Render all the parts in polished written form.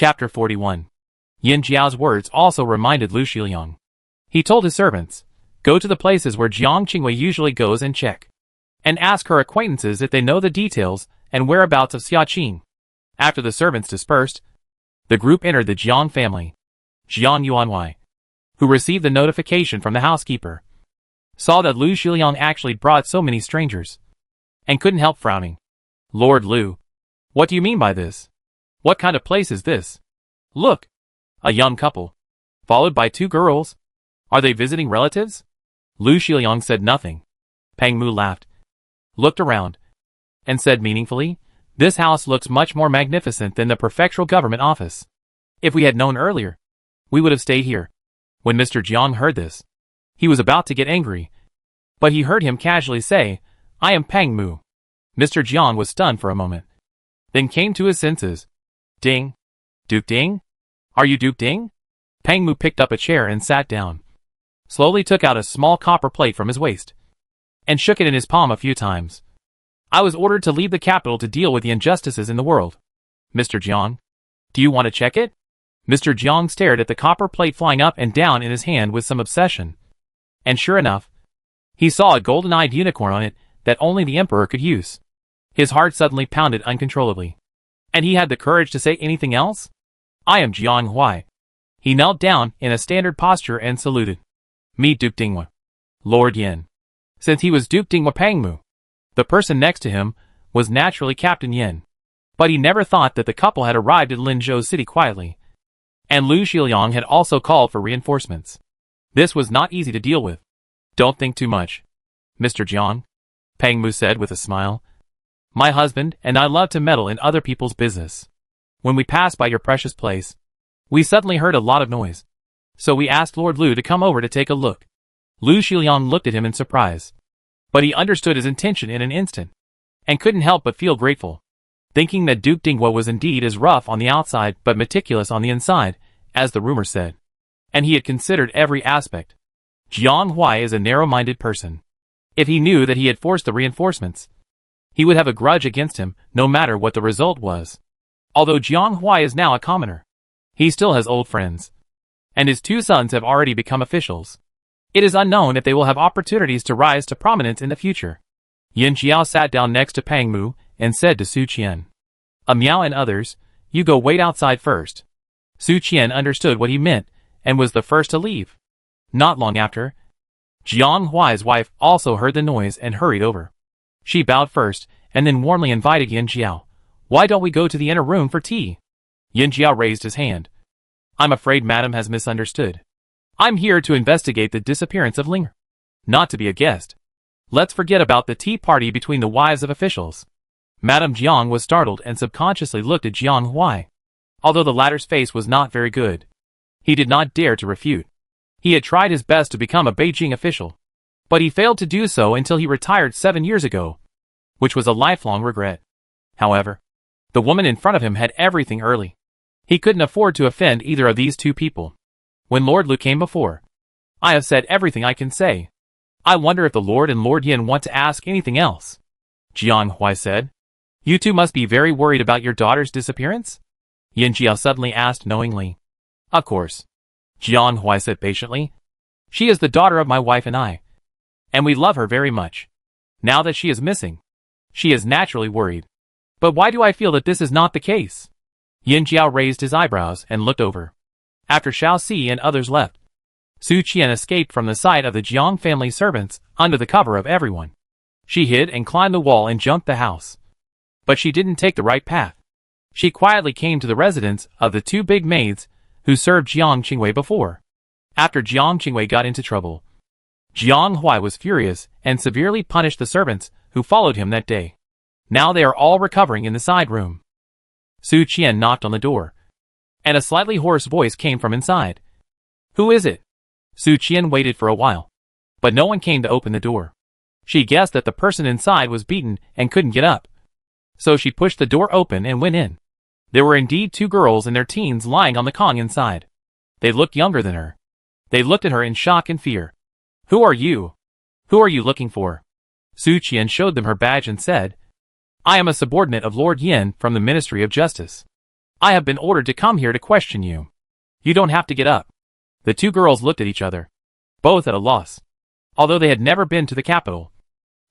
Chapter 41. Yin Jiao's words also reminded Lu Shiliang. He told his servants, "Go to the places where Jiang Qingwei usually goes and check. And ask her acquaintances if they know the details and whereabouts of Xiaqing." After the servants dispersed, the group entered the Jiang family. Jiang Yuanwei, who received the notification from the housekeeper, saw that Lu Shiliang actually brought so many strangers, and couldn't help frowning. "Lord Lu, what do you mean by this? What kind of place is this? Look, a young couple, followed by two girls. Are they visiting relatives?" Lu Shiliang said nothing. Pang Mu laughed, looked around, and said meaningfully, "This house looks much more magnificent than the prefectural government office. If we had known earlier, we would have stayed here." When Mr. Jiang heard this, he was about to get angry, but he heard him casually say, "I am Pang Mu." Mr. Jiang was stunned for a moment, then came to his senses. "Ding? Duke Ding? Are you Duke Ding?" Pang Mu picked up a chair and sat down, slowly took out a small copper plate from his waist, and shook it in his palm a few times. "I was ordered to leave the capital to deal with the injustices in the world. Mr. Jiang, do you want to check it?" Mr. Jiang stared at the copper plate flying up and down in his hand with some obsession. And sure enough, he saw a golden-eyed unicorn on it that only the emperor could use. His heart suddenly pounded uncontrollably. And he had the courage to say anything else? "I am Jiang Huai." He knelt down in a standard posture and saluted. "Meet Duke Dingwa, Lord Yin." Since he was Duke Dingwa Pangmu, the person next to him was naturally Captain Yin. But he never thought that the couple had arrived at Linzhou City quietly, and Lu Shiliang had also called for reinforcements. This was not easy to deal with. "Don't think too much, Mr. Jiang," Pangmu said with a smile. "My husband and I love to meddle in other people's business. When we passed by your precious place, we suddenly heard a lot of noise. So we asked Lord Lu to come over to take a look." Lu Shiliang looked at him in surprise, but he understood his intention in an instant, and couldn't help but feel grateful, thinking that Duke Dingwa was indeed as rough on the outside but meticulous on the inside, as the rumor said. And he had considered every aspect. Jiang Huai is a narrow-minded person. If he knew that he had forced the reinforcements, he would have a grudge against him, no matter what the result was. Although Jiang Huai is now a commoner, he still has old friends, and his two sons have already become officials. It is unknown if they will have opportunities to rise to prominence in the future. Yin Jiao sat down next to Pang Mu and said to Su Qian, "Miao and others, you go wait outside first." Su Qian understood what he meant and was the first to leave. Not long after, Jiang Huai's wife also heard the noise and hurried over. She bowed first and then warmly invited Yin Jiao. "Why don't we go to the inner room for tea?" Yin Jiao raised his hand. "I'm afraid Madam has misunderstood. I'm here to investigate the disappearance of Ling, not to be a guest. Let's forget about the tea party between the wives of officials." Madame Jiang was startled and subconsciously looked at Jiang Huai. Although the latter's face was not very good, he did not dare to refute. He had tried his best to become a Beijing official, but he failed to do so until he retired 7 years ago, which was a lifelong regret. However, the woman in front of him had everything early. He couldn't afford to offend either of these two people. When Lord Lu came before, "I have said everything I can say. I wonder if the Lord and Lord Yin want to ask anything else." Jiang Huai said, "You two must be very worried about your daughter's disappearance?" Yin Jiao suddenly asked knowingly. "Of course," Jiang Huai said patiently. "She is the daughter of my wife and I, and we love her very much. Now that she is missing, she is naturally worried. But why do I feel that this is not the case?" Yin Jiao raised his eyebrows and looked over. After Xiao Si and others left, Su Qian escaped from the sight of the Jiang family servants under the cover of everyone. She hid and climbed the wall and jumped the house. But she didn't take the right path. She quietly came to the residence of the two big maids who served Jiang Qingwei before. After Jiang Qingwei got into trouble, Jiang Huai was furious and severely punished the servants who followed him that day. Now they are all recovering in the side room. Su Qian knocked on the door, and a slightly hoarse voice came from inside. "Who is it?" Su Qian waited for a while, but no one came to open the door. She guessed that the person inside was beaten and couldn't get up. So she pushed the door open and went in. There were indeed two girls in their teens lying on the Kong inside. They looked younger than her. They looked at her in shock and fear. "Who are you? Who are you looking for?" Su Qian showed them her badge and said, "I am a subordinate of Lord Yin from the Ministry of Justice." I have been ordered to come here to question you. You don't have to get up. The two girls looked at each other, both at a loss. Although they had never been to the capital,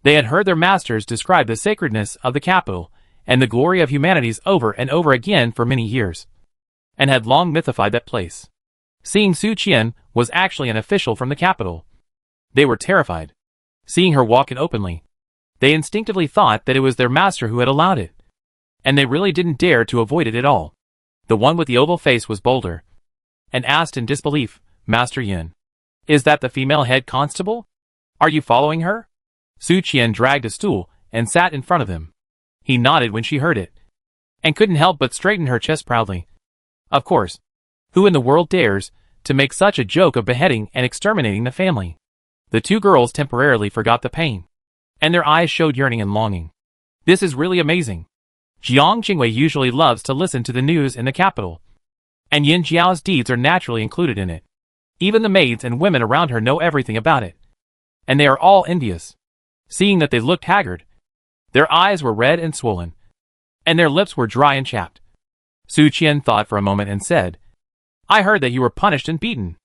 they had heard their masters describe the sacredness of the capital and the glory of humanities over and over again for many years, and had long mythified that place. Seeing Su Qian was actually an official from the capital, they were terrified. Seeing her walk in openly, they instinctively thought that it was their master who had allowed it, and they really didn't dare to avoid it at all. The one with the oval face was bolder, and asked in disbelief, Master Yin, is that the female head constable? Are you following her? Su Qian dragged a stool and sat in front of him. He nodded when she heard it, and couldn't help but straighten her chest proudly. Of course, who in the world dares to make such a joke of beheading and exterminating the family? The two girls temporarily forgot the pain, and their eyes showed yearning and longing. This is really amazing. Jiang Qingwei usually loves to listen to the news in the capital, and Yin Jiao's deeds are naturally included in it. Even the maids and women around her know everything about it, and they are all envious. Seeing that they looked haggard, their eyes were red and swollen, and their lips were dry and chapped. Su Qian thought for a moment and said, I heard that you were punished and beaten.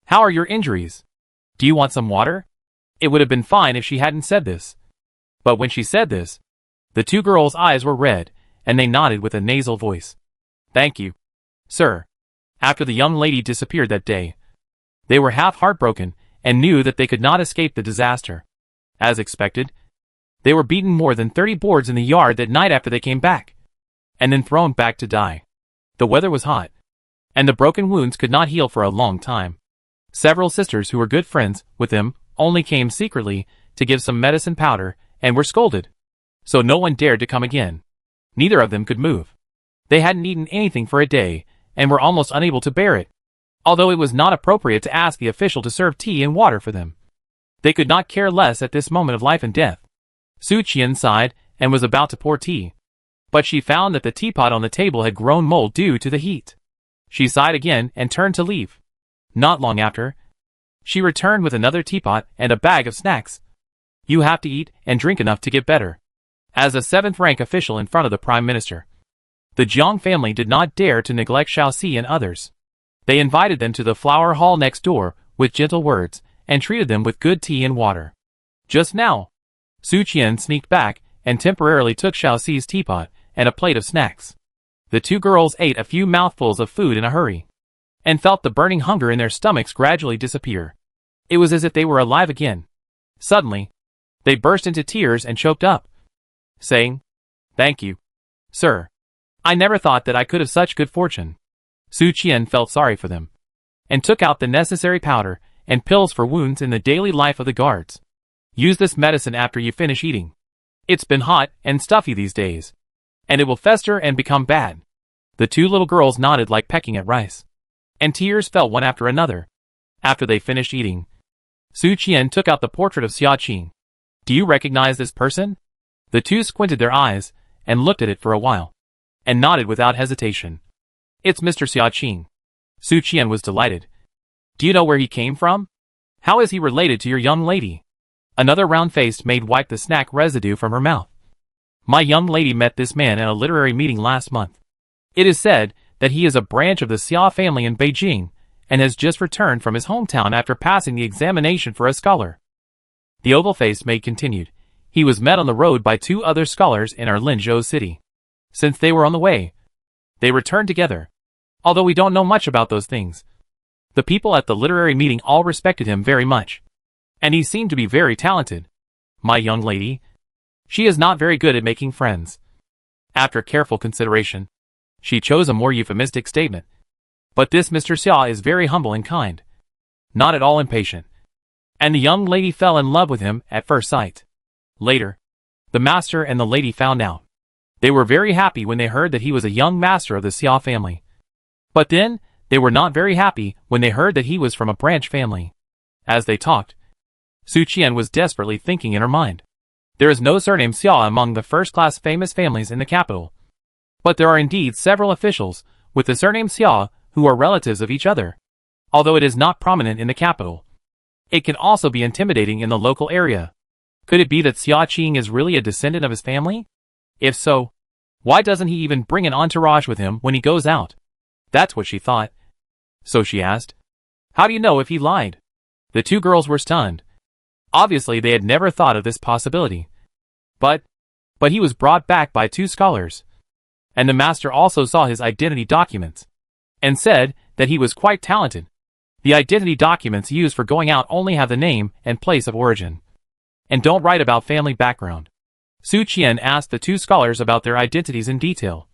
How are your injuries? Do you want some water? It would have been fine if she hadn't said this. But when she said this, the two girls' eyes were red, and they nodded with a nasal voice. Thank you, sir. After the young lady disappeared that day, they were half heartbroken and knew that they could not escape the disaster. As expected, they were beaten more than 30 boards in the yard that night after they came back, and then thrown back to die. The weather was hot, and the broken wounds could not heal for a long time. Several sisters who were good friends with them only came secretly to give some medicine powder and were scolded, so no one dared to come again. Neither of them could move. They hadn't eaten anything for a day and were almost unable to bear it, although it was not appropriate to ask the official to serve tea and water for them. They could not care less at this moment of life and death. Su Qian sighed and was about to pour tea, but she found that the teapot on the table had grown mold due to the heat. She sighed again and turned to leave. Not long after, she returned with another teapot and a bag of snacks. You have to eat and drink enough to get better. As a 7th-rank official in front of the Prime Minister, the Jiang family did not dare to neglect Xiaoxi and others. They invited them to the flower hall next door with gentle words and treated them with good tea and water. Just now, Su Qian sneaked back and temporarily took Xiaoxi's teapot and a plate of snacks. The two girls ate a few mouthfuls of food in a hurry, and felt the burning hunger in their stomachs gradually disappear. It was as if they were alive again. Suddenly, they burst into tears and choked up, saying, Thank you, sir. I never thought that I could have such good fortune. Su Qian felt sorry for them, and took out the necessary powder and pills for wounds in the daily life of the guards. Use this medicine after you finish eating. It's been hot and stuffy these days, and it will fester and become bad. The two little girls nodded like pecking at rice, and tears fell one after another. After they finished eating, Su Qian took out the portrait of Xia Qing. Do you recognize this person? The two squinted their eyes and looked at it for a while, and nodded without hesitation. It's Mr. Xia Qing. Su Qian was delighted. Do you know where he came from? How is he related to your young lady? Another round-faced maid wiped the snack residue from her mouth. My young lady met this man at a literary meeting last month. It is said that he is a branch of the Xia family in Beijing, and has just returned from his hometown after passing the examination for a scholar. The oval-faced maid continued. He was met on the road by 2 other scholars in our Linzhou city. Since they were on the way, they returned together. Although we don't know much about those things, the people at the literary meeting all respected him very much, and he seemed to be very talented. My young lady, she is not very good at making friends. After careful consideration, she chose a more euphemistic statement. But this Mr. Xia is very humble and kind, not at all impatient, and the young lady fell in love with him at first sight. Later, the master and the lady found out. They were very happy when they heard that he was a young master of the Xia family. But then, they were not very happy when they heard that he was from a branch family. As they talked, Su Qian was desperately thinking in her mind. There is no surname Xia among the first-class famous families in the capital. But there are indeed several officials with the surname Xia who are relatives of each other. Although it is not prominent in the capital, it can also be intimidating in the local area. Could it be that Xia Qing is really a descendant of his family? If so, Why doesn't he even bring an entourage with him when he goes out? That's what she thought. So she asked, "How do you know if he lied?" The two girls were stunned. Obviously they had never thought of this possibility. But he was brought back by two scholars. And the master also saw his identity documents. And said that he was quite talented. The identity documents used for going out only have the name and place of origin. And don't write about family background. Su Qian asked the two scholars about their identities in detail.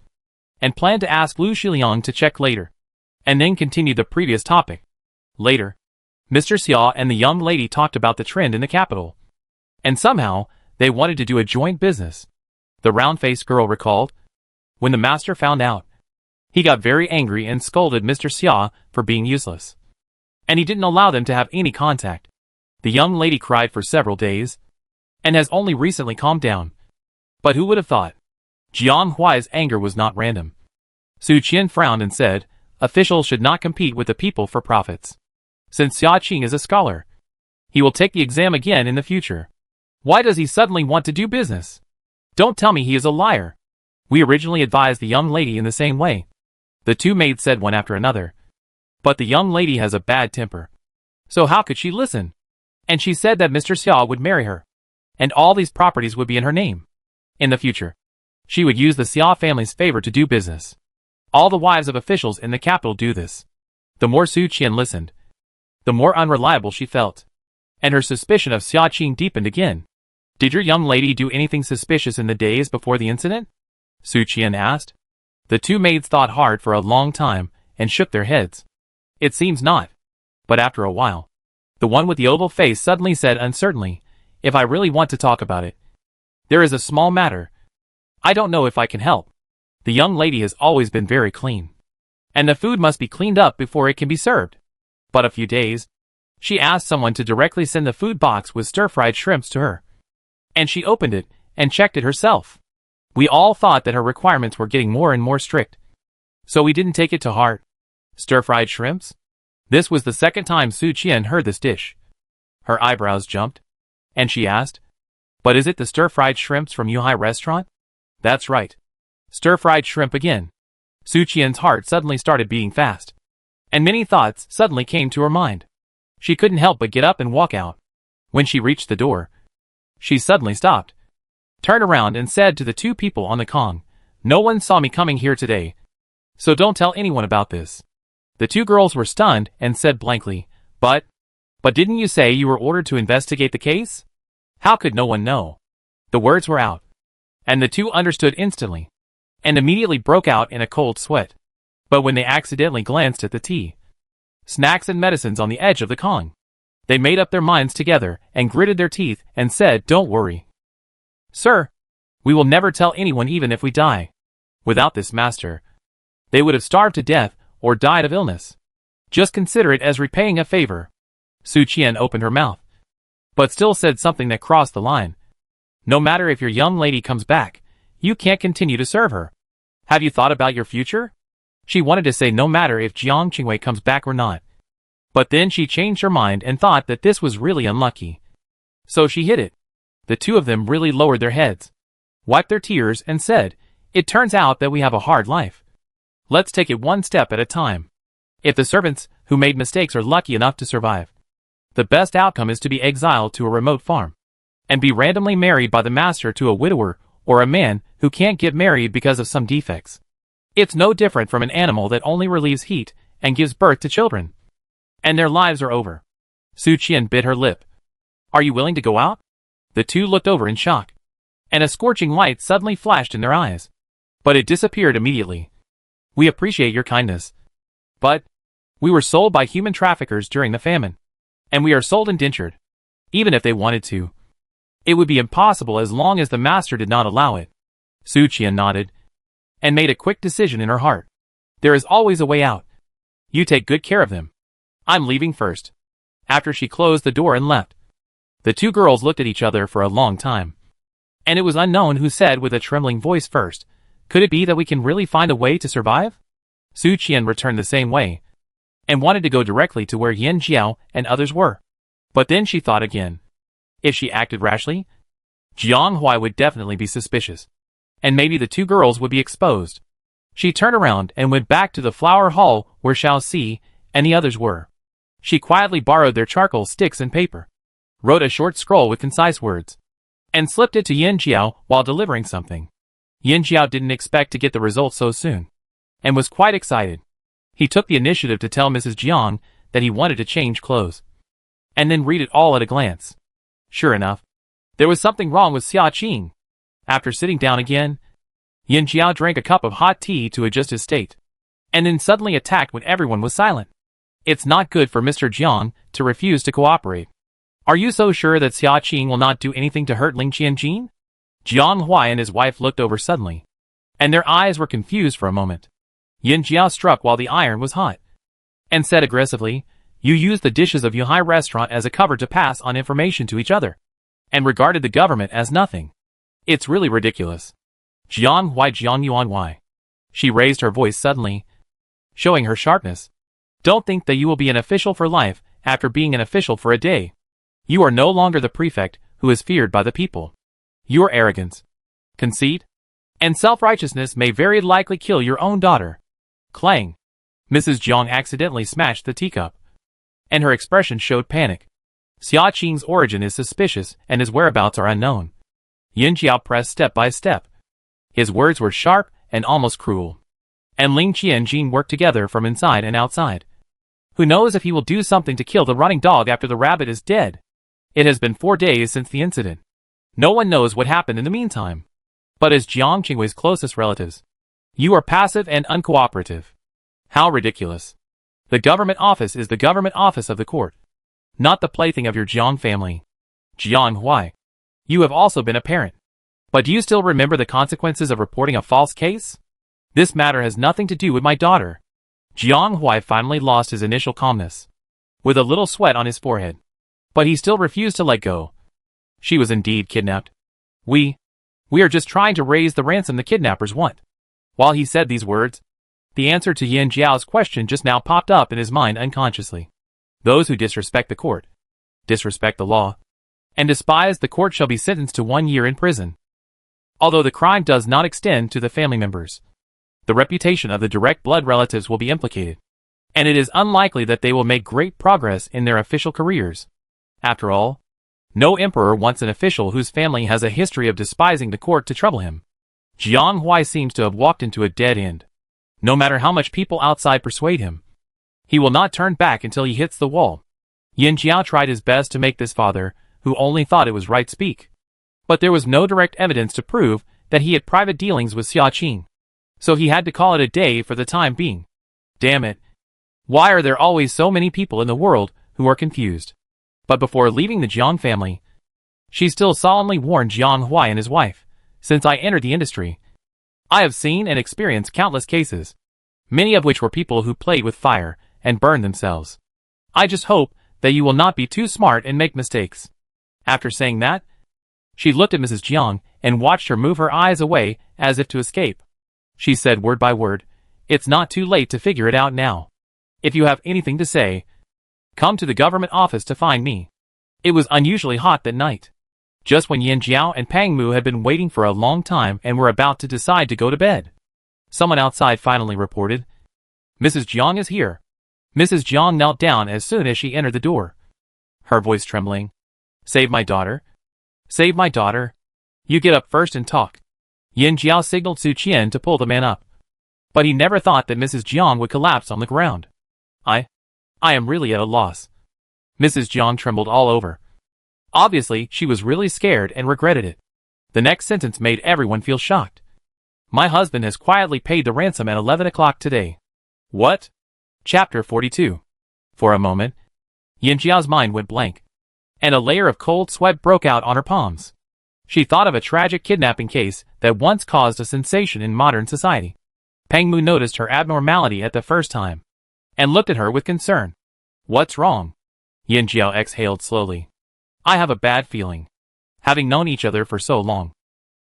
And planned to ask Lu Xiliang to check later. And then continued the previous topic. Later, Mr. Xia and the young lady talked about the trend in the capital. And somehow, they wanted to do a joint business. The round-faced girl recalled. When the master found out, he got very angry and scolded Mr. Xia for being useless. And he didn't allow them to have any contact. The young lady cried for several days, and has only recently calmed down. But who would have thought? Jiang Huai's anger was not random. Su Qian frowned and said, officials should not compete with the people for profits. Since Xia Qing is a scholar, he will take the exam again in the future. Why does he suddenly want to do business? Don't tell me he is a liar. We originally advised the young lady in the same way. The two maids said one after another. But the young lady has a bad temper. So how could she listen? And she said that Mr. Xia would marry her. And all these properties would be in her name. In the future, she would use the Xia family's favor to do business. All the wives of officials in the capital do this. The more Su Qian listened, the more unreliable she felt. And her suspicion of Xia Qing deepened again. Did your young lady do anything suspicious in the days before the incident? Su Qian asked. The two maids thought hard for a long time and shook their heads. It seems not. But after a while, the one with the oval face suddenly said uncertainly, if I really want to talk about it, there is a small matter. I don't know if I can help. The young lady has always been very clean. And the food must be cleaned up before it can be served. But a few days, she asked someone to directly send the food box with stir-fried shrimps to her. And she opened it and checked it herself. We all thought that her requirements were getting more and more strict. So we didn't take it to heart. Stir-fried shrimps? This was the second time Su Qian heard this dish. Her eyebrows jumped. And she asked, but is it the stir-fried shrimps from Yuhai restaurant? That's right. Stir-fried shrimp again. Su Qian's heart suddenly started beating fast. And many thoughts suddenly came to her mind. She couldn't help but get up and walk out. When she reached the door, she suddenly stopped, turned around and said to the two people on the Kong, no one saw me coming here today, so don't tell anyone about this. The two girls were stunned and said blankly, but didn't you say you were ordered to investigate the case? How could no one know? The words were out, and the two understood instantly, and immediately broke out in a cold sweat. But when they accidentally glanced at the tea, snacks and medicines on the edge of the Kong, they made up their minds together and gritted their teeth and said, don't worry. Sir, we will never tell anyone even if we die. Without this master, they would have starved to death or died of illness. Just consider it as repaying a favor. Su Qian opened her mouth, but still said something that crossed the line. No matter if your young lady comes back, you can't continue to serve her. Have you thought about your future? She wanted to say no matter if Jiang Qingwei comes back or not. But then she changed her mind and thought that this was really unlucky. So she hid it. The two of them really lowered their heads, wiped their tears and said, it turns out that we have a hard life. Let's take it one step at a time. If the servants who made mistakes are lucky enough to survive, the best outcome is to be exiled to a remote farm and be randomly married by the master to a widower or a man who can't get married because of some defects. It's no different from an animal that only relieves heat and gives birth to children. And their lives are over. Su Qian bit her lip. Are you willing to go out? The two looked over in shock, and a scorching light suddenly flashed in their eyes. But it disappeared immediately. We appreciate your kindness. But we were sold by human traffickers during the famine, and we are sold indentured. Even if they wanted to, it would be impossible as long as the master did not allow it. Su Qian nodded, and made a quick decision in her heart. There is always a way out. You take good care of them. I'm leaving first. After she closed the door and left, the two girls looked at each other for a long time. And it was unknown who said with a trembling voice first, could it be that we can really find a way to survive? Su Qian returned the same way, and wanted to go directly to where Yin Jiao and others were. But then she thought again. If she acted rashly, Jiang Huai would definitely be suspicious. and maybe the two girls would be exposed. She turned around and went back to the flower hall where Xiao Si and the others were. She quietly borrowed their charcoal sticks and paper, wrote a short scroll with concise words, and slipped it to Yin Jiao while delivering something. Yin Jiao didn't expect to get the results so soon, and was quite excited. He took the initiative to tell Mrs. Jiang that he wanted to change clothes, and then read it all at a glance. Sure enough, there was something wrong with Xia Qing. After sitting down again, Yin Jiao drank a cup of hot tea to adjust his state, and then suddenly attacked when everyone was silent. It's not good for Mr. Jiang to refuse to cooperate. Are you so sure that Xia Qing will not do anything to hurt Ling Qianjin? Jiang Huai and his wife looked over suddenly, and their eyes were confused for a moment. Yin Jiao struck while the iron was hot, and said aggressively, "You use the dishes of Yuhai restaurant as a cover to pass on information to each other, and regarded the government as nothing. It's really ridiculous." Jiang Huai Jiang Yuan Huai. She raised her voice suddenly, showing her sharpness. "Don't think that you will be an official for life after being an official for a day. You are no longer the prefect who is feared by the people. Your arrogance, conceit, and self-righteousness may very likely kill your own daughter." Clang. Mrs. Jiang accidentally smashed the teacup, and her expression showed panic. Xia Qing's origin is suspicious and his whereabouts are unknown. Yin Jiao pressed step by step. His words were sharp and almost cruel. And Ling Qianjin worked together from inside and outside. Who knows if he will do something to kill the running dog after the rabbit is dead? It has been 4 days since the incident. No one knows what happened in the meantime. But as Jiang Qingwei's closest relatives, you are passive and uncooperative. How ridiculous. The government office is the government office of the court, not the plaything of your Jiang family. Jiang Huai, you have also been a parent. But do you still remember the consequences of reporting a false case? This matter has nothing to do with my daughter. Jiang Huai finally lost his initial calmness, with a little sweat on his forehead. But he still refused to let go. She was indeed kidnapped. We are just trying to raise the ransom the kidnappers want. While he said these words, the answer to Yin Jiao's question just now popped up in his mind unconsciously. Those who disrespect the court, disrespect the law, and despise the court shall be sentenced to 1 year in prison. Although the crime does not extend to the family members, the reputation of the direct blood relatives will be implicated, and it is unlikely that they will make great progress in their official careers. After all, no emperor wants an official whose family has a history of despising the court to trouble him. Jiang Huai seems to have walked into a dead end. No matter how much people outside persuade him, he will not turn back until he hits the wall. Yin Jiao tried his best to make this father, who only thought it was right, speak. But there was no direct evidence to prove that he had private dealings with Xia Qing. So he had to call it a day for the time being. Damn it. Why are there always so many people in the world who are confused? But before leaving the Jiang family, she still solemnly warned Jiang Huai and his wife, "Since I entered the industry, I have seen and experienced countless cases, many of which were people who played with fire and burned themselves. I just hope that you will not be too smart and make mistakes." After saying that, she looked at Mrs. Jiang and watched her move her eyes away as if to escape. She said word by word, "It's not too late to figure it out now. If you have anything to say, come to the government office to find me." It was unusually hot that night, just when Yin Jiao and Pang Mu had been waiting for a long time and were about to decide to go to bed. Someone outside finally reported, "Mrs. Jiang is here." Mrs. Jiang knelt down as soon as she entered the door, her voice trembling. "Save my daughter. Save my daughter. You get up first and talk." Yin Jiao signaled Su Qian to pull the man up. But he never thought that Mrs. Jiang would collapse on the ground. I am really at a loss." Mrs. Jiang trembled all over. Obviously, she was really scared and regretted it. The next sentence made everyone feel shocked. "My husband has quietly paid the ransom at 11 o'clock today." What? Chapter 42. For a moment, Yin Jiao's mind went blank, and a layer of cold sweat broke out on her palms. She thought of a tragic kidnapping case that once caused a sensation in modern society. Pang Mu noticed her abnormality at the first time, and looked at her with concern. "What's wrong?" Yin Jiao exhaled slowly. "I have a bad feeling." Having known each other for so long,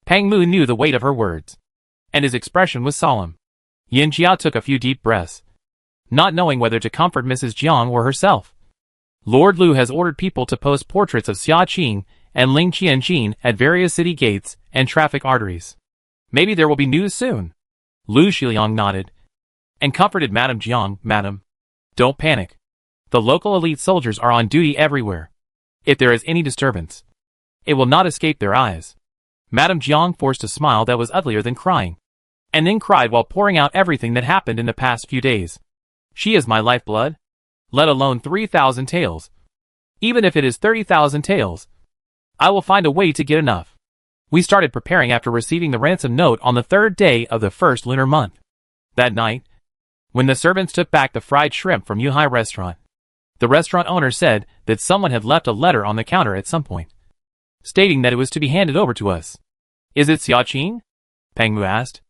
Pang Mu knew the weight of her words, and his expression was solemn. Yin Jiao took a few deep breaths, not knowing whether to comfort Mrs. Jiang or herself. "Lord Lu has ordered people to post portraits of Xia Qing and Ling Qianjin at various city gates and traffic arteries. Maybe there will be news soon. Lu Shiliang nodded and comforted Madame Jiang. Madam, don't panic. The local elite soldiers are on duty everywhere. If there is any disturbance, it will not escape their eyes. Madame Jiang forced a smile that was uglier than crying, and then cried while pouring out everything that happened in the past few days. She is my lifeblood, let alone 3,000 taels. Even if it is 30,000 taels, I will find a way to get enough. We started preparing after receiving the ransom note on the 3rd day of the 1st lunar month. That night, when the servants took back the fried shrimp from Yuhai restaurant, the restaurant owner said that someone had left a letter on the counter at some point, stating that it was to be handed over to us. Is it Xiaqing? Peng Mu asked.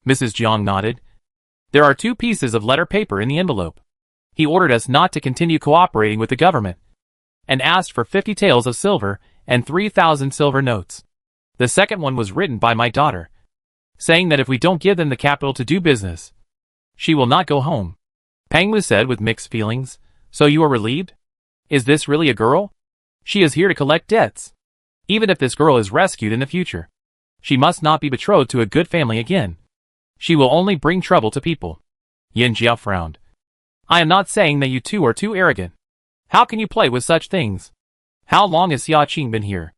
Mrs. Jiang nodded. There are 2 pieces of letter paper in the envelope. He ordered us not to continue cooperating with the government, and asked for 50 taels of silver and 3,000 silver notes. The second one was written by my daughter, saying that if we don't give them the capital to do business, she will not go home. Peng Mu said with mixed feelings. So you are relieved? Is this really a girl? She is here to collect debts. Even if this girl is rescued in the future, she must not be betrothed to a good family again. She will only bring trouble to people. Yin Jiao frowned. I am not saying that you two are too arrogant. How can you play with such things? How long has Xiaqing been here?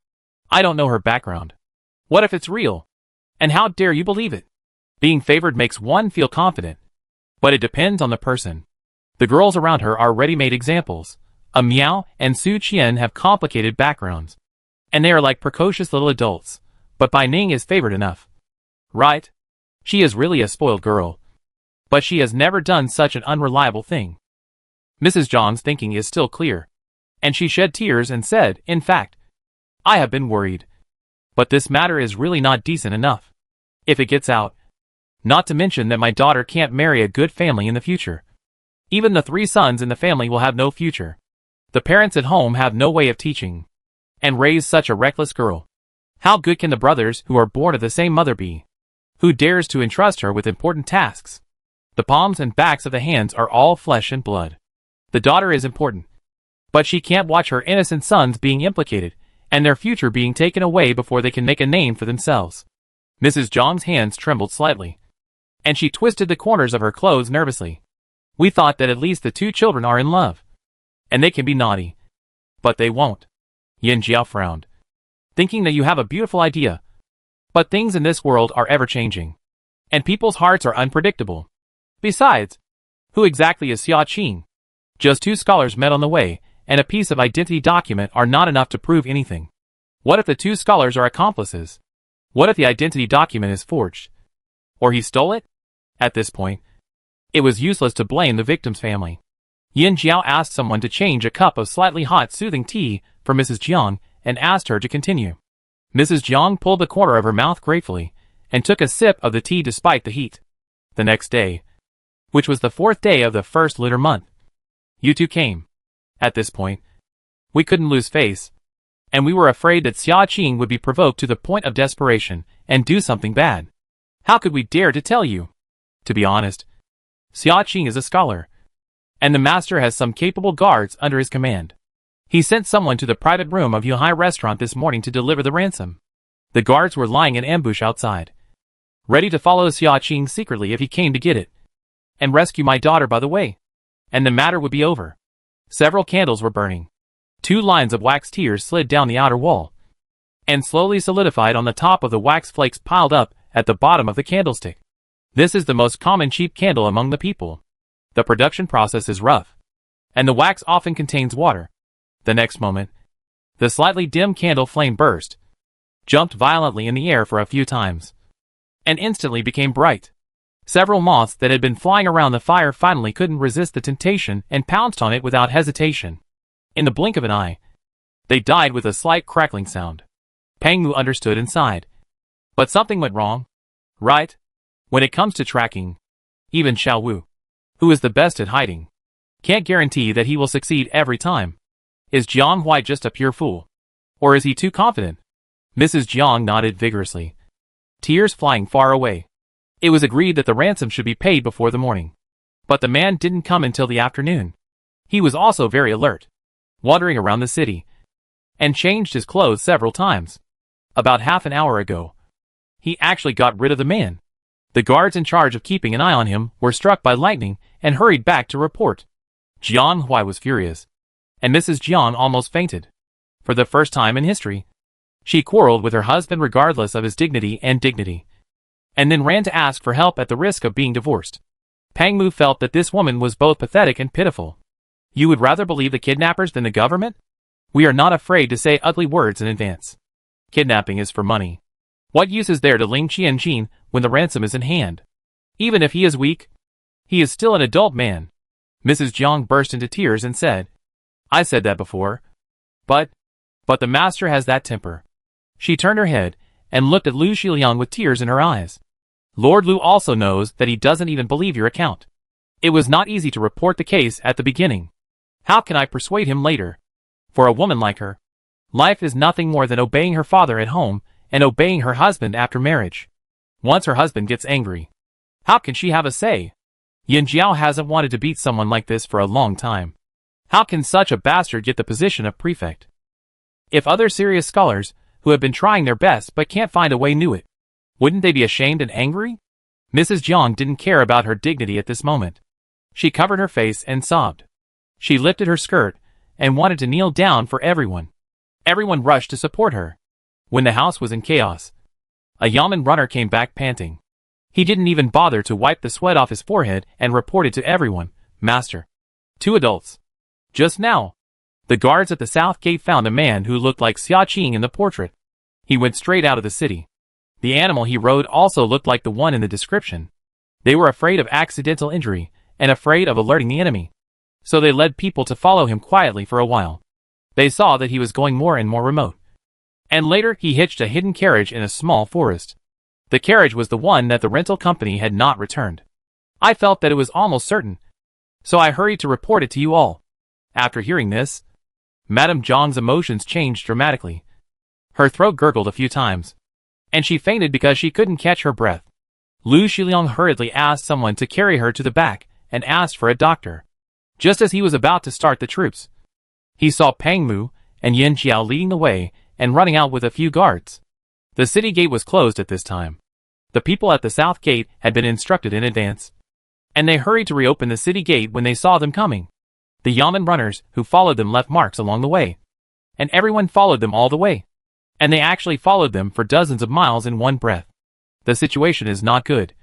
I don't know her background. What if it's real? And how dare you believe it? Being favored makes one feel confident, but it depends on the person. The girls around her are ready-made examples. Miao and Su Qian have complicated backgrounds, and they are like precocious little adults, but Bai Ning is favored enough. Right? She is really a spoiled girl, but she has never done such an unreliable thing. Mrs. Zhang's thinking is still clear, and she shed tears and said, in fact, I have been worried, but this matter is really not decent enough. If it gets out, not to mention that my daughter can't marry a good family in the future. Even the 3 sons in the family will have no future. The parents at home have no way of teaching and raise such a reckless girl. How good can the brothers who are born of the same mother be? Who dares to entrust her with important tasks? The palms and backs of the hands are all flesh and blood. The daughter is important, but she can't watch her innocent sons being implicated and their future being taken away before they can make a name for themselves. Mrs. Zhang's hands trembled slightly, and she twisted the corners of her clothes nervously. We thought that at least the 2 children are in love, and they can be naughty, but they won't. Yin Jiao frowned, thinking that you have a beautiful idea, but things in this world are ever-changing, and people's hearts are unpredictable. Besides, who exactly is Xiaqing? Just 2 scholars met on the way, and a piece of identity document are not enough to prove anything. What if the 2 scholars are accomplices? What if the identity document is forged? Or he stole it? At this point, it was useless to blame the victim's family. Yin Jiao asked someone to change a cup of slightly hot soothing tea for Mrs. Jiang and asked her to continue. Mrs. Jiang pulled the corner of her mouth gratefully and took a sip of the tea despite the heat. The next day, which was the 4th day of the 1st lunar month, you 2 came. At this point, we couldn't lose face, and we were afraid that Xiaqing would be provoked to the point of desperation and do something bad. How could we dare to tell you? To be honest, Xiaqing is a scholar, and the master has some capable guards under his command. He sent someone to the private room of Yuhai restaurant this morning to deliver the ransom. The guards were lying in ambush outside, ready to follow Xiaqing secretly if he came to get it, and rescue my daughter by the way, and the matter would be over. Several candles were burning. 2 lines of wax tears slid down the outer wall, and slowly solidified on the top of the wax flakes piled up at the bottom of the candlestick. This is the most common cheap candle among the people. The production process is rough, and the wax often contains water. The next moment, the slightly dim candle flame burst, jumped violently in the air for a few times, and instantly became bright. Several moths that had been flying around the fire finally couldn't resist the temptation and pounced on it without hesitation. In the blink of an eye, they died with a slight crackling sound. Peng Mu understood and sighed. But something went wrong, right? When it comes to tracking, even Xiao Wu, who is the best at hiding, can't guarantee that he will succeed every time. Is Jiang Huai just a pure fool? Or is he too confident? Mrs. Jiang nodded vigorously, tears flying far away. It was agreed that the ransom should be paid before the morning. But the man didn't come until the afternoon. He was also very alert, wandering around the city, and changed his clothes several times. About half an hour ago, He actually got rid of the man. The guards in charge of keeping an eye on him were struck by lightning and hurried back to report. Jiang Huai was furious, and Mrs. Jiang almost fainted. For the first time in history, she quarreled with her husband regardless of his dignity, and then ran to ask for help at the risk of being divorced. Pang Mu felt that this woman was both pathetic and pitiful. You would rather believe the kidnappers than the government? We are not afraid to say ugly words in advance. Kidnapping is for money. What use is there to Ling Qianjin when the ransom is in hand? Even if he is weak, he is still an adult man. Mrs. Jiang burst into tears and said, I said that before. But the master has that temper. She turned her head and looked at Lu Xiliang with tears in her eyes. Lord Lu also knows that he doesn't even believe your account. It was not easy to report the case at the beginning. How can I persuade him later? For a woman like her, life is nothing more than obeying her father at home and obeying her husband after marriage. Once her husband gets angry, how can she have a say? Yin Jiao hasn't wanted to beat someone like this for a long time. How can such a bastard get the position of prefect? If other serious scholars, who have been trying their best but can't find a way, knew it, wouldn't they be ashamed and angry? Mrs. Jiang didn't care about her dignity at this moment. She covered her face and sobbed. She lifted her skirt and wanted to kneel down for everyone. Everyone rushed to support her. When the house was in chaos, a yamen runner came back panting. He didn't even bother to wipe the sweat off his forehead and reported to everyone, Master. 2 adults. Just now, the guards at the south gate found a man who looked like Xia Qing in the portrait. He went straight out of the city. The animal he rode also looked like the one in the description. They were afraid of accidental injury and afraid of alerting the enemy. So they led people to follow him quietly for a while. They saw that he was going more and more remote. And later he hitched a hidden carriage in a small forest. The carriage was the one that the rental company had not returned. I felt that it was almost certain, so I hurried to report it to you all. After hearing this, Madame Zhang's emotions changed dramatically. Her throat gurgled a few times, and she fainted because she couldn't catch her breath. Lu Xiliang hurriedly asked someone to carry her to the back and asked for a doctor. Just as he was about to start the troops, he saw Pang Mu and Yin Jiao leading the way and running out with a few guards. The city gate was closed at this time. The people at the south gate had been instructed in advance, and they hurried to reopen the city gate when they saw them coming. The yamen runners who followed them left marks along the way, and everyone followed them all the way. And they actually followed them for dozens of miles in one breath. The situation is not good.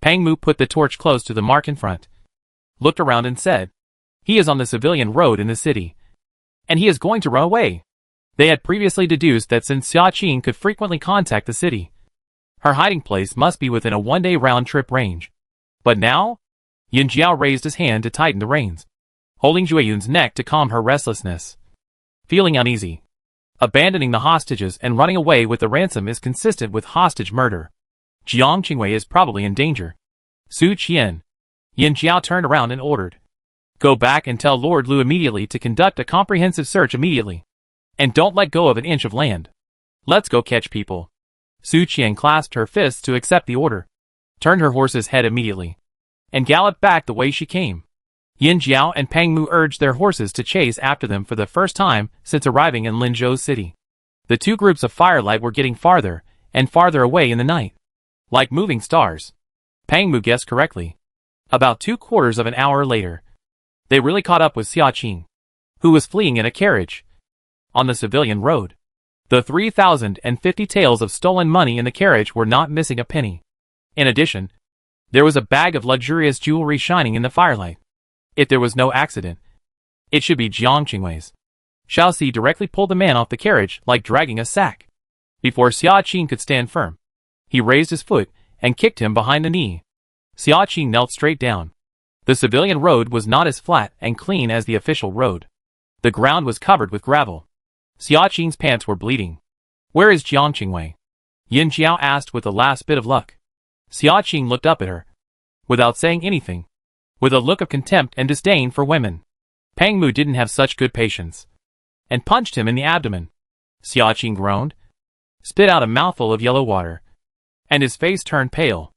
Pang Mu put the torch close to the mark in front, looked around and said, he is on the civilian road in the city, and he is going to run away. They had previously deduced that since Xia Qing could frequently contact the city, her hiding place must be within a one-day round-trip range. But now, Yin Jiao raised his hand to tighten the reins, holding Jueyun's neck to calm her restlessness. Feeling uneasy, abandoning the hostages and running away with the ransom is consistent with hostage murder. Jiang Qingwei is probably in danger. Su Qian. Yin Jiao turned around and ordered, go back and tell Lord Lu immediately to conduct a comprehensive search immediately. And don't let go of an inch of land. Let's go catch people. Su Qian clasped her fists to accept the order, turned her horse's head immediately, and galloped back the way she came. Yin Jiao and Pang Mu urged their horses to chase after them for the first time since arriving in Linzhou's city. The two groups of firelight were getting farther and farther away in the night, like moving stars. Pang Mu guessed correctly. About 3/4 of an hour later, they really caught up with Xia Qing, who was fleeing in a carriage on the civilian road. The 3,050 taels of stolen money in the carriage were not missing a penny. In addition, there was a bag of luxurious jewelry shining in the firelight. If there was no accident, it should be Jiang Qingwei's. Xiao Si directly pulled the man off the carriage like dragging a sack. Before Xia Qing could stand firm, he raised his foot and kicked him behind the knee. Xia Qing knelt straight down. The civilian road was not as flat and clean as the official road. The ground was covered with gravel. Xia Qing's pants were bleeding. Where is Jiang Qingwei? Yin Jiao asked with the last bit of luck. Xia Qing looked up at her, without saying anything, with a look of contempt and disdain for women. Pang Mu didn't have such good patience, and punched him in the abdomen. Xia Qing groaned, spit out a mouthful of yellow water, and his face turned pale.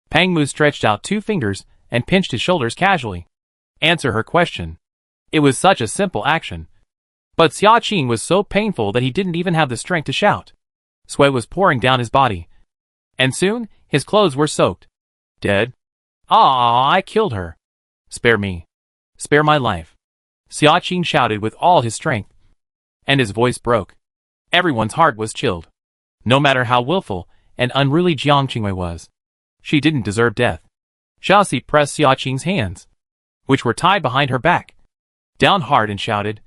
Pang Mu stretched out 2 fingers and pinched his shoulders casually. Answer her question. It was such a simple action. But Xia Qing was so painful that he didn't even have the strength to shout. Sweat was pouring down his body, And soon, his clothes were soaked. Dead? Ah, I killed her. Spare me. Spare my life. Xiaqing shouted with all his strength. And his voice broke. Everyone's heart was chilled. No matter how willful and unruly Jiang Qingwei was, she didn't deserve death. Xiaoxi pressed Xiaqing's hands, which were tied behind her back, down hard and shouted,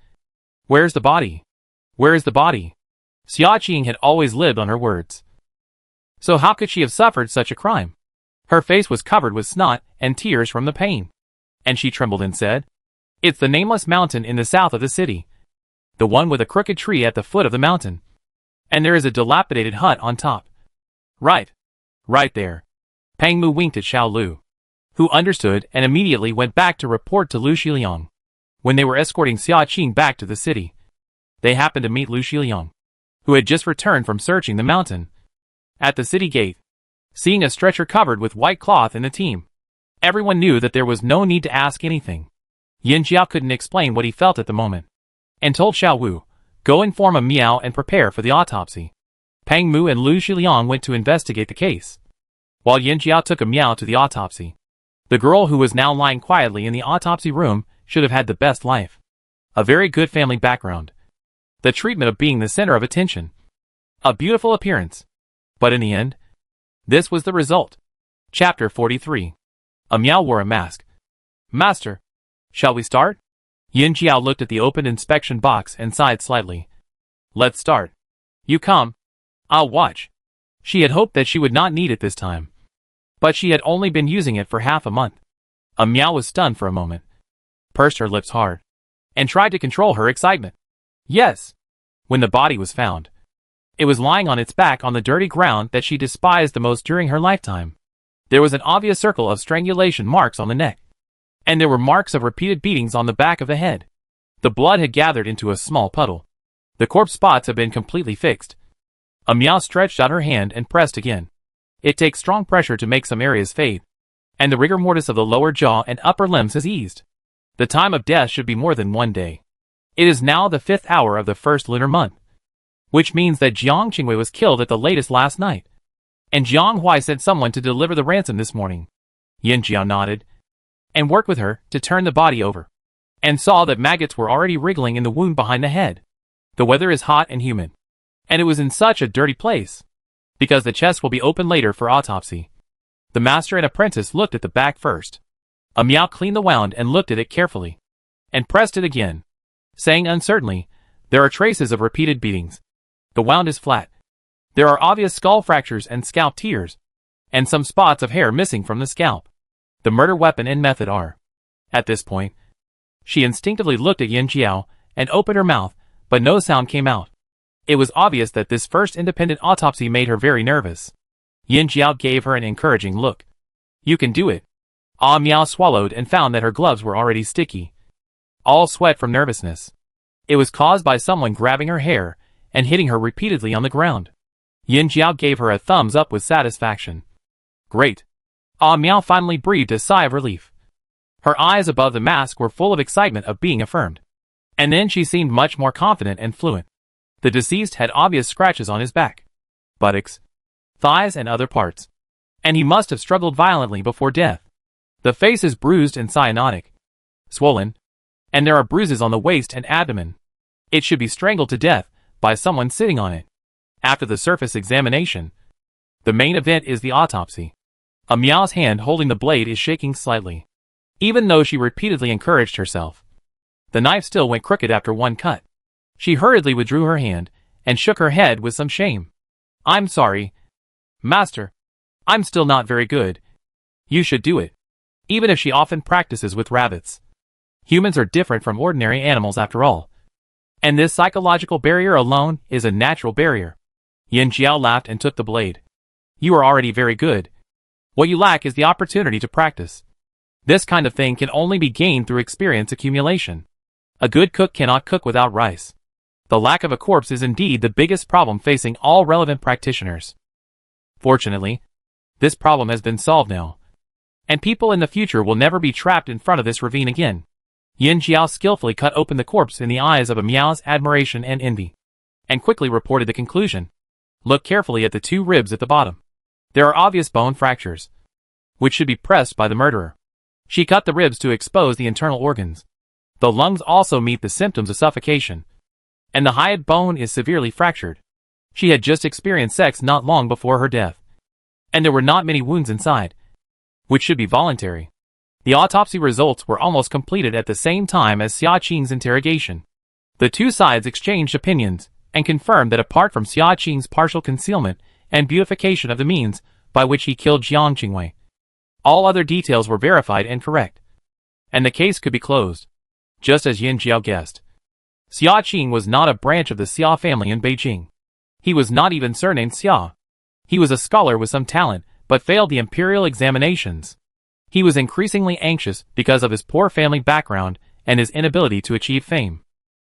"Where's the body? Where is the body?" Xiaqing had always lived on her words. So how could she have suffered such a crime? Her face was covered with snot and tears from the pain. And she trembled and said, "It's the nameless mountain in the south of the city. The one with a crooked tree at the foot of the mountain. And there is a dilapidated hut on top. Right. Right there." Pang Mu winked at Xiao Lu, who understood and immediately went back to report to Lu Shiliang. When they were escorting Xiaqing back to the city, they happened to meet Lu Shiliang, who had just returned from searching the mountain. At the city gate, seeing a stretcher covered with white cloth in the team, everyone knew that there was no need to ask anything. Yin Jiao couldn't explain what he felt at the moment, and told Xiao Wu, "Go inform a Miao and prepare for the autopsy." Pang Mu and Lu Shiliang went to investigate the case, while Yin Jiao took a Miao to the autopsy. The girl who was now lying quietly in the autopsy room should have had the best life. A very good family background. The treatment of being the center of attention. A beautiful appearance. But in the end, this was the result. Chapter 43. A Miao wore a mask. "Master, shall we start?" Yin Jiao looked at the open inspection box and sighed slightly. "Let's start. You come. I'll watch." She had hoped that she would not need it this time. But she had only been using it for half a month. A Miao was stunned for a moment, pursed her lips hard, and tried to control her excitement. Yes. When the body was found, it was lying on its back on the dirty ground that she despised the most during her lifetime. There was an obvious circle of strangulation marks on the neck, and there were marks of repeated beatings on the back of the head. The blood had gathered into a small puddle. The corpse spots had been completely fixed. A Miao stretched out her hand and pressed again. It takes strong pressure to make some areas fade, and the rigor mortis of the lower jaw and upper limbs has eased. The time of death should be more than 1 day. It is now the 5th hour of the first lunar month, which means that Jiang Qingwei was killed at the latest last night, and Jiang Huai sent someone to deliver the ransom this morning. Yin Jiao nodded, and worked with her to turn the body over, and saw that maggots were already wriggling in the wound behind the head. The weather is hot and humid, and it was in such a dirty place, because the chest will be opened later for autopsy. The master and apprentice looked at the back first. A Miao cleaned the wound and looked at it carefully, and pressed it again, saying uncertainly, "There are traces of repeated beatings. The wound is flat. There are obvious skull fractures and scalp tears, and some spots of hair missing from the scalp. The murder weapon and method are." At this point, she instinctively looked at Yin Jiao and opened her mouth, but no sound came out. It was obvious that this first independent autopsy made her very nervous. Yin Jiao gave her an encouraging look. "You can do it." Ah Miao swallowed and found that her gloves were already sticky, all sweat from nervousness. It was caused by someone grabbing her hair and hitting her repeatedly on the ground. Yin Jiao gave her a thumbs up with satisfaction. "Great." Ah Miao finally breathed a sigh of relief. Her eyes above the mask were full of excitement of being affirmed. And then she seemed much more confident and fluent. The deceased had obvious scratches on his back, buttocks, thighs and other parts, and he must have struggled violently before death. The face is bruised and cyanotic, swollen, and there are bruises on the waist and abdomen. It should be strangled to death by someone sitting on it. After the surface examination, the main event is the autopsy. A Miao's hand holding the blade is shaking slightly, even though she repeatedly encouraged herself. The knife still went crooked after one cut. She hurriedly withdrew her hand and shook her head with some shame. "I'm sorry, Master. I'm still not very good. You should do it." Even if she often practices with rabbits. Humans are different from ordinary animals after all. And this psychological barrier alone is a natural barrier. Yin Jiao laughed and took the blade. "You are already very good. What you lack is the opportunity to practice. This kind of thing can only be gained through experience accumulation. A good cook cannot cook without rice. The lack of a corpse is indeed the biggest problem facing all relevant practitioners. Fortunately, this problem has been solved now, and people in the future will never be trapped in front of this ravine again." Yin Jiao skillfully cut open the corpse in the eyes of a Miao's admiration and envy, and quickly reported the conclusion. "Look carefully at the 2 ribs at the bottom. There are obvious bone fractures, which should be pressed by the murderer. She cut the ribs to expose the internal organs. The lungs also meet the symptoms of suffocation, and the hyoid bone is severely fractured. She had just experienced sex not long before her death, and there were not many wounds inside, which should be voluntary. The autopsy results were almost completed at the same time as Xia Qing's interrogation. The two sides exchanged opinions and confirmed that apart from Xia Qing's partial concealment and beautification of the means by which he killed Jiang Qingwei, all other details were verified and correct, and the case could be closed. Just as Yin Jiao guessed, Xia Qing was not a branch of the Xia family in Beijing. He was not even surnamed Xia. He was a scholar with some talent, but failed the imperial examinations. He was increasingly anxious because of his poor family background and his inability to achieve fame.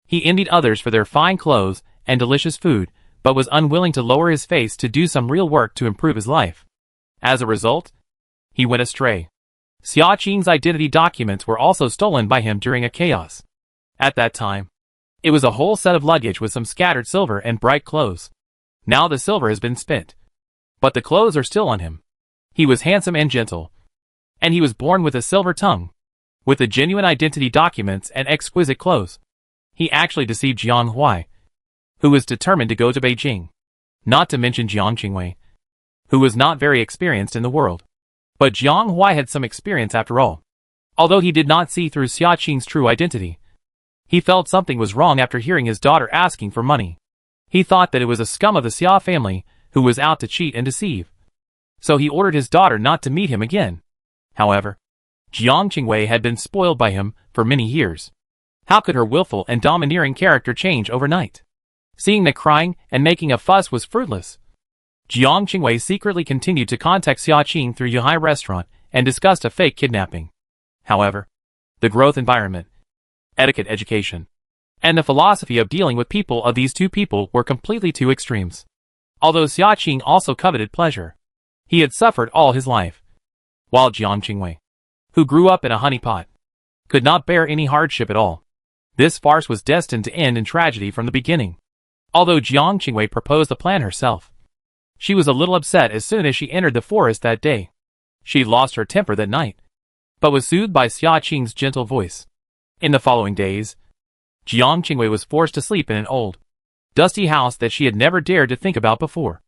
He envied others for their fine clothes and delicious food, but was unwilling to lower his face to do some real work to improve his life. As a result, he went astray. Xia Qing's identity documents were also stolen by him during a chaos. At that time, it was a whole set of luggage with some scattered silver and bright clothes. Now the silver has been spent, but the clothes are still on him. He was handsome and gentle, and he was born with a silver tongue. With the genuine identity documents and exquisite clothes, he actually deceived Jiang Huai, who was determined to go to Beijing. Not to mention Jiang Qingwei, who was not very experienced in the world. But Jiang Huai had some experience after all. Although he did not see through Xia Qing's true identity, he felt something was wrong after hearing his daughter asking for money. He thought that it was a scum of the Xia family who was out to cheat and deceive. So he ordered his daughter not to meet him again. However, Jiang Qingwei had been spoiled by him for many years. How could her willful and domineering character change overnight? Seeing that crying and making a fuss was fruitless, Jiang Qingwei secretly continued to contact Xia Qing through Yuhai restaurant and discussed a fake kidnapping. However, the growth environment, etiquette education, and the philosophy of dealing with people of these two people were completely two extremes. Although Xia Qing also coveted pleasure, he had suffered all his life, while Jiang Qingwei, who grew up in a honeypot, could not bear any hardship at all. This farce was destined to end in tragedy from the beginning. Although Jiang Qingwei proposed the plan herself, she was a little upset as soon as she entered the forest that day. She lost her temper that night, but was soothed by Xia Qing's gentle voice. In the following days, Jiang Qingwei was forced to sleep in an old, dusty house that she had never dared to think about before,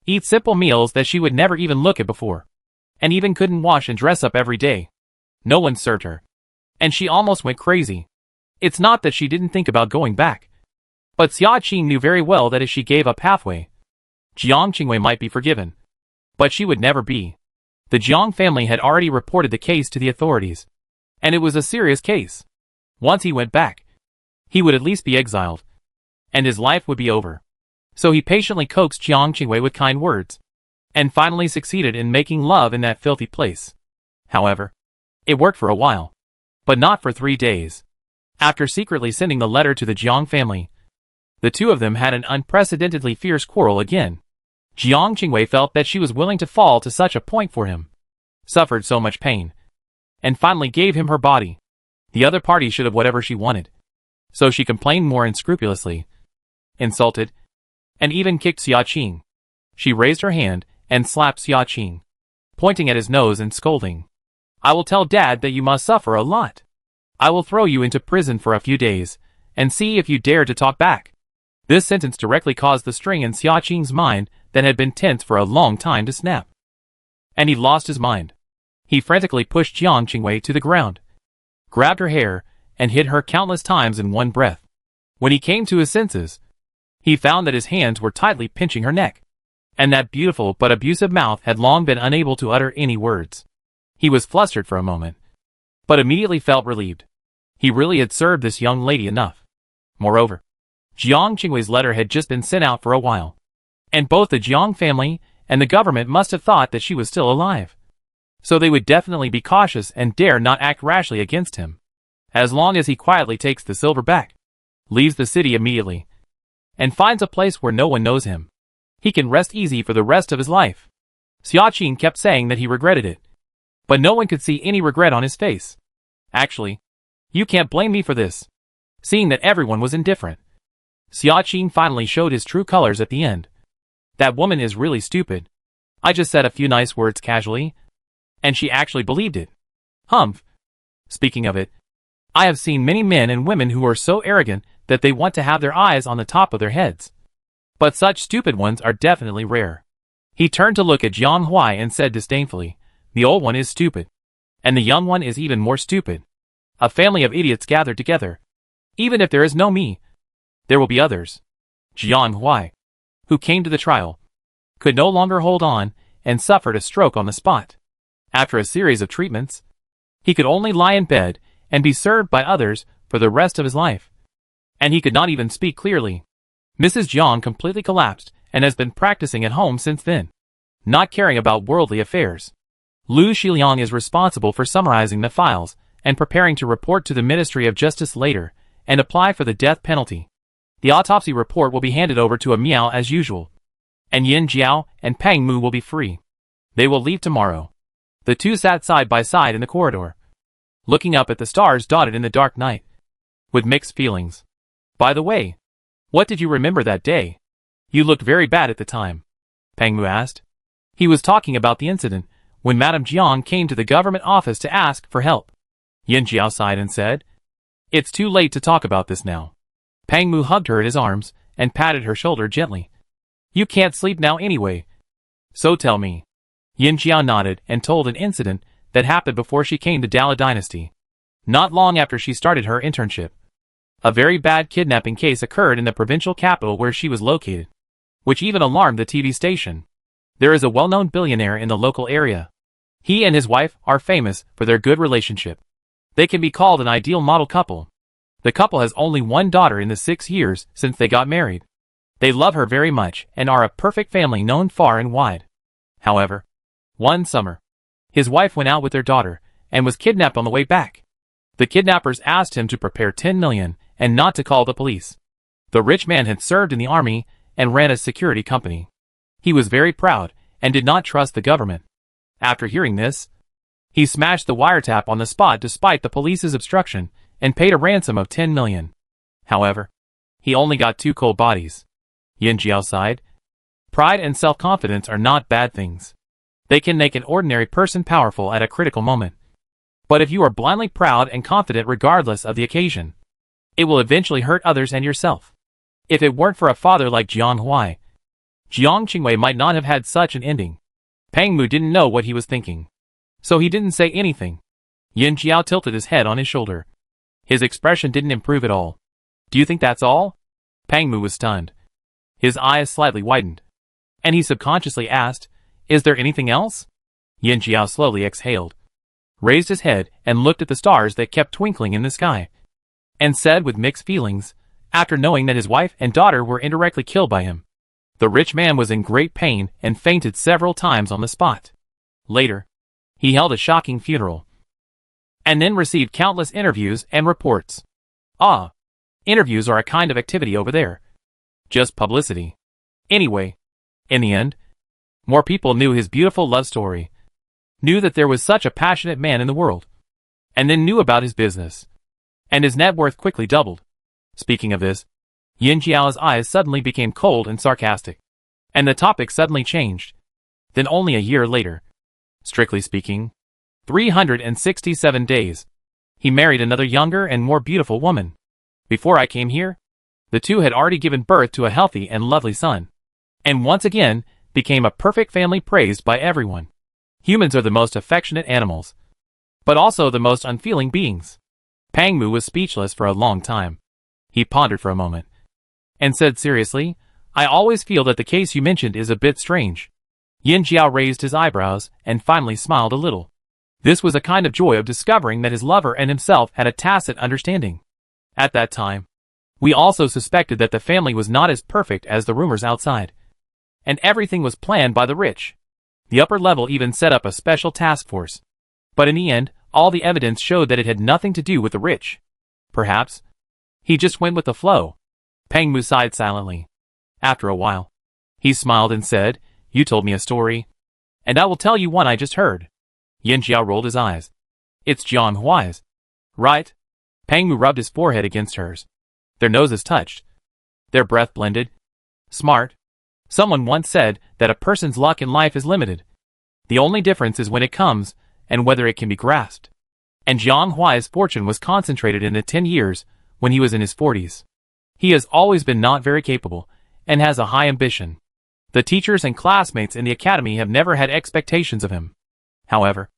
eat simple meals that she would never even look at before, and even couldn't wash and dress up every day. No one served her, and she almost went crazy. It's not that she didn't think about going back, but Xia Qing knew very well that if she gave up halfway, Jiang Qingwei might be forgiven, but she would never be. The Jiang family had already reported the case to the authorities, and it was a serious case. Once he went back, he would at least be exiled, and his life would be over. So he patiently coaxed Jiang Qingwei with kind words, and finally succeeded in making love in that filthy place. However, it worked for a while, but not for 3 days. After secretly sending the letter to the Jiang family, the two of them had an unprecedentedly fierce quarrel again. Jiang Qingwei felt that she was willing to fall to such a point for him, suffered so much pain, and finally gave him her body. The other party should have whatever she wanted. So she complained more unscrupulously, insulted, and even kicked Xia Qing. She raised her hand and slapped Xia Qing, pointing at his nose and scolding. "I will tell Dad that you must suffer a lot. I will throw you into prison for a few days, and see if you dare to talk back." This sentence directly caused the string in Xia Qing's mind that had been tense for a long time to snap. And he lost his mind. He frantically pushed Jiang Qingwei to the ground, grabbed her hair, and hit her countless times in one breath. When he came to his senses, he found that his hands were tightly pinching her neck, and that beautiful but abusive mouth had long been unable to utter any words. He was flustered for a moment, but immediately felt relieved. He really had served this young lady enough. Moreover, Jiang Qingwei's letter had just been sent out for a while, and both the Jiang family and the government must have thought that she was still alive. So they would definitely be cautious and dare not act rashly against him. As long as he quietly takes the silver back, leaves the city immediately, and finds a place where no one knows him, he can rest easy for the rest of his life. Xia Qing kept saying that he regretted it, but no one could see any regret on his face. Actually, you can't blame me for this, seeing that everyone was indifferent. Xia Qing finally showed his true colors at the end. That woman is really stupid. I just said a few nice words casually, and she actually believed it. Humph. Speaking of it, I have seen many men and women who are so arrogant that they want to have their eyes on the top of their heads. But such stupid ones are definitely rare. He turned to look at Jiang Huai and said disdainfully, the old one is stupid. And the young one is even more stupid. A family of idiots gathered together. Even if there is no me, there will be others. Jiang Huai, who came to the trial, could no longer hold on and suffered a stroke on the spot. After a series of treatments, he could only lie in bed and be served by others for the rest of his life. And he could not even speak clearly. Mrs. Jiang completely collapsed and has been practicing at home since then, not caring about worldly affairs. Lu Xiliang is responsible for summarizing the files and preparing to report to the Ministry of Justice later and apply for the death penalty. The autopsy report will be handed over to a Miao as usual, and Yin Jiao and Peng Mu will be free. They will leave tomorrow. The two sat side by side in the corridor, looking up at the stars dotted in the dark night, with mixed feelings. By the way, what did you remember that day? You looked very bad at the time, Peng Mu asked. He was talking about the incident when Madame Jiang came to the government office to ask for help. Yin Jiao sighed and said, it's too late to talk about this now. Peng Mu hugged her in his arms and patted her shoulder gently. You can't sleep now anyway. So tell me. Yin Jiao nodded and told an incident that happened before she came to Dala Dynasty. Not long after she started her internship, a very bad kidnapping case occurred in the provincial capital where she was located, which even alarmed the TV station. There is a well-known billionaire in the local area. He and his wife are famous for their good relationship. They can be called an ideal model couple. The couple has only one daughter in the 6 years since they got married. They love her very much and are a perfect family known far and wide. However, one summer, his wife went out with their daughter and was kidnapped on the way back. The kidnappers asked him to prepare 10 million and not to call the police. The rich man had served in the army and ran a security company. He was very proud and did not trust the government. After hearing this, he smashed the wiretap on the spot despite the police's obstruction and paid a ransom of 10 million. However, he only got 2 cold bodies. Yin Jiao sighed. Pride and self-confidence are not bad things. They can make an ordinary person powerful at a critical moment. But if you are blindly proud and confident regardless of the occasion, it will eventually hurt others and yourself. If it weren't for a father like Jiang Huai, Jiang Qingwei might not have had such an ending. Peng Mu didn't know what he was thinking, so he didn't say anything. Yin Jiao tilted his head on his shoulder. His expression didn't improve at all. Do you think that's all? Peng Mu was stunned. His eyes slightly widened, and he subconsciously asked, is there anything else? Yin Jiao slowly exhaled, raised his head and looked at the stars that kept twinkling in the sky, and said with mixed feelings, after knowing that his wife and daughter were indirectly killed by him. The rich man was in great pain and fainted several times on the spot. Later, he held a shocking funeral, and then received countless interviews and reports. Ah, interviews are a kind of activity over there. Just publicity. Anyway, in the end, more people knew his beautiful love story, knew that there was such a passionate man in the world, and then knew about his business. And his net worth quickly doubled. Speaking of this, Yin Jiao's eyes suddenly became cold and sarcastic, and the topic suddenly changed. Then only a year later, strictly speaking, 367 days, he married another younger and more beautiful woman. Before I came here, the two had already given birth to a healthy and lovely son, and once again became a perfect family praised by everyone. Humans are the most affectionate animals, but also the most unfeeling beings. Peng Mu was speechless for a long time. He pondered for a moment, and said seriously, I always feel that the case you mentioned is a bit strange. Yin Jiao raised his eyebrows and finally smiled a little. This was a kind of joy of discovering that his lover and himself had a tacit understanding. At that time, we also suspected that the family was not as perfect as the rumors outside, and everything was planned by the rich. The upper level even set up a special task force. But in the end, all the evidence showed that it had nothing to do with the rich. Perhaps he just went with the flow. Peng Mu sighed silently. After a while, he smiled and said, you told me a story, and I will tell you one I just heard. Yin Jiao rolled his eyes. It's Jiang Huai's, right? Peng Mu rubbed his forehead against hers. Their noses touched. Their breath blended. Smart. Someone once said that a person's luck in life is limited. The only difference is when it comes, and whether it can be grasped. And Jiang Huai's fortune was concentrated in the 10 years, when he was in his 40s. He has always been not very capable, and has a high ambition. The teachers and classmates in the academy have never had expectations of him. However,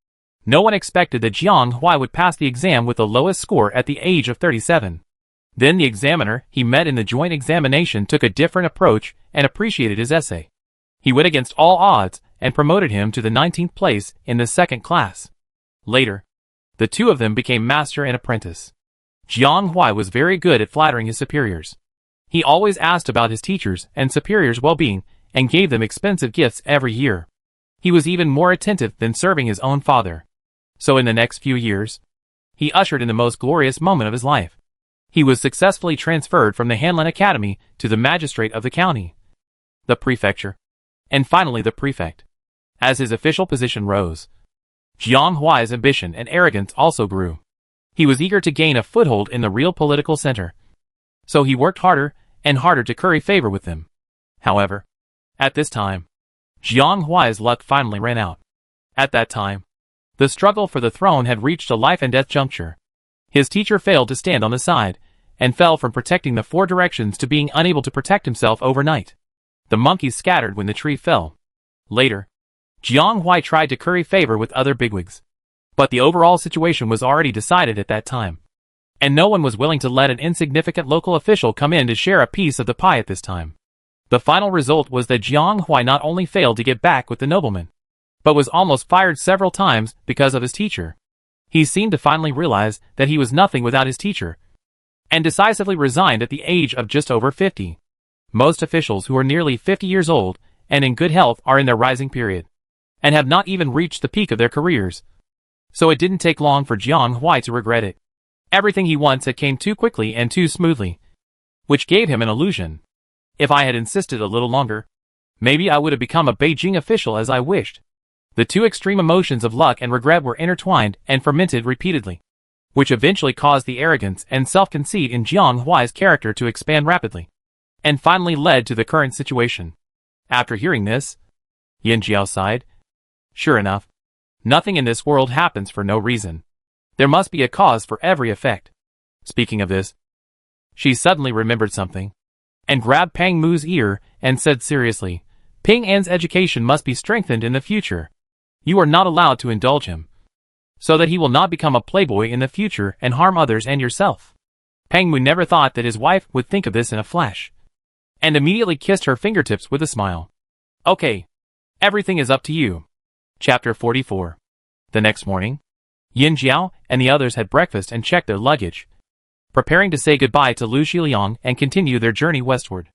no one expected that Jiang Huai would pass the exam with the lowest score at the age of 37. Then the examiner he met in the joint examination took a different approach and appreciated his essay. He went against all odds and promoted him to the 19th place in the second class. Later, the two of them became master and apprentice. Jiang Huai was very good at flattering his superiors. He always asked about his teachers and superiors' well-being and gave them expensive gifts every year. He was even more attentive than serving his own father. So in the next few years, he ushered in the most glorious moment of his life. He was successfully transferred from the Hanlin Academy to the magistrate of the county, the prefecture, and finally the prefect. As his official position rose, Jiang Huai's ambition and arrogance also grew. He was eager to gain a foothold in the real political center. So he worked harder and harder to curry favor with them. However, at this time, Jiang Huai's luck finally ran out. At that time, the struggle for the throne had reached a life-and-death juncture. His teacher failed to stand on the side, and fell from protecting the four directions to being unable to protect himself overnight. The monkeys scattered when the tree fell. Later, Jiang Huai tried to curry favor with other bigwigs. But the overall situation was already decided at that time. And no one was willing to let an insignificant local official come in to share a piece of the pie at this time. The final result was that Jiang Huai not only failed to get back with the nobleman, but was almost fired several times because of his teacher. He seemed to finally realize that he was nothing without his teacher, and decisively resigned at the age of just over 50. Most officials who are nearly 50 years old and in good health are in their rising period, and have not even reached the peak of their careers. So it didn't take long for Jiang Huai to regret it. Everything he once had came too quickly and too smoothly, which gave him an illusion. If I had insisted a little longer, maybe I would have become a Beijing official as I wished. The two extreme emotions of luck and regret were intertwined and fermented repeatedly, which eventually caused the arrogance and self-conceit in Jiang Huai's character to expand rapidly, and finally led to the current situation. After hearing this, Yin Jiao sighed. Sure enough, nothing in this world happens for no reason. There must be a cause for every effect. Speaking of this, she suddenly remembered something, and grabbed Pang Mu's ear and said seriously, Ping An's education must be strengthened in the future. You are not allowed to indulge him, so that he will not become a playboy in the future and harm others and yourself. Pang Mu never thought that his wife would think of this in a flash, and immediately kissed her fingertips with a smile. Okay, everything is up to you. Chapter 44. The next morning, Yin Jiao and the others had breakfast and checked their luggage, preparing to say goodbye to Lu Xiliang and continue their journey westward.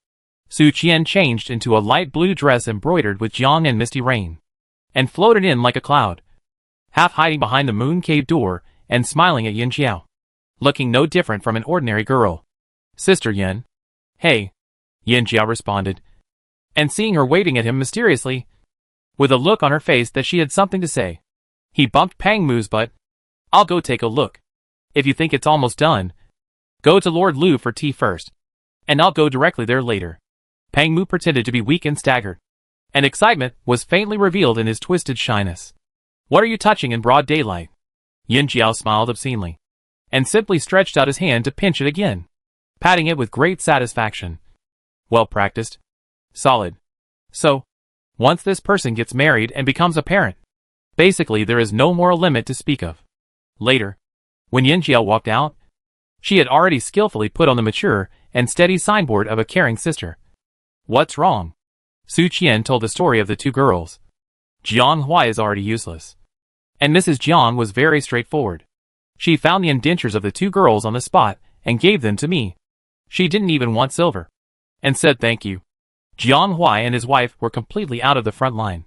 Su Qian changed into a light blue dress embroidered with jiang and misty rain, and floated in like a cloud, half hiding behind the moon cave door and smiling at Yin Jiao, looking no different from an ordinary girl. Sister Yin. Hey, Yin Jiao responded, and seeing her waving at him mysteriously, with a look on her face that she had something to say. He bumped Pang Mu's butt. I'll go take a look. If you think it's almost done, go to Lord Lu for tea first, and I'll go directly there later. Pang Mu pretended to be weak and staggered, and excitement was faintly revealed in his twisted shyness. What are you touching in broad daylight? Yin Jiao smiled obscenely, and simply stretched out his hand to pinch it again, patting it with great satisfaction. Well practiced. Solid. So, once this person gets married and becomes a parent, basically there is no moral limit to speak of. Later, when Yin Jiao walked out, she had already skillfully put on the mature and steady signboard of a caring sister. What's wrong? Su Qian told the story of the two girls. Jiang Huai is already useless, and Mrs. Jiang was very straightforward. She found the indentures of the two girls on the spot and gave them to me. She didn't even want silver, and said thank you. Jiang Huai and his wife were completely out of the front line.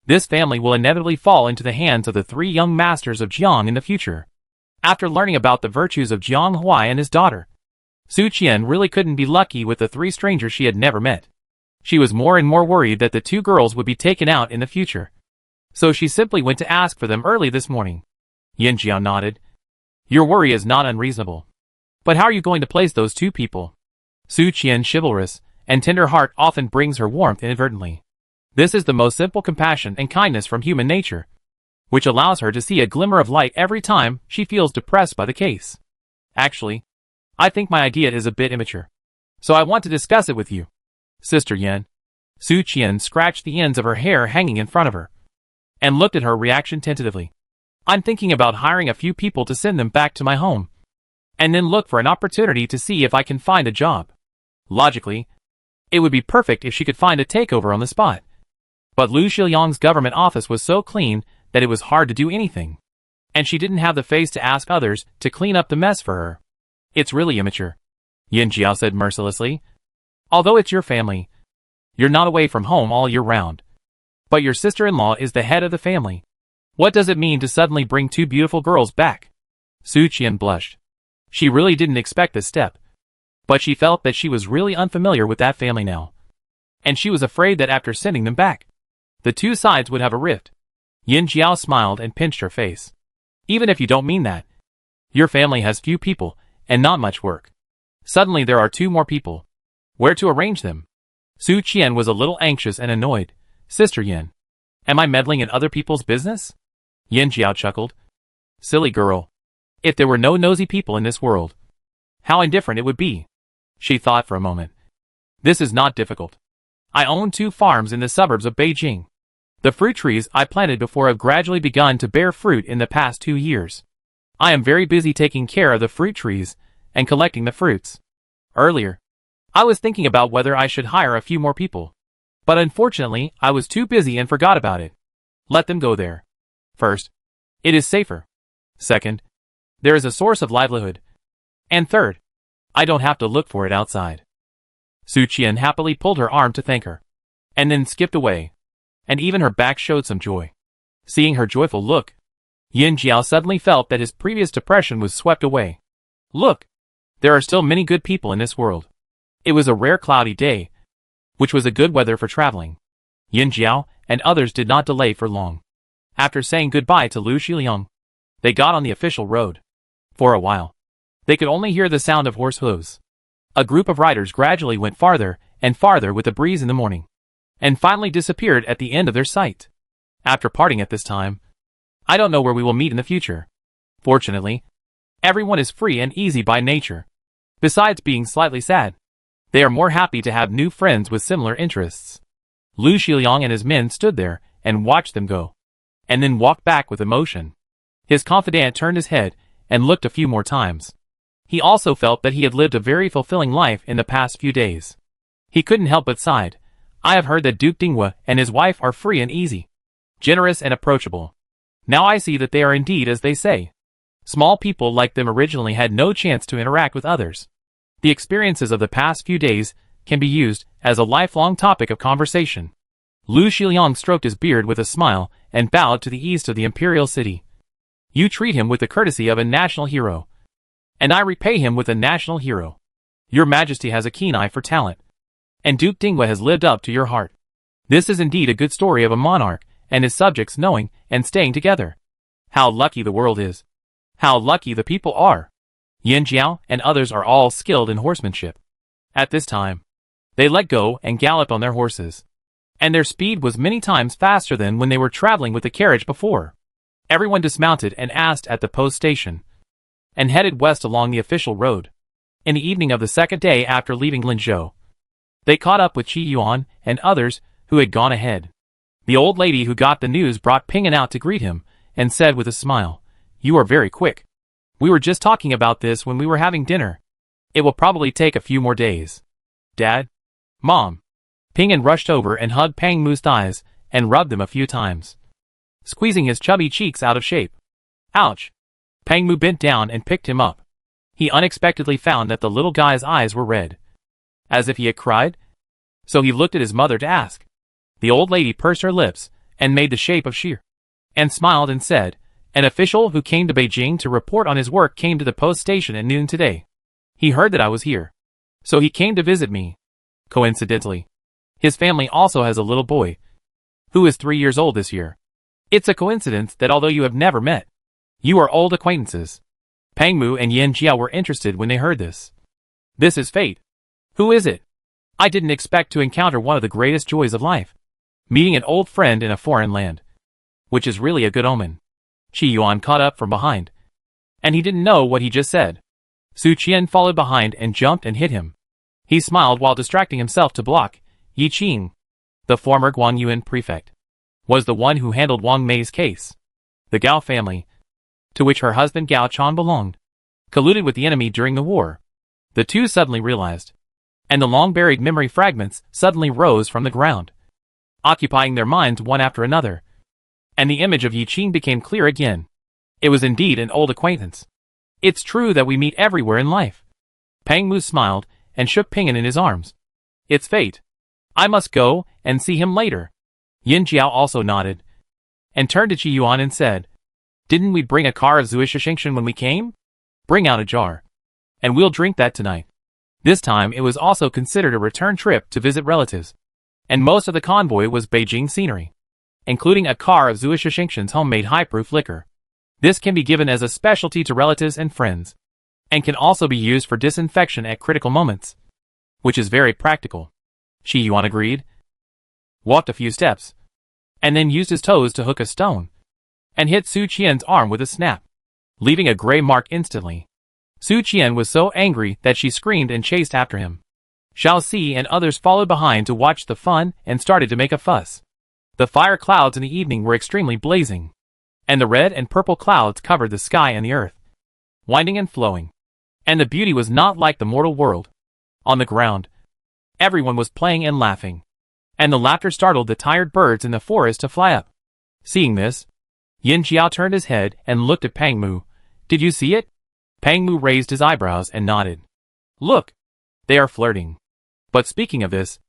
This family will inevitably fall into the hands of the three young masters of Jiang in the future. After learning about the virtues of Jiang Huai and his daughter, Su Qian really couldn't be lucky with the three strangers she had never met. She was more and more worried that the two girls would be taken out in the future. So she simply went to ask for them early this morning. Yin Jiao nodded. Your worry is not unreasonable. But how are you going to place those two people? Su Qian, chivalrous and tender heart often brings her warmth inadvertently. This is the most simple compassion and kindness from human nature, which allows her to see a glimmer of light every time she feels depressed by the case. Actually, I think my idea is a bit immature, so I want to discuss it with you, Sister Yen. Su Qian scratched the ends of her hair hanging in front of her, and looked at her reaction tentatively. I'm thinking about hiring a few people to send them back to my home, and then look for an opportunity to see if I can find a job. Logically, it would be perfect if she could find a takeover on the spot. But Lu Xiaoyang's government office was so clean that it was hard to do anything, and she didn't have the face to ask others to clean up the mess for her. It's really immature, Yin Jiao said mercilessly. Although it's your family, you're not away from home all year round. But your sister-in-law is the head of the family. What does it mean to suddenly bring two beautiful girls back? Su Qian blushed. She really didn't expect this step, but she felt that she was really unfamiliar with that family now, and she was afraid that after sending them back, the two sides would have a rift. Yin Jiao smiled and pinched her face. Even if you don't mean that, your family has few people and not much work. Suddenly there are two more people. Where to arrange them? Su Qian was a little anxious and annoyed. Sister Yin, am I meddling in other people's business? Yin Jiao chuckled. Silly girl. If there were no nosy people in this world, how indifferent it would be. She thought for a moment. This is not difficult. I own 2 farms in the suburbs of Beijing. The fruit trees I planted before have gradually begun to bear fruit in the past 2 years. I am very busy taking care of the fruit trees and collecting the fruits. Earlier, I was thinking about whether I should hire a few more people, but unfortunately I was too busy and forgot about it. Let them go there. First, it is safer. Second, there is a source of livelihood. And third, I don't have to look for it outside. Su Qian happily pulled her arm to thank her, and then skipped away, and even her back showed some joy. Seeing her joyful look, Yin Jiao suddenly felt that his previous depression was swept away. Look, there are still many good people in this world. It was a rare cloudy day, which was a good weather for traveling. Yin Jiao and others did not delay for long. After saying goodbye to Lu Xiaoyang, they got on the official road. For a while, they could only hear the sound of horse hooves. A group of riders gradually went farther and farther with the breeze in the morning, and finally disappeared at the end of their sight. After parting at this time, I don't know where we will meet in the future. Fortunately, everyone is free and easy by nature. Besides being slightly sad, they are more happy to have new friends with similar interests. Lu Xiaoyang and his men stood there and watched them go, and then walked back with emotion. His confidant turned his head and looked a few more times. He also felt that he had lived a very fulfilling life in the past few days. He couldn't help but sighed. I have heard that Duke Dinghua and his wife are free and easy, generous and approachable. Now I see that they are indeed as they say. Small people like them originally had no chance to interact with others. The experiences of the past few days can be used as a lifelong topic of conversation. Lu Xiaoyang stroked his beard with a smile and bowed to the east of the imperial city. You treat him with the courtesy of a national hero, and I repay him with a national hero. Your Majesty has a keen eye for talent, and Duke Dinghua has lived up to your heart. This is indeed a good story of a monarch and his subjects knowing and staying together. How lucky the world is. How lucky the people are. Yin Jiao and others are all skilled in horsemanship. At this time, they let go and galloped on their horses, and their speed was many times faster than when they were traveling with the carriage before. Everyone dismounted and asked at the post station, and headed west along the official road. In the evening of the second day after leaving Linzhou, they caught up with Qi Yuan and others who had gone ahead. The old lady who got the news brought Ping'an out to greet him, and said with a smile, "You are very quick. We were just talking about this when we were having dinner. It will probably take a few more days." Dad? Mom? Ping'an rushed over and hugged Pang Mu's thighs, and rubbed them a few times, squeezing his chubby cheeks out of shape. Ouch! Pang Mu bent down and picked him up. He unexpectedly found that the little guy's eyes were red, as if he had cried. So he looked at his mother to ask. The old lady pursed her lips, and made the shape of sheer, and smiled and said, "An official who came to Beijing to report on his work came to the post station at noon today. He heard that I was here, so he came to visit me. Coincidentally, his family also has a little boy, who is 3 years old this year. It's a coincidence that although you have never met, you are old acquaintances." Pang Mu and Yin Jiao were interested when they heard this. "This is fate. Who is it?" I didn't expect to encounter one of the greatest joys of life. Meeting an old friend in a foreign land. Which is really a good omen. Qi Yuan caught up from behind. And he didn't know what he just said. Su Qian followed behind and jumped and hit him. He smiled while distracting himself to block. Yi Qing, the former Guangyuan prefect, was the one who handled Wang Mei's case. The Gao family, to which her husband Gao Chan belonged, colluded with the enemy during the war. The two suddenly realized. And the long-buried memory fragments suddenly rose from the ground, occupying their minds one after another. And the image of Yi Qing became clear again. It was indeed an old acquaintance. It's true that we meet everywhere in life. Pang Mu smiled and shook Ping'an in his arms. It's fate. I must go and see him later. Yin Jiao also nodded and turned to Qi Yuan and said, Didn't we bring a car of Zuishishingchen when we came? Bring out a jar. And we'll drink that tonight. This time it was also considered a return trip to visit relatives. And most of the convoy was Beijing scenery, including a car of Zuishishingchen's homemade high-proof liquor. This can be given as a specialty to relatives and friends, and can also be used for disinfection at critical moments, which is very practical. Qi Yuan agreed, walked a few steps, and then used his toes to hook a stone, and hit Su Qian's arm with a snap, leaving a gray mark instantly. Su Qian was so angry that she screamed and chased after him. Xiao Si and others followed behind to watch the fun and started to make a fuss. The fire clouds in the evening were extremely blazing, and the red and purple clouds covered the sky and the earth, winding and flowing. And the beauty was not like the mortal world. On the ground, everyone was playing and laughing, and the laughter startled the tired birds in the forest to fly up. Seeing this, Yin Jiao turned his head and looked at Pang Mu. Did you see it? Pang Mu raised his eyebrows and nodded. Look, they are flirting. But speaking of this,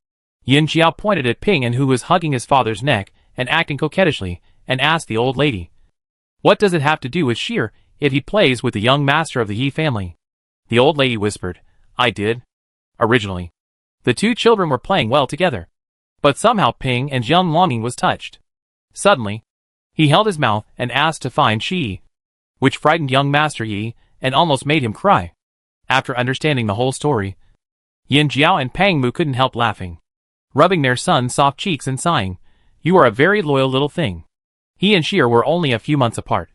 Yin Jiao pointed at Ping'an, who was hugging his father's neck and acting coquettishly, and asked the old lady, What does it have to do with Sheer if he plays with the young master of the Yi family? The old lady whispered, I did. Originally, the two children were playing well together. But somehow Ping and Jiang Longing was touched. Suddenly, he held his mouth and asked to find Shi, which frightened young Master Yi and almost made him cry. After understanding the whole story, Yin Jiao and Pang Mu couldn't help laughing, rubbing their son's soft cheeks and sighing, You are a very loyal little thing. He and Sheer were only a few months apart,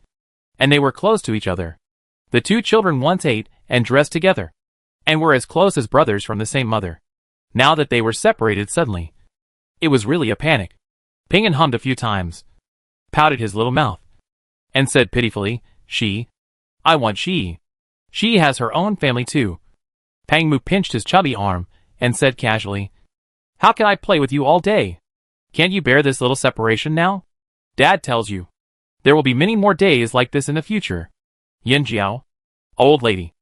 and they were close to each other. The two children once ate and dressed together, and were as close as brothers from the same mother. Now that they were separated suddenly, it was really a panic. Ping'an hummed a few times, pouted his little mouth, and said pitifully, I want She. She has her own family too. Pang Mu pinched his chubby arm and said casually, How can I play with you all day? Can't you bear this little separation now? Dad tells you there will be many more days like this in the future. Yin Jiao, old lady.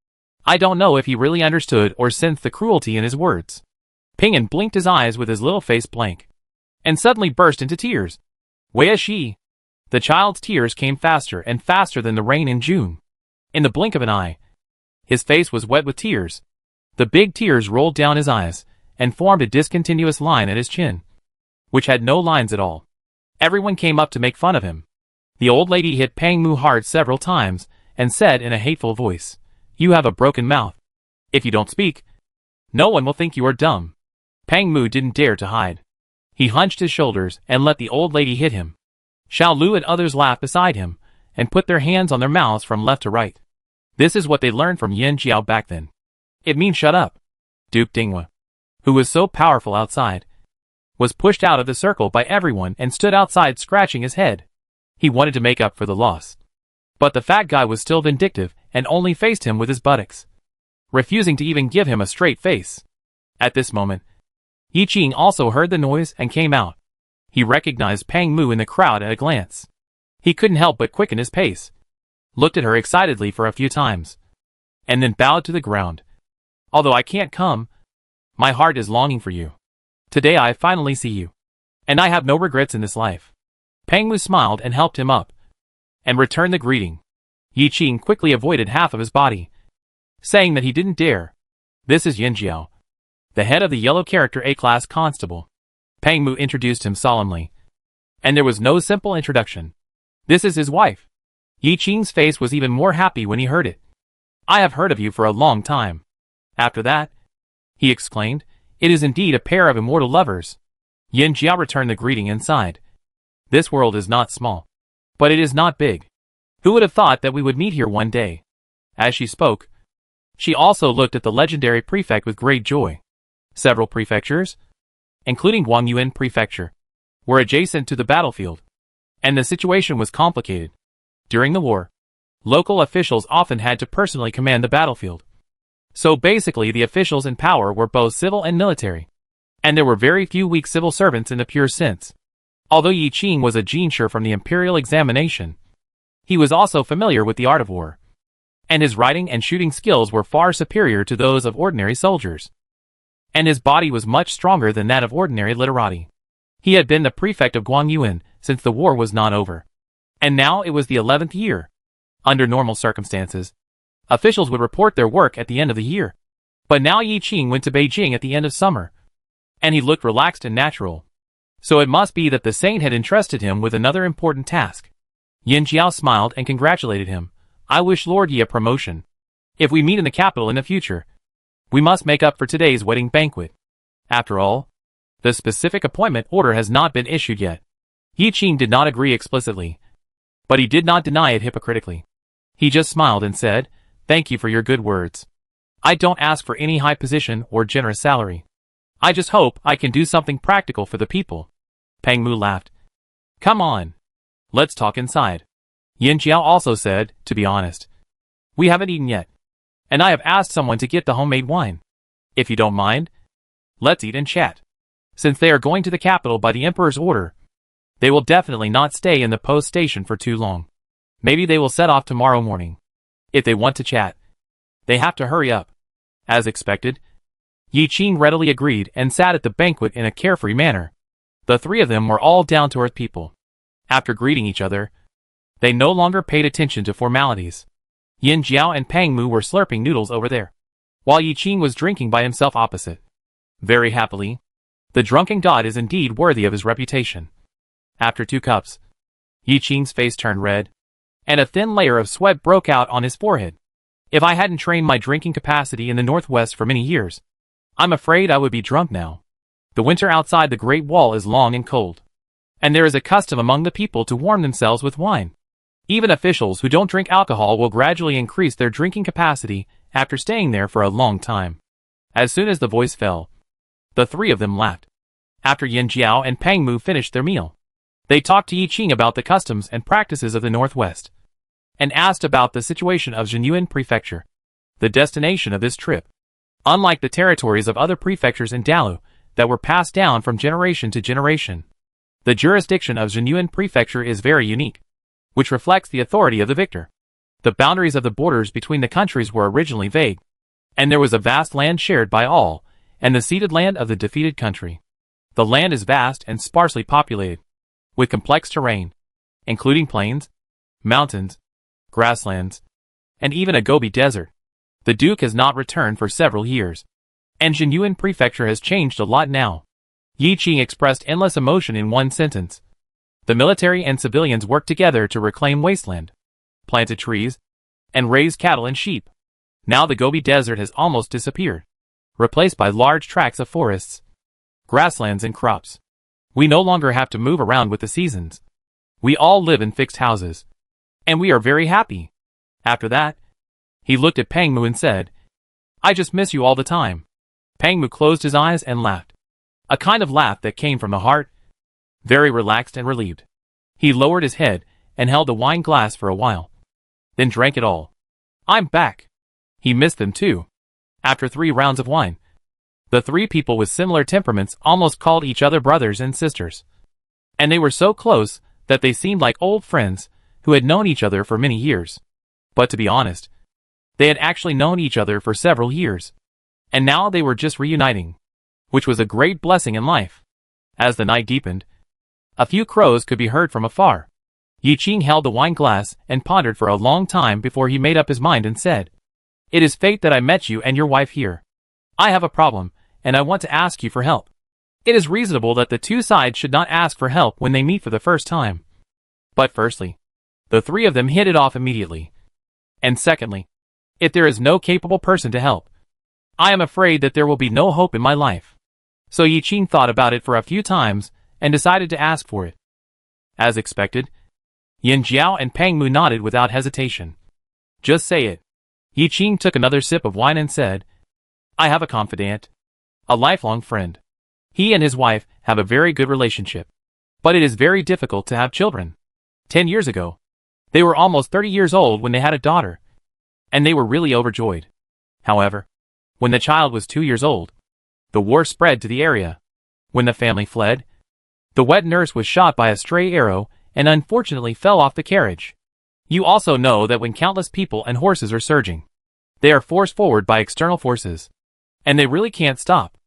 I don't know if he really understood or sensed the cruelty in his words. Ping'an blinked his eyes with his little face blank, and suddenly burst into tears. Where is she? The child's tears came faster and faster than the rain in June. In the blink of an eye, his face was wet with tears. The big tears rolled down his eyes, and formed a discontinuous line at his chin, which had no lines at all. Everyone came up to make fun of him. The old lady hit Pang Mu hard several times, and said in a hateful voice, You have a broken mouth. If you don't speak, no one will think you are dumb. Pang Mu didn't dare to hide. He hunched his shoulders and let the old lady hit him. Xiao Lu and others laughed beside him, and put their hands on their mouths from left to right. This is what they learned from Yin Jiao back then. It means shut up. Duke Dinghua, who was so powerful outside, was pushed out of the circle by everyone and stood outside scratching his head. He wanted to make up for the loss. But the fat guy was still vindictive and only faced him with his buttocks, refusing to even give him a straight face. At this moment, Yi Qing also heard the noise and came out. He recognized Pang Mu in the crowd at a glance. He couldn't help but quicken his pace, looked at her excitedly for a few times, and then bowed to the ground. Although I can't come, my heart is longing for you. Today I finally see you, and I have no regrets in this life. Pang Mu smiled and helped him up, and returned the greeting. Yi Qing quickly avoided half of his body, saying that he didn't dare. This is Yin Jiao, the head of the yellow character A-class constable. Pang Mu introduced him solemnly, and there was no simple introduction. This is his wife. Yi Qing's face was even more happy when he heard it. I have heard of you for a long time. After that, he exclaimed, It is indeed a pair of immortal lovers. Yin Jiao returned the greeting and sighed. This world is not small. But it is not big. Who would have thought that we would meet here one day? As she spoke, she also looked at the legendary prefect with great joy. Several prefectures, including Guangyuan Prefecture, were adjacent to the battlefield, and the situation was complicated. During the war, local officials often had to personally command the battlefield. So basically the officials in power were both civil and military, and there were very few weak civil servants in the pure sense. Although Yi Qing was a genshur from the imperial examination, he was also familiar with the art of war, and his riding and shooting skills were far superior to those of ordinary soldiers. And his body was much stronger than that of ordinary literati. He had been the prefect of Guangyuan since the war was not over. And now it was the 11th year. Under normal circumstances, officials would report their work at the end of the year. But now Yi Qing went to Beijing at the end of summer, and he looked relaxed and natural. So it must be that the saint had entrusted him with another important task. Yin Jiao smiled and congratulated him. I wish Lord Yi a promotion. If we meet in the capital in the future, we must make up for today's wedding banquet. After all, the specific appointment order has not been issued yet. Yi Qing did not agree explicitly, but he did not deny it hypocritically. He just smiled and said, Thank you for your good words. I don't ask for any high position or generous salary. I just hope I can do something practical for the people. Peng Mu laughed. Come on. Let's talk inside. Yin Jiao also said, to be honest, we haven't eaten yet, and I have asked someone to get the homemade wine. If you don't mind, let's eat and chat. Since they are going to the capital by the emperor's order, they will definitely not stay in the post station for too long. Maybe they will set off tomorrow morning. If they want to chat, they have to hurry up. As expected, Yi Qing readily agreed and sat at the banquet in a carefree manner. The three of them were all down-to-earth people. After greeting each other, they no longer paid attention to formalities. Yin Jiao and Peng Mu were slurping noodles over there, while Yi Qing was drinking by himself opposite. Very happily, the drunken god is indeed worthy of his reputation. After 2 cups, Yi Qing's face turned red, and a thin layer of sweat broke out on his forehead. If I hadn't trained my drinking capacity in the northwest for many years, I'm afraid I would be drunk now. The winter outside the Great Wall is long and cold, and there is a custom among the people to warm themselves with wine. Even officials who don't drink alcohol will gradually increase their drinking capacity after staying there for a long time. As soon as the voice fell, the three of them laughed. After Yin Jiao and Peng Mu finished their meal, they talked to Yi Qing about the customs and practices of the Northwest, and asked about the situation of Zhenyuan Prefecture, the destination of this trip. Unlike the territories of other prefectures in Dalu that were passed down from generation to generation, the jurisdiction of Zhenyuan Prefecture is very unique, which reflects the authority of the victor. The boundaries of the borders between the countries were originally vague, and there was a vast land shared by all, and the ceded land of the defeated country. The land is vast and sparsely populated, with complex terrain, including plains, mountains, grasslands, and even a Gobi desert. The Duke has not returned for several years, and Zhenyuan Prefecture has changed a lot now. Yi Qing expressed endless emotion in one sentence. The military and civilians worked together to reclaim wasteland, planted trees, and raised cattle and sheep. Now the Gobi Desert has almost disappeared, replaced by large tracts of forests, grasslands and crops. We no longer have to move around with the seasons. We all live in fixed houses, and we are very happy. After that, he looked at Peng Mu and said, I just miss you all the time. Peng Mu closed his eyes and laughed. A kind of laugh that came from the heart, very relaxed and relieved. He lowered his head and held the wine glass for a while, then drank it all. I'm back. He missed them too. After 3 rounds of wine, the 3 people with similar temperaments almost called each other brothers and sisters. And they were so close that they seemed like old friends who had known each other for many years. But to be honest, they had actually known each other for several years, and now they were just reuniting, which was a great blessing in life. As the night deepened, a few crows could be heard from afar. Yi Qing held the wine glass and pondered for a long time before he made up his mind and said, It is fate that I met you and your wife here. I have a problem, and I want to ask you for help. It is reasonable that the 2 sides should not ask for help when they meet for the first time. But firstly, the 3 of them hit it off immediately. And secondly, if there is no capable person to help, I am afraid that there will be no hope in my life. So Yi Qing thought about it for a few times and decided to ask for it. As expected, Yin Jiao and Pang Mu nodded without hesitation. Just say it. Yi Qing took another sip of wine and said, I have a confidant. A lifelong friend. He and his wife have a very good relationship. But it is very difficult to have children. 10 years ago, they were almost 30 years old when they had a daughter. And they were really overjoyed. However, when the child was 2 years old, the war spread to the area. When the family fled, the wet nurse was shot by a stray arrow and unfortunately fell off the carriage. You also know that when countless people and horses are surging, they are forced forward by external forces. And they really can't stop.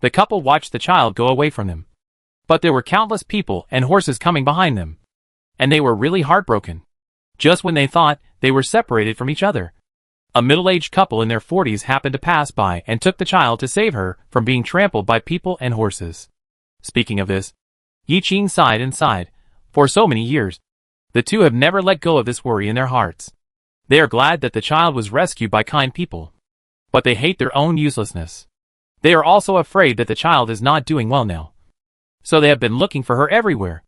The couple watched the child go away from them. But there were countless people and horses coming behind them. And they were really heartbroken. Just when they thought they were separated from each other, a middle-aged couple in their 40s happened to pass by and took the child to save her from being trampled by people and horses. Speaking of this, Yi Qing sighed and sighed. For so many years, the two have never let go of this worry in their hearts. They are glad that the child was rescued by kind people. But they hate their own uselessness. They are also afraid that the child is not doing well now. So they have been looking for her everywhere.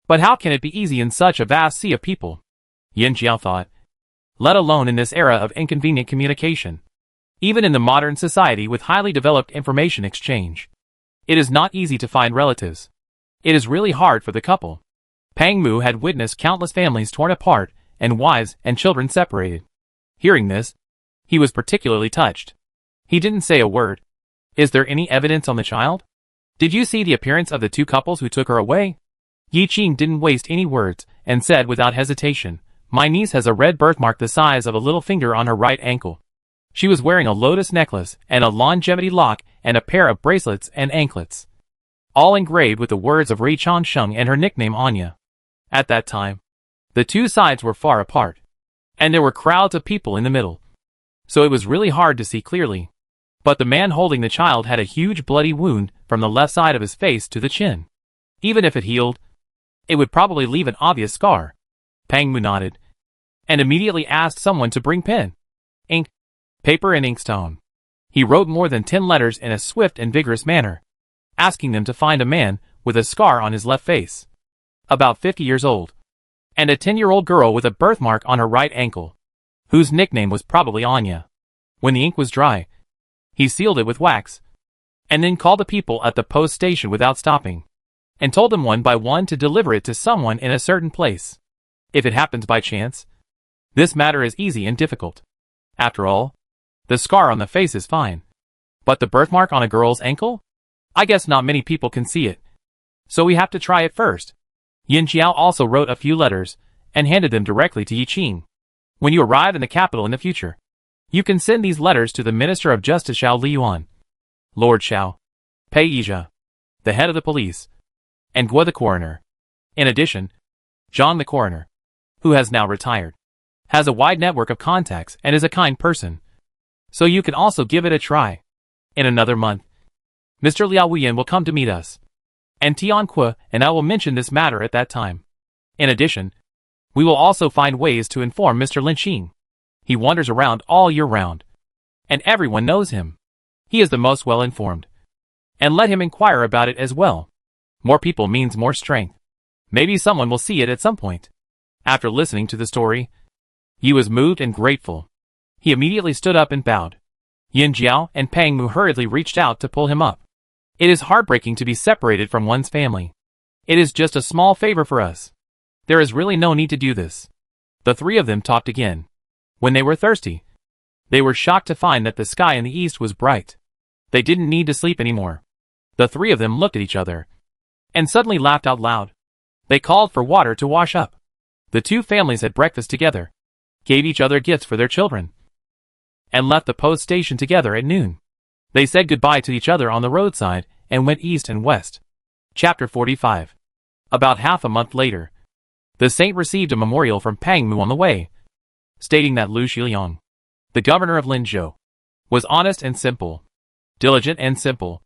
But how can it be easy in such a vast sea of people? Yin Jiao thought. Let alone in this era of inconvenient communication. Even in the modern society with highly developed information exchange, it is not easy to find relatives. It is really hard for the couple. Pang Mu had witnessed countless families torn apart and wives and children separated. Hearing this, he was particularly touched. He didn't say a word. Is there any evidence on the child? Did you see the appearance of the two couples who took her away? Yi Qing didn't waste any words and said without hesitation, My niece has a red birthmark the size of a little finger on her right ankle. She was wearing a lotus necklace and a longevity lock and a pair of bracelets and anklets, all engraved with the words of Ri Chan Sheng and her nickname Anya. At that time, the two sides were far apart, and there were crowds of people in the middle. So it was really hard to see clearly. But the man holding the child had a huge bloody wound from the left side of his face to the chin. Even if it healed, it would probably leave an obvious scar. Pang Mu nodded, and immediately asked someone to bring pen, ink, paper and inkstone. He wrote more than 10 letters in a swift and vigorous manner, asking them to find a man with a scar on his left face, about 50 years old, and a 10-year-old girl with a birthmark on her right ankle, whose nickname was probably Anya. When the ink was dry, he sealed it with wax, and then called the people at the post station without stopping, and told them one by one to deliver it to someone in a certain place. If it happens by chance, this matter is easy and difficult. After all, the scar on the face is fine. But the birthmark on a girl's ankle? I guess not many people can see it. So we have to try it first. Yin Jiao also wrote a few letters, and handed them directly to Yi Qing. When you arrive in the capital in the future, you can send these letters to the Minister of Justice Xiao Liyuan, Lord Xiao, Pei Yizha, the head of the police, and Guo the coroner. In addition, Zhang the coroner, who has now retired, has a wide network of contacts and is a kind person. So you can also give it a try. In another month, Mr. Liao Wuyan will come to meet us, and Tian Kuo and I will mention this matter at that time. In addition, we will also find ways to inform Mr. Lin Xing. He wanders around all year round, and everyone knows him. He is the most well-informed. And let him inquire about it as well. More people means more strength. Maybe someone will see it at some point. After listening to the story, Yi was moved and grateful. He immediately stood up and bowed. Yin Jiao and Pang Mu hurriedly reached out to pull him up. It is heartbreaking to be separated from one's family. It is just a small favor for us. There is really no need to do this. The three of them talked again. When they were thirsty, they were shocked to find that the sky in the east was bright. They didn't need to sleep anymore. The three of them looked at each other, and suddenly laughed out loud. They called for water to wash up. The two families had breakfast together, gave each other gifts for their children, and left the post station together at noon. They said goodbye to each other on the roadside and went east and west. Chapter 45. About half a month later, the saint received a memorial from Pang Mu on the way, stating that Lu Xiliang, the governor of Linzhou, was honest and simple, diligent and simple,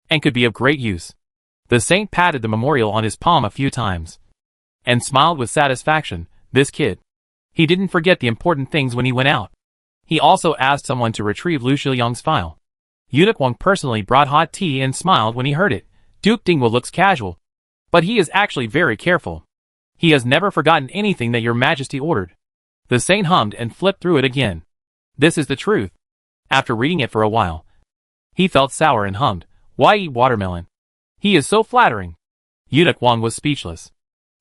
and could be of great use. The saint patted the memorial on his palm a few times, and smiled with satisfaction. This kid. He didn't forget the important things when he went out. He also asked someone to retrieve Lu Xiliang's file. Eunuch Wang personally brought hot tea and smiled when he heard it. Duke Dingwa looks casual, but he is actually very careful. He has never forgotten anything that your majesty ordered. The saint hummed and flipped through it again. This is the truth. After reading it for a while, he felt sour and hummed, "Why eat watermelon? He is so flattering." Eunuch Wang was speechless.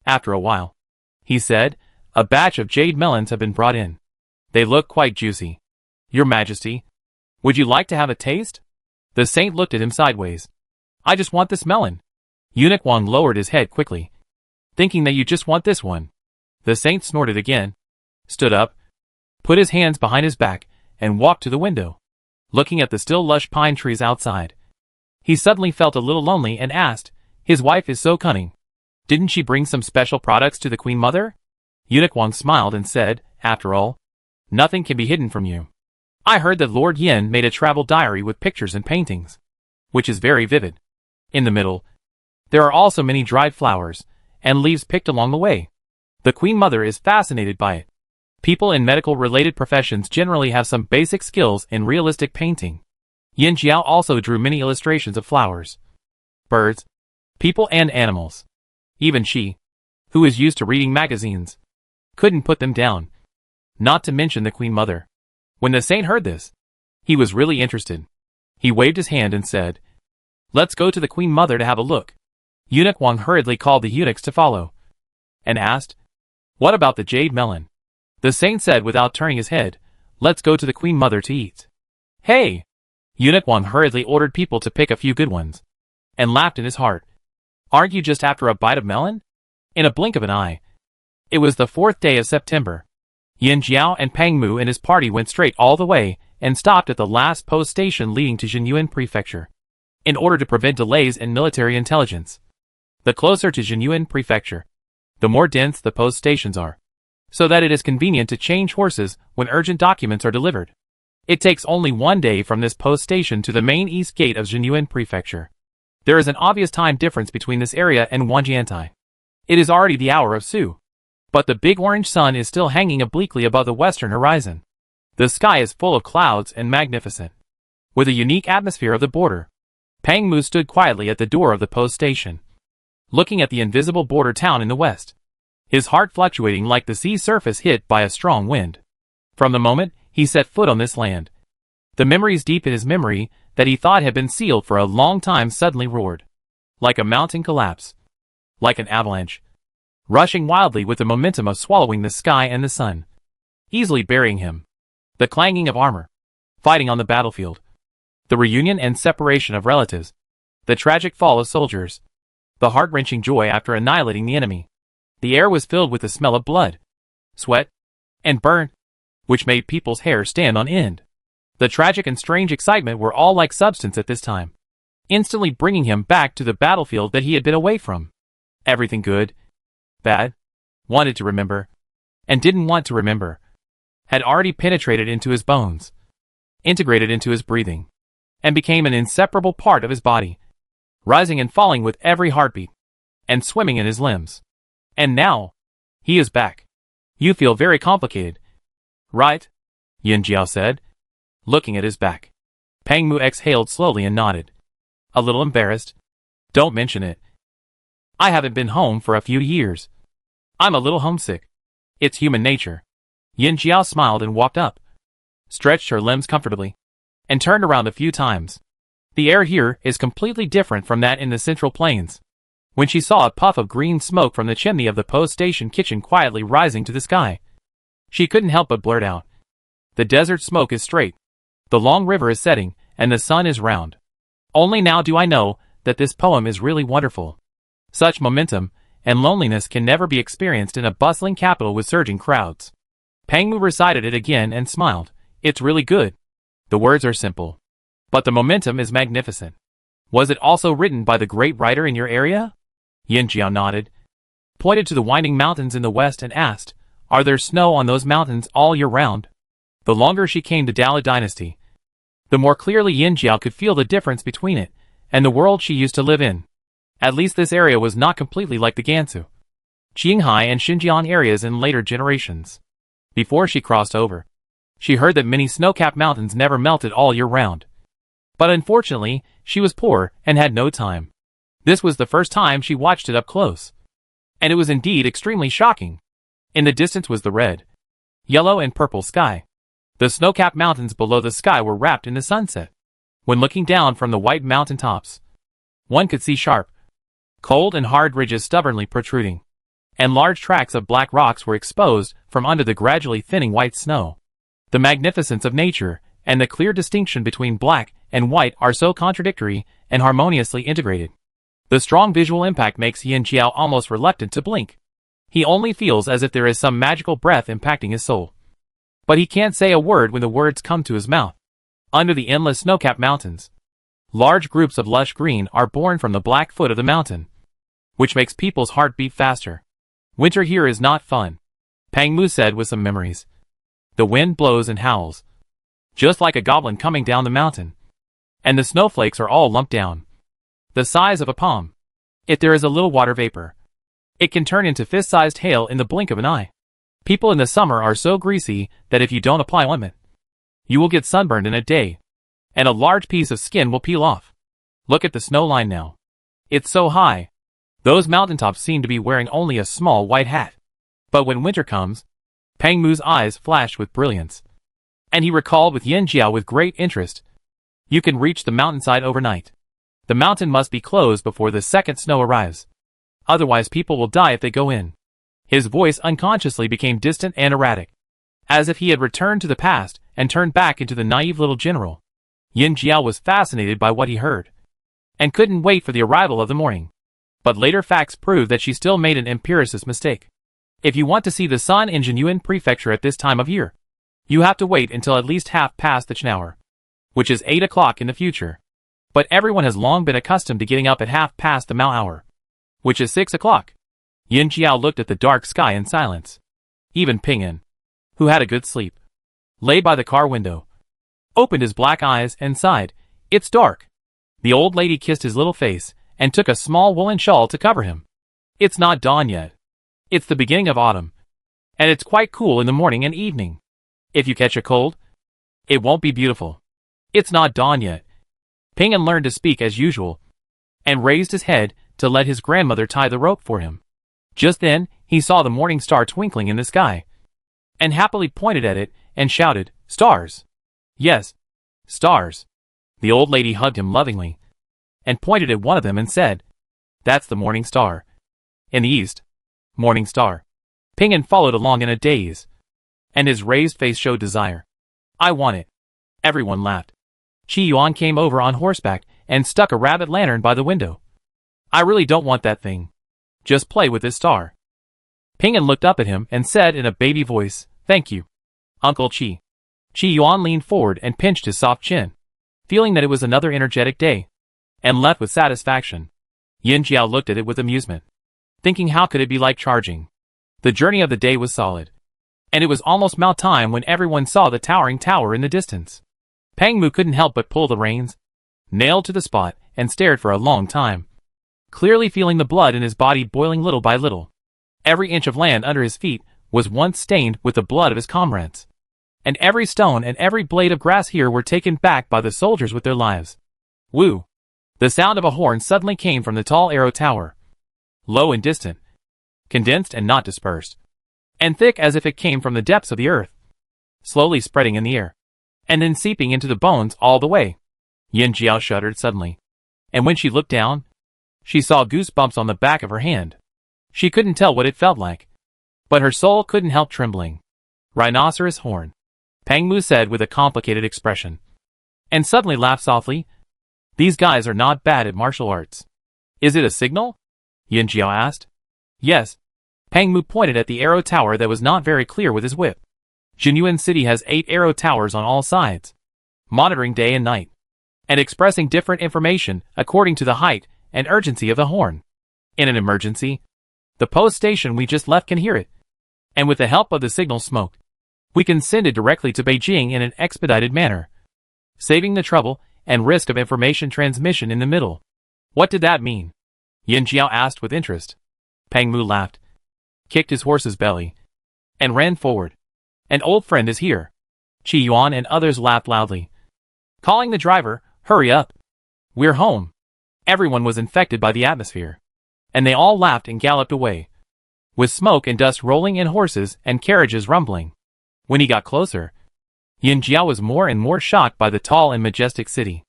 After a while, he said, "A batch of jade melons have been brought in. They look quite juicy. Your majesty, would you like to have a taste?" The saint looked at him sideways. "I just want this melon." Eunuch Wang lowered his head quickly, thinking that you just want this one. The saint snorted again, stood up, put his hands behind his back, and walked to the window, looking at the still lush pine trees outside. He suddenly felt a little lonely and asked, "His wife is so cunning. Didn't she bring some special products to the Queen Mother?" Eunuch Wang smiled and said, "After all, nothing can be hidden from you. I heard that Lord Yin made a travel diary with pictures and paintings, which is very vivid. In the middle, there are also many dried flowers and leaves picked along the way. The Queen Mother is fascinated by it. People in medical-related professions generally have some basic skills in realistic painting." Yin Jiao also drew many illustrations of flowers, birds, people and animals. Even she, who is used to reading magazines, couldn't put them down. Not to mention the Queen Mother. When the saint heard this, he was really interested. He waved his hand and said, "Let's go to the Queen Mother to have a look." Eunuch Wang hurriedly called the eunuchs to follow, and asked, "What about the jade melon?" The saint said without turning his head, "Let's go to the Queen Mother to eat." "Hey!" Eunuch Wang hurriedly ordered people to pick a few good ones, and laughed in his heart. "Aren't you just after a bite of melon?" In a blink of an eye, it was the 4th day of September. Yin Jiao and Pang Mu and his party went straight all the way and stopped at the last post station leading to Jinyuan Prefecture, in order to prevent delays in military intelligence. The closer to Jinyuan Prefecture, the more dense the post stations are, so that it is convenient to change horses when urgent documents are delivered. It takes only 1 day from this post station to the main east gate of Jinyuan Prefecture. There is an obvious time difference between this area and Wanjiantai. It is already the hour of Su, but the big orange sun is still hanging obliquely above the western horizon. The sky is full of clouds and magnificent, with a unique atmosphere of the border. Pang Mu stood quietly at the door of the post station, looking at the invisible border town in the west, his heart fluctuating like the sea surface hit by a strong wind. From the moment he set foot on this land, the memories deep in his memory that he thought had been sealed for a long time suddenly roared, like a mountain collapse, like an avalanche, rushing wildly with the momentum of swallowing the sky and the sun, easily burying him. The clanging of armor, fighting on the battlefield, the reunion and separation of relatives, the tragic fall of soldiers, the heart-wrenching joy after annihilating the enemy. The air was filled with the smell of blood, sweat, and burn, which made people's hair stand on end. The tragic and strange excitement were all like substance at this time, instantly bringing him back to the battlefield that he had been away from. Everything good, bad, wanted to remember, and didn't want to remember, had already penetrated into his bones, integrated into his breathing, and became an inseparable part of his body, rising and falling with every heartbeat, and swimming in his limbs. And now, he is back. "You feel very complicated, right?" Yin Jiao said, looking at his back. Pang Mu exhaled slowly and nodded. "A little embarrassed? Don't mention it. I haven't been home for a few years. I'm a little homesick. It's human nature." Yin Jiao smiled and walked up, stretched her limbs comfortably, and turned around a few times. The air here is completely different from that in the Central Plains. When she saw a puff of green smoke from the chimney of the post station kitchen quietly rising to the sky, she couldn't help but blurt out, "The desert smoke is straight. The long river is setting, and the sun is round. Only now do I know that this poem is really wonderful. Such momentum and loneliness can never be experienced in a bustling capital with surging crowds." Pang Mu recited it again and smiled. "It's really good. The words are simple, but the momentum is magnificent. Was it also written by the great writer in your area?" Yin Jiao nodded, pointed to the winding mountains in the west and asked, "Are there snow on those mountains all year round?" The longer she came to Dala Dynasty, the more clearly Yin Jiao could feel the difference between it and the world she used to live in. At least this area was not completely like the Gansu, Qinghai and Xinjiang areas in later generations. Before she crossed over, she heard that many snow-capped mountains never melted all year round. But unfortunately, she was poor and had no time. This was the first time she watched it up close. And it was indeed extremely shocking. In the distance was the red, yellow and purple sky. The snow-capped mountains below the sky were wrapped in the sunset. When looking down from the white mountain tops, one could see sharp, cold and hard ridges stubbornly protruding, and large tracts of black rocks were exposed from under the gradually thinning white snow. The magnificence of nature and the clear distinction between black and white are so contradictory and harmoniously integrated. The strong visual impact makes Yin Jiao almost reluctant to blink. He only feels as if there is some magical breath impacting his soul. But he can't say a word when the words come to his mouth. Under the endless snow-capped mountains, large groups of lush green are born from the black foot of the mountain, which makes people's heart beat faster. Winter here is not fun, Pang Mu said with some memories. The wind blows and howls, just like a goblin coming down the mountain. And the snowflakes are all lumped down, the size of a palm. If there is a little water vapor, it can turn into fist-sized hail in the blink of an eye. People in the summer are so greasy that if you don't apply ointment, you will get sunburned in a day, and a large piece of skin will peel off. Look at the snow line now. It's so high. Those mountaintops seem to be wearing only a small white hat. But when winter comes, Pang Mu's eyes flashed with brilliance, and he recalled with Yin Jiao with great interest. You can reach the mountainside overnight. The mountain must be closed before the second snow arrives. Otherwise people will die if they go in. His voice unconsciously became distant and erratic, as if he had returned to the past and turned back into the naive little general. Yin Jiao was fascinated by what he heard, and couldn't wait for the arrival of the morning. But later facts proved that she still made an empiricist mistake. If you want to see the sun in Jinyuan Prefecture at this time of year, you have to wait until at least half past the Chen hour, which is 8 o'clock in the future. But everyone has long been accustomed to getting up at half past the Mao hour, which is 6 o'clock. Yin Jiao looked at the dark sky in silence. Even Ping'an, who had a good sleep, lay by the car window, opened his black eyes and sighed. It's dark. The old lady kissed his little face and took a small woolen shawl to cover him. It's not dawn yet. It's the beginning of autumn, and it's quite cool in the morning and evening. If you catch a cold, it won't be beautiful. It's not dawn yet. Ping'an learned to speak as usual, and raised his head to let his grandmother tie the rope for him. Just then, he saw the morning star twinkling in the sky, and happily pointed at it and shouted, Stars! Yes, stars. The old lady hugged him lovingly, and pointed at one of them and said, That's the morning star. In the east, morning star. Ping'an followed along in a daze, and his raised face showed desire. I want it. Everyone laughed. Qi Yuan came over on horseback and stuck a rabbit lantern by the window. I really don't want that thing. Just play with this star. Ping'an looked up at him and said in a baby voice, Thank you, Uncle Qi. Qi Yuan leaned forward and pinched his soft chin, feeling that it was another energetic day, and left with satisfaction. Yin Jiao looked at it with amusement, thinking how could it be like charging. The journey of the day was solid, and it was almost Mao time when everyone saw the towering tower in the distance. Pang Mu couldn't help but pull the reins, nailed to the spot, and stared for a long time, clearly feeling the blood in his body boiling little by little. Every inch of land under his feet was once stained with the blood of his comrades, and every stone and every blade of grass here were taken back by the soldiers with their lives. Woo! The sound of a horn suddenly came from the tall arrow tower, low and distant, condensed and not dispersed, and thick as if it came from the depths of the earth, slowly spreading in the air, and then seeping into the bones all the way. Yin Jiao shuddered suddenly, and when she looked down, she saw goosebumps on the back of her hand. She couldn't tell what it felt like, but her soul couldn't help trembling. Rhinoceros horn, Pang Mu said with a complicated expression, and suddenly laughed softly. These guys are not bad at martial arts. Is it a signal? Yin Jiao asked. Yes. Pang Mu pointed at the arrow tower that was not very clear with his whip. Jinyuan City has 8 arrow towers on all sides, monitoring day and night, and expressing different information according to the height and urgency of the horn. In an emergency, the post station we just left can hear it, and with the help of the signal smoke, we can send it directly to Beijing in an expedited manner, saving the trouble and risk of information transmission in the middle. What did that mean? Yin Jiao asked with interest. Pang Mu laughed, kicked his horse's belly, and ran forward. An old friend is here. Qi Yuan and others laughed loudly. Calling the driver, Hurry up. We're home. Everyone was infected by the atmosphere. And they all laughed and galloped away, with smoke and dust rolling and horses and carriages rumbling. When he got closer, Yin Jiao was more and more shocked by the tall and majestic city.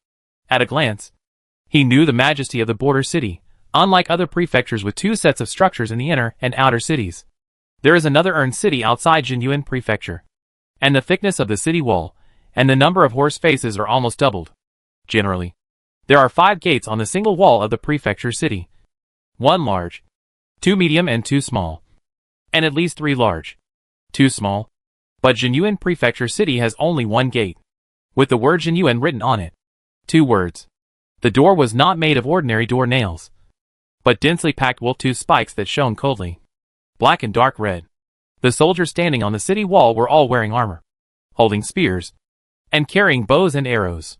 At a glance, he knew the majesty of the border city, unlike other prefectures with two sets of structures in the inner and outer cities. There is another urn city outside Jinyuan Prefecture, and the thickness of the city wall and the number of horse faces are almost doubled. Generally, there are 5 gates on the single wall of the prefecture city. 1 large, 2 medium and 2 small, and at least 3 large, 2 small. But Jinyuan Prefecture City has only 1 gate, with the word Jinyuan written on it. 2 words. The door was not made of ordinary door nails, but densely packed wool tooth spikes that shone coldly, black and dark red. The soldiers standing on the city wall were all wearing armor, holding spears, and carrying bows and arrows.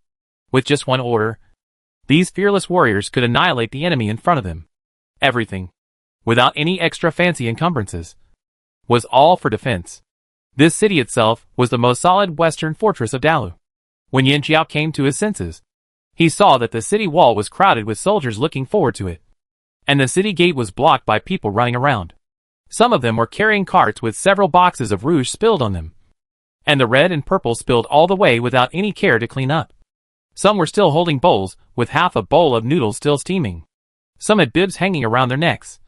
With just one order, these fearless warriors could annihilate the enemy in front of them. Everything, without any extra fancy encumbrances, was all for defense. This city itself was the most solid western fortress of Dalu. When Yin Jiao came to his senses, he saw that the city wall was crowded with soldiers looking forward to it, and the city gate was blocked by people running around. Some of them were carrying carts with several boxes of rouge spilled on them, and the red and purple spilled all the way without any care to clean up. Some were still holding bowls, with half a bowl of noodles still steaming. Some had bibs hanging around their necks.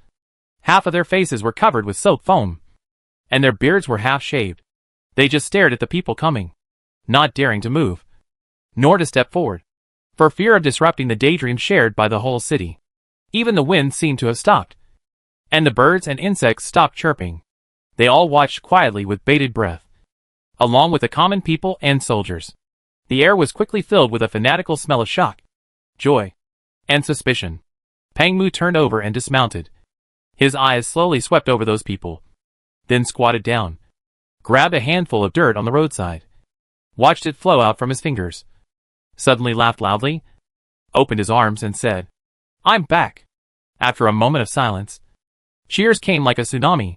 Half of their faces were covered with soap foam, and their beards were half-shaved. They just stared at the people coming, not daring to move, nor to step forward, for fear of disrupting the daydream shared by the whole city. Even the wind seemed to have stopped, and the birds and insects stopped chirping. They all watched quietly with bated breath, along with the common people and soldiers. The air was quickly filled with a fanatical smell of shock, joy, and suspicion. Pang Mu turned over and dismounted. His eyes slowly swept over those people, then squatted down, grabbed a handful of dirt on the roadside, watched it flow out from his fingers, suddenly laughed loudly, opened his arms and said, "I'm back." After a moment of silence, cheers came like a tsunami,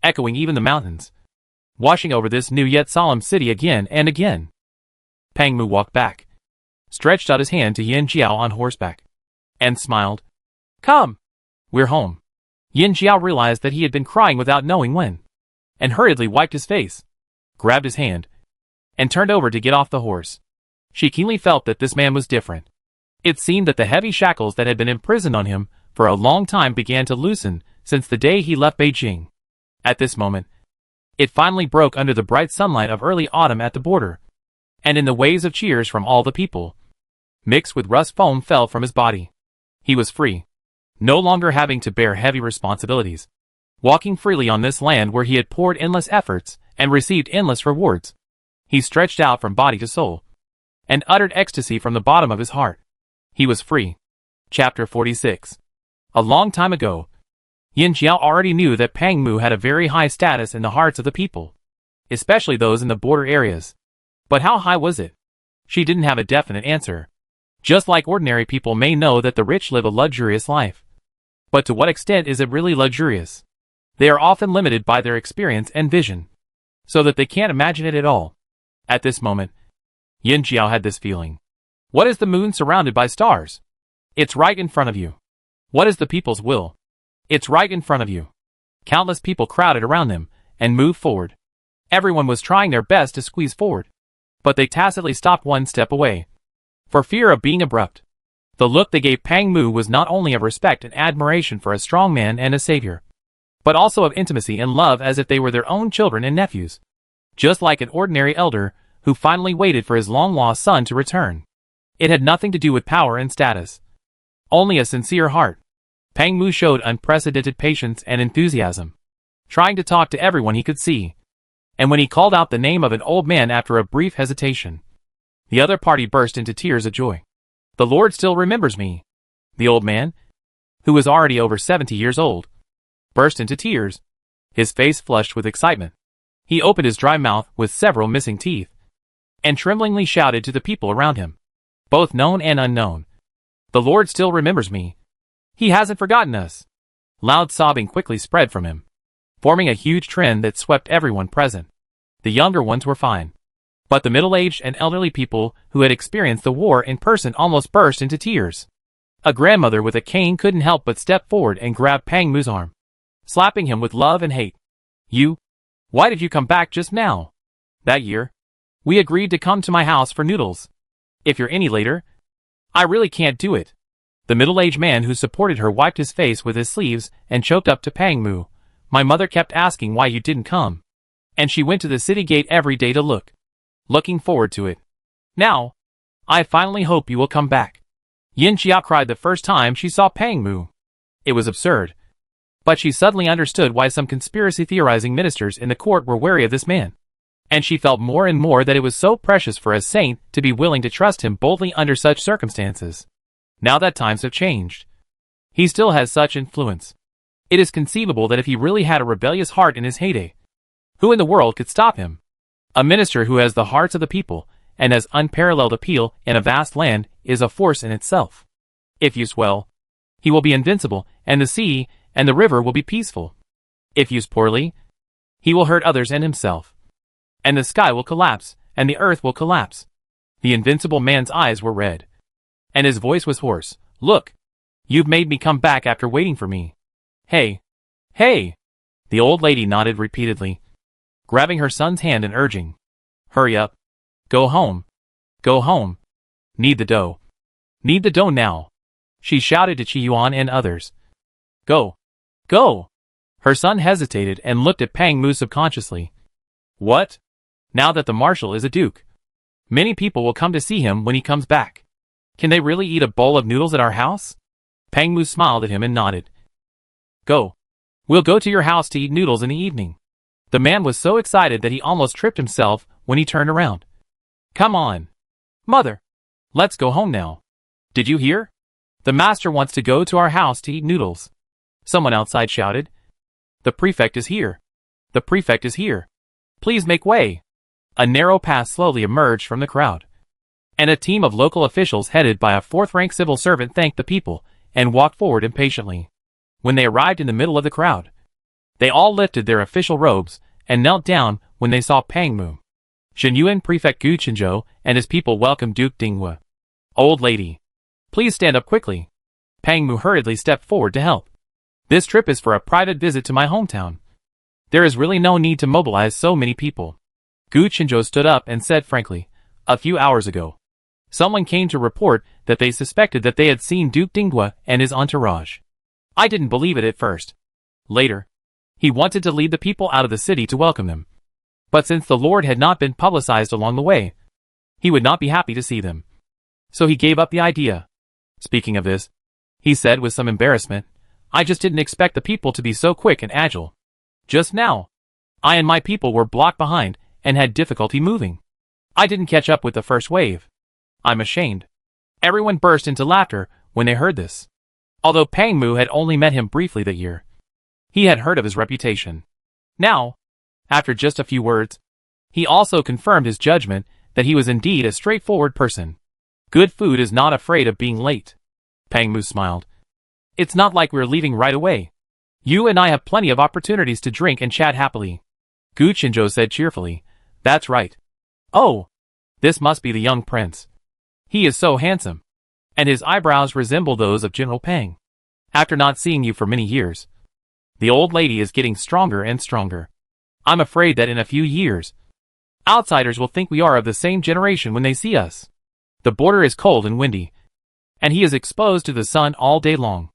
echoing even the mountains, washing over this new yet solemn city again and again. Pang Mu walked back, stretched out his hand to Yin Jiao on horseback, and smiled. "Come, we're home." Yin Jiao realized that he had been crying without knowing when, and hurriedly wiped his face, grabbed his hand, and turned over to get off the horse. She keenly felt that this man was different. It seemed that the heavy shackles that had been imprisoned on him for a long time began to loosen since the day he left Beijing. At this moment, it finally broke under the bright sunlight of early autumn at the border, and in the waves of cheers from all the people, mixed with rust foam fell from his body. He was free, no longer having to bear heavy responsibilities, walking freely on this land where he had poured endless efforts and received endless rewards. He stretched out from body to soul, and uttered ecstasy from the bottom of his heart. He was free. Chapter 46. A long time ago, Yin Jiao already knew that Pang Mu had a very high status in the hearts of the people, especially those in the border areas. But how high was it? She didn't have a definite answer. Just like ordinary people may know that the rich live a luxurious life. But to what extent is it really luxurious? They are often limited by their experience and vision, so that they can't imagine it at all. At this moment, Yin Jiao had this feeling. What is the moon surrounded by stars? It's right in front of you. What is the people's will? It's right in front of you. Countless people crowded around them and moved forward. Everyone was trying their best to squeeze forward, but they tacitly stopped one step away, for fear of being abrupt. The look they gave Pang Mu was not only of respect and admiration for a strong man and a savior, but also of intimacy and love as if they were their own children and nephews. Just like an ordinary elder who finally waited for his long-lost son to return. It had nothing to do with power and status. Only a sincere heart. Pang Mu showed unprecedented patience and enthusiasm, trying to talk to everyone he could see. And when he called out the name of an old man after a brief hesitation, the other party burst into tears of joy. "The Lord still remembers me." The old man, who was already over 70 years old, burst into tears, his face flushed with excitement. He opened his dry mouth with several missing teeth, and tremblingly shouted to the people around him, both known and unknown, "The Lord still remembers me. He hasn't forgotten us." Loud sobbing quickly spread from him, forming a huge trend that swept everyone present. The younger ones were fine. But the middle-aged and elderly people who had experienced the war in person almost burst into tears. A grandmother with a cane couldn't help but step forward and grab Pang Mu's arm, slapping him with love and hate. Why did you come back just now? That year, we agreed to come to my house for noodles. If you're any later, I really can't do it. The middle-aged man who supported her wiped his face with his sleeves and choked up to Pang Mu. My mother kept asking why you didn't come. And she went to the city gate every day to looking forward to it. Now, I finally hope you will come back. Yin Jia cried the first time she saw Pang Mu. It was absurd. But she suddenly understood why some conspiracy-theorizing ministers in the court were wary of this man. And she felt more and more that it was so precious for a saint to be willing to trust him boldly under such circumstances. Now that times have changed, he still has such influence. It is conceivable that if he really had a rebellious heart in his heyday, who in the world could stop him? A minister who has the hearts of the people and has unparalleled appeal in a vast land is a force in itself. If used well, he will be invincible, and the sea and the river will be peaceful. If used poorly, he will hurt others and himself. And the sky will collapse, and the earth will collapse. The invincible man's eyes were red, and his voice was hoarse. Look, you've made me come back after waiting for me. Hey! The old lady nodded repeatedly, grabbing her son's hand and urging. Hurry up. Go home. Need the dough. Need the dough now. She shouted to Qi Yuan and others. Go. Her son hesitated and looked at Pang Mu subconsciously. What? Now that the marshal is a duke, many people will come to see him when he comes back. Can they really eat a bowl of noodles at our house? Pang Mu smiled at him and nodded. Go. We'll go to your house to eat noodles in the evening. The man was so excited that he almost tripped himself when he turned around. Come on. Mother. Let's go home now. Did you hear? The master wants to go to our house to eat noodles. Someone outside shouted. The prefect is here. Please make way. A narrow path slowly emerged from the crowd, and a team of local officials headed by a fourth-rank civil servant thanked the people and walked forward impatiently. When they arrived in the middle of the crowd, they all lifted their official robes and knelt down when they saw Pang Mu. Shenyuan Prefect Gu Qinzhou and his people welcomed Duke Dinghua. Old lady, please stand up quickly. Pang Mu hurriedly stepped forward to help. This trip is for a private visit to my hometown. There is really no need to mobilize so many people. Gu Qinzhou stood up and said frankly, a few hours ago, someone came to report that they suspected that they had seen Duke Dinghua and his entourage. I didn't believe it at first. Later, he wanted to lead the people out of the city to welcome them. But since the Lord had not been publicized along the way, he would not be happy to see them. So he gave up the idea. Speaking of this, he said with some embarrassment, I just didn't expect the people to be so quick and agile. Just now, I and my people were blocked behind and had difficulty moving. I didn't catch up with the first wave. I'm ashamed. Everyone burst into laughter when they heard this. Although Pang Mu had only met him briefly that year, he had heard of his reputation. Now, after just a few words, he also confirmed his judgment that he was indeed a straightforward person. Good food is not afraid of being late. Pang Mu smiled. It's not like we're leaving right away. You and I have plenty of opportunities to drink and chat happily. Gu Qinzhou said cheerfully. That's right. Oh, this must be the young prince. He is so handsome, and his eyebrows resemble those of General Pang. After not seeing you for many years, the old lady is getting stronger and stronger. I'm afraid that in a few years, outsiders will think we are of the same generation when they see us. The border is cold and windy, and he is exposed to the sun all day long.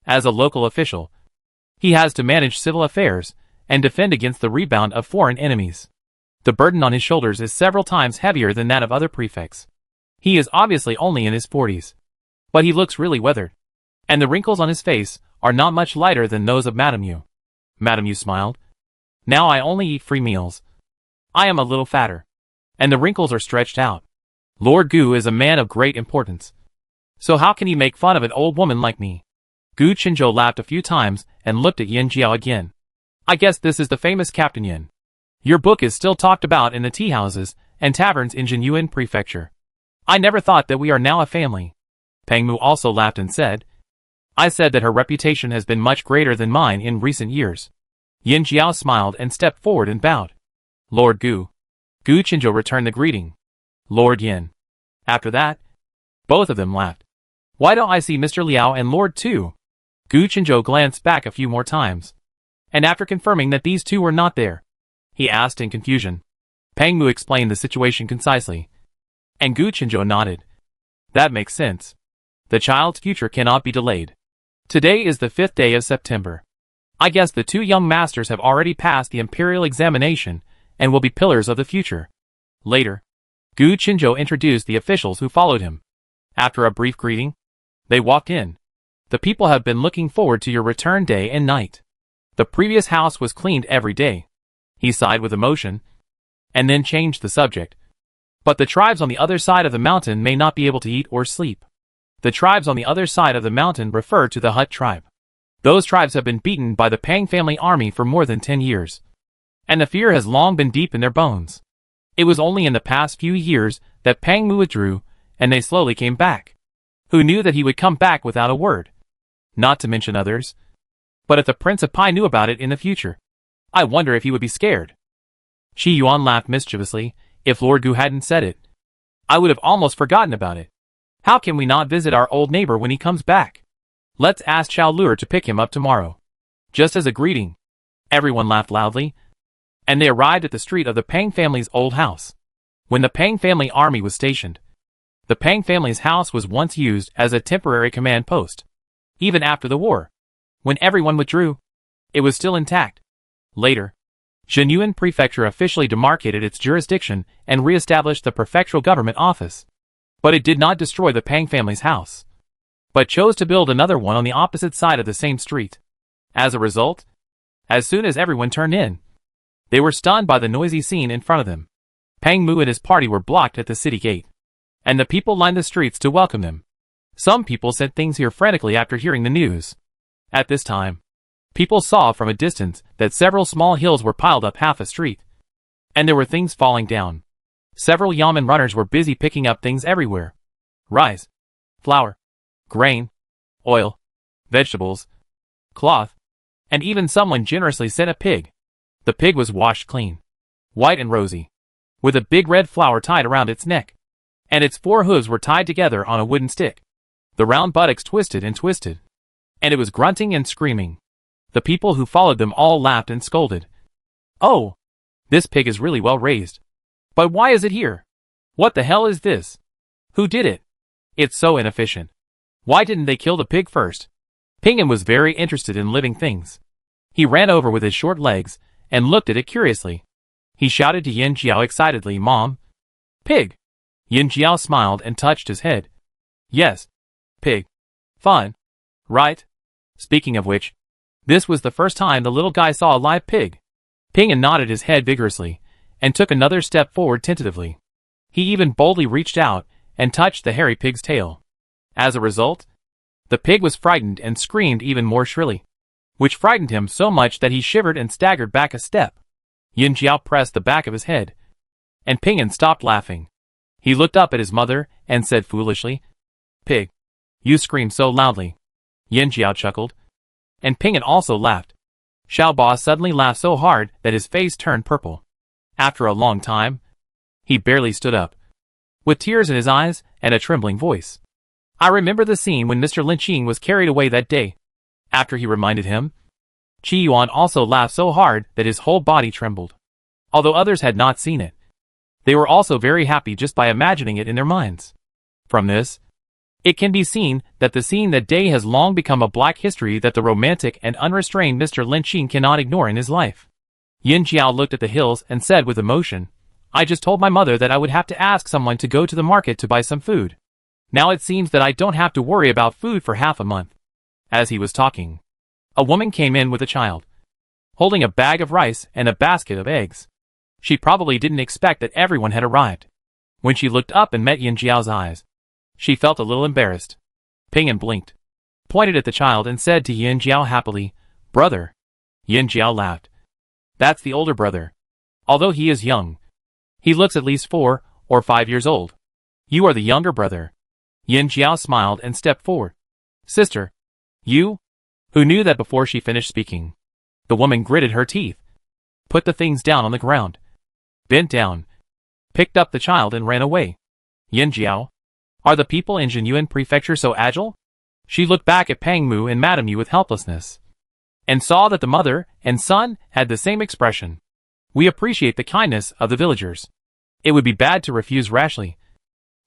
As a local official, he has to manage civil affairs and defend against the rebound of foreign enemies. The burden on his shoulders is several times heavier than that of other prefects. He is obviously only in his 40s, but he looks really weathered, and the wrinkles on his face are not much lighter than those of Madame Yu. Madame Yu smiled. Now I only eat free meals. I am a little fatter, and the wrinkles are stretched out. Lord Gu is a man of great importance, so how can he make fun of an old woman like me? Gu Qinzhou laughed a few times and looked at Yin Jiao again. I guess this is the famous Captain Yin. Your book is still talked about in the tea houses and taverns in Jinyuan Prefecture. I never thought that we are now a family. Pang Mu also laughed and said, I said that her reputation has been much greater than mine in recent years. Yin Jiao smiled and stepped forward and bowed. Lord Gu. Gu Qinzhou returned the greeting. Lord Yin. After that, both of them laughed. Why don't I see Mr. Liao and Lord Tu? Gu Qinzhou glanced back a few more times. And after confirming that these two were not there, he asked in confusion. Peng Mu explained the situation concisely. And Gu Qinzhou nodded. That makes sense. The child's future cannot be delayed. Today is the 5th day of September. I guess the two young masters have already passed the imperial examination and will be pillars of the future. Later, Gu Qinzhou introduced the officials who followed him. After a brief greeting, they walked in. The people have been looking forward to your return day and night. The previous house was cleaned every day. He sighed with emotion, and then changed the subject. But the tribes on the other side of the mountain may not be able to eat or sleep. The tribes on the other side of the mountain refer to the Hut tribe. Those tribes have been beaten by the Pang family army for more than 10 years. And the fear has long been deep in their bones. It was only in the past few years that Pang Mu withdrew, and they slowly came back. Who knew that he would come back without a word? Not to mention others. But if the Prince of Pai knew about it in the future, I wonder if he would be scared. Qi Yuan laughed mischievously. If Lord Gu hadn't said it, I would have almost forgotten about it. How can we not visit our old neighbor when he comes back? Let's ask Xiao Luer to pick him up tomorrow. Just as a greeting. Everyone laughed loudly, and they arrived at the street of the Pang family's old house. When the Pang family army was stationed, the Pang family's house was once used as a temporary command post. Even after the war, when everyone withdrew, it was still intact. Later, Zhenyuan Prefecture officially demarcated its jurisdiction and re-established the prefectural government office. But it did not destroy the Pang family's house, but chose to build another one on the opposite side of the same street. As a result, as soon as everyone turned in, they were stunned by the noisy scene in front of them. Peng Mu and his party were blocked at the city gate, and the people lined the streets to welcome them. Some people said things here frantically after hearing the news. At this time, people saw from a distance that several small hills were piled up half a street, and there were things falling down. Several yamen runners were busy picking up things everywhere. Rice, flour, grain, oil, vegetables, cloth, and even someone generously sent a pig. The pig was washed clean, white and rosy, with a big red flower tied around its neck, and its 4 hooves were tied together on a wooden stick. The round buttocks twisted and twisted, and it was grunting and screaming. The people who followed them all laughed and scolded. Oh, this pig is really well raised. But why is it here? What the hell is this? Who did it? It's so inefficient. Why didn't they kill the pig first? Ping'an was very interested in living things. He ran over with his short legs and looked at it curiously. He shouted to Yin Jiao excitedly, Mom! Pig! Yin Jiao smiled and touched his head. Yes. Pig. Fun. Right? Speaking of which, this was the first time the little guy saw a live pig. Ping'an nodded his head vigorously and took another step forward tentatively. He even boldly reached out and touched the hairy pig's tail. As a result, the pig was frightened and screamed even more shrilly, which frightened him so much that he shivered and staggered back a step. Yin Jiao pressed the back of his head, and Ping'an stopped laughing. He looked up at his mother and said foolishly, Pig, you scream so loudly. Yin Jiao chuckled, and Ping'an also laughed. Xiao Ba suddenly laughed so hard that his face turned purple. After a long time, he barely stood up, with tears in his eyes and a trembling voice. I remember the scene when Mr. Linqing was carried away that day. After he reminded him, Qi Yuan also laughed so hard that his whole body trembled. Although others had not seen it, they were also very happy just by imagining it in their minds. From this, it can be seen that the scene that day has long become a black history that the romantic and unrestrained Mr. Linqing cannot ignore in his life. Yin Jiao looked at the hills and said with emotion, I just told my mother that I would have to ask someone to go to the market to buy some food. Now it seems that I don't have to worry about food for half a month. As he was talking, a woman came in with a child, holding a bag of rice and a basket of eggs. She probably didn't expect that everyone had arrived. When she looked up and met Yin Jiao's eyes, she felt a little embarrassed. Ping'an blinked, pointed at the child and said to Yin Jiao happily, Brother. Yin Jiao laughed. That's the older brother. Although he is young, he looks at least 4 or 5 years old. You are the younger brother. Yin Jiao smiled and stepped forward. Sister. You? Who knew that before she finished speaking? The woman gritted her teeth, put the things down on the ground, bent down, picked up the child and ran away. Yin Jiao, are the people in Jinyuan Prefecture so agile? She looked back at Pang Mu and Madame Yu with helplessness, and saw that the mother and son had the same expression. We appreciate the kindness of the villagers. It would be bad to refuse rashly,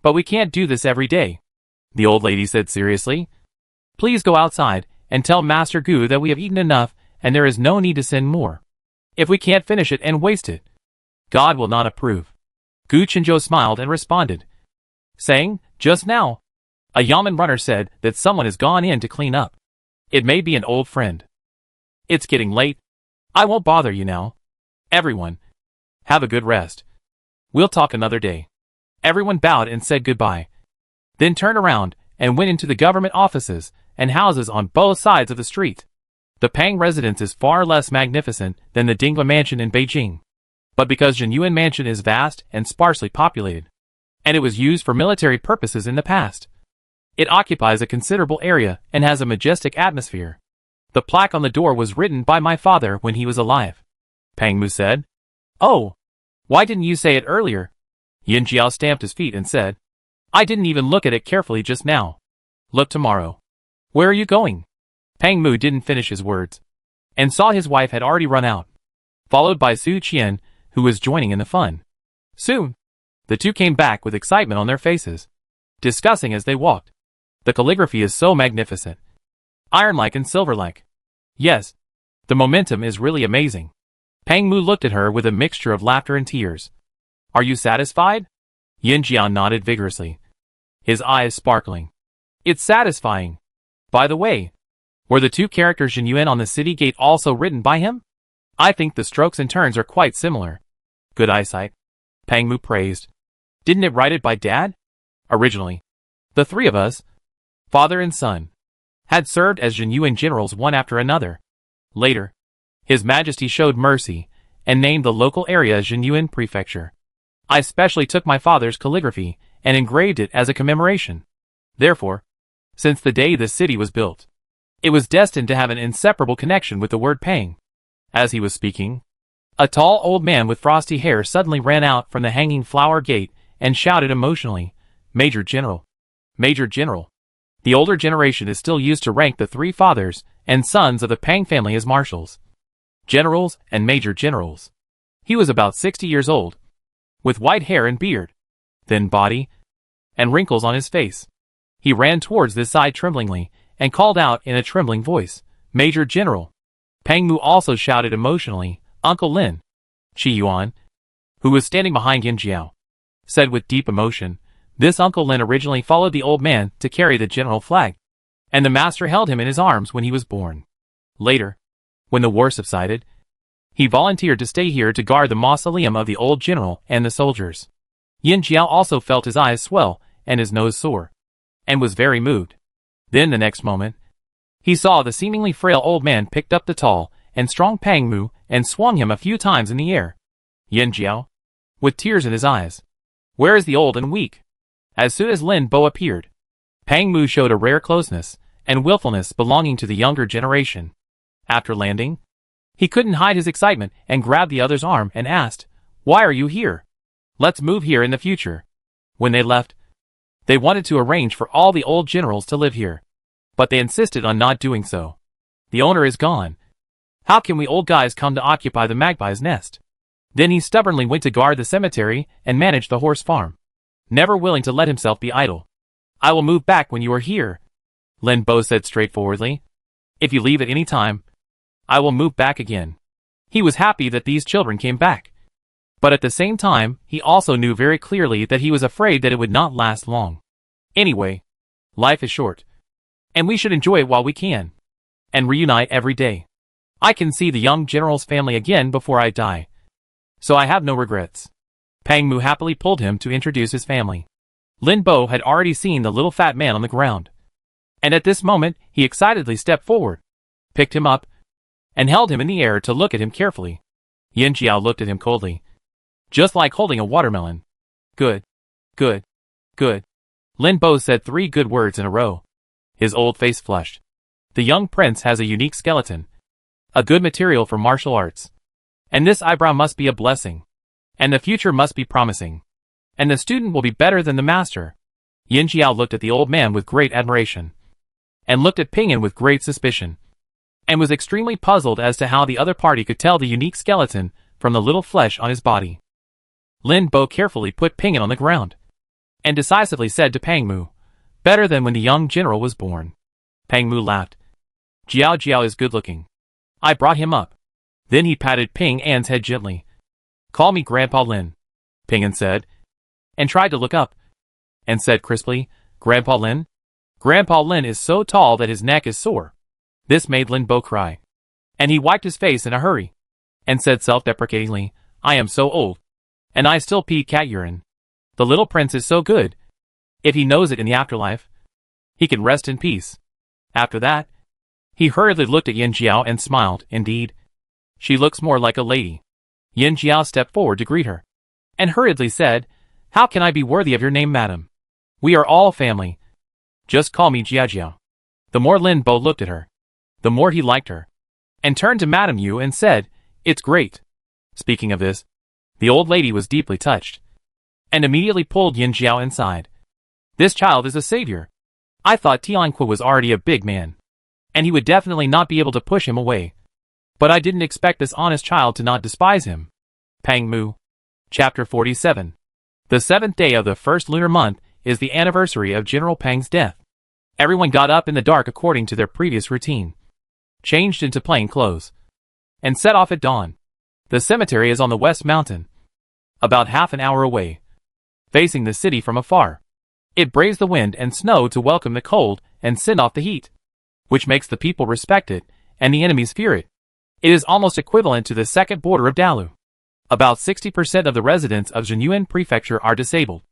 but we can't do this every day, the old lady said seriously. Please go outside and tell Master Gu that we have eaten enough and there is no need to send more. If we can't finish it and waste it, God will not approve. Gu Chenzhou smiled and responded, saying, just now, a yamen runner said that someone has gone in to clean up. It may be an old friend. It's getting late. I won't bother you now. Everyone, have a good rest. We'll talk another day. Everyone bowed and said goodbye, then turned around and went into the government offices and houses on both sides of the street. The Pang residence is far less magnificent than the Dingla mansion in Beijing, but because Jinyuan Mansion is vast and sparsely populated, and it was used for military purposes in the past, it occupies a considerable area and has a majestic atmosphere. The plaque on the door was written by my father when he was alive. Pang Mu said. Oh, why didn't you say it earlier? Yin Jiao stamped his feet and said, I didn't even look at it carefully just now. Look tomorrow. Where are you going? Pang Mu didn't finish his words, and saw his wife had already run out, followed by Su Qian, who was joining in the fun. Soon, the two came back with excitement on their faces, discussing as they walked. The calligraphy is so magnificent. Iron-like and silver-like. Yes, the momentum is really amazing. Pang Mu looked at her with a mixture of laughter and tears. Are you satisfied? Yin Jian nodded vigorously, his eyes sparkling. It's satisfying. By the way, were the two characters Jinyuan on the city gate also written by him? I think the strokes and turns are quite similar. Good eyesight, Pang Mu praised. Didn't it write it by Dad? Originally, the three of us, father and son, had served as Jinyuan generals one after another. Later, His Majesty showed mercy and named the local area Jinyuan Prefecture. I specially took my father's calligraphy and engraved it as a commemoration. Therefore, since the day this city was built, it was destined to have an inseparable connection with the word Pang. As he was speaking, a tall old man with frosty hair suddenly ran out from the hanging flower gate and shouted emotionally, Major General! Major General! The older generation is still used to rank the three fathers and sons of the Pang family as marshals, generals, and major generals. He was about 60 years old, with white hair and beard, thin body, and wrinkles on his face. He ran towards this side tremblingly and called out in a trembling voice, Major General! Pang Mu also shouted emotionally, Uncle Lin. Qi Yuan, who was standing behind Yin Jiao, said with deep emotion, this Uncle Lin originally followed the old man to carry the general flag, and the master held him in his arms when he was born. Later, when the war subsided, he volunteered to stay here to guard the mausoleum of the old general and the soldiers. Yin Jiao also felt his eyes swell and his nose sore, and was very moved. Then the next moment, he saw the seemingly frail old man picked up the tall and strong Pang Mu and swung him a few times in the air. Yin Jiao, with tears in his eyes, where is the old and weak? As soon as Lin Bo appeared, Pang Mu showed a rare closeness and willfulness belonging to the younger generation. After landing, he couldn't hide his excitement and grabbed the other's arm and asked, Why are you here? Let's move here in the future. When they left, they wanted to arrange for all the old generals to live here, but they insisted on not doing so. The owner is gone. How can we old guys come to occupy the magpie's nest? Then he stubbornly went to guard the cemetery and manage the horse farm, never willing to let himself be idle. I will move back when you are here, Lin Bo said straightforwardly. If you leave at any time, I will move back again. He was happy that these children came back, but at the same time, he also knew very clearly that he was afraid that it would not last long. Anyway, life is short, and we should enjoy it while we can, and reunite every day. I can see the young general's family again before I die, so I have no regrets. Pang Mu happily pulled him to introduce his family. Lin Bo had already seen the little fat man on the ground, and at this moment he excitedly stepped forward, picked him up, and held him in the air to look at him carefully. Yin Jiao looked at him coldly, just like holding a watermelon. Good, good, good. Lin Bo said 3 good words in a row. His old face flushed. The young prince has a unique skeleton, a good material for martial arts, and this eyebrow must be a blessing, and the future must be promising. and the student will be better than the master. Yin Jiao looked at the old man with great admiration, and looked at Ping An with great suspicion, and was extremely puzzled as to how the other party could tell the unique skeleton from the little flesh on his body. Lin Bo carefully put Ping An on the ground, and decisively said to Pang Mu, "Better than when the young general was born." Pang Mu laughed. "Jiao Jiao is good-looking. I brought him up." Then he patted Ping An's head gently. "Call me Grandpa Lin," Ping An said, and tried to look up, and said crisply, "Grandpa Lin?" Grandpa Lin is so tall that his neck is sore. This made Lin Bo cry, and he wiped his face in a hurry, and said self-deprecatingly, "I am so old, and I still pee cat urine. The little prince is so good. If he knows it in the afterlife, he can rest in peace." After that, he hurriedly looked at Yin Jiao and smiled. "Indeed, she looks more like a lady." Yin Jiao stepped forward to greet her, and hurriedly said, "How can I be worthy of your name, madam? We are all family. Just call me Jia Jiao." The more Lin Bo looked at her, the more he liked her, and turned to Madame Yu and said, "It's great." Speaking of this, the old lady was deeply touched, and immediately pulled Yin Jiao inside. "This child is a savior. I thought Tianque was already a big man, and he would definitely not be able to push him away. But I didn't expect this honest child to not despise him." Pang Mu. Chapter 47. The 7th day of the first lunar month is the anniversary of General Pang's death. Everyone got up in the dark according to their previous routine, changed into plain clothes, and set off at dawn. The cemetery is on the West Mountain, about half an hour away, facing the city from afar. It braves the wind and snow to welcome the cold and send off the heat, which makes the people respect it and the enemies fear it. It is almost equivalent to the second border of Dalu. About 60% of the residents of Zhenyuan Prefecture are disabled,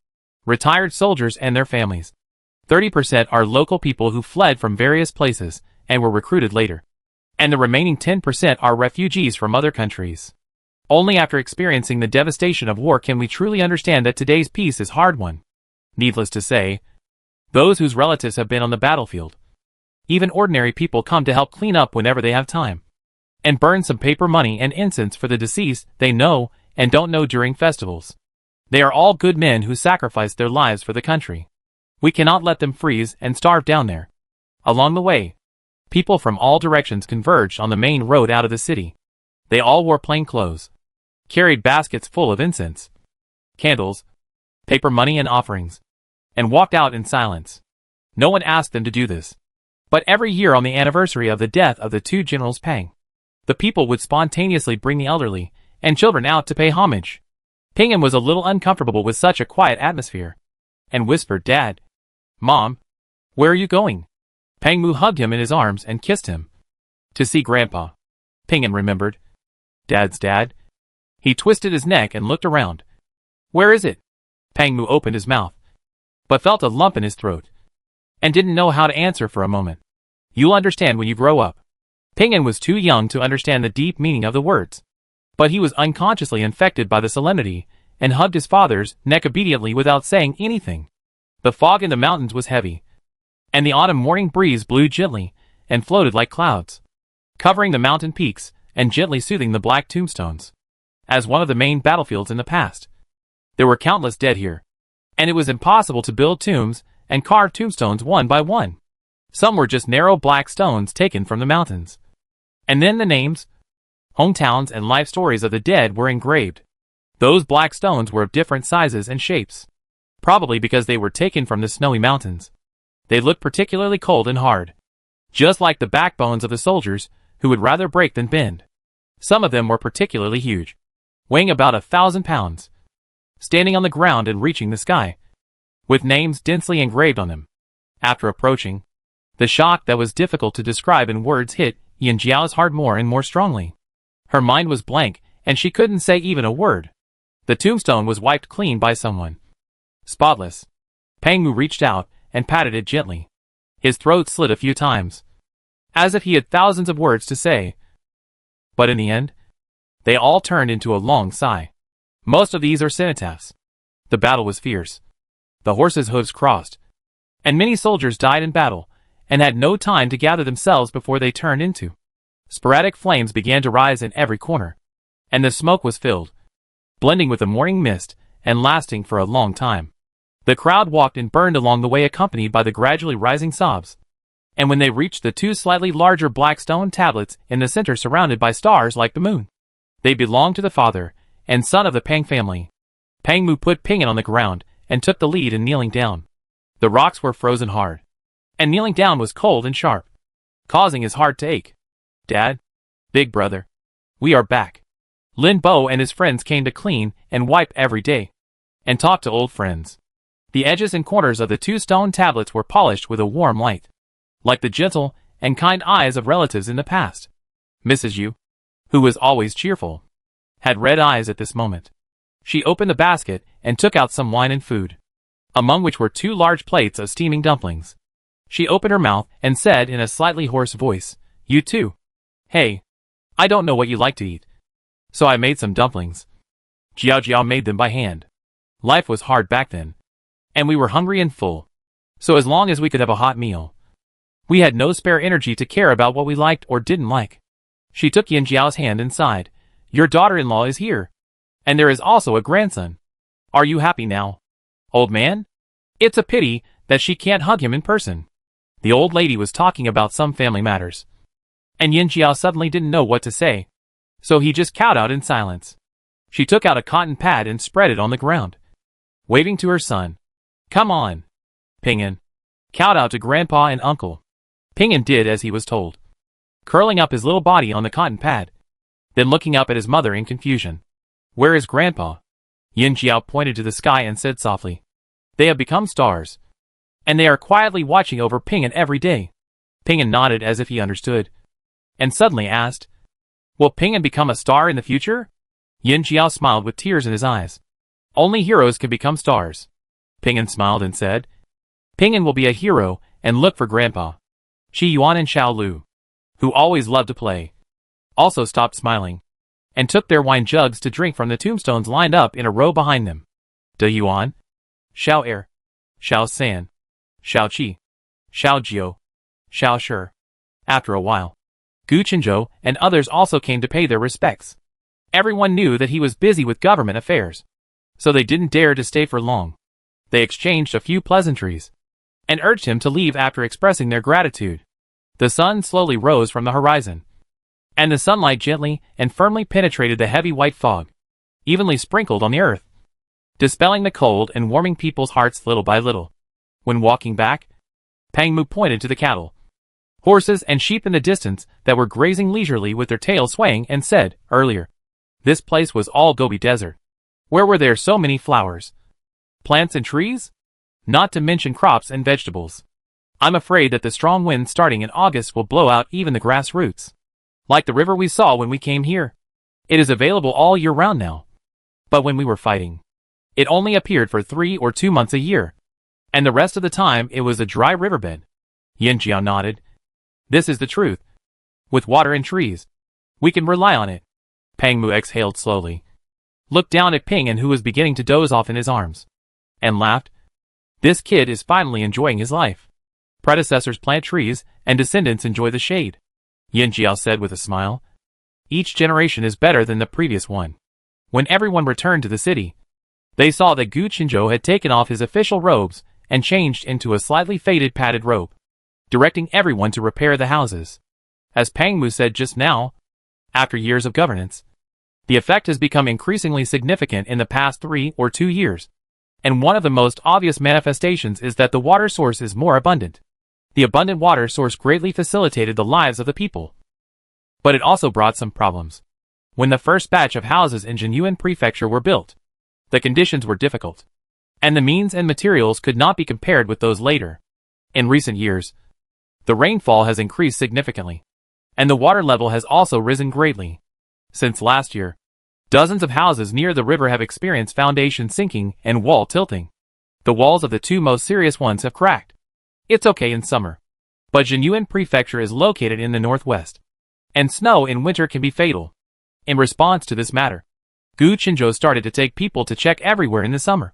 retired soldiers and their families. 30% are local people who fled from various places and were recruited later, and the remaining 10% are refugees from other countries. Only after experiencing the devastation of war can we truly understand that today's peace is hard won. Needless to say, those whose relatives have been on the battlefield, even ordinary people, come to help clean up whenever they have time, and burn some paper money and incense for the deceased they know and don't know during festivals. They are all good men who sacrificed their lives for the country. We cannot let them freeze and starve down there. Along the way, people from all directions converged on the main road out of the city. They all wore plain clothes, carried baskets full of incense, candles, paper money and offerings, and walked out in silence. No one asked them to do this. But every year on the anniversary of the death of the two generals Pang, the people would spontaneously bring the elderly and children out to pay homage. Ping An was a little uncomfortable with such a quiet atmosphere, and whispered, "Dad, Mom, where are you going?" Pang Mu hugged him in his arms and kissed him. "To see Grandpa." Ping An remembered. "Dad's dad?" He twisted his neck and looked around. "Where is it?" Pang Mu opened his mouth, but felt a lump in his throat, and didn't know how to answer for a moment. "You'll understand when you grow up." Ping An was too young to understand the deep meaning of the words, but he was unconsciously infected by the solemnity, and hugged his father's neck obediently without saying anything. The fog in the mountains was heavy, and the autumn morning breeze blew gently and floated like clouds, covering the mountain peaks and gently soothing the black tombstones. As one of the main battlefields in the past, there were countless dead here, and it was impossible to build tombs and carve tombstones one by one. Some were just narrow black stones taken from the mountains, and then the names, hometowns and life stories of the dead were engraved. Those black stones were of different sizes and shapes, probably because they were taken from the snowy mountains. They looked particularly cold and hard, just like the backbones of the soldiers who would rather break than bend. Some of them were particularly huge, weighing about 1,000 pounds, standing on the ground and reaching the sky, with names densely engraved on them. After approaching, the shock that was difficult to describe in words hit Yin Jiao's heart more and more strongly. Her mind was blank, and she couldn't say even a word. The tombstone was wiped clean by someone, spotless. Pang Mu reached out and patted it gently. His throat slid a few times, as if he had thousands of words to say. But in the end, they all turned into a long sigh. Most of these are cenotaphs. The battle was fierce. The horses' hooves crossed, and many soldiers died in battle, and had no time to gather themselves before they turned into. Sporadic flames began to rise in every corner, and the smoke was filled, blending with the morning mist and lasting for a long time. The crowd walked and burned along the way, accompanied by the gradually rising sobs. And when they reached the two slightly larger black stone tablets in the center surrounded by stars like the moon, they belonged to the father and son of the Pang family. Pang Mu put Ping'an on the ground and took the lead in kneeling down. The rocks were frozen hard, and kneeling down was cold and sharp, causing his heart to ache. "Dad, big brother, we are back." Lin Bo and his friends came to clean and wipe every day, and talk to old friends. The edges and corners of the two stone tablets were polished with a warm light, like the gentle and kind eyes of relatives in the past. Mrs. Yu, who was always cheerful, had red eyes at this moment. She opened the basket and took out some wine and food, among which were 2 large plates of steaming dumplings. She opened her mouth and said in a slightly hoarse voice, "You too. Hey, I don't know what you like to eat, so I made some dumplings." Jiao Jiao made them by hand. Life was hard back then, and we were hungry and full, so as long as we could have a hot meal, we had no spare energy to care about what we liked or didn't like. She took Yin Jiao's hand and sighed. "Your daughter-in-law is here, and there is also a grandson. Are you happy now, old man? It's a pity that she can't hug him in person." The old lady was talking about some family matters, and Yin Jiao suddenly didn't know what to say, so he just kowtowed in silence. She took out a cotton pad and spread it on the ground, waving to her son. "Come on, Ping'an." Kowtowed to grandpa and uncle. Ping'an did as he was told, curling up his little body on the cotton pad, then looking up at his mother in confusion. "Where is grandpa?" Yin Jiao pointed to the sky and said softly, "They have become stars, and they are quietly watching over Ping'an every day." Ping'an nodded as if he understood, and suddenly asked, "Will Ping'an become a star in the future?" Yin Jiao smiled with tears in his eyes. "Only heroes can become stars." Ping'an smiled and said, "Ping'an will be a hero and look for grandpa." Shi Yuan and Xiao Lu, who always loved to play, also stopped smiling, and took their wine jugs to drink from the tombstones lined up in a row behind them. De Yuan, Xiao Er, Xiao San, Xiao Qi, Xiao Jiu, Xiao Shi. After a while, Gu Qinzhou and others also came to pay their respects. Everyone knew that he was busy with government affairs, so they didn't dare to stay for long. They exchanged a few pleasantries, and urged him to leave after expressing their gratitude. The sun slowly rose from the horizon, and the sunlight gently and firmly penetrated the heavy white fog, evenly sprinkled on the earth, dispelling the cold and warming people's hearts little by little. When walking back, Pang Mu pointed to the cattle, horses and sheep in the distance that were grazing leisurely with their tails swaying and said, "Earlier, this place was all Gobi Desert. Where were there so many flowers, plants and trees? Not to mention crops and vegetables. I'm afraid that the strong wind starting in August will blow out even the grass roots. Like the river we saw when we came here. It is available all year round now. But when we were fighting, it only appeared for 3 or 2 months a year, and the rest of the time it was a dry riverbed." Yin Jiao nodded. "This is the truth. With water and trees, we can rely on it." Pang Mu exhaled slowly, looked down at Ping'an, who was beginning to doze off in his arms, and laughed. "This kid is finally enjoying his life. Predecessors plant trees, and descendants enjoy the shade," Yin Jiao said with a smile. "Each generation is better than the previous one." When everyone returned to the city, they saw that Gu Qinzhou had taken off his official robes and changed into a slightly faded padded robe, directing everyone to repair the houses. As Pang Mu said just now, after years of governance, the effect has become increasingly significant in the past 3 or 2 years, and one of the most obvious manifestations is that the water source is more abundant. The abundant water source greatly facilitated the lives of the people, but it also brought some problems. When the first batch of houses in Jinyuan Prefecture were built, the conditions were difficult, and the means and materials could not be compared with those later. In recent years, the rainfall has increased significantly, and the water level has also risen greatly. Since last year, dozens of houses near the river have experienced foundation sinking and wall tilting. The walls of the 2 most serious ones have cracked. It's okay in summer, but Jinyuan Prefecture is located in the northwest, and snow in winter can be fatal. In response to this matter, Gu Qinzhou started to take people to check everywhere in the summer,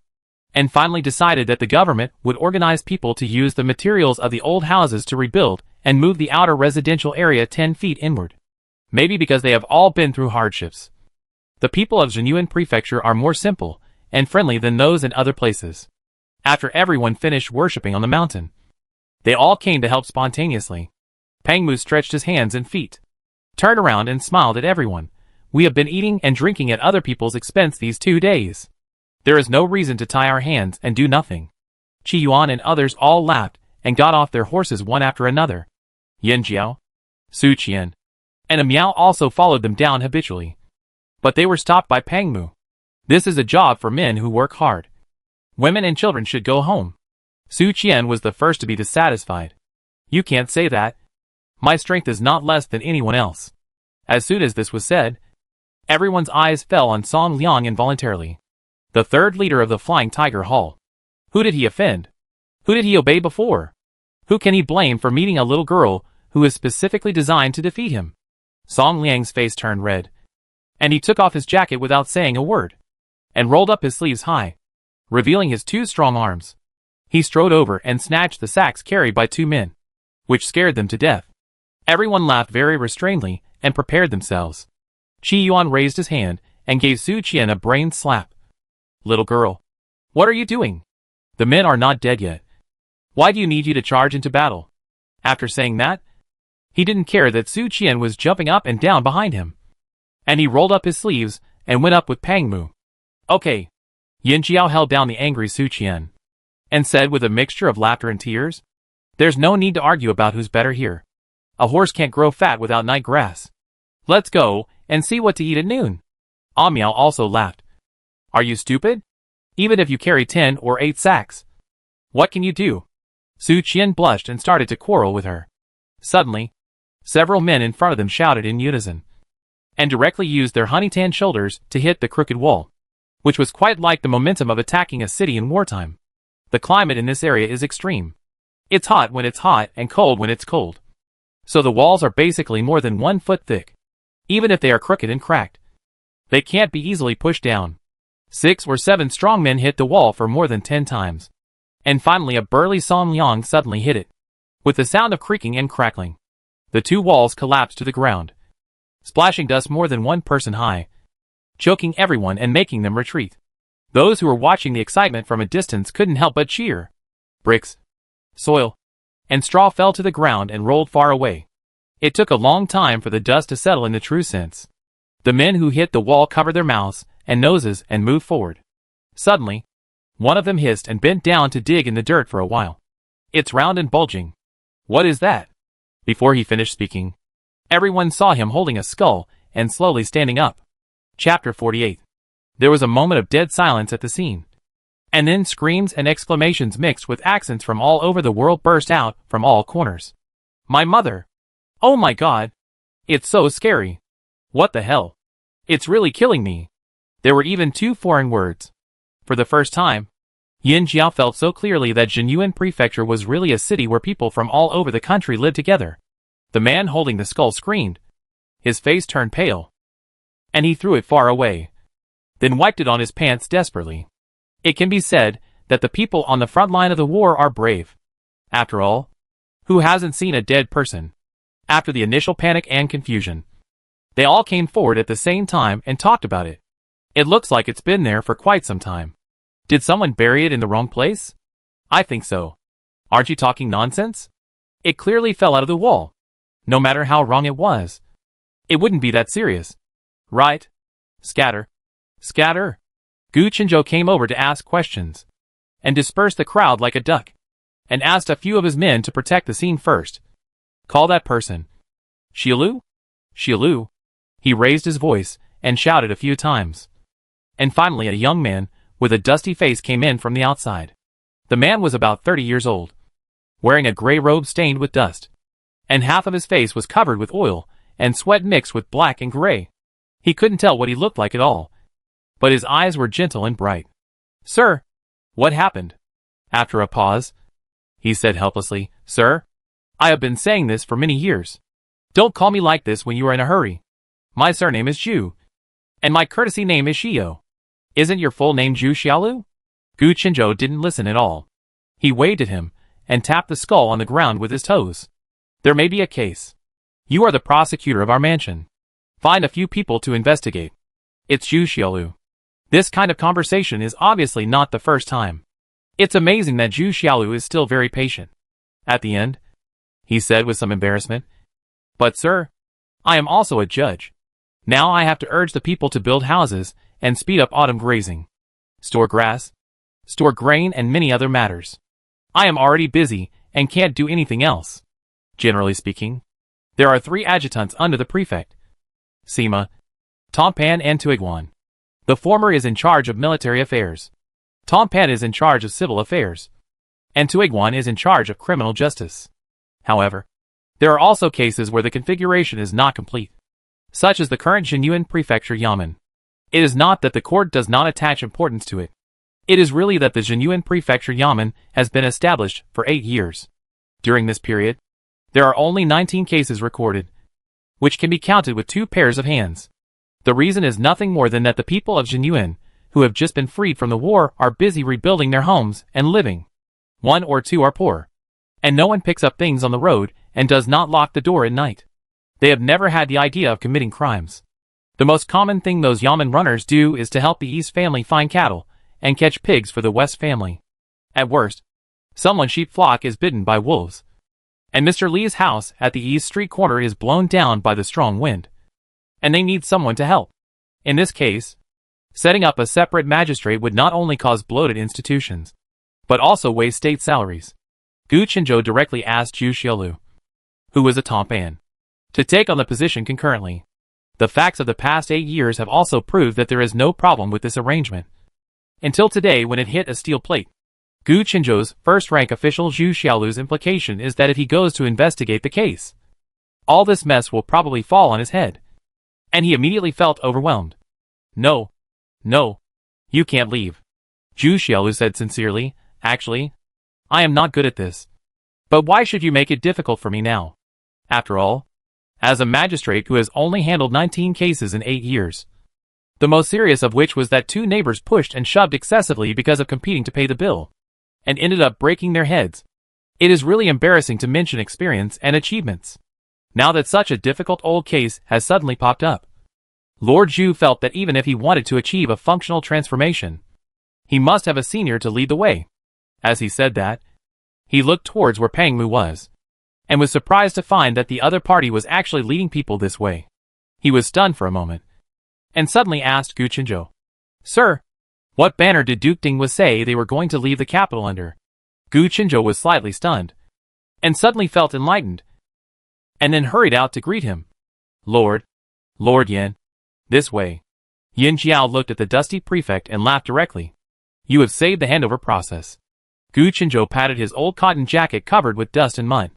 and finally decided that the government would organize people to use the materials of the old houses to rebuild and move the outer residential area 10 feet inward. Maybe because they have all been through hardships. The people of Jinyuan Prefecture are more simple and friendly than those in other places. After everyone finished worshipping on the mountain, they all came to help spontaneously. Pangmu stretched his hands and feet, turned around and smiled at everyone. We have been eating and drinking at other people's expense these 2 days. There is no reason to tie our hands and do nothing. Qi Yuan and others all laughed and got off their horses one after another. Yin Jiao, Su Qian, and Miao also followed them down habitually. But they were stopped by Pangmu. This is a job for men who work hard. Women and children should go home. Su Qian was the first to be dissatisfied. You can't say that. My strength is not less than anyone else. As soon as this was said, everyone's eyes fell on Song Liang involuntarily. The third leader of the Flying Tiger Hall. Who did he offend? Who did he obey before? Who can he blame for meeting a little girl who is specifically designed to defeat him? Song Liang's face turned red, and he took off his jacket without saying a word, and rolled up his sleeves high, revealing his 2 strong arms. He strode over and snatched the sacks carried by 2 men, which scared them to death. Everyone laughed very restrainedly and prepared themselves. Qi Yuan raised his hand and gave Su Qian a brain slap. Little girl, what are you doing? The men are not dead yet. Why do you need you to charge into battle? After saying that, he didn't care that Su Qian was jumping up and down behind him. And he rolled up his sleeves and went up with Pangmu. Okay. Yin Jiao held down the angry Su Qian and said with a mixture of laughter and tears, there's no need to argue about who's better here. A horse can't grow fat without night grass. Let's go and see what to eat at noon. Miao also laughed. Are you stupid? Even if you carry 10 or 8 sacks, what can you do? Su Qian blushed and started to quarrel with her. Suddenly, several men in front of them shouted in unison, and directly used their honey-tanned shoulders to hit the crooked wall, which was quite like the momentum of attacking a city in wartime. The climate in this area is extreme. It's hot when it's hot and cold when it's cold. So the walls are basically more than 1 foot thick. Even if they are crooked and cracked, they can't be easily pushed down. 6 or 7 strong men hit the wall for more than 10 times. And finally a burly Song Liang suddenly hit it, with the sound of creaking and crackling. The 2 walls collapsed to the ground, splashing dust more than 1 person high, choking everyone and making them retreat. Those who were watching the excitement from a distance couldn't help but cheer. Bricks, soil, and straw fell to the ground and rolled far away. It took a long time for the dust to settle in the true sense. The men who hit the wall covered their mouths and noses and moved forward. Suddenly, one of them hissed and bent down to dig in the dirt for a while. It's round and bulging. What is that? Before he finished speaking, everyone saw him holding a skull and slowly standing up. Chapter 48. There was a moment of dead silence at the scene. And then screams and exclamations mixed with accents from all over the world burst out from all corners. My mother! Oh my God! It's so scary! What the hell? It's really killing me! There were even 2 foreign words. For the first time, Yin Jiao felt so clearly that Jinyuan Prefecture was really a city where people from all over the country lived together. The man holding the skull screamed. His face turned pale, and he threw it far away, then wiped it on his pants desperately. It can be said that the people on the front line of the war are brave. After all, who hasn't seen a dead person? After the initial panic and confusion, they all came forward at the same time and talked about it. It looks like it's been there for quite some time. Did someone bury it in the wrong place? I think so. Aren't you talking nonsense? It clearly fell out of the wall. No matter how wrong it was, it wouldn't be that serious. Right? Scatter. Scatter. Gu Chenzhou came over to ask questions, and dispersed the crowd like a duck, and asked a few of his men to protect the scene first. Call that person. Xiaolu? Xiaolu. He raised his voice and shouted a few times. And finally a young man with a dusty face came in from the outside. The man was about 30 years old, wearing a gray robe stained with dust, and half of his face was covered with oil and sweat mixed with black and gray. He couldn't tell what he looked like at all, but his eyes were gentle and bright. Sir, what happened? After a pause, he said helplessly, Sir, I have been saying this for many years. Don't call me like this when you are in a hurry. My surname is Zhu, and my courtesy name is Shio. Isn't your full name Zhu Xiaolu? Gu Chenzhou didn't listen at all. He waved at him and tapped the skull on the ground with his toes. There may be a case. You are the prosecutor of our mansion. Find a few people to investigate. It's Zhu Xiaolu. This kind of conversation is obviously not the first time. It's amazing that Zhu Xiaolu is still very patient. At the end, he said with some embarrassment, "But sir, I am also a judge. Now I have to urge the people to build houses and speed up autumn grazing, store grass, store grain and many other matters. I am already busy and can't do anything else." Generally speaking, there are 3 adjutants under the prefect: Sima, Tompan and Tuiguan. The former is in charge of military affairs. Tompan is in charge of civil affairs. And Tuiguan is in charge of criminal justice. However, there are also cases where the configuration is not complete, such as the current Jinyuan Prefecture Yamen. It is not that the court does not attach importance to it. It is really that the Jinyuan Prefecture Yamen has been established for 8 years. During this period, there are only 19 cases recorded, which can be counted with 2 pairs of hands. The reason is nothing more than that the people of Jinyuan, who have just been freed from the war, are busy rebuilding their homes and living. 1 or 2 are poor, and no one picks up things on the road and does not lock the door at night. They have never had the idea of committing crimes. The most common thing those Yamen runners do is to help the East family find cattle and catch pigs for the West family. At worst, someone's sheep flock is bitten by wolves, and Mr. Lee's house at the East Street corner is blown down by the strong wind, and they need someone to help. In this case, setting up a separate magistrate would not only cause bloated institutions, but also waste state salaries. Gu Qinzhou directly asked Zhu Xiaolu, who was a Tompan, to take on the position concurrently. The facts of the past 8 years have also proved that there is no problem with this arrangement, until today when it hit a steel plate. Gu Qinzhou's first-rank official Zhu Xiaolu's implication is that if he goes to investigate the case, all this mess will probably fall on his head. And he immediately felt overwhelmed. No, you can't leave. Zhu Xiaolu said sincerely, "Actually, I am not good at this. But why should you make it difficult for me now? After all, as a magistrate who has only handled 19 cases in 8 years, the most serious of which was that 2 neighbors pushed and shoved excessively because of competing to pay the bill, and ended up breaking their heads. It is really embarrassing to mention experience and achievements, now that such a difficult old case has suddenly popped up." Lord Zhu felt that even if he wanted to achieve a functional transformation, he must have a senior to lead the way. As he said that, he looked towards where Pang Mu was, and was surprised to find that the other party was actually leading people this way. He was stunned for a moment, and suddenly asked Gu Qinzhou, "Sir, what banner did Duke Ding say they were going to leave the capital under?" Gu Qinzhou was slightly stunned, and suddenly felt enlightened, and then hurried out to greet him. Lord Yan, this way." Yin Jiao looked at the dusty prefect and laughed directly. "You have saved the handover process." Gu Qinzhou patted his old cotton jacket covered with dust and mud,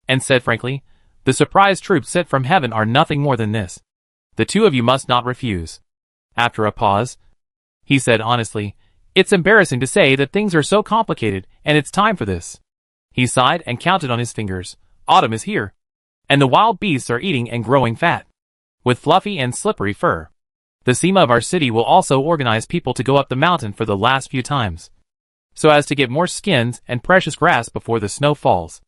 and said frankly, "The surprise troops sent from heaven are nothing more than this. The 2 of you must not refuse." After a pause, he said honestly, "It's embarrassing to say that things are so complicated, and it's time for this." He sighed and counted on his fingers. Autumn is here, and the wild beasts are eating and growing fat, with fluffy and slippery fur. The Sima of our city will also organize people to go up the mountain for the last few times, so as to get more skins and precious grass before the snow falls.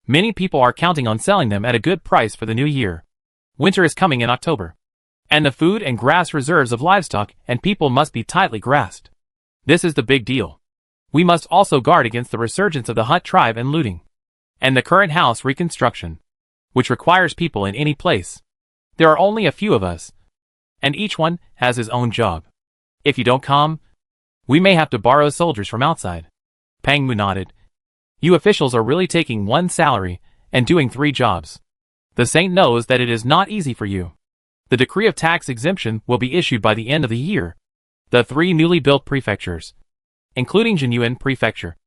Many people are counting on selling them at a good price for the new year. Winter is coming in October, and the food and grass reserves of livestock and people must be tightly grasped. This is the big deal. We must also guard against the resurgence of the Hutt tribe and looting, and the current house reconstruction, which requires people in any place. There are only a few of us, and each one has his own job. If you don't come, we may have to borrow soldiers from outside." Pang Mu nodded. "You officials are really taking 1 salary and doing 3 jobs. The saint knows that it is not easy for you. The decree of tax exemption will be issued by the end of the year. The 3 newly built prefectures, including Jinyuan Prefecture,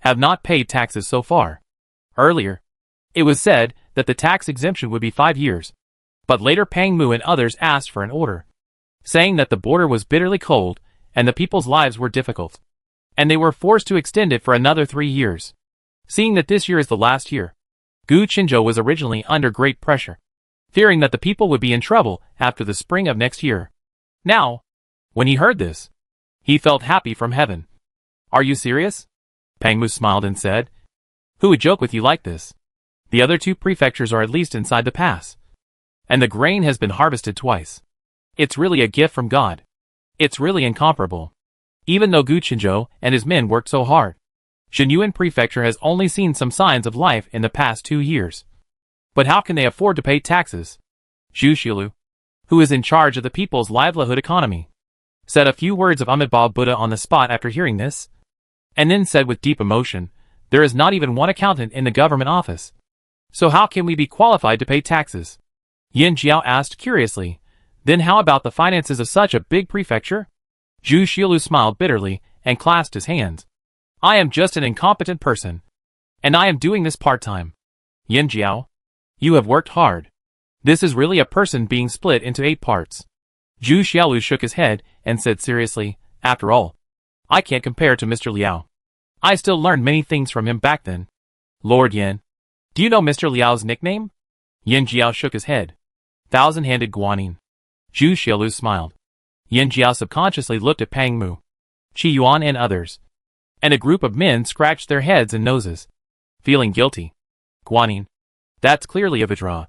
have not paid taxes so far. Earlier, it was said that the tax exemption would be 5 years, but later Pang Mu and others asked for an order, saying that the border was bitterly cold and the people's lives were difficult, and they were forced to extend it for another 3 years. Seeing that this year is the last year, Gu Qinzhou was originally under great pressure, fearing that the people would be in trouble after the spring of next year. Now, when he heard this, he felt happy from heaven. "Are you serious?" Pang Mu smiled and said, "Who would joke with you like this? The other 2 prefectures are at least inside the pass, and the grain has been harvested twice. It's really a gift from God. It's really incomparable. Even though Gu Qinzhou and his men worked so hard, Shenyuan Prefecture has only seen some signs of life in the past 2 years. But how can they afford to pay taxes? Zhu Xilu, who is in charge of the people's livelihood economy, said a few words of Amitabha Buddha on the spot after hearing this, and then said with deep emotion, "There is not even one accountant in the government office. So how can we be qualified to pay taxes?" Yin Jiao asked curiously, "Then how about the finances of such a big prefecture?" Zhu Xilu smiled bitterly and clasped his hands. "I am just an incompetent person, and I am doing this part-time. Yin Jiao, you have worked hard. This is really a person being split into 8 parts." Zhu Xiaolu shook his head and said seriously, "After all, I can't compare to Mr. Liao. I still learned many things from him back then." "Lord Yin, do you know Mr. Liao's nickname?" Yin Jiao shook his head. "Thousand-handed Guanyin." Zhu Xiaolu smiled. Yin Jiao subconsciously looked at Pang Mu, Qi Yuan and others, and a group of men scratched their heads and noses, feeling guilty. Guanyin, that's clearly a Vajra,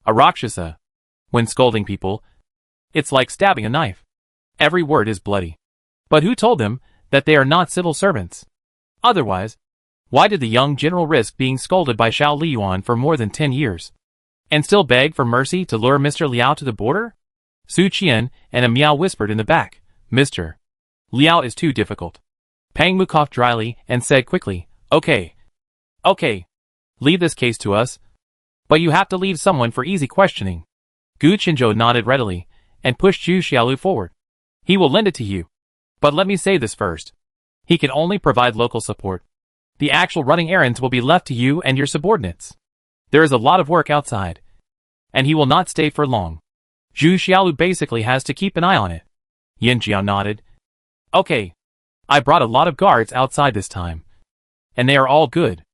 a Rakshasa. When scolding people, it's like stabbing a knife. Every word is bloody. But who told them that they are not civil servants? Otherwise, why did the young general risk being scolded by Xiao Liyuan for more than 10 years, and still beg for mercy to lure Mr. Liao to the border? Su Qian and a Miao whispered in the back, "Mr. Liao is too difficult." Pang Mu coughed dryly and said quickly, Okay, leave this case to us. But you have to leave someone for easy questioning." Gu Qinzhou nodded readily and pushed Zhu Xiaolu forward. "He will lend it to you. But let me say this first. He can only provide local support. The actual running errands will be left to you and your subordinates. There is a lot of work outside, and he will not stay for long. Zhu Xiaolu basically has to keep an eye on it." Yin Jiao nodded. "Okay. I brought a lot of guards outside this time, and they are all good.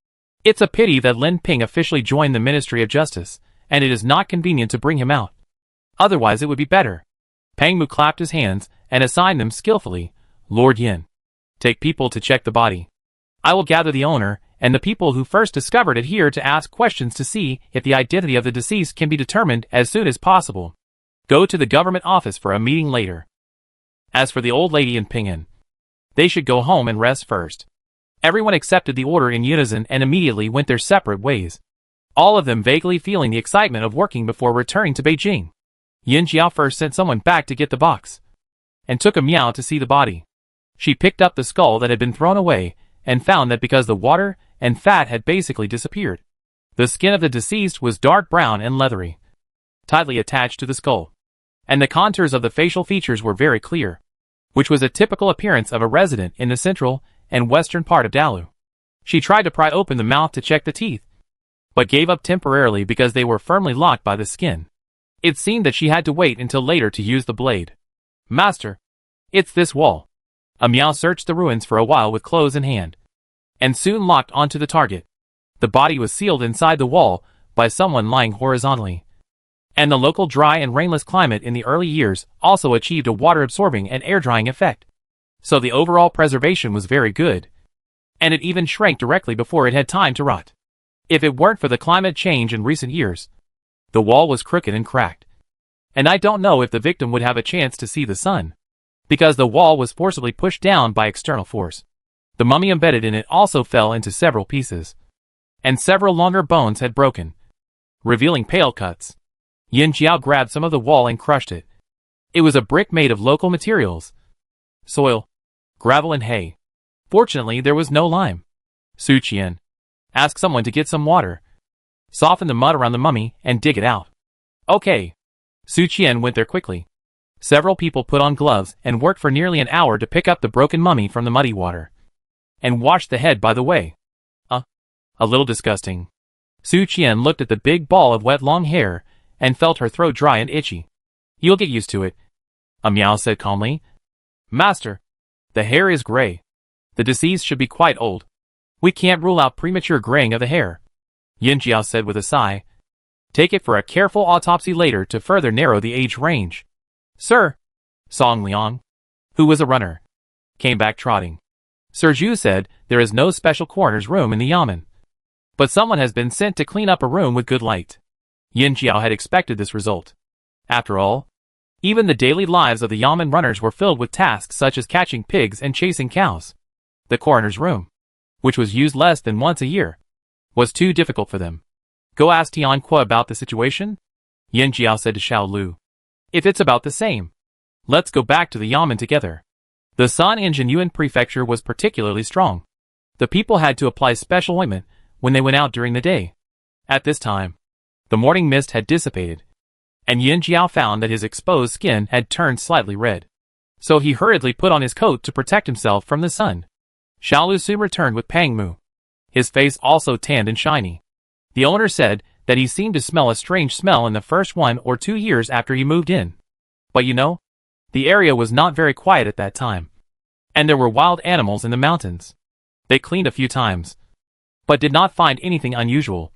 It's a pity that Lin Ping officially joined the Ministry of Justice, and it is not convenient to bring him out. Otherwise it would be better." Pang Mu clapped his hands and assigned them skillfully. "Lord Yin, take people to check the body. I will gather the owner and the people who first discovered it here to ask questions to see if the identity of the deceased can be determined as soon as possible. Go to the government office for a meeting later. As for the old lady and Ping'an, they should go home and rest first." Everyone accepted the order in unison and immediately went their separate ways, all of them vaguely feeling the excitement of working before returning to Beijing. Yin Jiao first sent someone back to get the box, and took a Miao to see the body. She picked up the skull that had been thrown away, and found that because the water and fat had basically disappeared, the skin of the deceased was dark brown and leathery, tightly attached to the skull, and the contours of the facial features were very clear, which was a typical appearance of a resident in the central and western part of Dalu. She tried to pry open the mouth to check the teeth, but gave up temporarily because they were firmly locked by the skin. It seemed that she had to wait until later to use the blade. "Master, it's this wall." A Miao searched the ruins for a while with clothes in hand, and soon locked onto the target. The body was sealed inside the wall by someone lying horizontally, and the local dry and rainless climate in the early years also achieved a water-absorbing and air-drying effect. So the overall preservation was very good, and it even shrank directly before it had time to rot. If it weren't for the climate change in recent years, the wall was crooked and cracked, and I don't know if the victim would have a chance to see the sun, because the wall was forcibly pushed down by external force. The mummy embedded in it also fell into several pieces, and several longer bones had broken, revealing pale cuts. Yin Jiao grabbed some of the wall and crushed it. It was a brick made of local materials: soil, gravel and hay. Fortunately, there was no lime. Su Qian, ask someone to get some water. Soften the mud around the mummy and dig it out. Okay. Su Qian went there quickly. Several people put on gloves and worked for nearly an hour to pick up the broken mummy from the muddy water, and wash the head by the way. A little disgusting. Su Qian looked at the big ball of wet long hair and felt her throat dry and itchy. You'll get used to it, a Miao said calmly. Master, the hair is gray. The deceased should be quite old. We can't rule out premature graying of the hair, Yin Jiao said with a sigh. Take it for a careful autopsy later to further narrow the age range. Sir, Song Liang, who was a runner, came back trotting. Sir Zhu said there is no special coroner's room in the Yamen, but someone has been sent to clean up a room with good light. Yin Jiao had expected this result. After all, Even the daily lives of the Yamen runners were filled with tasks such as catching pigs and chasing cows. The coroner's room, which was used less than once a year, was too difficult for them. Go ask Tianque about the situation? Yin Jiao said to Xiao Lu. If it's about the same, let's go back to the Yamen together. The sun in Jinyuan Prefecture was particularly strong. The people had to apply special ointment when they went out during the day. At this time, the morning mist had dissipated, and Yin Jiao found that his exposed skin had turned slightly red. So he hurriedly put on his coat to protect himself from the sun. Xiao Lu soon returned with Pang Mu, his face also tanned and shiny. The owner said that he seemed to smell a strange smell in the first 1 or 2 years after he moved in. But you know, the area was not very quiet at that time, and there were wild animals in the mountains. They cleaned a few times, but did not find anything unusual,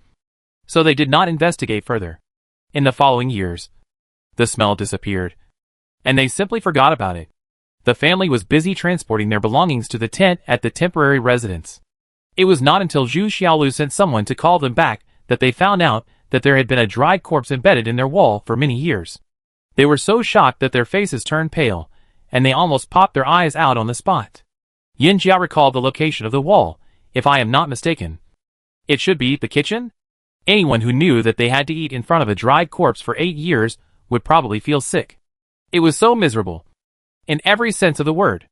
so they did not investigate further. In the following years, the smell disappeared, and they simply forgot about it. The family was busy transporting their belongings to the tent at the temporary residence. It was not until Zhu Xiaolu sent someone to call them back that they found out that there had been a dried corpse embedded in their wall for many years. They were so shocked that their faces turned pale, and they almost popped their eyes out on the spot. Yin Jia recalled the location of the wall, if I am not mistaken. It should be the kitchen? Anyone who knew that they had to eat in front of a dried corpse for 8 years would probably feel sick. It was so miserable. In every sense of the word.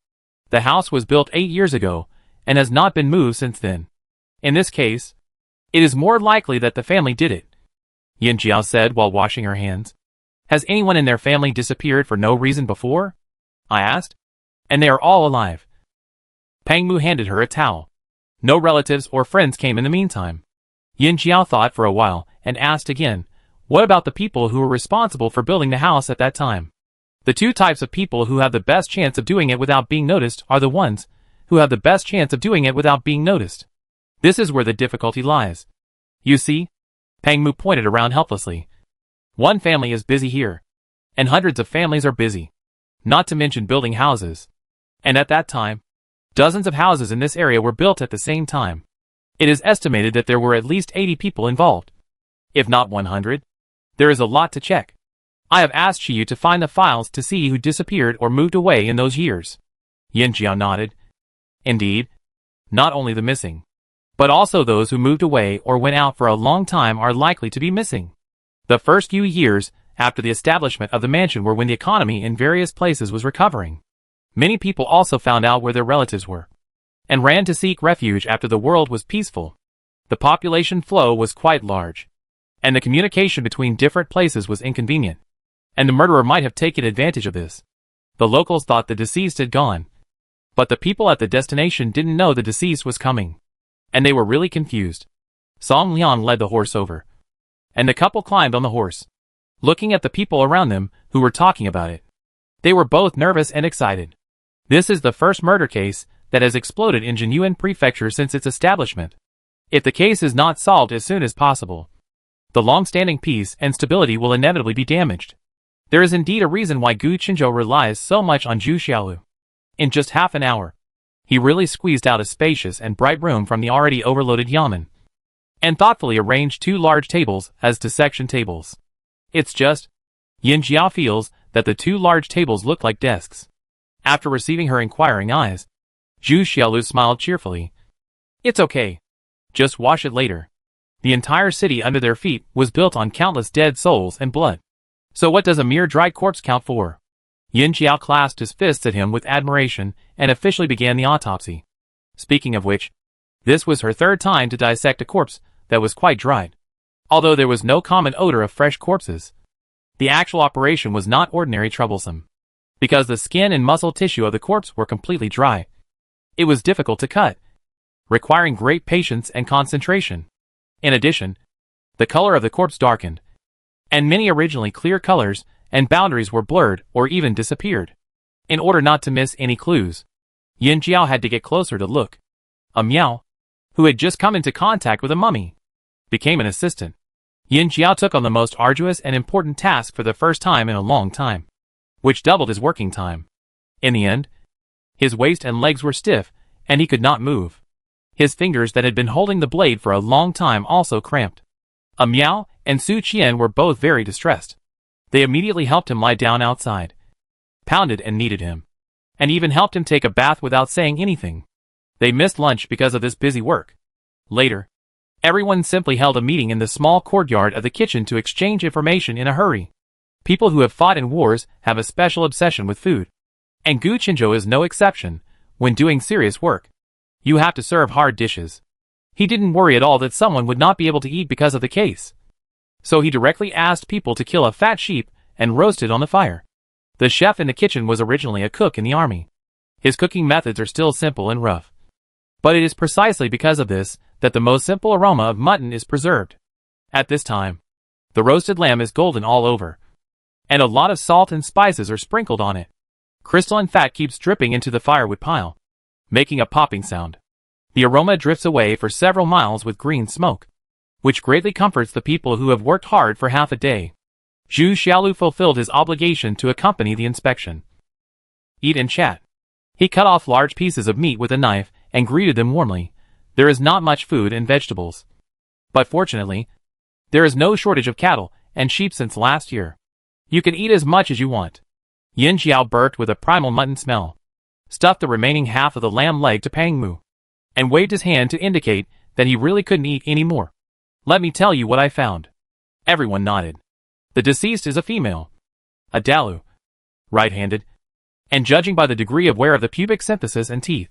The house was built 8 years ago, and has not been moved since then. In this case, it is more likely that the family did it, Yin Jiao said while washing her hands. Has anyone in their family disappeared for no reason before? I asked. And they are all alive. Pang Mu handed her a towel. No relatives or friends came in the meantime. Yin Jiao thought for a while and asked again, what about the people who were responsible for building the house at that time? The 2 types of people who have the best chance of doing it without being noticed are the ones who have the best chance of doing it without being noticed. This is where the difficulty lies. You see? Pang Mu pointed around helplessly. One family is busy here, and hundreds of families are busy, not to mention building houses. And at that time, dozens of houses in this area were built at the same time. It is estimated that there were at least 80 people involved. If not 100, there is a lot to check. I have asked Shiyu to find the files to see who disappeared or moved away in those years. Yin Jiao nodded. Indeed, not only the missing, but also those who moved away or went out for a long time are likely to be missing. The first few years after the establishment of the mansion were when the economy in various places was recovering. Many people also found out where their relatives were, and ran to seek refuge after the world was peaceful. The population flow was quite large, and the communication between different places was inconvenient, and the murderer might have taken advantage of this. The locals thought the deceased had gone, but the people at the destination didn't know the deceased was coming, and they were really confused. Song Liang led the horse over, and the couple climbed on the horse, looking at the people around them who were talking about it. They were both nervous and excited. This is the first murder case that has exploded in Jinyuan Prefecture since its establishment. If the case is not solved as soon as possible, the long-standing peace and stability will inevitably be damaged. There is indeed a reason why Gu Qinzhou relies so much on Zhu Xiaolu. In just half an hour, he really squeezed out a spacious and bright room from the already overloaded yamen, and thoughtfully arranged 2 large tables as dissection tables. It's just, Yin Jiao feels that the 2 large tables look like desks. After receiving her inquiring eyes, Zhu Xiaolu smiled cheerfully. It's okay. Just wash it later. The entire city under their feet was built on countless dead souls and blood. So what does a mere dry corpse count for? Yin Jiao clasped his fists at him with admiration and officially began the autopsy. Speaking of which, this was her 3rd time to dissect a corpse that was quite dried. Although there was no common odor of fresh corpses, the actual operation was not ordinary troublesome, because the skin and muscle tissue of the corpse were completely dry. It was difficult to cut, requiring great patience and concentration. In addition, the color of the corpse darkened, and many originally clear colors and boundaries were blurred or even disappeared. In order not to miss any clues, Yin Jiao had to get closer to look. A Miao, who had just come into contact with a mummy, became an assistant. Yin Jiao took on the most arduous and important task for the first time in a long time, which doubled his working time. In the end, his waist and legs were stiff, and he could not move. His fingers that had been holding the blade for a long time also cramped. A Miao and Su Qian were both very distressed. They immediately helped him lie down outside, pounded and kneaded him, and even helped him take a bath without saying anything. They missed lunch because of this busy work. Later, everyone simply held a meeting in the small courtyard of the kitchen to exchange information in a hurry. People who have fought in wars have a special obsession with food. And Gu Qinzhou is no exception. When doing serious work, you have to serve hard dishes. He didn't worry at all that someone would not be able to eat because of the case. So he directly asked people to kill a fat sheep and roast it on the fire. The chef in the kitchen was originally a cook in the army. His cooking methods are still simple and rough. But it is precisely because of this that the most simple aroma of mutton is preserved. At this time, the roasted lamb is golden all over, and a lot of salt and spices are sprinkled on it. Crystalline fat keeps dripping into the firewood pile, making a popping sound. The aroma drifts away for several miles with green smoke, which greatly comforts the people who have worked hard for half a day. Zhu Xiaolu fulfilled his obligation to accompany the inspection. Eat and chat. He cut off large pieces of meat with a knife and greeted them warmly. There is not much food and vegetables, but fortunately, there is no shortage of cattle and sheep since last year. You can eat as much as you want. Yin Jiao burped with a primal mutton smell, stuffed the remaining half of the lamb leg to Pang Mu, and waved his hand to indicate that he really couldn't eat any more. Let me tell you what I found. Everyone nodded. The deceased is a female, a Dalu, right-handed, and judging by the degree of wear of the pubic symphysis and teeth,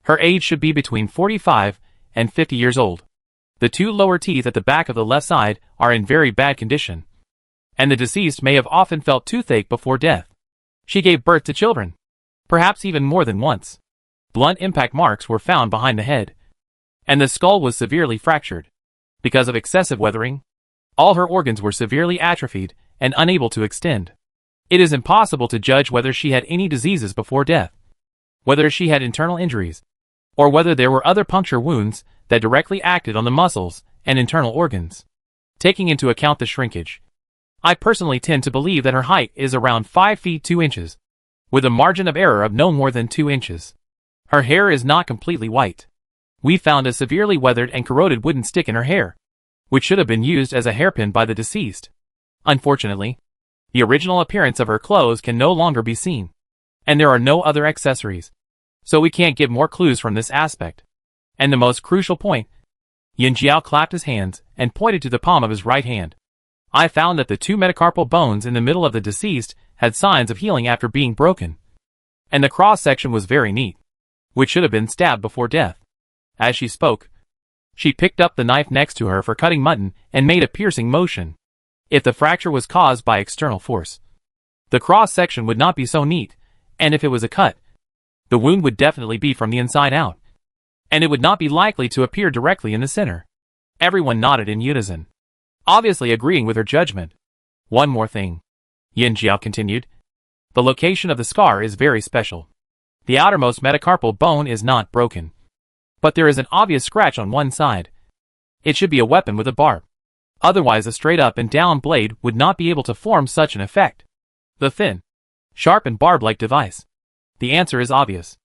her age should be between 45 and 50 years old. The two lower teeth at the back of the left side are in very bad condition, and the deceased may have often felt toothache before death. She gave birth to children, perhaps even more than once. Blunt impact marks were found behind the head, and the skull was severely fractured. Because of excessive weathering, all her organs were severely atrophied and unable to extend. It is impossible to judge whether she had any diseases before death, whether she had internal injuries, or whether there were other puncture wounds that directly acted on the muscles and internal organs. Taking into account the shrinkage, I personally tend to believe that her height is around 5 feet 2 inches, with a margin of error of no more than 2 inches. Her hair is not completely white. We found a severely weathered and corroded wooden stick in her hair, which should have been used as a hairpin by the deceased. Unfortunately, the original appearance of her clothes can no longer be seen, and there are no other accessories, so we can't give more clues from this aspect. And the most crucial point, Yin Jiao clapped his hands and pointed to the palm of his right hand. I found that the two metacarpal bones in the middle of the deceased had signs of healing after being broken, and the cross-section was very neat, which should have been stabbed before death. As she spoke, she picked up the knife next to her for cutting mutton and made a piercing motion. If the fracture was caused by external force, the cross-section would not be so neat, and if it was a cut, the wound would definitely be from the inside out, and it would not be likely to appear directly in the center. Everyone nodded in unison, obviously agreeing with her judgment. One more thing, Yin Jiao continued. The location of the scar is very special. The outermost metacarpal bone is not broken, but there is an obvious scratch on one side. It should be a weapon with a barb. Otherwise a straight up and down blade would not be able to form such an effect. The thin, sharp and barb-like device. The answer is obvious.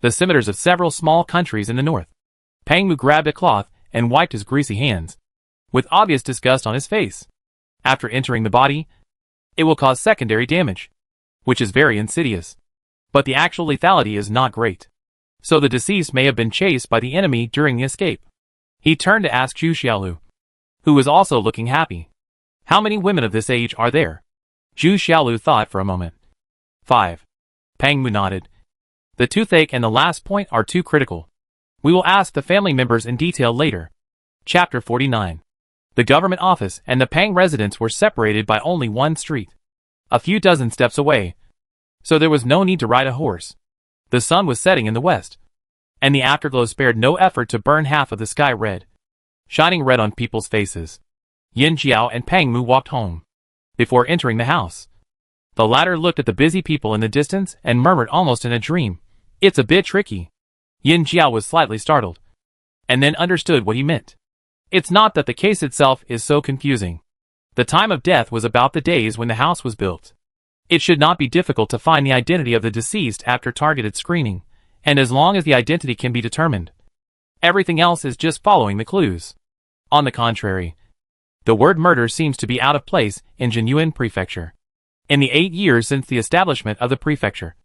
The scimitars of several small countries in the north. Pang Mu grabbed a cloth and wiped his greasy hands, with obvious disgust on his face. After entering the body, it will cause secondary damage, which is very insidious. But the actual lethality is not great. So the deceased may have been chased by the enemy during the escape. He turned to ask Zhu Xiaolu, who was also looking happy. How many women of this age are there? Zhu Xiaolu thought for a moment. 5. Pang Mu nodded. The toothache and the last point are too critical. We will ask the family members in detail later. Chapter 49. The government office and the Pang residence were separated by only one street, a few dozen steps away, so there was no need to ride a horse. The sun was setting in the west, and the afterglow spared no effort to burn half of the sky red, shining red on people's faces. Yin Jiao and Pang Mu walked home. Before entering the house, the latter looked at the busy people in the distance and murmured almost in a dream, "It's a bit tricky." Yin Jiao was slightly startled, and then understood what he meant. It's not that the case itself is so confusing. The time of death was about the days when the house was built. It should not be difficult to find the identity of the deceased after targeted screening, and as long as the identity can be determined, everything else is just following the clues. On the contrary, The word murder seems to be out of place in Jinyuan Prefecture. In the 8 years since the establishment of the prefecture,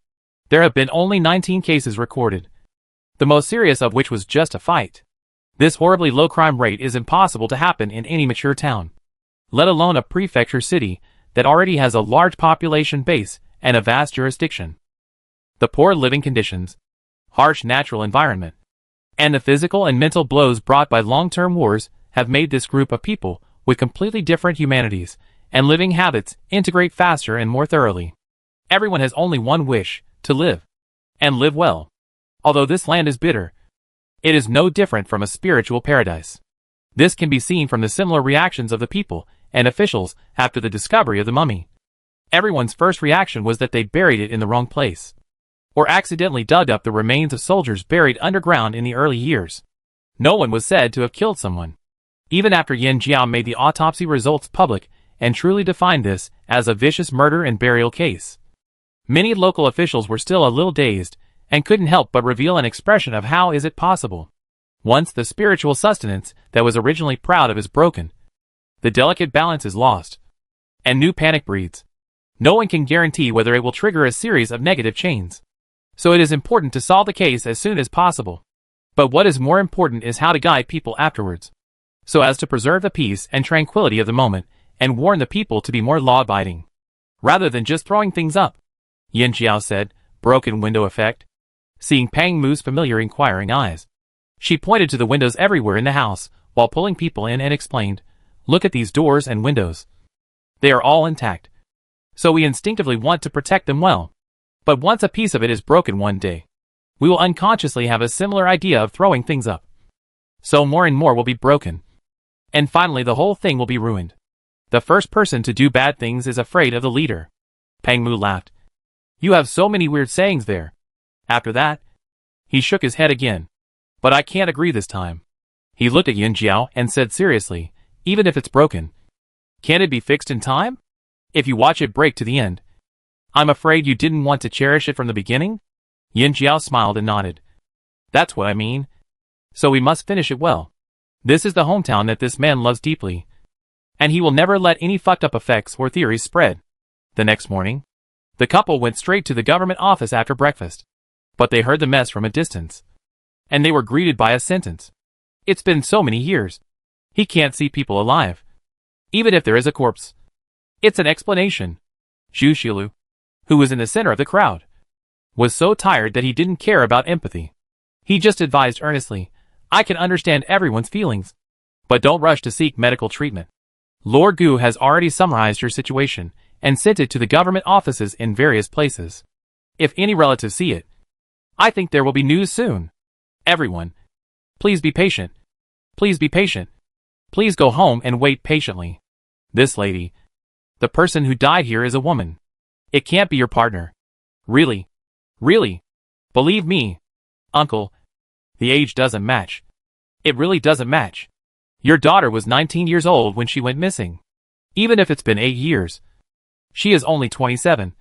there have been only 19 cases recorded, the most serious of which was just a fight. This horribly low crime rate is impossible to happen in any mature town, let alone a prefecture city that already has a large population base and a vast jurisdiction. The poor living conditions, harsh natural environment, and the physical and mental blows brought by long-term wars have made this group of people with completely different humanities and living habits integrate faster and more thoroughly. Everyone has only one wish: to live, and live well. Although this land is bitter, it is no different from a spiritual paradise. This can be seen from the similar reactions of the people and officials after the discovery of the mummy. Everyone's first reaction was that they buried it in the wrong place, or accidentally dug up the remains of soldiers buried underground in the early years. No one was said to have killed someone, even after Yin Jiao made the autopsy results public and truly defined this as a vicious murder and burial case. Many local officials were still a little dazed and couldn't help but reveal an expression of how is it possible. Once the spiritual sustenance that was originally proud of is broken, the delicate balance is lost, and new panic breeds. No one can guarantee whether it will trigger a series of negative chains. So it is important to solve the case as soon as possible. But what is more important is how to guide people afterwards, so as to preserve the peace and tranquility of the moment and warn the people to be more law-abiding, rather than just throwing things up. Yin Jiao said, broken window effect. Seeing Pang Mu's familiar inquiring eyes, she pointed to the windows everywhere in the house while pulling people in and explained, look at these doors and windows. They are all intact, so we instinctively want to protect them well. But once a piece of it is broken one day, we will unconsciously have a similar idea of throwing things up. So more and more will be broken, and finally the whole thing will be ruined. The first person to do bad things is afraid of the leader. Pang Mu laughed. You have so many weird sayings there. After that, he shook his head again. But I can't agree this time. He looked at Yin Jiao and said seriously, even if it's broken, can't it be fixed in time? If you watch it break to the end, I'm afraid you didn't want to cherish it from the beginning? Yin Jiao smiled and nodded. That's what I mean. So we must finish it well. This is the hometown that this man loves deeply, and he will never let any fucked up effects or theories spread. The next morning, the couple went straight to the government office after breakfast. But they heard the mess from a distance, and they were greeted by a sentence. It's been so many years. He can't see people alive, even if there is a corpse. It's an explanation. Zhu Shilu, who was in the center of the crowd, was so tired that he didn't care about empathy. He just advised earnestly, I can understand everyone's feelings, but don't rush to seek medical treatment. Lord Gu has already summarized your situation and sent it to the government offices in various places. If any relatives see it, I think there will be news soon. Everyone, please be patient. Please be patient. Please go home and wait patiently. This lady, the person who died here, is a woman. It can't be your partner. Really? Really? Believe me, uncle, the age doesn't match. It really doesn't match. Your daughter was 19 years old when she went missing. Even if it's been 8 years, she is only 27.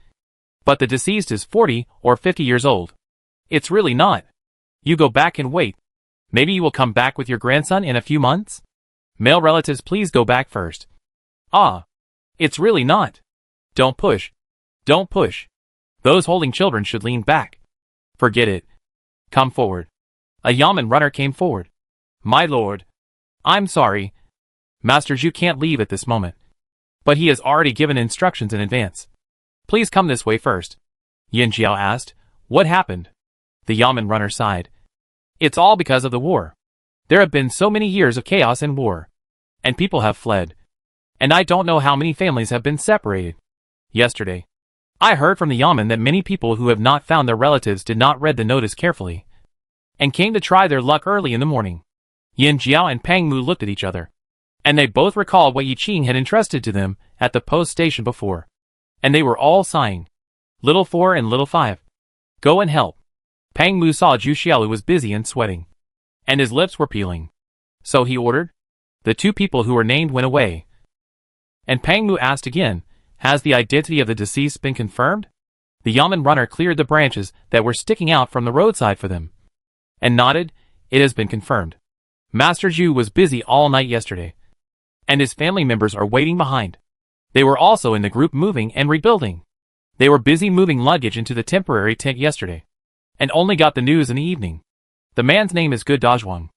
But the deceased is 40 or 50 years old. It's really not. You go back and wait. Maybe you will come back with your grandson in a few months? Male relatives, please go back first. Ah. It's really not. Don't push. Don't push. Those holding children should lean back. Forget it. Come forward. A yamen runner came forward. My lord. I'm sorry. Master Zhu can't leave at this moment. But he has already given instructions in advance. Please come this way first. Yin Jiao asked, what happened? The yamen runner sighed. It's all because of the war. There have been so many years of chaos and war, and people have fled. And I don't know how many families have been separated. Yesterday, I heard from the yamen that many people who have not found their relatives did not read the notice carefully, and came to try their luck early in the morning. Yin Jiao and Pang Mu looked at each other, and they both recalled what Yi Qing had entrusted to them at the post station before, and they were all sighing. Little 4 and little 5. Go and help. Pang Mu saw Zhu Xiaolu was busy and sweating, and his lips were peeling. So he ordered. The 2 people who were named went away. And Pang Mu asked again, has the identity of the deceased been confirmed? The yamen runner cleared the branches that were sticking out from the roadside for them, and nodded, it has been confirmed. Master Zhu was busy all night yesterday, and his family members are waiting behind. They were also in the group moving and rebuilding. They were busy moving luggage into the temporary tent yesterday, and only got the news in the evening. The man's name is Gu Dazhuang,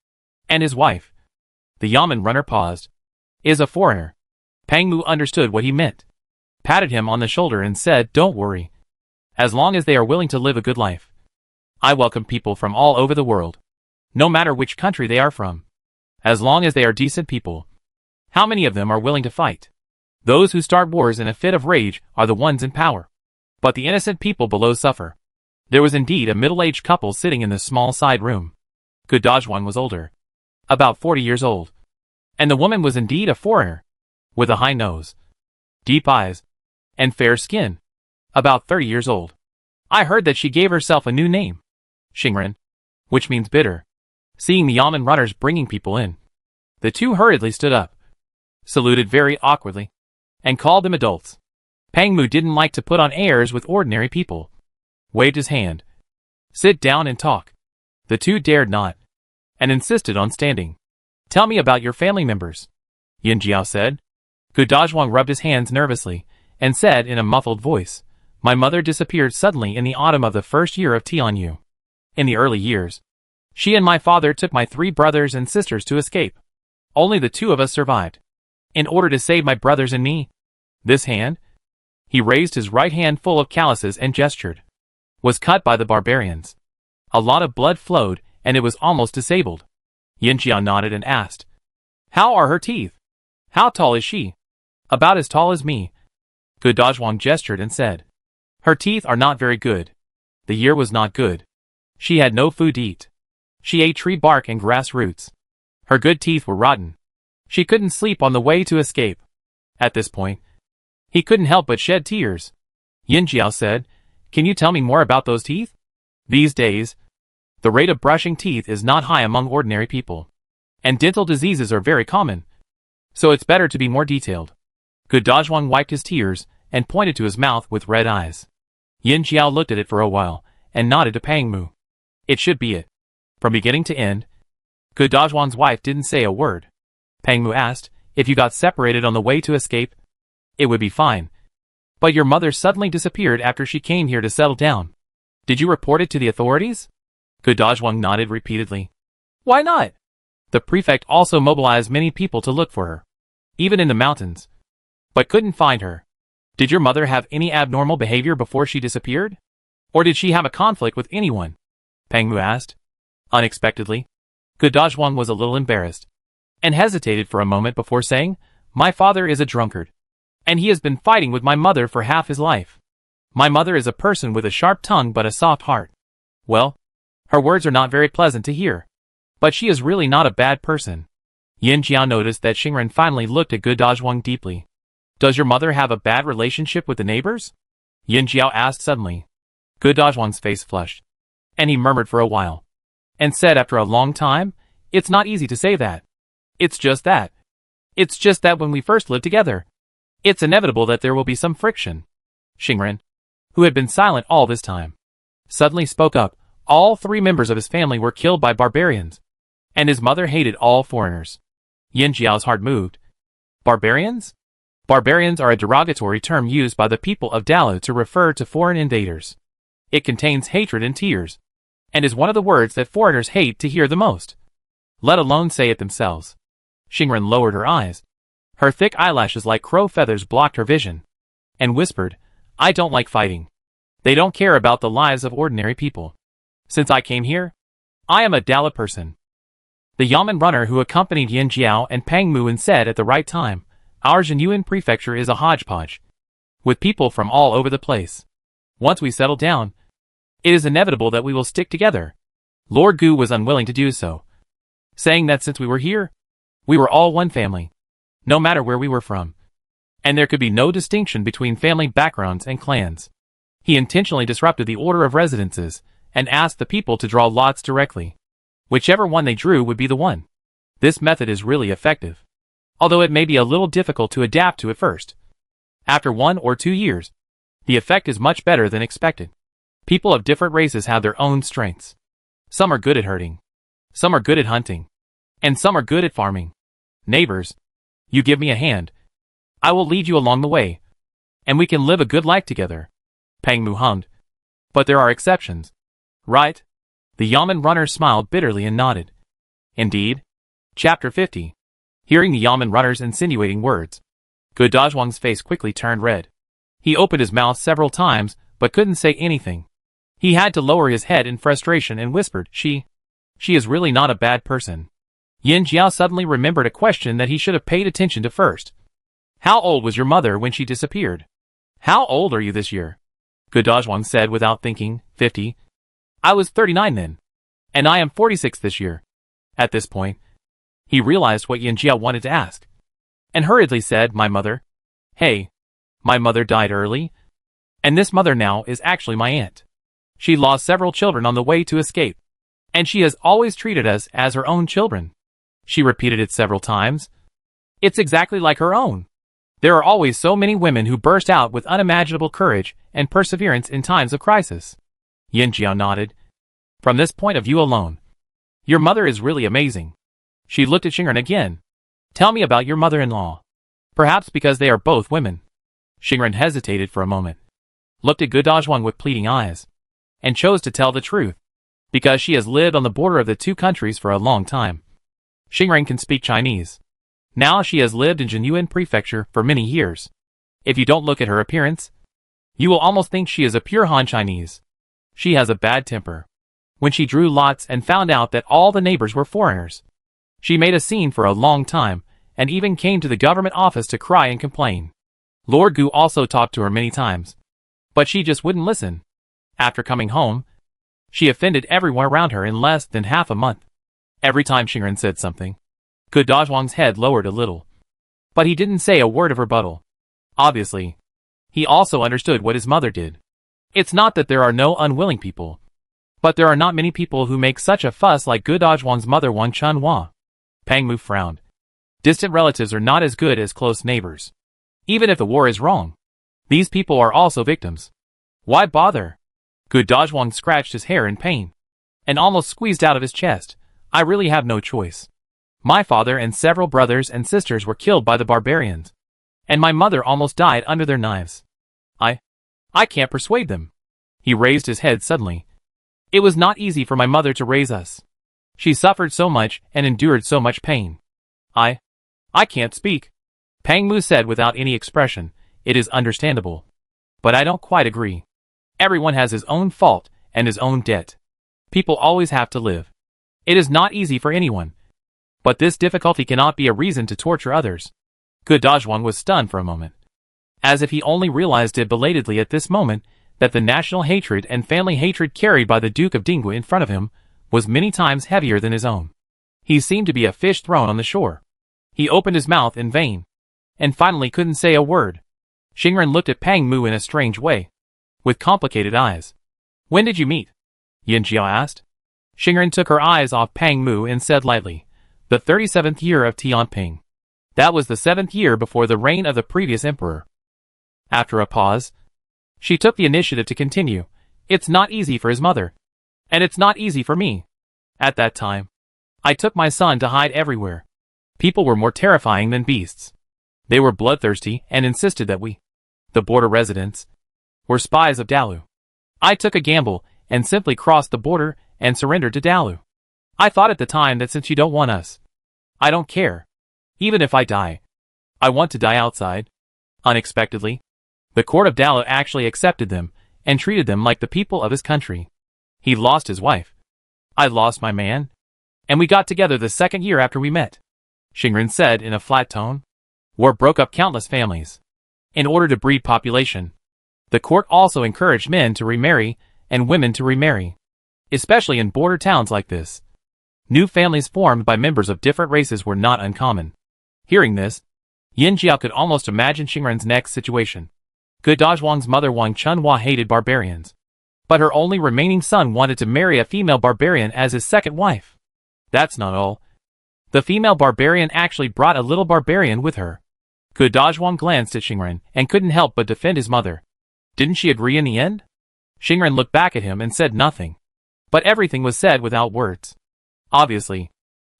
and his wife, the Yamen runner paused, is a foreigner. Pang Mu understood what he meant, patted him on the shoulder and said, "Don't worry. As long as they are willing to live a good life. I welcome people from all over the world, no matter which country they are from. As long as they are decent people. How many of them are willing to fight? Those who start wars in a fit of rage are the ones in power. But the innocent people below suffer." There was indeed a middle-aged couple sitting in the small side room. Gu Dazhuang was older, about 40 years old, and the woman was indeed a foreigner, with a high nose, deep eyes, and fair skin, about 30 years old. I heard that she gave herself a new name, Xingren, which means bitter. Seeing the Yamen runners bringing people in, the two hurriedly stood up, saluted very awkwardly, and called them adults. Pang Mu didn't like to put on airs with ordinary people. Waved his hand. "Sit down and talk." The two dared not, and insisted on standing. "Tell me about your family members," Yin Jiao said. Gu Dazhuang rubbed his hands nervously, and said in a muffled voice, "My mother disappeared suddenly in the autumn of the first year of Tianyu. In the early years, she and my father took my 3 brothers and sisters to escape. Only the 2 of us survived. In order to save my brothers and me, this hand," he raised his right hand full of calluses and gestured, "was cut by the barbarians. A lot of blood flowed, and it was almost disabled." Yin Jiao nodded and asked, "How are her teeth? How tall is she?" "About as tall as me." Gu Dazhuang gestured and said, "Her teeth are not very good. The year was not good. She had no food to eat. She ate tree bark and grass roots. Her good teeth were rotten. She couldn't sleep on the way to escape." At this point, he couldn't help but shed tears. Yin Jiao said, "Can you tell me more about those teeth?" These days, the rate of brushing teeth is not high among ordinary people, and dental diseases are very common, so it's better to be more detailed. Gu Dazhuang wiped his tears and pointed to his mouth with red eyes. Yin Jiao looked at it for a while and nodded to Pang Mu. It should be it. From beginning to end, Gu Dazhuang's wife didn't say a word. Pang Mu asked, "If you got separated on the way to escape, it would be fine. But your mother suddenly disappeared after she came here to settle down. Did you report it to the authorities?" Gu Dazhuang nodded repeatedly. "Why not? The prefect also mobilized many people to look for her, even in the mountains, but couldn't find her." "Did your mother have any abnormal behavior before she disappeared? Or did she have a conflict with anyone?" Pang Mu asked. Unexpectedly, Gu Dazhuang was a little embarrassed, and hesitated for a moment before saying, "My father is a drunkard, and he has been fighting with my mother for half his life. My mother is a person with a sharp tongue but a soft heart. Well, her words are not very pleasant to hear, but she is really not a bad person." Yin Jiao noticed that Xingren finally looked at Gu Dazhuang deeply. "Does your mother have a bad relationship with the neighbors?" Yin Jiao asked suddenly. Gu Dazhuang's face flushed, and he murmured for a while, and said after a long time, "It's not easy to say that. It's just that. It's just that when we first lived together, it's inevitable that there will be some friction." Xingren, who had been silent all this time, suddenly spoke up. All 3 members of his family were killed by barbarians, and his mother hated all foreigners. Yin Jiao's heart moved. Barbarians? Barbarians are a derogatory term used by the people of Dalu to refer to foreign invaders. It contains hatred and tears, and is one of the words that foreigners hate to hear the most, let alone say it themselves. Xingren lowered her eyes. Her thick eyelashes like crow feathers blocked her vision, and whispered, "I don't like fighting. They don't care about the lives of ordinary people. Since I came here, I am a Dalu person." The Yamen runner who accompanied Yin Jiao and Pang Mu said at the right time, "Our Jinyuan prefecture is a hodgepodge, with people from all over the place. Once we settle down, it is inevitable that we will stick together." Lord Gu was unwilling to do so, saying that since we were here, we were all one family, no matter where we were from, and there could be no distinction between family backgrounds and clans. He intentionally disrupted the order of residences, and asked the people to draw lots directly. Whichever one they drew would be the one. This method is really effective, although it may be a little difficult to adapt to at first. After 1 or 2 years, the effect is much better than expected. People of different races have their own strengths. Some are good at herding, some are good at hunting, and some are good at farming. Neighbors, You give me a hand. I will lead you along the way, and we can live a good life together. Pang Mu hummed. But there are exceptions. Right? The Yamen runner smiled bitterly and nodded. Indeed. Chapter 50. Hearing the Yamen runner's insinuating words, Gu Dazhuang's face quickly turned red. He opened his mouth several times, but couldn't say anything. He had to lower his head in frustration and whispered, She is really not a bad person. Yin Jiao suddenly remembered a question that he should have paid attention to first. How old was your mother when she disappeared? How old are you this year? Gu Dazhuang said without thinking, 50. I was 39 then. And I am 46 this year. At this point, he realized what Yin Jiao wanted to ask, and hurriedly said, My mother. Hey, my mother died early, and this mother now is actually my aunt. She lost several children on the way to escape, and she has always treated us as her own children. She repeated it several times. It's exactly like her own. There are always so many women who burst out with unimaginable courage and perseverance in times of crisis. Yin Jiao nodded. From this point of view alone, your mother is really amazing. She looked at Xingren again. Tell me about your mother-in-law. Perhaps because they are both women. Xingren hesitated for a moment, looked at Gu Dazhuang with pleading eyes, and chose to tell the truth, because she has lived on the border of the two countries for a long time. Xingren can speak Chinese. Now she has lived in Jinyuan Prefecture for many years. If you don't look at her appearance, you will almost think she is a pure Han Chinese. She has a bad temper. When she drew lots and found out that all the neighbors were foreigners, she made a scene for a long time, and even came to the government office to cry and complain. Lord Gu also talked to her many times, but she just wouldn't listen. After coming home, she offended everyone around her in less than half a month. Every time Xingren said something, Gu Dazhuang's head lowered a little. But he didn't say a word of rebuttal. Obviously, he also understood what his mother did. It's not that there are no unwilling people, but there are not many people who make such a fuss like Gu Dazhuang's mother Wang Chunhua. Pang Mu frowned. Distant relatives are not as good as close neighbors. Even if the war is wrong, these people are also victims. Why bother? Gu Dazhuang scratched his hair in pain, and almost squeezed out of his chest. I really have no choice. My father and several brothers and sisters were killed by the barbarians, and my mother almost died under their knives. I can't persuade them. He raised his head suddenly. It was not easy for my mother to raise us. She suffered so much and endured so much pain. I can't speak. Pang Mu said without any expression. It is understandable. But I don't quite agree. Everyone has his own fault and his own debt. People always have to live. It is not easy for anyone. But this difficulty cannot be a reason to torture others. Gu Dazhuang was stunned for a moment, as if he only realized it belatedly at this moment that the national hatred and family hatred carried by the Duke of Dinggu in front of him was many times heavier than his own. He seemed to be a fish thrown on the shore. He opened his mouth in vain, and finally couldn't say a word. Xingren looked at Pang Mu in a strange way, with complicated eyes. When did you meet? Yin Jiao asked. Xingren took her eyes off Pang Mu and said lightly, the 37th year of Tianping. That was the 7th year before the reign of the previous emperor. After a pause, she took the initiative to continue. It's not easy for his mother. And it's not easy for me. At that time, I took my son to hide everywhere. People were more terrifying than beasts. They were bloodthirsty and insisted that we, the border residents, were spies of Dalu. I took a gamble and simply crossed the border and surrendered to Dalu. I thought at the time that since you don't want us, I don't care. Even if I die, I want to die outside. Unexpectedly, the court of Dalu actually accepted them and treated them like the people of his country. He lost his wife. I lost my man. And we got together the 2nd year after we met. Xingren said in a flat tone. War broke up countless families. In order to breed population, the court also encouraged men to remarry and women to remarry. Especially in border towns like this. New families formed by members of different races were not uncommon. Hearing this, Yin Jiao could almost imagine Xingren's next situation. Gu Dazhuang's mother Wang Chunhua hated barbarians, but her only remaining son wanted to marry a female barbarian as his second wife. That's not all. The female barbarian actually brought a little barbarian with her. Gu Dazhuang glanced at Xingren and couldn't help but defend his mother. Didn't she agree in the end? Xingren looked back at him and said nothing. But everything was said without words. Obviously,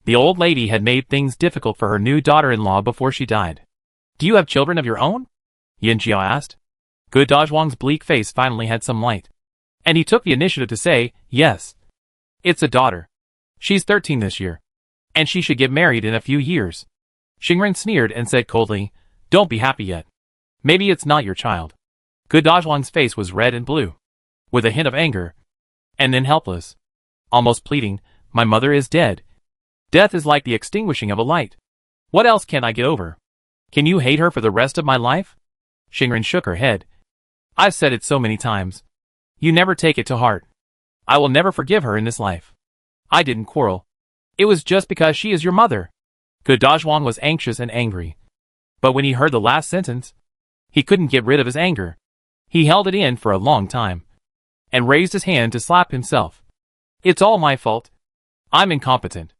The old lady had made things difficult for her new daughter-in-law before she died. Do you have children of your own? Yin Jiao asked. Good Dajwang's bleak face finally had some light. And he took the initiative to say, yes. It's a daughter. She's 13 this year. And she should get married in a few years. Xingren sneered and said coldly, don't be happy yet. Maybe it's not your child. Good Dajwang's face was red and blue, with a hint of anger, and then helpless, almost pleading, my mother is dead. Death is like the extinguishing of a light. What else can I get over? Can you hate her for the rest of my life? Xingren shook her head. I've said it so many times. You never take it to heart. I will never forgive her in this life. I didn't quarrel. It was just because she is your mother. Good Dajwang was anxious and angry. But when he heard the last sentence, he couldn't get rid of his anger. He held it in for a long time, and raised his hand to slap himself. It's all my fault. I'm incompetent.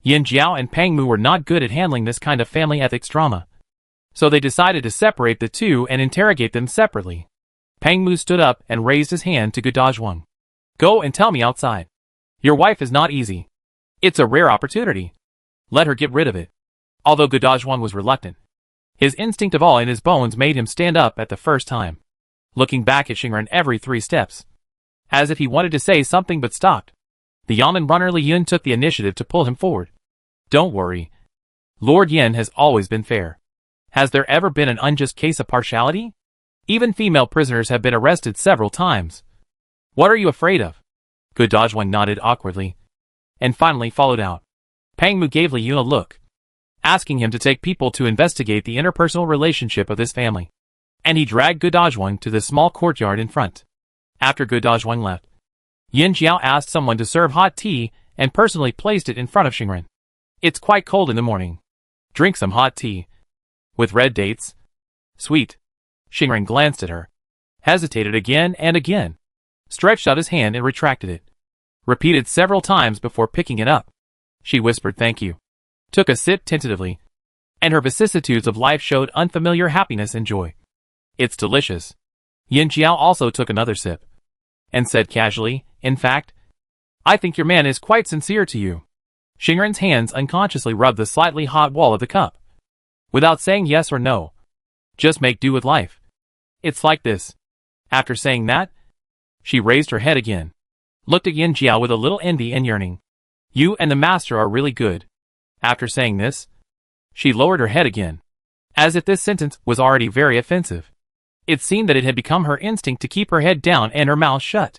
Yin Jiao and Pang Mu were not good at handling this kind of family ethics drama. So they decided to separate the two and interrogate them separately. Pang Mu stood up and raised his hand to Good Dajwang. Go and tell me outside. Your wife is not easy. It's a rare opportunity. Let her get rid of it. Although Good Dajwang was reluctant, his instinct of awe in his bones made him stand up at the first time, looking back at Xingren every 3 steps, as if he wanted to say something but stopped. The Yamen runner Li Yun took the initiative to pull him forward. Don't worry. Lord Yin has always been fair. Has there ever been an unjust case of partiality? Even female prisoners have been arrested several times. What are you afraid of? Good Dajwang nodded awkwardly, and finally followed out. Pang Mu gave Li Yun a look, asking him to take people to investigate the interpersonal relationship of this family. And he dragged Good Dajwang to the small courtyard in front. After Good Dajwang left, Yin Jiao asked someone to serve hot tea and personally placed it in front of Xingren. It's quite cold in the morning. Drink some hot tea. With red dates. Sweet. Xingren glanced at her, hesitated again and again, stretched out his hand and retracted it. Repeated several times before picking it up. She whispered thank you, took a sip tentatively, and her vicissitudes of life showed unfamiliar happiness and joy. It's delicious. Yin Jiao also took another sip, and said casually, in fact, I think your man is quite sincere to you. Xingren's hands unconsciously rubbed the slightly hot wall of the cup. Without saying yes or no. Just make do with life. It's like this. After saying that, she raised her head again, looked at Yin Jiao with a little envy and yearning. You and the master are really good. After saying this, she lowered her head again, as if this sentence was already very offensive. It seemed that it had become her instinct to keep her head down and her mouth shut.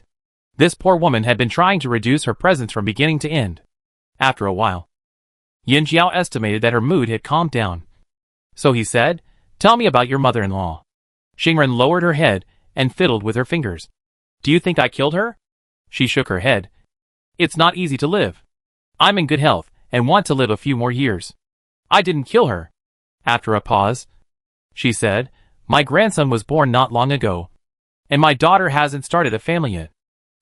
This poor woman had been trying to reduce her presence from beginning to end. After a while, Yin Jiao estimated that her mood had calmed down. So he said, tell me about your mother-in-law. Xingren lowered her head and fiddled with her fingers. Do you think I killed her? She shook her head. It's not easy to live. I'm in good health and want to live a few more years. I didn't kill her. After a pause, she said, my grandson was born not long ago, and my daughter hasn't started a family yet.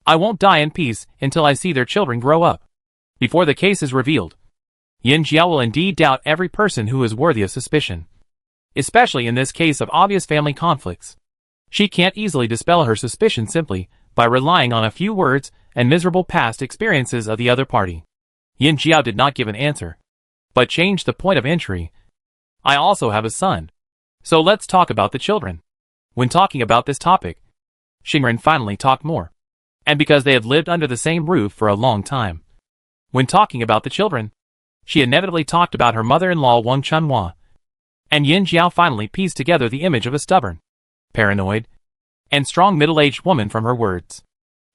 I won't die in peace until I see their children grow up. Before the case is revealed, Yin Jiao will indeed doubt every person who is worthy of suspicion, especially in this case of obvious family conflicts. She can't easily dispel her suspicion simply by relying on a few words and miserable past experiences of the other party. Yin Jiao did not give an answer, but changed the point of entry. I also have a son. So let's talk about the children. When talking about this topic, Xingren finally talked more. And because they had lived under the same roof for a long time. When talking about the children, she inevitably talked about her mother-in-law Wang Chunhua. And Yin Jiao finally pieced together the image of a stubborn, paranoid, and strong middle-aged woman from her words.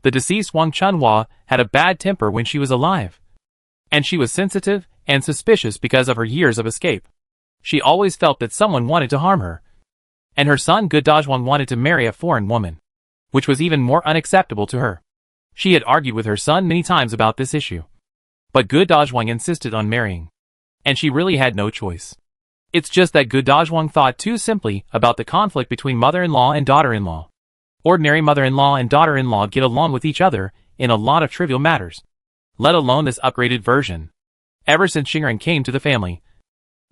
The deceased Wang Chunhua had a bad temper when she was alive. And she was sensitive and suspicious because of her years of escape. She always felt that someone wanted to harm her. And her son Good Dajwang wanted to marry a foreign woman, which was even more unacceptable to her. She had argued with her son many times about this issue. But Good Dajwang insisted on marrying. And she really had no choice. It's just that Good Dajwang thought too simply about the conflict between mother-in-law and daughter-in-law. Ordinary mother-in-law and daughter-in-law get along with each other in a lot of trivial matters, let alone this upgraded version. Ever since Xingren came to the family,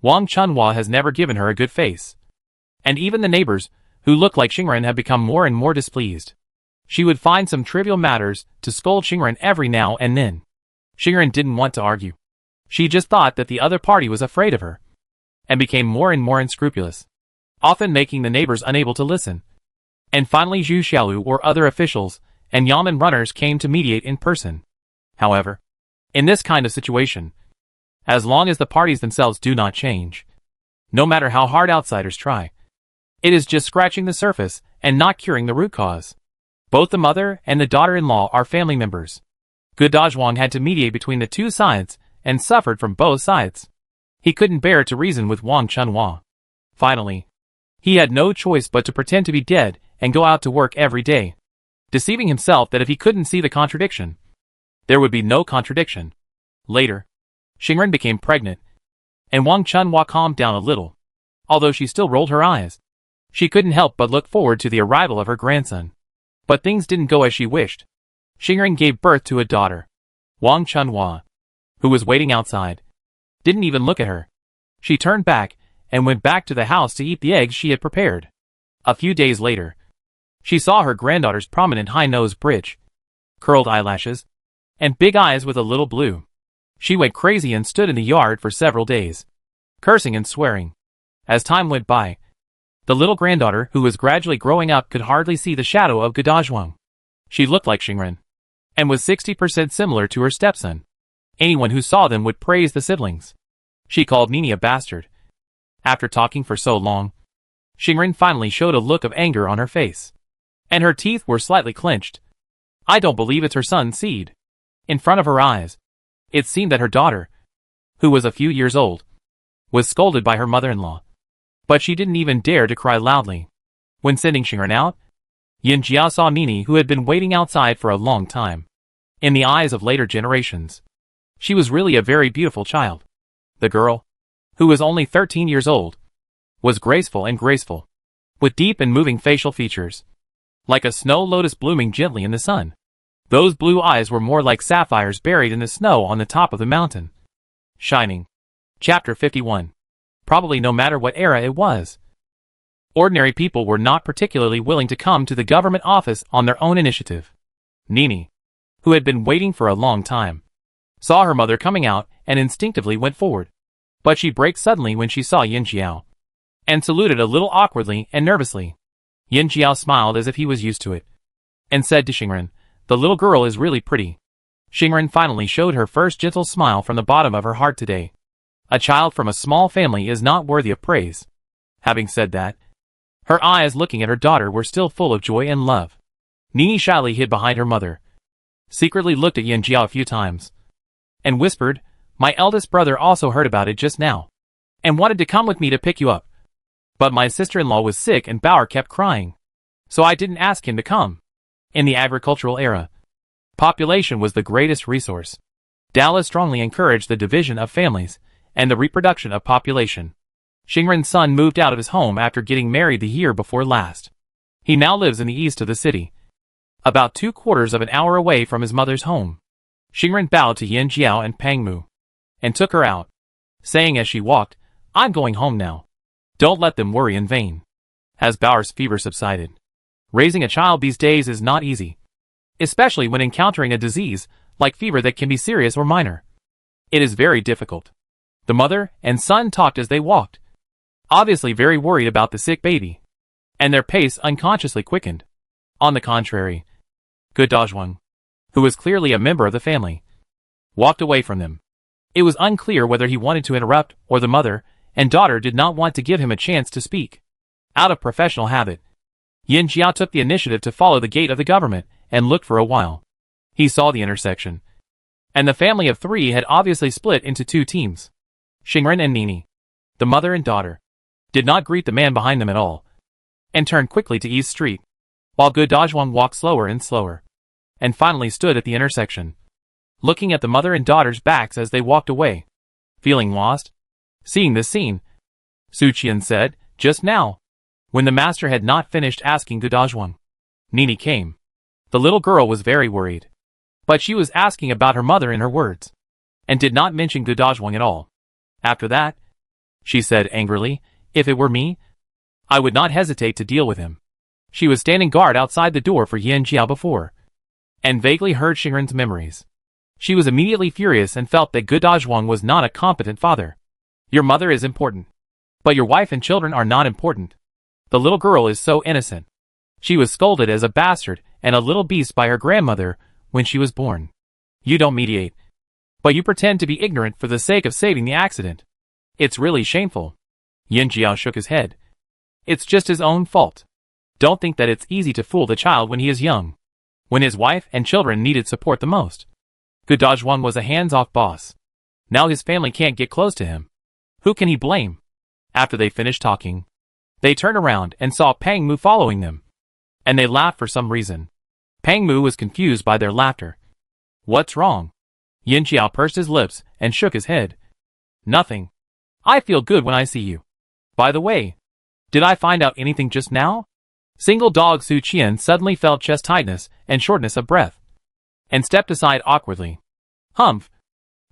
Wang Chunhua has never given her a good face. And even the neighbors, who look like Xingren, have become more and more displeased. She would find some trivial matters to scold Xingren every now and then. Xingren didn't want to argue. She just thought that the other party was afraid of her, and became more and more unscrupulous, often making the neighbors unable to listen. And finally Zhu Xiaolu or other officials and Yamen runners came to mediate in person. However, in this kind of situation, as long as the parties themselves do not change, no matter how hard outsiders try, it is just scratching the surface and not curing the root cause. Both the mother and the daughter-in-law are family members. Gu Dazhuang had to mediate between the two sides and suffered from both sides. He couldn't bear to reason with Wang Chunhua. Finally, he had no choice but to pretend to be dead and go out to work every day, deceiving himself that if he couldn't see the contradiction, there would be no contradiction. Later, Xingren became pregnant, and Wang Chunhua calmed down a little, although she still rolled her eyes. She couldn't help but look forward to the arrival of her grandson. But things didn't go as she wished. Xingren gave birth to a daughter. Wang Chunhua, who was waiting outside, didn't even look at her. She turned back and went back to the house to eat the eggs she had prepared. A few days later, she saw her granddaughter's prominent high-nose bridge, curled eyelashes, and big eyes with a little blue. She went crazy and stood in the yard for several days, cursing and swearing. As time went by, the little granddaughter who was gradually growing up could hardly see the shadow of Gu Dazhuang. She looked like Xingren, and was 60% similar to her stepson. Anyone who saw them would praise the siblings. She called Nini a bastard. After talking for so long, Xingren finally showed a look of anger on her face, and her teeth were slightly clenched. I don't believe it's her son's seed. In front of her eyes, it seemed that her daughter, who was a few years old, was scolded by her mother-in-law. But she didn't even dare to cry loudly. When sending Xingren out, Yin Jia saw Nini, who had been waiting outside for a long time. In the eyes of later generations, she was really a very beautiful child. The girl, who was only 13 years old, was graceful, with deep and moving facial features, like a snow lotus blooming gently in the sun. Those blue eyes were more like sapphires buried in the snow on the top of the mountain, shining. Chapter 51. Probably no matter what era it was, ordinary people were not particularly willing to come to the government office on their own initiative. Nini, who had been waiting for a long time, saw her mother coming out and instinctively went forward. But she braked suddenly when she saw Yin Jiao, and saluted a little awkwardly and nervously. Yin Jiao smiled as if he was used to it, and said to Xingren, "The little girl is really pretty." Xingren finally showed her first gentle smile from the bottom of her heart today. A child from a small family is not worthy of praise. Having said that, her eyes looking at her daughter were still full of joy and love. Nini shyly hid behind her mother, secretly looked at Yin Jiao a few times, and whispered, "My eldest brother also heard about it just now, and wanted to come with me to pick you up. But my sister-in-law was sick and Bauer kept crying, so I didn't ask him to come." In the agricultural era, population was the greatest resource. Dallas strongly encouraged the division of families and the reproduction of population. Xingren's son moved out of his home after getting married the year before last. He now lives in the east of the city, about 2/4 of an hour away from his mother's home. Xingren bowed to Yin Jiao and Pang Mu, and took her out, saying as she walked, "I'm going home now. Don't let them worry in vain." Has Bauer's fever subsided? Raising a child these days is not easy, especially when encountering a disease like fever that can be serious or minor. It is very difficult. The mother and son talked as they walked, obviously very worried about the sick baby, and their pace unconsciously quickened. On the contrary, Gu Dazhuang, who was clearly a member of the family, walked away from them. It was unclear whether he wanted to interrupt or the mother and daughter did not want to give him a chance to speak. Out of professional habit, Yin Jia took the initiative to follow the gate of the government and looked for a while. He saw the intersection, and the family of three had obviously split into two teams. Xingren and Nini, the mother and daughter, did not greet the man behind them at all, and turned quickly to East Street, while Gu Dazhuang walked slower and slower, and finally stood at the intersection, looking at the mother and daughter's backs as they walked away. Feeling lost? Seeing this scene, Su Qian said, "Just now," when the master had not finished asking Gu Dazhuang. Nini came. The little girl was very worried, but she was asking about her mother in her words, and did not mention Gu Dazhuang at all. After that, she said angrily, "If it were me, I would not hesitate to deal with him." She was standing guard outside the door for Yin Jiao before, and vaguely heard Xingren's memories. She was immediately furious and felt that Gu Dazhuang was not a competent father. Your mother is important. But your wife and children are not important. The little girl is so innocent. She was scolded as a bastard and a little beast by her grandmother when she was born. You don't mediate. But you pretend to be ignorant for the sake of saving the accident. It's really shameful. Yin Jiao shook his head. It's just his own fault. Don't think that it's easy to fool the child when he is young. When his wife and children needed support the most. Gu Dazhuang was a hands-off boss. Now his family can't get close to him. Who can he blame? After they finished talking, they turned around and saw Pang Mu following them. And they laughed for some reason. Pang Mu was confused by their laughter. What's wrong? Yin Jiao pursed his lips and shook his head. Nothing. I feel good when I see you. By the way, did I find out anything just now? Single dog Su Qian suddenly felt chest tightness and shortness of breath. And stepped aside awkwardly. Humph.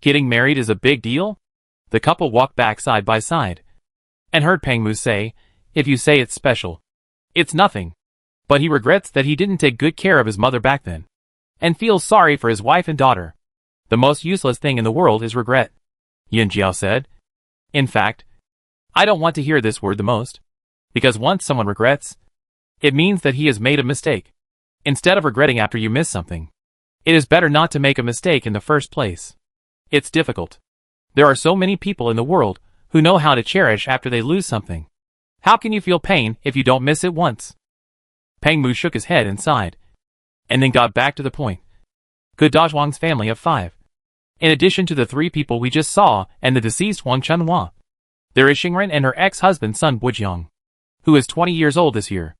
Getting married is a big deal? The couple walked back side by side. And heard Pang Mu say, if you say it's special, it's nothing. But he regrets that he didn't take good care of his mother back then. And feels sorry for his wife and daughter. The most useless thing in the world is regret. Yin Jiao said. In fact, I don't want to hear this word the most. Because once someone regrets, it means that he has made a mistake. Instead of regretting after you miss something, it is better not to make a mistake in the first place. It's difficult. There are so many people in the world who know how to cherish after they lose something. How can you feel pain if you don't miss it once? Pang Mu shook his head and sighed. And then got back to the point. Gu Dazhuang's family of 5. In addition to the 3 people we just saw and the deceased Wang Chunhua, there is Xingren and her ex-husband son Bujiang, who is 20 years old this year.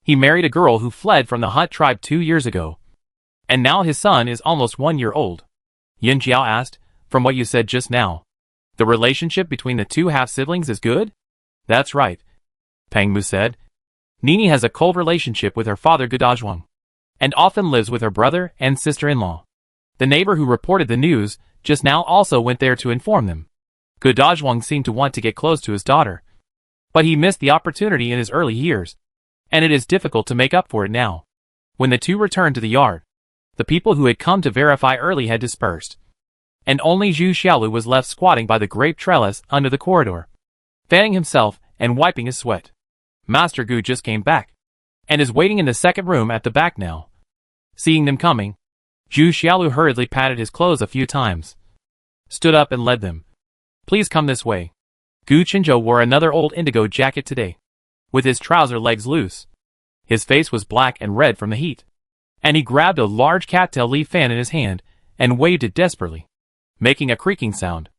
He married a girl who fled from the Hut tribe 2 years ago. And now his son is almost 1 year old. Yin Jiao asked, from what you said just now, the relationship between the 2 half-siblings is good? That's right. Pang Mu said. Nini has a cold relationship with her father Gu Dazhuang, and often lives with her brother and sister-in-law. The neighbor who reported the news just now also went there to inform them. Gu Dazhuang seemed to want to get close to his daughter. But he missed the opportunity in his early years, and it is difficult to make up for it now. When the 2 returned to the yard, the people who had come to verify early had dispersed. And only Zhu Xiaolu was left squatting by the grape trellis under the corridor, fanning himself and wiping his sweat. Master Gu just came back, and is waiting in the second room at the back now. Seeing them coming, Zhu Xiaolu hurriedly patted his clothes a few times, stood up and led them. Please come this way. Gu Qinzhou wore another old indigo jacket today, with his trouser legs loose. His face was black and red from the heat, and he grabbed a large cattail leaf fan in his hand and waved it desperately, making a creaking sound.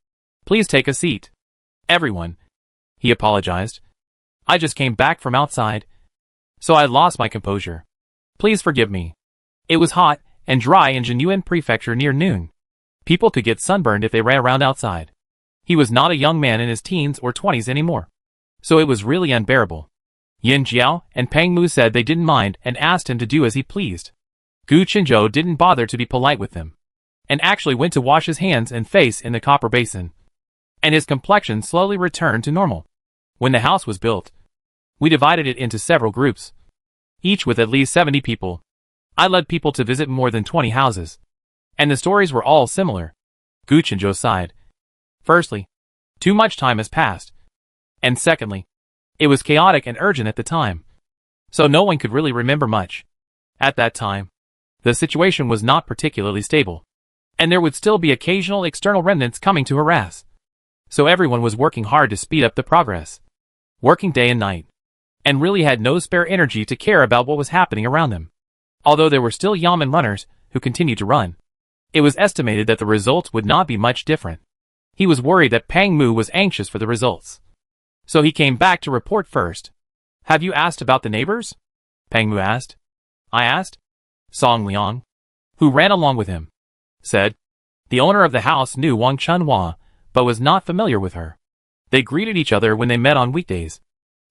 Please take a seat. Everyone. He apologized. I just came back from outside, so I lost my composure. Please forgive me. It was hot and dry in Jinyuan Prefecture near noon. People could get sunburned if they ran around outside. He was not a young man in his teens or 20s anymore, so it was really unbearable. Yin Jiao and Pang Mu said they didn't mind and asked him to do as he pleased. Gu Qinzhou didn't bother to be polite with them, and actually went to wash his hands and face in the copper basin. And his complexion slowly returned to normal. When the house was built, we divided it into several groups, each with at least 70 people. I led people to visit more than 20 houses, and the stories were all similar. Gu Qinzhou sighed. Firstly, too much time has passed. And secondly, it was chaotic and urgent at the time, so no one could really remember much. At that time, the situation was not particularly stable, and there would still be occasional external remnants coming to harass. So everyone was working hard to speed up the progress, working day and night, and really had no spare energy to care about what was happening around them. Although there were still yamen runners who continued to run, it was estimated that the results would not be much different. He was worried that Pang Mu was anxious for the results, so he came back to report first. Have you asked about the neighbors? Pang Mu asked. I asked. Song Liang, who ran along with him, said. The owner of the house knew Wang Chunhua, but was not familiar with her. They greeted each other when they met on weekdays,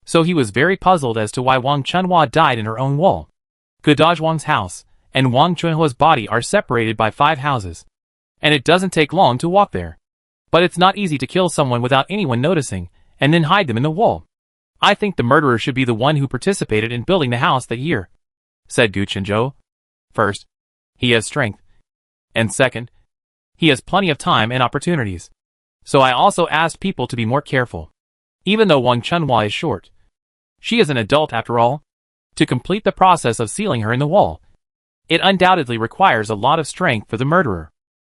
so he was very puzzled as to why Wang Chunhua died in her own wall. Gu Dazhuang's house and Wang Chunhua's body are separated by 5 houses, and it doesn't take long to walk there. But it's not easy to kill someone without anyone noticing, and then hide them in the wall. I think the murderer should be the one who participated in building the house that year, said Gu Qinzhou. First, he has strength. And second, He has plenty of time and opportunities. So I also asked people to be more careful. Even though Wang Chunhua is short, she is an adult after all. To complete the process of sealing her in the wall, it undoubtedly requires a lot of strength for the murderer.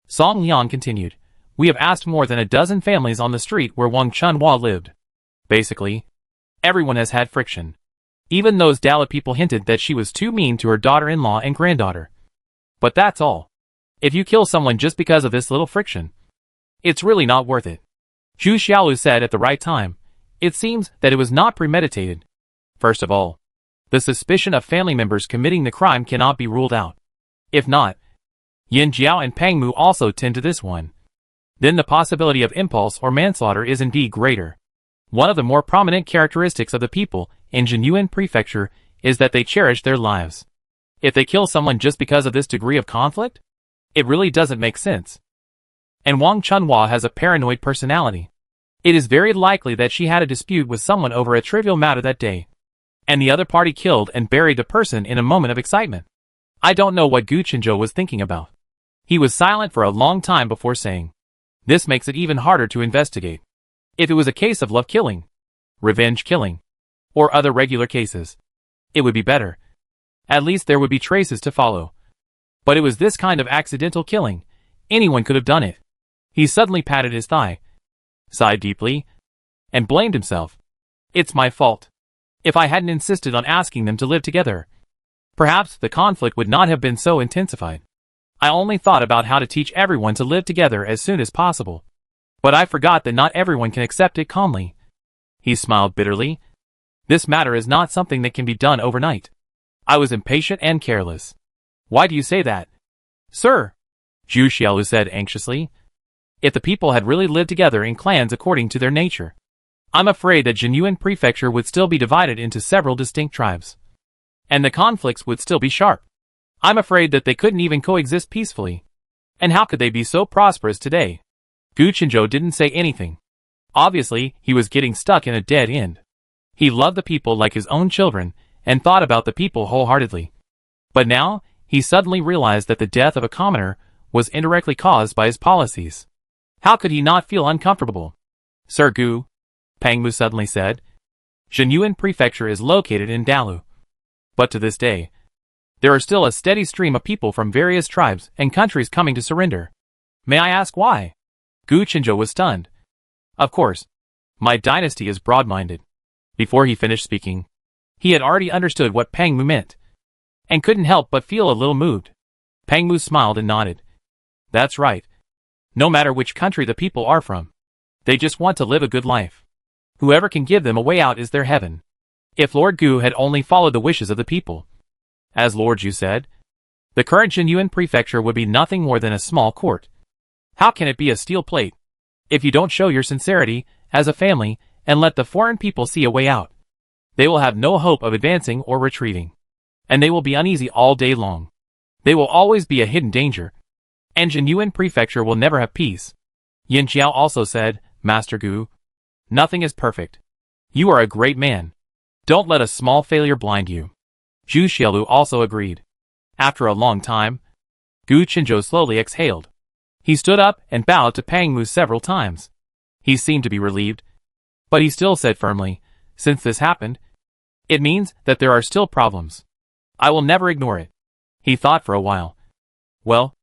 Song Liang continued. We have asked more than a dozen families on the street where Wang Chunhua lived. Basically, everyone has had friction. Even those Dalit people hinted that she was too mean to her daughter-in-law and granddaughter. But that's all. If you kill someone just because of this little friction, it's really not worth it. Zhu Xiaolu said at the right time. It seems that it was not premeditated. First of all, the suspicion of family members committing the crime cannot be ruled out. If not, Yin Jiao and Pang Mu also tend to this one. Then the possibility of impulse or manslaughter is indeed greater. One of the more prominent characteristics of the people in Jinyuan Prefecture is that they cherish their lives. If they kill someone just because of this degree of conflict, it really doesn't make sense. And Wang Chunhua has a paranoid personality. It is very likely that she had a dispute with someone over a trivial matter that day, and the other party killed and buried the person in a moment of excitement. I don't know what Gu Qinzhou was thinking about. He was silent for a long time before saying, this makes it even harder to investigate. If it was a case of love killing, revenge killing, or other regular cases, it would be better. At least there would be traces to follow. But it was this kind of accidental killing. Anyone could have done it. He suddenly patted his thigh, sighed deeply, and blamed himself. It's my fault. If I hadn't insisted on asking them to live together, perhaps the conflict would not have been so intensified. I only thought about how to teach everyone to live together as soon as possible. But I forgot that not everyone can accept it calmly. He smiled bitterly. This matter is not something that can be done overnight. I was impatient and careless. Why do you say that? Sir, Zhu Xiaolu said anxiously. If the people had really lived together in clans according to their nature, I'm afraid that Jinyuan Prefecture would still be divided into several distinct tribes. And the conflicts would still be sharp. I'm afraid that they couldn't even coexist peacefully. And how could they be so prosperous today? Gu Qinzhou didn't say anything. Obviously, he was getting stuck in a dead end. He loved the people like his own children, and thought about the people wholeheartedly. But now, he suddenly realized that the death of a commoner was indirectly caused by his policies. How could he not feel uncomfortable? Sir Gu, Pang Mu suddenly said, Jinyuan Prefecture is located in Dalu. But to this day, there are still a steady stream of people from various tribes and countries coming to surrender. May I ask why? Gu Qinzhou was stunned. Of course, my dynasty is broad-minded. Before he finished speaking, he had already understood what Pang Mu meant, and couldn't help but feel a little moved. Pang Mu smiled and nodded. That's right. No matter which country the people are from, they just want to live a good life. Whoever can give them a way out is their heaven. If Lord Gu had only followed the wishes of the people, as Lord Zhu said, the current Jinyuan Prefecture would be nothing more than a small court. How can it be a steel plate? If you don't show your sincerity as a family and let the foreign people see a way out, they will have no hope of advancing or retreating. And they will be uneasy all day long. They will always be a hidden danger. And Jinyuan Prefecture will never have peace. Yin Jiao also said, Master Gu, nothing is perfect. You are a great man. Don't let a small failure blind you. Zhu Xiaolu also agreed. After a long time, Gu Qinzhou slowly exhaled. He stood up and bowed to Pang Mu several times. He seemed to be relieved, but he still said firmly, since this happened, it means that there are still problems. I will never ignore it. He thought for a while. Well,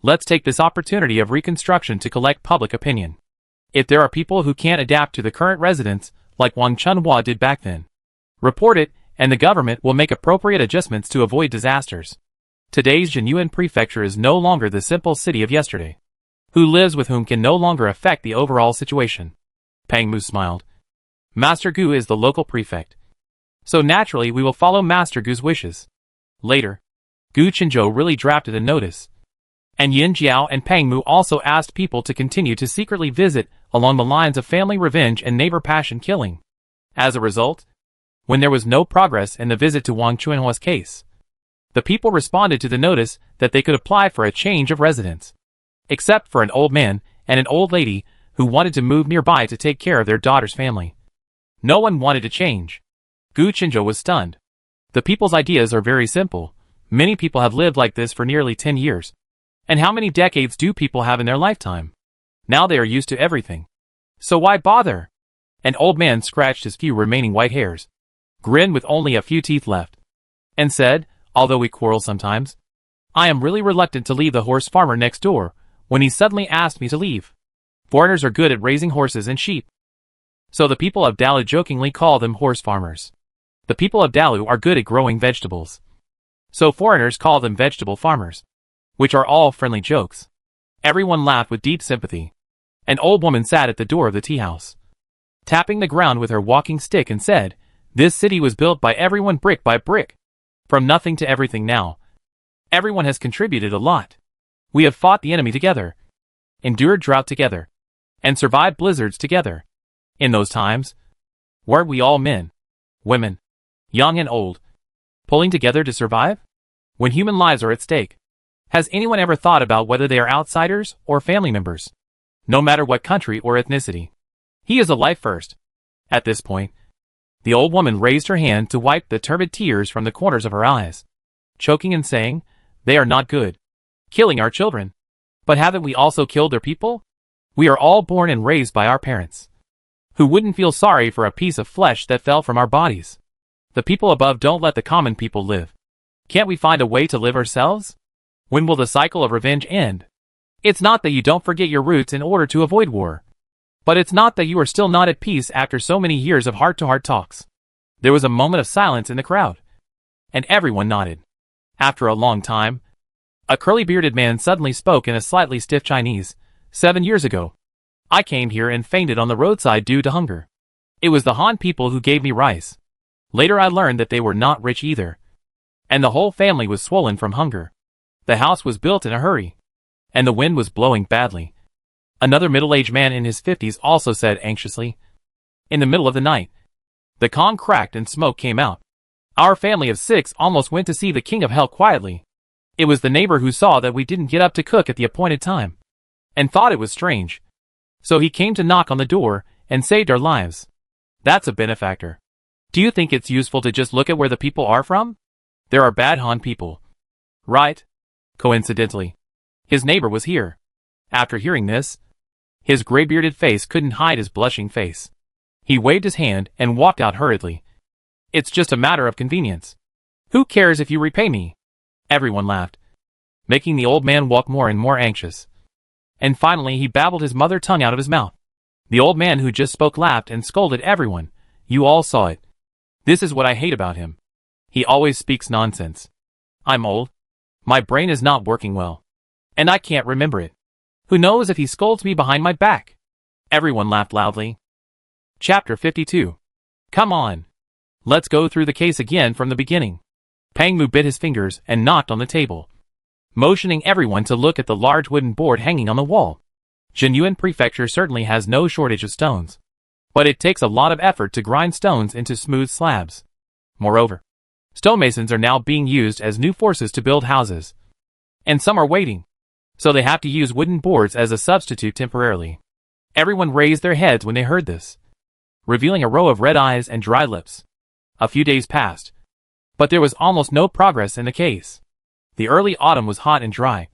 let's take this opportunity of reconstruction to collect public opinion. If there are people who can't adapt to the current residents, like Wang Chunhua did back then, report it, and the government will make appropriate adjustments to avoid disasters. Today's Jinyuan Prefecture is no longer the simple city of yesterday. Who lives with whom can no longer affect the overall situation. Pang Mu smiled. Master Gu is the local prefect. So naturally we will follow Master Gu's wishes. Later, Gu Qinzhou really drafted a notice. And Yin Jiao and Pang Mu also asked people to continue to secretly visit along the lines of family revenge and neighbor passion killing. As a result, when there was no progress in the visit to Wang Chunhua's case, the people responded to the notice that they could apply for a change of residence. Except for an old man and an old lady who wanted to move nearby to take care of their daughter's family. No one wanted to change. Gu Qinzhou was stunned. The people's ideas are very simple. Many people have lived like this for nearly 10 years. And how many decades do people have in their lifetime? Now they are used to everything. So why bother? An old man scratched his few remaining white hairs, grinned with only a few teeth left, and said, although we quarrel sometimes, I am really reluctant to leave the horse farmer next door when he suddenly asked me to leave. Foreigners are good at raising horses and sheep. So the people of Dalu jokingly call them horse farmers. The people of Dalu are good at growing vegetables. So foreigners call them vegetable farmers. Which are all friendly jokes. Everyone laughed with deep sympathy. An old woman sat at the door of the tea house, tapping the ground with her walking stick and said, this city was built by everyone brick by brick. From nothing to everything now. Everyone has contributed a lot. We have fought the enemy together, endured drought together, and survived blizzards together. In those times, weren't we all men, women, young and old, pulling together to survive? When human lives are at stake, has anyone ever thought about whether they are outsiders or family members? No matter what country or ethnicity. He is a life first. At this point, the old woman raised her hand to wipe the turbid tears from the corners of her eyes, choking and saying, they are not good. Killing our children. But haven't we also killed their people? We are all born and raised by our parents, who wouldn't feel sorry for a piece of flesh that fell from our bodies. The people above don't let the common people live. Can't we find a way to live ourselves? When will the cycle of revenge end? It's not that you don't forget your roots in order to avoid war. But it's not that you are still not at peace after so many years of heart-to-heart talks. There was a moment of silence in the crowd, and everyone nodded. After a long time, a curly-bearded man suddenly spoke in a slightly stiff Chinese. 7 years ago, I came here and fainted on the roadside due to hunger. It was the Han people who gave me rice. Later I learned that they were not rich either, and the whole family was swollen from hunger. The house was built in a hurry, and the wind was blowing badly. Another middle-aged man in his 50s also said anxiously, in the middle of the night, the Kong cracked and smoke came out. Our family of 6 almost went to see the King of Hell quietly. It was the neighbor who saw that we didn't get up to cook at the appointed time, and thought it was strange. So he came to knock on the door and saved our lives. That's a benefactor. Do you think it's useful to just look at where the people are from? There are bad Han people. Right? Coincidentally, his neighbor was here. After hearing this, his gray-bearded face couldn't hide his blushing face. He waved his hand and walked out hurriedly. It's just a matter of convenience. Who cares if you repay me? Everyone laughed, making the old man walk more and more anxious. And finally he babbled his mother tongue out of his mouth. The old man who just spoke laughed and scolded everyone. You all saw it. This is what I hate about him. He always speaks nonsense. I'm old. My brain is not working well, and I can't remember it. Who knows if he scolds me behind my back? Everyone laughed loudly. Chapter 52. Come on. Let's go through the case again from the beginning. Pang Mu bit his fingers and knocked on the table, motioning everyone to look at the large wooden board hanging on the wall. Jinyuan Prefecture certainly has no shortage of stones, but it takes a lot of effort to grind stones into smooth slabs. Moreover, stonemasons are now being used as new forces to build houses, and some are waiting, so they have to use wooden boards as a substitute temporarily. Everyone raised their heads when they heard this, revealing a row of red eyes and dry lips. A few days passed, but there was almost no progress in the case. The early autumn was hot and dry,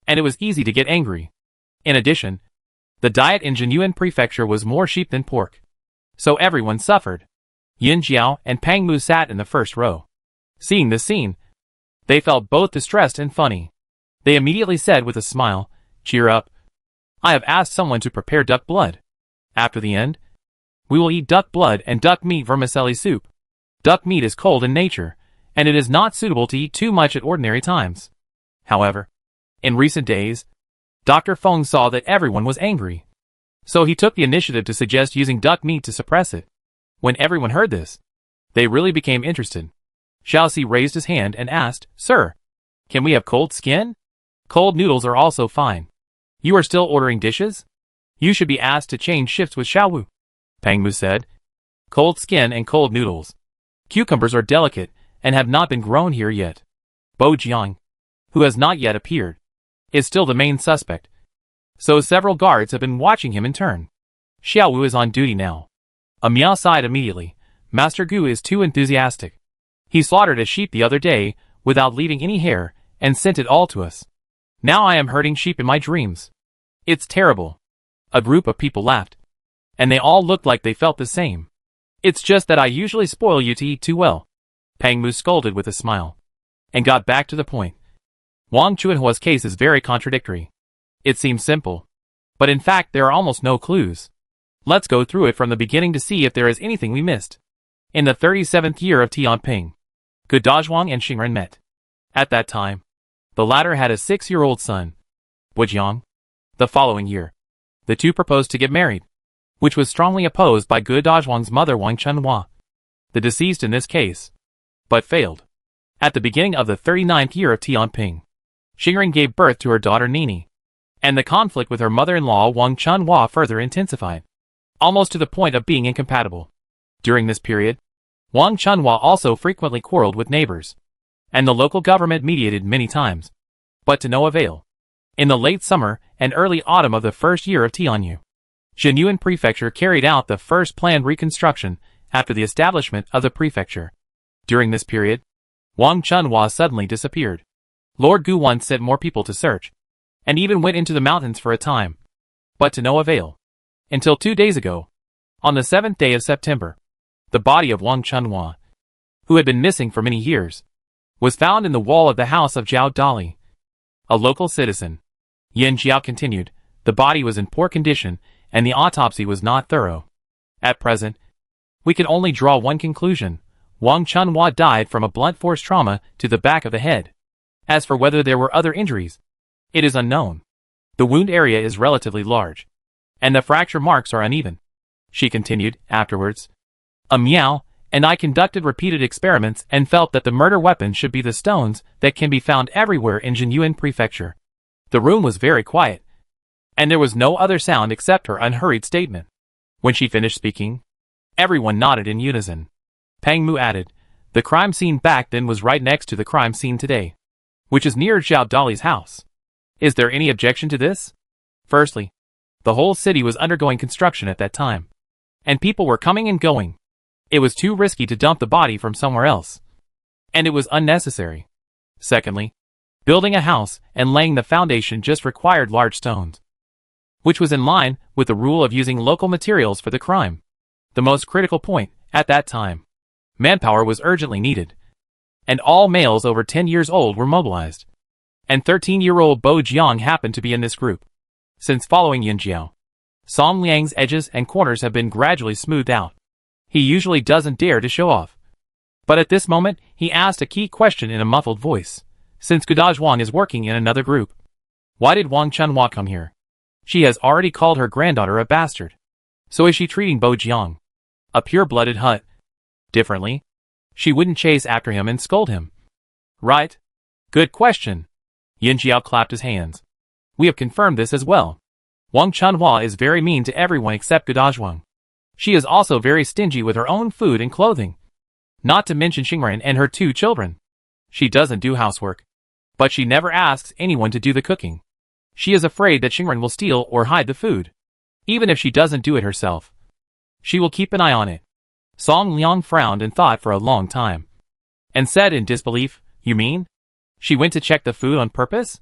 and it was easy to get angry. In addition, the diet in Jinyuan Prefecture was more sheep than pork, so everyone suffered. Yin Jiao and Pang Mu sat in the first row. Seeing this scene, they felt both distressed and funny. They immediately said with a smile, cheer up. I have asked someone to prepare duck blood. After the end, we will eat duck blood and duck meat vermicelli soup. Duck meat is cold in nature, and it is not suitable to eat too much at ordinary times. However, in recent days, Dr. Feng saw that everyone was angry, so he took the initiative to suggest using duck meat to suppress it. When everyone heard this, they really became interested. Xiaoxi raised his hand and asked, Sir, can we have cold skin? Cold noodles are also fine. You are still ordering dishes? You should be asked to change shifts with Xiaowu. Pang Mu said, cold skin and cold noodles. Cucumbers are delicate and have not been grown here yet. Bo Jiang, who has not yet appeared, is still the main suspect, so several guards have been watching him in turn. Xiaowu is on duty now. A Miao sighed immediately. Master Gu is too enthusiastic. He slaughtered a sheep the other day without leaving any hair and sent it all to us. Now I am herding sheep in my dreams. It's terrible. A group of people laughed. And they all looked like they felt the same. It's just that I usually spoil you to eat too well. Pang Mu scolded with a smile. And got back to the point. Wang Chuanhua's case is very contradictory. It seems simple. But in fact there are almost no clues. Let's go through it from the beginning to see if there is anything we missed. In the 37th year of Tianping, Gu Dazhuang and Xingren met. At that time, the latter had a 6-year-old son, Bujiang. The following year, the two proposed to get married, which was strongly opposed by Gu Dazhuang's mother Wang Chenhua, the deceased in this case, but failed. At the beginning of the 39th year of Tianping, Xingren gave birth to her daughter Nini, and the conflict with her mother-in-law Wang Chenhua further intensified, almost to the point of being incompatible. During this period, Wang Chenhua also frequently quarreled with neighbors, and the local government mediated many times, but to no avail. In the late summer and early autumn of the first year of Tianyu, Jinyuan Prefecture carried out the first planned reconstruction after the establishment of the prefecture. During this period, Wang Chenhua suddenly disappeared. Lord Guwan sent more people to search, and even went into the mountains for a time, but to no avail. Until 2 days ago, on the 7th day of September, the body of Wang Chenhua, who had been missing for many years, was found in the wall of the house of Zhao Dali, a local citizen. Yin Jiao continued, the body was in poor condition and the autopsy was not thorough. At present, we can only draw one conclusion. Wang Chenhua died from a blunt force trauma to the back of the head. As for whether there were other injuries, it is unknown. The wound area is relatively large, and the fracture marks are uneven. She continued, afterwards. Meow, and I conducted repeated experiments and felt that the murder weapon should be the stones that can be found everywhere in Jinyuan Prefecture. The room was very quiet, and there was no other sound except her unhurried statement. When she finished speaking, everyone nodded in unison. Pang Mu added, the crime scene back then was right next to the crime scene today, which is near Zhao Dali's house. Is there any objection to this? Firstly, the whole city was undergoing construction at that time, and people were coming and going. It was too risky to dump the body from somewhere else, and it was unnecessary. Secondly, building a house and laying the foundation just required large stones, which was in line with the rule of using local materials for the crime. The most critical point, at that time, manpower was urgently needed, and all males over 10 years old were mobilized, and 13-year-old Bo Jiang happened to be in this group. Since following Yin Jiao, Song Liang's edges and corners have been gradually smoothed out. He usually doesn't dare to show off, but at this moment he asked a key question in a muffled voice. Since Gu Dazhuang is working in another group, why did Wang Chenhua come here? She has already called her granddaughter a bastard. So is she treating Bo Jiang, a pure-blooded Hutt, differently? She wouldn't chase after him and scold him, right? Good question. Yin Jiao clapped his hands. We have confirmed this as well. Wang Chenhua is very mean to everyone except Gu Dazhuang. She is also very stingy with her own food and clothing. Not to mention Xingren and her 2 children. She doesn't do housework, but she never asks anyone to do the cooking. She is afraid that Xingren will steal or hide the food. Even if she doesn't do it herself, she will keep an eye on it. Song Liang frowned and thought for a long time, and said in disbelief, you mean? She went to check the food on purpose?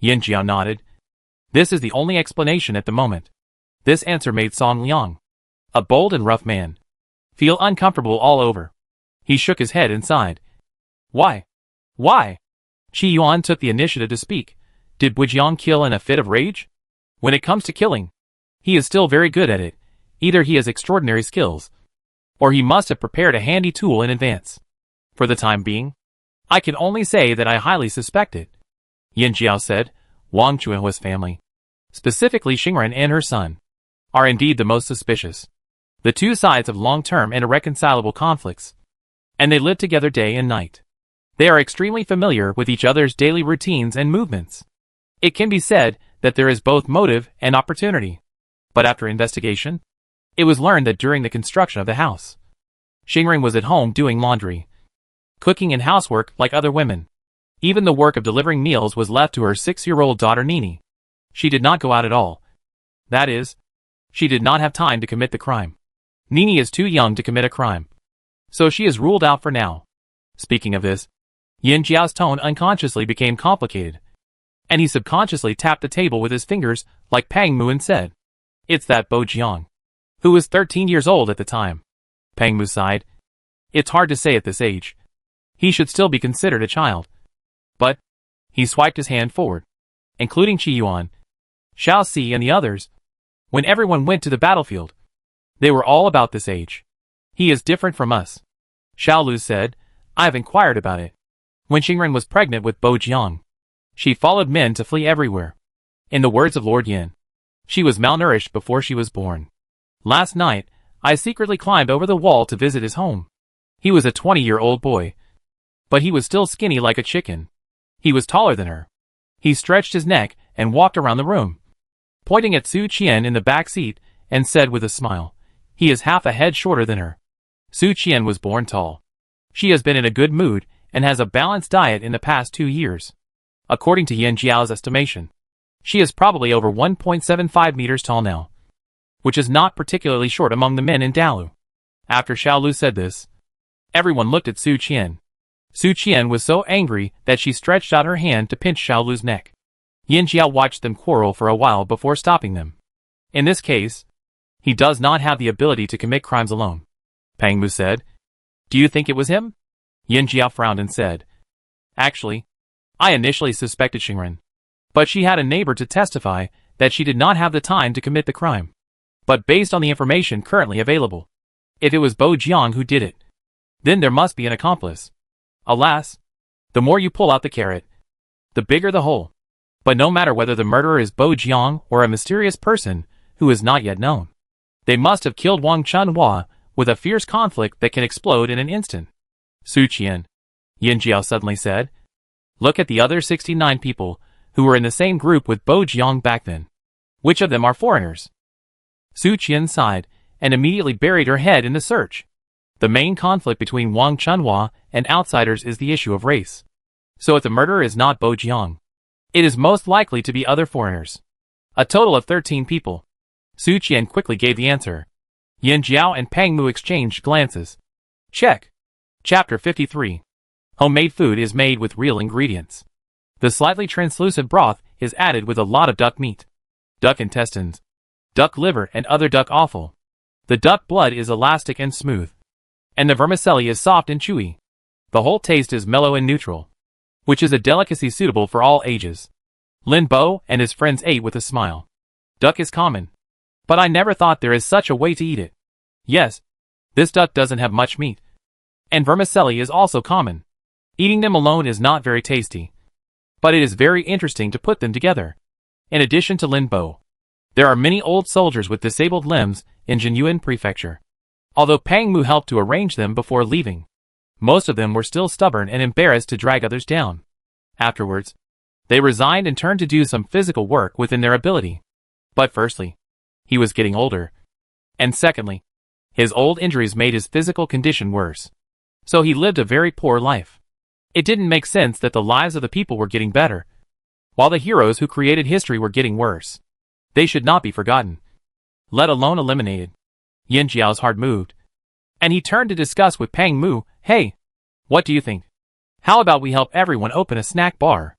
Yin Jiao nodded. This is the only explanation at the moment. This answer made Song Liang, a bold and rough man, feel uncomfortable all over. He shook his head and sighed. Why? Why? Qi Yuan took the initiative to speak. Did Bujiang kill in a fit of rage? When it comes to killing, he is still very good at it. Either he has extraordinary skills, or he must have prepared a handy tool in advance. For the time being, I can only say that I highly suspect it. Yin Jiao said, Wang Chuanhua's family, specifically Xingren and her son, are indeed the most suspicious. The two sides have long-term and irreconcilable conflicts, and they live together day and night. They are extremely familiar with each other's daily routines and movements. It can be said that there is both motive and opportunity. But after investigation, it was learned that during the construction of the house, Xingren was at home doing laundry, cooking and housework like other women. Even the work of delivering meals was left to her 6-year-old daughter Nini. She did not go out at all. That is, she did not have time to commit the crime. Nini is too young to commit a crime, so she is ruled out for now. Speaking of this, Yin Jiao's tone unconsciously became complicated. And he subconsciously tapped the table with his fingers like Pang Mu and said, "It's that Bo Jiang," who was 13 years old at the time. Pang Mu sighed. It's hard to say at this age. He should still be considered a child. But he swiped his hand forward, including Qi Yuan, Xiao Si and the others. When everyone went to the battlefield, they were all about this age. He is different from us. Xiao Lu said, I have inquired about it. When Xingren was pregnant with Bo Jiang, she followed men to flee everywhere. In the words of Lord Yin, she was malnourished before she was born. Last night, I secretly climbed over the wall to visit his home. He was a 20-year-old boy, but he was still skinny like a chicken. He was taller than her. He stretched his neck and walked around the room, pointing at Su Qian in the back seat, and said with a smile, he is half a head shorter than her. Su Qian was born tall. She has been in a good mood and has a balanced diet in the past 2 years. According to Yan Jiao's estimation, she is probably over 1.75 meters tall now, which is not particularly short among the men in Dalu. After Xiao Lu said this, everyone looked at Su Qian. Su Qian was so angry that she stretched out her hand to pinch Xiao Lu's neck. Yan Jiao watched them quarrel for a while before stopping them. In this case, he does not have the ability to commit crimes alone. Pang Mu said, Do you think it was him? Yan Jiao frowned and said, Actually, I initially suspected Xingren, but she had a neighbor to testify that she did not have the time to commit the crime. But based on the information currently available, if it was Bo Jiang who did it, then there must be an accomplice. Alas, the more you pull out the carrot, the bigger the hole. But no matter whether the murderer is Bo Jiang or a mysterious person who is not yet known, they must have killed Wang Chunhua with a fierce conflict that can explode in an instant. Su Qian, Yan Jiao suddenly said, look at the other 69 people who were in the same group with Bo Jiang back then. Which of them are foreigners? Su Qian sighed and immediately buried her head in the search. The main conflict between Wang Chunhua and outsiders is the issue of race. So if the murderer is not Bo Jiang, it is most likely to be other foreigners. A total of 13 people. Su Qian quickly gave the answer. Yan Jiao and Pang Mu exchanged glances. Check. Chapter 53. Homemade food is made with real ingredients. The slightly translucent broth is added with a lot of duck meat, duck intestines, duck liver and other duck offal. The duck blood is elastic and smooth, and the vermicelli is soft and chewy. The whole taste is mellow and neutral, which is a delicacy suitable for all ages. Lin Bo and his friends ate with a smile. Duck is common, but I never thought there is such a way to eat it. Yes, this duck doesn't have much meat, and vermicelli is also common. Eating them alone is not very tasty, but it is very interesting to put them together. In addition to Lin Bo, there are many old soldiers with disabled limbs in Jinyuan Prefecture. Although Pang Mu helped to arrange them before leaving, most of them were still stubborn and embarrassed to drag others down. Afterwards, they resigned and turned to do some physical work within their ability. But firstly, he was getting older, and secondly, his old injuries made his physical condition worse. So he lived a very poor life. It didn't make sense that the lives of the people were getting better, while the heroes who created history were getting worse. They should not be forgotten, let alone eliminated. Yan Jiao's heart moved, and he turned to discuss with Pang Mu, hey, what do you think? How about we help everyone open a snack bar?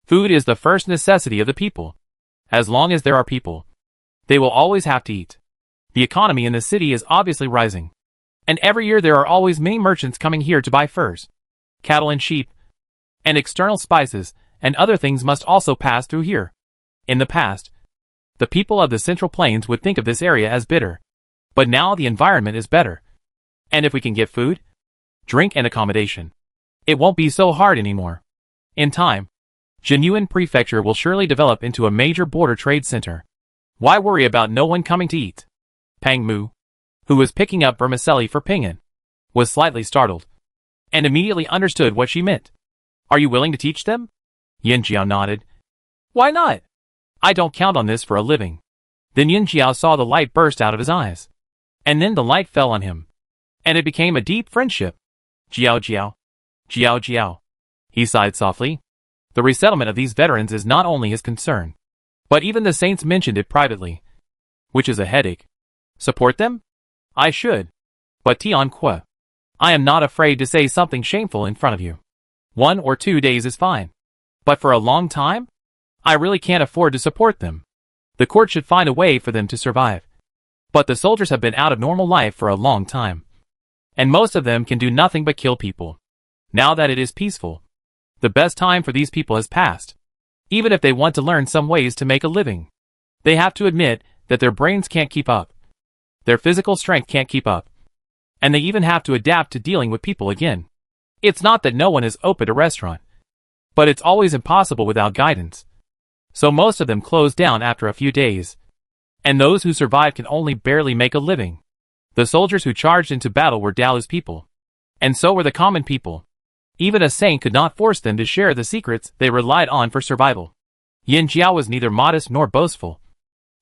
Food is the first necessity of the people. As long as there are people, they will always have to eat. The economy in the city is obviously rising, and every year there are always many merchants coming here to buy furs, cattle and sheep, and external spices, and other things must also pass through here. In the past, the people of the Central Plains would think of this area as bitter, but now the environment is better. And if we can get food, drink and accommodation, it won't be so hard anymore. In time, Jinyuan Prefecture will surely develop into a major border trade center. Why worry about no one coming to eat? Pang Mu, who was picking up vermicelli for Ping'an, was slightly startled, and immediately understood what she meant. Are you willing to teach them? Yan Jiao nodded. Why not? I don't count on this for a living. Then Yan Jiao saw the light burst out of his eyes. And then the light fell on him, and it became a deep friendship. Jiao Jiao. Jiao Jiao. He sighed softly. The resettlement of these veterans is not only his concern, but even the saints mentioned it privately, which is a headache. Support them? I should. But Tian Kui, I am not afraid to say something shameful in front of you. 1 or 2 days is fine. But for a long time? I really can't afford to support them. The court should find a way for them to survive. But the soldiers have been out of normal life for a long time. And most of them can do nothing but kill people. Now that it is peaceful, the best time for these people has passed. Even if they want to learn some ways to make a living, they have to admit that their brains can't keep up. Their physical strength can't keep up. And they even have to adapt to dealing with people again. It's not that no one has opened a restaurant, but it's always impossible without guidance. So most of them close down after a few days. And those who survive can only barely make a living. The soldiers who charged into battle were Dalu's people. And so were the common people. Even a saint could not force them to share the secrets they relied on for survival. Yin Jiao was neither modest nor boastful.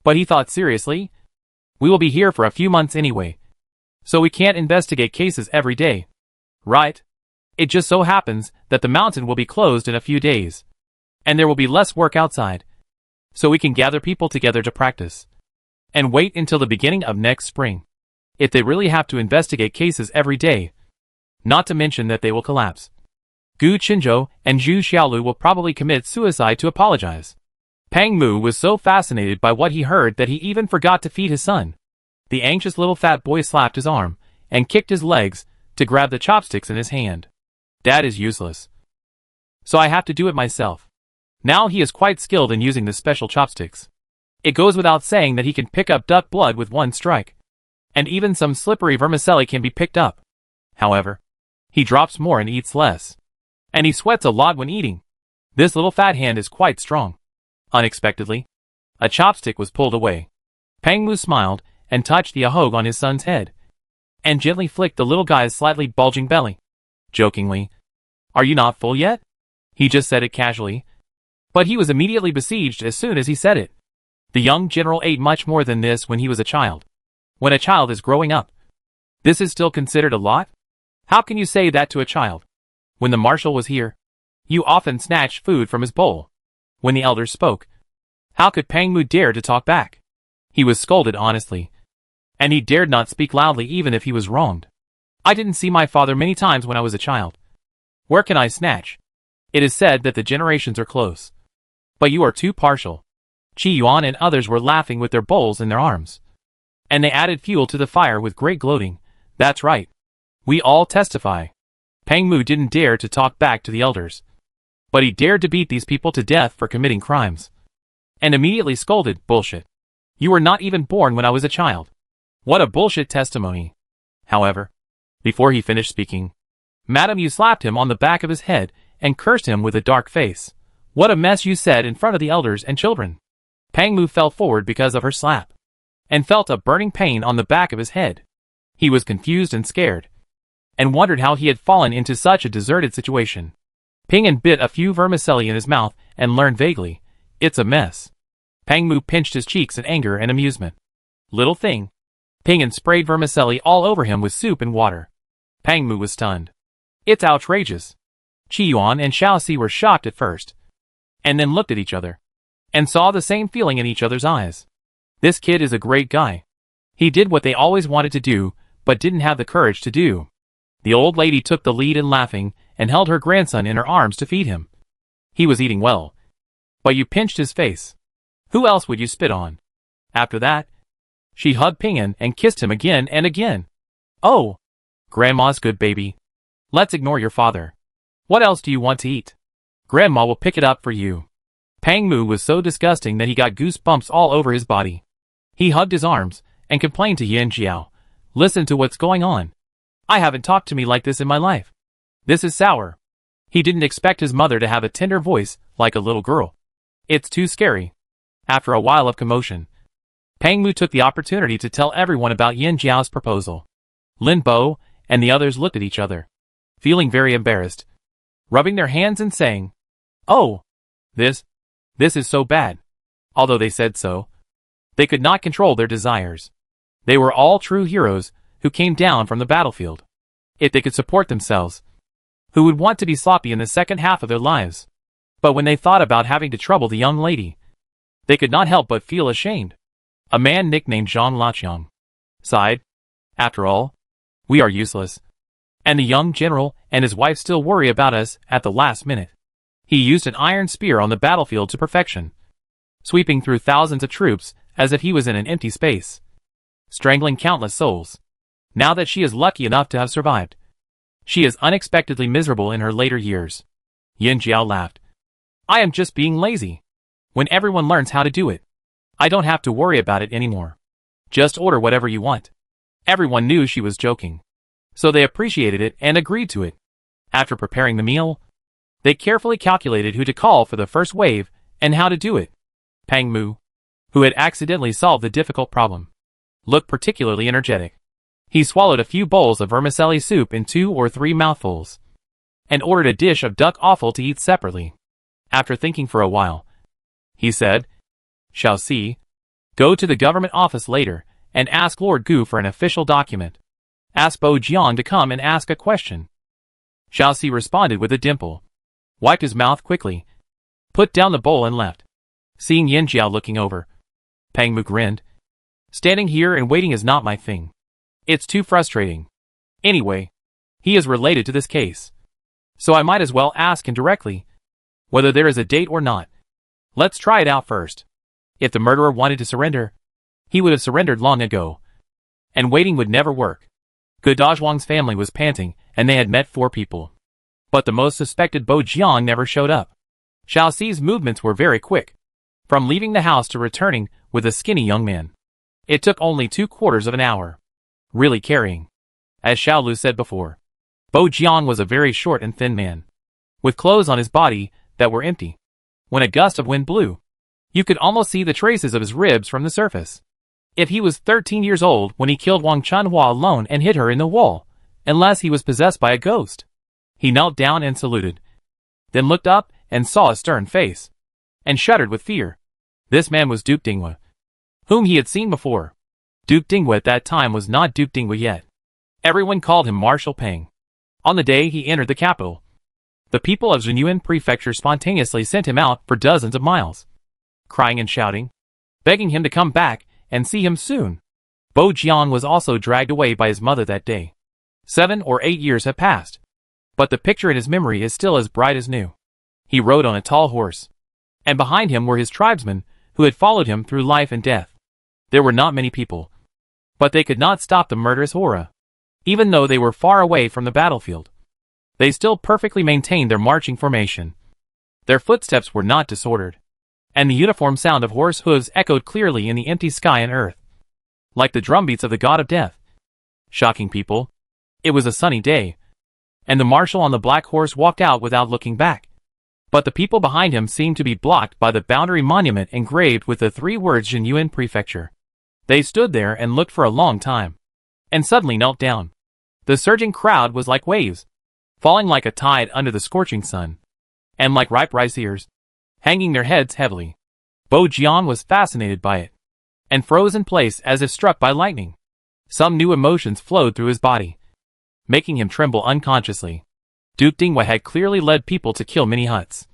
But he thought seriously, we will be here for a few months anyway. So we can't investigate cases every day. Right? It just so happens that the mountain will be closed in a few days. And there will be less work outside. So we can gather people together to practice. And wait until the beginning of next spring. If they really have to investigate cases every day. Not to mention that they will collapse. Gu Qinzhou and Zhu Xiaolu will probably commit suicide to apologize. Pang Mu was so fascinated by what he heard that he even forgot to feed his son. The anxious little fat boy slapped his arm and kicked his legs to grab the chopsticks in his hand. Dad is useless. So I have to do it myself. Now he is quite skilled in using the special chopsticks. It goes without saying that he can pick up duck blood with one strike. And even some slippery vermicelli can be picked up. However, he drops more and eats less. And he sweats a lot when eating. This little fat hand is quite strong. Unexpectedly, a chopstick was pulled away. Pang Mu smiled and touched the ahog on his son's head. And gently flicked the little guy's slightly bulging belly. Jokingly, "Are you not full yet?" He just said it casually. But he was immediately besieged as soon as he said it. The young general ate much more than this when he was a child. When a child is growing up, this is still considered a lot? How can you say that to a child? When the marshal was here, you often snatched food from his bowl. When the elders spoke, how could Pang Mu dare to talk back? He was scolded honestly. And he dared not speak loudly even if he was wronged. I didn't see my father many times when I was a child. Where can I snatch? It is said that the generations are close. But you are too partial. Qi Yuan and others were laughing with their bowls in their arms. And they added fuel to the fire with great gloating. That's right. We all testify. Pang Mu didn't dare to talk back to the elders. But he dared to beat these people to death for committing crimes. And immediately scolded, "Bullshit. You were not even born when I was a child." What a bullshit testimony. However, before he finished speaking, Madam Yu slapped him on the back of his head and cursed him with a dark face. What a mess you said in front of the elders and children. Pang Mu fell forward because of her slap. And felt a burning pain on the back of his head. He was confused and scared. And wondered how he had fallen into such a deserted situation. Ping-an bit a few vermicelli in his mouth and learned vaguely, "It's a mess." Pang Mu pinched his cheeks in anger and amusement. "Little thing." Ping-an sprayed vermicelli all over him with soup and water. Pang Mu was stunned. "It's outrageous." Qi Yuan and Xiaoxi were shocked at first. And then looked at each other. And saw the same feeling in each other's eyes. This kid is a great guy. He did what they always wanted to do, but didn't have the courage to do. The old lady took the lead in laughing and held her grandson in her arms to feed him. He was eating well. But you pinched his face. Who else would you spit on? After that, she hugged Ping-an and kissed him again and again. "Oh, Grandma's good baby. Let's ignore your father. What else do you want to eat? Grandma will pick it up for you." Pang Mu was so disgusting that he got goosebumps all over his body. He hugged his arms and complained to Yin Jiao, "Listen to what's going on. I haven't talked to me like this in my life. This is sour." He didn't expect his mother to have a tender voice like a little girl. It's too scary. After a while of commotion, Pang Mu took the opportunity to tell everyone about Yin Jiao's proposal. Lin Bo and the others looked at each other, feeling very embarrassed, rubbing their hands and saying, "Oh, this is so bad." Although they said so, they could not control their desires. They were all true heroes who came down from the battlefield. If they could support themselves, who would want to be sloppy in the second half of their lives? But when they thought about having to trouble the young lady, they could not help but feel ashamed. A man nicknamed Zhang Laqiang sighed. "After all, we are useless. And the young general and his wife still worry about us at the last minute." He used an iron spear on the battlefield to perfection, sweeping through thousands of troops as if he was in an empty space, strangling countless souls. Now that she is lucky enough to have survived, she is unexpectedly miserable in her later years. Yin Jiao laughed. I am just being lazy. When everyone learns how to do it, I don't have to worry about it anymore. Just order whatever you want. Everyone knew she was joking, so they appreciated it and agreed to it. After preparing the meal, they carefully calculated who to call for the first wave and how to do it. Pang Mu, who had accidentally solved the difficult problem, looked particularly energetic. He swallowed a few bowls of vermicelli soup in 2 or 3 mouthfuls, and ordered a dish of duck offal to eat separately. After thinking for a while, he said, Xiaoxi, go to the government office later and ask Lord Gu for an official document. Ask Bo Jiang to come and ask a question. Xiaoxi responded with a dimple, wiped his mouth quickly, put down the bowl and left. Seeing Yin Jiao looking over, Pang Mu grinned. Standing here and waiting is not my thing. It's too frustrating. Anyway, he is related to this case, so I might as well ask him directly whether there is a date or not. Let's try it out first. If the murderer wanted to surrender, he would have surrendered long ago, and waiting would never work. Dazhuang's family was panting, and they had met 4 people. But the most suspected Bo Jiang never showed up. Xiaoxi's movements were very quick, from leaving the house to returning with a skinny young man. It took only 2/4 of an hour. Really carrying. As Xiaolu said before, Bo Jiang was a very short and thin man, with clothes on his body that were empty. When a gust of wind blew, you could almost see the traces of his ribs from the surface. If he was 13 years old when he killed Wang Chunhua alone and hid her in the wall, unless he was possessed by a ghost. He knelt down and saluted, then looked up and saw a stern face, and shuddered with fear. This man was Duke Dinghua, whom he had seen before. Duke Dinghua at that time was not Duke Dinghua yet. Everyone called him Marshal Peng. On the day he entered the capital, the people of Zhenyuan Prefecture spontaneously sent him out for dozens of miles, crying and shouting, begging him to come back and see him soon. Bo Jiang was also dragged away by his mother that day. 7 or 8 years have passed, but the picture in his memory is still as bright as new. He rode on a tall horse, and behind him were his tribesmen who had followed him through life and death. There were not many people, but they could not stop the murderous aura. Even though they were far away from the battlefield, they still perfectly maintained their marching formation. Their footsteps were not disordered, and the uniform sound of horse hooves echoed clearly in the empty sky and earth, like the drumbeats of the god of death. Shocking people. It was a sunny day, and the marshal on the black horse walked out without looking back. But the people behind him seemed to be blocked by the boundary monument engraved with the 3 words Zhenyuan Prefecture. They stood there and looked for a long time, and suddenly knelt down. The surging crowd was like waves, falling like a tide under the scorching sun, and like ripe rice ears, hanging their heads heavily. Bo Jiang was fascinated by it, and froze in place as if struck by lightning. Some new emotions flowed through his body, making him tremble unconsciously. Duke Dinghua had clearly led people to kill many huts,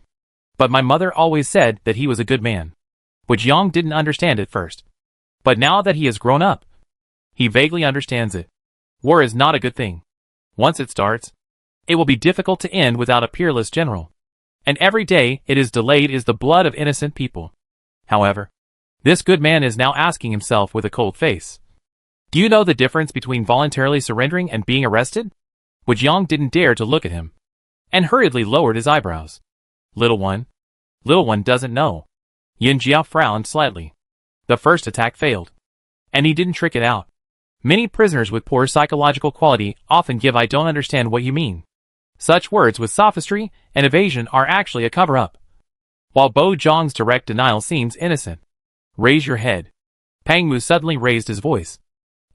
but my mother always said that he was a good man. But Jiang didn't understand at first. But now that he has grown up, he vaguely understands it. War is not a good thing. Once it starts, it will be difficult to end without a peerless general. And every day it is delayed is the blood of innocent people. However, this good man is now asking himself with a cold face, do you know the difference between voluntarily surrendering and being arrested? But Jiang didn't dare to look at him, and hurriedly lowered his eyebrows. Little one doesn't know. Yin Jiao frowned slightly. The first attack failed, and he didn't trick it out. Many prisoners with poor psychological quality often give "I don't understand what you mean." Such words with sophistry and evasion are actually a cover-up. While Bo Jiang's direct denial seems innocent. Raise your head. Pang Mu suddenly raised his voice,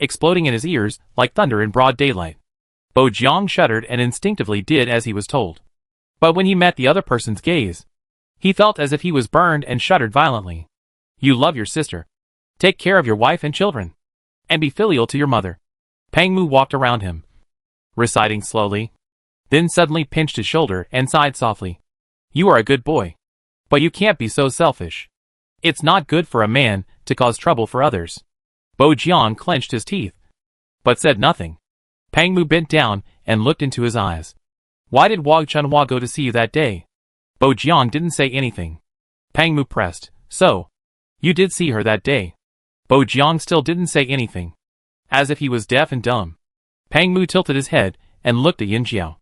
exploding in his ears like thunder in broad daylight. Bo Jiang shuddered and instinctively did as he was told. But when he met the other person's gaze, he felt as if he was burned and shuddered violently. You love your sister. Take care of your wife and children, and be filial to your mother. Pang Mu walked around him, reciting slowly, then suddenly pinched his shoulder and sighed softly. You are a good boy, but you can't be so selfish. It's not good for a man to cause trouble for others. Bo Jiang clenched his teeth, but said nothing. Pang Mu bent down and looked into his eyes. Why did Wang Chunhua go to see you that day? Bo Jiang didn't say anything. Pang Mu pressed. So, you did see her that day? Bo Jiang still didn't say anything. As if he was deaf and dumb. Pang Mu tilted his head and looked at Yin Jiao.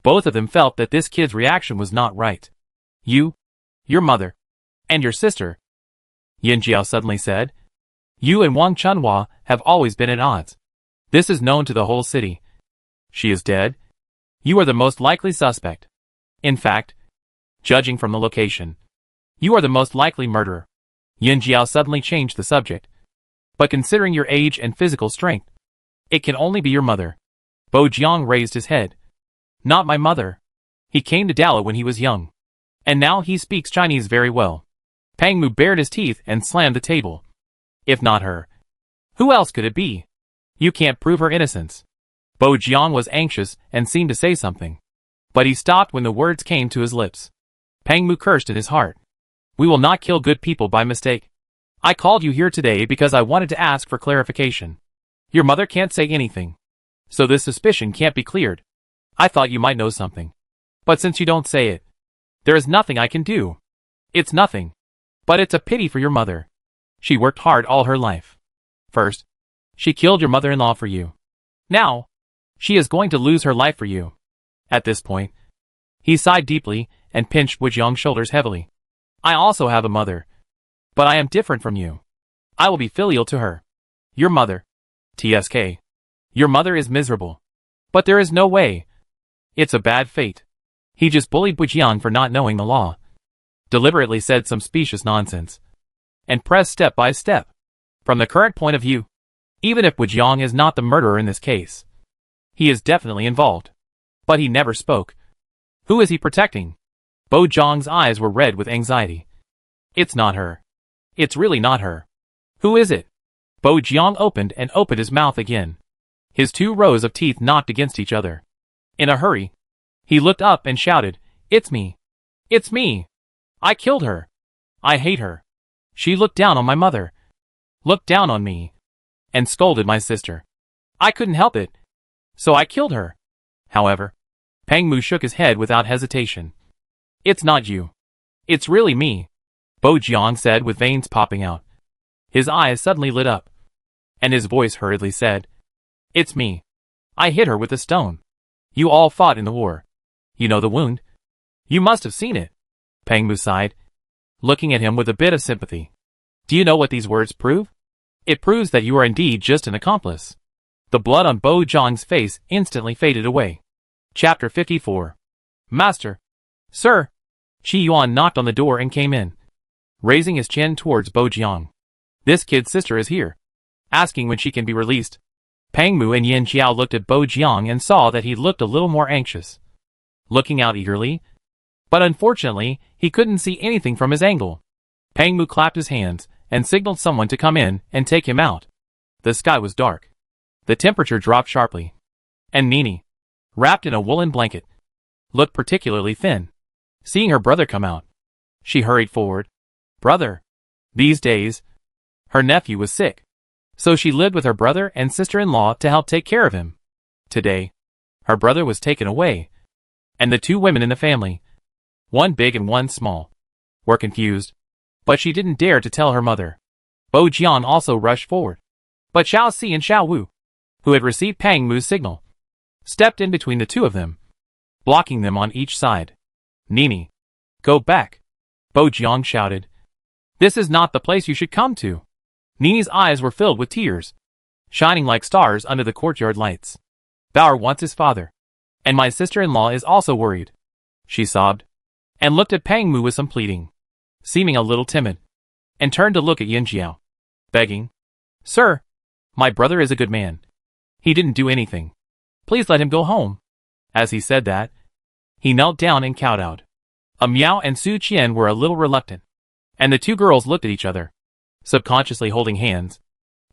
Both of them felt that this kid's reaction was not right. You, your mother, and your sister, Yin Jiao suddenly said. You and Wang Chunhua have always been at odds. This is known to the whole city. She is dead. You are the most likely suspect. In fact, judging from the location, you are the most likely murderer. Yin Jiao suddenly changed the subject. But considering your age and physical strength, it can only be your mother. Bo Jiang raised his head. Not my mother. He came to Dala when he was young. And now he speaks Chinese very well. Pang Mu bared his teeth and slammed the table. If not her, who else could it be? You can't prove her innocence. Bo Jiang was anxious and seemed to say something. But he stopped when the words came to his lips. Pang Mu cursed in his heart. We will not kill good people by mistake. I called you here today because I wanted to ask for clarification. Your mother can't say anything. So this suspicion can't be cleared. I thought you might know something. But since you don't say it, there is nothing I can do. It's nothing. But it's a pity for your mother. She worked hard all her life. First, she killed your mother-in-law for you. Now, she is going to lose her life for you. At this point, he sighed deeply and pinched Wu Jiang's shoulders heavily. I also have a mother. But I am different from you. I will be filial to her. Your mother. TSK. Your mother is miserable. But there is no way. It's a bad fate. He just bullied Wu Jiang for not knowing the law. Deliberately said some specious nonsense. And pressed step by step. From the current point of view, even if Wu Jiang is not the murderer in this case, he is definitely involved. But he never spoke. Who is he protecting? Bo Jiang's eyes were red with anxiety. It's not her. It's really not her. Who is it? Bo Jiang opened his mouth again. His 2 rows of teeth knocked against each other. In a hurry, he looked up and shouted, It's me. It's me. I killed her. I hate her. She looked down on my mother. Looked down on me. And scolded my sister. I couldn't help it. So I killed her. However, Pang Mu shook his head without hesitation. It's not you. It's really me. Bo Jiang said with veins popping out. His eyes suddenly lit up. And his voice hurriedly said, It's me. I hit her with a stone. You all fought in the war. You know the wound. You must have seen it. Pang Mu sighed, looking at him with a bit of sympathy. Do you know what these words prove? It proves that you are indeed just an accomplice. The blood on Bo Jiang's face instantly faded away. Chapter 54. Master. Sir. Shi Yuan knocked on the door and came in, raising his chin towards Bo Jiang. This kid's sister is here, asking when she can be released. Pang Mu and Yin Jiao looked at Bo Jiang and saw that he looked a little more anxious, looking out eagerly. But unfortunately, he couldn't see anything from his angle. Pang Mu clapped his hands and signaled someone to come in and take him out. The sky was dark. The temperature dropped sharply. And Nini, wrapped in a woolen blanket, looked particularly thin. Seeing her brother come out, she hurried forward. Brother. These days, her nephew was sick. So she lived with her brother and sister-in-law to help take care of him. Today, her brother was taken away. And the 2 women in the family, one big and one small, were confused. But she didn't dare to tell her mother. Bo Jiang also rushed forward. But Xiao Si and Xiao Wu, who had received Pang Mu's signal, stepped in between the 2 of them, blocking them on each side. Nini, go back. Bo Jiang shouted. This is not the place you should come to. Nini's eyes were filled with tears, shining like stars under the courtyard lights. Bauer wants his father. And my sister-in-law is also worried. She sobbed, and looked at Pang Mu with some pleading, seeming a little timid, and turned to look at Yin Jiao, begging, Sir, my brother is a good man. He didn't do anything. Please let him go home. As he said that, he knelt down and kowtowed. Miao and Su Qian were a little reluctant, and the 2 girls looked at each other, subconsciously holding hands,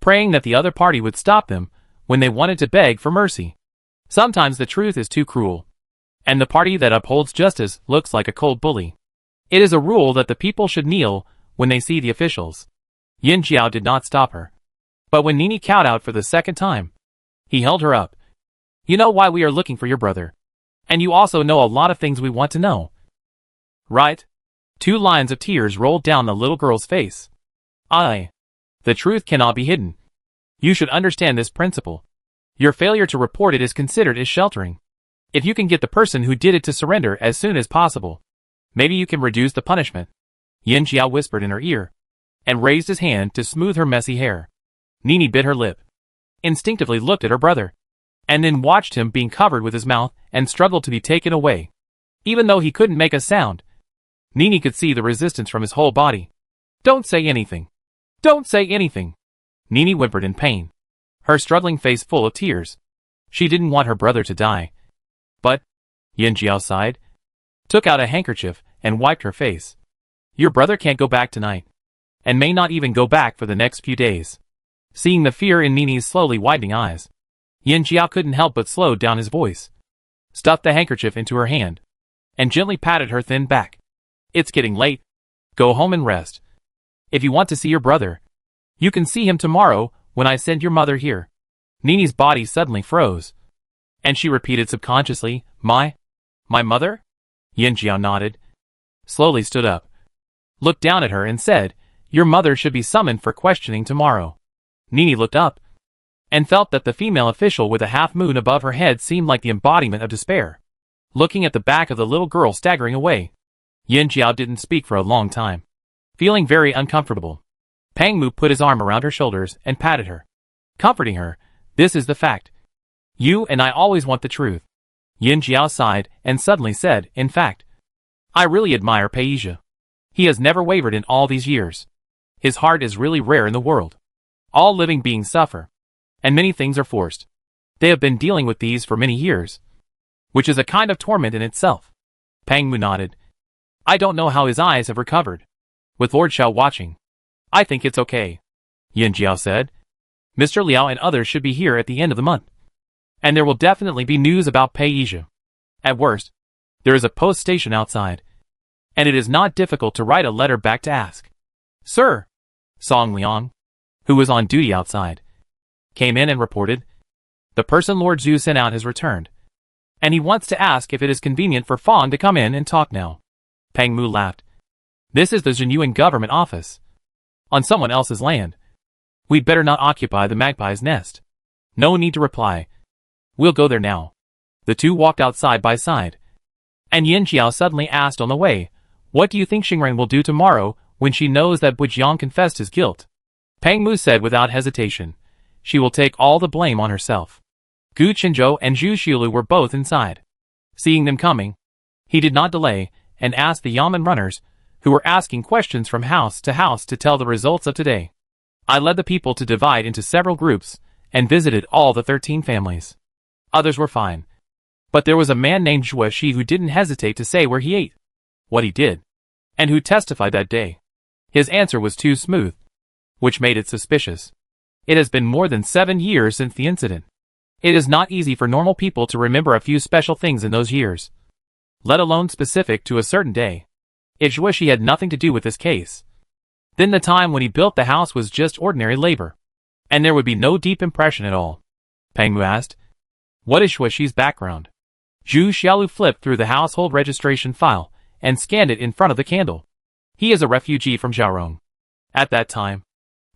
praying that the other party would stop them when they wanted to beg for mercy. Sometimes the truth is too cruel, and the party that upholds justice looks like a cold bully. It is a rule that the people should kneel when they see the officials. Yin Jiao did not stop her. But when Nini kowtowed for the 2nd time, he held her up. You know why we are looking for your brother. And you also know a lot of things we want to know. Right? 2 lines of tears rolled down the little girl's face. The truth cannot be hidden. You should understand this principle. Your failure to report it is considered as sheltering. If you can get the person who did it to surrender as soon as possible, maybe you can reduce the punishment. Yin Jiao whispered in her ear, and raised his hand to smooth her messy hair. Nini bit her lip, instinctively looked at her brother, and then watched him being covered with his mouth and struggled to be taken away. Even though he couldn't make a sound, Nini could see the resistance from his whole body. Don't say anything. Don't say anything. Nini whimpered in pain, her struggling face full of tears. She didn't want her brother to die. But, Yin Jiao sighed, took out a handkerchief and wiped her face. Your brother can't go back tonight, and may not even go back for the next few days. Seeing the fear in Nini's slowly widening eyes, Yin Jiao couldn't help but slow down his voice, stuffed the handkerchief into her hand, and gently patted her thin back. It's getting late. Go home and rest. If you want to see your brother, you can see him tomorrow when I send your mother here. Nini's body suddenly froze, and she repeated subconsciously, My mother? Yin Jiao nodded, slowly stood up, looked down at her and said, Your mother should be summoned for questioning tomorrow. Nini looked up, and felt that the female official with a half-moon above her head seemed like the embodiment of despair. Looking at the back of the little girl staggering away, Yin Jiao didn't speak for a long time, feeling very uncomfortable. Pang Mu put his arm around her shoulders and patted her, comforting her. This is the fact. You and I always want the truth. Yin Jiao sighed and suddenly said, In fact, I really admire Peizhi. He has never wavered in all these years. His heart is really rare in the world. All living beings suffer, and many things are forced. They have been dealing with these for many years, which is a kind of torment in itself. Pang Mu nodded. I don't know how his eyes have recovered, with Lord Xiao watching. I think it's okay, Yin Jiao said. Mr. Liao and others should be here at the end of the month, and there will definitely be news about Peizhi. At worst, there is a post station outside, and it is not difficult to write a letter back to ask. Sir, Song Liang, who was on duty outside, came in and reported, the person Lord Zhu sent out has returned, and he wants to ask if it is convenient for Fang to come in and talk now. Pang Mu laughed. This is the Zhenyuan government office, on someone else's land. We'd better not occupy the magpie's nest. No need to reply. We'll go there now. The two walked out side by side, and Yin Jiao suddenly asked on the way, What do you think Xingren will do tomorrow when she knows that Bujiang confessed his guilt? Pang Mu said without hesitation, She will take all the blame on herself. Gu Qinzhou and Zhu Xiulu were both inside. Seeing them coming, he did not delay, and asked the Yamen runners, who were asking questions from house to tell the results of today. I led the people to divide into several groups, and visited all the 13 families. Others were fine, but there was a man named Zhuo Shi who didn't hesitate to say where he ate, what he did, and who testified that day. His answer was too smooth, which made it suspicious. It has been more than 7 years since the incident. It is not easy for normal people to remember a few special things in those years, let alone specific to a certain day. If Zhuo Shi had nothing to do with this case, then the time when he built the house was just ordinary labor, and there would be no deep impression at all. Pang Mu asked, What is Zhuo Shi's background? Zhu Xiaolu flipped through the household registration file and scanned it in front of the candle. He is a refugee from Zhaorong. At that time,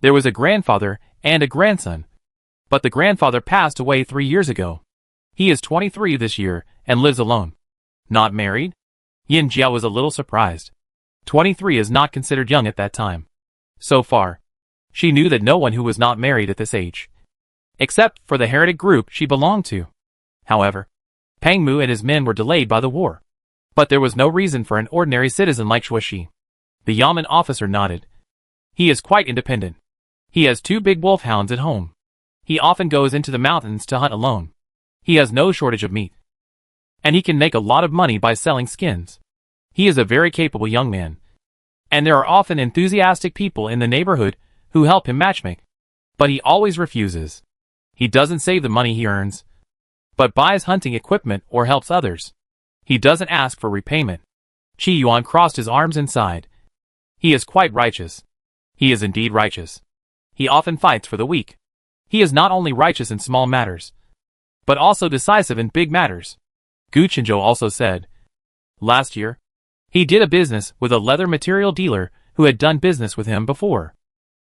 there was a grandfather and a grandson, but the grandfather passed away 3 years ago. He is 23 this year and lives alone. Not married? Yin Jiao was a little surprised. 23 is not considered young at that time. So far, she knew that no one who was not married at this age, except for the heretic group she belonged to. However, Pang Mu and his men were delayed by the war, but there was no reason for an ordinary citizen like Zhuo Shi. The Yamen officer nodded. He is quite independent. He has 2 big wolfhounds at home. He often goes into the mountains to hunt alone. He has no shortage of meat, and he can make a lot of money by selling skins. He is a very capable young man, and there are often enthusiastic people in the neighborhood who help him matchmake. But he always refuses. He doesn't save the money he earns, but buys hunting equipment or helps others. He doesn't ask for repayment. Qi Yuan crossed his arms and sighed. He is quite righteous. He is indeed righteous. He often fights for the weak. He is not only righteous in small matters, but also decisive in big matters. Gu Qinzhou also said, Last year, He did a business with a leather material dealer who had done business with him before.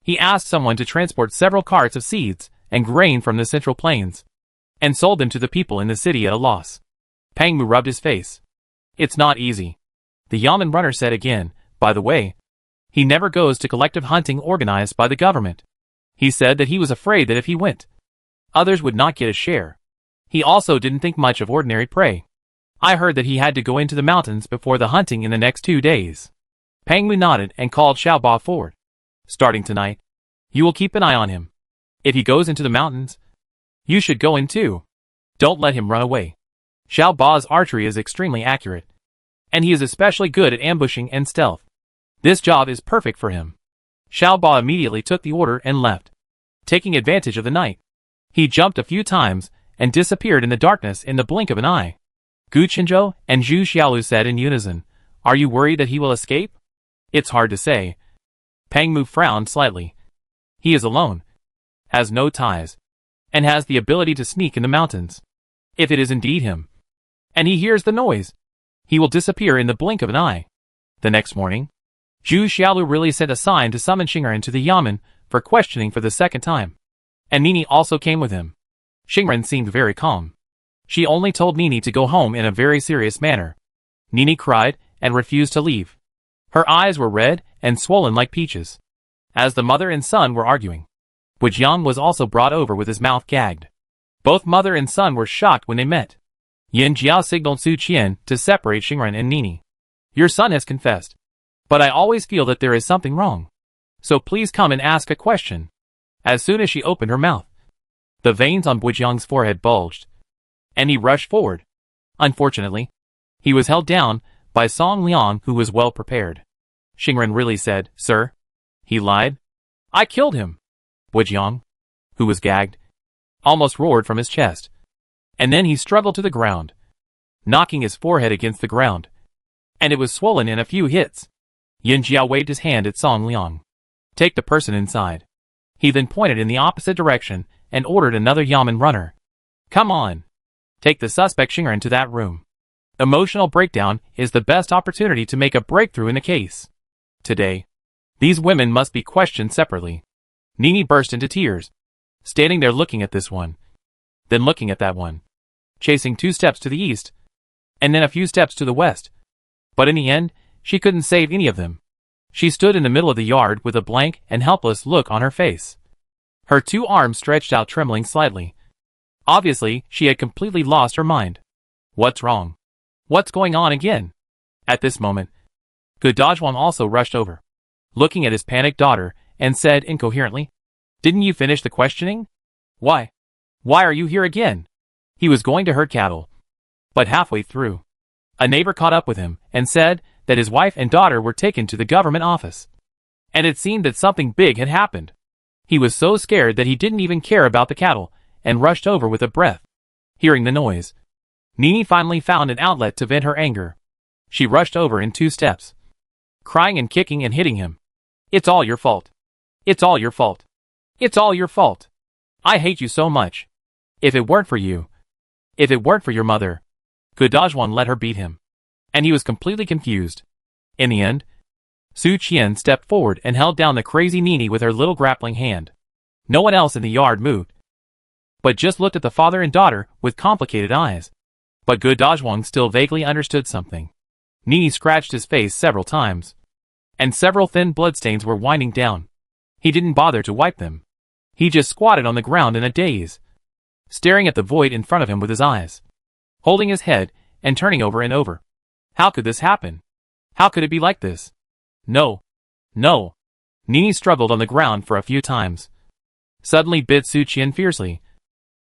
He asked someone to transport several carts of seeds and grain from the Central Plains, and sold them to the people in the city at a loss. Pang Mu rubbed his face. It's not easy. The Yamen runner said again, by the way, he never goes to collective hunting organized by the government. He said that he was afraid that if he went, others would not get a share. He also didn't think much of ordinary prey. I heard that he had to go into the mountains before the hunting in the next 2 days. Pang Mu nodded and called Xiao Ba forward. Starting tonight, you will keep an eye on him. If he goes into the mountains, you should go in too. Don't let him run away. Xiao Ba's archery is extremely accurate, and he is especially good at ambushing and stealth. This job is perfect for him. Xiao Ba immediately took the order and left, taking advantage of the night. He jumped a few times and disappeared in the darkness in the blink of an eye. Gu Qinzhou and Zhu Xiaolu said in unison, "Are you worried that he will escape?" "It's hard to say." Pang Mu frowned slightly. "He is alone, has no ties, and has the ability to sneak in the mountains. If it is indeed him, and he hears the noise, he will disappear in the blink of an eye." The next morning, Zhu Xiaolu really sent a sign to summon Xingren to the Yamen for questioning for the second time. And Nini also came with him. Xingren seemed very calm. She only told Nini to go home in a very serious manner. Nini cried and refused to leave. Her eyes were red and swollen like peaches. As the mother and son were arguing, Bujiang was also brought over with his mouth gagged. Both mother and son were shocked when they met. Yin Jiao signaled Su Qian to separate Xingren and Nini. "Your son has confessed, but I always feel that there is something wrong. So please come and ask a question." As soon as she opened her mouth, the veins on Bujiang's forehead bulged, and he rushed forward. Unfortunately, he was held down by Song Liang, who was well prepared. Xingren really said, "Sir, he lied. I killed him." Bujiang, who was gagged, almost roared from his chest. And then he struggled to the ground, knocking his forehead against the ground, and it was swollen in a few hits. Yin Jiao waved his hand at Song Liang. "Take the person inside." He then pointed in the opposite direction and ordered another Yamen runner. "Come on. Take the suspect Xingren to that room." Emotional breakdown is the best opportunity to make a breakthrough in a case. Today, these women must be questioned separately. Nini burst into tears, standing there looking at this one, then looking at that one, chasing 2 steps to the east, and then a few steps to the west. But in the end, she couldn't save any of them. She stood in the middle of the yard with a blank and helpless look on her face. Her 2 arms stretched out, trembling slightly. Obviously, she had completely lost her mind. What's wrong? What's going on again? At this moment, Gu Dazhuang also rushed over, looking at his panicked daughter, and said incoherently, "Didn't you finish the questioning? Why? Why are you here again?" He was going to herd cattle, but halfway through, a neighbor caught up with him and said that his wife and daughter were taken to the government office, and it seemed that something big had happened. He was so scared that he didn't even care about the cattle and rushed over with a breath. Hearing the noise, Nini finally found an outlet to vent her anger. She rushed over in 2 steps, crying and kicking and hitting him. "It's all your fault. It's all your fault. It's all your fault. I hate you so much. If it weren't for you, if it weren't for your mother." Gu Dazhuang let her beat him, and he was completely confused. In the end, Su Qian stepped forward and held down the crazy Nini with her little grappling hand. No one else in the yard moved, but just looked at the father and daughter with complicated eyes. But Gu Dazhuang still vaguely understood something. Nini scratched his face several times, and several thin bloodstains were winding down. He didn't bother to wipe them. He just squatted on the ground in a daze, staring at the void in front of him with his eyes, holding his head and turning over and over. How could this happen? How could it be like this? No. No. Nini struggled on the ground for a few times, suddenly bit Su Qian fiercely,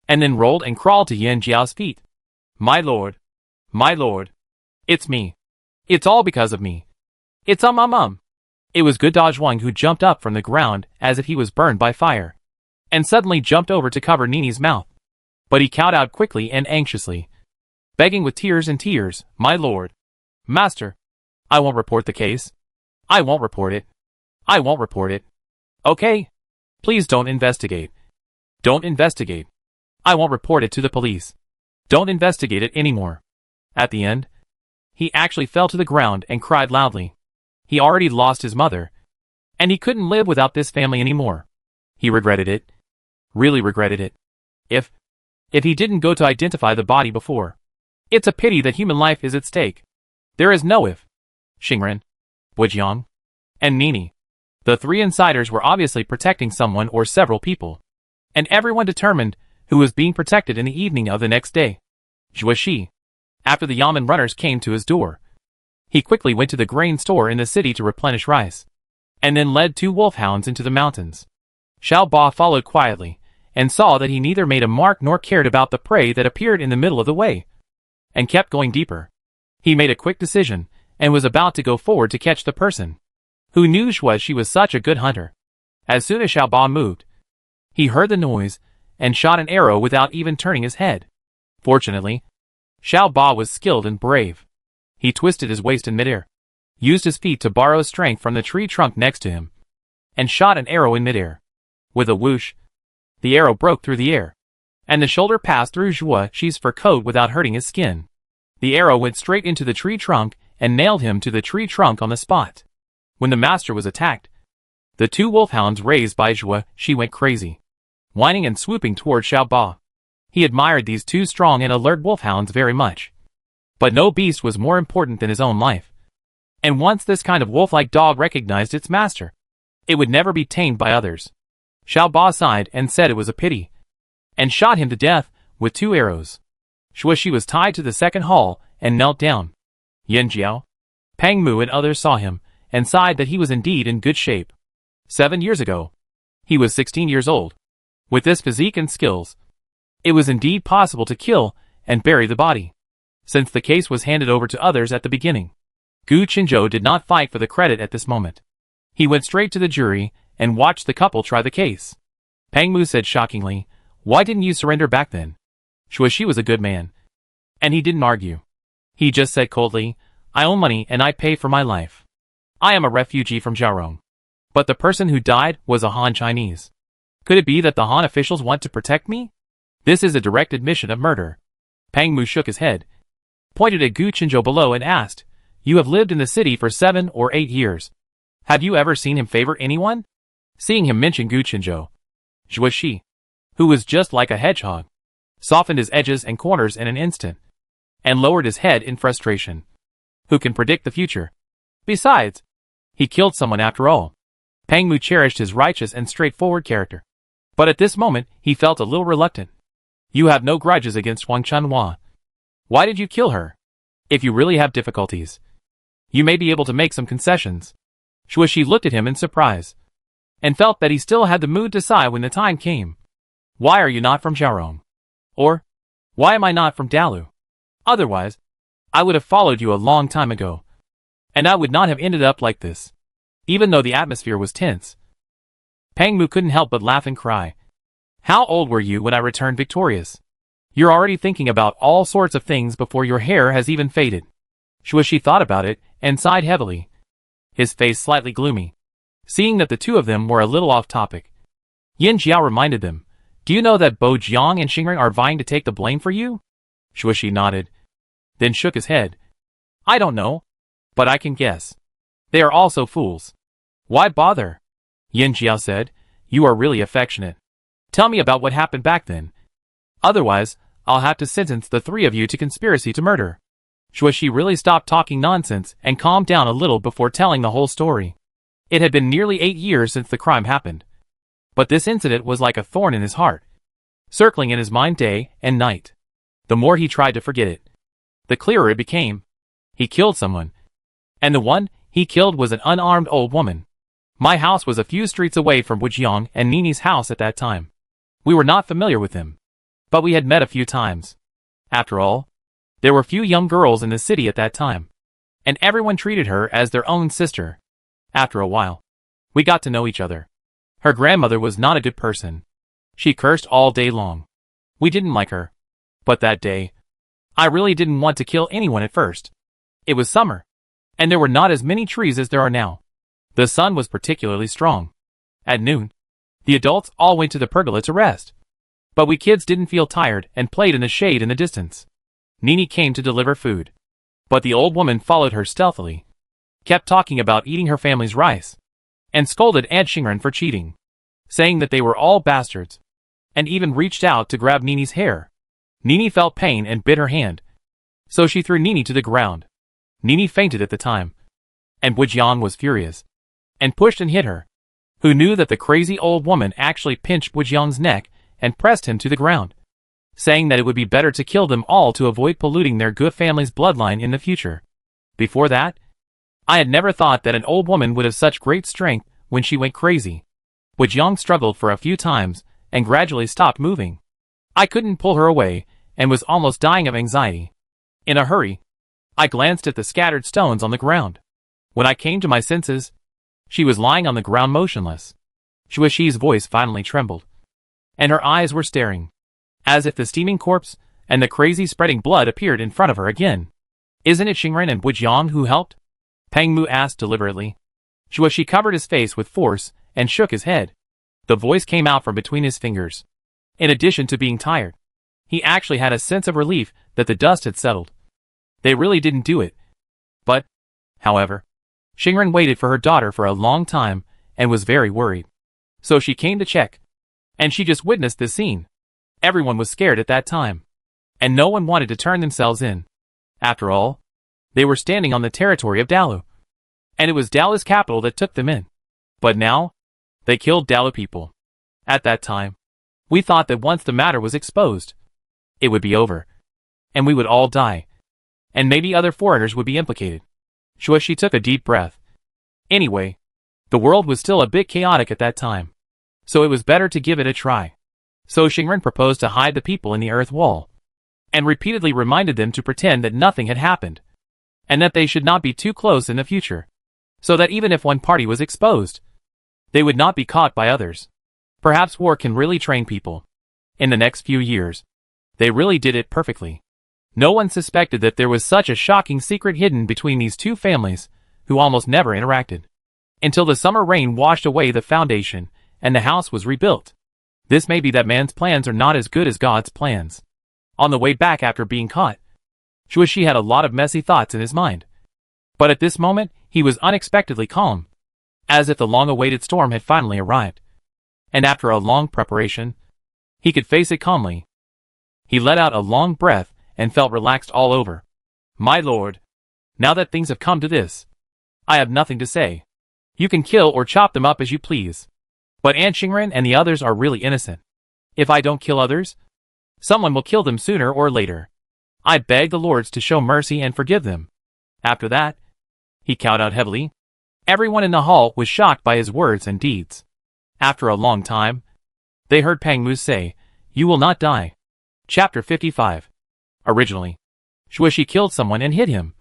and then rolled and crawled to Yin Jiao's feet. My lord. My lord. It's me. It's all because of me. It's mum. It was Gu Dazhuang who jumped up from the ground as if he was burned by fire, and suddenly jumped over to cover Nini's mouth. But he cowed out quickly and anxiously, begging with tears and tears, "My lord. Master. I won't report the case. I won't report it. I won't report it. Okay? Please don't investigate. Don't investigate. I won't report it to the police. Don't investigate it anymore." At the end, he actually fell to the ground and cried loudly. He already lost his mother, and he couldn't live without this family anymore. He regretted it. Really regretted it. If he didn't go to identify the body before. It's a pity that human life is at stake. There is no if. Xingren, Bujiang, and Nini. The three insiders were obviously protecting someone or several people. And everyone determined who was being protected in the evening of the next day. Zhuoxi. After the Yamen runners came to his door, he quickly went to the grain store in the city to replenish rice, and then led 2 wolfhounds into the mountains. Xiao Ba followed quietly, and saw that he neither made a mark nor cared about the prey that appeared in the middle of the way, and kept going deeper. He made a quick decision, and was about to go forward to catch the person who knew she was such a good hunter. As soon as Xiao Ba moved, he heard the noise, and shot an arrow without even turning his head. Fortunately, Xiao Ba was skilled and brave. He twisted his waist in midair, used his feet to borrow strength from the tree trunk next to him, and shot an arrow in midair. With a whoosh, the arrow broke through the air, and the shoulder passed through Zhuoxi's fur coat without hurting his skin. The arrow went straight into the tree trunk and nailed him to the tree trunk on the spot. When the master was attacked, the 2 wolfhounds raised by Zhuoxi went crazy, whining and swooping toward Xiao Ba. He admired these 2 strong and alert wolfhounds very much. But no beast was more important than his own life. And once this kind of wolf-like dog recognized its master, it would never be tamed by others. Xiao Ba sighed and said it was a pity, and shot him to death with 2 arrows. Zhuoxi was tied to the second hall and knelt down. Yan Jiao, Pang Mu and others saw him, and sighed that he was indeed in good shape. 7 years ago, he was 16 years old. With this physique and skills, it was indeed possible to kill and bury the body, since the case was handed over to others at the beginning. Gu Qinzhou did not fight for the credit at this moment. He went straight to the jury and watched the couple try the case. Pang Mu said shockingly, "Why didn't you surrender back then?" Zhuoxi was a good man, and he didn't argue. He just said coldly, "I owe money and I pay for my life. I am a refugee from Jiarong. But the person who died was a Han Chinese. Could it be that the Han officials want to protect me? This is a direct admission of murder." Pang Mu shook his head, pointed at Gu Qinzhou below and asked, "You have lived in the city for 7 or 8 years. Have you ever seen him favor anyone?" Seeing him mention Gu Qinzhou, Zhuoxi, who was just like a hedgehog, softened his edges and corners in an instant, and lowered his head in frustration. Who can predict the future? Besides, he killed someone after all. Pang Mu cherished his righteous and straightforward character, but at this moment he felt a little reluctant. "You have no grudges against Huang Chanhua. Why did you kill her? If you really have difficulties, you may be able to make some concessions." Zhuoxi looked at him in surprise, and felt that he still had the mood to sigh when the time came. "Why are you not from Jiarong? Or, why am I not from Dalu? Otherwise, I would have followed you a long time ago, and I would not have ended up like this." Even though the atmosphere was tense, Pang Mu couldn't help but laugh and cry. "How old were you when I returned victorious? You're already thinking about all sorts of things before your hair has even faded." Zhuoxi thought about it and sighed heavily, his face slightly gloomy. Seeing that the 2 of them were a little off topic, Yan Jiao reminded them, "Do you know that Bo Jiang and Xingren are vying to take the blame for you?" Zhuoxi nodded, then shook his head. "I don't know, but I can guess. They are also fools. Why bother?" Yan Jiao said, "You are really affectionate. Tell me about what happened back then. Otherwise, I'll have to sentence the 3 of you to conspiracy to murder." Zhuoxi really stopped talking nonsense and calmed down a little before telling the whole story. It had been nearly 8 years since the crime happened, but this incident was like a thorn in his heart, circling in his mind day and night. The more he tried to forget it, the clearer it became. He killed someone, and the one he killed was an unarmed old woman. My house was a few streets away from Bujiang and Nini's house at that time. We were not familiar with them, but we had met a few times. After all, there were few young girls in the city at that time, and everyone treated her as their own sister. After a while, we got to know each other. Her grandmother was not a good person. She cursed all day long. We didn't like her. But that day, I really didn't want to kill anyone at first. It was summer, and there were not as many trees as there are now. The sun was particularly strong. At noon, the adults all went to the pergola to rest. But we kids didn't feel tired and played in the shade in the distance. Nini came to deliver food. But the old woman followed her stealthily, kept talking about eating her family's rice, and scolded Aunt Xingren for cheating, saying that they were all bastards, and even reached out to grab Nini's hair. Nini felt pain and bit her hand, so she threw Nini to the ground. Nini fainted at the time, and Bujiang was furious, and pushed and hit her, who knew that the crazy old woman actually pinched Bujiang's neck and pressed him to the ground, saying that it would be better to kill them all to avoid polluting their good family's bloodline in the future. Before that, I had never thought that an old woman would have such great strength when she went crazy. Bujiang struggled for a few times and gradually stopped moving. I couldn't pull her away and was almost dying of anxiety. In a hurry, I glanced at the scattered stones on the ground. When I came to my senses, she was lying on the ground motionless. Shuixi's voice finally trembled, and her eyes were staring, as if the steaming corpse and the crazy spreading blood appeared in front of her again. Isn't it Xingren and Bujiang who helped? Pang Mu asked deliberately. Shuixi covered his face with force and shook his head. The voice came out from between his fingers. In addition to being tired, he actually had a sense of relief that the dust had settled. They really didn't do it. But, however, Xingren waited for her daughter for a long time and was very worried. So she came to check, and she just witnessed this scene. Everyone was scared at that time, and no one wanted to turn themselves in. After all, they were standing on the territory of Dalu, and it was Dalu's capital that took them in. But now, they killed Dalu people. At that time, we thought that once the matter was exposed, it would be over, and we would all die, and maybe other foreigners would be implicated. Shuixi took a deep breath. Anyway, the world was still a bit chaotic at that time, so it was better to give it a try. So Xingren proposed to hide the people in the earth wall, and repeatedly reminded them to pretend that nothing had happened, and that they should not be too close in the future, so that even if one party was exposed, they would not be caught by others. Perhaps war can really train people. In the next few years, they really did it perfectly. No one suspected that there was such a shocking secret hidden between these two families, who almost never interacted, until the summer rain washed away the foundation, and the house was rebuilt. This may be that man's plans are not as good as God's plans. On the way back after being caught, Shuixi had a lot of messy thoughts in his mind. But at this moment, he was unexpectedly calm, as if the long-awaited storm had finally arrived. And after a long preparation, he could face it calmly. He let out a long breath and felt relaxed all over. My lord, now that things have come to this, I have nothing to say. You can kill or chop them up as you please. But Aunt Xingren and the others are really innocent. If I don't kill others, someone will kill them sooner or later. I beg the lords to show mercy and forgive them. After that, he cowed out heavily. Everyone in the hall was shocked by his words and deeds. After a long time, they heard Pang Mu say, "You will not die." Chapter 55. Originally, Shuixi killed someone and hit him.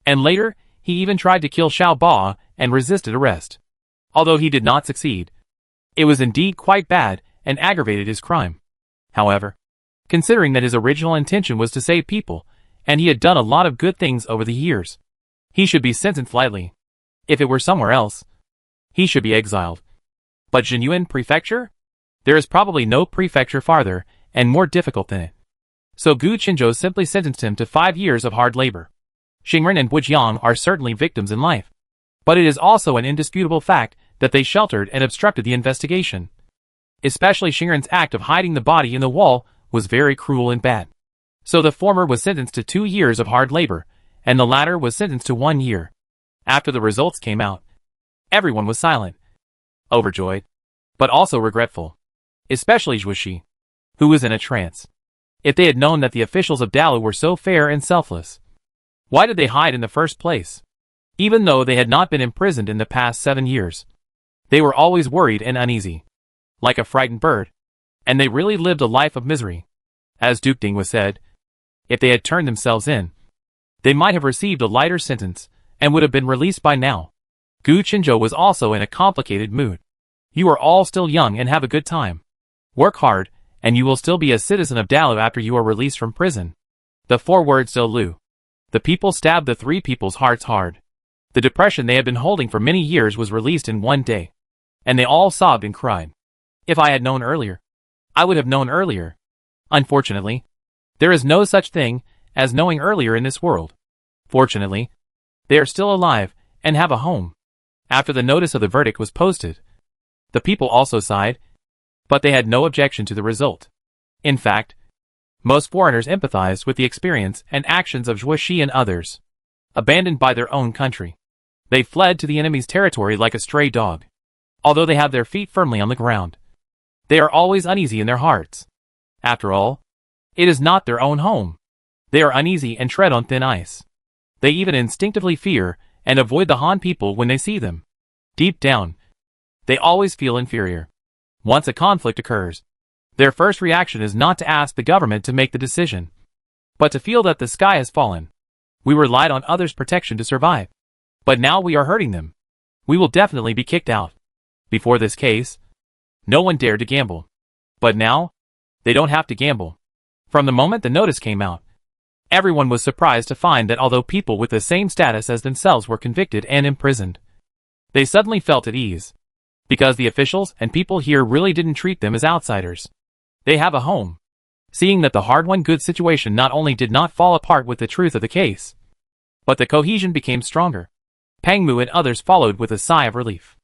And later, he even tried to kill Xiao Ba and resisted arrest. Although he did not succeed, it was indeed quite bad and aggravated his crime. However, considering that his original intention was to save people, and he had done a lot of good things over the years, he should be sentenced lightly. If it were somewhere else, he should be exiled. But Jinyuan Prefecture? There is probably no prefecture farther and more difficult than it. So Gu Qinzhou simply sentenced him to 5 years of hard labor. Xingren and Bujiang are certainly victims in life, but it is also an indisputable fact that they sheltered and obstructed the investigation. Especially Xingren's act of hiding the body in the wall was very cruel and bad. So the former was sentenced to 2 years of hard labor, and the latter was sentenced to 1 year. After the results came out, everyone was silent, overjoyed, but also regretful. Especially Shuixi, who was in a trance. If they had known that the officials of Dalu were so fair and selfless, why did they hide in the first place? Even though they had not been imprisoned in the past 7 years, they were always worried and uneasy, like a frightened bird, and they really lived a life of misery. As Duke Ding was said, if they had turned themselves in, they might have received a lighter sentence and would have been released by now. Gu Qinzhou was also in a complicated mood. You are all still young and have a good time. Work hard, and you will still be a citizen of Dalu after you are released from prison. The 4 words Dalu. The people stabbed the 3 people's hearts hard. The depression they had been holding for many years was released in 1 day, and they all sobbed and cried. If I had known earlier, I would have known earlier. Unfortunately, there is no such thing as knowing earlier in this world. Fortunately, they are still alive and have a home. After the notice of the verdict was posted, the people also sighed, but they had no objection to the result. In fact, most foreigners empathized with the experience and actions of Zhuo Shi and others. Abandoned by their own country, they fled to the enemy's territory like a stray dog. Although they have their feet firmly on the ground, they are always uneasy in their hearts. After all, it is not their own home. They are uneasy and tread on thin ice. They even instinctively fear and avoid the Han people when they see them. Deep down, they always feel inferior. Once a conflict occurs, their first reaction is not to ask the government to make the decision, but to feel that the sky has fallen. We relied on others' protection to survive, but now we are hurting them. We will definitely be kicked out. Before this case, no one dared to gamble. But now, they don't have to gamble. From the moment the notice came out, everyone was surprised to find that although people with the same status as themselves were convicted and imprisoned, they suddenly felt at ease. Because the officials and people here really didn't treat them as outsiders. They have a home. Seeing that the hard-won goods situation not only did not fall apart with the truth of the case, but the cohesion became stronger. Pang Mu and others followed with a sigh of relief.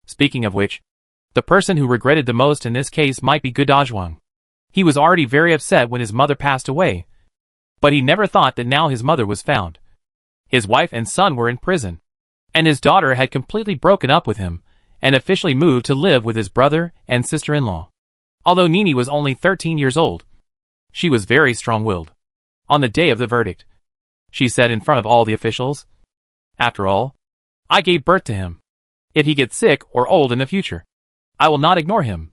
Speaking of which, the person who regretted the most in this case might be Gu Dazhuang. He was already very upset when his mother passed away, but he never thought that now his mother was found. His wife and son were in prison, and his daughter had completely broken up with him and officially moved to live with his brother and sister-in-law. Although Nini was only 13 years old, she was very strong-willed. On the day of the verdict, she said in front of all the officials, "After all, I gave birth to him. If he gets sick or old in the future, I will not ignore him.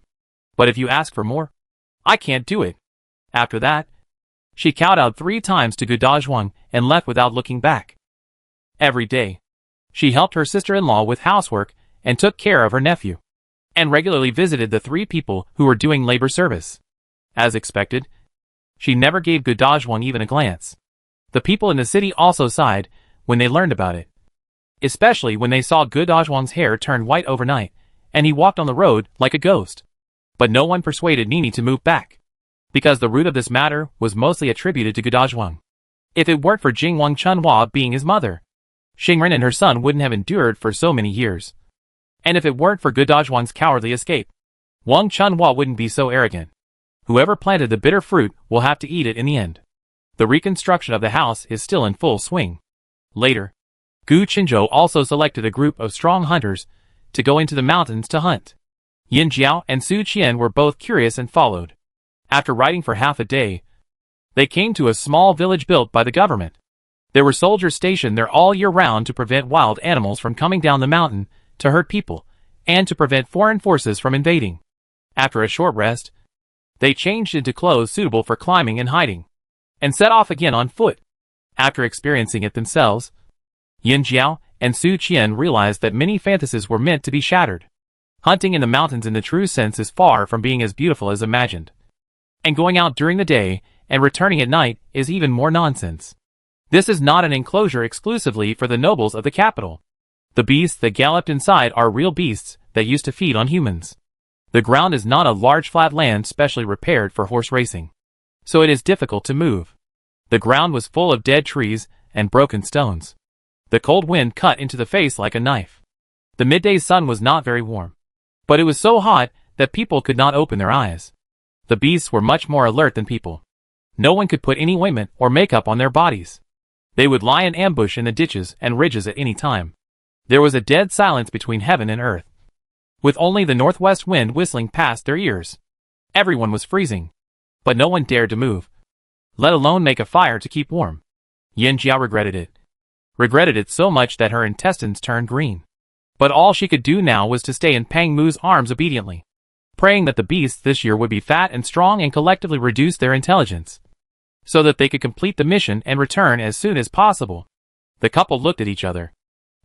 But if you ask for more, I can't do it." After that, she kowtowed 3 times to Gu Dazhuang and left without looking back. Every day, she helped her sister-in-law with housework and took care of her nephew, and regularly visited the 3 people who were doing labor service. As expected, she never gave Gu Dazhuang even a glance. The people in the city also sighed when they learned about it, especially when they saw Gu Dazhuang's hair turn white overnight, and he walked on the road like a ghost. But no one persuaded Nini to move back, because the root of this matter was mostly attributed to Gu Dazhuang. If it weren't for Jingwang Chunhua being his mother, Xingren and her son wouldn't have endured for so many years. And if it weren't for Gu Dazhuang's cowardly escape, Wang Chunhua wouldn't be so arrogant. Whoever planted the bitter fruit will have to eat it in the end. The reconstruction of the house is still in full swing. Later, Gu Qinzhou also selected a group of strong hunters to go into the mountains to hunt. Yin Jiao and Su Qian were both curious and followed. After riding for half a day, they came to a small village built by the government. There were soldiers stationed there all year round to prevent wild animals from coming down the mountain to hurt people, and to prevent foreign forces from invading. After a short rest, they changed into clothes suitable for climbing and hiding, and set off again on foot. After experiencing it themselves, Yin Jiao and Su Qian realized that many fantasies were meant to be shattered. Hunting in the mountains in the true sense is far from being as beautiful as imagined. And going out during the day and returning at night is even more nonsense. This is not an enclosure exclusively for the nobles of the capital. The beasts that galloped inside are real beasts that used to feed on humans. The ground is not a large flat land specially repaired for horse racing, so it is difficult to move. The ground was full of dead trees and broken stones. The cold wind cut into the face like a knife. The midday sun was not very warm, but it was so hot that people could not open their eyes. The beasts were much more alert than people. No one could put any ointment or makeup on their bodies. They would lie in ambush in the ditches and ridges at any time. There was a dead silence between heaven and earth, with only the northwest wind whistling past their ears. Everyone was freezing, but no one dared to move, let alone make a fire to keep warm. Yin Jiao regretted it so much that her intestines turned green. But all she could do now was to stay in Pang Mu's arms obediently, praying that the beasts this year would be fat and strong and collectively reduce their intelligence, so that they could complete the mission and return as soon as possible. The couple looked at each other,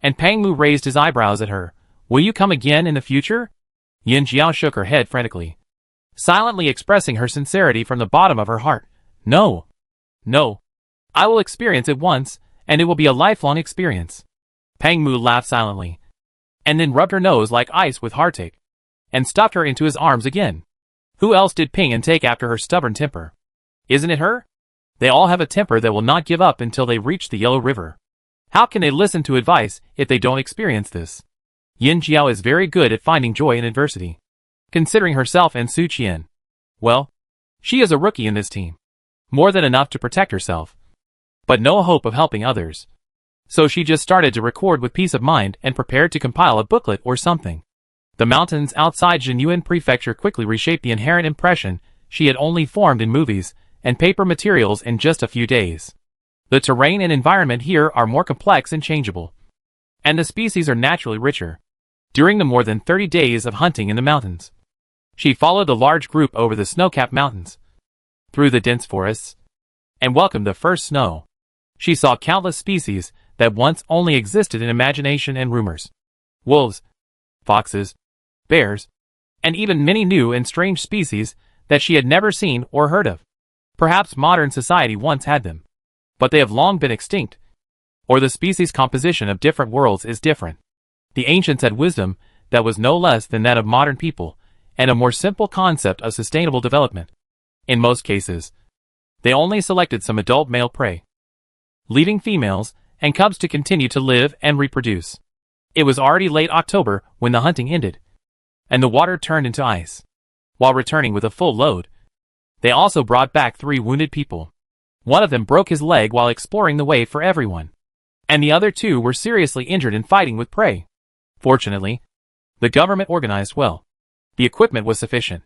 and Pang Mu raised his eyebrows at her. "Will you come again in the future?" Yin Jiao shook her head frantically, silently expressing her sincerity from the bottom of her heart. No. I will experience it once, and it will be a lifelong experience." Pang Mu laughed silently, and then rubbed her nose like ice with heartache, and stuffed her into his arms again. Who else did Ping An take after her stubborn temper? Isn't it her? They all have a temper that will not give up until they reach the Yellow River. How can they listen to advice if they don't experience this? Yin Jiao is very good at finding joy in adversity. Considering herself and Su Qian, well, she is a rookie in this team. More than enough to protect herself, but no hope of helping others. So she just started to record with peace of mind and prepared to compile a booklet or something. The mountains outside Jinyuan Prefecture quickly reshaped the inherent impression she had only formed in movies and paper materials in just a few days. The terrain and environment here are more complex and changeable, and the species are naturally richer. During the more than 30 days of hunting in the mountains, she followed the large group over the snow-capped mountains, through the dense forests, and welcomed the first snow. She saw countless species that once only existed in imagination and rumors. Wolves, foxes, bears, and even many new and strange species that she had never seen or heard of. Perhaps modern society once had them, but they have long been extinct, or the species composition of different worlds is different. The ancients had wisdom that was no less than that of modern people, and a more simple concept of sustainable development. In most cases, they only selected some adult male prey, leaving females and cubs to continue to live and reproduce. It was already late October when the hunting ended, and the water turned into ice. While returning with a full load, they also brought back 3 wounded people. One of them broke his leg while exploring the way for everyone, and the other 2 were seriously injured in fighting with prey. Fortunately, the government organized well. The equipment was sufficient,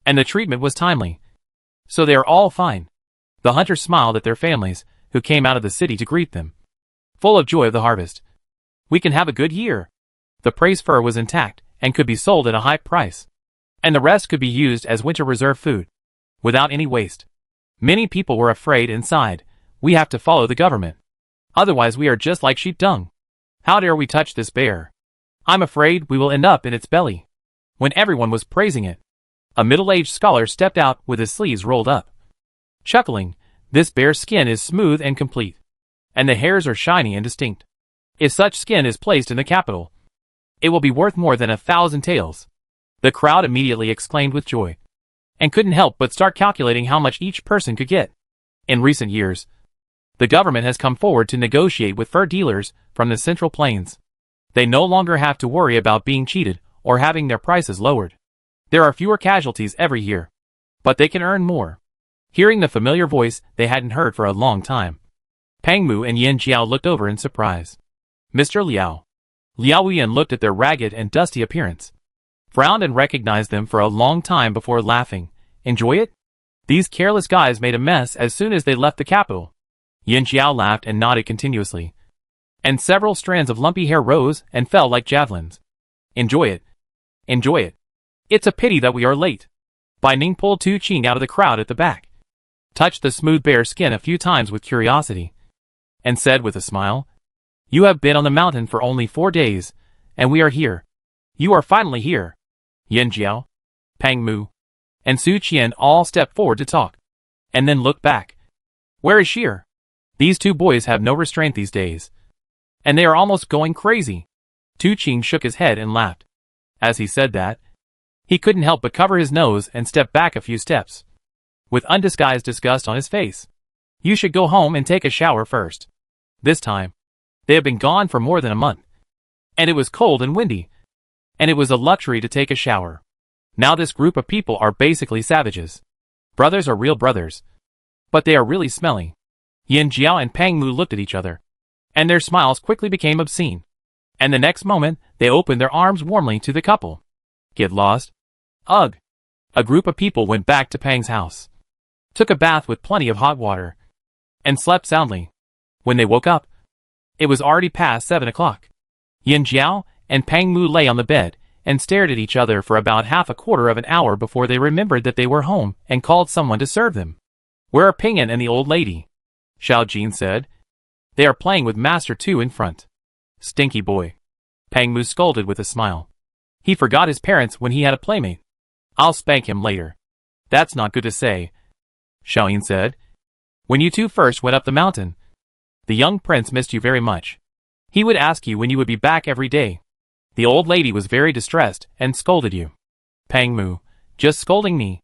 and the treatment was timely, so they are all fine. The hunters smiled at their families, who came out of the city to greet them, full of joy of the harvest. We can have a good year. The prey's fur was intact and could be sold at a high price, and the rest could be used as winter reserve food, without any waste. Many people were afraid and sighed, we have to follow the government. Otherwise we are just like sheep dung. How dare we touch this bear? I'm afraid we will end up in its belly. When everyone was praising it, a middle-aged scholar stepped out with his sleeves rolled up, chuckling, this bear's skin is smooth and complete, and the hairs are shiny and distinct. If such skin is placed in the capital, it will be worth more than 1,000 taels. The crowd immediately exclaimed with joy, and couldn't help but start calculating how much each person could get. In recent years, the government has come forward to negotiate with fur dealers from the Central Plains. They no longer have to worry about being cheated or having their prices lowered. There are fewer casualties every year, but they can earn more. Hearing the familiar voice they hadn't heard for a long time, Pang Mu and Yin Jiao looked over in surprise. Mr. Liao. Liao Wuyan looked at their ragged and dusty appearance, frowned and recognized them for a long time before laughing. Enjoy it? These careless guys made a mess as soon as they left the capital. Yin Jiao laughed and nodded continuously, and several strands of lumpy hair rose and fell like javelins. Enjoy it. Enjoy it. It's a pity that we are late. Bai Ning pulled Tu Qing out of the crowd at the back, touched the smooth bare skin a few times with curiosity, and said with a smile, you have been on the mountain for only 4 days, and we are here. You are finally here. Yin Jiao, Pang Mu, and Su Qian all stepped forward to talk, and then looked back. Where is Sheer? These 2 boys have no restraint these days, and they are almost going crazy. Tu Qing shook his head and laughed. As he said that, he couldn't help but cover his nose and step back a few steps, with undisguised disgust on his face. You should go home and take a shower first. This time, they have been gone for more than a month, and it was cold and windy, and it was a luxury to take a shower. Now this group of people are basically savages. Brothers are real brothers, but they are really smelly. Yin Jiao and Pang Mu looked at each other, and their smiles quickly became obscene, and the next moment they opened their arms warmly to the couple. Get lost? Ugh. A group of people went back to Pang's house, took a bath with plenty of hot water, and slept soundly. When they woke up, it was already past 7 o'clock. Yin Jiao and Pang Mu lay on the bed and stared at each other for about half a quarter of an hour before they remembered that they were home and called someone to serve them. Where are Ping'an and the old lady? Xiao Jin said. They are playing with Master Tu in front. Stinky boy. Pang Mu scolded with a smile. He forgot his parents when he had a playmate. I'll spank him later. That's not good to say, Xiao Yin said. When you 2 first went up the mountain, the young prince missed you very much. He would ask you when you would be back every day. The old lady was very distressed and scolded you. Pang Mu, just scolding me.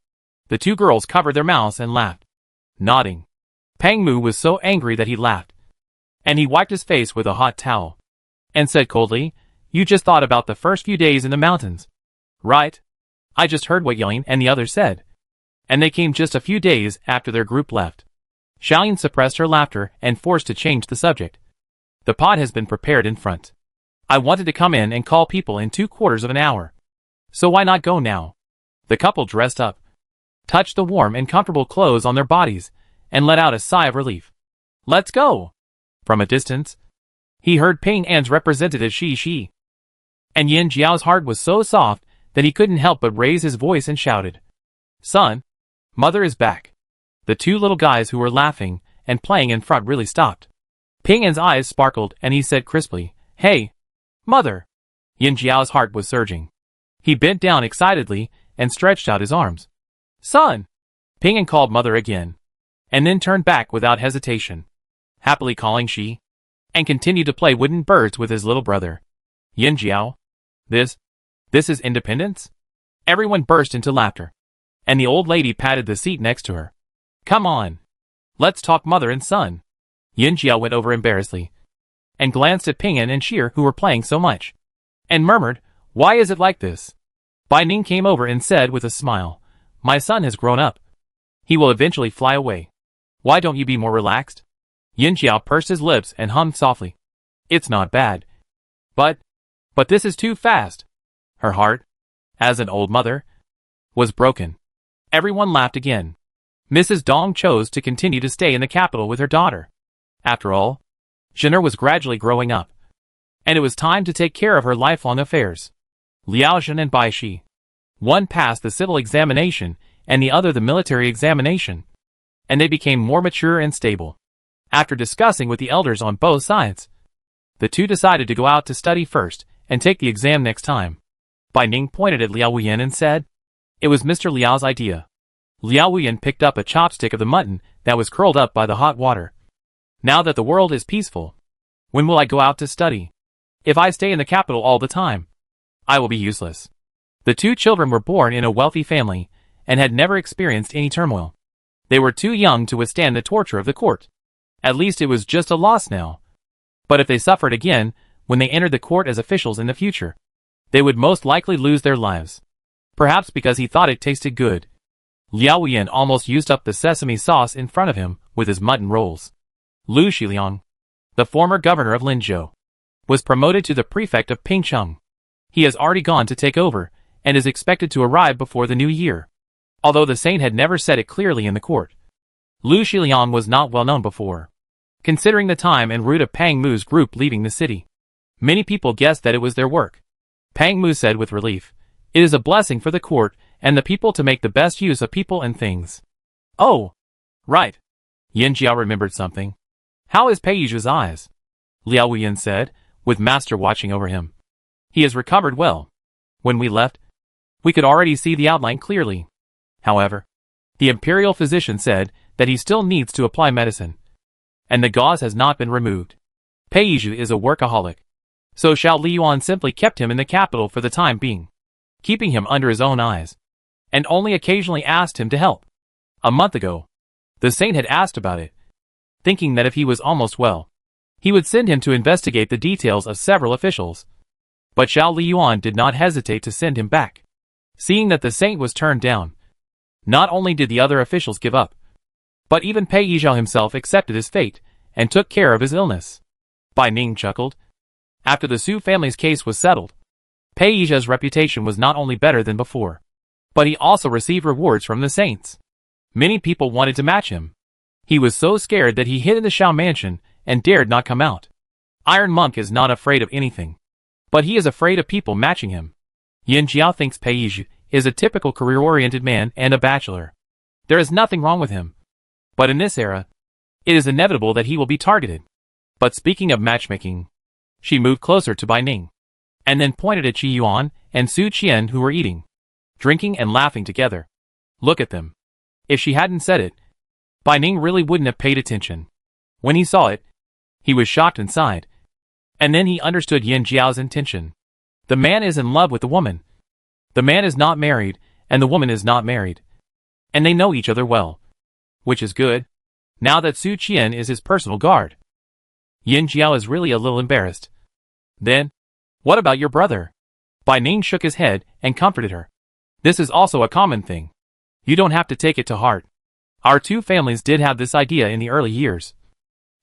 The 2 girls covered their mouths and laughed, nodding. Pang Mu was so angry that he laughed, And he wiped his face with a hot towel. And said coldly, "You just thought about the first few days in the mountains. Right? I just heard what Yelling and the others said. And they came just a few days after their group left." Xiaoyan suppressed her laughter and forced to change the subject. "The pot has been prepared in front. I wanted to come in and call people in 2/4 of an hour. So why not go now?" The couple dressed up, touched the warm and comfortable clothes on their bodies, and let out a sigh of relief. "Let's go!" From a distance, he heard Ping An's representative Shi. And Yin Jiao's heart was so soft that he couldn't help but raise his voice and shouted, "Son, mother is back." The two little guys who were laughing and playing in front really stopped. Ping An's eyes sparkled and he said crisply, "Hey, mother!" Yin Jiao's heart was surging. He bent down excitedly and stretched out his arms. "Son!" Ping An called mother again, and then turned back without hesitation, happily calling Shi, and continued to play wooden birds with his little brother. "Yin Jiao, this is independence?" Everyone burst into laughter, and the old lady patted the seat next to her. "Come on, let's talk mother and son." Yin Jiao went over embarrassedly, and glanced at Ping An and Sheer who were playing so much, and murmured, "Why is it like this?" Bai Ning came over and said with a smile, "My son has grown up. He will eventually fly away. Why don't you be more relaxed?" Yin Jiao pursed his lips and hummed softly, "It's not bad. But this is too fast." Her heart, as an old mother, was broken. Everyone laughed again. Mrs. Dong chose to continue to stay in the capital with her daughter. After all, Zhener was gradually growing up, and it was time to take care of her lifelong affairs. Liao Zhen and Bai Shi. One passed the civil examination and the other the military examination, and they became more mature and stable. After discussing with the elders on both sides, the two decided to go out to study first and take the exam next time. Bai Ning pointed at Liao Wuyan and said, "It was Mr. Liao's idea." Liao Wuyan picked up a chopstick of the mutton that was curled up by the hot water. "Now that the world is peaceful, when will I go out to study? If I stay in the capital all the time, I will be useless." The two children were born in a wealthy family and had never experienced any turmoil. They were too young to withstand the torture of the court. At least it was just a loss now. But if they suffered again when they entered the court as officials in the future, they would most likely lose their lives. Perhaps because he thought it tasted good. Liao Wuyan almost used up the sesame sauce in front of him with his mutton rolls. Lu Xiliang, the former governor of Linzhou, was promoted to the prefect of Pingcheng. He has already gone to take over, and is expected to arrive before the new year. Although the saint had never said it clearly in the court, Lu Xiliang was not well known before. Considering the time and route of Pang Mu's group leaving the city, many people guessed that it was their work. Pang Mu said with relief, "It is a blessing for the court and the people to make the best use of people and things." "Oh, right." Yin Jiao remembered something. "How is Pei Yizhu's eyes?" Liao Wuyan said, with master watching over him. "He has recovered well. When we left, we could already see the outline clearly. However, the imperial physician said that he still needs to apply medicine, and the gauze has not been removed. Pei Yizhu is a workaholic, so Xiao Liyuan simply kept him in the capital for the time being, keeping him under his own eyes, and only occasionally asked him to help. A month ago, the saint had asked about it, thinking that if he was almost well, he would send him to investigate the details of several officials. But Xiao Liyuan did not hesitate to send him back. Seeing that the saint was turned down, not only did the other officials give up, but even Pei Yizhao himself accepted his fate and took care of his illness. Bai Ning chuckled. After the Su family's case was settled, Pei Yizhao's reputation was not only better than before, but he also received rewards from the saints. Many people wanted to match him. He was so scared that he hid in the Shao mansion and dared not come out. Iron Monk is not afraid of anything, but he is afraid of people matching him. Yin Jiao thinks Pei Yizhu is a typical career-oriented man and a bachelor. There is nothing wrong with him. But in this era, it is inevitable that he will be targeted. But speaking of matchmaking, she moved closer to Bai Ning, and then pointed at Qi Yuan and Su Qian who were eating, drinking and laughing together. Look at them. If she hadn't said it, Bai Ning really wouldn't have paid attention. When he saw it, he was shocked and sighed. And then he understood Yin Jiao's intention. The man is in love with the woman. The man is not married, and the woman is not married. And they know each other well. Which is good, now that Su Qian is his personal guard. Yin Jiao is really a little embarrassed. Then, what about your brother? Bai Ning shook his head and comforted her. This is also a common thing. You don't have to take it to heart. Our two families did have this idea in the early years.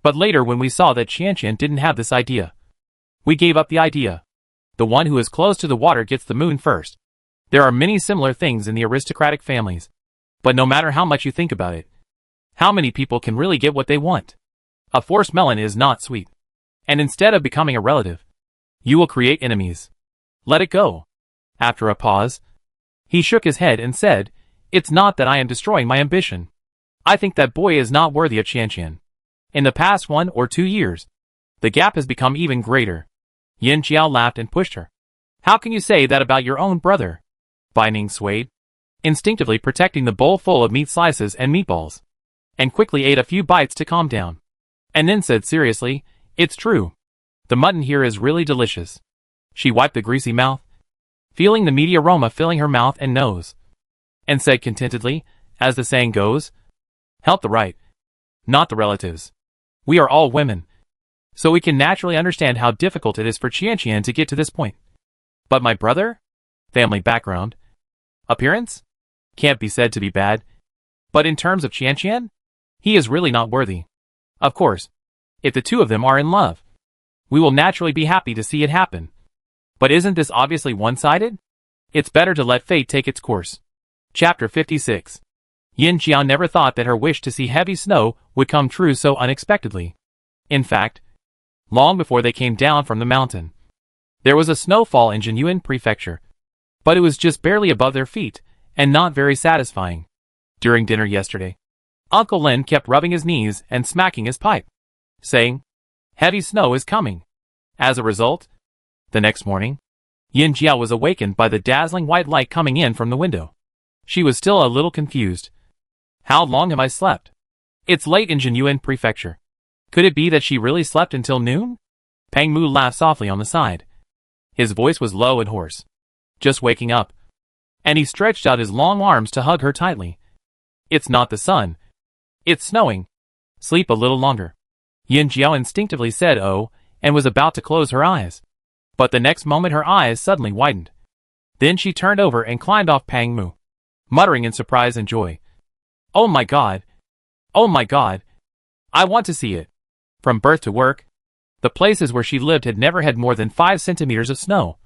But later when we saw that Qianqian didn't have this idea, we gave up the idea. The one who is close to the water gets the moon first. There are many similar things in the aristocratic families. But no matter how much you think about it, how many people can really get what they want? A forced melon is not sweet. And instead of becoming a relative, you will create enemies. Let it go. After a pause, he shook his head and said, It's not that I am destroying my ambition. I think that boy is not worthy of Qianqian. In the past 1 or 2 years, the gap has become even greater. Yin Jiao laughed and pushed her. How can you say that about your own brother? Bai Ning swayed, instinctively protecting the bowl full of meat slices and meatballs, and quickly ate a few bites to calm down. And then said seriously, It's true. The mutton here is really delicious. She wiped the greasy mouth, feeling the meaty aroma filling her mouth and nose, and said contentedly, as the saying goes, help the right, not the relatives. We are all women, so we can naturally understand how difficult it is for Qianqian to get to this point. But my brother? Family background? Appearance? Can't be said to be bad. But in terms of Qianqian? He is really not worthy. Of course, if the two of them are in love, we will naturally be happy to see it happen. But isn't this obviously one-sided? It's better to let fate take its course. Chapter 56. Yin Jiao never thought that her wish to see heavy snow would come true so unexpectedly. In fact, long before they came down from the mountain, there was a snowfall in Jinyuan Prefecture, but it was just barely above their feet, and not very satisfying. During dinner yesterday, Uncle Lin kept rubbing his knees and smacking his pipe, saying, Heavy snow is coming. As a result, the next morning, Yin Jiao was awakened by the dazzling white light coming in from the window. She was still a little confused. How long have I slept? It's late in Jinyuan Prefecture. Could it be that she really slept until noon? Pang Mu laughed softly on the side. His voice was low and hoarse. Just waking up. And he stretched out his long arms to hug her tightly. It's not the sun. It's snowing. Sleep a little longer. Yin Jiao instinctively said oh, and was about to close her eyes. But the next moment her eyes suddenly widened. Then she turned over and climbed off Pang Mu, muttering in surprise and joy. Oh my god. Oh my god. I want to see it. From birth to work, the places where she lived had never had more than 5 centimeters of snow.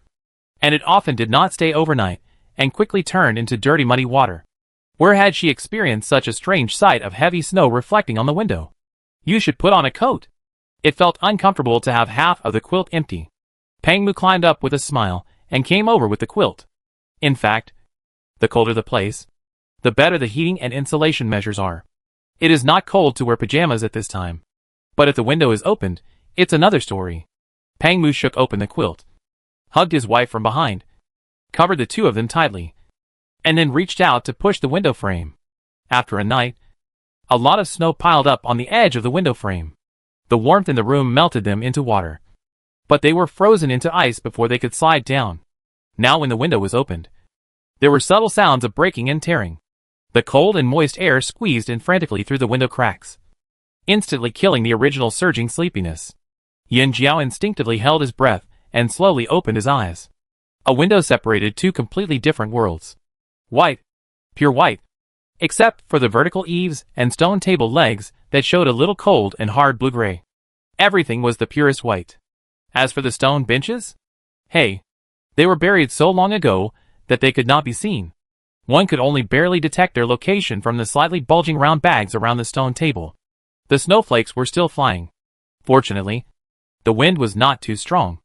And it often did not stay overnight, and quickly turned into dirty muddy water. Where had she experienced such a strange sight of heavy snow reflecting on the window? You should put on a coat. It felt uncomfortable to have half of the quilt empty. Pang Mu climbed up with a smile, and came over with the quilt. In fact, the colder the place, the better the heating and insulation measures are. It is not cold to wear pajamas at this time. But if the window is opened, it's another story. Pang Mu shook open the quilt, hugged his wife from behind, covered the two of them tightly, and then reached out to push the window frame. After a night, a lot of snow piled up on the edge of the window frame. The warmth in the room melted them into water. But they were frozen into ice before they could slide down. Now when the window was opened, there were subtle sounds of breaking and tearing. The cold and moist air squeezed in frantically through the window cracks, instantly killing the original surging sleepiness. Yin Jiao instinctively held his breath and slowly opened his eyes. A window separated two completely different worlds. White. Pure white. Except for the vertical eaves and stone table legs that showed a little cold and hard blue-gray. Everything was the purest white. As for the stone benches? Hey. They were buried so long ago that they could not be seen. One could only barely detect their location from the slightly bulging round bags around the stone table. The snowflakes were still flying. Fortunately, the wind was not too strong.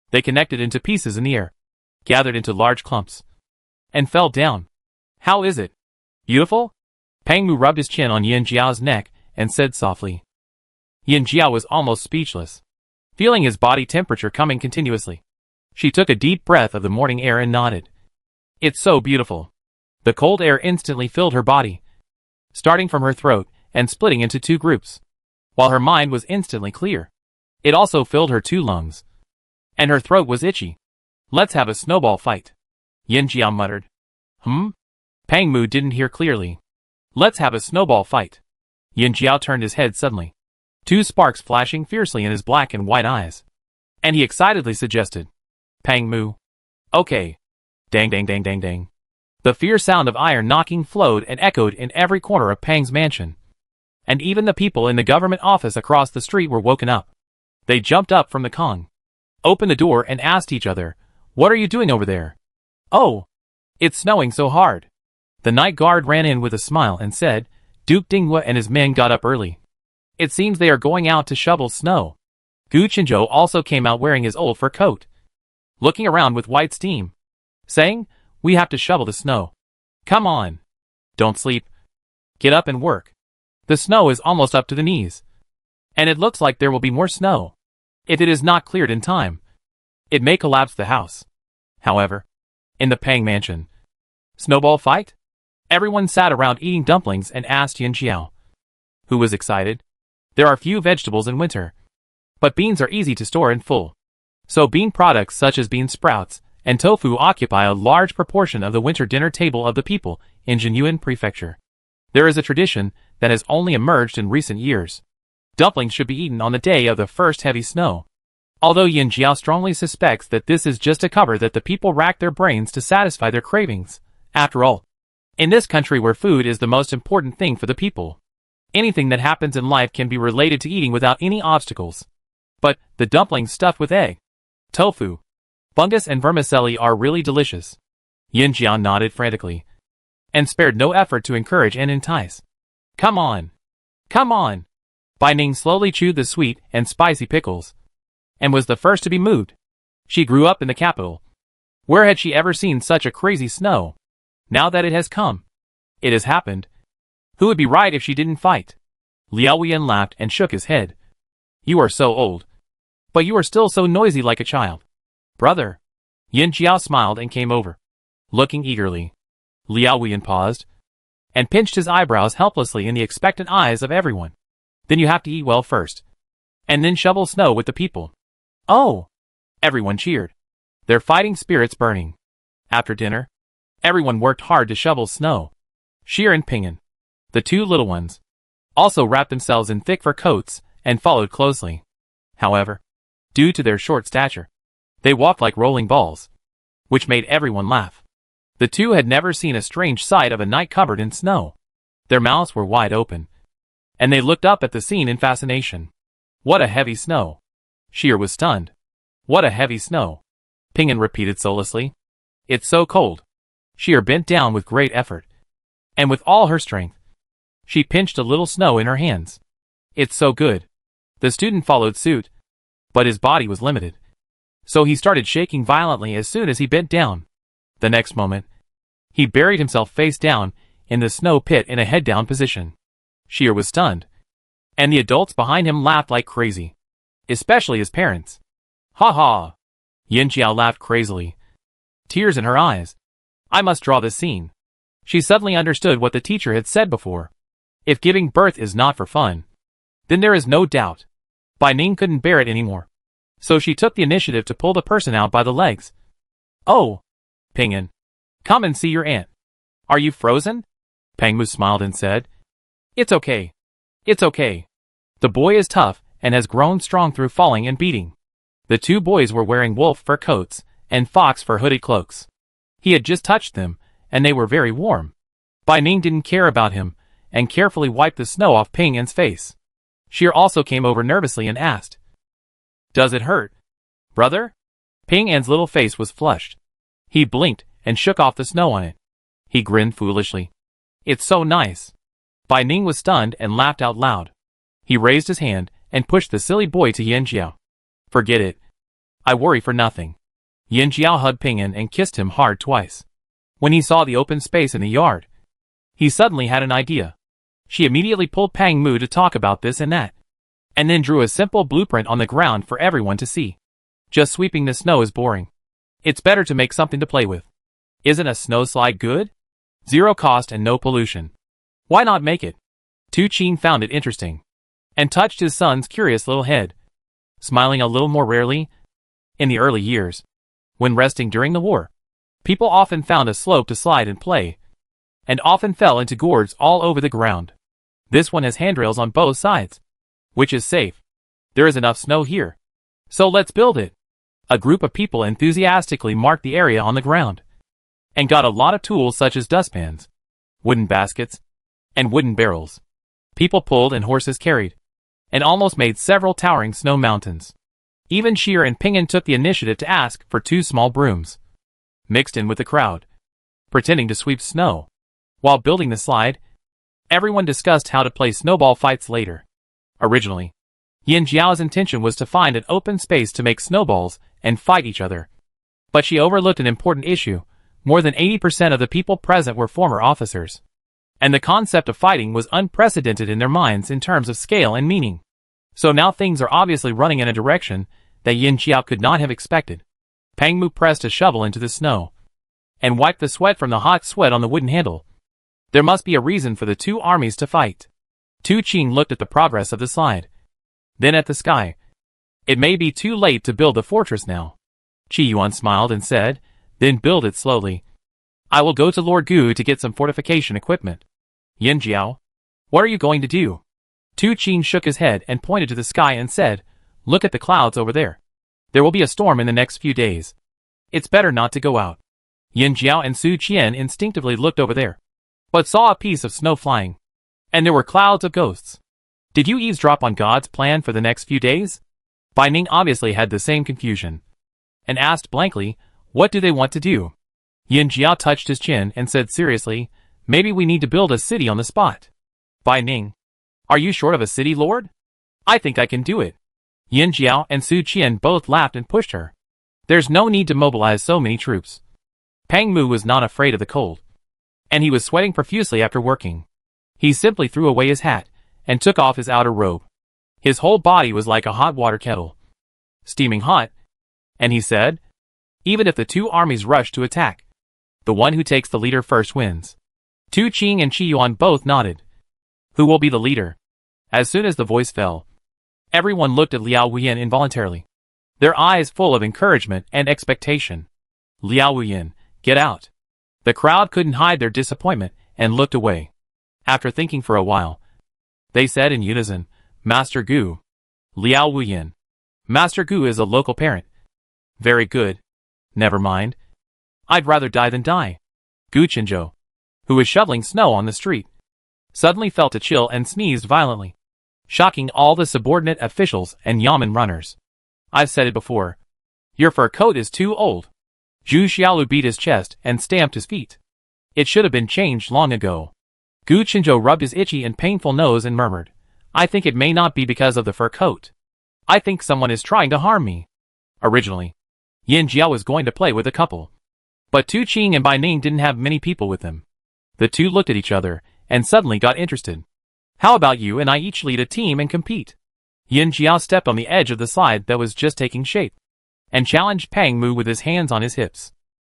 They connected into pieces in the air, gathered into large clumps, and fell down. How is it? Beautiful? Pang Mu rubbed his chin on Yin Jiao's neck and said softly. Yin Jiao was almost speechless, feeling his body temperature coming continuously. She took a deep breath of the morning air and nodded. It's so beautiful. The cold air instantly filled her body, starting from her throat and splitting into two groups, while her mind was instantly clear. It also filled her 2 lungs, and her throat was itchy. Let's have a snowball fight, Yin Jiao muttered. Pang Mu didn't hear clearly. Let's have a snowball fight. Yin Jiao turned his head suddenly. two sparks flashing fiercely in his black and white eyes. And he excitedly suggested, "Pang Mu." "Okay." Dang dang dang dang dang. The fierce sound of iron knocking flowed and echoed in every corner of Pang's mansion. And even the people in the government office across the street were woken up. They jumped up from the Kong, opened the door and asked each other, "What are you doing over there?" "Oh, it's snowing so hard." The night guard ran in with a smile and said, Duke Dinghua and his men got up early. It seems they are going out to shovel snow. Gu Chenzhou also came out wearing his old fur coat, looking around with white steam, saying, "We have to shovel the snow. Come on. Don't sleep. Get up and work. The snow is almost up to the knees. And it looks like there will be more snow. If it is not cleared in time, it may collapse the house." However, in the Pang mansion, snowball fight? Everyone sat around eating dumplings and asked Yin Xiao, who was excited. There are few vegetables in winter, but beans are easy to store and full. So bean products such as bean sprouts and tofu occupy a large proportion of the winter dinner table of the people in Jinyuan Prefecture. There is a tradition that has only emerged in recent years. Dumplings should be eaten on the day of the first heavy snow. Although Yin Jiao strongly suspects that this is just a cover that the people rack their brains to satisfy their cravings. After all, in this country where food is the most important thing for the people, anything that happens in life can be related to eating without any obstacles. But the dumplings stuffed with egg, tofu, fungus and vermicelli are really delicious. Yin Jiao nodded frantically, and spared no effort to encourage and entice. "Come on! Come on!" Bai Ning slowly chewed the sweet and spicy pickles, and was the first to be moved. She grew up in the capital. Where had she ever seen such a crazy snow? Now that it has come, it has happened. Who would be right if she didn't fight? Liao Wuyan laughed and shook his head. "You are so old, but you are still so noisy like a child." "Brother." Yin Jiao smiled and came over, looking eagerly. Liao Wuyan paused, and pinched his eyebrows helplessly in the expectant eyes of everyone. "Then you have to eat well first, and then shovel snow with the people." "Oh!" Everyone cheered, their fighting spirits burning. After dinner, everyone worked hard to shovel snow. Sheer and Ping'an, the two little ones, also wrapped themselves in thick fur coats and followed closely. However, due to their short stature, they walked like rolling balls, which made everyone laugh. The two had never seen a strange sight of a night covered in snow. Their mouths were wide open, and they looked up at the scene in fascination. What a heavy snow! Sheer was stunned. What a heavy snow! Ping'an repeated soullessly. It's so cold. Sheer bent down with great effort, and with all her strength, she pinched a little snow in her hands. It's so good. The student followed suit, but his body was limited, so he started shaking violently as soon as he bent down. The next moment, he buried himself face down in the snow pit in a head-down position. Sheer was stunned, and the adults behind him laughed like crazy, especially his parents. Ha ha! Yin Jiao laughed crazily, tears in her eyes. I must draw this scene. She suddenly understood what the teacher had said before. If giving birth is not for fun, then there is no doubt. Bai Ning couldn't bear it anymore, so she took the initiative to pull the person out by the legs. Oh! Ping'an, come and see your aunt. Are you frozen? Pang Mu smiled and said, It's okay. It's okay. The boy is tough and has grown strong through falling and beating. The two boys were wearing wolf fur coats and fox fur hooded cloaks. He had just touched them, and they were very warm. Bai Ning didn't care about him, and carefully wiped the snow off Ping'an's face. Sheer also came over nervously and asked, Does it hurt, brother? Ping'an's little face was flushed. He blinked and shook off the snow on it. He grinned foolishly. It's so nice. Bai Ning was stunned and laughed out loud. He raised his hand and pushed the silly boy to Yin Jiao. Forget it. I worry for nothing. Yin Jiao hugged Ping'an and kissed him hard twice. When he saw the open space in the yard, he suddenly had an idea. She immediately pulled Pang Mu to talk about this and that, and then drew a simple blueprint on the ground for everyone to see. Just sweeping the snow is boring. It's better to make something to play with. Isn't a snow slide good? Zero cost and no pollution. Why not make it? Tu Qin found it interesting, and touched his son's curious little head, smiling a little more rarely. In the early years, when resting during the war, people often found a slope to slide and play, and often fell into gourds all over the ground. This one has handrails on both sides, Which is safe. There is enough snow here. So let's build it. A group of people enthusiastically marked the area on the ground and got a lot of tools such as dustpans, wooden baskets, and wooden barrels. People pulled and horses carried, and almost made several towering snow mountains. Even Sheer and Ping'an took the initiative to ask for 2 small brooms, mixed in with the crowd, pretending to sweep snow. While building the slide, everyone discussed how to play snowball fights later. Originally, Yin Jiao's intention was to find an open space to make snowballs and fight each other. But she overlooked an important issue. More than 80% of the people present were former officers, and the concept of fighting was unprecedented in their minds in terms of scale and meaning. So now things are obviously running in a direction that Yin Jiao could not have expected. Pang Mu pressed a shovel into the snow and wiped the sweat from the hot sweat on the wooden handle. There must be a reason for the 2 armies to fight. Tu Qing looked at the progress of the slide, then at the sky. It may be too late to build the fortress now. Qi Yuan smiled and said, then build it slowly. I will go to Lord Gu to get some fortification equipment. Yin Jiao, what are you going to do? Tu Qing shook his head and pointed to the sky and said, look at the clouds over there. There will be a storm in the next few days. It's better not to go out. Yin Jiao and Su Qian instinctively looked over there, but saw a piece of snow flying, and there were clouds of ghosts. Did you eavesdrop on God's plan for the next few days? Bai Ning obviously had the same confusion, and asked blankly, what do they want to do? Yin Jiao touched his chin and said seriously, maybe we need to build a city on the spot. Bai Ning, are you short of a city, Lord? I think I can do it. Yin Jiao and Su Qian both laughed and pushed her. There's no need to mobilize so many troops. Pang Mu was not afraid of the cold, and he was sweating profusely after working. He simply threw away his hat and took off his outer robe. His whole body was like a hot water kettle, steaming hot, and he said, even if the 2 armies rush to attack, the one who takes the leader first wins. Tu Qing and Qi Yuan both nodded. Who will be the leader? As soon as the voice fell, everyone looked at Liao Wuyin involuntarily, their eyes full of encouragement and expectation. Liao Wuyin, get out. The crowd couldn't hide their disappointment and looked away. After thinking for a while, they said in unison, Master Gu. Liao Wuyin. Master Gu is a local parent. Very good. Never mind. I'd rather die than die. Gu Qinzhou, who was shoveling snow on the street, suddenly felt a chill and sneezed violently, shocking all the subordinate officials and yamen runners. I've said it before. Your fur coat is too old. Zhu Xiaolu beat his chest and stamped his feet. It should have been changed long ago. Gu Qinzhou rubbed his itchy and painful nose and murmured, I think it may not be because of the fur coat. I think someone is trying to harm me. Originally, Yin Jiao was going to play with a couple, but Tu Qing and Bai Ning didn't have many people with them. The 2 looked at each other and suddenly got interested. How about you and I each lead a team and compete? Yin Jiao stepped on the edge of the slide that was just taking shape and challenged Pang Mu with his hands on his hips.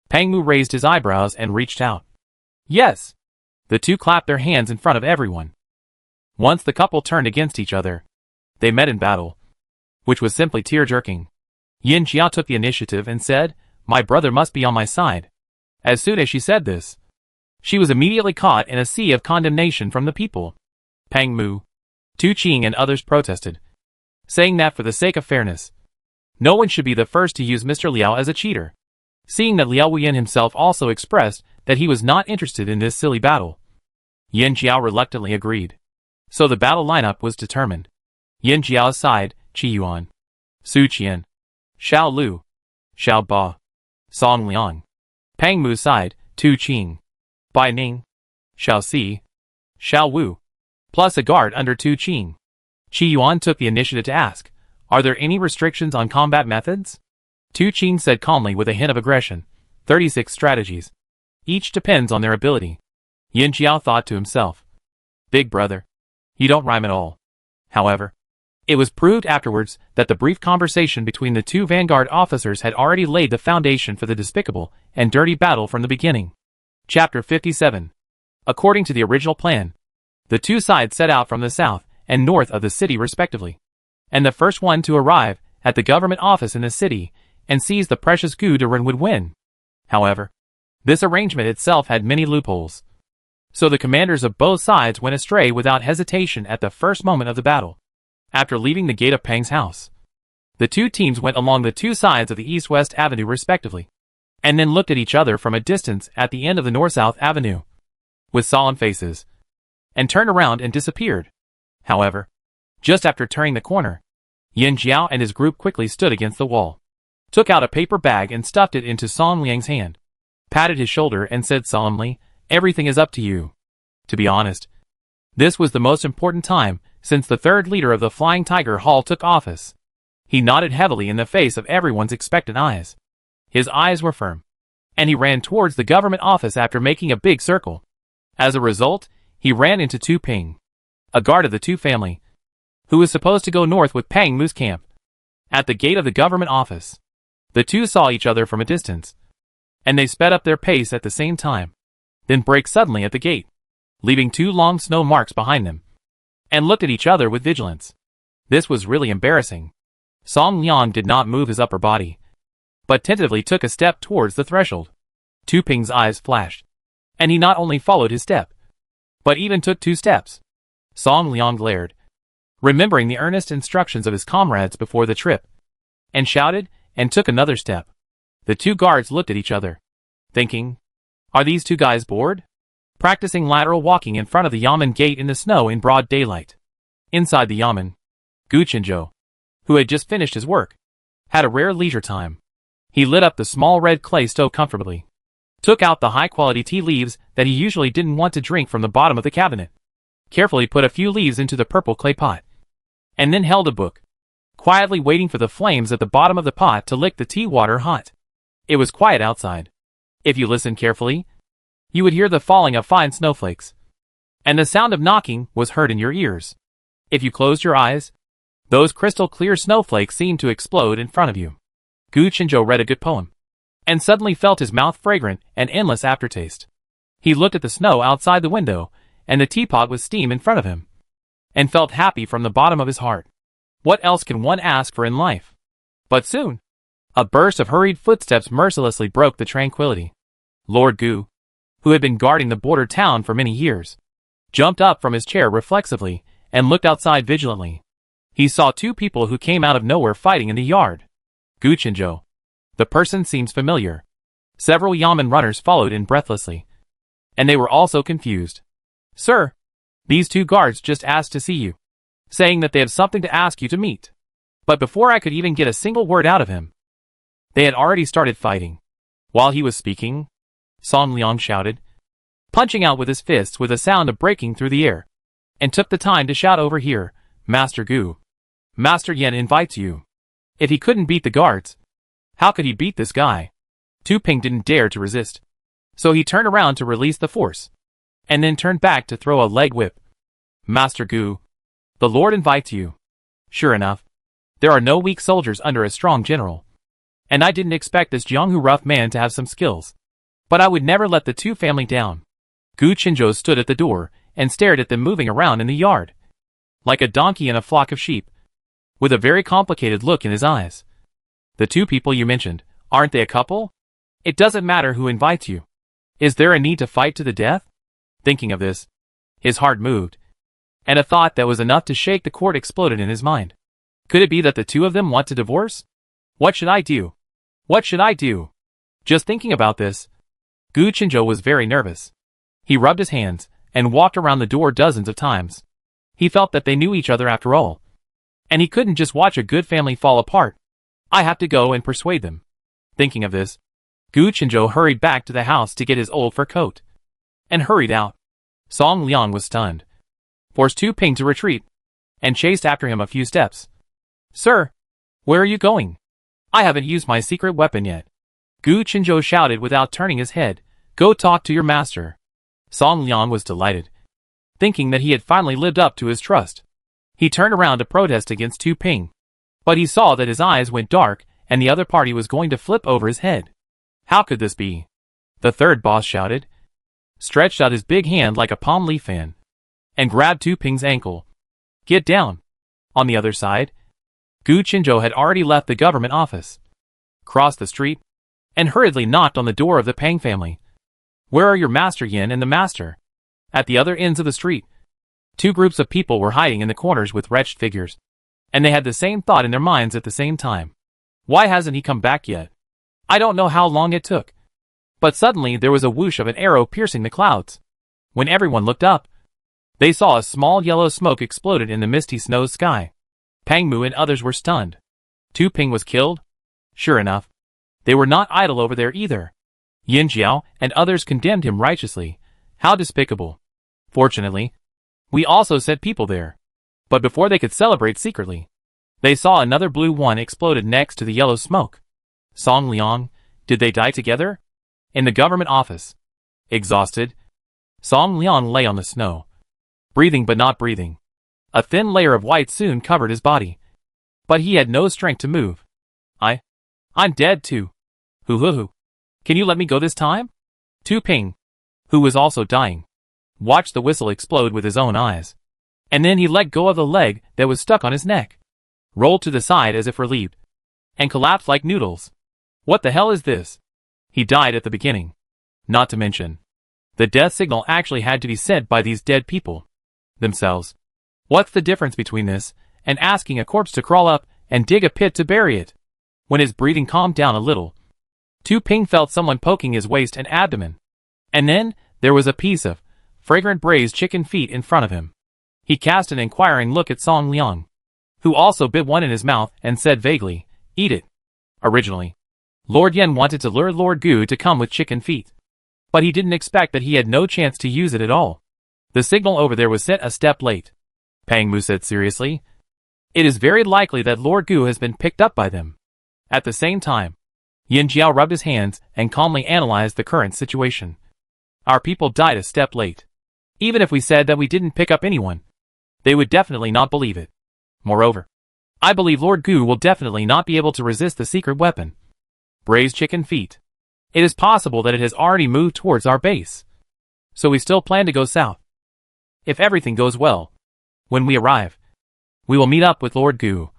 Pang Mu raised his eyebrows and reached out. Yes. The 2 clapped their hands in front of everyone. Once the couple turned against each other, they met in battle, which was simply tear-jerking. Yin Jiao took the initiative and said, my brother must be on my side. As soon as she said this, she was immediately caught in a sea of condemnation from the people. Pang Mu, Tu Qing and others protested, saying that for the sake of fairness, no one should be the first to use Mr. Liao as a cheater. Seeing that Liao Wuyin himself also expressed that he was not interested in this silly battle, Yin Jiao reluctantly agreed. So the battle lineup was determined. Yin Jiao's side, Qi Yuan, Su Qian, Xiao Lu, Xiao Ba, Song Liang. Pang Mu's side, Tu Qing, Bai Ning, Xiao Si, Xiao Wu, plus a guard under Tu Qing. Qi Yuan took the initiative to ask, are there any restrictions on combat methods? Tu Qing said calmly with a hint of aggression, 36 strategies. Each depends on their ability. Yin Jiao thought to himself, big brother, you don't rhyme at all. However, it was proved afterwards that the brief conversation between the 2 vanguard officers had already laid the foundation for the despicable and dirty battle from the beginning. Chapter 57. According to the original plan, the 2 sides set out from the south and north of the city respectively, and the first one to arrive at the government office in the city and seize the precious Gu Duren would win. However, this arrangement itself had many loopholes, so the commanders of both sides went astray without hesitation at the first moment of the battle. After leaving the gate of Peng's house, the two teams went along the two sides of the east-west avenue respectively, and then looked at each other from a distance at the end of the north-south avenue, with solemn faces, and turned around and disappeared. However, just after turning the corner, Yin Jiao and his group quickly stood against the wall, took out a paper bag and stuffed it into Song Liang's hand, patted his shoulder and said solemnly, "Everything is up to you." To be honest, this was the most important time since the third leader of the Flying Tiger Hall took office. He nodded heavily in the face of everyone's expectant eyes. His eyes were firm, and he ran towards the government office after making a big circle. As a result, he ran into Tu Ping, a guard of the Tu family, who was supposed to go north with Peng Mu's camp. At the gate of the government office, the two saw each other from a distance, and they sped up their pace at the same time, then braked suddenly at the gate, leaving two long snow marks behind them, and looked at each other with vigilance. This was really embarrassing. Song Liang did not move his upper body, but tentatively took a step towards the threshold. Tu Ping's eyes flashed, and he not only followed his step, but even took 2 steps. Song Liang glared, remembering the earnest instructions of his comrades before the trip, and shouted, and took another step. The two guards looked at each other, thinking, "Are these two guys bored?" Practicing lateral walking in front of the Yamen gate in the snow in broad daylight. Inside the Yamen, Gu Qinzhou, who had just finished his work, had a rare leisure time. He lit up the small red clay stove comfortably, took out the high-quality tea leaves that he usually didn't want to drink from the bottom of the cabinet, carefully put a few leaves into the purple clay pot, and then held a book, quietly waiting for the flames at the bottom of the pot to lick the tea water hot. It was quiet outside. If you listened carefully, you would hear the falling of fine snowflakes, and the sound of knocking was heard in your ears. If you closed your eyes, those crystal-clear snowflakes seemed to explode in front of you. Gu Qinzhou read a good poem, and suddenly felt his mouth fragrant and endless aftertaste. He looked at the snow outside the window and the teapot with steam in front of him, and felt happy from the bottom of his heart. What else can one ask for in life? But soon, a burst of hurried footsteps mercilessly broke the tranquility. Lord Gu, who had been guarding the border town for many years, jumped up from his chair reflexively and looked outside vigilantly. He saw 2 people who came out of nowhere fighting in the yard. Gu Qinzhou. The person seems familiar. Several Yamen runners followed in breathlessly, and they were also confused. "Sir, these 2 guards just asked to see you, saying that they have something to ask you to meet." But before I could even get a single word out of him, they had already started fighting. While he was speaking, Song Liang shouted, punching out with his fists with a sound of breaking through the air, and took the time to shout over here, "Master Gu, Master Yen invites you." If he couldn't beat the guards, how could he beat this guy? Tu Ping didn't dare to resist, so he turned around to release the force, and then turned back to throw a leg whip. "Master Gu, the Lord invites you." Sure enough, there are no weak soldiers under a strong general, and I didn't expect this Jianghu rough man to have some skills. But I would never let the Tu family down. Gu Qinzhou stood at the door and stared at them moving around in the yard, like a donkey in a flock of sheep, with a very complicated look in his eyes. "The 2 people you mentioned, aren't they a couple? It doesn't matter who invites you. Is there a need to fight to the death?" Thinking of this, his heart moved, and a thought that was enough to shake the court exploded in his mind. Could it be that the 2 of them want to divorce? What should I do? What should I do? Just thinking about this, Gu Qinzhou was very nervous. He rubbed his hands and walked around the door dozens of times. He felt that they knew each other after all, and he couldn't just watch a good family fall apart. I have to go and persuade them. Thinking of this, Gu Qinzhou hurried back to the house to get his old fur coat, and hurried out. Song Liang was stunned, forced Tu Ping to retreat, and chased after him a few steps. "Sir, where are you going? I haven't used my secret weapon yet." Gu Qinzhou shouted without turning his head, "Go talk to your master." Song Liang was delighted, thinking that he had finally lived up to his trust. He turned around to protest against Tu Ping, but he saw that his eyes went dark and the other party was going to flip over his head. How could this be? The third boss shouted, stretched out his big hand like a palm leaf fan, and grabbed Tu Ping's ankle. "Get down." On the other side, Gu Qinzhou had already left the government office, crossed the street, and hurriedly knocked on the door of the Peng family. "Where are your Master Yin and the Master?" At the other ends of the street, 2 groups of people were hiding in the corners with wretched figures. And they had the same thought in their minds at the same time. Why hasn't he come back yet? I don't know how long it took. But suddenly there was a whoosh of an arrow piercing the clouds. When everyone looked up, they saw a small yellow smoke exploded in the misty snow sky. Pang Mu and others were stunned. Tu Ping was killed? Sure enough. They were not idle over there either. Yin Jiao and others condemned him righteously. How despicable. Fortunately, we also sent people there. But before they could celebrate secretly, they saw another blue one exploded next to the yellow smoke. Song Liang, did they die together? In the government office. Exhausted, Song Liang lay on the snow. Breathing but not breathing. A thin layer of white soon covered his body. But he had no strength to move. I'm dead too. Hoo. Can you let me go this time? Tu Ping, who was also dying, watched the whistle explode with his own eyes. And then he let go of the leg that was stuck on his neck, rolled to the side as if relieved, and collapsed like noodles. What the hell is this? He died at the beginning. Not to mention, the death signal actually had to be sent by these dead people themselves. What's the difference between this and asking a corpse to crawl up and dig a pit to bury it? When his breathing calmed down a little, Tu Ping felt someone poking his waist and abdomen. And then, there was a piece of fragrant braised chicken feet in front of him. He cast an inquiring look at Song Liang, who also bit one in his mouth and said vaguely, "Eat it." Originally, Lord Yen wanted to lure Lord Gu to come with chicken feet. But he didn't expect that he had no chance to use it at all. The signal over there was sent a step late. Pang Mu said seriously, "It is very likely that Lord Gu has been picked up by them." At the same time, Yin Jiao rubbed his hands and calmly analyzed the current situation. Our people died a step late. Even if we said that we didn't pick up anyone, they would definitely not believe it. Moreover, I believe Lord Gu will definitely not be able to resist the secret weapon. Braised chicken feet. It is possible that it has already moved towards our base. So we still plan to go south. If everything goes well, when we arrive, we will meet up with Lord Gu.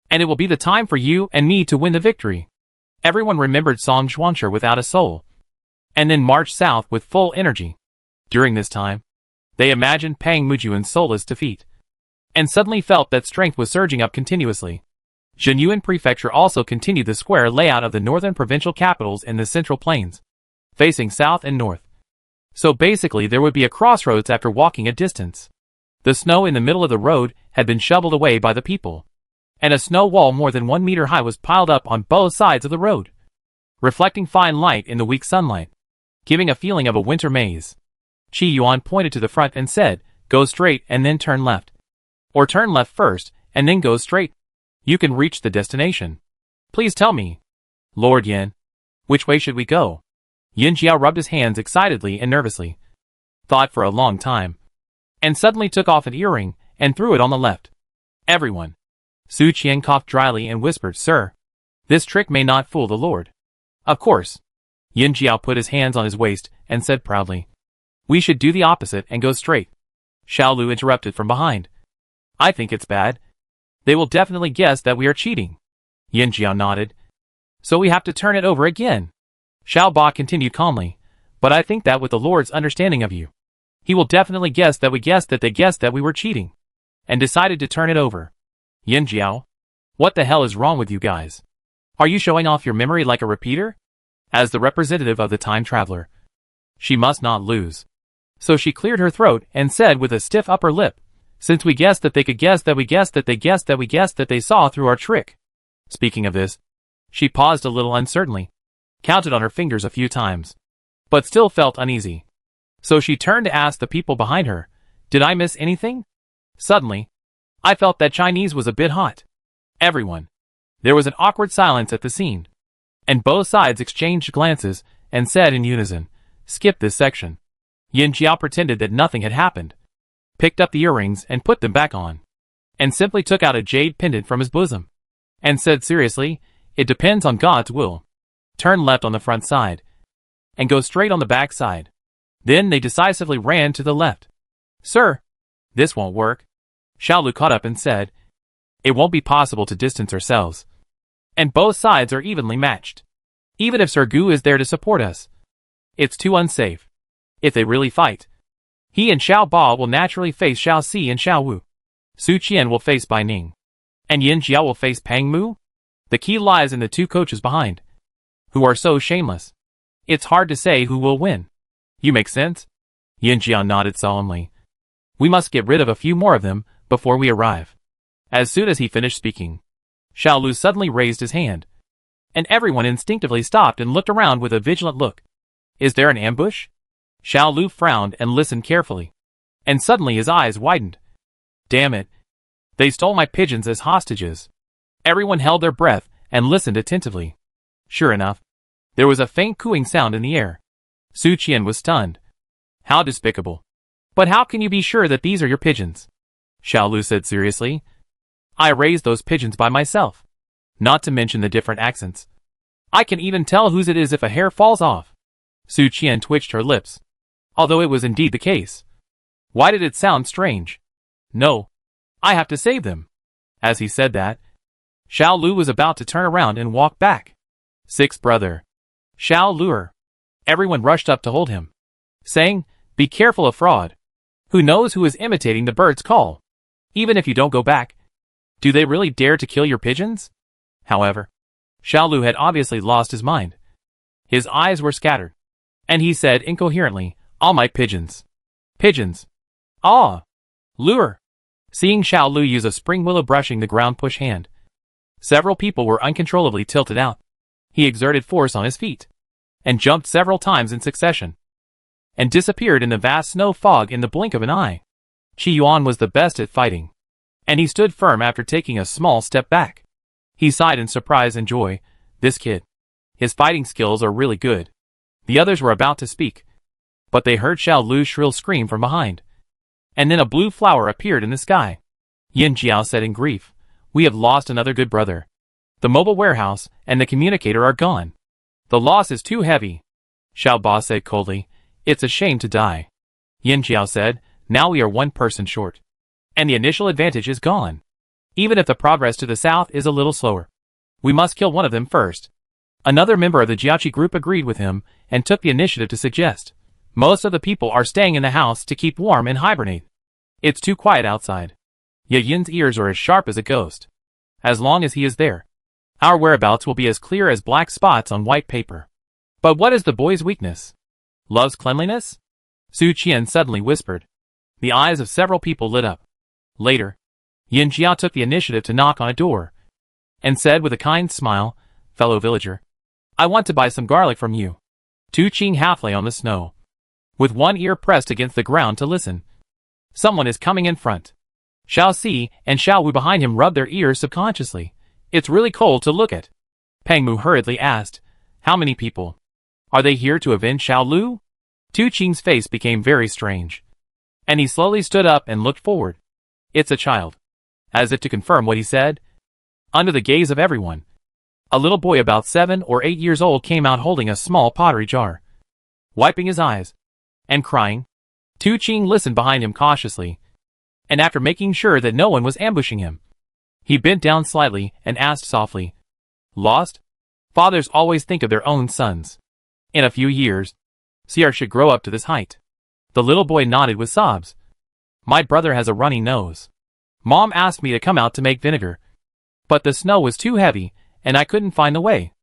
And it will be the time for you and me to win the victory. Everyone remembered Song Zhuangshi without a soul, and then marched south with full energy. During this time, they imagined Pang Mujun's soulless defeat, and suddenly felt that strength was surging up continuously. Zhenyuan Prefecture also continued the square layout of the northern provincial capitals in the central plains, facing south and north. So basically there would be a crossroads after walking a distance. The snow in the middle of the road had been shoveled away by the people, and a snow wall more than 1 meter high was piled up on both sides of the road, reflecting fine light in the weak sunlight, giving a feeling of a winter maze. Qi Yuan pointed to the front and said, "Go straight and then turn left. Or turn left first and then go straight. You can reach the destination. Please tell me, Lord Yen, which way should we go?" Yin Jiao rubbed his hands excitedly and nervously, thought for a long time, and suddenly took off an earring and threw it on the left. Everyone. Su Qian coughed dryly and whispered, "Sir, this trick may not fool the Lord." "Of course." Yin Jiao put his hands on his waist and said proudly, "We should do the opposite and go straight." Xiao Lu interrupted from behind. "I think it's bad. They will definitely guess that we are cheating." Yin Jiao nodded. "So we have to turn it over again." Xiao Ba continued calmly, "But I think that with the Lord's understanding of you, he will definitely guess that we guessed that they guessed that we were cheating, and decided to turn it over." Yin Jiao, what the hell is wrong with you guys? Are you showing off your memory like a repeater? As the representative of the time traveler, she must not lose. So she cleared her throat and said with a stiff upper lip, "Since we guessed that they could guess that we guessed that they guessed that we guessed that they saw through our trick." Speaking of this, she paused a little uncertainly, counted on her fingers a few times, but still felt uneasy. So she turned to ask the people behind her, "Did I miss anything?" Suddenly, I felt that Chinese was a bit hot. Everyone. There was an awkward silence at the scene, and both sides exchanged glances and said in unison, "Skip this section." Yin Jiao pretended that nothing had happened, picked up the earrings and put them back on, and simply took out a jade pendant from his bosom, and said seriously, "It depends on God's will. Turn left on the front side, and go straight on the back side." Then they decisively ran to the left. "Sir, this won't work." Xiao Lu caught up and said, "It won't be possible to distance ourselves, and both sides are evenly matched. Even if Sir Gu is there to support us, it's too unsafe. If they really fight, he and Xiao Ba will naturally face Xiao Si and Xiao Wu. Su Qian will face Bai Ning. And Yin Jiao will face Pang Mu? The key lies in the two coaches behind, who are so shameless. It's hard to say who will win. You make sense? Yin Jiao nodded solemnly. We must get rid of a few more of them before we arrive. As soon as he finished speaking, Xiao Lu suddenly raised his hand, and everyone instinctively stopped and looked around with a vigilant look. Is there an ambush? Xiao Lu frowned and listened carefully, and suddenly his eyes widened. Damn it. They stole my pigeons as hostages. Everyone held their breath and listened attentively. Sure enough, there was a faint cooing sound in the air. Su Qian was stunned. How despicable. But how can you be sure that these are your pigeons? Xiao Lu said seriously. I raised those pigeons by myself. Not to mention the different accents. I can even tell whose it is if a hair falls off. Su Qian twitched her lips. Although it was indeed the case. Why did it sound strange? No. I have to save them. As he said that, Xiao Lu was about to turn around and walk back. Sixth brother. Xiao Luer. Everyone rushed up to hold him, saying, be careful of fraud. Who knows who is imitating the bird's call? Even if you don't go back, do they really dare to kill your pigeons? However, Xiao Lu had obviously lost his mind. His eyes were scattered, and he said incoherently, all my pigeons. Pigeons. Ah! Lure. Seeing Xiao Lu use a spring willow brushing the ground push hand, several people were uncontrollably tilted out. He exerted force on his feet, and jumped several times in succession, and disappeared in the vast snow fog in the blink of an eye. Qi Yuan was the best at fighting, and he stood firm after taking a small step back. He sighed in surprise and joy. This kid. His fighting skills are really good. The others were about to speak, but they heard Xiao Lu's shrill scream from behind. And then a blue flower appeared in the sky. Yin Jiao said in grief, we have lost another good brother. The mobile warehouse and the communicator are gone. The loss is too heavy. Xiao Ba said coldly, it's a shame to die. Yin Jiao said, now we are one person short. And the initial advantage is gone. Even if the progress to the south is a little slower, we must kill one of them first. Another member of the Jiaoqi group agreed with him and took the initiative to suggest, most of the people are staying in the house to keep warm and hibernate. It's too quiet outside. Ye Yin's ears are as sharp as a ghost. As long as he is there, our whereabouts will be as clear as black spots on white paper. But what is the boy's weakness? Loves cleanliness? Su Qian suddenly whispered. The eyes of several people lit up. Later, Yin Jiao took the initiative to knock on a door, and said with a kind smile, fellow villager, I want to buy some garlic from you. Tu Qing half lay on the snow, with one ear pressed against the ground to listen. Someone is coming in front. Xiao Si and Xiao Wu behind him rubbed their ears subconsciously. It's really cold to look at. Pang Mu hurriedly asked, how many people? Are they here to avenge Xiao Lu? Tu Qing's face became very strange, and he slowly stood up and looked forward. It's a child. As if to confirm what he said, under the gaze of everyone, a little boy about 7 or 8 years old came out holding a small pottery jar, wiping his eyes, and crying. Tu Qing listened behind him cautiously, and after making sure that no one was ambushing him, he bent down slightly and asked softly, lost? Fathers always think of their own sons. In a few years, Xi'er should grow up to this height. The little boy nodded with sobs. My brother has a runny nose. Mom asked me to come out to make vinegar, but the snow was too heavy, and I couldn't find the way.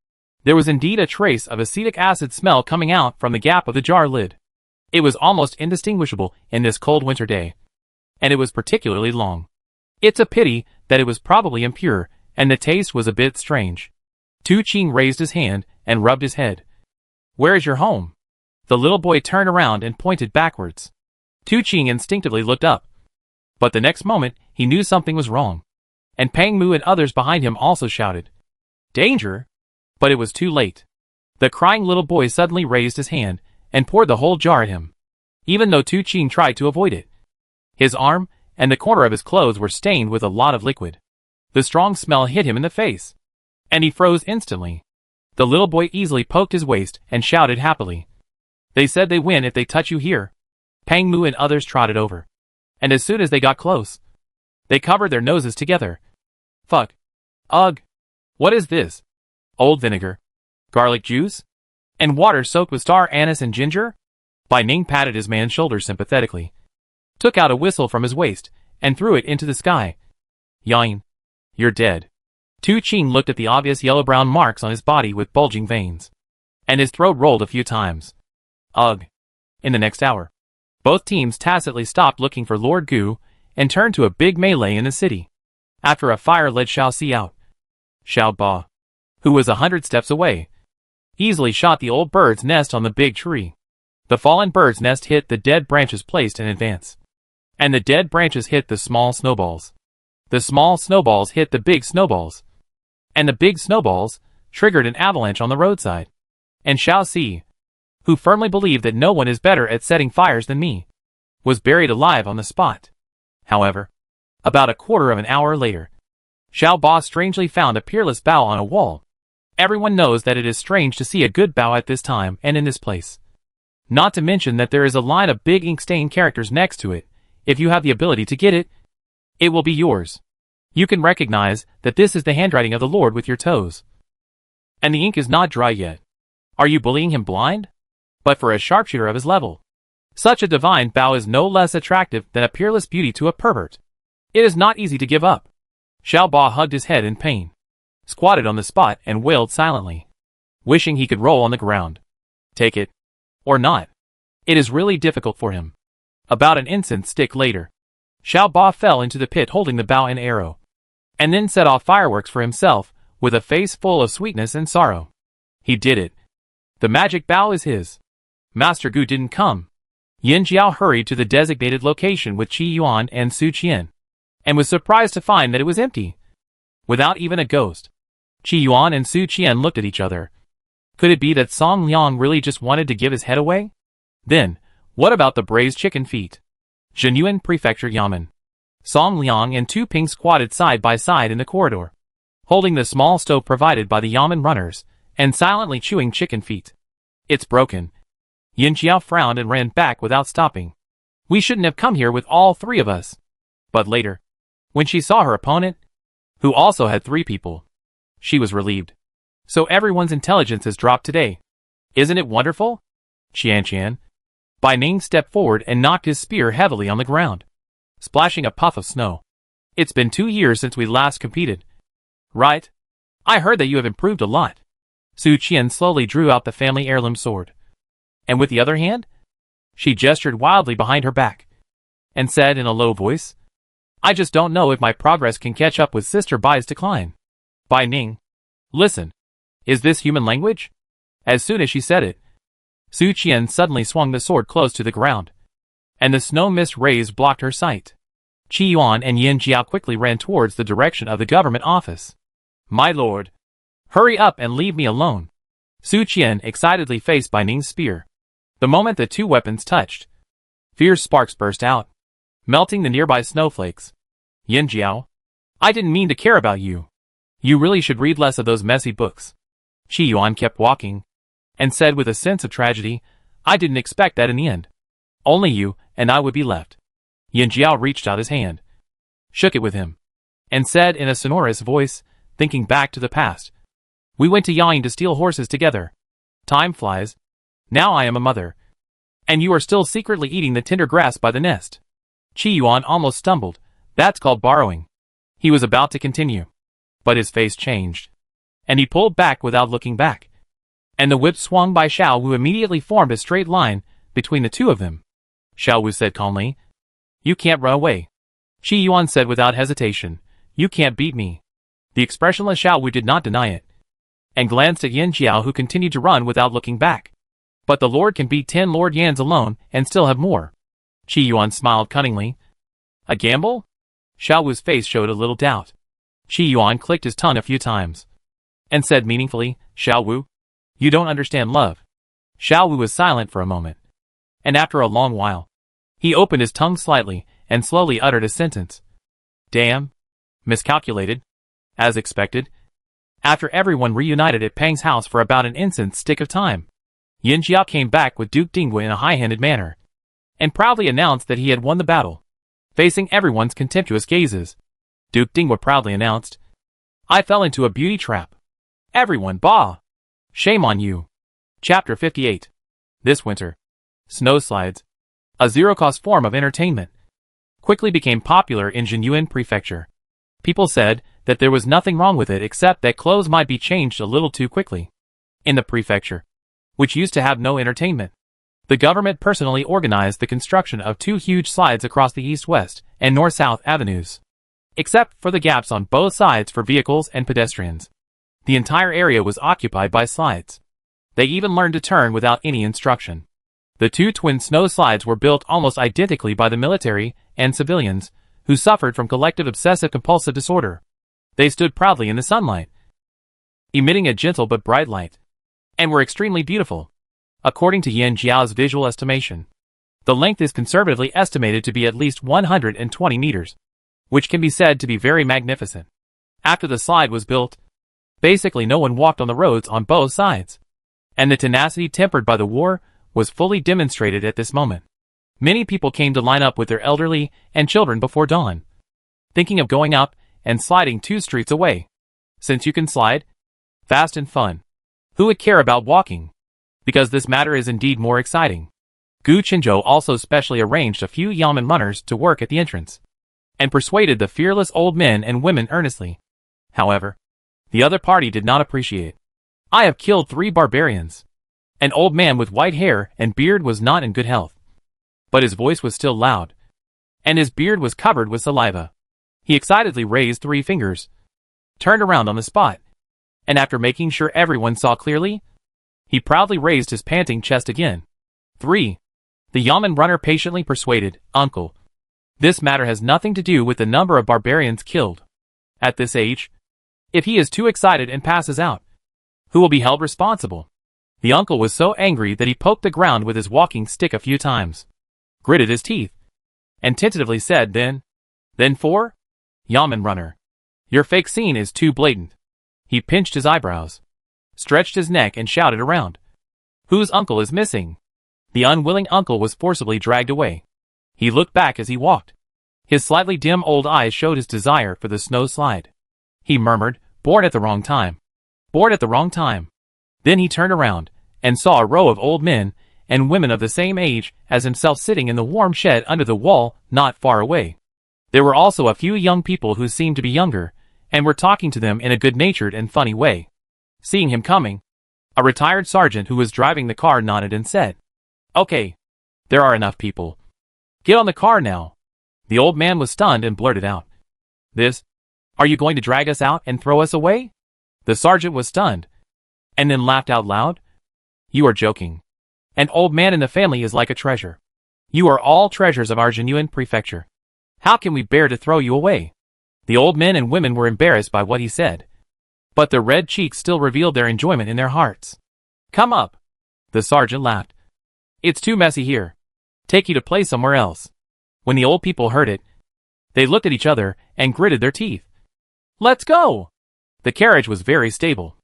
There was indeed a trace of acetic acid smell coming out from the gap of the jar lid. It was almost indistinguishable in this cold winter day, and it was particularly long. It's a pity that it was probably impure, and the taste was a bit strange. Tu Qing raised his hand and rubbed his head. Where is your home? The little boy turned around and pointed backwards. Tu Qing instinctively looked up, but the next moment he knew something was wrong, and Pang Mu and others behind him also shouted, Danger! But it was too late. The crying little boy suddenly raised his hand and poured the whole jar at him, even though Tu Qing tried to avoid it. His arm and the corner of his clothes were stained with a lot of liquid. The strong smell hit him in the face, and he froze instantly. The little boy easily poked his waist and shouted happily. They said they win if they touch you here. Pang Mu and others trotted over, and as soon as they got close, they covered their noses together. Fuck. Ugh. What is this? Old vinegar? Garlic juice? And water soaked with star anise and ginger? Bai Ning patted his man's shoulder sympathetically, took out a whistle from his waist, and threw it into the sky. Yain. You're dead. Tu Qing looked at the obvious yellow-brown marks on his body with bulging veins. And his throat rolled a few times. Ugh. In the next hour, both teams tacitly stopped looking for Lord Gu and turned to a big melee in the city. After a fire led Xiao Si out, Xiao Ba, who was 100 steps away, easily shot the old bird's nest on the big tree. The fallen bird's nest hit the dead branches placed in advance. And the dead branches hit the small snowballs. The small snowballs hit the big snowballs. And the big snowballs triggered an avalanche on the roadside. And Xiao Si, who firmly believed that no one is better at setting fires than me, was buried alive on the spot. However, about a quarter of an hour later, Xiao Ba strangely found a peerless bow on a wall. Everyone knows that it is strange to see a good bow at this time and in this place. Not to mention that there is a line of big ink-stained characters next to it. If you have the ability to get it, it will be yours. You can recognize that this is the handwriting of the Lord with your toes. And the ink is not dry yet. Are you bullying him blind? But for a sharpshooter of his level, such a divine bow is no less attractive than a peerless beauty to a pervert. It is not easy to give up. Xiao Ba hugged his head in pain, squatted on the spot and wailed silently, wishing he could roll on the ground. Take it. Or not. It is really difficult for him. About an incense stick later, Xiao Ba fell into the pit holding the bow and arrow, and then set off fireworks for himself, with a face full of sweetness and sorrow. He did it. The magic bow is his. Master Gu didn't come. Yin Jiao hurried to the designated location with Qi Yuan and Su Qian, and was surprised to find that it was empty, without even a ghost. Qi Yuan and Su Qian looked at each other. Could it be that Song Liang really just wanted to give his head away? Then, what about the braised chicken feet? Zhenyuan Prefecture Yamen. Song Liang and Tu Ping squatted side by side in the corridor, holding the small stove provided by the Yamen runners, and silently chewing chicken feet. It's broken. Yin Jiao frowned and ran back without stopping. We shouldn't have come here with all three of us. But later, when she saw her opponent, who also had 3 people, she was relieved. So everyone's intelligence has dropped today. Isn't it wonderful? Qian. Bai Ning stepped forward and knocked his spear heavily on the ground, splashing a puff of snow. It's been 2 years since we last competed. Right? I heard that you have improved a lot. Su Qian slowly drew out the family heirloom sword. And with the other hand, she gestured wildly behind her back, and said in a low voice, I just don't know if my progress can catch up with Sister Bai's decline. Bai Ning, listen. Is this human language? As soon as she said it, Su Qian suddenly swung the sword close to the ground, and the snow mist rays blocked her sight. Qi Yuan and Yin Jiao quickly ran towards the direction of the government office. My lord, hurry up and leave me alone. Su Qian excitedly faced Bai Ning's spear. The moment the 2 weapons touched, fierce sparks burst out, melting the nearby snowflakes. Yin Jiao, I didn't mean to care about you. You really should read less of those messy books. Qi Yuan kept walking, and said with a sense of tragedy, I didn't expect that in the end. Only you and I would be left. Yin Jiao reached out his hand, shook it with him, and said in a sonorous voice, thinking back to the past, we went to Yang to steal horses together. Time flies. Now I am a mother. And you are still secretly eating the tender grass by the nest. Qi Yuan almost stumbled. That's called borrowing. He was about to continue, but his face changed, and he pulled back without looking back. And the whip swung by Xiao Wu immediately formed a straight line between the 2 of them. Xiao Wu said calmly, You can't run away. Qi Yuan said without hesitation, You can't beat me. The expressionless Xiao Wu did not deny it, and glanced at Yin Jiao, who continued to run without looking back. But the Lord can beat 10 Lord Yans alone and still have more. Qi Yuan smiled cunningly. A gamble? Xiao Wu's face showed a little doubt. Qi Yuan clicked his tongue a few times, and said meaningfully, Xiao Wu, you don't understand love. Xiao Wu was silent for a moment, and after a long while, he opened his tongue slightly and slowly uttered a sentence. Damn. Miscalculated. As expected. After everyone reunited at Pang's house for about an incense stick of time, Yin Jiao came back with Duke Dingwa in a high-handed manner, and proudly announced that he had won the battle. Facing everyone's contemptuous gazes, Duke Dingwa proudly announced, I fell into a beauty trap. Everyone, bah! Shame on you. Chapter 58. This winter, snowslides, a zero-cost form of entertainment, quickly became popular in Zhenyuan Prefecture. People said that there was nothing wrong with it except that clothes might be changed a little too quickly. In the prefecture, which used to have no entertainment, the government personally organized the construction of 2 huge slides across the east-west and north-south avenues. Except for the gaps on both sides for vehicles and pedestrians, the entire area was occupied by slides. They even learned to turn without any instruction. The 2 twin snow slides were built almost identically by the military and civilians who suffered from collective obsessive-compulsive disorder. They stood proudly in the sunlight, emitting a gentle but bright light, and were extremely beautiful. According to Yan Jiao's visual estimation, the length is conservatively estimated to be at least 120 meters, which can be said to be very magnificent. After the slide was built, basically no one walked on the roads on both sides, and the tenacity tempered by the war was fully demonstrated at this moment. Many people came to line up with their elderly and children before dawn, thinking of going up and sliding 2 streets away. Since you can slide, fast and fun, who would care about walking? Because this matter is indeed more exciting. Gu Qinzhou also specially arranged a few yamen runners to work at the entrance, and persuaded the fearless old men and women earnestly. However, the other party did not appreciate. I have killed 3 barbarians. An old man with white hair and beard was not in good health, but his voice was still loud, and his beard was covered with saliva. He excitedly raised 3 fingers, turned around on the spot, and after making sure everyone saw clearly, he proudly raised his panting chest again. 3. The yamen runner patiently persuaded, "Uncle, this matter has nothing to do with the number of barbarians killed. At this age, if he is too excited and passes out, who will be held responsible?" The uncle was so angry that he poked the ground with his walking stick a few times, gritted his teeth, and tentatively said, Then 4? Yamen runner, your fake scene is too blatant. He pinched his eyebrows, stretched his neck and shouted around. Whose uncle is missing? The unwilling uncle was forcibly dragged away. He looked back as he walked. His slightly dim old eyes showed his desire for the snow slide. He murmured, "Born at the wrong time. Born at the wrong time." Then he turned around and saw a row of old men and women of the same age as himself sitting in the warm shed under the wall not far away. There were also a few young people who seemed to be younger and were talking to them in a good-natured and funny way. Seeing him coming, a retired sergeant who was driving the car nodded and said, "Okay, there are enough people. Get on the car now." The old man was stunned and blurted out, "This? Are you going to drag us out and throw us away?" The sergeant was stunned, and then laughed out loud. "You are joking. An old man in the family is like a treasure. You are all treasures of our genuine prefecture. How can we bear to throw you away?" The old men and women were embarrassed by what he said, but their red cheeks still revealed their enjoyment in their hearts. "Come up." The sergeant laughed. "It's too messy here. Take you to play somewhere else." When the old people heard it, they looked at each other and gritted their teeth. "Let's go!" The carriage was very stable,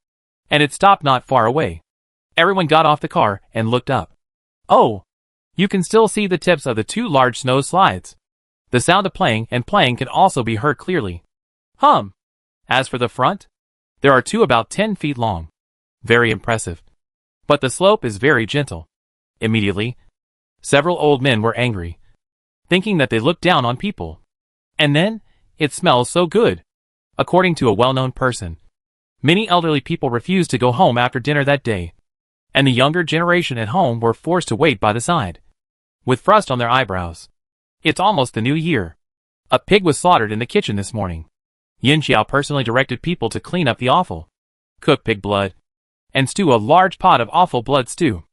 and it stopped not far away. Everyone got off the car and looked up. Oh, you can still see the tips of the 2 large snow slides. The sound of playing and playing can also be heard clearly. As for the front, there are 2 about 10 feet long. Very impressive. But the slope is very gentle. Immediately, several old men were angry, thinking that they looked down on people. And then, it smells so good. According to a well-known person, many elderly people refused to go home after dinner that day, and the younger generation at home were forced to wait by the side, with frost on their eyebrows. It's almost the new year. A pig was slaughtered in the kitchen this morning. Yin Xiao personally directed people to clean up the offal, cook pig blood, and stew a large pot of offal blood stew.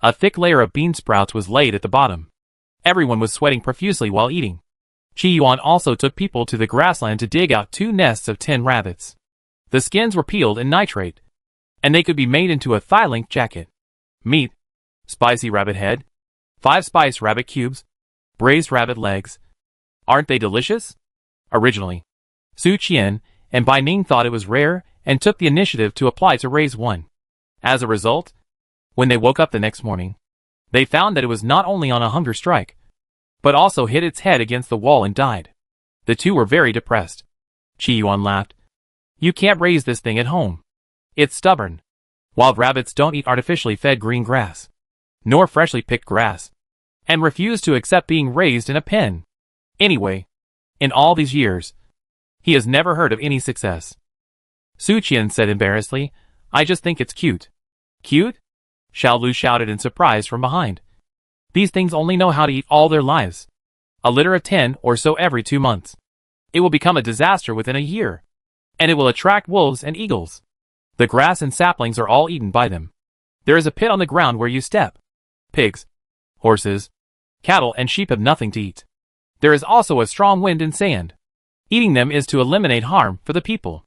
A thick layer of bean sprouts was laid at the bottom. Everyone was sweating profusely while eating. Qi Yuan also took people to the grassland to dig out 2 nests of 10 rabbits. The skins were peeled in nitrate, and they could be made into a thigh-length jacket. Meat, spicy rabbit head, 5 spiced rabbit cubes, braised rabbit legs. Aren't they delicious? Originally, Su Qian and Bai Ning thought it was rare and took the initiative to apply to raise one. As a result, when they woke up the next morning, they found that it was not only on a hunger strike, but also hit its head against the wall and died. The 2 were very depressed. Qi Yuan laughed. "You can't raise this thing at home. It's stubborn. Wild rabbits don't eat artificially fed green grass, nor freshly picked grass, and refuse to accept being raised in a pen. Anyway, in all these years, He has never heard of any success. Su Qian said embarrassedly, I just think it's cute. Cute? Xiao Lu shouted in surprise from behind. These things only know how to eat all their lives. A litter of 10 or so every 2 months. It will become a disaster within a year. And it will attract wolves and eagles. The grass and saplings are all eaten by them. There is a pit on the ground where you step. Pigs, horses, cattle and sheep have nothing to eat. There is also a strong wind and sand. Eating them is to eliminate harm for the people.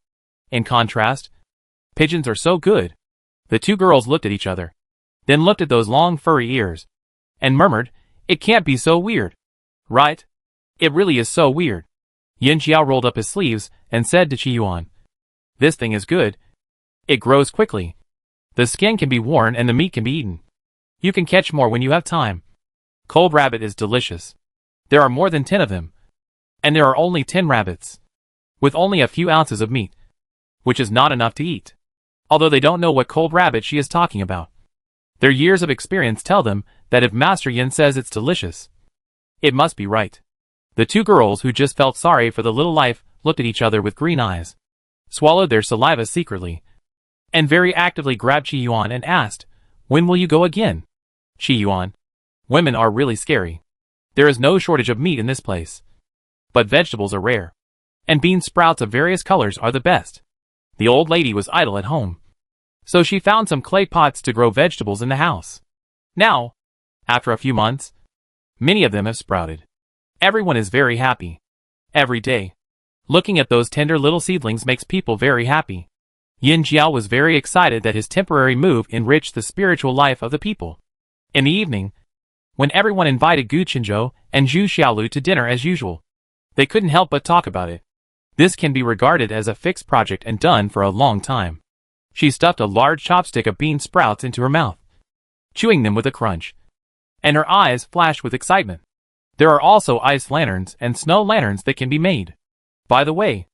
In contrast, pigeons are so good. The two girls looked at each other, then looked at those long furry ears, and murmured, it can't be so weird. Right? It really is so weird. Yin Jiao rolled up his sleeves and said to Qi Yuan, this thing is good. It grows quickly. The skin can be worn and the meat can be eaten. You can catch more when you have time. Cold rabbit is delicious. There are more than 10 of them. And there are only 10 rabbits. With only a few ounces of meat. Which is not enough to eat. Although they don't know what cold rabbit she is talking about. Their years of experience tell them that if Master Yin says it's delicious, it must be right. The two girls who just felt sorry for the little life looked at each other with green eyes, swallowed their saliva secretly, and very actively grabbed Qi Yuan and asked, when will you go again? Qi Yuan, women are really scary. There is no shortage of meat in this place. But vegetables are rare. And bean sprouts of various colors are the best. The old lady was idle at home. So she found some clay pots to grow vegetables in the house. Now, after a few months, many of them have sprouted. Everyone is very happy. Every day. Looking at those tender little seedlings makes people very happy. Yin Jiao was very excited that his temporary move enriched the spiritual life of the people. In the evening, when everyone invited Gu Qinzhou and Zhu Xiaolu to dinner as usual, they couldn't help but talk about it. This can be regarded as a fixed project and done for a long time. She stuffed a large chopstick of bean sprouts into her mouth, chewing them with a crunch. And her eyes flashed with excitement. There are also ice lanterns and snow lanterns that can be made. By the way,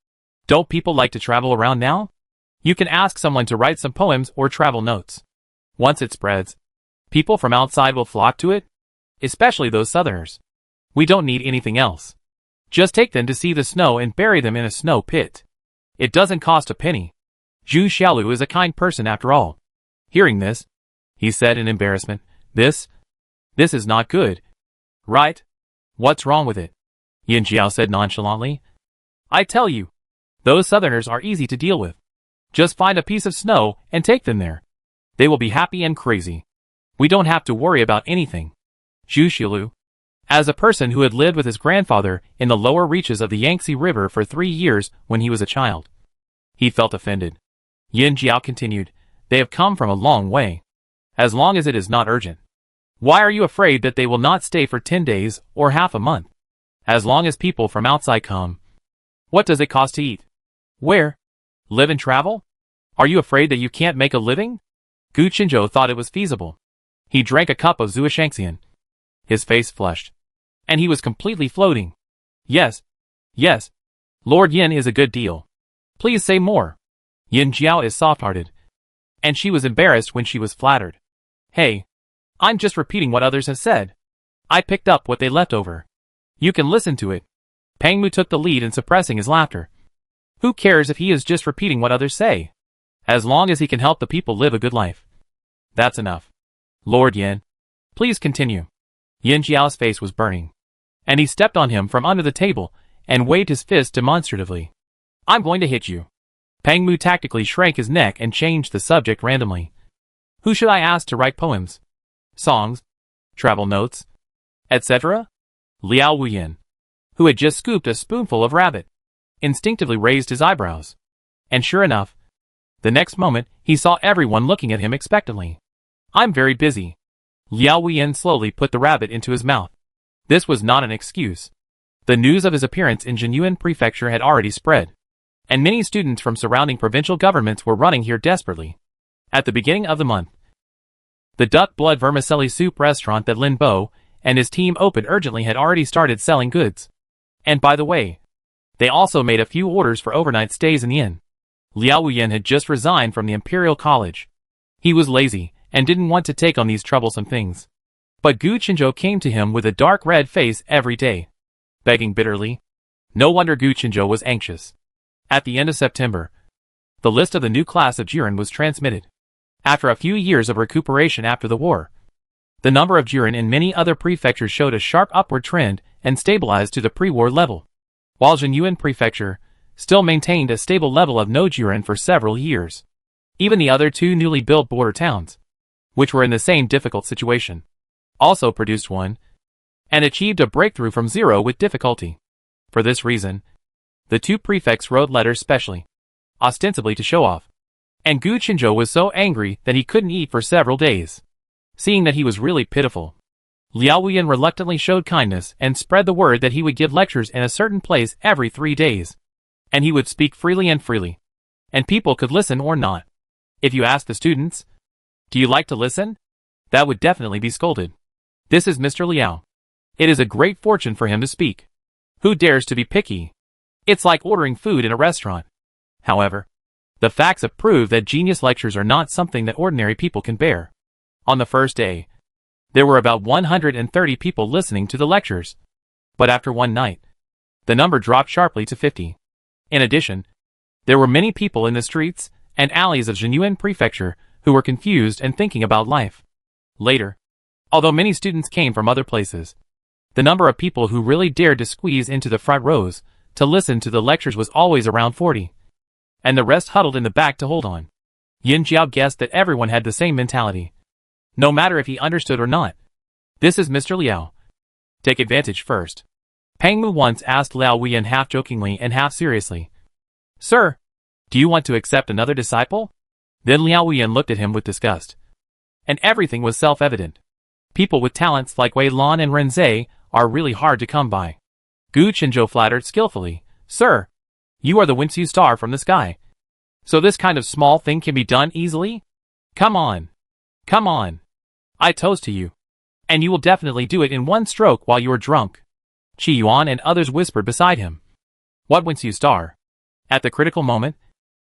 don't people like to travel around now? You can ask someone to write some poems or travel notes. Once it spreads, people from outside will flock to it, especially those southerners. We don't need anything else. Just take them to see the snow and bury them in a snow pit. It doesn't cost a penny. Zhu Xiaolu is a kind person after all. Hearing this, he said in embarrassment, This is not good. Right? What's wrong with it? Yin Jiao said nonchalantly. I tell you, those southerners are easy to deal with. Just find a piece of snow and take them there. They will be happy and crazy. We don't have to worry about anything. Zhu Xiaolu, as a person who had lived with his grandfather in the lower reaches of the Yangtze River for 3 years when he was a child, he felt offended. Yin Jiao continued, they have come from a long way. As long as it is not urgent. Why are you afraid that they will not stay for 10 days or half a month? As long as people from outside come. What does it cost to eat? Where? Live and travel? Are you afraid that you can't make a living? Gu Qinzhou thought it was feasible. He drank a cup of Zuishangxian. His face flushed. And he was completely floating. Yes. Yes. Lord Yin is a good deal. Please say more. Yin Jiao is soft-hearted. And she was embarrassed when she was flattered. Hey. I'm just repeating what others have said. I picked up what they left over. You can listen to it. Pang Mu took the lead in suppressing his laughter. Who cares if he is just repeating what others say? As long as he can help the people live a good life. That's enough. Lord Yin, please continue. Yin Jiao's face was burning. And he stepped on him from under the table and waved his fist demonstratively. I'm going to hit you. Pang Mu tactically shrank his neck and changed the subject randomly. Who should I ask to write poems? Songs? Travel notes? Etc.? Liao Wuyin, who had just scooped a spoonful of rabbit, instinctively raised his eyebrows. And sure enough, the next moment he saw everyone looking at him expectantly. I'm very busy. Liao Wuyin slowly put the rabbit into his mouth. This was not an excuse. The news of his appearance in Jinyuan Prefecture had already spread, and many students from surrounding provincial governments were running here desperately. At the beginning of the month, the duck blood vermicelli soup restaurant that Lin Bo and his team opened urgently had already started selling goods. And by the way, they also made a few orders for overnight stays in the inn. Liao Wuyin had just resigned from the Imperial College. He was lazy and didn't want to take on these troublesome things. But Gu Qinzhou came to him with a dark red face every day, begging bitterly. No wonder Gu Qinzhou was anxious. At the end of September, the list of the new class of Jiren was transmitted. After a few years of recuperation after the war, the number of Jiren in many other prefectures showed a sharp upward trend and stabilized to the pre-war level, while Jinyuan Prefecture still maintained a stable level of no Jiren for several years. Even the other two newly built border towns, which were in the same difficult situation, also produced one, and achieved a breakthrough from zero with difficulty. For this reason, the two prefects wrote letters specially, ostensibly to show off, and Gu Chinzhou was so angry that he couldn't eat for several days. Seeing that he was really pitiful, Liao Wuyan reluctantly showed kindness and spread the word that he would give lectures in a certain place every 3 days, and he would speak freely, and people could listen or not. If you ask the students, "Do you like to listen?" that would definitely be scolded. This is Mr. Liao. It is a great fortune for him to speak. Who dares to be picky? It's like ordering food in a restaurant. However, the facts have proved that genius lectures are not something that ordinary people can bear. On the first day, there were about 130 people listening to the lectures. But after one night, the number dropped sharply to 50. In addition, there were many people in the streets and alleys of Jinyuan Prefecture who were confused and thinking about life. Later, although many students came from other places, the number of people who really dared to squeeze into the front rows to listen to the lectures was always around 40. And the rest huddled in the back to hold on. Yin Jiao guessed that everyone had the same mentality, no matter if he understood or not. This is Mr. Liao. Take advantage first. Pang Mu once asked Liao Wuyan half jokingly and half seriously, "Sir, do you want to accept another disciple?" Then Liao Wuyan looked at him with disgust. And everything was self-evident. People with talents like Wei Lan and Ren Zhe are really hard to come by. Gu Chinzhou flattered skillfully, "Sir, you are the Winsu star from the sky. So this kind of small thing can be done easily? Come on. Come on. I toast to you. And you will definitely do it in one stroke while you are drunk." Qi Yuan and others whispered beside him. What Winsu star? At the critical moment,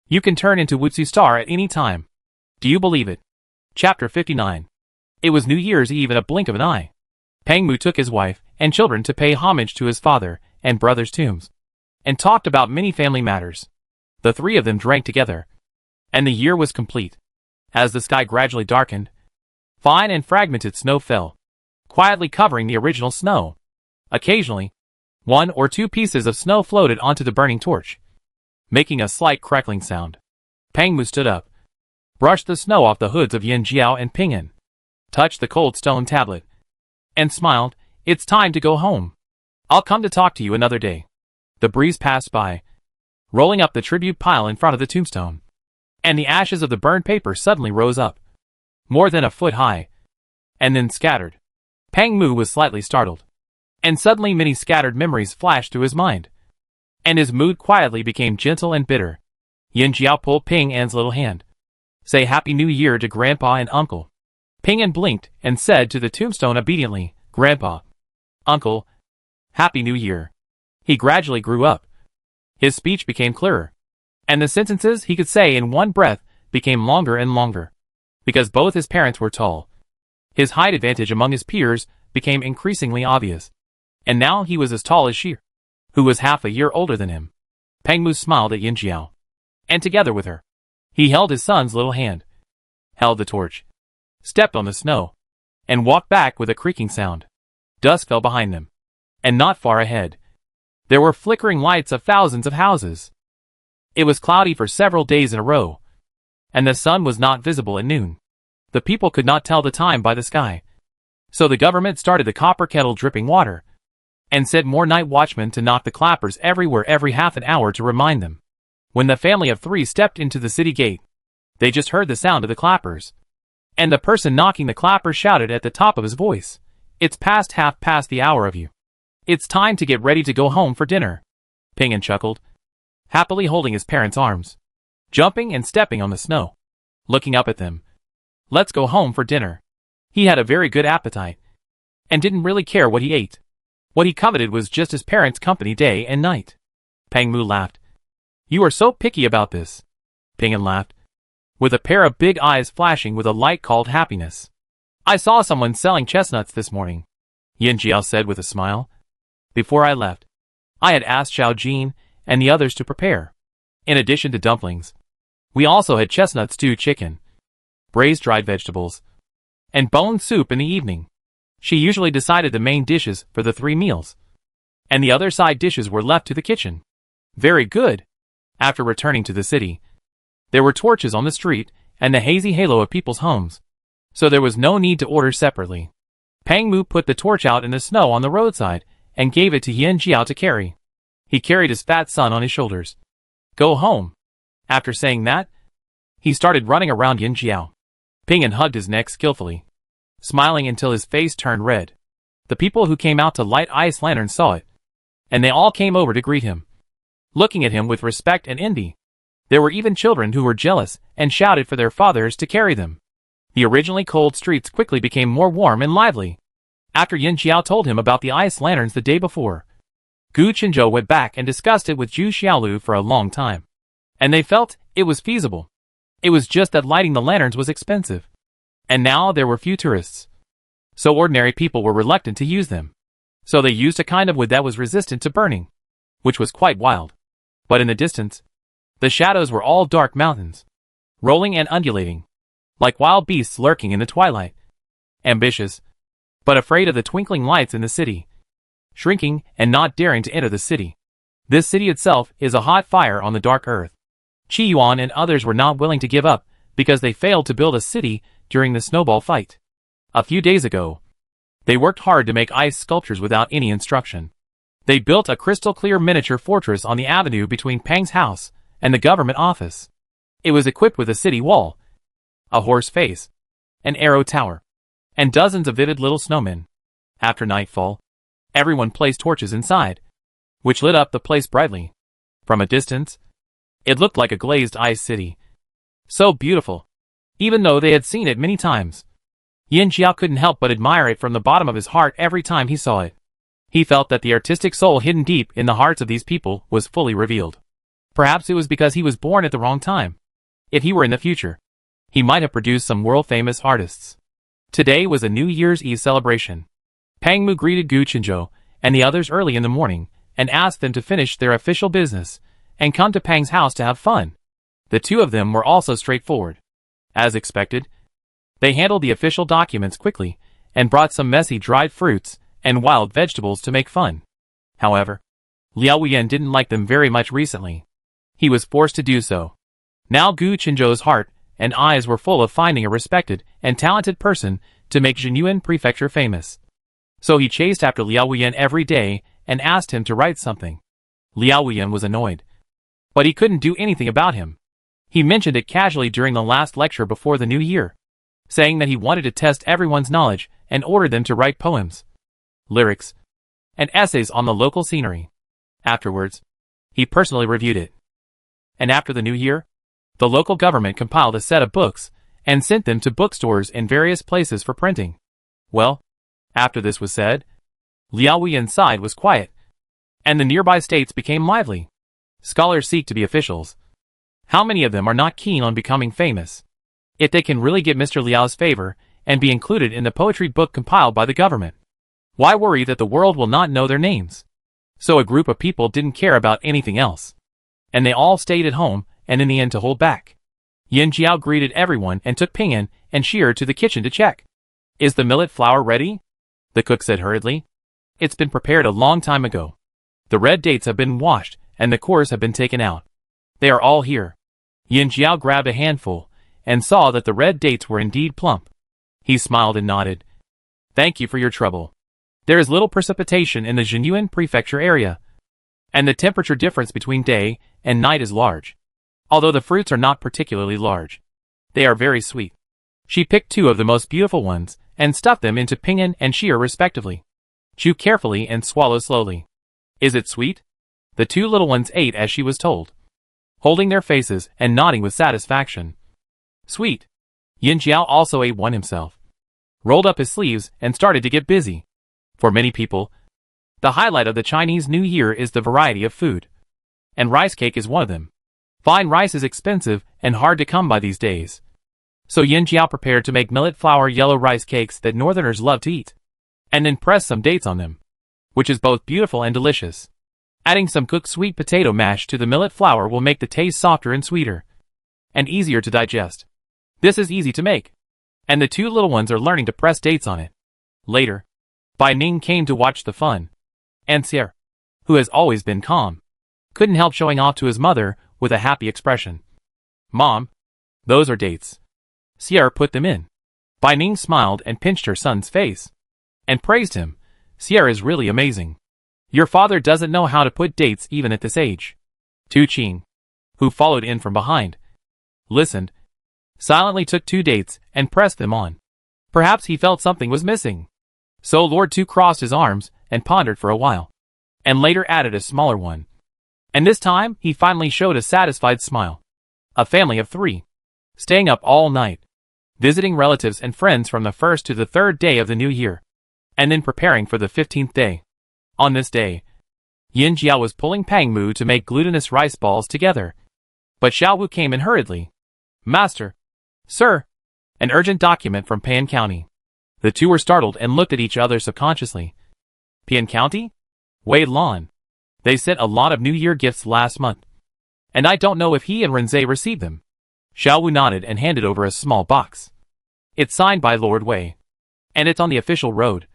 you can turn into Winsu star at any time. Do you believe it? Chapter 59. It was New Year's Eve in a blink of an eye. Pang Mu took his wife and children to pay homage to his father and brother's tombs, and talked about many family matters. The three of them drank together, and the year was complete. As the sky gradually darkened, fine and fragmented snow fell, quietly covering the original snow. Occasionally, 1 or 2 pieces of snow floated onto the burning torch, making a slight crackling sound. Pang Mu stood up, brushed the snow off the hoods of Yin Jiao and Ping'an, touched the cold stone tablet, and smiled. It's time to go home. I'll come to talk to you another day. The breeze passed by, rolling up the tribute pile in front of the tombstone, and the ashes of the burned paper suddenly rose up, more than a foot high, and then scattered. Pang Mu was slightly startled, and suddenly many scattered memories flashed through his mind, and his mood quietly became gentle and bitter. Yin Jiao pulled Ping An's little hand. Say Happy New Year to Grandpa and Uncle. Ping An blinked and said to the tombstone obediently, Grandpa, Uncle, Happy New Year. He gradually grew up. His speech became clearer, and the sentences he could say in one breath became longer and longer. Because both his parents were tall, his height advantage among his peers became increasingly obvious. And now he was as tall as she, who was half a year older than him. Pang Mu smiled at Yin Jiao, and together with her, he held his son's little hand, held the torch, stepped on the snow, and walked back with a creaking sound. Dusk fell behind them, and not far ahead, there were flickering lights of thousands of houses. It was cloudy for several days in a row, and the sun was not visible at noon. The people could not tell the time by the sky, so the government started the copper kettle dripping water, and sent more night watchmen to knock the clappers everywhere every half an hour to remind them. When the family of 3 stepped into the city gate, they just heard the sound of the clappers, and the person knocking the clappers shouted at the top of his voice, "It's past half past the hour of you. It's time to get ready to go home for dinner." Ping An chuckled, happily holding his parents' arms, jumping and stepping on the snow, looking up at them. Let's go home for dinner. He had a very good appetite, and didn't really care what he ate. What he coveted was just his parents' company day and night. Pang Mu laughed. You are so picky about this. Ping An laughed, with a pair of big eyes flashing with a light called happiness. I saw someone selling chestnuts this morning, Yin Jiao said with a smile. Before I left, I had asked Xiao Jin and the others to prepare. In addition to dumplings, we also had chestnut stewed chicken, braised dried vegetables, and bone soup in the evening. She usually decided the main dishes for the 3 meals, and the other side dishes were left to the kitchen. Very good. After returning to the city, there were torches on the street and the hazy halo of people's homes, so there was no need to order separately. Pang Mu put the torch out in the snow on the roadside and gave it to Yin Jiao to carry. He carried his fat son on his shoulders. Go home. After saying that, he started running around Yin Jiao. Ping hugged his neck skillfully, smiling until his face turned red. The people who came out to light ice lanterns saw it, and they all came over to greet him, looking at him with respect and envy. There were even children who were jealous and shouted for their fathers to carry them. The originally cold streets quickly became more warm and lively. After Yin Jiao told him about the ice lanterns the day before, Gu Qinzhou went back and discussed it with Zhu Xiaolu for a long time, and they felt it was feasible. It was just that lighting the lanterns was expensive, and now there were few tourists, so ordinary people were reluctant to use them. So they used a kind of wood that was resistant to burning, which was quite wild. But in the distance, the shadows were all dark mountains, rolling and undulating, like wild beasts lurking in the twilight. Ambitious, but afraid of the twinkling lights in the city, shrinking and not daring to enter the city. This city itself is a hot fire on the dark earth. Qi Yuan and others were not willing to give up because they failed to build a city during the snowball fight. A few days ago, they worked hard to make ice sculptures without any instruction. They built a crystal-clear miniature fortress on the avenue between Pang's house and the government office. It was equipped with a city wall, a horse face, an arrow tower, and dozens of vivid little snowmen. After nightfall, everyone placed torches inside, which lit up the place brightly. From a distance, it looked like a glazed ice city. So beautiful, even though they had seen it many times. Yin Jiao couldn't help but admire it from the bottom of his heart every time he saw it. He felt that the artistic soul hidden deep in the hearts of these people was fully revealed. Perhaps it was because he was born at the wrong time. If he were in the future, he might have produced some world-famous artists. Today was a New Year's Eve celebration. Pang Mu greeted Gu Qinzhou and the others early in the morning and asked them to finish their official business and come to Pang's house to have fun. The two of them were also straightforward. As expected, they handled the official documents quickly and brought some messy dried fruits and wild vegetables to make fun. However, Liao Wuyan didn't like them very much recently. He was forced to do so. Now Gu Qinzhou's heart and eyes were full of finding a respected and talented person to make Jinyuan Prefecture famous. So he chased after Liao Wuyan every day and asked him to write something. Liao Wuyan was annoyed, but he couldn't do anything about him. He mentioned it casually during the last lecture before the new year, saying that he wanted to test everyone's knowledge and ordered them to write poems, lyrics, and essays on the local scenery. Afterwards, he personally reviewed it. And after the new year, the local government compiled a set of books and sent them to bookstores in various places for printing. Well, after this was said, Liao Wuyan's side was quiet, and the nearby states became lively. Scholars seek to be officials. How many of them are not keen on becoming famous? If they can really get Mr. Liao's favor and be included in the poetry book compiled by the government, why worry that the world will not know their names? So a group of people didn't care about anything else, and they all stayed at home and in the end to hold back. Yin Jiao greeted everyone and took Ping'an and Sheer to the kitchen to check. Is the millet flour ready? The cook said hurriedly. It's been prepared a long time ago. The red dates have been washed and the cores have been taken out. They are all here. Yin Jiao grabbed a handful and saw that the red dates were indeed plump. He smiled and nodded. Thank you for your trouble. There is little precipitation in the Jinyuan Prefecture area, and the temperature difference between day and night is large. Although the fruits are not particularly large, they are very sweet. She picked two of the most beautiful ones and stuffed them into Ping'an and Sheer respectively. Chew carefully and swallow slowly. Is it sweet? The two little ones ate as she was told, holding their faces and nodding with satisfaction. Sweet. Yin Jiao also ate one himself, rolled up his sleeves and started to get busy. For many people, the highlight of the Chinese New Year is the variety of food, and rice cake is one of them. Fine rice is expensive and hard to come by these days, so Yin Jiao prepared to make millet flour yellow rice cakes that northerners love to eat, and then press some dates on them, which is both beautiful and delicious. Adding some cooked sweet potato mash to the millet flour will make the taste softer and sweeter, and easier to digest. This is easy to make, and the two little ones are learning to press dates on it. Later, Bai Ning came to watch the fun, and Sierra, who has always been calm, couldn't help showing off to his mother with a happy expression. "Mom, those are dates." Sierra put them in. Bai Ning smiled and pinched her son's face, and praised him. "Sierra is really amazing. Your father doesn't know how to put dates even at this age." Tu Qing, who followed in from behind, listened, silently took 2 dates and pressed them on. Perhaps he felt something was missing. So Lord Tu crossed his arms and pondered for a while, and later added a smaller one. And this time he finally showed a satisfied smile. A family of 3, staying up all night, visiting relatives and friends from the 1st to the 3rd day of the new year, and then preparing for the 15th day. On this day, Yin Jiao was pulling Pang Mu to make glutinous rice balls together. But Xiao Wu came in hurriedly. "Master, sir, an urgent document from Pan County." The two were startled and looked at each other subconsciously. Pan County? Wei Lan. They sent a lot of New Year gifts last month, and I don't know if he and Renze received them. Xiao Wu nodded and handed over a small box. It's signed by Lord Wei, and it's on the official road.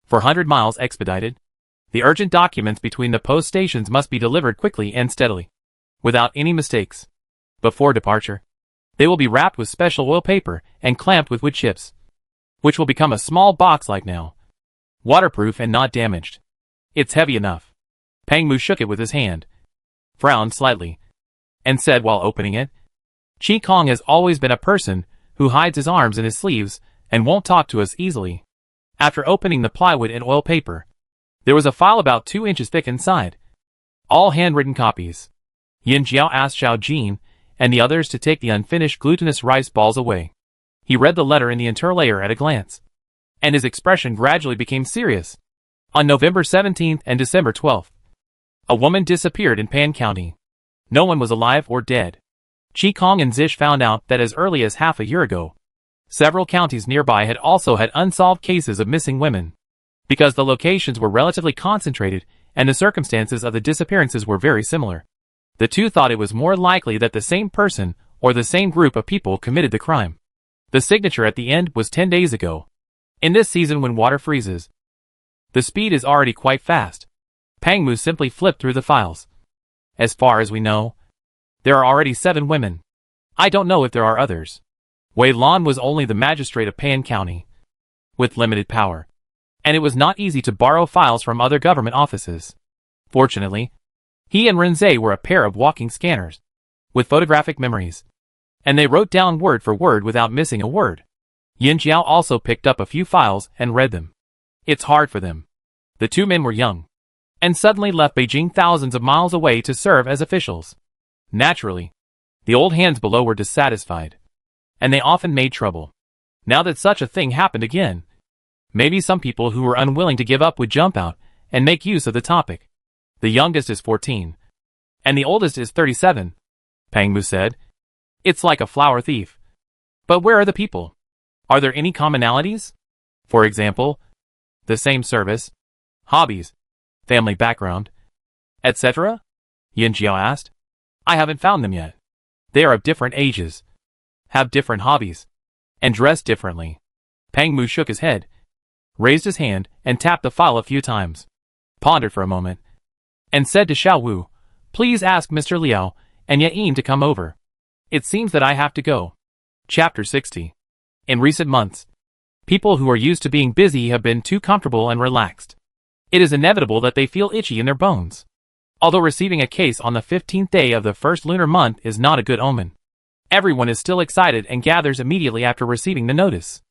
For 100 miles expedited. The urgent documents between the post stations must be delivered quickly and steadily, without any mistakes. Before departure, they will be wrapped with special oil paper and clamped with wood chips, which will become a small box like now, waterproof and not damaged. It's heavy enough. Pang Mu shook it with his hand, frowned slightly, and said while opening it, "Qi Kong has always been a person who hides his arms in his sleeves and won't talk to us easily." After opening the plywood and oil paper, there was a file about 2 inches thick inside. All handwritten copies. Yin Jiao asked Xiao Jin and the others to take the unfinished glutinous rice balls away. He read the letter in the interlayer at a glance, and his expression gradually became serious. On November 17th and December 12th, a woman disappeared in Pan County. No one was alive or dead. Qi Kong and Zish found out that as early as half a year ago, several counties nearby had also had unsolved cases of missing women. Because the locations were relatively concentrated and the circumstances of the disappearances were very similar, the two thought it was more likely that the same person or the same group of people committed the crime. The signature at the end was 10 days ago. In this season when water freezes, the speed is already quite fast. Pang Mu simply flipped through the files. As far as we know, there are already 7 women. I don't know if there are others. Wei Lan was only the magistrate of Pan County, with limited power, and it was not easy to borrow files from other government offices. Fortunately, he and Renze were a pair of walking scanners, with photographic memories, and they wrote down word for word without missing a word. Yin Jiao also picked up a few files and read them. It's hard for them. The 2 men were young, and suddenly left Beijing thousands of miles away to serve as officials. Naturally, the old hands below were dissatisfied, and they often made trouble. Now that such a thing happened again, maybe some people who were unwilling to give up would jump out and make use of the topic. The youngest is 14, and the oldest is 37, Pang Mu said. It's like a flower thief. But where are the people? Are there any commonalities? For example, the same service, hobbies, family background, etc.? Yin Jiao asked. I haven't found them yet. They are of different ages, have different hobbies, and dress differently. Pang Mu shook his head, raised his hand, and tapped the file a few times, pondered for a moment, and said to Xiao Wu, please ask Mr. Liao and Yain to come over. It seems that I have to go. Chapter 60. In recent months, people who are used to being busy have been too comfortable and relaxed. It is inevitable that they feel itchy in their bones. Although receiving a case on the 15th day of the first lunar month is not a good omen, everyone is still excited and gathers immediately after receiving the notice.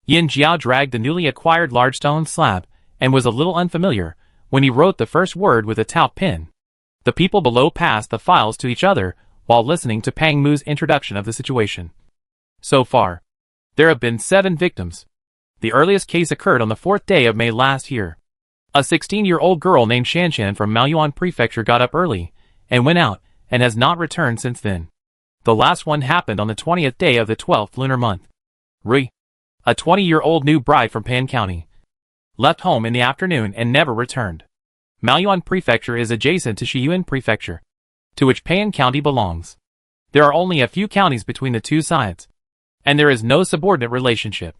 Yin Jiao dragged the newly acquired large stone slab and was a little unfamiliar when he wrote the first word with a tau pen. The people below passed the files to each other while listening to Pang Mu's introduction of the situation. So far, there have been 7 victims. The earliest case occurred on the 4th day of May last year. A 16-year-old girl named Shanshan from Maoyuan Prefecture got up early and went out and has not returned since then. The last one happened on the 20th day of the 12th lunar month. Rui, a 20-year-old new bride from Pan County, left home in the afternoon and never returned. Maoyuan Prefecture is adjacent to Shiyuan Prefecture, to which Peian County belongs. There are only a few counties between the two sides, and there is no subordinate relationship.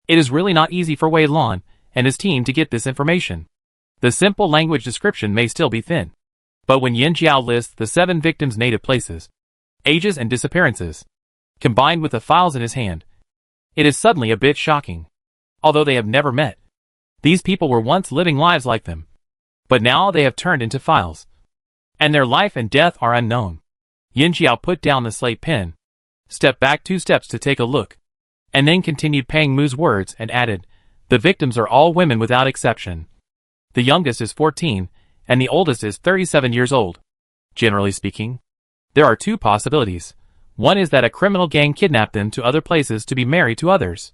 It is really not easy for Wei Lan and his team to get this information. The simple language description may still be thin, but when Yin Jiao lists the 7 victims' native places, ages and disappearances, combined with the files in his hand, it is suddenly a bit shocking. Although they have never met, these people were once living lives like them, but now they have turned into files, and their life and death are unknown. Yin Jiao put down the slate pen, stepped back 2 steps to take a look, and then continued Pang Mu's words and added, "The victims are all women without exception. The youngest is 14, and the oldest is 37 years old. Generally speaking, there are 2 possibilities. One is that a criminal gang kidnapped them to other places to be married to others,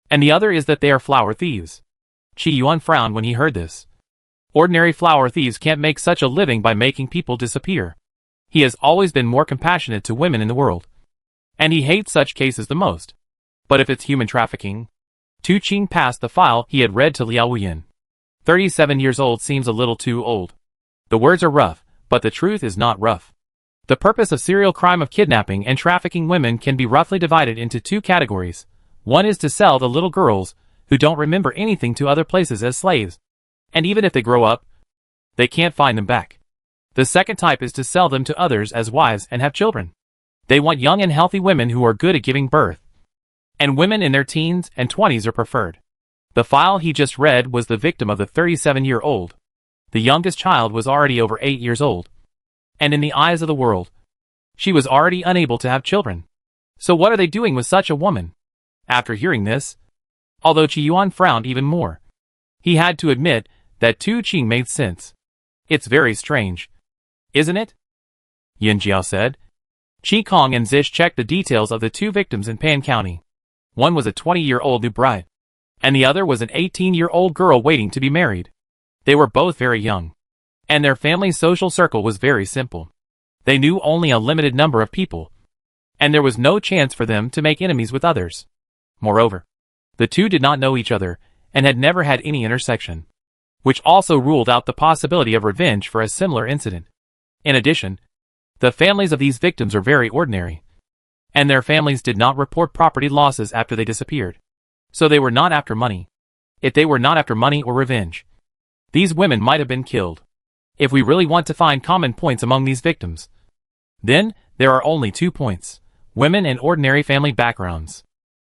and the other is that they are flower thieves." Qi Yuan frowned when he heard this. Ordinary flower thieves can't make such a living by making people disappear. He has always been more compassionate to women in the world, and he hates such cases the most. But if it's human trafficking... Tu Qing passed the file he had read to Liao Wuyin. 37 years old seems a little too old. The words are rough, but the truth is not rough. The purpose of serial crime of kidnapping and trafficking women can be roughly divided into 2 categories. One is to sell the little girls, who don't remember anything, to other places as slaves, and even if they grow up, they can't find them back. The second type is to sell them to others as wives and have children. They want young and healthy women who are good at giving birth, and women in their teens and 20s are preferred. The file he just read was the victim of the 37-year-old. The youngest child was already over 8 years old, and in the eyes of the world, she was already unable to have children. So what are they doing with such a woman? After hearing this, although Qi Yuan frowned even more, he had to admit that Tu Qing made sense. It's very strange, isn't it? Yin Jiao said. Qi Kong and Zish checked the details of the 2 victims in Pan County. One was a 20-year-old new bride, and the other was an 18-year-old girl waiting to be married. They were both very young, and their family's social circle was very simple. They knew only a limited number of people, and there was no chance for them to make enemies with others. Moreover, the 2 did not know each other and had never had any intersection, which also ruled out the possibility of revenge for a similar incident. In addition, the families of these victims are very ordinary, and their families did not report property losses after they disappeared. So they were not after money. If they were not after money or revenge, these women might have been killed. If we really want to find common points among these victims, then there are only 2 points: women and ordinary family backgrounds.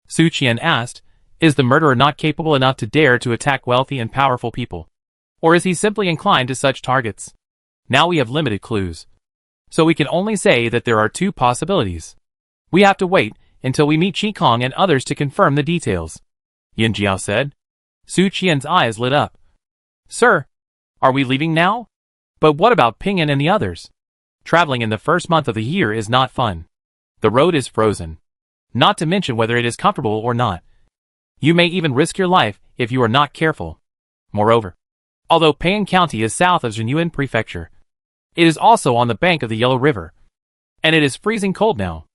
Su Qian asked, is the murderer not capable enough to dare to attack wealthy and powerful people? Or is he simply inclined to such targets? Now we have limited clues, so we can only say that there are 2 possibilities. We have to wait until we meet Qi Kong and others to confirm the details, Yin Jiao said. Su Qian's eyes lit up. Sir, are we leaving now? But what about Pingyan and the others? Traveling in the first month of the year is not fun. The road is frozen, not to mention whether it is comfortable or not. You may even risk your life if you are not careful. Moreover, although Peian County is south of Zhenyuan Prefecture, it is also on the bank of the Yellow River, and it is freezing cold now.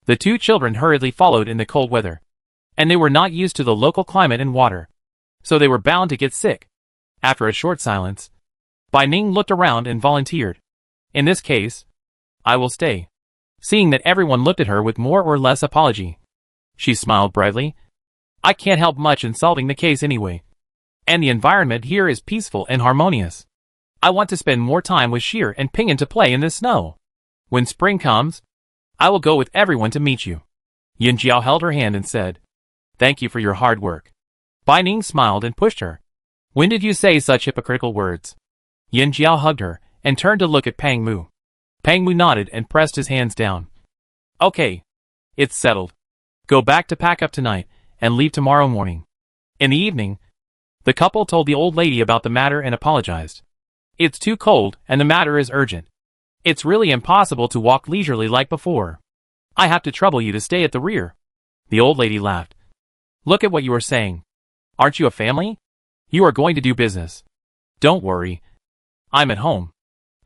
The 2 children hurriedly followed in the cold weather, and they were not used to the local climate and water, so they were bound to get sick. After a short silence, Bai Ning looked around and volunteered. In this case, I will stay. Seeing that everyone looked at her with more or less apology, she smiled brightly. I can't help much in solving the case anyway, and the environment here is peaceful and harmonious. I want to spend more time with Sheer and Pingyan to play in the snow. When spring comes, I will go with everyone to meet you. Yin Jiao held her hand and said, Thank you for your hard work. Bai Ning smiled and pushed her. When did you say such hypocritical words? Yin Jiao hugged her and turned to look at Pang Mu. Pang Mu nodded and pressed his hands down. Okay, it's settled. Go back to pack up tonight and leave tomorrow morning. In the evening, the couple told the old lady about the matter and apologized. It's too cold and the matter is urgent. It's really impossible to walk leisurely like before. I have to trouble you to stay at the rear. The old lady laughed. Look at what you are saying. Aren't you a family? You are going to do business. Don't worry. I'm at home.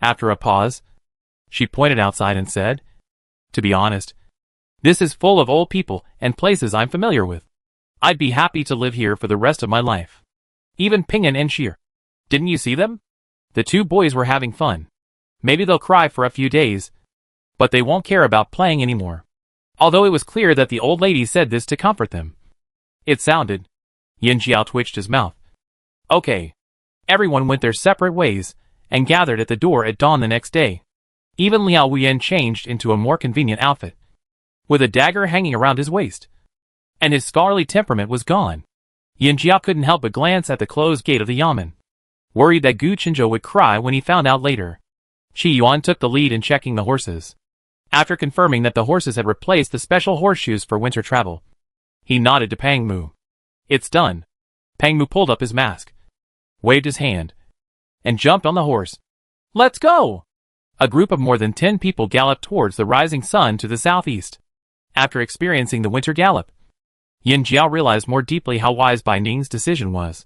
After a pause, she pointed outside and said, To be honest, this is full of old people and places I'm familiar with. I'd be happy to live here for the rest of my life. Even Pingyan and Sheer. Didn't you see them? The two boys were having fun. Maybe they'll cry for a few days, but they won't care about playing anymore. Although it was clear that the old lady said this to comfort them. It sounded. Yin Jiao twitched his mouth. Okay. Everyone went their separate ways, and gathered at the door at dawn the next day. Even Liao Wuyan changed into a more convenient outfit, with a dagger hanging around his waist. And his scholarly temperament was gone. Yin Jiao couldn't help but glance at the closed gate of the yamen, worried that Gu Qinzhou would cry when he found out later. Qi Yuan took the lead in checking the horses. After confirming that the horses had replaced the special horseshoes for winter travel, he nodded to Pang Mu. It's done. Pang Mu pulled up his mask, waved his hand, and jumped on the horse. Let's go! A group of more than 10 people galloped towards the rising sun to the southeast. After experiencing the winter gallop, Yin Jiao realized more deeply how wise Bai Ning's decision was.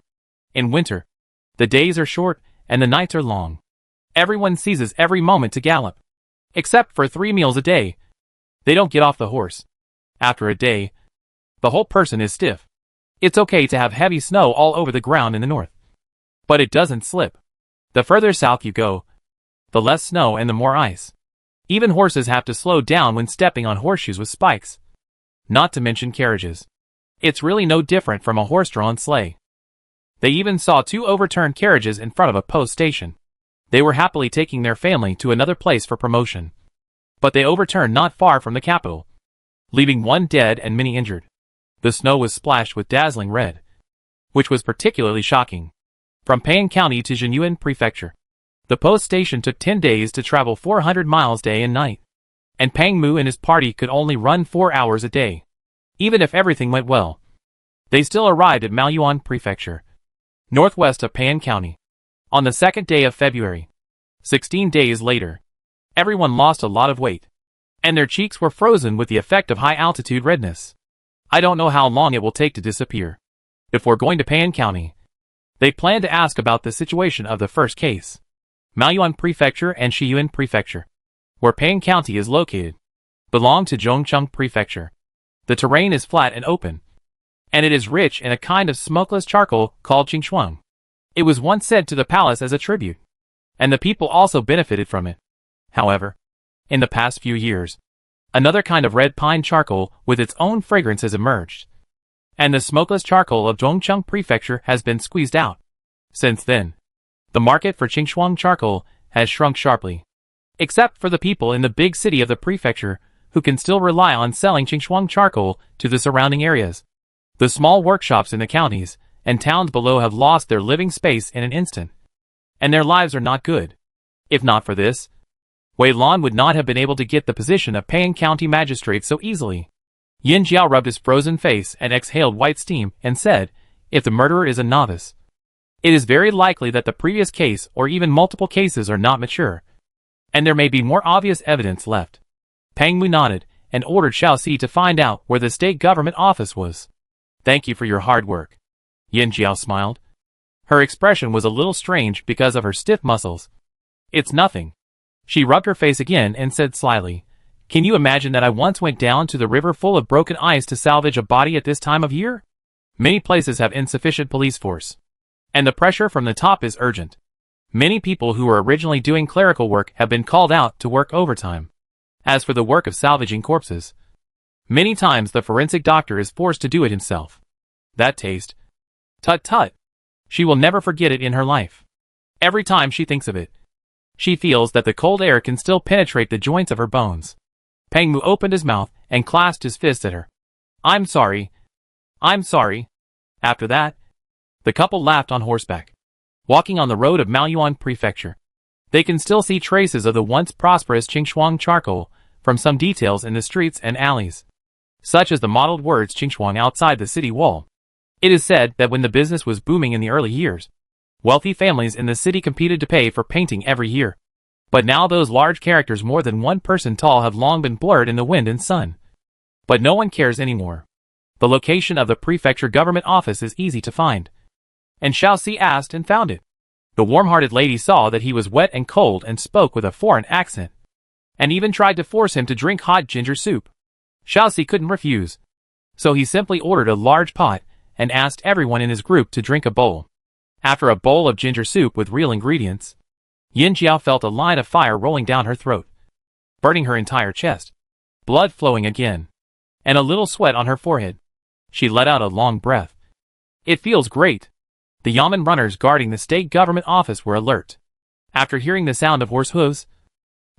In winter, the days are short and the nights are long. Everyone seizes every moment to gallop. Except for 3 meals a day. They don't get off the horse. After a day, the whole person is stiff. It's okay to have heavy snow all over the ground in the north, but it doesn't slip. The further south you go, the less snow and the more ice. Even horses have to slow down when stepping on horseshoes with spikes. Not to mention carriages. It's really no different from a horse-drawn sleigh. They even saw 2 overturned carriages in front of a post station. They were happily taking their family to another place for promotion. But they overturned not far from the capital, leaving 1 dead and many injured. The snow was splashed with dazzling red, which was particularly shocking. From Payang County to Jinyuan Prefecture, the post station took 10 days to travel 400 miles day and night. And Pang Mu and his party could only run 4 hours a day. Even if everything went well, they still arrived at Maoyuan Prefecture, northwest of Payang County, on the 2nd day of February. 16 days later, everyone lost a lot of weight, and their cheeks were frozen with the effect of high-altitude redness. I don't know how long it will take to disappear. Before going to Payang County, they plan to ask about the situation of the first case. Maoyuan Prefecture and Shiyuan Prefecture, where Payang County is located, belong to Zhongcheng Prefecture. The terrain is flat and open, and it is rich in a kind of smokeless charcoal called Qingchuang. It was once sent to the palace as a tribute, and the people also benefited from it. However, in the past few years, another kind of red pine charcoal with its own fragrance has emerged, and the smokeless charcoal of Zhongcheng Prefecture has been squeezed out. Since then, the market for Qingchuang charcoal has shrunk sharply, except for the people in the big city of the prefecture who can still rely on selling Qingchuang charcoal to the surrounding areas. The small workshops in the counties and towns below have lost their living space in an instant, and their lives are not good. If not for this, Wei Lan would not have been able to get the position of Payang County Magistrate so easily. Yin Jiao rubbed his frozen face and exhaled white steam and said, if the murderer is a novice, it is very likely that the previous case or even multiple cases are not mature, and there may be more obvious evidence left. Pang Mu nodded and ordered Xiao Si to find out where the state government office was. Thank you for your hard work. Yin Jiao smiled. Her expression was a little strange because of her stiff muscles. It's nothing. She rubbed her face again and said slyly, can you imagine that I once went down to the river full of broken ice to salvage a body at this time of year? Many places have insufficient police force, and the pressure from the top is urgent. Many people who were originally doing clerical work have been called out to work overtime. As for the work of salvaging corpses, many times the forensic doctor is forced to do it himself. That taste. Tut-tut. She will never forget it in her life. Every time she thinks of it, she feels that the cold air can still penetrate the joints of her bones. Pang Mu opened his mouth and clasped his fist at her. I'm sorry. I'm sorry. After that, the couple laughed on horseback, walking on the road of Maoyuan Prefecture. They can still see traces of the once prosperous Qingchuang charcoal from some details in the streets and alleys, such as the mottled words Qingchuang outside the city wall. It is said that when the business was booming in the early years, wealthy families in the city competed to pay for painting every year. But now those large characters more than 1 person tall have long been blurred in the wind and sun. But no one cares anymore. The location of the prefecture government office is easy to find, and Xiao Si asked and found it. The warm-hearted lady saw that he was wet and cold and spoke with a foreign accent, and even tried to force him to drink hot ginger soup. Xiao Si couldn't refuse, so he simply ordered a large pot and asked everyone in his group to drink a bowl. After a bowl of ginger soup with real ingredients, Yin Jiao felt a line of fire rolling down her throat, burning her entire chest, blood flowing again, and a little sweat on her forehead. She let out a long breath. It feels great. The Yamen runners guarding the state government office were alert. After hearing the sound of horse hooves,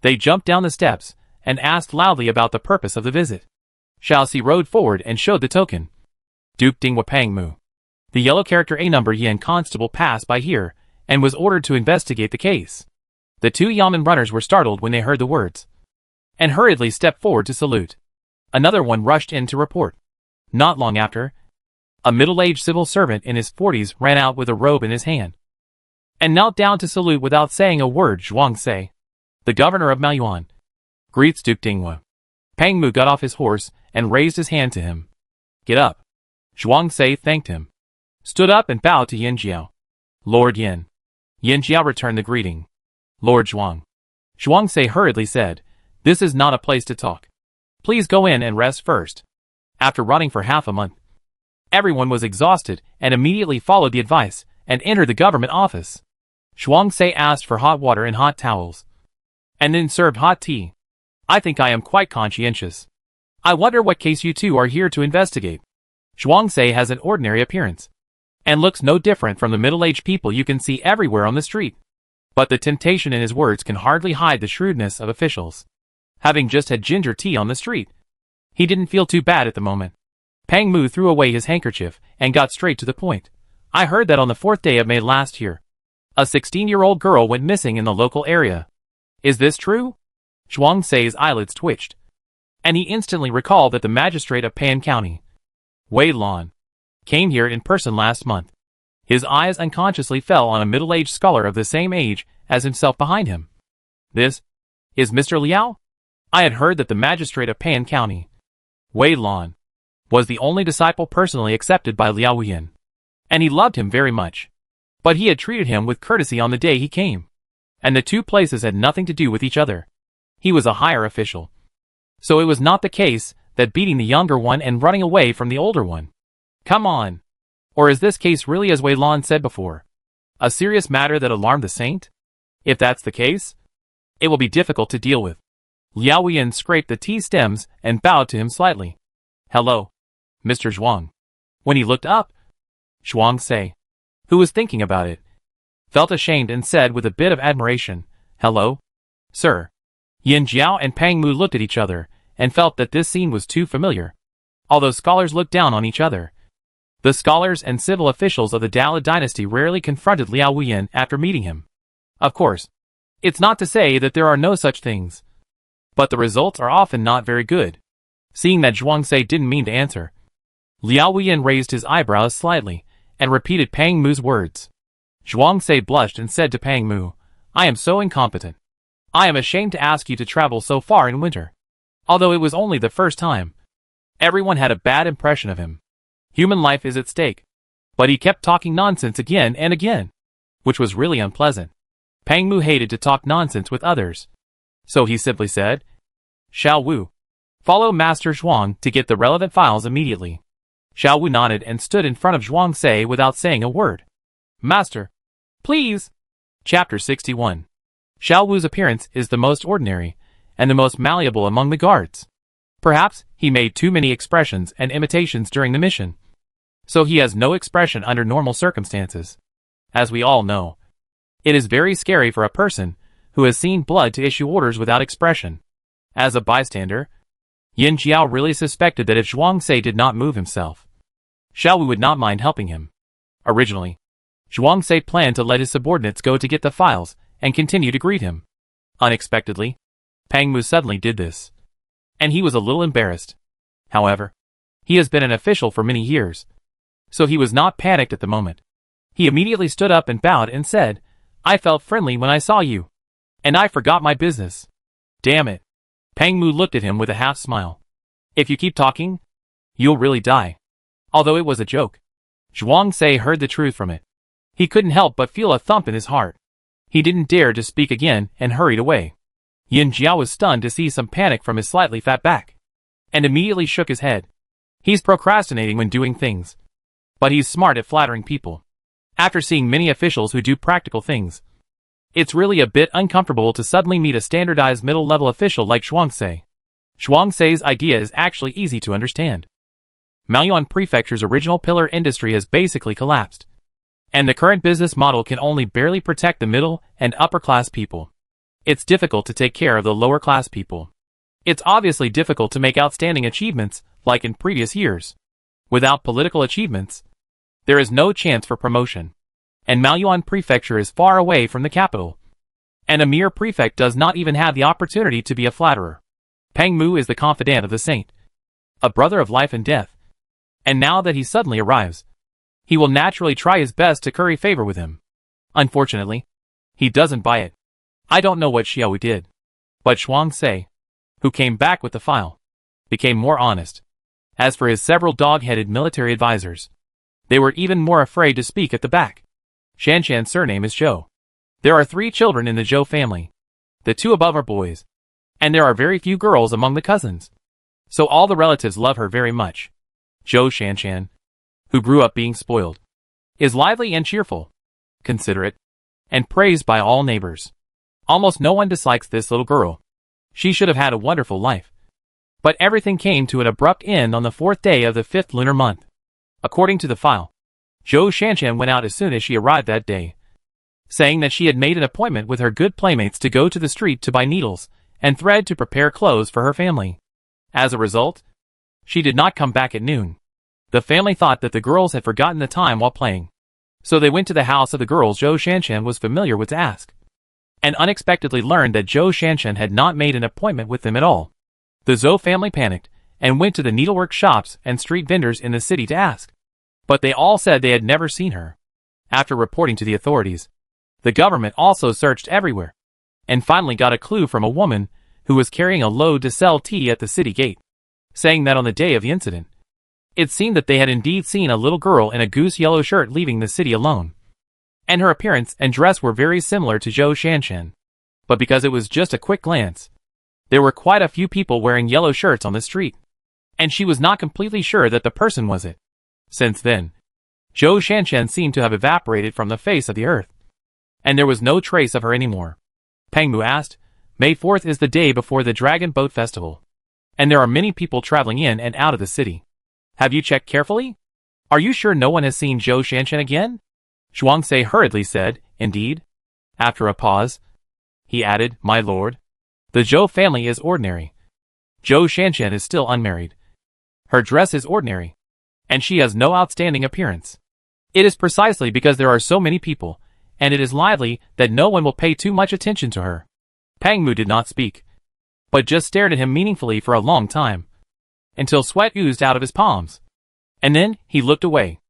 they jumped down the steps and asked loudly about the purpose of the visit. Xiaoxi rode forward and showed the token. Duke Dingwa Pangmu. The yellow character A number Yin constable passed by here and was ordered to investigate the case. The two Yamen runners were startled when they heard the words, and hurriedly stepped forward to salute. Another one rushed in to report. Not long after, a middle-aged civil servant in his 40s ran out with a robe in his hand, and knelt down to salute without saying a word. Zhuang Sei, the governor of Maoyuan, greets Duke Dingwa. Pangmu got off his horse and raised his hand to him. Get up. Zhuang Sei thanked him, stood up and bowed to Yin Jiao. Lord Yin. Yin Jiao returned the greeting. Lord Zhuang. Zhuang Sei hurriedly said, this is not a place to talk. Please go in and rest first. After running for half a month, everyone was exhausted and immediately followed the advice and entered the government office. Zhuang Sei asked for hot water and hot towels, and then served hot tea. I think I am quite conscientious. I wonder what case you two are here to investigate. Zhuang Sei has an ordinary appearance, and looks no different from the middle-aged people you can see everywhere on the street. But the temptation in his words can hardly hide the shrewdness of officials. Having just had ginger tea on the street, he didn't feel too bad at the moment. Pangmu threw away his handkerchief and got straight to the point. I heard that on the 4th day of May last year, a 16-year-old girl went missing in the local area. Is this true? Zhuang Sei's eyelids twitched, and he instantly recalled that the magistrate of Pan County, Wei Lan, came here in person last month. His eyes unconsciously fell on a middle-aged scholar of the same age as himself behind him. This is Mr. Liao? I had heard that the magistrate of Pan County, Wei Lan, was the only disciple personally accepted by Liao Yin, and he loved him very much. But he had treated him with courtesy on the day he came, and the two places had nothing to do with each other. He was a higher official, so it was not the case that beating the younger one and running away from the older one. Come on. Or is this case really, as Wei Lan said before, a serious matter that alarmed the saint? If that's the case, it will be difficult to deal with. Liao Yin scraped the tea stems and bowed to him slightly. Hello, Mr. Zhuang. When he looked up, Zhuang Sei, who was thinking about it, felt ashamed and said with a bit of admiration, hello, sir. Yin Jiao and Pangmu looked at each other and felt that this scene was too familiar. Although scholars looked down on each other, the scholars and civil officials of the Dala dynasty rarely confronted Liao Yin after meeting him. Of course, it's not to say that there are no such things, but the results are often not very good. Seeing that Zhuang Sei didn't mean to answer, Liao Yin raised his eyebrows slightly and repeated Pangmu's words. Zhuang Sei blushed and said to Pangmu, I am so incompetent. I am ashamed to ask you to travel so far in winter. Although it was only the first time, everyone had a bad impression of him. Human life is at stake. But he kept talking nonsense again and again, which was really unpleasant. Pangmu hated to talk nonsense with others, so he simply said, Xiao Wu, follow Master Zhuang to get the relevant files immediately. Xiao Wu nodded and stood in front of Zhuang Sei without saying a word. Master, please. Chapter 61. Xiao Wu's appearance is the most ordinary and the most malleable among the guards. Perhaps he made too many expressions and imitations during the mission, so he has no expression under normal circumstances. As we all know, it is very scary for a person who has seen blood to issue orders without expression. As a bystander, Yin Jiao really suspected that if Zhuang Sei did not move himself, Xiao Wu would not mind helping him. Originally, Zhuang Sei planned to let his subordinates go to get the files and continue to greet him. Unexpectedly, Pangmu suddenly did this, and he was a little embarrassed. However, he has been an official for many years, so he was not panicked at the moment. He immediately stood up and bowed and said, I felt friendly when I saw you, and I forgot my business. Damn it. Pangmu looked at him with a half smile. If you keep talking, you'll really die. Although it was a joke, Zhuang Sei heard the truth from it. He couldn't help but feel a thump in his heart. He didn't dare to speak again and hurried away. Yin Jiao was stunned to see some panic from his slightly fat back, and immediately shook his head. He's procrastinating when doing things, but he's smart at flattering people. After seeing many officials who do practical things, It's really a bit uncomfortable to suddenly meet a standardized middle-level official like Zhuangse. Zhuangse's idea is actually easy to understand. Maoyuan Prefecture's original pillar industry has basically collapsed, and the current business model can only barely protect the middle and upper-class people. It's difficult to take care of the lower-class people. It's obviously difficult to make outstanding achievements like in previous years. Without political achievements, there is no chance for promotion. And Maoyuan Prefecture is far away from the capital, and a mere prefect does not even have the opportunity to be a flatterer. Peng Mu is the confidant of the saint, a brother of life and death. And now that he suddenly arrives, he will naturally try his best to curry favor with him. Unfortunately, he doesn't buy it. I don't know what Xiaoyu did, but Zhuangse, who came back with the file, became more honest. As for his several dog-headed military advisors, they were even more afraid to speak at the back. Shanshan's surname is Zhou. There are 3 children in the Zhou family. The 2 above are boys, and there are very few girls among the cousins. So all the relatives love her very much. Zhou Shanshan, who grew up being spoiled, is lively and cheerful, considerate, and praised by all neighbors. Almost no one dislikes this little girl. She should have had a wonderful life. But everything came to an abrupt end on the 4th day of the 5th lunar month. According to the file, Zhou Shanshan went out as soon as she arrived that day, saying that she had made an appointment with her good playmates to go to the street to buy needles and thread to prepare clothes for her family. As a result, she did not come back at noon. The family thought that the girls had forgotten the time while playing, so they went to the house of the girls Zhou Shanshan was familiar with to ask, and unexpectedly learned that Zhou Shanshan had not made an appointment with them at all. The Zhou family panicked and went to the needlework shops and street vendors in the city to ask, but they all said they had never seen her. After reporting to the authorities, the government also searched everywhere, and finally got a clue from a woman who was carrying a load to sell tea at the city gate, saying that on the day of the incident, it seemed that they had indeed seen a little girl in a goose yellow shirt leaving the city alone, and her appearance and dress were very similar to Zhou Shanshan. But because it was just a quick glance, there were quite a few people wearing yellow shirts on the street, and she was not completely sure that the person was it. Since then, Zhou Shanshan seemed to have evaporated from the face of the earth, and there was no trace of her anymore. Peng Mu asked, May 4th is the day before the Dragon Boat Festival, and there are many people traveling in and out of the city. Have you checked carefully? Are you sure no one has seen Zhou Shanshan again? Zhuangse hurriedly said, Indeed. After a pause, he added, My lord, the Zhou family is ordinary. Zhou Shanshan is still unmarried. Her dress is ordinary, and she has no outstanding appearance. It is precisely because there are so many people, and it is lively, that no one will pay too much attention to her. Peng Mu did not speak, but just stared at him meaningfully for a long time, until sweat oozed out of his palms. And then, he looked away.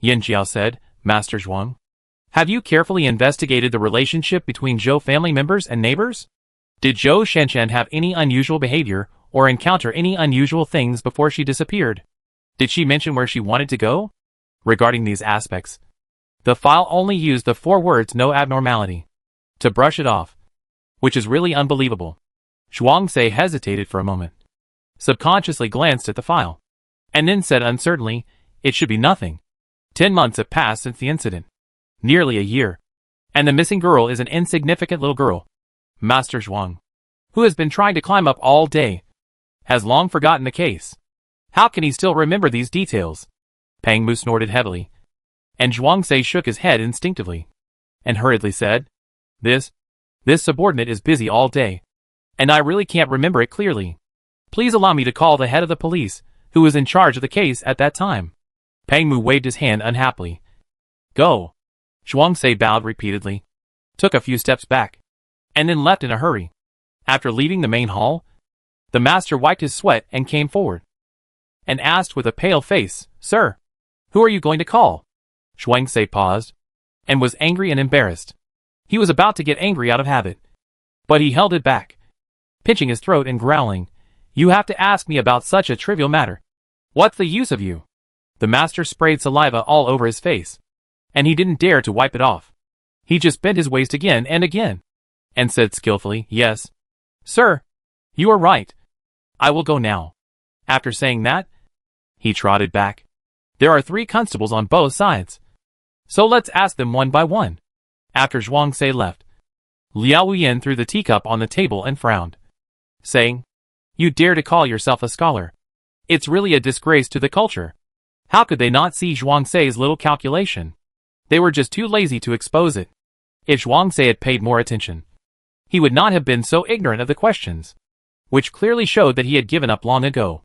Yin Jiao said, Master Zhuang, have you carefully investigated the relationship between Zhou family members and neighbors? Did Zhou Shanshan have any unusual behavior, or encounter any unusual things before she disappeared? Did she mention where she wanted to go? Regarding these aspects, the file only used the 4 words no abnormality to brush it off, which is really unbelievable. Zhuangse hesitated for a moment, subconsciously glanced at the file, and then said uncertainly, It should be nothing. 10 months have passed since the incident. Nearly a year. And the missing girl is an insignificant little girl. Master Zhuang, who has been trying to climb up all day, has long forgotten the case. How can he still remember these details? Peng Mu snorted heavily, and Zhuangse shook his head instinctively, and hurriedly said, This subordinate is busy all day, and I really can't remember it clearly. Please allow me to call the head of the police, who was in charge of the case at that time. Peng Mu waved his hand unhappily. Go. Zhuangse bowed repeatedly, took a few steps back, and then left in a hurry. After leaving the main hall, the master wiped his sweat and came forward, and asked with a pale face, Sir, who are you going to call? Zhuangse paused, and was angry and embarrassed. He was about to get angry out of habit, but he held it back, pinching his throat and growling, You have to ask me about such a trivial matter. What's the use of you? The master sprayed saliva all over his face, and he didn't dare to wipe it off. He just bent his waist again, and said skillfully, Yes, sir, you are right. I will go now. After saying that, he trotted back. There are 3 constables on both sides, so let's ask them one by one. After Zhuangse left, Liao Wuyan threw the teacup on the table and frowned, saying, "You dare to call yourself a scholar? It's really a disgrace to the culture." How could they not see Zhuang's little calculation? They were just too lazy to expose it. If Zhuang had paid more attention, he would not have been so ignorant of the questions, which clearly showed that he had given up long ago.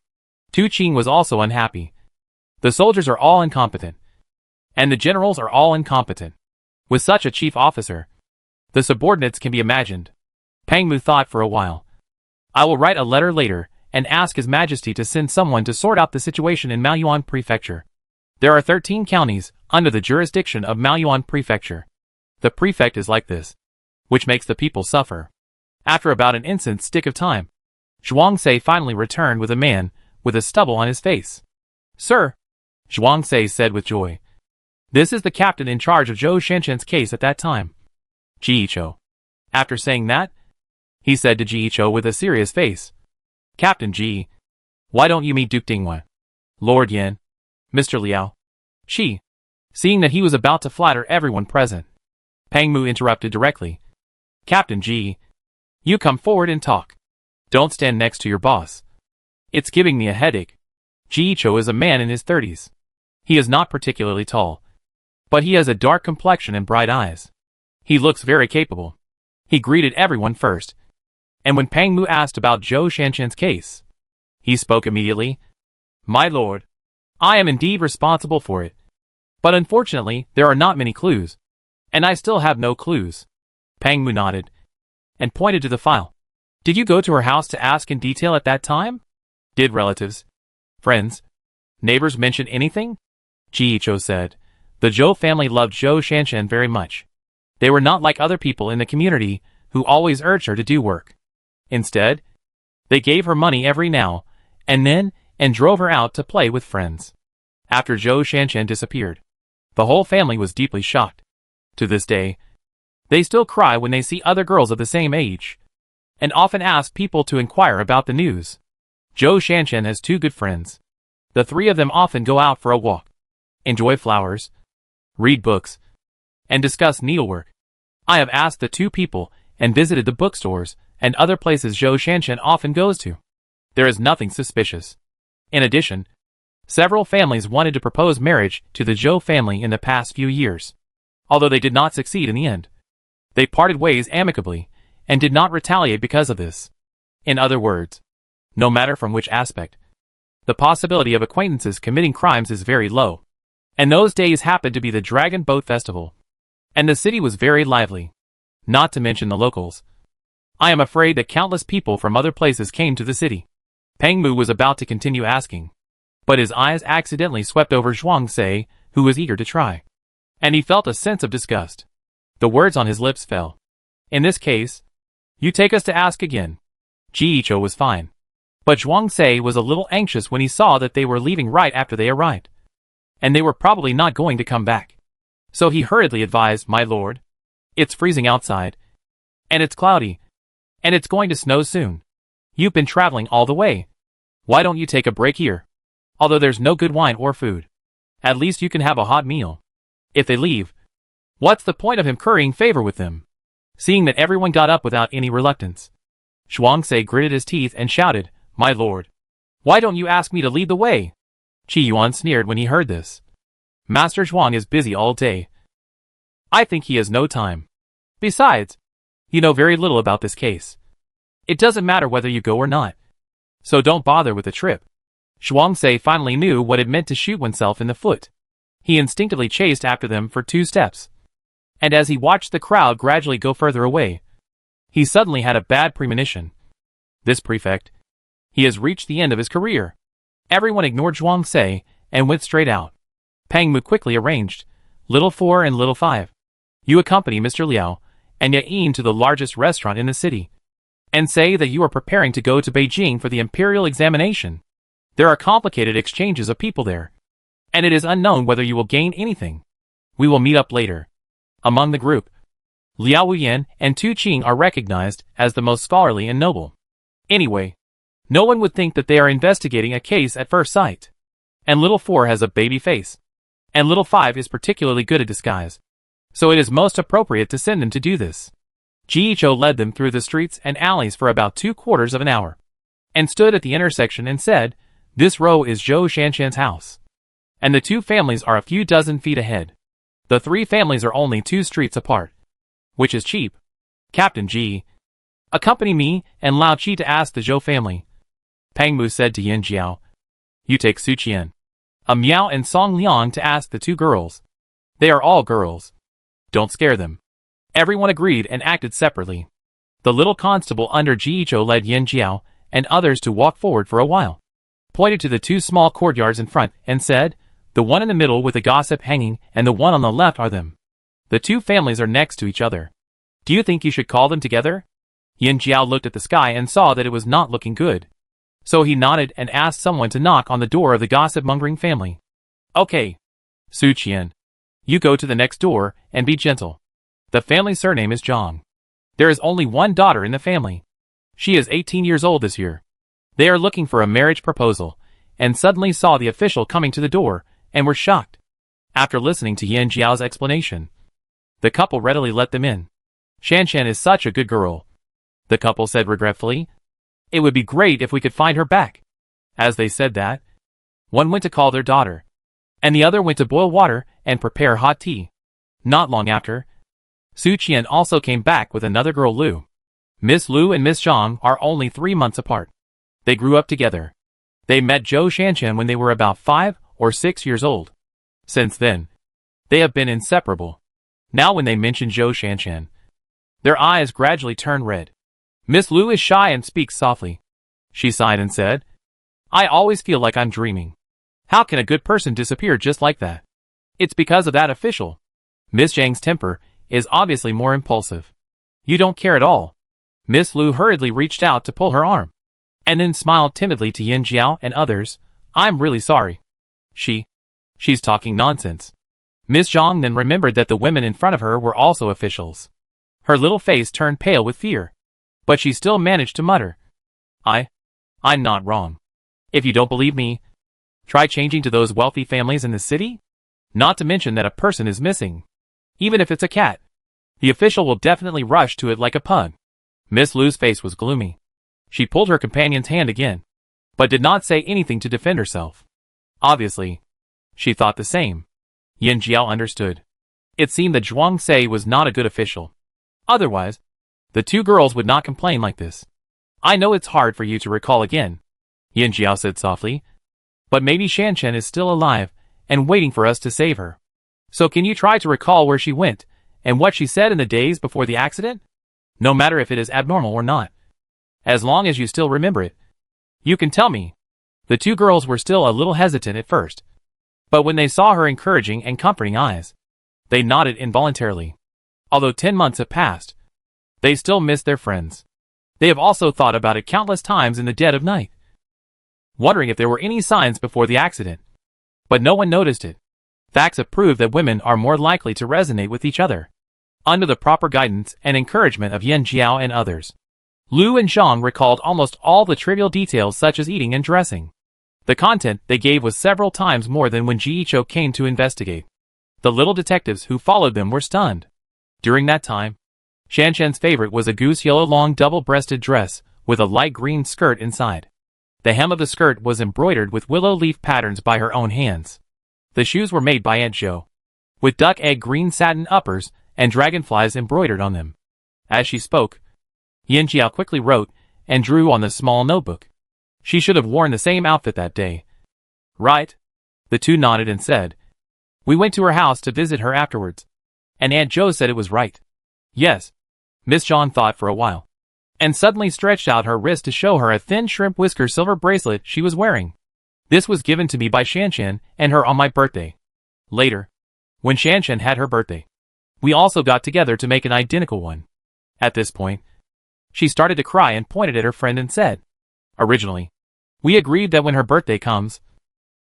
Tu Qing was also unhappy. The soldiers are all incompetent, and the generals are all incompetent. With such a chief officer, the subordinates can be imagined. Pang Mu thought for a while. I will write a letter later and ask His Majesty to send someone to sort out the situation in Maoyuan Prefecture. There are 13 counties under the jurisdiction of Maoyuan Prefecture. The prefect is like this, which makes the people suffer. After about an instant's stick of time, Zhuang finally returned with a man with a stubble on his face. "Sir," Zhuang said with joy, "this is the captain in charge of Zhou Shanshan's case at that time, Jiyichou." After saying that, he said to Jiyichou with a serious face, "Captain Ji, why don't you meet Duke Dingwen, Lord Yan, Mr. Liao?" She, seeing that he was about to flatter everyone present, Pang Mu interrupted directly, "Captain Ji, you come forward and talk. Don't stand next to your boss. It's giving me a headache." Jiyichou is a man in his 30s. He is not particularly tall, but he has a dark complexion and bright eyes. He looks very capable. He greeted everyone first, and when Pang Mu asked about Zhou Shanshan's case, he spoke immediately. "My lord, I am indeed responsible for it. But unfortunately, there are not many clues, and I still have no clues." Pang Mu nodded, and pointed to the file. "Did you go to her house to ask in detail at that time? Did relatives, friends, neighbors mention anything?" Jiyichou said, "The Zhou family loved Zhou Shanshan very much. They were not like other people in the community who always urged her to do work. Instead, they gave her money every now and then and drove her out to play with friends." After Zhou Shanshan disappeared, the whole family was deeply shocked. To this day, they still cry when they see other girls of the same age, and often ask people to inquire about the news. Zhou Shanshan has two good friends. The three of them often go out for a walk, enjoy flowers, read books, and discuss needlework. I have asked the two people and visited the bookstores and other places Zhou Shanshan often goes to. There is nothing suspicious. In addition, several families wanted to propose marriage to the Zhou family in the past few years. Although they did not succeed in the end, they parted ways amicably and did not retaliate because of this. In other words, no matter from which aspect, the possibility of acquaintances committing crimes is very low. And those days happened to be the Dragon Boat Festival, and the city was very lively, not to mention the locals. I am afraid that countless people from other places came to the city. Pang Mu was about to continue asking, but his eyes accidentally swept over Zhuang, who was eager to try, and he felt a sense of disgust. The words on his lips fell. "In this case, you take us to ask again." Jiyichou was fine, but Zhuang was a little anxious when he saw that they were leaving right after they arrived, and they were probably not going to come back. So he hurriedly advised, "My lord, it's freezing outside, and it's cloudy, and it's going to snow soon. You've been traveling all the way. Why don't you take a break here? Although there's no good wine or food, at least you can have a hot meal. If they leave, what's the point of him currying favor with them?" Seeing that everyone got up without any reluctance, Zhuang gritted his teeth and shouted, "My lord, why don't you ask me to lead the way?" Qi Yuan sneered when he heard this. "Master Zhuang is busy all day. I think he has no time. Besides, you know very little about this case. It doesn't matter whether you go or not, so don't bother with the trip." Zhuang finally knew what it meant to shoot oneself in the foot. He instinctively chased after them for 2 steps, and as he watched the crowd gradually go further away, he suddenly had a bad premonition. This prefect, he has reached the end of his career. Everyone ignored Zhuang and went straight out. Pang Mu quickly arranged, "Little 4 and Little 5. You accompany Mr. Liao and Yain to the largest restaurant in the city, and say that you are preparing to go to Beijing for the imperial examination. There are complicated exchanges of people there, and it is unknown whether you will gain anything. We will meet up later." Among the group, Liao Wuyan and Tu Qing are recognized as the most scholarly and noble. Anyway, no one would think that they are investigating a case at first sight. And Little 4 has a baby face, and Little 5 is particularly good at disguise, so it is most appropriate to send them to do this. Jicho led them through the streets and alleys for about 3/4 of an hour, and stood at the intersection and said, "This row is Zhou Shanshan's house. And the two families are a few dozen feet ahead. The three families are only 2 streets apart. Which is cheap? Captain Ji, accompany me and Lao Qi to ask the Zhou family." Pang Mu said to Yin Jiao, "You take Su Qian, a Miao and Song Liang to ask the 2 girls. They are all girls. Don't scare them." Everyone agreed and acted separately. The little constable under Jicho led Yin Jiao and others to walk forward for a while, pointed to the 2 small courtyards in front, and said, "The one in the middle with the gossip hanging and the one on the left are them. The 2 families are next to each other. Do you think you should call them together?" Yin Jiao looked at the sky and saw that it was not looking good. So he nodded and asked someone to knock on the door of the gossip-mongering family. "Okay. Su Qian, you go to the next door and be gentle. The family surname is Zhang. There is only one daughter in the family. She is 18 years old this year. They are looking for a marriage proposal, and suddenly saw the official coming to the door, and were shocked. After listening to Yin Jiao's explanation, the couple readily let them in. Shanshan is such a good girl," the couple said regretfully. "It would be great if we could find her back." As they said that, one went to call their daughter, and the other went to boil water and prepare hot tea. Not long after, Su Qian also came back with another girl, Lu. Miss Lu and Miss Zhang are only 3 months apart. They grew up together. They met Zhou Shanshan when they were about 5 or 6 years old. Since then, they have been inseparable. Now when they mention Zhou Shanshan, their eyes gradually turn red. Miss Lu is shy and speaks softly. She sighed and said, "I always feel like I'm dreaming. How can a good person disappear just like that? It's because of that official. Miss Zhang's temper is obviously more impulsive. You don't care at all." Miss Lu hurriedly reached out to pull her arm, and then smiled timidly to Yin Jiao and others. "I'm really sorry. She's talking nonsense." Miss Zhang then remembered that the women in front of her were also officials. Her little face turned pale with fear, but she still managed to mutter, I'm not wrong. If you don't believe me, try changing to those wealthy families in the city. Not to mention that a person is missing. Even if it's a cat, the official will definitely rush to it like a pug." Miss Lu's face was gloomy. She pulled her companion's hand again, but did not say anything to defend herself. Obviously, she thought the same. Yin Jiao understood. It seemed that Zhuang Sei was not a good official. Otherwise, the 2 girls would not complain like this. "I know it's hard for you to recall again," Yin Jiao said softly, "but maybe Shanshan is still alive and waiting for us to save her. So can you try to recall where she went and what she said in the days before the accident? No matter if it is abnormal or not. As long as you still remember it, you can tell me." The 2 girls were still a little hesitant at first, but when they saw her encouraging and comforting eyes, they nodded involuntarily. Although 10 months have passed, they still miss their friends. They have also thought about it countless times in the dead of night, wondering if there were any signs before the accident. But no one noticed it. Facts have proved that women are more likely to resonate with each other, under the proper guidance and encouragement of Yin Jiao and others. Lu and Zhang recalled almost all the trivial details such as eating and dressing. The content they gave was several times more than when Jicho came to investigate. The little detectives who followed them were stunned. During that time, Shanshan's favorite was a goose yellow long double-breasted dress with a light green skirt inside. The hem of the skirt was embroidered with willow leaf patterns by her own hands. The shoes were made by Aunt Zhou, with duck egg green satin uppers and dragonflies embroidered on them. As she spoke, Yin Jiao quickly wrote and drew on the small notebook. She should have worn the same outfit that day. "Right?" The 2 nodded and said, "We went to her house to visit her afterwards, and Aunt Zhou said it was right." "Yes." Miss Zhang thought for a while, and suddenly stretched out her wrist to show her a thin shrimp whisker silver bracelet she was wearing. "This was given to me by Shanshan and her on my birthday. Later, when Shanshan had her birthday, we also got together to make an identical one." At this point, she started to cry and pointed at her friend and said, "Originally, we agreed that when her birthday comes,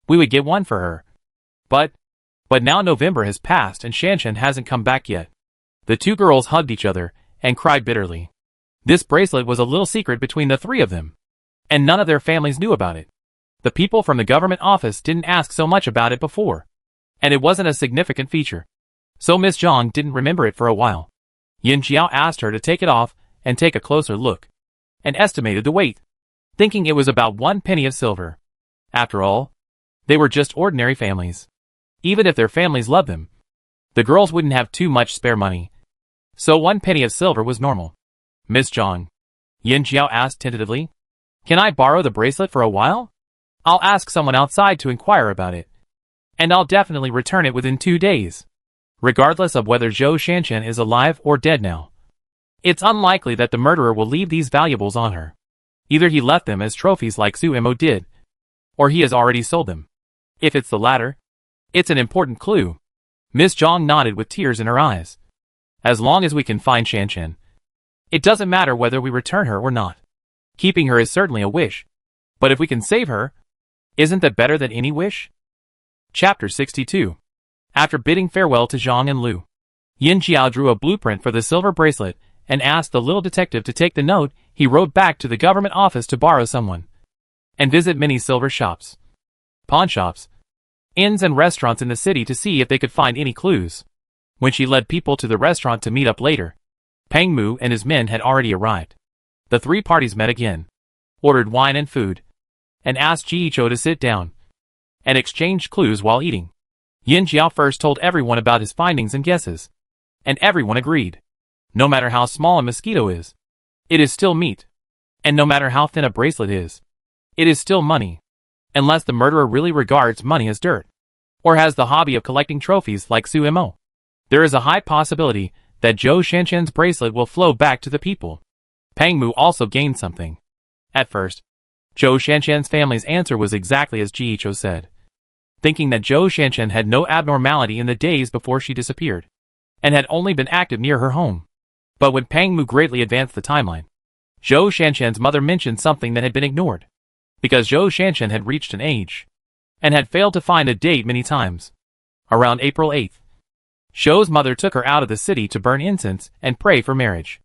we would get one for her. But now November has passed and Shanshan hasn't come back yet." The 2 girls hugged each other and cried bitterly. This bracelet was a little secret between the 3 of them, and none of their families knew about it. The people from the government office didn't ask so much about it before, and it wasn't a significant feature. So Miss Zhang didn't remember it for a while. Yin Jiao asked her to take it off and take a closer look, and estimated the weight, thinking it was about 1 penny of silver. After all, they were just ordinary families. Even if their families loved them, the girls wouldn't have too much spare money. So 1 penny of silver was normal. Miss Zhang, Yin Jiao asked tentatively, can I borrow the bracelet for a while? I'll ask someone outside to inquire about it. And I'll definitely return it within 2 days. Regardless of whether Zhou Shanchen is alive or dead now. It's unlikely that the murderer will leave these valuables on her. Either he left them as trophies like Su Imo did, or he has already sold them. If it's the latter, it's an important clue. Miss Zhang nodded with tears in her eyes. As long as we can find Shanchen, it doesn't matter whether we return her or not. Keeping her is certainly a wish. But if we can save her, isn't that better than any wish? Chapter 62. After bidding farewell to Zhang and Lu, Yin Jiao drew a blueprint for the silver bracelet and asked the little detective to take the note he wrote back to the government office to borrow someone, and visit many silver shops, pawn shops, inns and restaurants in the city to see if they could find any clues. When she led people to the restaurant to meet up later, Pang Mu and his men had already arrived. The 3 parties met again, ordered wine and food, and asked Ji Cho to sit down, and exchanged clues while eating. Yin Jiao first told everyone about his findings and guesses, and everyone agreed. No matter how small a mosquito is, it is still meat. And no matter how thin a bracelet is, it is still money. Unless the murderer really regards money as dirt, or has the hobby of collecting trophies like Su Imo. There is a high possibility that Zhou Shanchen's bracelet will flow back to the people. Pang Mu also gained something. At first, Zhou Shanchen's family's answer was exactly as Ji Cho said, thinking that Zhou Shanchen had no abnormality in the days before she disappeared, and had only been active near her home. But when Pang Mu greatly advanced the timeline, Zhou Shanchen's mother mentioned something that had been ignored, because Zhou Shanchen had reached an age, and had failed to find a date many times. Around April 8th, Zhou's mother took her out of the city to burn incense and pray for marriage.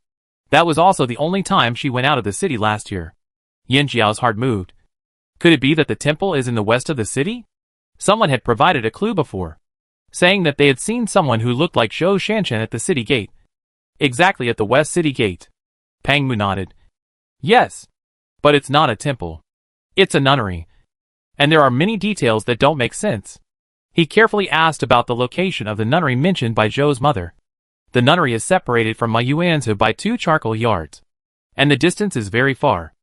That was also the only time she went out of the city last year. Yin Jiao's heart moved. Could it be that the temple is in the west of the city? Someone had provided a clue before, saying that they had seen someone who looked like Zhou Shanchen at the city gate. Exactly at the west city gate. Pang Mu nodded. Yes, but it's not a temple. It's a nunnery. And there are many details that don't make sense. He carefully asked about the location of the nunnery mentioned by Zhou's mother. The nunnery is separated from Ma Yuanzhu by 2 charcoal yards, and the distance is very far.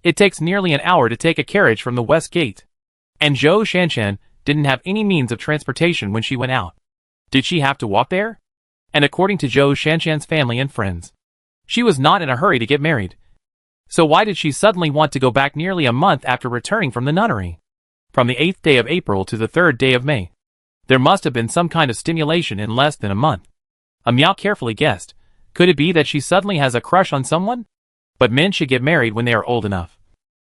It takes nearly an hour to take a carriage from the west gate. And Zhou Shanchen didn't have any means of transportation when she went out. Did she have to walk there? And according to Zhou Shanchen's family and friends, she was not in a hurry to get married. So why did she suddenly want to go back nearly a month after returning from the nunnery? From the 8th day of April to the 3rd day of May. There must have been some kind of stimulation in less than a month. Miao carefully guessed. Could it be that she suddenly has a crush on someone? But men should get married when they are old enough.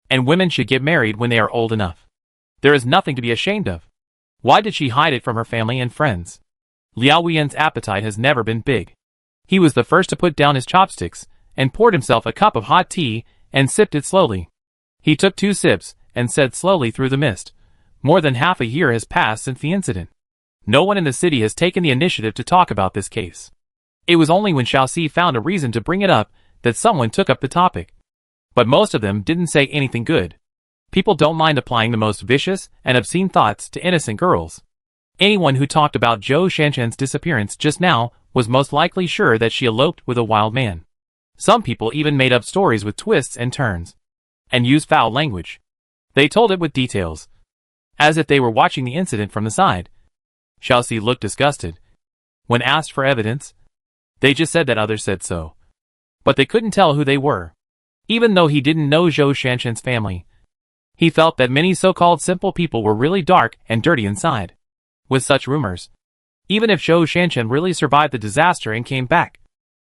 And women should get married when they are old enough. There is nothing to be ashamed of. Why did she hide it from her family and friends? Liao Wuyan's appetite has never been big. He was the first to put down his chopsticks, and poured himself a cup of hot tea, and sipped it slowly. He took 2 sips, and said slowly through the mist, more than half a year has passed since the incident. No one in the city has taken the initiative to talk about this case. It was only when Xiaoxi found a reason to bring it up that someone took up the topic. But most of them didn't say anything good. People don't mind applying the most vicious and obscene thoughts to innocent girls. Anyone who talked about Zhou Shanchen's disappearance just now was most likely sure that she eloped with a wild man. Some people even made up stories with twists and turns, and used foul language. They told it with details, as if they were watching the incident from the side. Xiaoxi looked disgusted. When asked for evidence, they just said that others said so. But they couldn't tell who they were. Even though he didn't know Zhou Shanchen's family, he felt that many so-called simple people were really dark and dirty inside. With such rumors, even if Zhou Shanchen really survived the disaster and came back,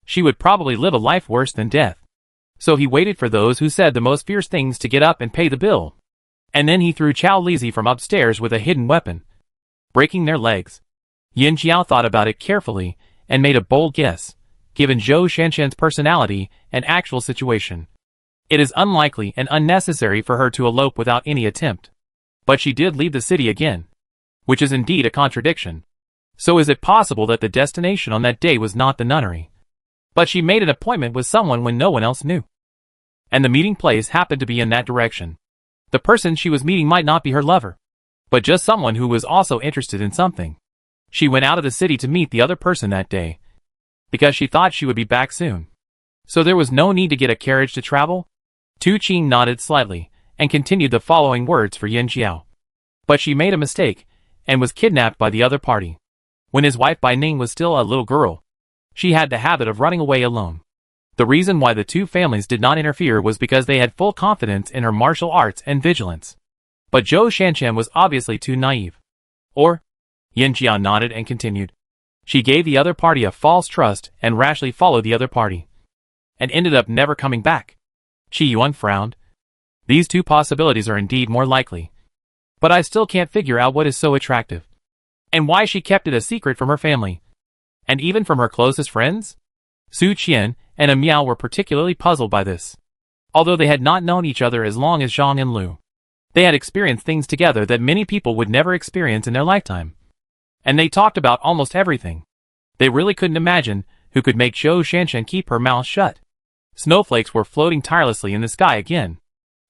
she would probably live a life worse than death. So he waited for those who said the most fierce things to get up and pay the bill. And then he threw Chao Lizi from upstairs with a hidden weapon, breaking their legs. Yin Jiao thought about it carefully and made a bold guess. Given Zhou Shanchen's personality and actual situation, it is unlikely and unnecessary for her to elope without any attempt. But she did leave the city again, which is indeed a contradiction. So is it possible that the destination on that day was not the nunnery? But she made an appointment with someone when no one else knew. And the meeting place happened to be in that direction. The person she was meeting might not be her lover, but just someone who was also interested in something. She went out of the city to meet the other person that day, because she thought she would be back soon. So there was no need to get a carriage to travel? Tu Qing nodded slightly, and continued the following words for Yin Jiao. But she made a mistake, and was kidnapped by the other party. When his wife Bai Ning was still a little girl, she had the habit of running away alone. The reason why the two families did not interfere was because they had full confidence in her martial arts and vigilance. But Zhou Shanshan was obviously too naive. Or? Yin Jiao nodded and continued. She gave the other party a false trust and rashly followed the other party, and ended up never coming back. Qi Yuan frowned. These two possibilities are indeed more likely. But I still can't figure out what is so attractive, and why she kept it a secret from her family, and even from her closest friends? Su Qian and Miao were particularly puzzled by this. Although they had not known each other as long as Zhang and Lu, they had experienced things together that many people would never experience in their lifetime. And they talked about almost everything. They really couldn't imagine who could make Zhou Shanshan keep her mouth shut. Snowflakes were floating tirelessly in the sky again,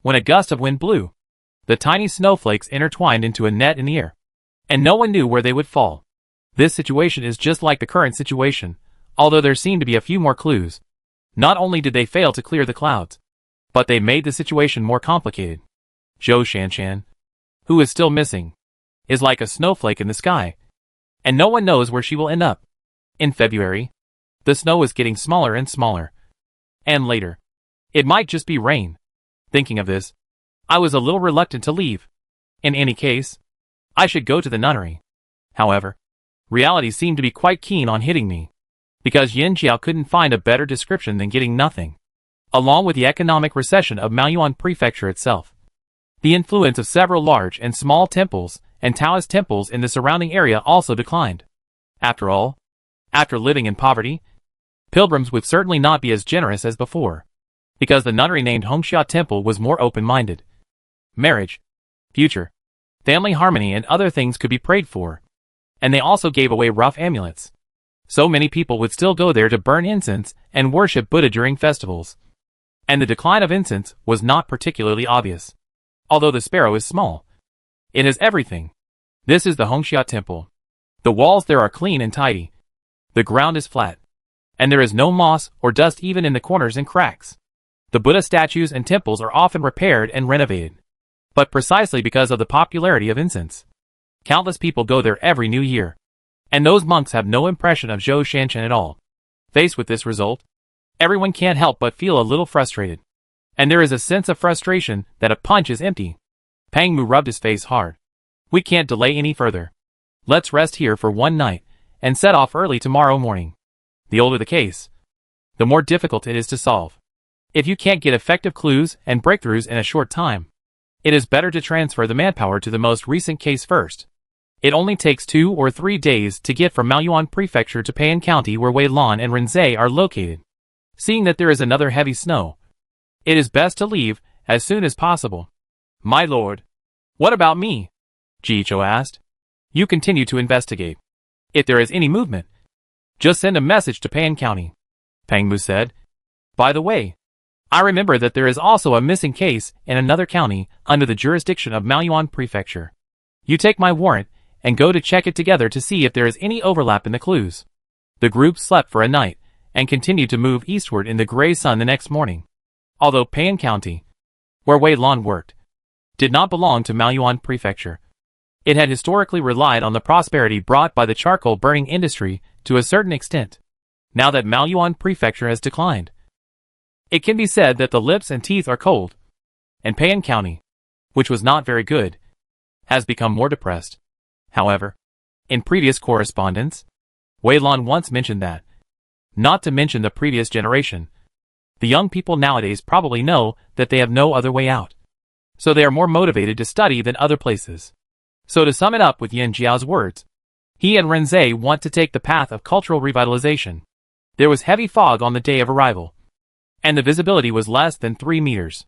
when a gust of wind blew. The tiny snowflakes intertwined into a net in the air, and no one knew where they would fall. This situation is just like the current situation, although there seemed to be a few more clues. Not only did they fail to clear the clouds, but they made the situation more complicated. Zhou Shanshan, who is still missing, is like a snowflake in the sky, and no one knows where she will end up. In February, the snow is getting smaller and smaller. And later, it might just be rain. Thinking of this, I was a little reluctant to leave. In any case, I should go to the nunnery. However, reality seemed to be quite keen on hitting me, because Yin Jiao couldn't find a better description than getting nothing. Along with the economic recession of Maoyuan Prefecture itself, the influence of several large and small temples and Taoist temples in the surrounding area also declined. After all, after living in poverty, pilgrims would certainly not be as generous as before, because the nunnery named Hongxia Temple was more open-minded. Marriage, future, family harmony and other things could be prayed for, and they also gave away rough amulets. So many people would still go there to burn incense and worship Buddha during festivals. And the decline of incense was not particularly obvious. Although the sparrow is small, it has everything. This is the Hongxia Temple. The walls there are clean and tidy. The ground is flat, and there is no moss or dust even in the corners and cracks. The Buddha statues and temples are often repaired and renovated. But precisely because of the popularity of incense, countless people go there every new year. And those monks have no impression of Zhou Shanshan at all. Faced with this result, everyone can't help but feel a little frustrated. And there is a sense of frustration that a punch is empty. Pang Mu rubbed his face hard. We can't delay any further. Let's rest here for one night, and set off early tomorrow morning. The older the case, the more difficult it is to solve. If you can't get effective clues and breakthroughs in a short time, it is better to transfer the manpower to the most recent case first. It only takes 2 or 3 days to get from Maoyuan Prefecture to Peian County where Weilan and Renzai are located. Seeing that there is another heavy snow, it is best to leave as soon as possible. My lord, what about me? Jicho asked. You continue to investigate. If there is any movement, just send a message to Peian County, Pang Mu said. By the way, I remember that there is also a missing case in another county under the jurisdiction of Maoyuan Prefecture. You take my warrant and go to check it together to see if there is any overlap in the clues. The group slept for a night and continued to move eastward in the gray sun the next morning. Although Peian County, where Wei Lan worked, did not belong to Maoyuan Prefecture, it had historically relied on the prosperity brought by the charcoal burning industry to a certain extent. Now that Maoyuan Prefecture has declined, it can be said that the lips and teeth are cold, and Peian County, which was not very good, has become more depressed. However, in previous correspondence, Wei Lan once mentioned that, not to mention the previous generation, the young people nowadays probably know that they have no other way out. So they are more motivated to study than other places. So to sum it up with Yin Jiao's words, he and Renzai want to take the path of cultural revitalization. There was heavy fog on the day of arrival, and the visibility was less than 3 meters.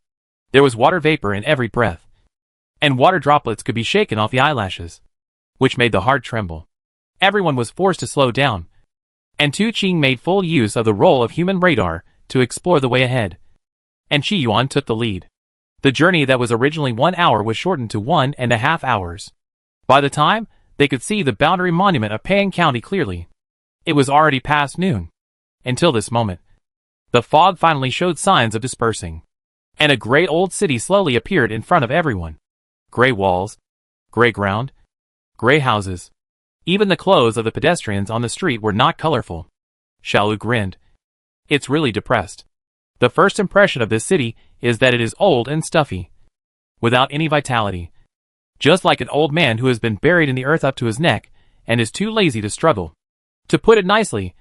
There was water vapor in every breath, and water droplets could be shaken off the eyelashes, which made the heart tremble. Everyone was forced to slow down, and Tu Qing made full use of the role of human radar to explore the way ahead. And Qi Yuan took the lead. The journey that was originally 1 hour was shortened to 1.5 hours. By the time they could see the boundary monument of Payang County clearly, it was already past noon. Until this moment, the fog finally showed signs of dispersing, and a great old city slowly appeared in front of everyone. Gray walls, gray ground, gray houses. Even the clothes of the pedestrians on the street were not colorful. Xiaolu grinned. It's really depressed. The first impression of this city is that it is old and stuffy, without any vitality. Just like an old man who has been buried in the earth up to his neck and is too lazy to struggle. To put it nicely,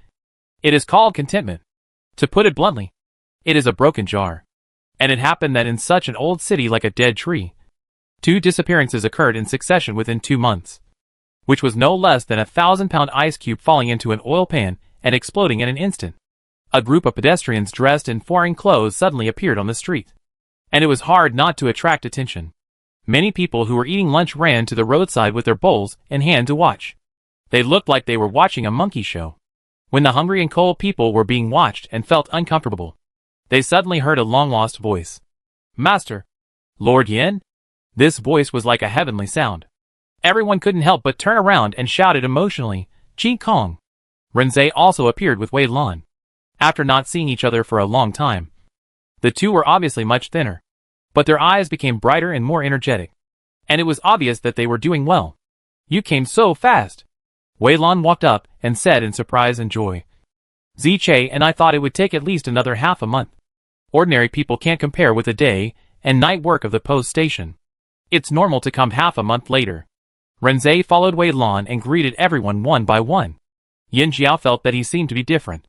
it is called contentment. To put it bluntly, it is a broken jar. And it happened that in such an old city like a dead tree, 2 disappearances occurred in succession within 2 months, which was no less than a 1,000-pound ice cube falling into an oil pan and exploding in an instant. A group of pedestrians dressed in foreign clothes suddenly appeared on the street, and it was hard not to attract attention. Many people who were eating lunch ran to the roadside with their bowls in hand to watch. They looked like they were watching a monkey show. When the hungry and cold people were being watched and felt uncomfortable, they suddenly heard a long-lost voice. Master! Lord Yin? This voice was like a heavenly sound. Everyone couldn't help but turn around and shouted emotionally, Qi Kong. Renzei also appeared with Wei Lan. After not seeing each other for a long time, the two were obviously much thinner, but their eyes became brighter and more energetic, and it was obvious that they were doing well. You came so fast. Wei Lan walked up and said in surprise and joy. Ziche and I thought it would take at least another half a month. Ordinary people can't compare with the day and night work of the post station. It's normal to come half a month later. Renzei followed Wei Lan and greeted everyone one by one. Yin Jiao felt that he seemed to be different.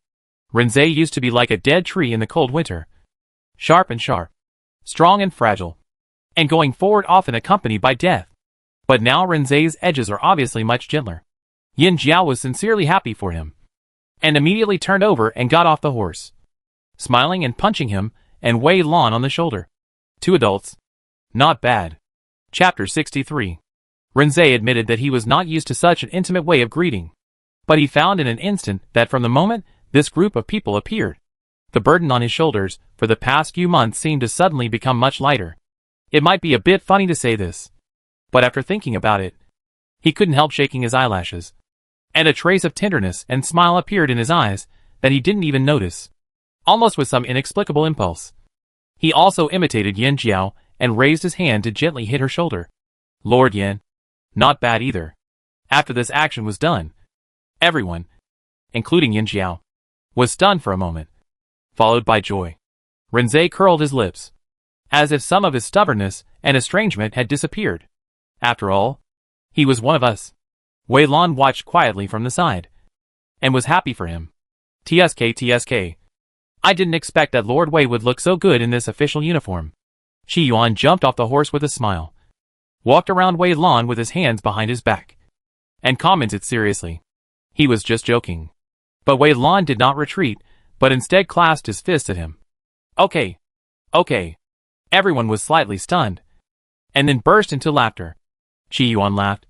Renzei used to be like a dead tree in the cold winter. Sharp, strong and fragile, and going forward often accompanied by death. But now Renzei's edges are obviously much gentler. Yin Jiao was sincerely happy for him, and immediately turned over and got off the horse, smiling and punching him and Wei Lan on the shoulder. 2 adults. Not bad. Chapter 63. Renzei admitted that he was not used to such an intimate way of greeting, but he found in an instant that from the moment this group of people appeared, the burden on his shoulders for the past few months seemed to suddenly become much lighter. It might be a bit funny to say this, but after thinking about it, he couldn't help shaking his eyelashes, and a trace of tenderness and smile appeared in his eyes that he didn't even notice, almost with some inexplicable impulse. He also imitated Yin Jiao and raised his hand to gently hit her shoulder. Lord Yin. Not bad either. After this action was done, everyone, including Yin Jiao, was stunned for a moment, followed by joy. Renzei curled his lips, as if some of his stubbornness and estrangement had disappeared. After all, he was one of us. Wei Lan watched quietly from the side, and was happy for him. TSK. I didn't expect that Lord Wei would look so good in this official uniform. Qi Yuan jumped off the horse with a smile, walked around Wei Lan with his hands behind his back, and commented seriously. He was just joking. But Wei Lan did not retreat, but instead clasped his fist at him. Okay. Everyone was slightly stunned, and then burst into laughter. Qi Yuan laughed.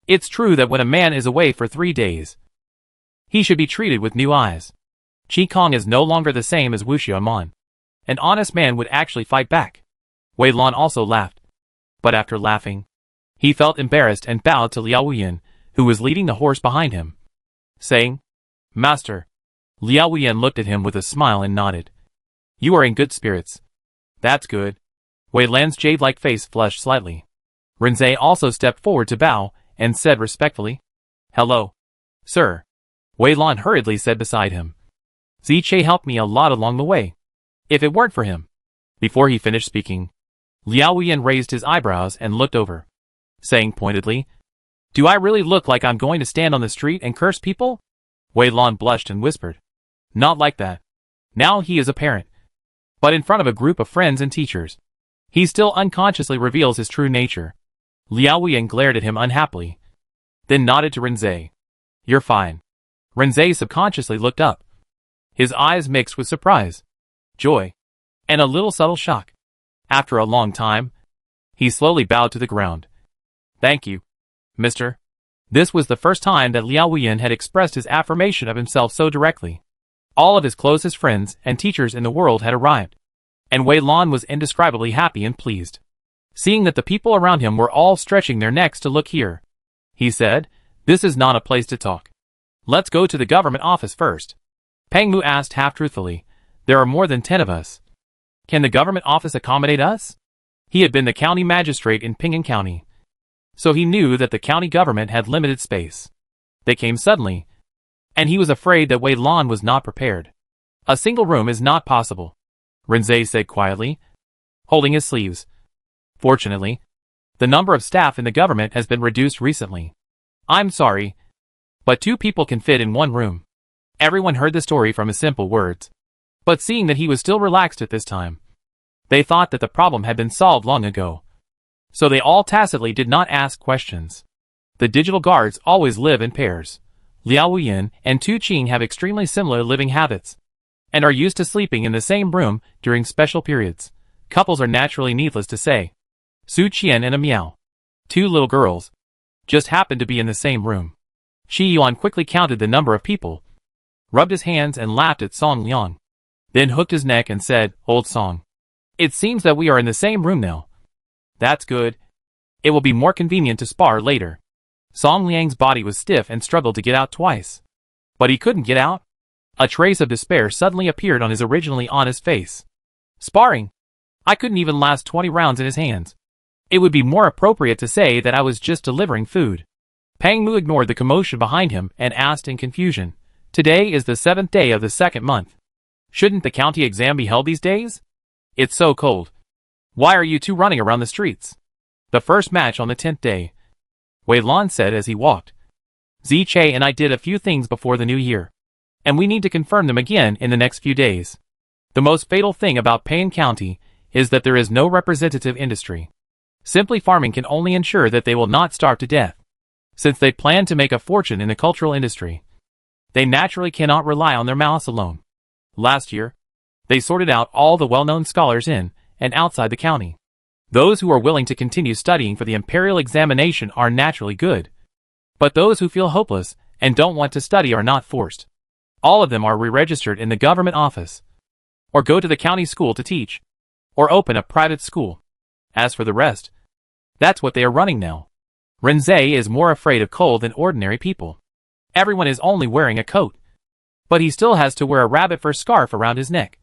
It's true that when a man is away for 3 days, he should be treated with new eyes. Qi Kong is no longer the same as Wu Xiaoman. An honest man would actually fight back. Wei Lan also laughed, but after laughing, he felt embarrassed and bowed to Liao Wuyan, who was leading the horse behind him, saying, Master. Liao Wuyan looked at him with a smile and nodded. You are in good spirits. That's good. Wei Lan's jade-like face flushed slightly. Renzei also stepped forward to bow and said respectfully, Hello, sir. Wei Lan hurriedly said beside him. Ziche helped me a lot along the way. If it weren't for him. Before he finished speaking, Liao Wuyan raised his eyebrows and looked over, saying pointedly, Do I really look like I'm going to stand on the street and curse people? Wei Lan blushed and whispered, Not like that. Now he is a parent. But in front of a group of friends and teachers, he still unconsciously reveals his true nature. Liao Wuyan glared at him unhappily, then nodded to Renzei. You're fine. Renzei subconsciously looked up, his eyes mixed with surprise, joy, and a little subtle shock. After a long time, he slowly bowed to the ground. Thank you, mister. This was the first time that Liao Wuyan had expressed his affirmation of himself so directly. All of his closest friends and teachers in the world had arrived, and Wei Lan was indescribably happy and pleased. Seeing that the people around him were all stretching their necks to look here, he said, "This is not a place to talk. Let's go to the government office first." Pang Mu asked half-truthfully, "There are more than 10 of us. Can the government office accommodate us?" He had been the county magistrate in Ping'an County, so he knew that the county government had limited space. They came suddenly, and he was afraid that Wei Lan was not prepared. "A single room is not possible," Renzei said quietly, holding his sleeves. "Fortunately, the number of staff in the government has been reduced recently. I'm sorry, but 2 people can fit in 1 room." Everyone heard the story from his simple words, but seeing that he was still relaxed at this time, they thought that the problem had been solved long ago. So they all tacitly did not ask questions. The digital guards always live in pairs. Liao Wuyan and Tu Qing have extremely similar living habits, and are used to sleeping in the same room during special periods. Couples are naturally, needless to say. Su Qian and a Miao, 2 little girls, just happened to be in the same room. Shi Yuan quickly counted the number of people, rubbed his hands and laughed at Song Liang, then hooked his neck and said, "Old Song, it seems that we are in the same room now. That's good. It will be more convenient to spar later." Song Liang's body was stiff and struggled to get out twice. But he couldn't get out. A trace of despair suddenly appeared on his originally honest face. "Sparring? I couldn't even last 20 rounds in his hands. It would be more appropriate to say that I was just delivering food." Pang Mu ignored the commotion behind him and asked in confusion, "Today is the 7th day of the 2nd month. Shouldn't the county exam be held these days? It's so cold. Why are you 2 running around the streets?" "The first match on the 10th day," Wei Lan said as he walked. "Ziche and I did a few things before the new year, and we need to confirm them again in the next few days. The most fatal thing about Ping'an County is that there is no representative industry. Simply farming can only ensure that they will not starve to death. Since they plan to make a fortune in the cultural industry, they naturally cannot rely on their malice alone. Last year, they sorted out all the well-known scholars in and outside the county. Those who are willing to continue studying for the imperial examination are naturally good. But those who feel hopeless and don't want to study are not forced. All of them are re-registered in the government office, or go to the county school to teach, or open a private school. As for the rest, that's what they are running now. Renzei is more afraid of cold than ordinary people. Everyone is only wearing a coat, but he still has to wear a rabbit fur scarf around his neck,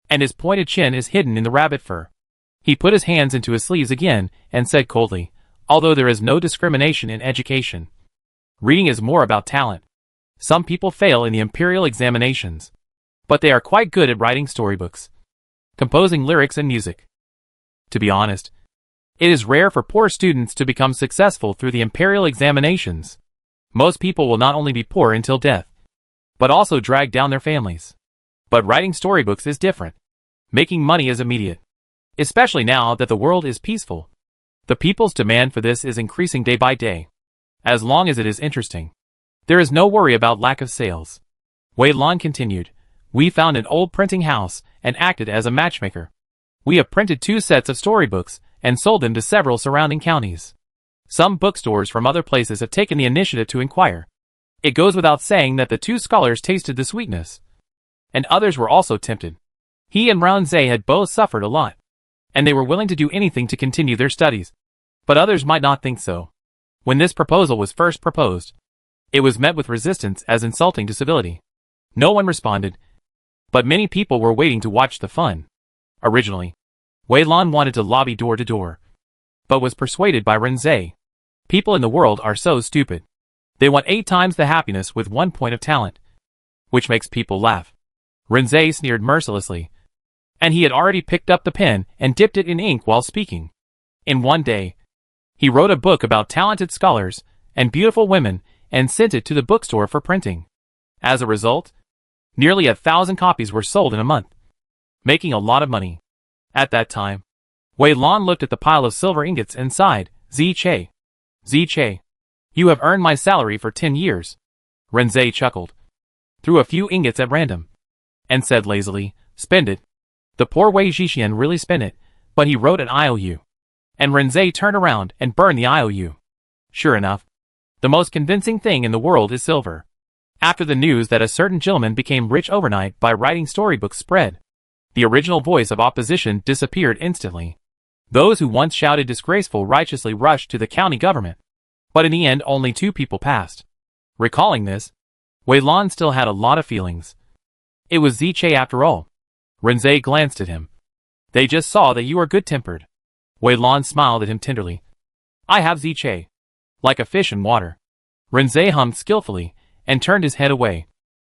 and his pointed chin is hidden in the rabbit fur. He put his hands into his sleeves again and said coldly, "Although there is no discrimination in education, reading is more about talent. Some people fail in the imperial examinations, but they are quite good at writing storybooks, composing lyrics and music. To be honest, it is rare for poor students to become successful through the imperial examinations. Most people will not only be poor until death, but also drag down their families. But writing storybooks is different. Making money is immediate, especially now that the world is peaceful. The people's demand for this is increasing day by day. As long as it is interesting, there is no worry about lack of sales." Wei Lan continued, "We found an old printing house and acted as a matchmaker. We have printed 2 sets of storybooks and sold them to several surrounding counties. Some bookstores from other places have taken the initiative to inquire. It goes without saying that the 2 scholars tasted the sweetness, and others were also tempted. He and Ranzei had both suffered a lot, and they were willing to do anything to continue their studies. But others might not think so. When this proposal was first proposed, it was met with resistance as insulting to civility. No one responded, but many people were waiting to watch the fun. Originally, Wei Lan wanted to lobby door to door, but was persuaded by Renzei. People in the world are so stupid. They want 8 times the happiness with 1 point of talent, which makes people laugh. Renzei sneered mercilessly, and he had already picked up the pen and dipped it in ink while speaking. In one day, he wrote a book about talented scholars and beautiful women and sent it to the bookstore for printing. As a result, nearly 1,000 copies were sold in a month, making a lot of money. At that time, Wei Lan looked at the pile of silver ingots and sighed, Ziche, you have earned my salary for 10 years. Renzei chuckled, threw a few ingots at random, and said lazily, spend it. The poor Wei Zhixian really spent it, but he wrote an IOU. And Renzei turned around and burned the IOU. Sure enough, The most convincing thing in the world is silver. After the news that a certain gentleman became rich overnight by writing storybooks spread, the original voice of opposition disappeared instantly. Those who once shouted disgraceful righteously rushed to the county government. But in the end only 2 people passed. Recalling this, Wei Lan still had a lot of feelings. It was Ziche after all. Renze glanced at him. They just saw that you are good-tempered. Wei Lan smiled at him tenderly. I have Ziche. Like a fish in water. Renze hummed skillfully, and turned his head away.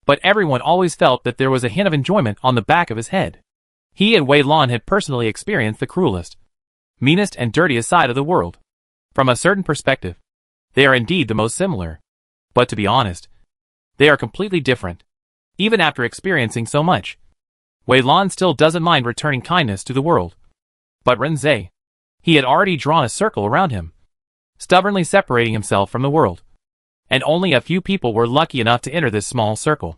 But everyone always felt that there was a hint of enjoyment on the back of his head. He and Wei Lan had personally experienced the cruelest, meanest and dirtiest side of the world. From a certain perspective, they are indeed the most similar. But to be honest, they are completely different. Even after experiencing so much, Wei Lan still doesn't mind returning kindness to the world. But Renze, he had already drawn a circle around him, stubbornly separating himself from the world. And only a few people were lucky enough to enter this small circle.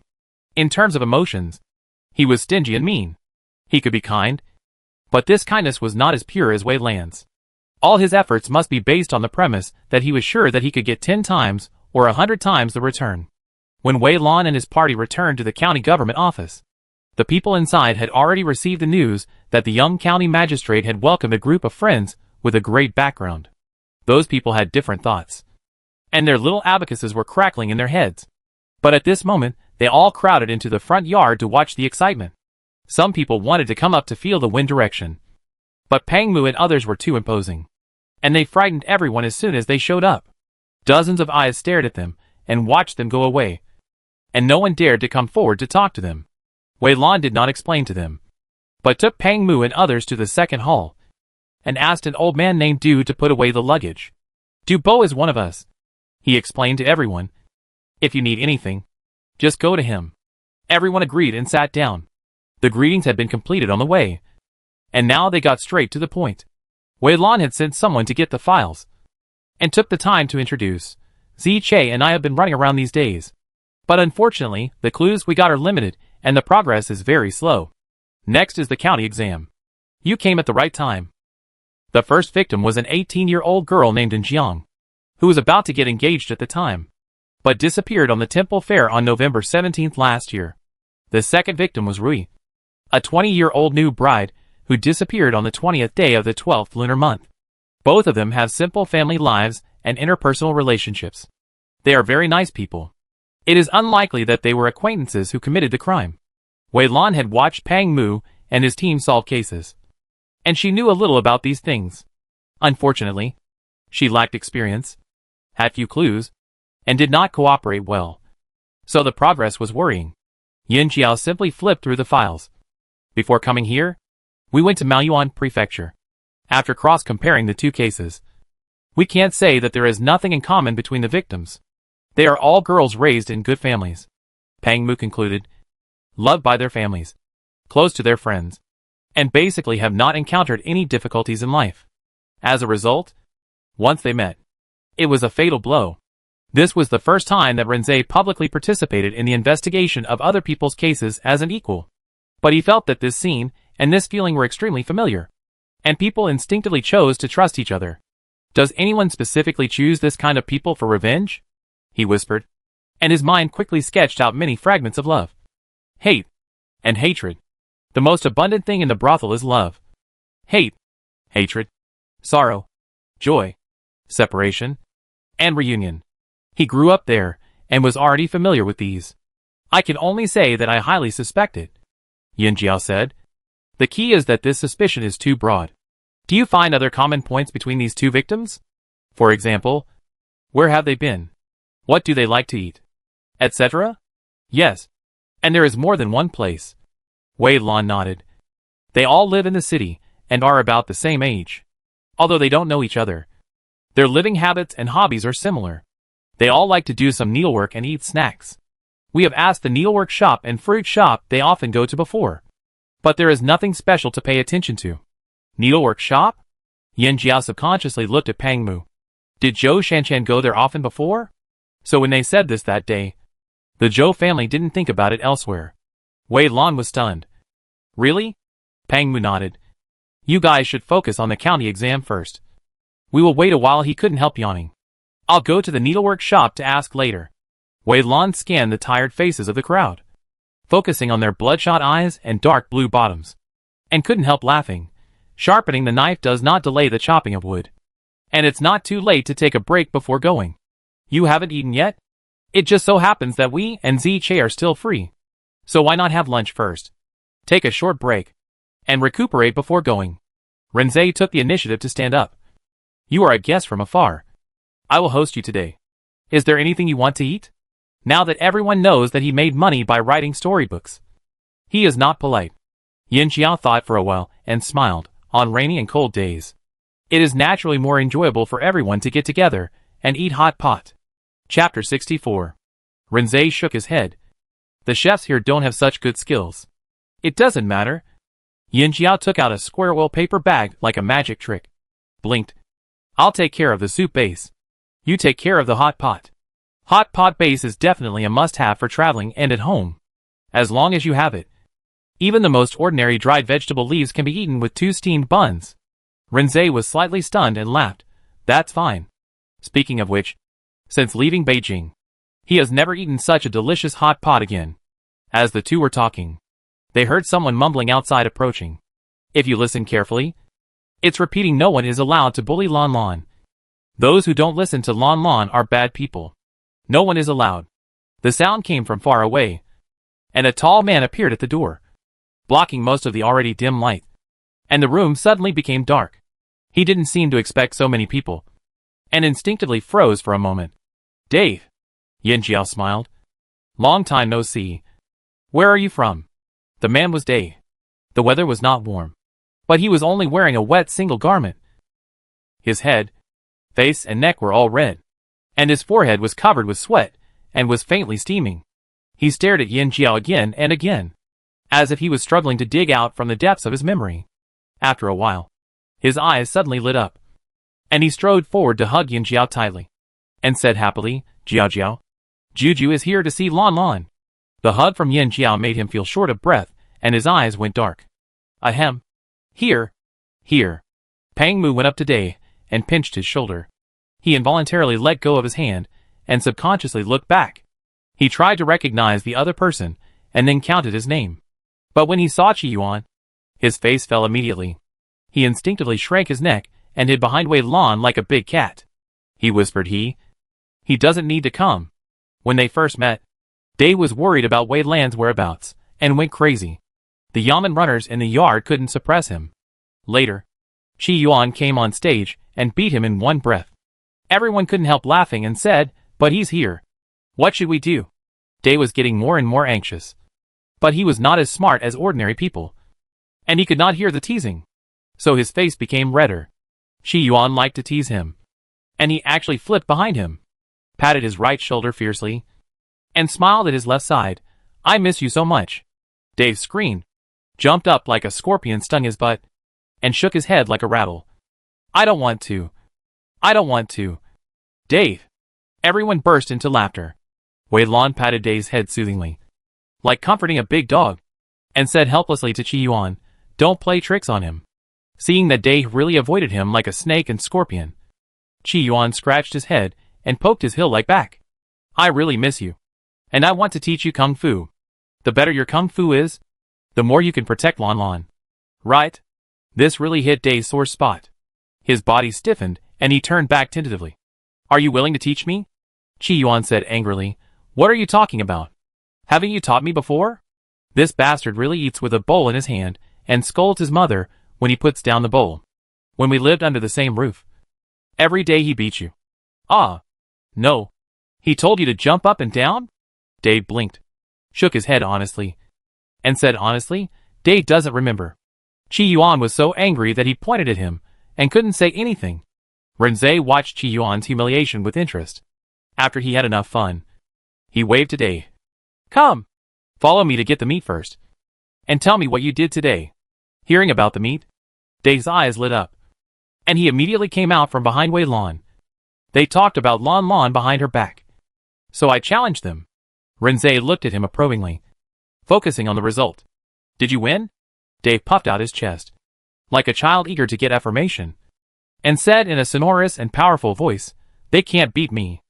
In terms of emotions, he was stingy and mean. He could be kind, but this kindness was not as pure as Wei Lan's. All his efforts must be based on the premise that he was sure that he could get 10 times or 100 times the return. When Wei Lan and his party returned to the county government office, the people inside had already received the news that the young county magistrate had welcomed a group of friends with a great background. Those people had different thoughts, and their little abacuses were crackling in their heads. But at this moment, they all crowded into the front yard to watch the excitement. Some people wanted to come up to feel the wind direction, but Pang Mu and others were too imposing, and they frightened everyone as soon as they showed up. Dozens of eyes stared at them and watched them go away, and no one dared to come forward to talk to them. Wei Lan did not explain to them, but took Pang Mu and others to the second hall, and asked an old man named Du to put away the luggage. Du Bo is one of us, he explained to everyone. If you need anything, just go to him. Everyone agreed and sat down. The greetings had been completed on the way, and now they got straight to the point. Wei Lan had sent someone to get the files, and took the time to introduce. Ziche and I have been running around these days, but unfortunately, the clues we got are limited, and the progress is very slow. Next is the county exam. You came at the right time. The first victim was an 18-year-old girl named Jiang, who was about to get engaged at the time, but disappeared on the temple fair on November 17th last year. The second victim was Rui, a 20-year-old new bride, who disappeared on the 20th day of the 12th lunar month. Both of them have simple family lives and interpersonal relationships. They are very nice people. It is unlikely that they were acquaintances who committed the crime. Wei Lan had watched Pang Mu and his team solve cases, and she knew a little about these things. Unfortunately, she lacked experience, had few clues, and did not cooperate well. So the progress was worrying. Yin Jiao simply flipped through the files. Before coming here, we went to Maoyuan Prefecture. After cross-comparing the 2 cases, we can't say that there is nothing in common between the victims. They are all girls raised in good families, Pang Mu concluded, loved by their families, close to their friends, and basically have not encountered any difficulties in life. As a result, once they met, it was a fatal blow. This was the first time that Renze publicly participated in the investigation of other people's cases as an equal. But he felt that this scene and this feeling were extremely familiar, and people instinctively chose to trust each other. Does anyone specifically choose this kind of people for revenge? He whispered, and his mind quickly sketched out many fragments of love, hate, and hatred. The most abundant thing in the brothel is love, hate, hatred, sorrow, joy, separation, and reunion. He grew up there, and was already familiar with these. I can only say that I highly suspect it, Yin Jiao said. The key is that this suspicion is too broad. Do you find other common points between these 2 victims? For example, where have they been? What do they like to eat? Etc.? Yes. And there is more than one place. Wei Lan nodded. They all live in the city, and are about the same age. Although they don't know each other, their living habits and hobbies are similar. They all like to do some needlework and eat snacks. We have asked the needlework shop and fruit shop they often go to before, but there is nothing special to pay attention to. Needlework shop? Yin Jiao subconsciously looked at Pang Mu. Did Zhou Shanshan go there often before? So when they said this that day, the Zhou family didn't think about it elsewhere. Wei Lan was stunned. Really? Pang Mu nodded. You guys should focus on the county exam first. We will wait a while. He couldn't help yawning. I'll go to the needlework shop to ask later. Wei Lan scanned the tired faces of the crowd, focusing on their bloodshot eyes and dark blue bottoms, and couldn't help laughing. Sharpening the knife does not delay the chopping of wood. And it's not too late to take a break before going. You haven't eaten yet? It just so happens that we and Che are still free. So why not have lunch first? Take a short break and recuperate before going. Renze took the initiative to stand up. You are a guest from afar. I will host you today. Is there anything you want to eat? Now that everyone knows that he made money by writing storybooks. He is not polite. Yin Xiao thought for a while and smiled. On rainy and cold days, it is naturally more enjoyable for everyone to get together and eat hot pot. Chapter 64. Renze shook his head. The chefs here don't have such good skills. It doesn't matter. Yin Xiao took out a square oil paper bag like a magic trick. Blinked. I'll take care of the soup base. You take care of the hot pot. Hot pot base is definitely a must-have for traveling and at home. As long as you have it. Even the most ordinary dried vegetable leaves can be eaten with 2 steamed buns. Renze was slightly stunned and laughed. That's fine. Speaking of which, since leaving Beijing, he has never eaten such a delicious hot pot again. As the two were talking, they heard someone mumbling outside approaching. If you listen carefully, it's repeating no one is allowed to bully Lan Lan. Those who don't listen to Lan Lan are bad people. No one is allowed. The sound came from far away, and a tall man appeared at the door, blocking most of the already dim light, and the room suddenly became dark. He didn't seem to expect so many people, and instinctively froze for a moment. Dave. Yin Xiao smiled. Long time no see. Where are you from? The man was Dave. The weather was not warm, but he was only wearing a wet single garment. His head, face and neck were all red, and his forehead was covered with sweat and was faintly steaming. He stared at Yin Xiao again and again, as if he was struggling to dig out from the depths of his memory. After a while, his eyes suddenly lit up, and he strode forward to hug Yin Xiao tightly, and said happily, Jiao Jiao, Juju is here to see Lan Lan. The hug from Yin Xiao made him feel short of breath, and his eyes went dark. Ahem. Here. Here. Pang Mu went up to Dave, and pinched his shoulder. He involuntarily let go of his hand, and subconsciously looked back. He tried to recognize the other person, and then counted his name. But when he saw Qi Yuan, his face fell immediately. He instinctively shrank his neck, and hid behind Wei Lan like a big cat. He whispered he doesn't need to come. When they first met, Dave was worried about Wei Lan's whereabouts, and went crazy. The yamen runners in the yard couldn't suppress him. Later, Qi Yuan came on stage, and beat him in one breath. Everyone couldn't help laughing and said, but he's here. What should we do? Dave was getting more and more anxious. But he was not as smart as ordinary people, and he could not hear the teasing. So his face became redder. Qi Yuan liked to tease him, and he actually flipped behind him, patted his right shoulder fiercely, and smiled at his left side. I miss you so much. Dave screamed, jumped up like a scorpion, stung his butt, and shook his head like a rattle. I don't want to. I don't want to. Dave. Everyone burst into laughter. Wei Lan patted Dave's head soothingly, like comforting a big dog, and said helplessly to Qi Yuan, don't play tricks on him. Seeing that Dave really avoided him like a snake and scorpion, Qi Yuan scratched his head and poked his hill-like back. I really miss you, and I want to teach you kung fu. The better your kung fu is, the more you can protect Lan Lan. Right? This really hit Dave's sore spot. His body stiffened, and he turned back tentatively. Are you willing to teach me? Qi Yuan said angrily. What are you talking about? Haven't you taught me before? This bastard really eats with a bowl in his hand, and scolds his mother when he puts down the bowl. When we lived under the same roof, every day he beat you. Ah. No. He told you to jump up and down? Dave blinked, shook his head honestly, and said honestly, Dave doesn't remember. Qi Yuan was so angry that he pointed at him, and couldn't say anything. Renze watched Qi Yuan's humiliation with interest. After he had enough fun, he waved to Dave. Come. Follow me to get the meat first. And tell me what you did today. Hearing about the meat, Dave's eyes lit up, and he immediately came out from behind Wei Lan. They talked about Lan Lan behind her back. So I challenged them. Renze looked at him approvingly, focusing on the result. Did you win? Dave puffed out his chest, like a child eager to get affirmation, and said in a sonorous and powerful voice, They can't beat me.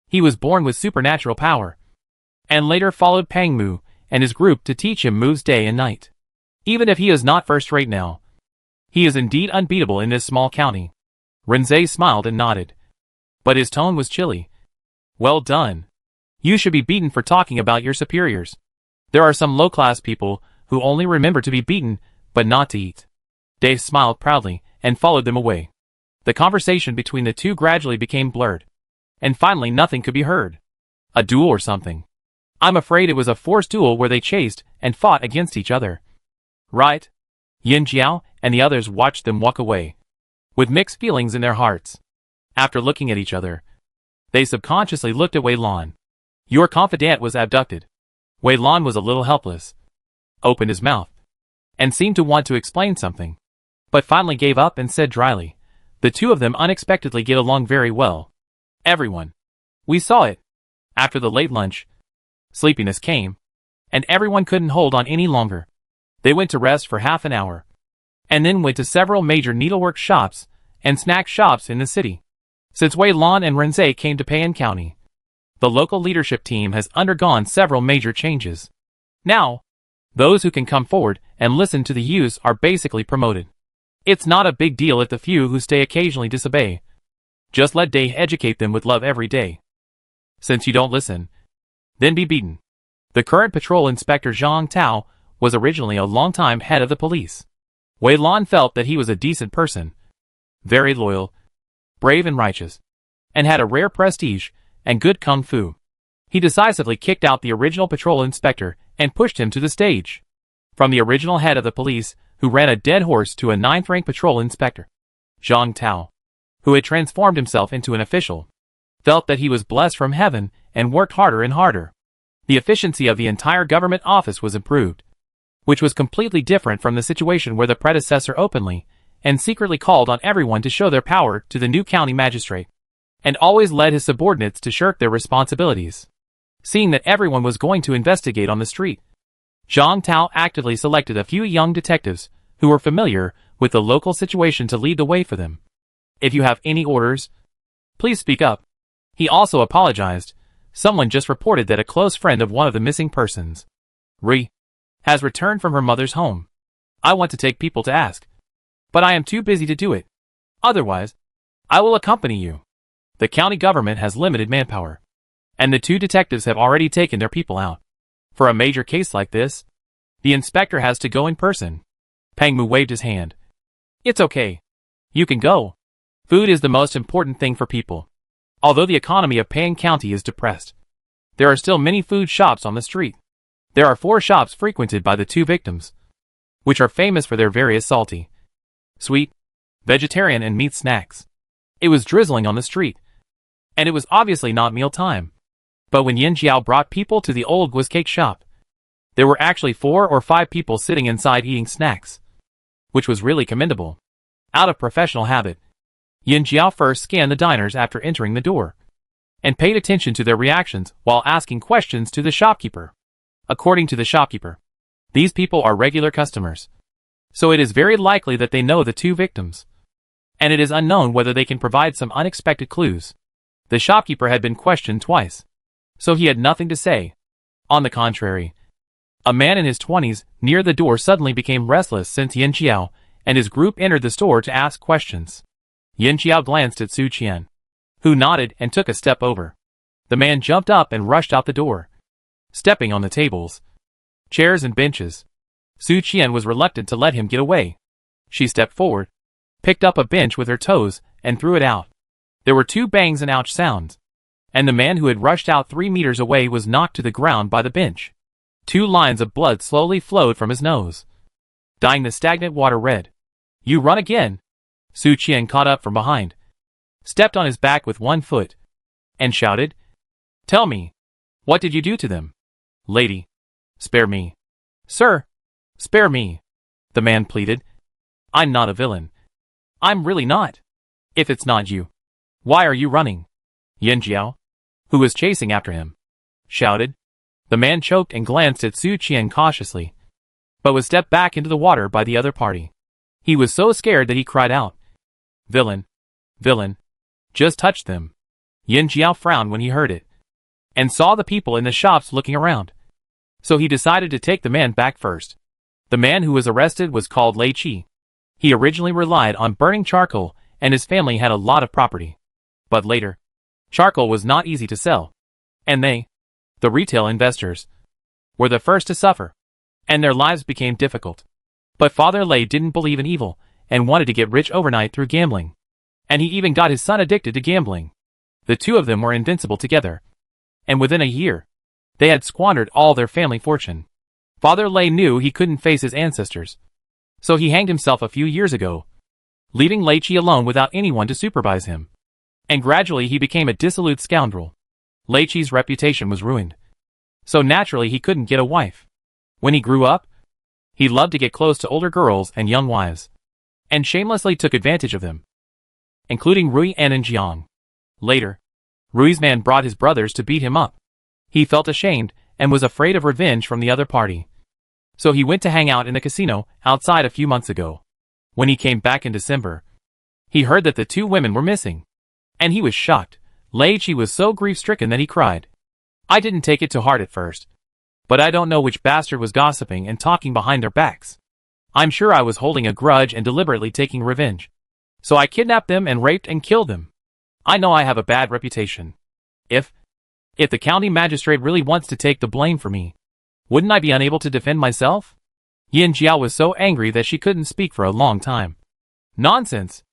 He was born with supernatural power. And later followed Pangmu and his group to teach him moves day and night. Even if he is not first-rate now, he is indeed unbeatable in this small county. Renze smiled and nodded. But his tone was chilly. Well done. You should be beaten for talking about your superiors. There are some low-class people who only remember to be beaten, but not to eat. Dave smiled proudly and followed them away. The conversation between the two gradually became blurred. And finally nothing could be heard. A duel or something. I'm afraid it was a forced duel where they chased and fought against each other. Right? Yin Jiao and the others watched them walk away, with mixed feelings in their hearts. After looking at each other, they subconsciously looked at Wei Lan. Your confidant was abducted. Wei Lan was a little helpless, opened his mouth, and seemed to want to explain something, but finally gave up and said dryly, the two of them unexpectedly get along very well. Everyone. We saw it. After the late lunch, sleepiness came, and everyone couldn't hold on any longer. They went to rest for half an hour, and then went to several major needlework shops and snack shops in the city. Since Wei Lan and Renze came to Payan County, the local leadership team has undergone several major changes. Now, those who can come forward and listen to the youths are basically promoted. It's not a big deal if the few who stay occasionally disobey. Just let Day educate them with love every day. Since you don't listen, then be beaten. The current patrol inspector Zhang Tao was originally a long-time head of the police. Wei Lan felt that he was a decent person, very loyal, brave and righteous, and had a rare prestige and good kung fu. He decisively kicked out the original patrol inspector and pushed him to the stage. From the original head of the police, who ran a dead horse, to a 9th-rank patrol inspector, Zhang Tao, who had transformed himself into an official, felt that he was blessed from heaven and worked harder and harder. The efficiency of the entire government office was improved, which was completely different from the situation where the predecessor openly and secretly called on everyone to show their power to the new county magistrate, and always led his subordinates to shirk their responsibilities. Seeing that everyone was going to investigate on the street, Zhang Tao actively selected a few young detectives who were familiar with the local situation to lead the way for them. If you have any orders, please speak up. He also apologized. Someone just reported that a close friend of one of the missing persons, Ri, has returned from her mother's home. I want to take people to ask, but I am too busy to do it. Otherwise, I will accompany you. The county government has limited manpower, and the two detectives have already taken their people out. For a major case like this, the inspector has to go in person. Pangmu waved his hand. It's okay. You can go. Food is the most important thing for people. Although the economy of Payan County is depressed, there are still many food shops on the street. There are 4 shops frequented by the 2 victims, which are famous for their various salty, sweet, vegetarian and meat snacks. It was drizzling on the street, and it was obviously not meal time. But when Yin Jiao brought people to the old Guiz cake shop, there were actually 4 or 5 people sitting inside eating snacks, which was really commendable. Out of professional habit, Yin Jiao first scanned the diners after entering the door, and paid attention to their reactions while asking questions to the shopkeeper. According to the shopkeeper, these people are regular customers, so it is very likely that they know the 2 victims, and it is unknown whether they can provide some unexpected clues. The shopkeeper had been questioned twice, so he had nothing to say. On the contrary, a man in his 20s near the door suddenly became restless since Yin Jiao and his group entered the store to ask questions. Yin Jiao glanced at Su Qian, who nodded and took a step over. The man jumped up and rushed out the door, stepping on the tables, chairs and benches. Su Qian was reluctant to let him get away. She stepped forward, picked up a bench with her toes, and threw it out. There were 2 bangs and ouch sounds, and the man who had rushed out 3 meters away was knocked to the ground by the bench. 2 lines of blood slowly flowed from his nose, dyeing the stagnant water red. You run again! Su Qian caught up from behind, stepped on his back with 1 foot, and shouted, Tell me, what did you do to them? Lady, spare me. Sir, spare me, the man pleaded. I'm not a villain. I'm really not. If it's not you, why are you running? Yin Jiao, who was chasing after him, shouted. The man choked and glanced at Su Qian cautiously, but was stepped back into the water by the other party. He was so scared that he cried out, Villain! Villain! Just touch them. Yin Jiao frowned when he heard it, and saw the people in the shops looking around. So he decided to take the man back first. The man who was arrested was called Lei Qi. He originally relied on burning charcoal, and his family had a lot of property. But later, charcoal was not easy to sell, and they, the retail investors, were the first to suffer, and their lives became difficult. But Father Lei didn't believe in evil, and wanted to get rich overnight through gambling. And he even got his son addicted to gambling. The two of them were invincible together, and within a year, they had squandered all their family fortune. Father Lei knew he couldn't face his ancestors, so he hanged himself a few years ago, leaving Lei Qi alone without anyone to supervise him. And gradually he became a dissolute scoundrel. Lei Qi's reputation was ruined, so naturally he couldn't get a wife. When he grew up, he loved to get close to older girls and young wives, and shamelessly took advantage of them, including Rui and Jiang. Later, Rui's man brought his brothers to beat him up. He felt ashamed and was afraid of revenge from the other party. So he went to hang out in the casino outside a few months ago. When he came back in December, he heard that the two women were missing, and he was shocked. Lei Qi was so grief-stricken that he cried. I didn't take it to heart at first, but I don't know which bastard was gossiping and talking behind their backs. I'm sure I was holding a grudge and deliberately taking revenge. So I kidnapped them and raped and killed them. I know I have a bad reputation. If the county magistrate really wants to take the blame for me, wouldn't I be unable to defend myself? Yin Jiao was so angry that she couldn't speak for a long time. Nonsense.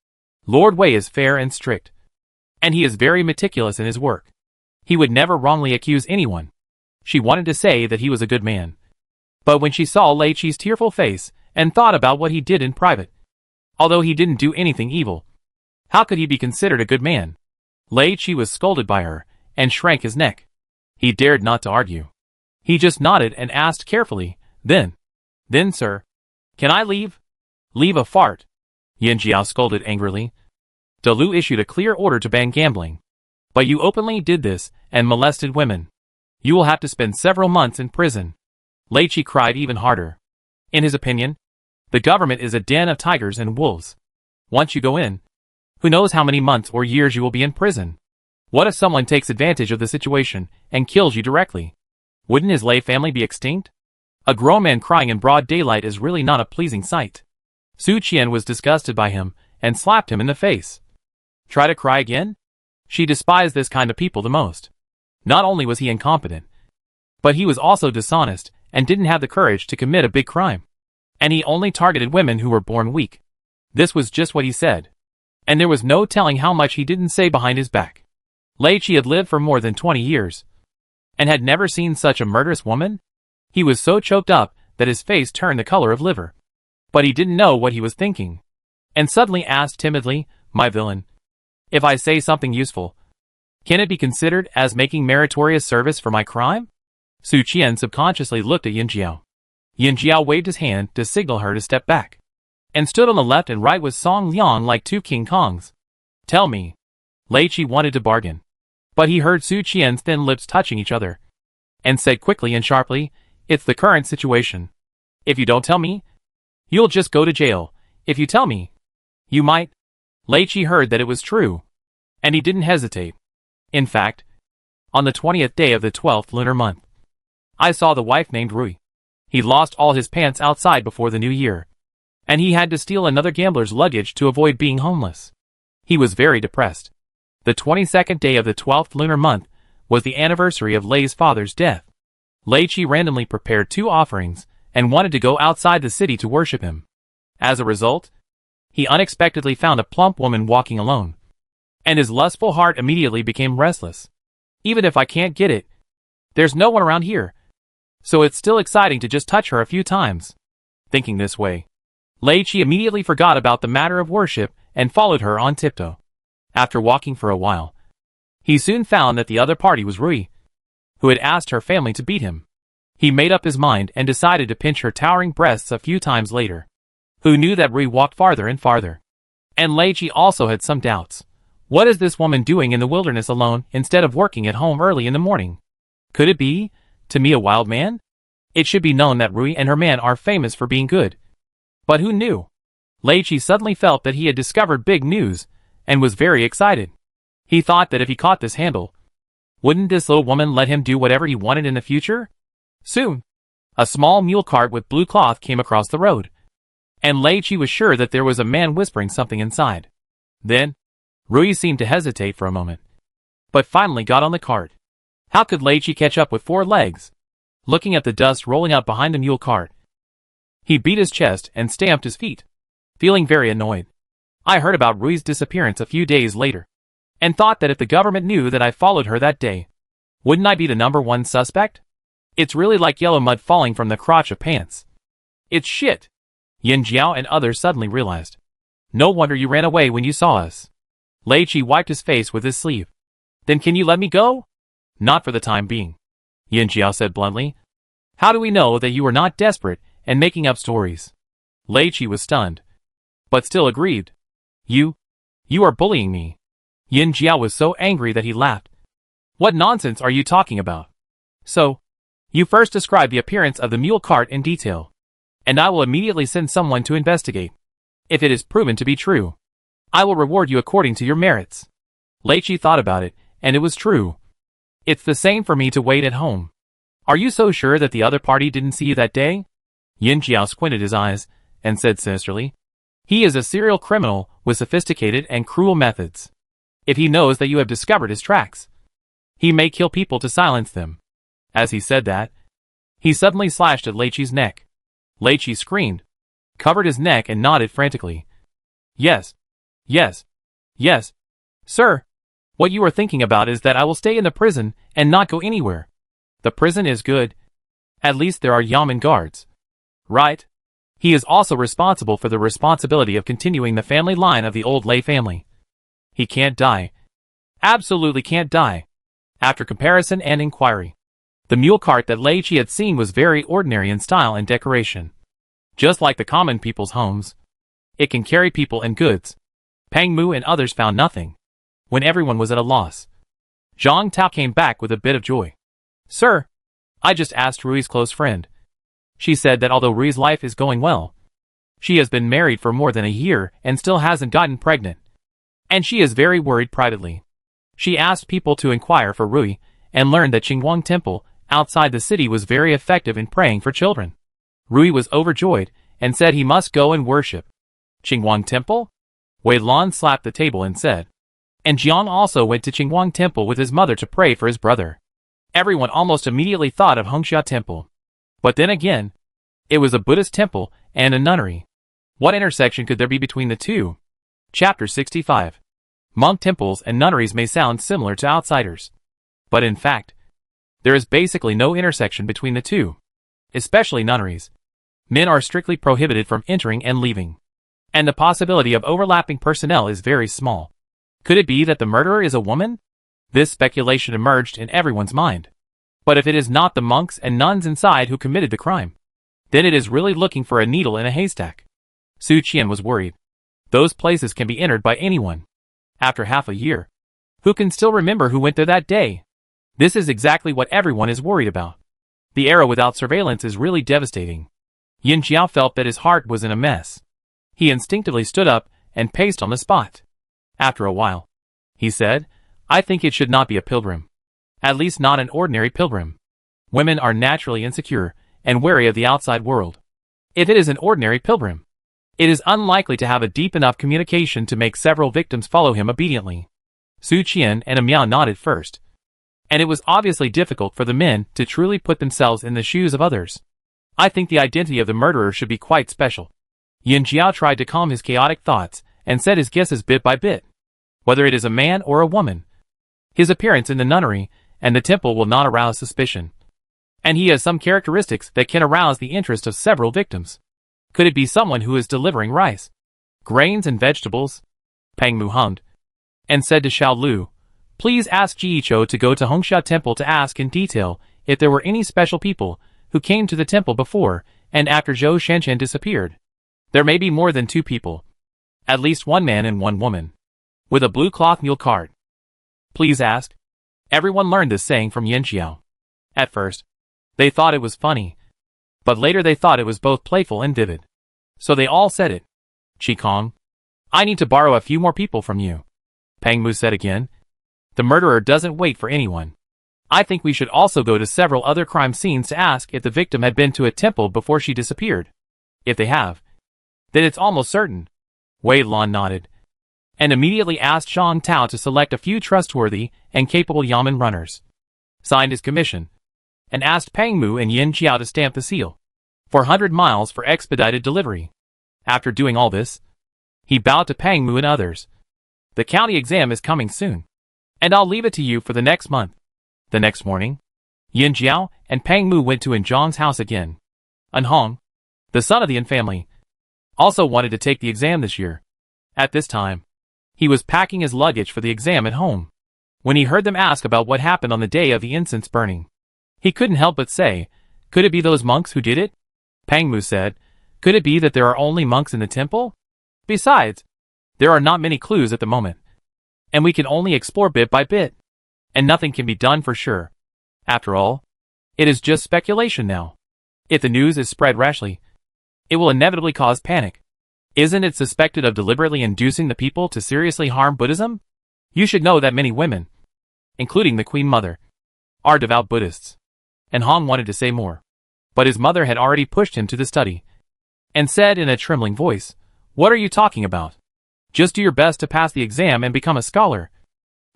Lord Wei is fair and strict, and he is very meticulous in his work. He would never wrongly accuse anyone. She wanted to say that he was a good man, but when she saw Lei Qi's tearful face and thought about what he did in private, although he didn't do anything evil, how could he be considered a good man? Lei Qi was scolded by her and shrank his neck. He dared not to argue. He just nodded and asked carefully, Then, sir, can I leave? Leave a fart. Yin Jiao scolded angrily. Dalu issued a clear order to ban gambling. But you openly did this and molested women. You will have to spend several months in prison. Lei Qi cried even harder. In his opinion, the government is a den of tigers and wolves. Once you go in, who knows how many months or years you will be in prison? What if someone takes advantage of the situation and kills you directly? Wouldn't his Lei family be extinct? A grown man crying in broad daylight is really not a pleasing sight. Su Qian was disgusted by him and slapped him in the face. Try to cry again? She despised this kind of people the most. Not only was he incompetent, but he was also dishonest and didn't have the courage to commit a big crime. And he only targeted women who were born weak. This was just what he said. And there was no telling how much he didn't say behind his back. Lei Qi had lived for more than 20 years, and had never seen such a murderous woman. He was so choked up that his face turned the color of liver. But he didn't know what he was thinking, and suddenly asked timidly, My villain, if I say something useful, can it be considered as making meritorious service for my crime? Su Qian subconsciously looked at Yin Jiao. Yin Jiao waved his hand to signal her to step back, and stood on the left and right with Song Liang like two King Kongs. Tell me. Lei Qi wanted to bargain, but he heard Su Qian's thin lips touching each other, and said quickly and sharply, It's the current situation. If you don't tell me, you'll just go to jail. If you tell me, you might. Lei Qi heard that it was true, and he didn't hesitate. In fact, on the 20th day of the 12th lunar month, I saw the wife named Rui. He lost all his pants outside before the new year, and he had to steal another gambler's luggage to avoid being homeless. He was very depressed. The 22nd day of the 12th lunar month was the anniversary of Lei's father's death. Lei Qi randomly prepared 2 offerings and wanted to go outside the city to worship him. As a result, he unexpectedly found a plump woman walking alone, and his lustful heart immediately became restless. Even if I can't get it, there's no one around here, so it's still exciting to just touch her a few times. Thinking this way, Lei Qi immediately forgot about the matter of worship and followed her on tiptoe. After walking for a while, he soon found that the other party was Rui, who had asked her family to beat him. He made up his mind and decided to pinch her towering breasts a few times later. Who knew that Rui walked farther and farther? And Lei Qi also had some doubts. What is this woman doing in the wilderness alone instead of working at home early in the morning? Could it be, to me a wild man? It should be known that Rui and her man are famous for being good. But who knew? Lei Qi suddenly felt that he had discovered big news, and was very excited. He thought that if he caught this handle, wouldn't this little woman let him do whatever he wanted in the future? Soon, a small mule cart with blue cloth came across the road, and Lei Chi was sure that there was a man whispering something inside. Then, Rui seemed to hesitate for a moment, but finally got on the cart. How could Lei Chi catch up with 4 legs? Looking at the dust rolling out behind the mule cart, he beat his chest and stamped his feet, feeling very annoyed. I heard about Rui's disappearance a few days later, and thought that if the government knew that I followed her that day, wouldn't I be the #1 suspect? It's really like yellow mud falling from the crotch of pants. It's shit. Yin Jiao and others suddenly realized. No wonder you ran away when you saw us. Lei Chi wiped his face with his sleeve. Then can you let me go? Not for the time being, Yin Jiao said bluntly. How do we know that you are not desperate and making up stories? Lei Chi was stunned, but still agreed. You are bullying me. Yin Jiao was so angry that he laughed. What nonsense are you talking about? So, you first describe the appearance of the mule cart in detail, and I will immediately send someone to investigate. If it is proven to be true, I will reward you according to your merits. Lei Chi thought about it, and it was true. It's the same for me to wait at home. Are you so sure that the other party didn't see you that day? Yin Jiao squinted his eyes, and said sinisterly. He is a serial criminal with sophisticated and cruel methods. If he knows that you have discovered his tracks, he may kill people to silence them. As he said that, he suddenly slashed at Lei Chi's neck. Lei Chi screamed, covered his neck and nodded frantically. Yes. Yes. Yes. Sir, what you are thinking about is that I will stay in the prison and not go anywhere. The prison is good. At least there are yamen guards. Right? He is also responsible for the responsibility of continuing the family line of the old Lei family. He can't die. Absolutely can't die. After comparison and inquiry, the mule cart that Lei Chi had seen was very ordinary in style and decoration. Just like the common people's homes, it can carry people and goods. Pang Mu and others found nothing. When everyone was at a loss, Zhang Tao came back with a bit of joy. Sir, I just asked Rui's close friend. She said that although Rui's life is going well, she has been married for more than a year and still hasn't gotten pregnant. And she is very worried privately. She asked people to inquire for Rui and learned that Qingguang Temple outside the city was very effective in praying for children. Rui was overjoyed and said he must go and worship. Qingguang Temple? Wei Lan slapped the table and said. And Jiang also went to Qingguang Temple with his mother to pray for his brother. Everyone almost immediately thought of Hongxia Temple. But then again, it was a Buddhist temple and a nunnery. What intersection could there be between the two? Chapter 65. Monk temples and nunneries may sound similar to outsiders, but in fact, there is basically no intersection between the two. Especially nunneries. Men are strictly prohibited from entering and leaving, and the possibility of overlapping personnel is very small. Could it be that the murderer is a woman? This speculation emerged in everyone's mind. But if it is not the monks and nuns inside who committed the crime, then it is really looking for a needle in a haystack. Su Qian was worried. Those places can be entered by anyone. After half a year, who can still remember who went there that day? This is exactly what everyone is worried about. The era without surveillance is really devastating. Yin Jiao felt that his heart was in a mess. He instinctively stood up and paced on the spot. After a while, he said, I think it should not be a pilgrim. At least not an ordinary pilgrim. Women are naturally insecure and wary of the outside world. If it is an ordinary pilgrim, it is unlikely to have a deep enough communication to make several victims follow him obediently. Su Qian and Miao nodded first, and it was obviously difficult for the men to truly put themselves in the shoes of others. I think the identity of the murderer should be quite special. Yin Jiao tried to calm his chaotic thoughts and said his guesses bit by bit. Whether it is a man or a woman, his appearance in the nunnery and the temple will not arouse suspicion. And he has some characteristics that can arouse the interest of several victims. Could it be someone who is delivering rice, grains and vegetables? Pang Mu hummed, and said to Xiao Lu, please ask Jiichou to go to Hongxia Temple to ask in detail if there were any special people who came to the temple before and after Zhou Shenchen disappeared. There may be more than 2 people. At least 1 man and 1 woman. With a blue cloth mule cart. Please ask. Everyone learned this saying from Yin Xiao. At first, they thought it was funny, but later they thought it was both playful and vivid. So they all said it. Qi Kong, I need to borrow a few more people from you, Pang Mu said again, The murderer doesn't wait for anyone. I think we should also go to several other crime scenes to ask if the victim had been to a temple before she disappeared. If they have, then it's almost certain. Wei Lan nodded, and immediately asked Zhang Tao to select a few trustworthy and capable Yamen runners, signed his commission, and asked Pang Mu and Yin Jiao to stamp the seal. 400 miles for expedited delivery. After doing all this, he bowed to Pang Mu and others. The county exam is coming soon, and I'll leave it to you for the next month. The next morning, Yin Jiao and Pang Mu went to An Zhang's house again. An Hong, the son of the An family, also wanted to take the exam this year. At this time, he was packing his luggage for the exam at home, when he heard them ask about what happened on the day of the incense burning. He couldn't help but say, "Could it be those monks who did it?" Pang Mu said, "Could it be that there are only monks in the temple? Besides, there are not many clues at the moment, and we can only explore bit by bit, and nothing can be done for sure. After all, it is just speculation now. If the news is spread rashly, it will inevitably cause panic. Isn't it suspected of deliberately inducing the people to seriously harm Buddhism? You should know that many women, including the Queen Mother, are devout Buddhists." And Hong wanted to say more, but his mother had already pushed him to the study, and said in a trembling voice, "What are you talking about? Just do your best to pass the exam and become a scholar,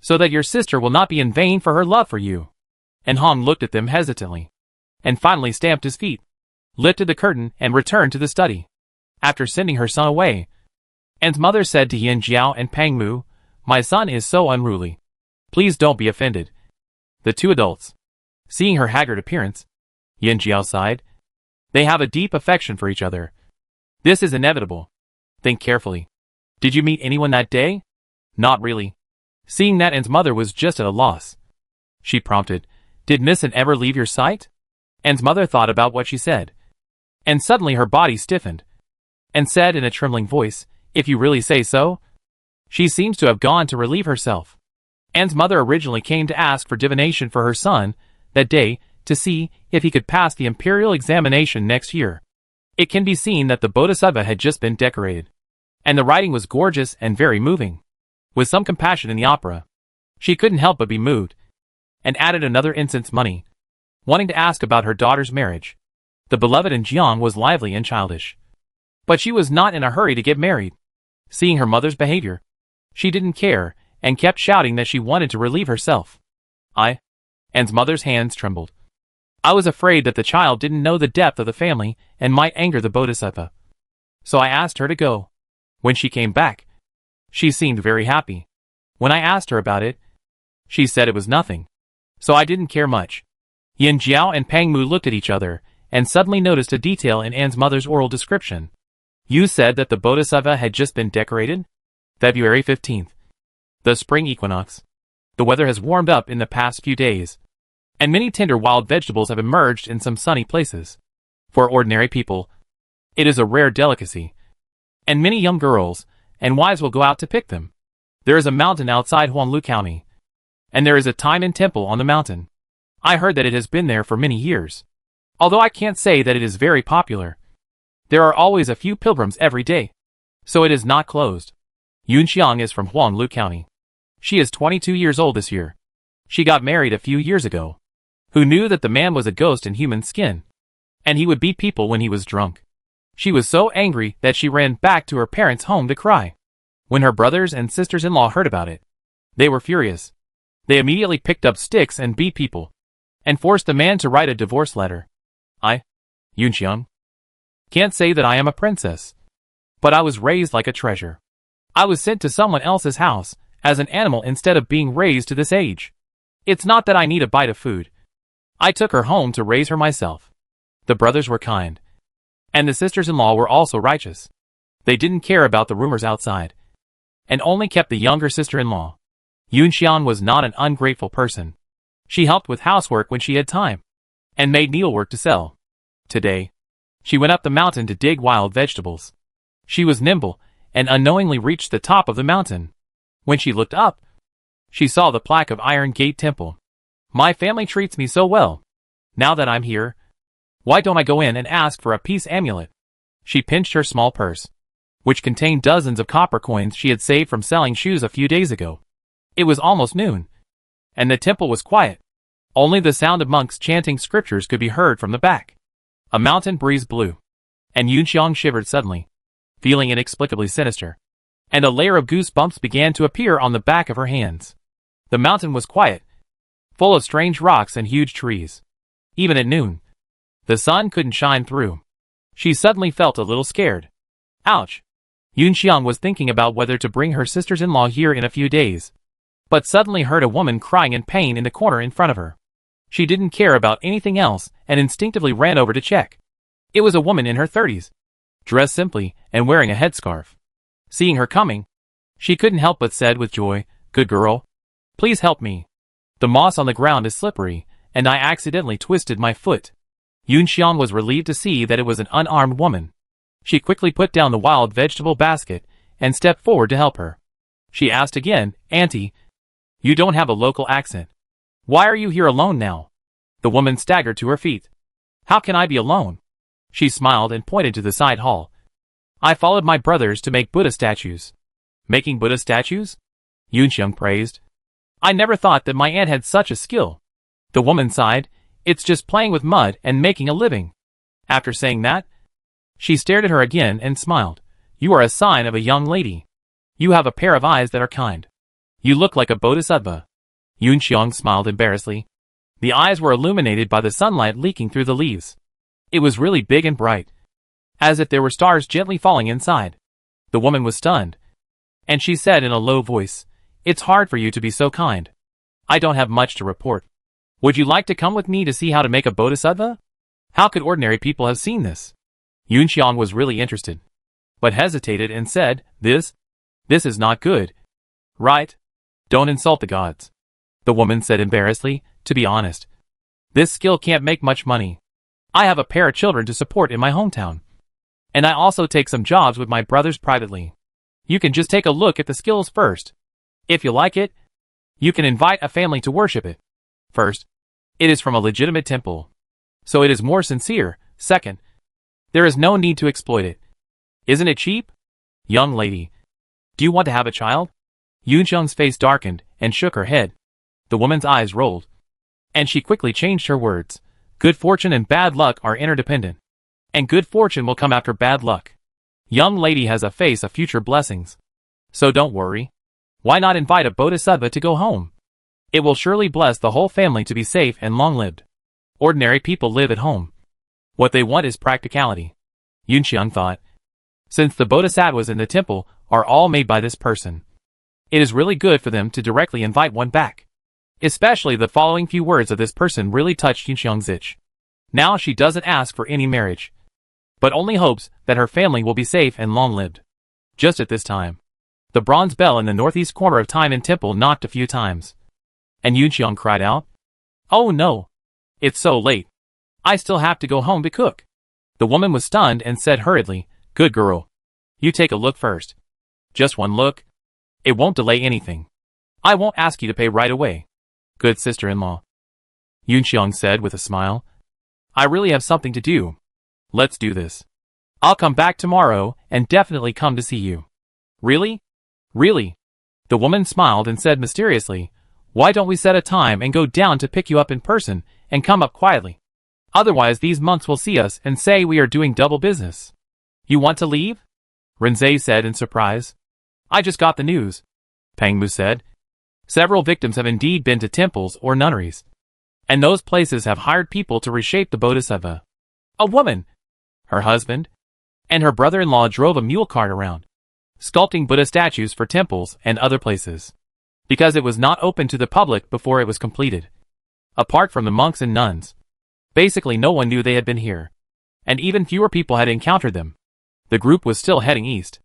so that your sister will not be in vain for her love for you." And Hong looked at them hesitantly, and finally stamped his feet, lifted the curtain and returned to the study. After sending her son away, Anne's mother said to Yin Jiao and Pang Mu, "My son is so unruly. Please don't be offended." The two adults, seeing her haggard appearance, Yin Jiao sighed. They have a deep affection for each other. This is inevitable. Think carefully. Did you meet anyone that day? Not really. Seeing that Anne's mother was just at a loss, she prompted, "Did Miss Anne ever leave your sight?" Anne's mother thought about what she said, and suddenly her body stiffened, and said in a trembling voice, "If you really say so, she seems to have gone to relieve herself." Anne's mother originally came to ask for divination for her son that day to see if he could pass the imperial examination next year. It can be seen that the Bodhisattva had just been decorated, and the writing was gorgeous and very moving. With some compassion in the opera, she couldn't help but be moved, and added another incense money, wanting to ask about her daughter's marriage. The beloved An Jiang was lively and childish, but she was not in a hurry to get married. Seeing her mother's behavior, she didn't care, and kept shouting that she wanted to relieve herself. Anne's mother's hands trembled. "I was afraid that the child didn't know the depth of the family and might anger the Bodhisattva. So I asked her to go. When she came back, she seemed very happy. When I asked her about it, she said it was nothing. So I didn't care much." Yin Jiao and Pang Mu looked at each other, and suddenly noticed a detail in Anne's mother's oral description. "You said that the Bodhisattva had just been decorated?" February 15th. The spring equinox. The weather has warmed up in the past few days, and many tender wild vegetables have emerged in some sunny places. For ordinary people, it is a rare delicacy, and many young girls and wives will go out to pick them. There is a mountain outside Huanglu County, and there is a Tainan temple on the mountain. I heard that it has been there for many years, although I can't say that it is very popular. There are always a few pilgrims every day, so it is not closed. Yun Xiang is from Huanglu County. She is 22 years old this year. She got married a few years ago. Who knew that the man was a ghost in human skin, and he would beat people when he was drunk? She was so angry that she ran back to her parents' home to cry. When her brothers and sisters-in-law heard about it, they were furious. They immediately picked up sticks and beat people, and forced the man to write a divorce letter. Yun Xiang, can't say that I am a princess, but I was raised like a treasure. I was sent to someone else's house as an animal instead of being raised to this age. It's not that I need a bite of food. I took her home to raise her myself." The brothers were kind, and the sisters-in-law were also righteous. They didn't care about the rumors outside, and only kept the younger sister-in-law. Yun Xian was not an ungrateful person. She helped with housework when she had time, and made needlework to sell. Today, she went up the mountain to dig wild vegetables. She was nimble, and unknowingly reached the top of the mountain. When she looked up, she saw the plaque of Iron Gate Temple. "My family treats me so well. Now that I'm here, why don't I go in and ask for a peace amulet?" She pinched her small purse, which contained dozens of copper coins she had saved from selling shoes a few days ago. It was almost noon, and the temple was quiet. Only the sound of monks chanting scriptures could be heard from the back. A mountain breeze blew, and Yunxiang shivered suddenly, feeling inexplicably sinister. And a layer of goosebumps began to appear on the back of her hands. The mountain was quiet, full of strange rocks and huge trees. Even at noon, the sun couldn't shine through. She suddenly felt a little scared. Ouch! Yunxiang was thinking about whether to bring her sisters-in-law here in a few days, but suddenly heard a woman crying in pain in the corner in front of her. She didn't care about anything else and instinctively ran over to check. It was a woman in her 30s, dressed simply and wearing a headscarf. Seeing her coming, she couldn't help but said with joy, "Good girl. Please help me. The moss on the ground is slippery, and I accidentally twisted my foot." Yunxiang was relieved to see that it was an unarmed woman. She quickly put down the wild vegetable basket and stepped forward to help her. She asked again, "Auntie, you don't have a local accent. Why are you here alone now?" The woman staggered to her feet. "How can I be alone?" She smiled and pointed to the side hall. "I followed my brothers to make Buddha statues." "Making Buddha statues?" Yunxiang praised. "I never thought that my aunt had such a skill." The woman sighed. "It's just playing with mud and making a living." After saying that, she stared at her again and smiled. "You are a sign of a young lady. You have a pair of eyes that are kind. You look like a bodhisattva." Yunxiang smiled embarrassedly. The eyes were illuminated by the sunlight leaking through the leaves. It was really big and bright, as if there were stars gently falling inside. The woman was stunned, and she said in a low voice, "It's hard for you to be so kind. I don't have much to report. Would you like to come with me to see how to make a bodhisattva?" How could ordinary people have seen this? Yunxiang was really interested, but hesitated and said, This is not good. Right? Don't insult the gods." The woman said embarrassedly, "To be honest, this skill can't make much money. I have a pair of children to support in my hometown, and I also take some jobs with my brothers privately. You can just take a look at the skills first. If you like it, you can invite a family to worship it. First, it is from a legitimate temple, so it is more sincere. Second, there is no need to exploit it. Isn't it cheap? Young lady, do you want to have a child?" Yunxiang's face darkened and shook her head. The woman's eyes rolled, and she quickly changed her words. "Good fortune and bad luck are interdependent, and good fortune will come after bad luck. Young lady has a face of future blessings, so don't worry. Why not invite a bodhisattva to go home? It will surely bless the whole family to be safe and long-lived. Ordinary people live at home. What they want is practicality." Yunxiang thought, since the bodhisattvas in the temple are all made by this person, it is really good for them to directly invite one back. Especially the following few words of this person really touched Yunxiang's itch. Now she doesn't ask for any marriage, but only hopes that her family will be safe and long-lived. Just at this time, the bronze bell in the northeast corner of Time and Temple knocked a few times, and Yunxiang cried out, "Oh no! It's so late. I still have to go home to cook." The woman was stunned and said hurriedly, "Good girl. You take a look first. Just one look. It won't delay anything. I won't ask you to pay right away." "Good sister-in-law," Yunxiang said with a smile. "I really have something to do. Let's do this. I'll come back tomorrow and definitely come to see you." "Really? Really?" The woman smiled and said mysteriously, "Why don't we set a time and go down to pick you up in person and come up quietly? Otherwise these monks will see us and say we are doing double business." "You want to leave?" Renzei said in surprise. "I just got the news," Pangmu said. "Several victims have indeed been to temples or nunneries, and those places have hired people to reshape the bodhisattva. A woman, her husband, and her brother-in-law drove a mule cart around, sculpting Buddha statues for temples and other places, because it was not open to the public before it was completed. Apart from the monks and nuns, basically no one knew they had been here, and even fewer people had encountered them. The group was still heading east.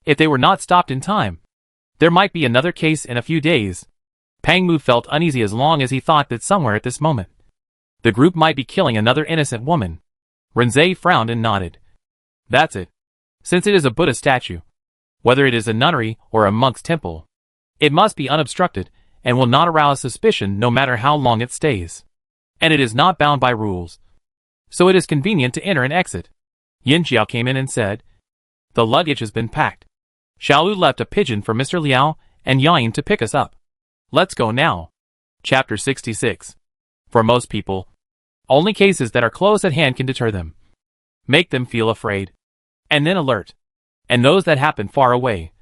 If they were not stopped in time, there might be another case in a few days. Pangmu felt uneasy as long as he thought that somewhere at this moment, the group might be killing another innocent woman. Renzei frowned and nodded. "That's it. Since it is a Buddha statue, whether it is a nunnery or a monk's temple, it must be unobstructed and will not arouse suspicion no matter how long it stays. And it is not bound by rules, so it is convenient to enter and exit." Yin Xiao came in and said, "The luggage has been packed. Xiaolu left a pigeon for Mr. Liao and Yayin to pick us up. Let's go now." Chapter 66. For most people, only cases that are close at hand can deter them, make them feel afraid, and then alert. And those that happen far away,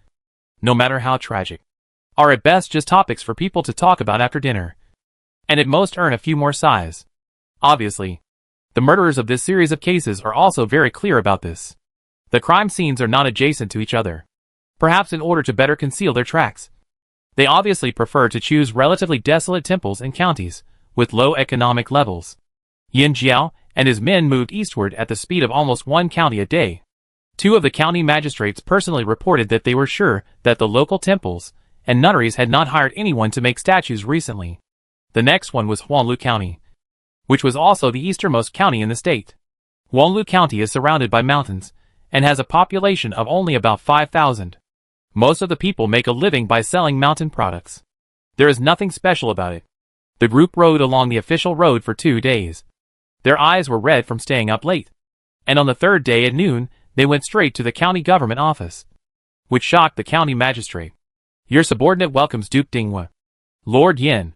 no matter how tragic, are at best just topics for people to talk about after dinner, and at most earn a few more sighs. Obviously, the murderers of this series of cases are also very clear about this. The crime scenes are not adjacent to each other, perhaps in order to better conceal their tracks. They obviously prefer to choose relatively desolate temples and counties with low economic levels. Yin Jiao and his men moved eastward at the speed of almost one county a day. Two of the county magistrates personally reported that they were sure that the local temples and nunneries had not hired anyone to make statues recently. The next one was Huanglu County, which was also the easternmost county in the state. Huanglu County is surrounded by mountains and has a population of only about 5,000. Most of the people make a living by selling mountain products. There is nothing special about it. The group rode along the official road for 2 days. Their eyes were red from staying up late. And on the third day at noon, they went straight to the county government office, which shocked the county magistrate. Your subordinate welcomes Duke Dinghua. Lord Yin.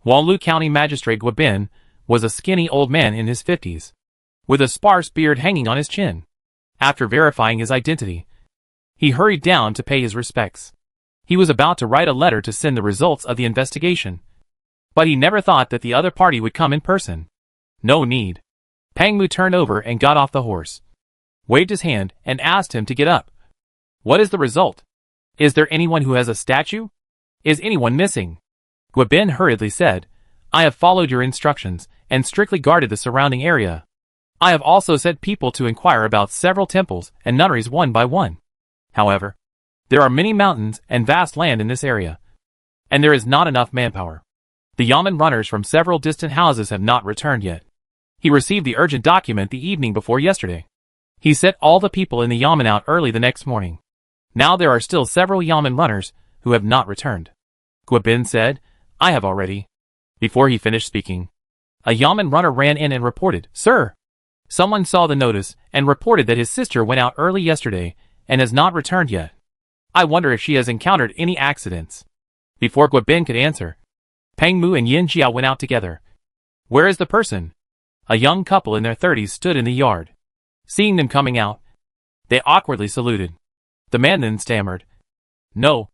Huanglu County Magistrate Guobin was a skinny old man in his 50s, with a sparse beard hanging on his chin. After verifying his identity, he hurried down to pay his respects. He was about to write a letter to send the results of the investigation, but he never thought that the other party would come in person. No need. Pang Mu turned over and got off the horse, waved his hand, and asked him to get up. What is the result? Is there anyone who has a statue? Is anyone missing? Guobin hurriedly said, I have followed your instructions and strictly guarded the surrounding area. I have also sent people to inquire about several temples and nunneries one by one. However, there are many mountains and vast land in this area, and there is not enough manpower. The yamen runners from several distant houses have not returned yet. He received the urgent document the evening before yesterday. He set all the people in the yamen out early the next morning. Now there are still several yamen runners who have not returned. Guobin said, I have already. Before he finished speaking, a yamen runner ran in and reported, Sir, someone saw the notice and reported that his sister went out early yesterday and has not returned yet. I wonder if she has encountered any accidents. Before Guobin could answer, Pang Mu and Yin Jiao went out together. Where is the person? A young couple in their 30s stood in the yard. Seeing them coming out, they awkwardly saluted. The man then stammered, No,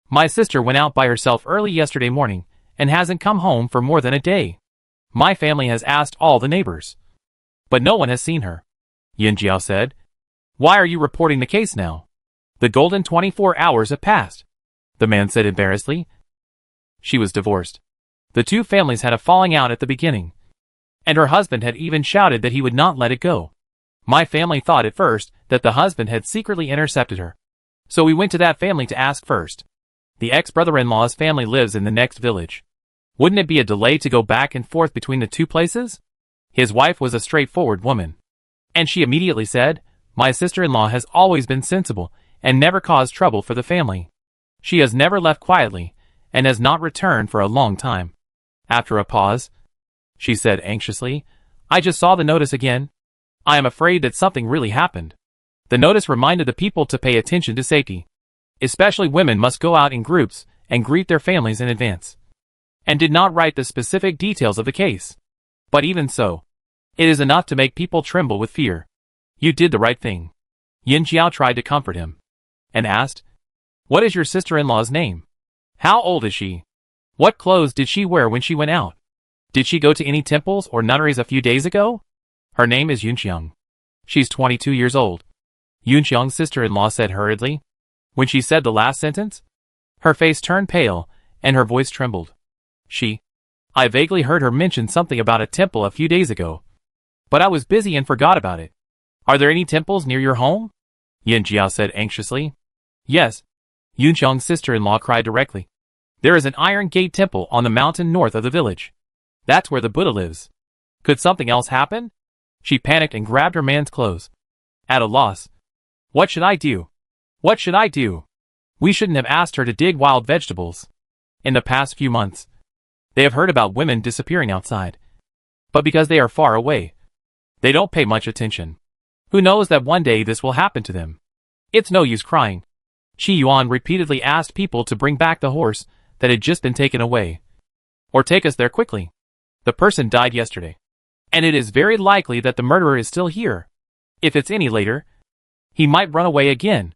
my sister went out by herself early yesterday morning and hasn't come home for more than a day. My family has asked all the neighbors, but no one has seen her. Yin Jiao said, Why are you reporting the case now? The golden 24 hours have passed. The man said embarrassedly. She was divorced. The two families had a falling out at the beginning, and her husband had even shouted that he would not let it go. My family thought at first that the husband had secretly intercepted her, so we went to that family to ask first. The ex-brother-in-law's family lives in the next village. Wouldn't it be a delay to go back and forth between the two places? His wife was a straightforward woman, and she immediately said, My sister-in-law has always been sensible and never caused trouble for the family. She has never left quietly and has not returned for a long time. After a pause, she said anxiously, I just saw the notice again. I am afraid that something really happened. The notice reminded the people to pay attention to safety. Especially women must go out in groups and greet their families in advance. And did not write the specific details of the case. But even so, it is enough to make people tremble with fear. You did the right thing. Yin Jiao tried to comfort him, and asked, What is your sister-in-law's name? How old is she? What clothes did she wear when she went out? Did she go to any temples or nunneries a few days ago? Her name is Yunxiang. She's 22 years old. Yunxiang's sister-in-law said hurriedly. When she said the last sentence, her face turned pale, and her voice trembled. I vaguely heard her mention something about a temple a few days ago, but I was busy and forgot about it. Are there any temples near your home? Yin Jiao said anxiously. Yes, Yunxiang's sister-in-law cried directly. There is an Iron Gate temple on the mountain north of the village. That's where the Buddha lives. Could something else happen? She panicked and grabbed her man's clothes. At a loss. What should I do? What should I do? We shouldn't have asked her to dig wild vegetables. In the past few months, they have heard about women disappearing outside. But because they are far away, they don't pay much attention. Who knows that one day this will happen to them? It's no use crying. Qi Yuan repeatedly asked people to bring back the horse that had just been taken away. or take us there quickly. The person died yesterday, and it is very likely that the murderer is still here. If it's any later, he might run away again.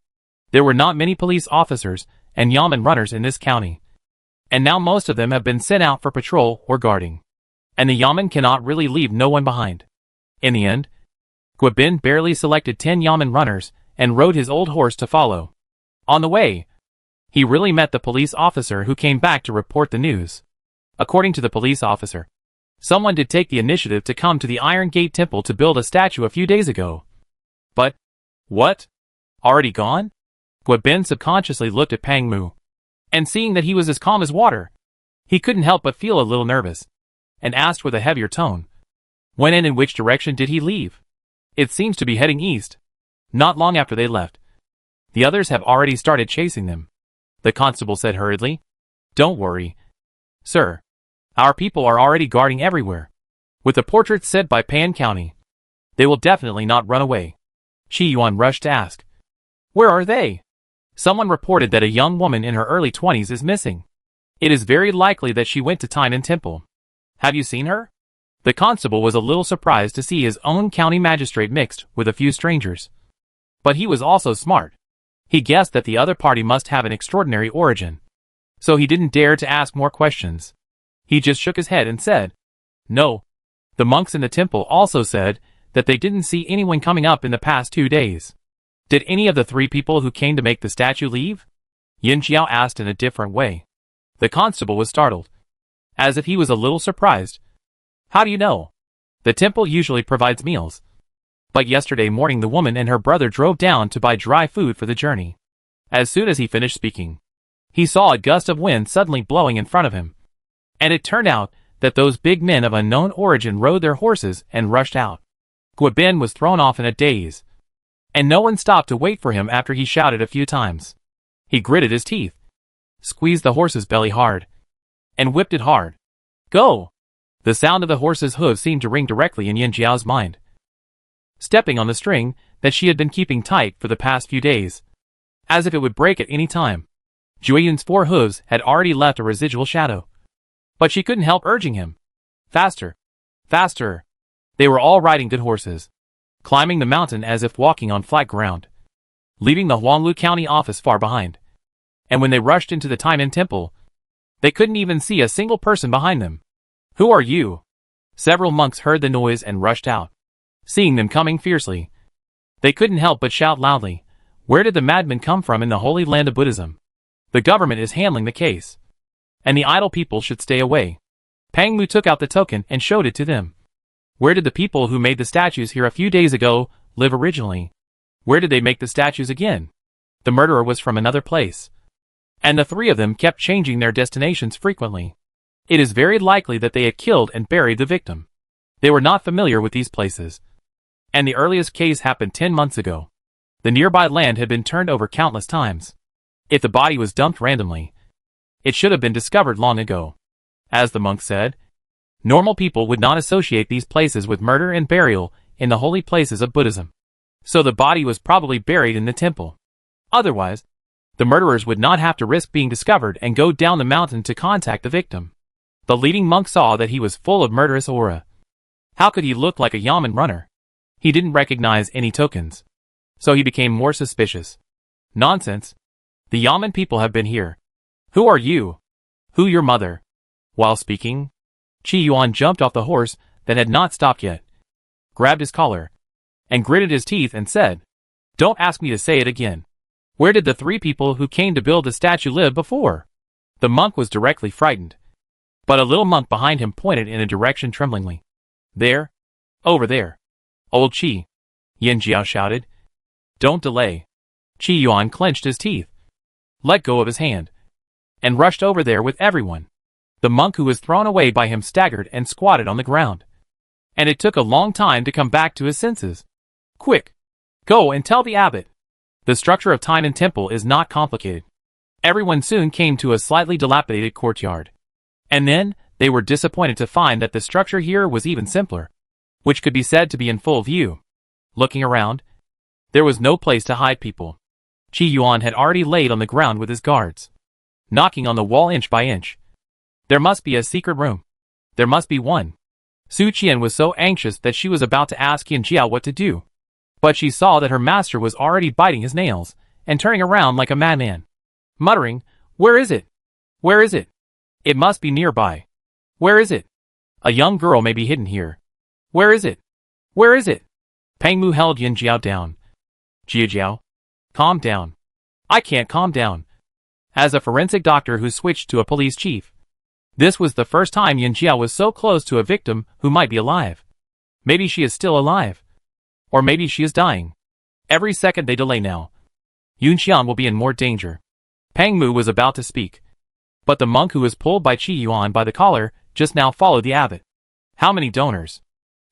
There were not many police officers and yamen runners in this county, and now most of them have been sent out for patrol or guarding, and the yamen cannot really leave no one behind. In the end, Gwabin barely selected 10 yamen runners and rode his old horse to follow. On the way, he really met the police officer who came back to report the news. According to the police officer, someone did take the initiative to come to the Iron Gate Temple to build a statue a few days ago. But, what? Already gone? Gwabin subconsciously looked at Pang Mu, and seeing that he was as calm as water, he couldn't help but feel a little nervous, and asked with a heavier tone, when and in which direction did he leave? It seems to be heading east. Not long after they left, the others have already started chasing them. The constable said hurriedly, "Don't worry, sir. Our people are already guarding everywhere. With the portraits set by Pan County, they will definitely not run away." Chi Yuan rushed to ask, "Where are they?" Someone reported that a young woman in her early 20s is missing. It is very likely that she went to Tainan Temple. Have you seen her? The constable was a little surprised to see his own county magistrate mixed with a few strangers. But he was also smart. He guessed that the other party must have an extraordinary origin, so he didn't dare to ask more questions. He just shook his head and said, "No." The monks in the temple also said that they didn't see anyone coming up in the past 2 days. Did any of the 3 people who came to make the statue leave? Yin Xiao asked in a different way. The constable was startled, as if he was a little surprised. "How do you know? The temple usually provides meals. But yesterday morning the woman and her brother drove down to buy dry food for the journey." As soon as he finished speaking, he saw a gust of wind suddenly blowing in front of him. And it turned out that those big men of unknown origin rode their horses and rushed out. Gwabin was thrown off in a daze, and no one stopped to wait for him after he shouted a few times. He gritted his teeth, squeezed the horse's belly hard, and whipped it hard. "Go!" The sound of the horse's hooves seemed to ring directly in Yin Jiao's mind, stepping on the string that she had been keeping tight for the past few days, as if it would break at any time. Jueyun's 4 hooves had already left a residual shadow, but she couldn't help urging him. Faster! Faster! They were all riding good horses, climbing the mountain as if walking on flat ground, leaving the Huanglu County office far behind. And when they rushed into the Tainan Temple, they couldn't even see a single person behind them. "Who are you?" Several monks heard the noise and rushed out. Seeing them coming fiercely, they couldn't help but shout loudly, "Where did the madmen come from in the holy land of Buddhism? The government is handling the case, and the idle people should stay away." Pang Mu took out the token and showed it to them. "Where did the people who made the statues here a few days ago live originally? Where did they make the statues again?" The murderer was from another place, and the 3 of them kept changing their destinations frequently. It is very likely that they had killed and buried the victim. They were not familiar with these places, and the earliest case happened 10 months ago. The nearby land had been turned over countless times. If the body was dumped randomly, it should have been discovered long ago. As the monk said, normal people would not associate these places with murder and burial in the holy places of Buddhism. So the body was probably buried in the temple. Otherwise, the murderers would not have to risk being discovered and go down the mountain to contact the victim. The leading monk saw that he was full of murderous aura. How could he look like a yamen runner? He didn't recognize any tokens, so he became more suspicious. "Nonsense. The yamen people have been here. Who are you? Who your mother?" While speaking, Chi Yuan jumped off the horse that had not stopped yet, grabbed his collar, and gritted his teeth and said, "Don't ask me to say it again. Where did the 3 people who came to build the statue live before?" The monk was directly frightened, but a little monk behind him pointed in a direction tremblingly. "There. Over there. Old Chi," Yin Jiao shouted. "Don't delay." Chi Yuan clenched his teeth, let go of his hand, and rushed over there with everyone. The monk who was thrown away by him staggered and squatted on the ground, and it took a long time to come back to his senses. "Quick! Go and tell the abbot." The structure of Tainan Temple is not complicated. Everyone soon came to a slightly dilapidated courtyard, and then they were disappointed to find that the structure here was even simpler, which could be said to be in full view. Looking around, there was no place to hide people. Chi Yuan had already laid on the ground with his guards, knocking on the wall inch by inch. There must be a secret room. There must be one. Su Qian was so anxious that she was about to ask Yin Jiao what to do. But she saw that her master was already biting his nails and turning around like a madman, muttering, "Where is it? Where is it? It must be nearby. Where is it? A young girl may be hidden here. Where is it? Where is it?" Peng Mu held Yin Jiao down. "Jiao, calm down." "I can't calm down." As a forensic doctor who switched to a police chief, this was the first time Yin Jiao was so close to a victim who might be alive. Maybe she is still alive. Or maybe she is dying. Every second they delay now, Yun Xian will be in more danger. Peng Mu was about to speak, but the monk who was pulled by Qi Yuan by the collar just now followed the abbot. How many donors?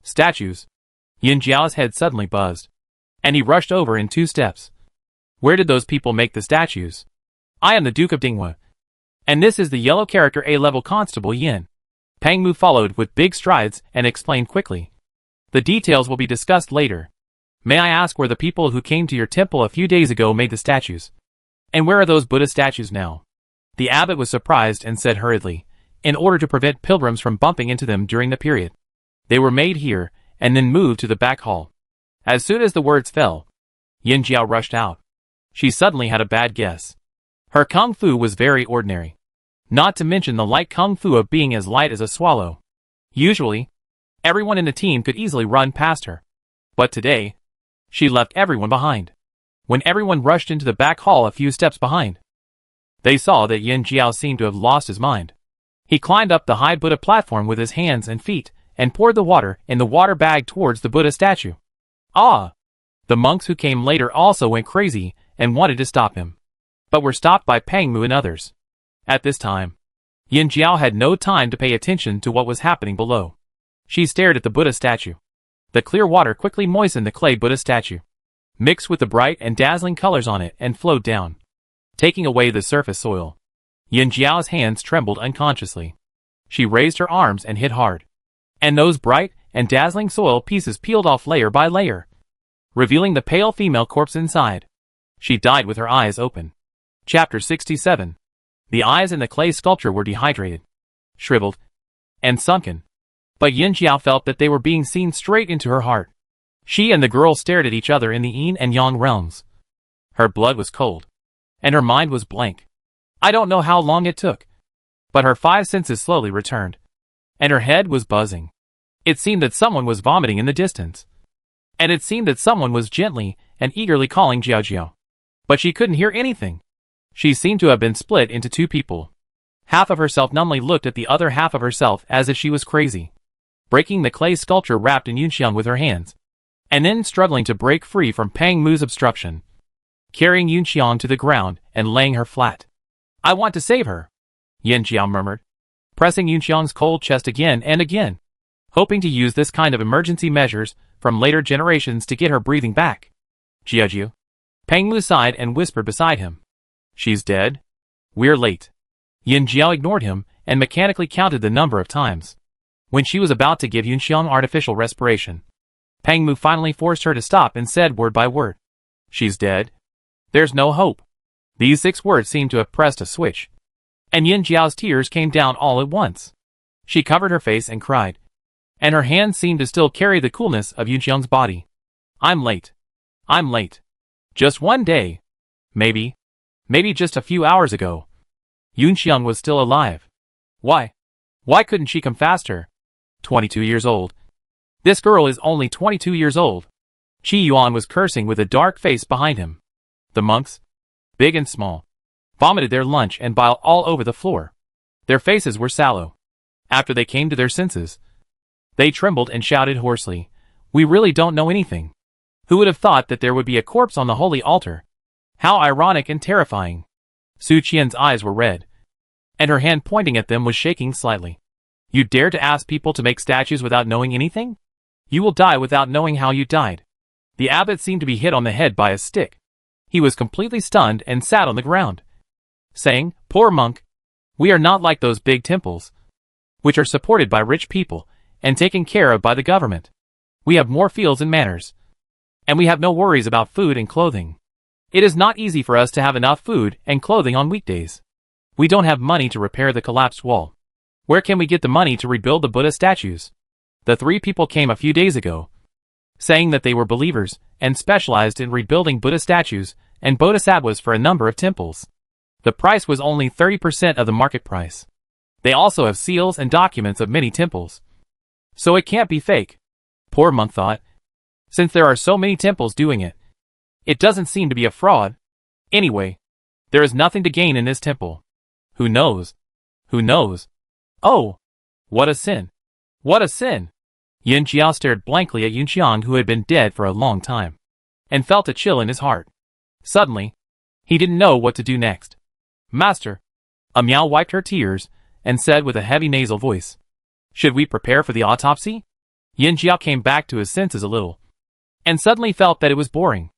Statues? Yin Jiao's head suddenly buzzed, and he rushed over in 2 steps. Where did those people make the statues? I am the Duke of Dinghua, and this is the yellow character A-level constable Yin. Peng Mu followed with big strides and explained quickly. The details will be discussed later. May I ask where the people who came to your temple a few days ago made the statues? And where are those Buddha statues now? The abbot was surprised and said hurriedly, in order to prevent pilgrims from bumping into them during the period. They were made here, and then moved to the back hall. As soon as the words fell, Yin Jiao rushed out. She suddenly had a bad guess. Her kung fu was very ordinary. Not to mention the light kung fu of being as light as a swallow. Usually, everyone in the team could easily run past her. But today, she left everyone behind. When everyone rushed into the back hall a few steps behind, they saw that Yin Jiao seemed to have lost his mind. He climbed up the high Buddha platform with his hands and feet, and poured the water in the water bag towards the Buddha statue. Ah! The monks who came later also went crazy and wanted to stop him, but were stopped by Peng Mu and others. At this time, Yin Jiao had no time to pay attention to what was happening below. She stared at the Buddha statue. The clear water quickly moistened the clay Buddha statue, mixed with the bright and dazzling colors on it, and flowed down, taking away the surface soil. Yin Jiao's hands trembled unconsciously. She raised her arms and hit hard, and those bright and dazzling soil pieces peeled off layer by layer, revealing the pale female corpse inside. She died with her eyes open. Chapter 67. The eyes in the clay sculpture were dehydrated, shriveled, and sunken. But Yin Jiao felt that they were being seen straight into her heart. She and the girl stared at each other in the yin and yang realms. Her blood was cold, and her mind was blank. I don't know how long it took, but her 5 senses slowly returned, and her head was buzzing. It seemed that someone was vomiting in the distance, and it seemed that someone was gently and eagerly calling Jiao Jiao. But she couldn't hear anything. She seemed to have been split into 2 people. Half of herself numbly looked at the other half of herself as if she was crazy, breaking the clay sculpture wrapped in Yunxiang with her hands, and then struggling to break free from Peng Mu's obstruction, carrying Yunxiang to the ground and laying her flat. I want to save her, Yin Jiao murmured, pressing Yunxiang's cold chest again and again, hoping to use this kind of emergency measures from later generations to get her breathing back. Jiao. Peng Mu sighed and whispered beside him. She's dead? We're late. Yin Jiao ignored him and mechanically counted the number of times. When she was about to give Yunxiang artificial respiration, Peng Mu finally forced her to stop and said word by word. She's dead. There's no hope. These 6 words seemed to have pressed a switch, and Yin Jiao's tears came down all at once. She covered her face and cried, and her hands seemed to still carry the coolness of Yunxiang's body. I'm late. I'm late. Just 1 day. Maybe just a few hours ago, Yunxiang was still alive. Why couldn't she come faster? 22 years old. This girl is only 22 years old. Qi Yuan was cursing with a dark face behind him. The monks, big and small, vomited their lunch and bile all over the floor. Their faces were sallow. After they came to their senses, they trembled and shouted hoarsely, We really don't know anything. Who would have thought that there would be a corpse on the holy altar? How ironic and terrifying. Su Qian's eyes were red, and her hand pointing at them was shaking slightly. You dare to ask people to make statues without knowing anything? You will die without knowing how you died. The abbot seemed to be hit on the head by a stick. He was completely stunned and sat on the ground, saying, Poor monk. We are not like those big temples, which are supported by rich people and taken care of by the government. We have more fields and manors, and we have no worries about food and clothing. It is not easy for us to have enough food and clothing on weekdays. We don't have money to repair the collapsed wall. Where can we get the money to rebuild the Buddha statues? The three people came a few days ago, saying that they were believers and specialized in rebuilding Buddha statues and bodhisattvas for a number of temples. The price was only 30% of the market price. They also have seals and documents of many temples. So it can't be fake. Poor monk thought. Since there are so many temples doing it, it doesn't seem to be a fraud. Anyway, there is nothing to gain in this temple. Who knows? Who knows? Oh! What a sin! What a sin! Yin Jiao stared blankly at Yunxiang, who had been dead for a long time, and felt a chill in his heart. Suddenly, he didn't know what to do next. Master! Miao wiped her tears and said with a heavy nasal voice, should we prepare for the autopsy? Yin Jiao came back to his senses a little, and suddenly felt that it was boring.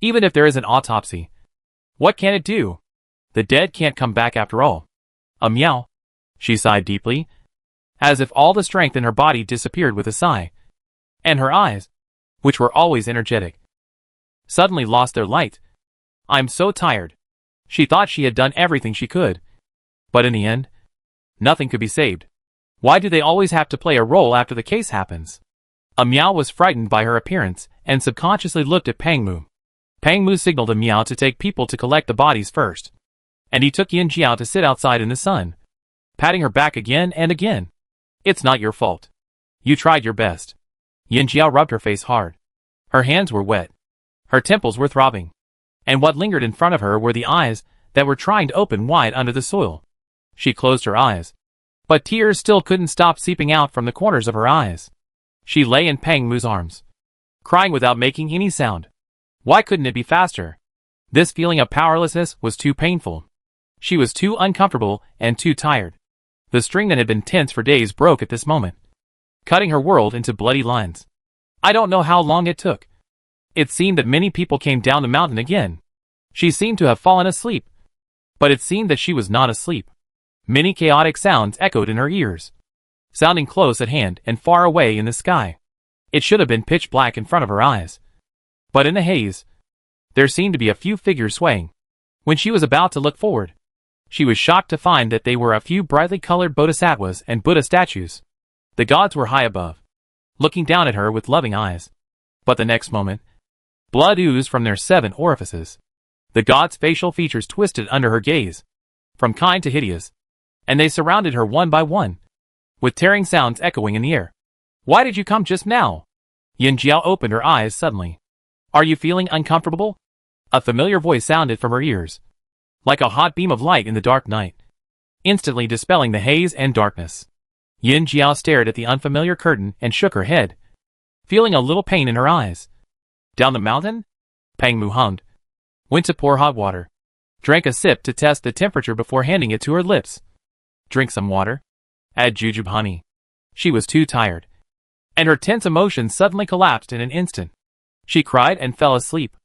Even if there is an autopsy, what can it do? The dead can't come back after all. Miao. She sighed deeply, as if all the strength in her body disappeared with a sigh, and her eyes, which were always energetic, suddenly lost their light. I'm so tired. She thought she had done everything she could, but in the end, nothing could be saved. Why do they always have to play a role after the case happens? Miao was frightened by her appearance and subconsciously looked at Pang Mu. Pang Mu signaled Miao to take people to collect the bodies first, and he took Yin Jiao to sit outside in the sun, patting her back again and again. It's not your fault. You tried your best. Yin Jiao rubbed her face hard. Her hands were wet. Her temples were throbbing. And what lingered in front of her were the eyes that were trying to open wide under the soil. She closed her eyes, but tears still couldn't stop seeping out from the corners of her eyes. She lay in Pang Mu's arms, crying without making any sound. Why couldn't it be faster? This feeling of powerlessness was too painful. She was too uncomfortable and too tired. The string that had been tense for days broke at this moment, cutting her world into bloody lines. I don't know how long it took. It seemed that many people came down the mountain again. She seemed to have fallen asleep, but it seemed that she was not asleep. Many chaotic sounds echoed in her ears, sounding close at hand and far away in the sky. It should have been pitch black in front of her eyes, but in the haze, there seemed to be a few figures swaying. When she was about to look forward, she was shocked to find that they were a few brightly colored bodhisattvas and Buddha statues. The gods were high above, looking down at her with loving eyes. But the next moment, blood oozed from their 7 orifices. The gods' facial features twisted under her gaze, from kind to hideous, and they surrounded her one by one, with tearing sounds echoing in the air. Why did you come just now? Yin Jiao opened her eyes suddenly. Are you feeling uncomfortable? A familiar voice sounded from her ears, like a hot beam of light in the dark night, instantly dispelling the haze and darkness. Yin Jiao stared at the unfamiliar curtain and shook her head, feeling a little pain in her eyes. Down the mountain? Pang Mu hummed. Went to pour hot water. Drank a sip to test the temperature before handing it to her lips. Drink some water. Add jujube honey. She was too tired, and her tense emotions suddenly collapsed in an instant. She cried and fell asleep.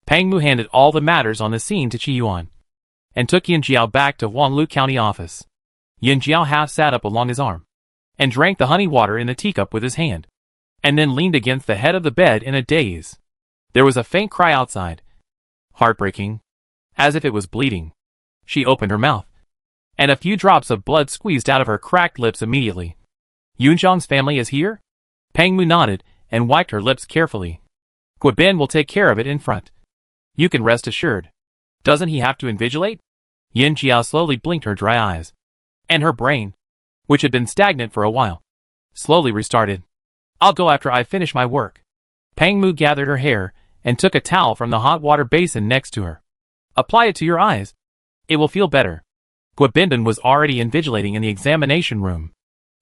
Pang Mu handed all the matters on the scene to Qi Yuan, and took Yin Jiao back to Huanglu County office. Yin Jiao half sat up along his arm, and drank the honey water in the teacup with his hand, and then leaned against the head of the bed in a daze. There was a faint cry outside. Heartbreaking. As if it was bleeding. She opened her mouth, and a few drops of blood squeezed out of her cracked lips immediately. Yunxiang's family is here? Pang Mu nodded, and wiped her lips carefully. Guobin will take care of it in front. You can rest assured. Doesn't he have to invigilate? Yin Jiao slowly blinked her dry eyes, and her brain, which had been stagnant for a while, slowly restarted. I'll go after I finish my work. Pang Mu gathered her hair and took a towel from the hot water basin next to her. Apply it to your eyes. It will feel better. Guobin was already invigilating in the examination room.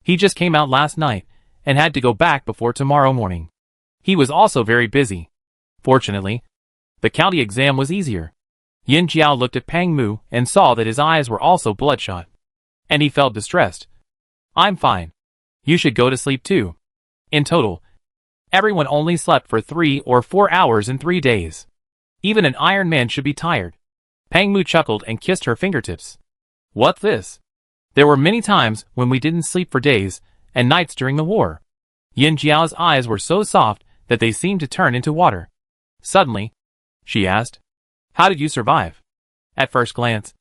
He just came out last night and had to go back before tomorrow morning. He was also very busy. Fortunately, the county exam was easier. Yin Jiao looked at Pang Mu and saw that his eyes were also bloodshot, and he felt distressed. I'm fine. You should go to sleep too. In total, everyone only slept for 3 or 4 hours in 3 days. Even an Iron Man should be tired. Pang Mu chuckled and kissed her fingertips. What's this? There were many times when we didn't sleep for days and nights during the war. Yin Jiao's eyes were so soft that they seemed to turn into water. Suddenly, she asked, how did you survive? At first glance,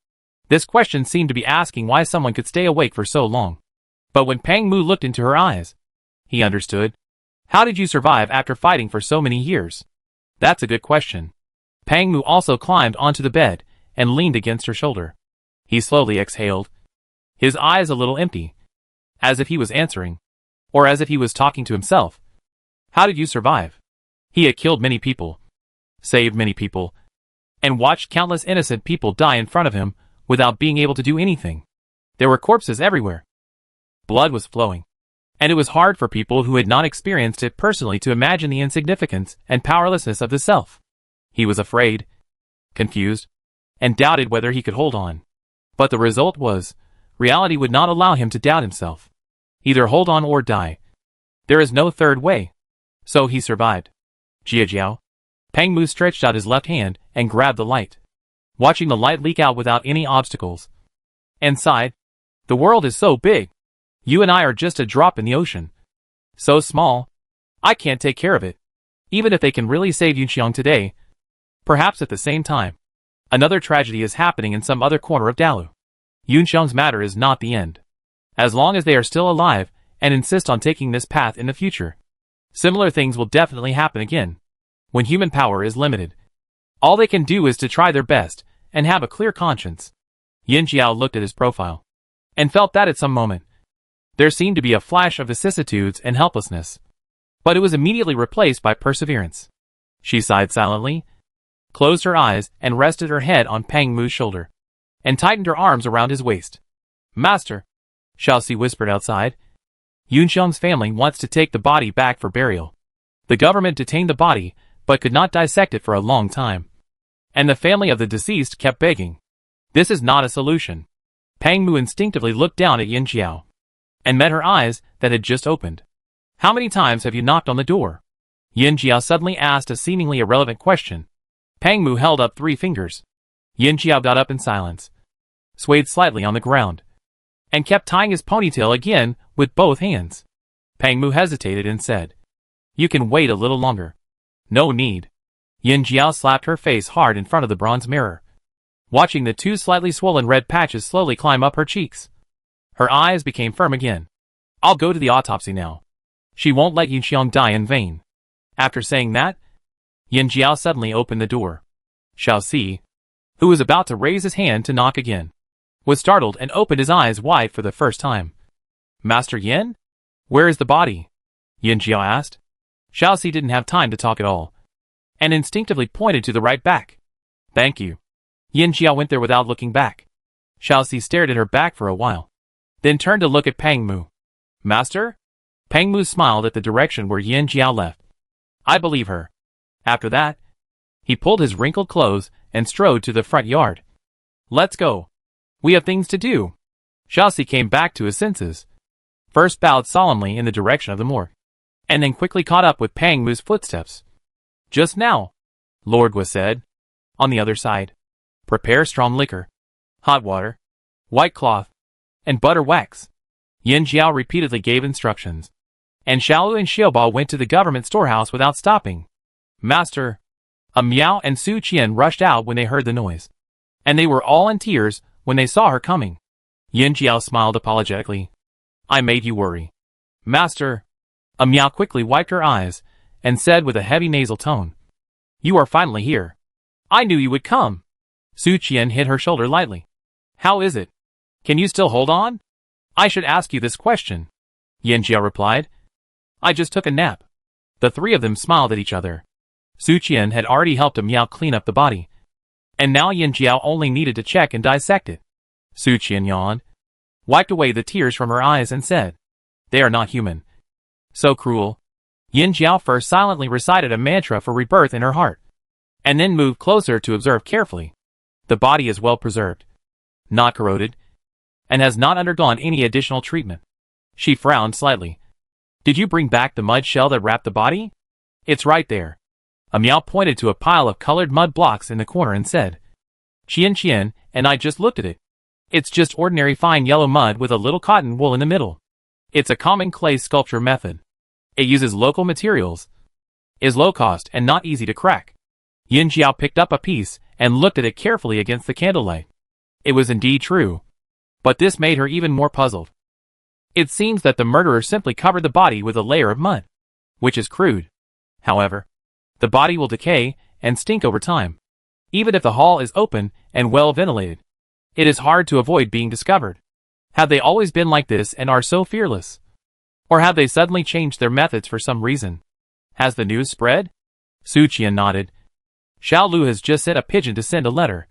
this question seemed to be asking why someone could stay awake for so long. But when Pang Mu looked into her eyes, he understood. How did you survive after fighting for so many years? That's a good question. Pang Mu also climbed onto the bed and leaned against her shoulder. He slowly exhaled, his eyes a little empty, as if he was answering, or as if he was talking to himself. How did you survive? He had killed many people, saved many people, and watched countless innocent people die in front of him without being able to do anything. There were corpses everywhere. Blood was flowing, and it was hard for people who had not experienced it personally to imagine the insignificance and powerlessness of the self. He was afraid, confused, and doubted whether he could hold on. But the result was, reality would not allow him to doubt himself. Either hold on or die. There is no third way. So he survived. Jiao. Pang Mu stretched out his left hand and grabbed the light, watching the light leak out without any obstacles, and sighed. The world is so big. You and I are just a drop in the ocean. So small. I can't take care of it. Even if they can really save Yunxiang today. Perhaps at the same time, another tragedy is happening in some other corner of Dalu. Yunxiang's matter is not the end. As long as they are still alive and insist on taking this path in the future, similar things will definitely happen again. When human power is limited, all they can do is to try their best and have a clear conscience. Yin Jiao looked at his profile and felt that at some moment, there seemed to be a flash of vicissitudes and helplessness. But it was immediately replaced by perseverance. She sighed silently, closed her eyes and rested her head on Pang Mu's shoulder, and tightened her arms around his waist. Master, Xiaoxi whispered outside. Yunxiang's family wants to take the body back for burial. The government detained the body, but could not dissect it for a long time. And the family of the deceased kept begging. This is not a solution. Pang Mu instinctively looked down at Yin Jiao, and met her eyes that had just opened. How many times have you knocked on the door? Yin Jiao suddenly asked a seemingly irrelevant question. Pang Mu held up 3 fingers. Yin Jiao got up in silence, swayed slightly on the ground, and kept tying his ponytail again with both hands. Pang Mu hesitated and said, You can wait a little longer. No need. Yin Jiao slapped her face hard in front of the bronze mirror, watching the 2 slightly swollen red patches slowly climb up her cheeks. Her eyes became firm again. I'll go to the autopsy now. She won't let Yunxiang die in vain. After saying that, Yin Jiao suddenly opened the door. Xiaoxi, who was about to raise his hand to knock again, was startled and opened his eyes wide for the first time. Master Yin? Where is the body? Yin Jiao asked. Xiaoxi didn't have time to talk at all, and instinctively pointed to the right back. Thank you. Yin Jiao went there without looking back. Xiaoxi stared at her back for a while, then turned to look at Pang Mu. Master? Pang Mu smiled at the direction where Yin Jiao left. I believe her. After that, he pulled his wrinkled clothes and strode to the front yard. Let's go. We have things to do. Xiaoxi came back to his senses, first bowed solemnly in the direction of the morgue, and then quickly caught up with Pang Mu's footsteps. Just now, Lord Gua said. On the other side, prepare strong liquor, hot water, white cloth, and butter wax. Yin Jiao repeatedly gave instructions, and Xiaolu and Xiaoba went to the government storehouse without stopping. Master, Miao and Su Qian rushed out when they heard the noise, and they were all in tears when they saw her coming. Yin Jiao smiled apologetically. I made you worry. Master, Miao quickly wiped her eyes and said with a heavy nasal tone, You are finally here. I knew you would come. Su Qian hit her shoulder lightly. How is it? Can you still hold on? I should ask you this question. Yin Jiao replied. I just took a nap. The 3 of them smiled at each other. Su Qian had already helped Miao clean up the body, and now Yin Jiao only needed to check and dissect it. Su Qian yawned, wiped away the tears from her eyes and said, They are not human. So cruel. Yin Jiao first silently recited a mantra for rebirth in her heart, and then moved closer to observe carefully. The body is well preserved, not corroded, and has not undergone any additional treatment. She frowned slightly. Did you bring back the mud shell that wrapped the body? It's right there. Miao pointed to a pile of colored mud blocks in the corner and said, Qian, and I just looked at it. It's just ordinary fine yellow mud with a little cotton wool in the middle. It's a common clay sculpture method. It uses local materials, is low cost and not easy to crack. Yin Jiao picked up a piece and looked at it carefully against the candlelight. It was indeed true, but this made her even more puzzled. It seems that the murderer simply covered the body with a layer of mud, which is crude. However, the body will decay and stink over time. Even if the hall is open and well ventilated, it is hard to avoid being discovered. Have they always been like this and are so fearless? Or have they suddenly changed their methods for some reason? Has the news spread? Su Qian nodded. Xiao Lu has just sent a pigeon to send a letter,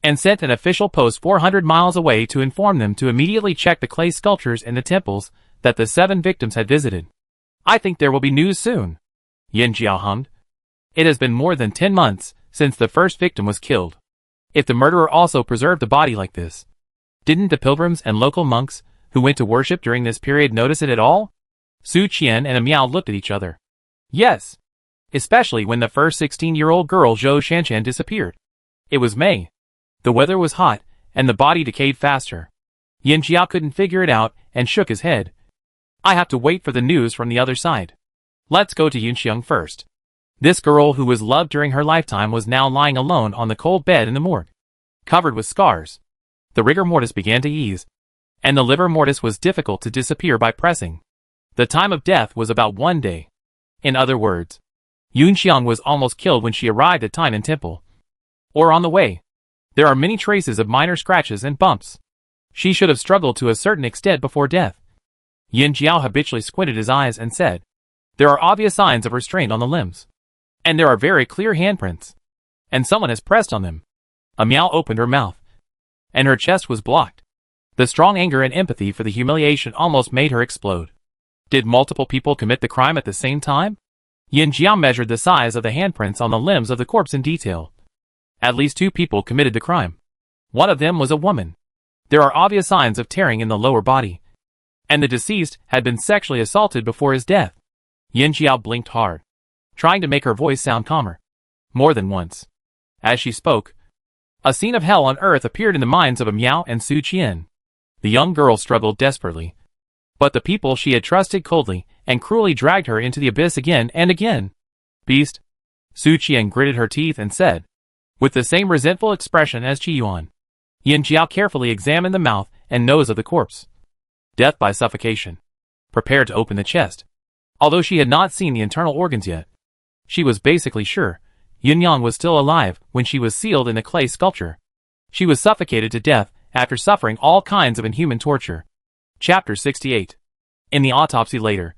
and sent an official post 400 miles away to inform them to immediately check the clay sculptures in the temples that the 7 victims had visited. I think there will be news soon. Yin Jiao hummed. It has been more than 10 months since the first victim was killed. If the murderer also preserved the body like this, didn't the pilgrims and local monks who went to worship during this period notice it at all? Su Qian and Miao looked at each other. Yes. Especially when the first 16-year-old girl Zhou Shanshan disappeared. It was May. The weather was hot, and the body decayed faster. Yin Jiao couldn't figure it out and shook his head. I have to wait for the news from the other side. Let's go to Yunxiang first. This girl who was loved during her lifetime was now lying alone on the cold bed in the morgue, covered with scars. The rigor mortis began to ease, and the livor mortis was difficult to disappear by pressing. The time of death was about 1 day. In other words, Yunxiang was almost killed when she arrived at Tainan Temple. Or on the way. There are many traces of minor scratches and bumps. She should have struggled to a certain extent before death. Yin Jiao habitually squinted his eyes and said, there are obvious signs of restraint on the limbs. And there are very clear handprints. And someone has pressed on them. Miao opened her mouth, and her chest was blocked. The strong anger and empathy for the humiliation almost made her explode. Did multiple people commit the crime at the same time? Yin Jiao measured the size of the handprints on the limbs of the corpse in detail. At least 2 people committed the crime. One of them was a woman. There are obvious signs of tearing in the lower body. And the deceased had been sexually assaulted before his death. Yin Jiao blinked hard, trying to make her voice sound calmer. More than once. As she spoke, a scene of hell on earth appeared in the minds of Miao and Su Qian. The young girl struggled desperately, but the people she had trusted coldly and cruelly dragged her into the abyss again and again. Beast. Su Qian gritted her teeth and said, with the same resentful expression as Qi Yuan. Yin Jiao carefully examined the mouth and nose of the corpse. Death by suffocation. Prepared to open the chest. Although she had not seen the internal organs yet, she was basically sure Yin Yang was still alive when she was sealed in the clay sculpture. She was suffocated to death after suffering all kinds of inhuman torture. Chapter 68. In the autopsy later,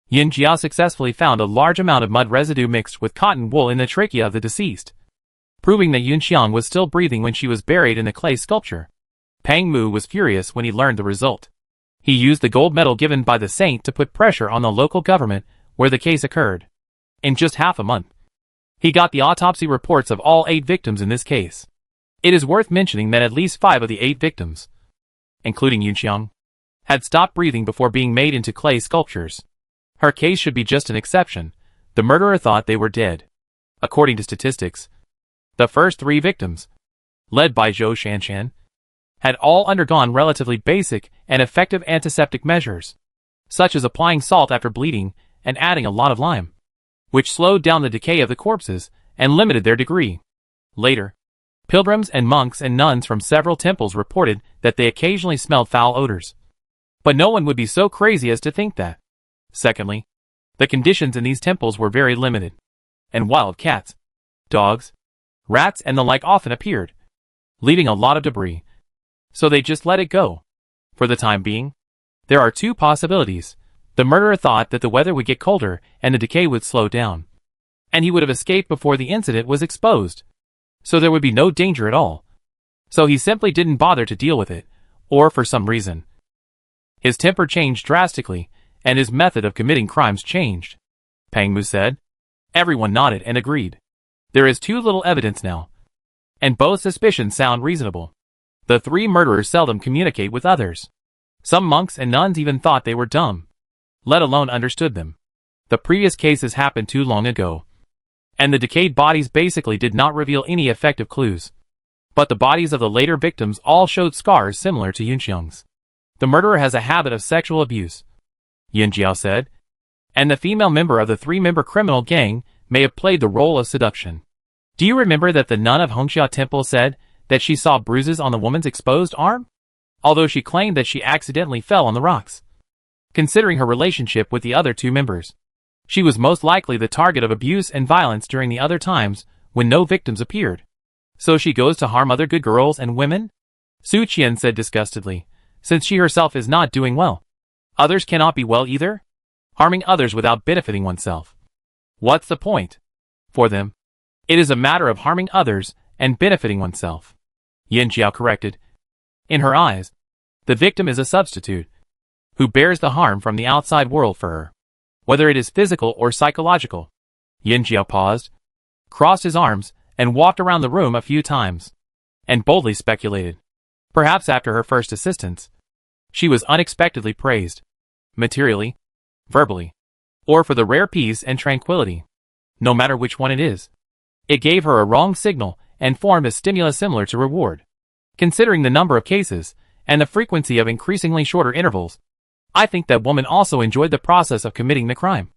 Yin Jiao successfully found a large amount of mud residue mixed with cotton wool in the trachea of the deceased, proving that Yunxiang was still breathing when she was buried in the clay sculpture. Pang Mu was furious when he learned the result. He used the gold medal given by the saint to put pressure on the local government where the case occurred. In just half a month, he got the autopsy reports of all 8 victims in this case. It is worth mentioning that at least 5 of the 8 victims, including Yunxiang, had stopped breathing before being made into clay sculptures. Her case should be just an exception. The murderer thought they were dead. According to statistics, the first 3 victims, led by Zhou Shanshan, had all undergone relatively basic and effective antiseptic measures, such as applying salt after bleeding and adding a lot of lime, which slowed down the decay of the corpses and limited their degree. Later, pilgrims and monks and nuns from several temples reported that they occasionally smelled foul odors. But no one would be so crazy as to think that. Secondly, the conditions in these temples were very limited, and wild cats, dogs, rats and the like often appeared, leaving a lot of debris. So they just let it go. For the time being, there are 2 possibilities. The murderer thought that the weather would get colder and the decay would slow down, and he would have escaped before the incident was exposed. So there would be no danger at all. So he simply didn't bother to deal with it, or for some reason, his temper changed drastically, and his method of committing crimes changed. Pang Mu said. Everyone nodded and agreed. There is too little evidence now, and both suspicions sound reasonable. The 3 murderers seldom communicate with others. Some monks and nuns even thought they were dumb, let alone understood them. The previous cases happened too long ago, and the decayed bodies basically did not reveal any effective clues. But the bodies of the later victims all showed scars similar to Yunxiang's. The murderer has a habit of sexual abuse, Yin Jiao said, and the female member of the 3-member criminal gang may have played the role of seduction. Do you remember that the nun of Hongxia Temple said that she saw bruises on the woman's exposed arm? Although she claimed that she accidentally fell on the rocks. considering her relationship with the other two members. She was most likely the target of abuse and violence during the other times when no victims appeared. So she goes to harm other good girls and women? Su Qian said disgustedly, since she herself is not doing well. Others cannot be well either? Harming others without benefiting oneself. What's the point? For them, it is a matter of harming others and benefiting oneself. Yin Jiao corrected. In her eyes, the victim is a substitute, who bears the harm from the outside world for her, whether it is physical or psychological. Yin Jiao paused, crossed his arms, and walked around the room a few times, and boldly speculated. Perhaps after her first assistance, she was unexpectedly praised, materially, verbally, or for the rare peace and tranquility. No matter which one it is, it gave her a wrong signal and formed a stimulus similar to reward. Considering the number of cases, and the frequency of increasingly shorter intervals, I think that woman also enjoyed the process of committing the crime,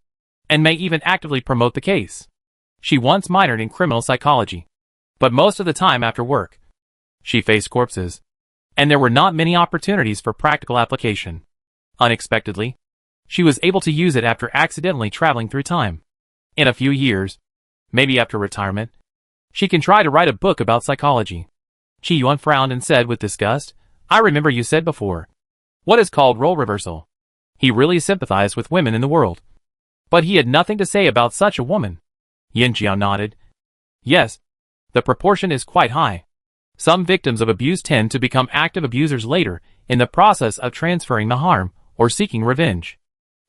and may even actively promote the case. She once minored in criminal psychology, but most of the time after work, she faced corpses, and there were not many opportunities for practical application. Unexpectedly, she was able to use it after accidentally traveling through time. In a few years, maybe after retirement, she can try to write a book about psychology. Qi Yuan frowned and said with disgust, I remember you said before. What is called role reversal? He really sympathized with women in the world. But he had nothing to say about such a woman. Yin Jiao nodded. Yes, the proportion is quite high. Some victims of abuse tend to become active abusers later in the process of transferring the harm or seeking revenge.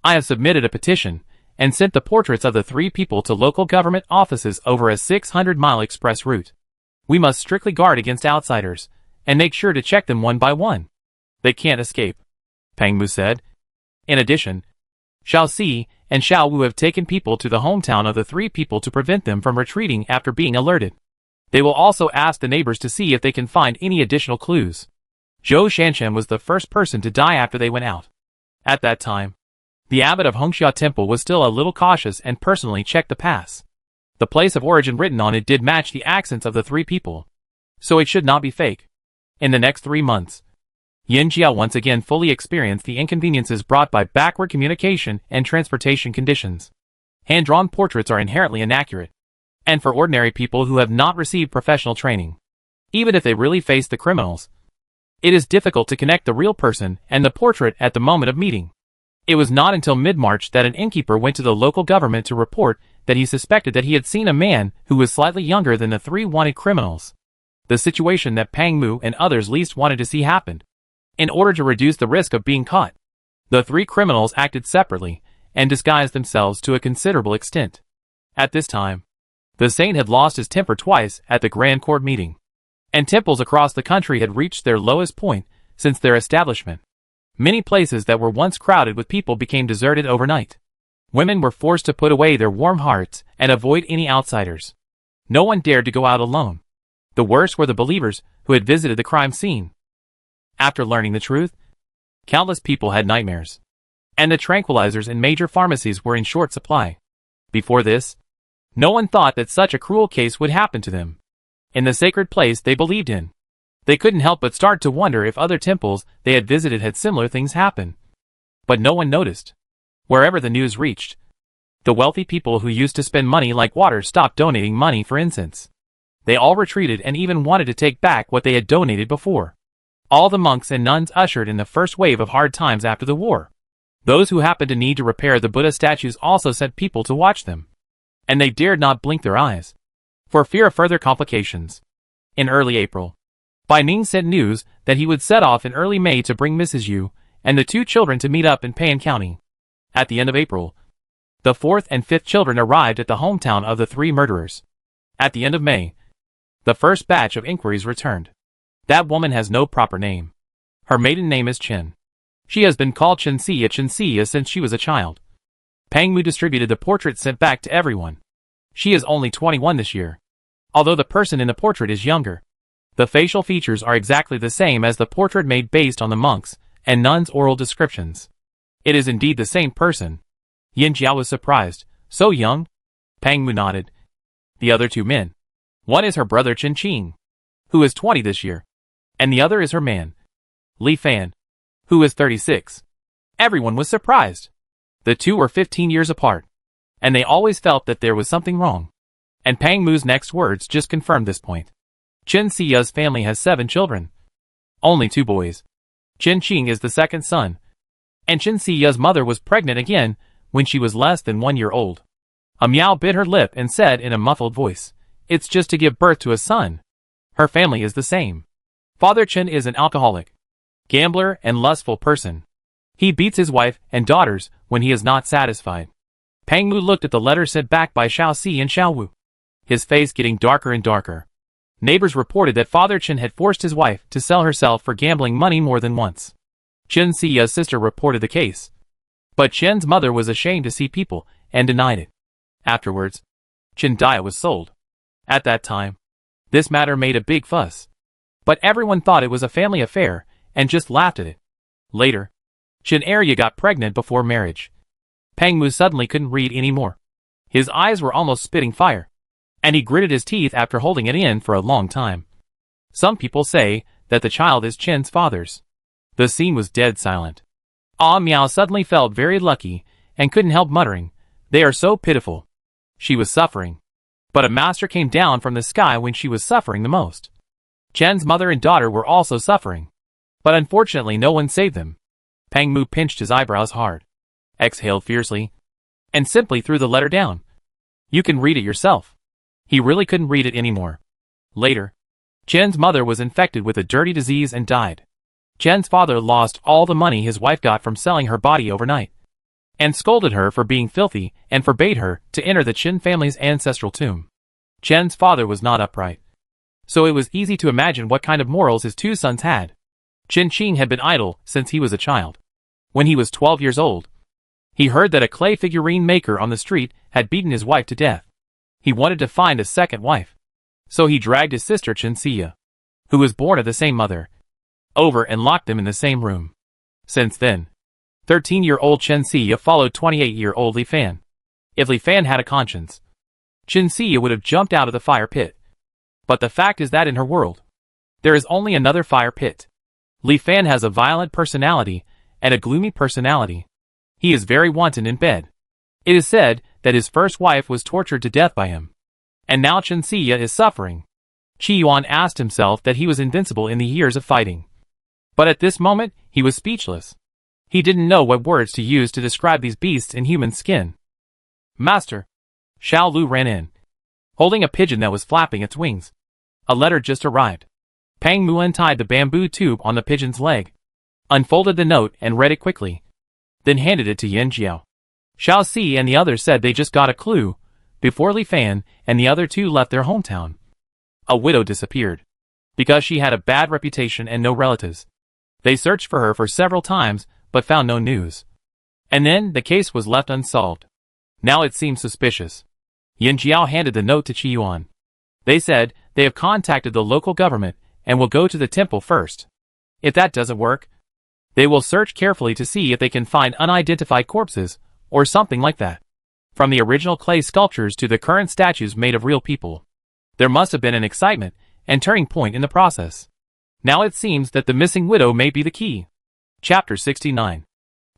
I have submitted a petition and sent the portraits of the 3 people to local government offices over a 600-mile express route. We must strictly guard against outsiders and make sure to check them one by one. They can't escape, Pang Mu said. In addition, Xiao Si and Xiao Wu have taken people to the hometown of the 3 people to prevent them from retreating after being alerted. They will also ask the neighbors to see if they can find any additional clues. Zhou Shanshan was the first person to die after they went out. At that time, the abbot of Hongxia Temple was still a little cautious and personally checked the pass. The place of origin written on it did match the accents of the 3 people, so it should not be fake. In the next 3 months, Yin Jiao once again fully experienced the inconveniences brought by backward communication and transportation conditions. Hand-drawn portraits are inherently inaccurate, and for ordinary people who have not received professional training, even if they really face the criminals, it is difficult to connect the real person and the portrait at the moment of meeting. It was not until mid-March that an innkeeper went to the local government to report that he suspected that he had seen a man who was slightly younger than the 3 wanted criminals. The situation that Pang Mu and others least wanted to see happened. In order to reduce the risk of being caught, the 3 criminals acted separately and disguised themselves to a considerable extent. At this time, the saint had lost his temper twice at the Grand Court meeting, and temples across the country had reached their lowest point since their establishment. Many places that were once crowded with people became deserted overnight. Women were forced to put away their warm hearts and avoid any outsiders. No one dared to go out alone. The worst were the believers who had visited the crime scene. After learning the truth, countless people had nightmares, and the tranquilizers in major pharmacies were in short supply. Before this, no one thought that such a cruel case would happen to them. In the sacred place they believed in, they couldn't help but start to wonder if other temples they had visited had similar things happen. But no one noticed. Wherever the news reached, the wealthy people who used to spend money like water stopped donating money for incense. They all retreated and even wanted to take back what they had donated before. All the monks and nuns ushered in the first wave of hard times after the war. Those who happened to need to repair the Buddha statues also sent people to watch them, and they dared not blink their eyes, for fear of further complications. In early April, Bai Ning sent news that he would set off in early May to bring Mrs. Yu and the 2 children to meet up in Peian County. At the end of April, the 4th and 5th children arrived at the hometown of the 3 murderers. At the end of May, the first batch of inquiries returned. That woman has no proper name. Her maiden name is Chen. She has been called Chen Xia since she was a child. Pang Mu distributed the portrait sent back to everyone. She is only 21 this year, although the person in the portrait is younger. The facial features are exactly the same as the portrait made based on the monks' and nuns' oral descriptions. It is indeed the same person. Yin Jiao was surprised. So young? Pang Mu nodded. The other 2 men. One is her brother Chen Qing, who is 20 this year, and the other is her man, Li Fan, who is 36. Everyone was surprised. The two were 15 years apart, and they always felt that there was something wrong. And Pang Mu's next words just confirmed this point. Chen Xiya's family has 7 children. Only 2 boys. Chen Qing is the second son, and Chen Xiya's mother was pregnant again when she was less than 1 year old. A meow bit her lip and said in a muffled voice, "It's just to give birth to a son." Her family is the same. Father Chen is an alcoholic, gambler, and lustful person. He beats his wife and daughters when he is not satisfied. Pang Mu looked at the letter sent back by Xiao Si and Xiao Wu, his face getting darker and darker. Neighbors reported that Father Chen had forced his wife to sell herself for gambling money more than once. Chen Xiya's sister reported the case, but Chen's mother was ashamed to see people and denied it. Afterwards, Chen Dia was sold. At that time, this matter made a big fuss, but everyone thought it was a family affair and just laughed at it. Later, Chen Arya got pregnant before marriage. Pang Mu suddenly couldn't read anymore. His eyes were almost spitting fire, and he gritted his teeth after holding it in for a long time. Some people say that the child is Chen's father's. The scene was dead silent. Ah Meow suddenly felt very lucky and couldn't help muttering, "They are so pitiful." She was suffering, but a master came down from the sky when she was suffering the most. Chen's mother and daughter were also suffering, but unfortunately no one saved them. Pang Mu pinched his eyebrows hard, exhaled fiercely, and simply threw the letter down. "You can read it yourself." He really couldn't read it anymore. Later, Chen's mother was infected with a dirty disease and died. Chen's father lost all the money his wife got from selling her body overnight, and scolded her for being filthy and forbade her to enter the Chen family's ancestral tomb. Chen's father was not upright, so it was easy to imagine what kind of morals his 2 sons had. Chen Qing had been idle since he was a child. When he was 12 years old, he heard that a clay figurine maker on the street had beaten his wife to death. He wanted to find a second wife, so he dragged his sister Chen Xia, who was born of the same mother, over and locked them in the same room. Since then, 13-year-old Chen Xia followed 28-year-old Li Fan. If Li Fan had a conscience, Chen Xia would have jumped out of the fire pit. But the fact is that in her world, there is only another fire pit. Li Fan has a violent personality and a gloomy personality. He is very wanton in bed. It is said that his first wife was tortured to death by him, and now Chen Xia is suffering. Qi Yuan asked himself that he was invincible in the years of fighting. But at this moment, he was speechless. He didn't know what words to use to describe these beasts in human skin. "Master!" Xiao Lu ran in, holding a pigeon that was flapping its wings. A letter just arrived. Pang Mu untied the bamboo tube on the pigeon's leg, unfolded the note and read it quickly, then handed it to Yin Jiao. Xiao Si and the others said they just got a clue before Li Fan and the other 2 left their hometown. A widow disappeared because she had a bad reputation and no relatives. They searched for her for several times but found no news. And then the case was left unsolved. Now it seemed suspicious. Yin Jiao handed the note to Qi Yuan. They said they have contacted the local government and will go to the temple first. If that doesn't work, they will search carefully to see if they can find unidentified corpses or something like that. From the original clay sculptures to the current statues made of real people, there must have been an excitement and turning point in the process. Now it seems that the missing widow may be the key. Chapter 69.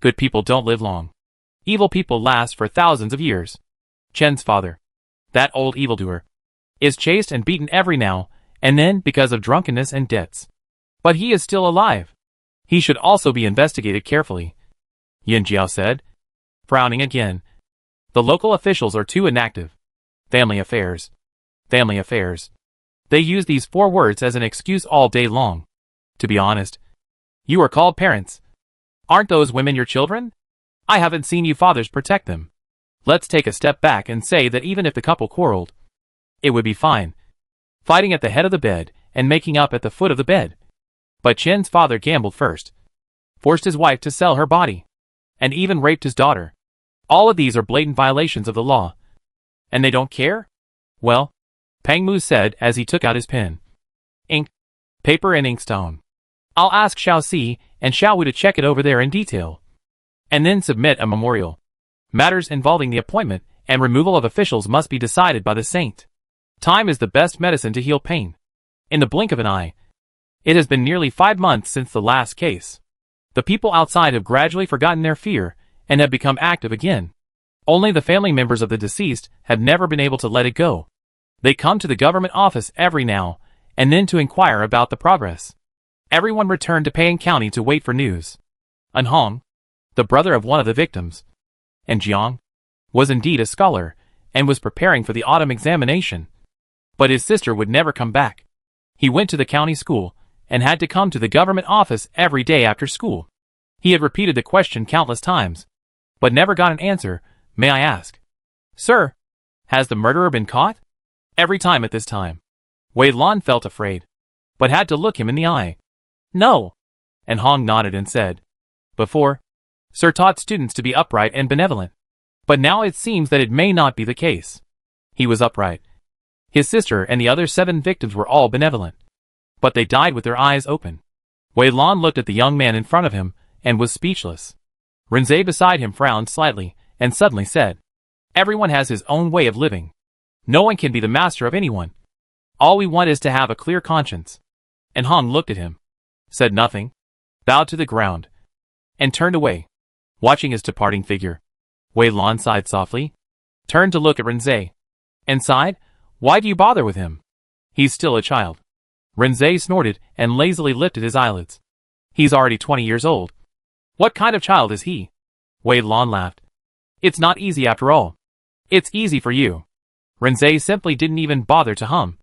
Good people don't live long. Evil people last for thousands of years. Chen's father, that old evildoer, is chased and beaten every now and then because of drunkenness and debts. But he is still alive. He should also be investigated carefully, Yin Jiao said, frowning again. The local officials are too inactive. Family affairs. Family affairs. They use these 4 words as an excuse all day long. To be honest, you are called parents. Aren't those women your children? I haven't seen you fathers protect them. Let's take a step back and say that even if the couple quarreled, it would be fine. Fighting at the head of the bed and making up at the foot of the bed. But Chen's father gambled first, forced his wife to sell her body, and even raped his daughter. All of these are blatant violations of the law. And they don't care? Well, Pang Mu said as he took out his pen, ink, paper and inkstone. I'll ask Xiao Si and Xiao Wu to check it over there in detail, and then submit a memorial. Matters involving the appointment and removal of officials must be decided by the saint. Time is the best medicine to heal pain. In the blink of an eye. It has been nearly 5 months since the last case. The people outside have gradually forgotten their fear and have become active again. Only the family members of the deceased have never been able to let it go. They come to the government office every now and then to inquire about the progress. Everyone returned to Payang County to wait for news. An Hong, the brother of one of the victims, and Jiang, was indeed a scholar and was preparing for the autumn examination. But his sister would never come back. He went to the county school and had to come to the government office every day after school. He had repeated the question countless times, but never got an answer. May I ask, "Sir, has the murderer been caught?" Every time at this time, Wei Lan felt afraid, but had to look him in the eye. "No." And Hong nodded and said, "Before, Sir taught students to be upright and benevolent. But now it seems that it may not be the case." He was upright. His sister and the other 7 victims were all benevolent. But they died with their eyes open. Wei Lan looked at the young man in front of him and was speechless. Renze beside him frowned slightly and suddenly said, "Everyone has his own way of living. No one can be the master of anyone. All we want is to have a clear conscience." And Hong looked at him, said nothing, bowed to the ground, and turned away. Watching his departing figure, Wei Lan sighed softly, turned to look at Renze, and sighed, "Why do you bother with him? He's still a child." Renze snorted and lazily lifted his eyelids. "He's already 20 years old. What kind of child is he?" Wei Lan laughed. "It's not easy after all." "It's easy for you." Renze simply didn't even bother to hum,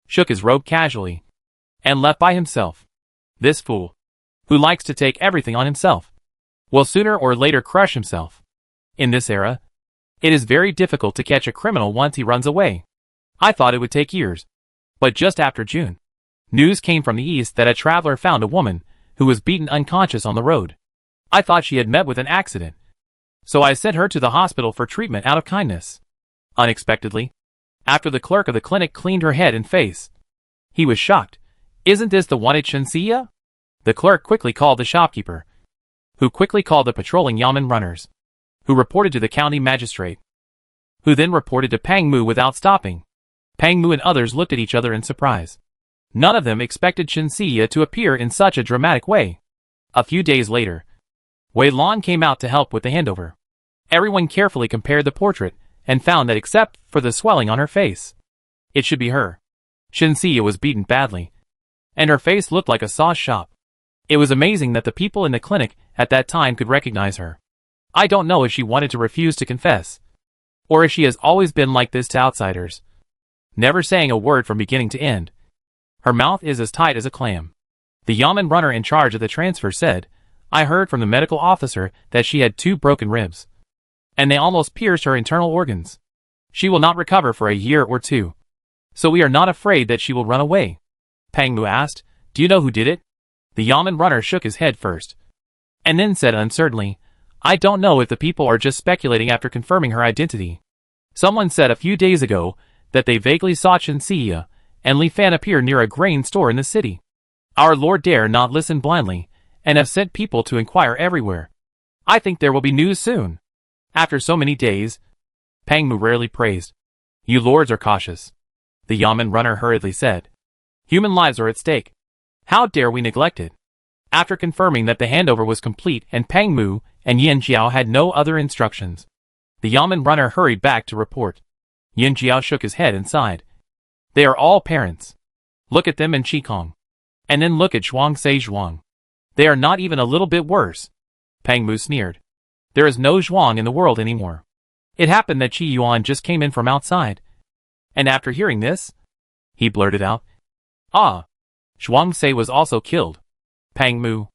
shook his robe casually, and left by himself. This fool, who likes to take everything on himself, will sooner or later crush himself. In this era, it is very difficult to catch a criminal once he runs away. I thought it would take years. But just after June, news came from the east that a traveler found a woman who was beaten unconscious on the road. I thought she had met with an accident, so I sent her to the hospital for treatment out of kindness. Unexpectedly, after the clerk of the clinic cleaned her head and face, he was shocked. "Isn't this the one at Shenxia?" The clerk quickly called the shopkeeper, who quickly called the patrolling Yamen runners, who reported to the county magistrate, who then reported to Pang Mu without stopping. Pang Mu and others looked at each other in surprise. None of them expected Shenxia to appear in such a dramatic way. A few days later, Wei Lan came out to help with the handover. Everyone carefully compared the portrait and found that except for the swelling on her face, it should be her. Shenxia was beaten badly, and her face looked like a sauce shop. It was amazing that the people in the clinic at that time could recognize her. I don't know if she wanted to refuse to confess, or if she has always been like this to outsiders, never saying a word from beginning to end. Her mouth is as tight as a clam. The Yamen runner in charge of the transfer said, "I heard from the medical officer that she had 2 broken ribs, and they almost pierced her internal organs. She will not recover for a year or 2. So we are not afraid that she will run away." Pang Mu asked, "Do you know who did it?" The Yamen runner shook his head first, and then said uncertainly, "I don't know if the people are just speculating after confirming her identity. Someone said a few days ago that they vaguely saw Shenxia and Li Fan appear near a grain store in the city. Our Lord dare not listen blindly, and have sent people to inquire everywhere. I think there will be news soon." After so many days, Pang Mu rarely praised. "You lords are cautious," the Yamen runner hurriedly said. "Human lives are at stake. How dare we neglect it?" After confirming that the handover was complete and Pang Mu and Yin Jiao had no other instructions, the Yamen runner hurried back to report. Yin Jiao shook his head and sighed. "They are all parents. Look at them in Qikong. And then look at Zhuang Se Zhuang. They are not even a little bit worse." Pang Mu sneered. "There is no Zhuang in the world anymore. It happened that Qi Yuan just came in from outside." And after hearing this, he blurted out, "Ah, Zhuang Se was also killed." Pang Mu.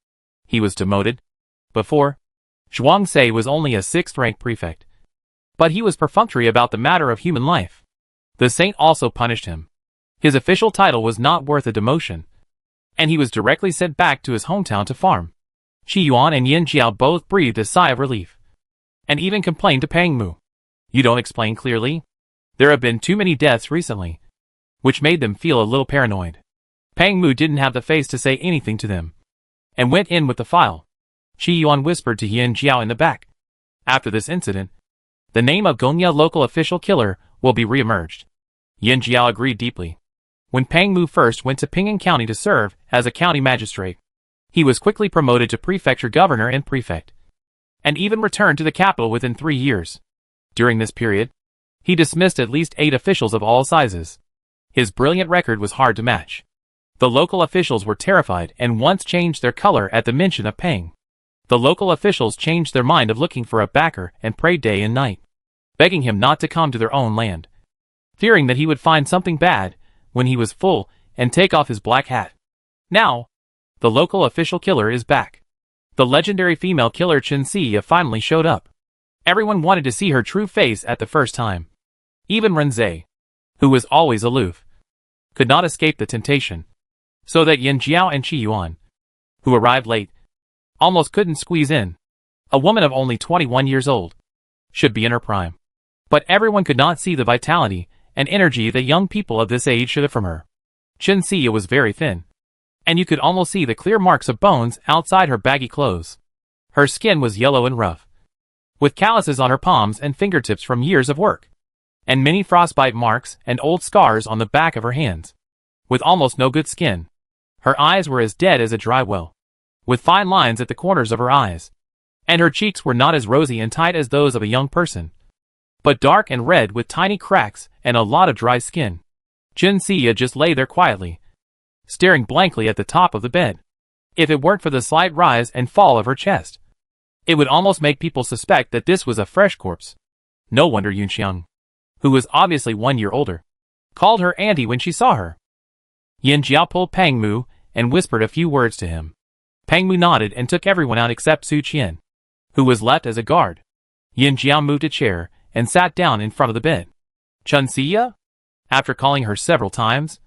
He was demoted. Before, Zhuang Se was only a 6th-rank prefect. But he was perfunctory about the matter of human life. The saint also punished him. His official title was not worth a demotion, and he was directly sent back to his hometown to farm. Qi Yuan and Yin Jiao both breathed a sigh of relief, and even complained to Pang Mu. "You don't explain clearly? There have been too many deaths recently," which made them feel a little paranoid. Pang Mu didn't have the face to say anything to them, and went in with the file. Qi Yuan whispered to Yin Jiao in the back. "After this incident, the name of Gongya local official killer will be re-emerged." Yin Jiao agreed deeply. When Pang Mu first went to Ping'an County to serve as a county magistrate, He was quickly promoted to prefecture governor and prefect, and even returned to the capital within 3 years. During this period, he dismissed at least 8 officials of all sizes. His brilliant record was hard to match. The local officials were terrified and once changed their color at the mention of Peng. The local officials changed their mind of looking for a backer and prayed day and night, begging him not to come to their own land, fearing that he would find something bad when he was full and take off his black hat. Now, the local official killer is back. The legendary female killer Chen Xia finally showed up. Everyone wanted to see her true face at the first time. Even Renze, who was always aloof, could not escape the temptation, so that Yin Jiao and Qi Yuan, who arrived late, almost couldn't squeeze in. A woman of only 21 years old should be in her prime. But everyone could not see the vitality and energy that young people of this age should have from her. Chen Xia was very thin, and you could almost see the clear marks of bones outside her baggy clothes. Her skin was yellow and rough, with calluses on her palms and fingertips from years of work, and many frostbite marks and old scars on the back of her hands. With almost no good skin, her eyes were as dead as a dry well, with fine lines at the corners of her eyes, and her cheeks were not as rosy and tight as those of a young person, but dark and red with tiny cracks and a lot of dry skin. Chen Xia just lay there quietly, staring blankly at the top of the bed. If it weren't for the slight rise and fall of her chest, it would almost make people suspect that this was a fresh corpse. No wonder Yunxiang, who was obviously 1 year older, called her auntie when she saw her. Yin Jiao pulled Peng Mu and whispered a few words to him. Peng Mu nodded and took everyone out except Su Qian, who was left as a guard. Yin Jiao moved a chair and sat down in front of the bed. Chen Xia? After calling her several times,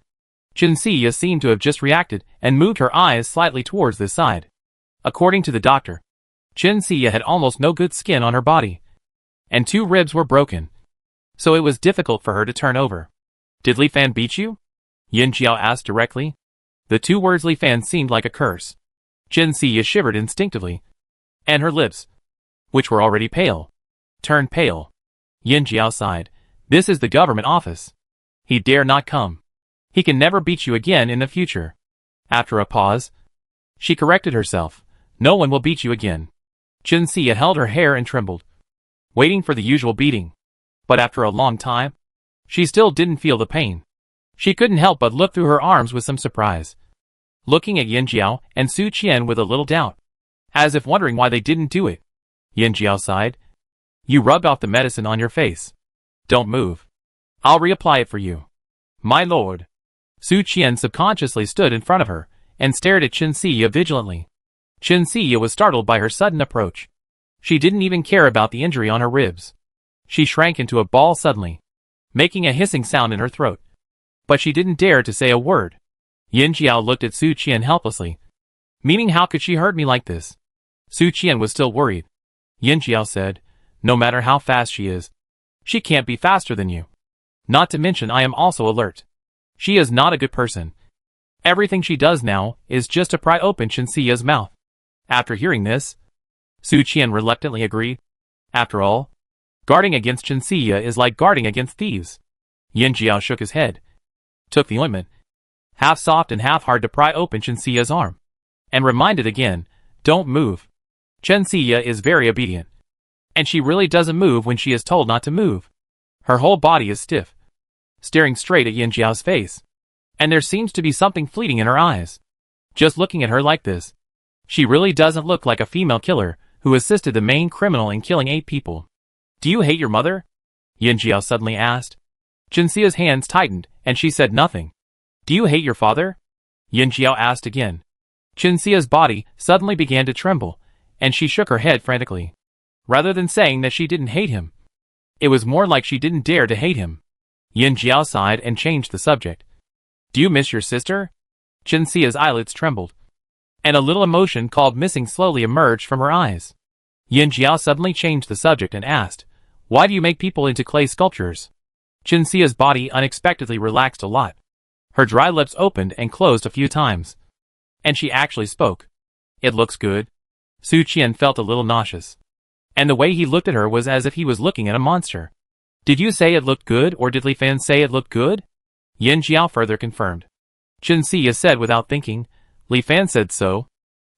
Chen Xia seemed to have just reacted and moved her eyes slightly towards this side. According to the doctor, Chen Xia had almost no good skin on her body, and 2 ribs were broken, so it was difficult for her to turn over. Did Li Fan beat you? Yin Jiao asked directly. The 2 words Li Fan seemed like a curse. Chen Xia shivered instinctively, and her lips, which were already pale, turned pale. Yin Jiao sighed. This is the government office. He dare not come. He can never beat you again in the future. After a pause, she corrected herself. No one will beat you again. Chen Xia held her hair and trembled, waiting for the usual beating. But after a long time, she still didn't feel the pain. She couldn't help but look through her arms with some surprise, looking at Yin Jiao and Su Qian with a little doubt, as if wondering why they didn't do it. Yin Jiao sighed. You rubbed off the medicine on your face. Don't move. I'll reapply it for you. My lord. Su Qian subconsciously stood in front of her and stared at Chen Xia vigilantly. Chen Xia was startled by her sudden approach. She didn't even care about the injury on her ribs. She shrank into a ball suddenly, making a hissing sound in her throat. But she didn't dare to say a word. Yin Jiao looked at Su Qian helplessly. Meaning, how could she hurt me like this? Su Qian was still worried. Yin Jiao said, no matter how fast she is, she can't be faster than you. Not to mention I am also alert. She is not a good person. Everything she does now is just to pry open Chen Xia's mouth. After hearing this, Su Qian reluctantly agreed. After all, guarding against Chen Xia is like guarding against thieves. Yin Jiao shook his head, took the ointment, half soft and half hard, to pry open Chen Xia's arm, and reminded again, don't move. Chen Xia is very obedient, and she really doesn't move when she is told not to move. Her whole body is stiff, staring straight at Yin Jiao's face, and there seems to be something fleeting in her eyes. Just looking at her like this, she really doesn't look like a female killer who assisted the main criminal in killing 8 people. Do you hate your mother? Yin Jiao suddenly asked. Chen Xia's hands tightened, and she said nothing. Do you hate your father? Yin Jiao asked again. Chen Xia's body suddenly began to tremble, and she shook her head frantically. Rather than saying that she didn't hate him, it was more like she didn't dare to hate him. Yin Jiao sighed and changed the subject. Do you miss your sister? Chen Xia's eyelids trembled, and a little emotion called missing slowly emerged from her eyes. Yin Jiao suddenly changed the subject and asked, why do you make people into clay sculptures? Chen Xia's body unexpectedly relaxed a lot. Her dry lips opened and closed a few times, and she actually spoke. It looks good. Su Qian felt a little nauseous, and the way he looked at her was as if he was looking at a monster. Did you say it looked good, or did Li Fan say it looked good? Yin Jiao further confirmed. Chen Xia said without thinking, Li Fan said so.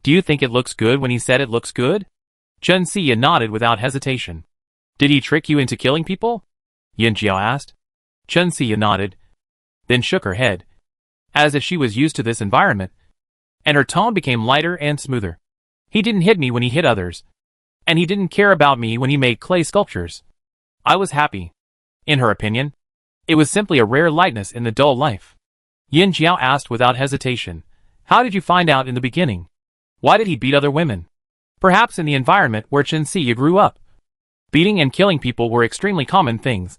Do you think it looks good when he said it looks good? Chen Xia nodded without hesitation. Did he trick you into killing people? Yin Jiao asked. Chen Xia nodded, then shook her head, as if she was used to this environment, and her tone became lighter and smoother. He didn't hit me when he hit others, and he didn't care about me when he made clay sculptures. I was happy. In her opinion, it was simply a rare lightness in the dull life. Yin Jiao asked without hesitation, how did you find out in the beginning? Why did he beat other women? Perhaps in the environment where Chen Xia grew up, beating and killing people were extremely common things.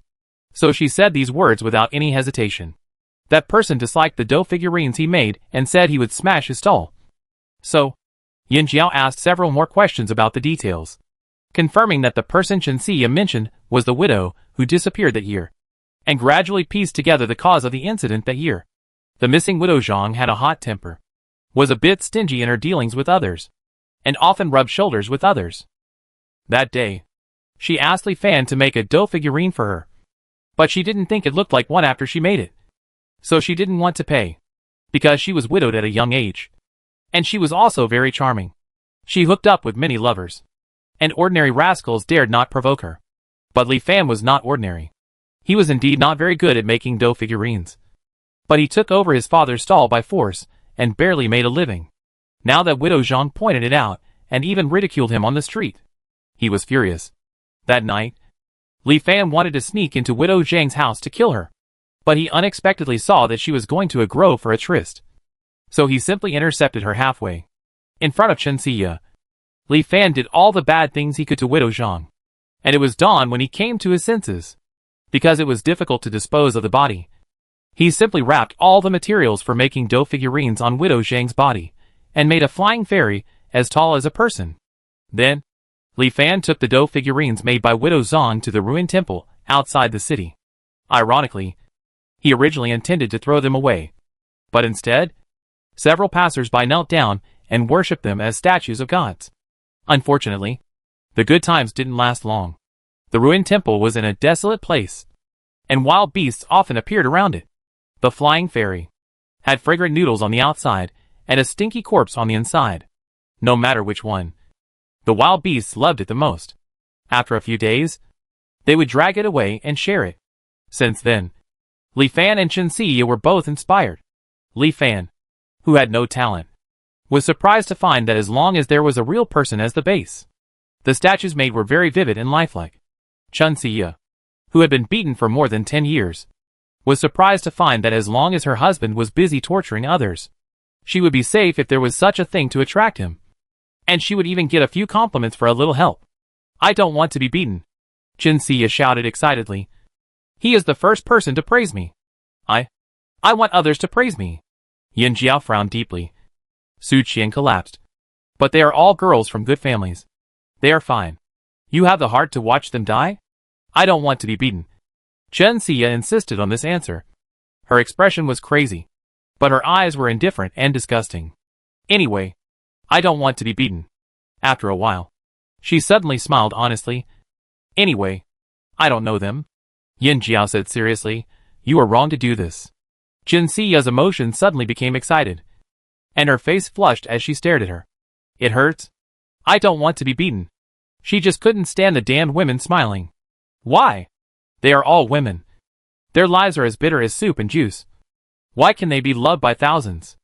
So she said these words without any hesitation. That person disliked the dough figurines he made and said he would smash his stall. So, Yin Jiao asked several more questions about the details, confirming that the person Chen Xia mentioned was the widow who disappeared that year, and gradually pieced together the cause of the incident that year. The missing widow Zhang had a hot temper, was a bit stingy in her dealings with others, and often rubbed shoulders with others. That day, she asked Li Fan to make a dough figurine for her, but she didn't think it looked like one after she made it. So she didn't want to pay, because she was widowed at a young age, and she was also very charming. She hooked up with many lovers, and ordinary rascals dared not provoke her. But Li Fan was not ordinary. He was indeed not very good at making dough figurines. But he took over his father's stall by force, and barely made a living. Now that widow Zhang pointed it out, and even ridiculed him on the street, he was furious. That night, Li Fan wanted to sneak into widow Zhang's house to kill her, but he unexpectedly saw that she was going to a grove for a tryst. So he simply intercepted her halfway. In front of Chen Xia, Li Fan did all the bad things he could to widow Zhang. And it was dawn when he came to his senses. Because it was difficult to dispose of the body, he simply wrapped all the materials for making dough figurines on widow Zhang's body, and made a flying fairy as tall as a person. Then, Li Fan took the dough figurines made by widow Zhang to the ruined temple outside the city. Ironically, he originally intended to throw them away, but instead, several passers-by knelt down and worshipped them as statues of gods. Unfortunately, the good times didn't last long. The ruined temple was in a desolate place, and wild beasts often appeared around it. The flying fairy had fragrant noodles on the outside and a stinky corpse on the inside. No matter which one, the wild beasts loved it the most. After a few days, they would drag it away and share it. Since then, Li Fan and Chen Xia were both inspired. Li Fan, who had no talent, was surprised to find that as long as there was a real person as the base, the statues made were very vivid and lifelike. Chen Xia, who had been beaten for more than 10 years, was surprised to find that as long as her husband was busy torturing others, she would be safe if there was such a thing to attract him. And she would even get a few compliments for a little help. I don't want to be beaten, Chen Xia shouted excitedly. He is the first person to praise me. I want others to praise me. Yin Jiao frowned deeply. Su Qian collapsed. But they are all girls from good families. They are fine. You have the heart to watch them die? I don't want to be beaten. Chen Xia insisted on this answer. Her expression was crazy, but her eyes were indifferent and disgusting. Anyway, I don't want to be beaten. After a while, she suddenly smiled honestly. Anyway, I don't know them. Yin Jiao said seriously, you are wrong to do this. Chen Xia's emotion suddenly became excited, and her face flushed as she stared at her. It hurts. I don't want to be beaten. She just couldn't stand the damned women smiling. Why? They are all women. Their lives are as bitter as soup and juice. Why can they be loved by thousands?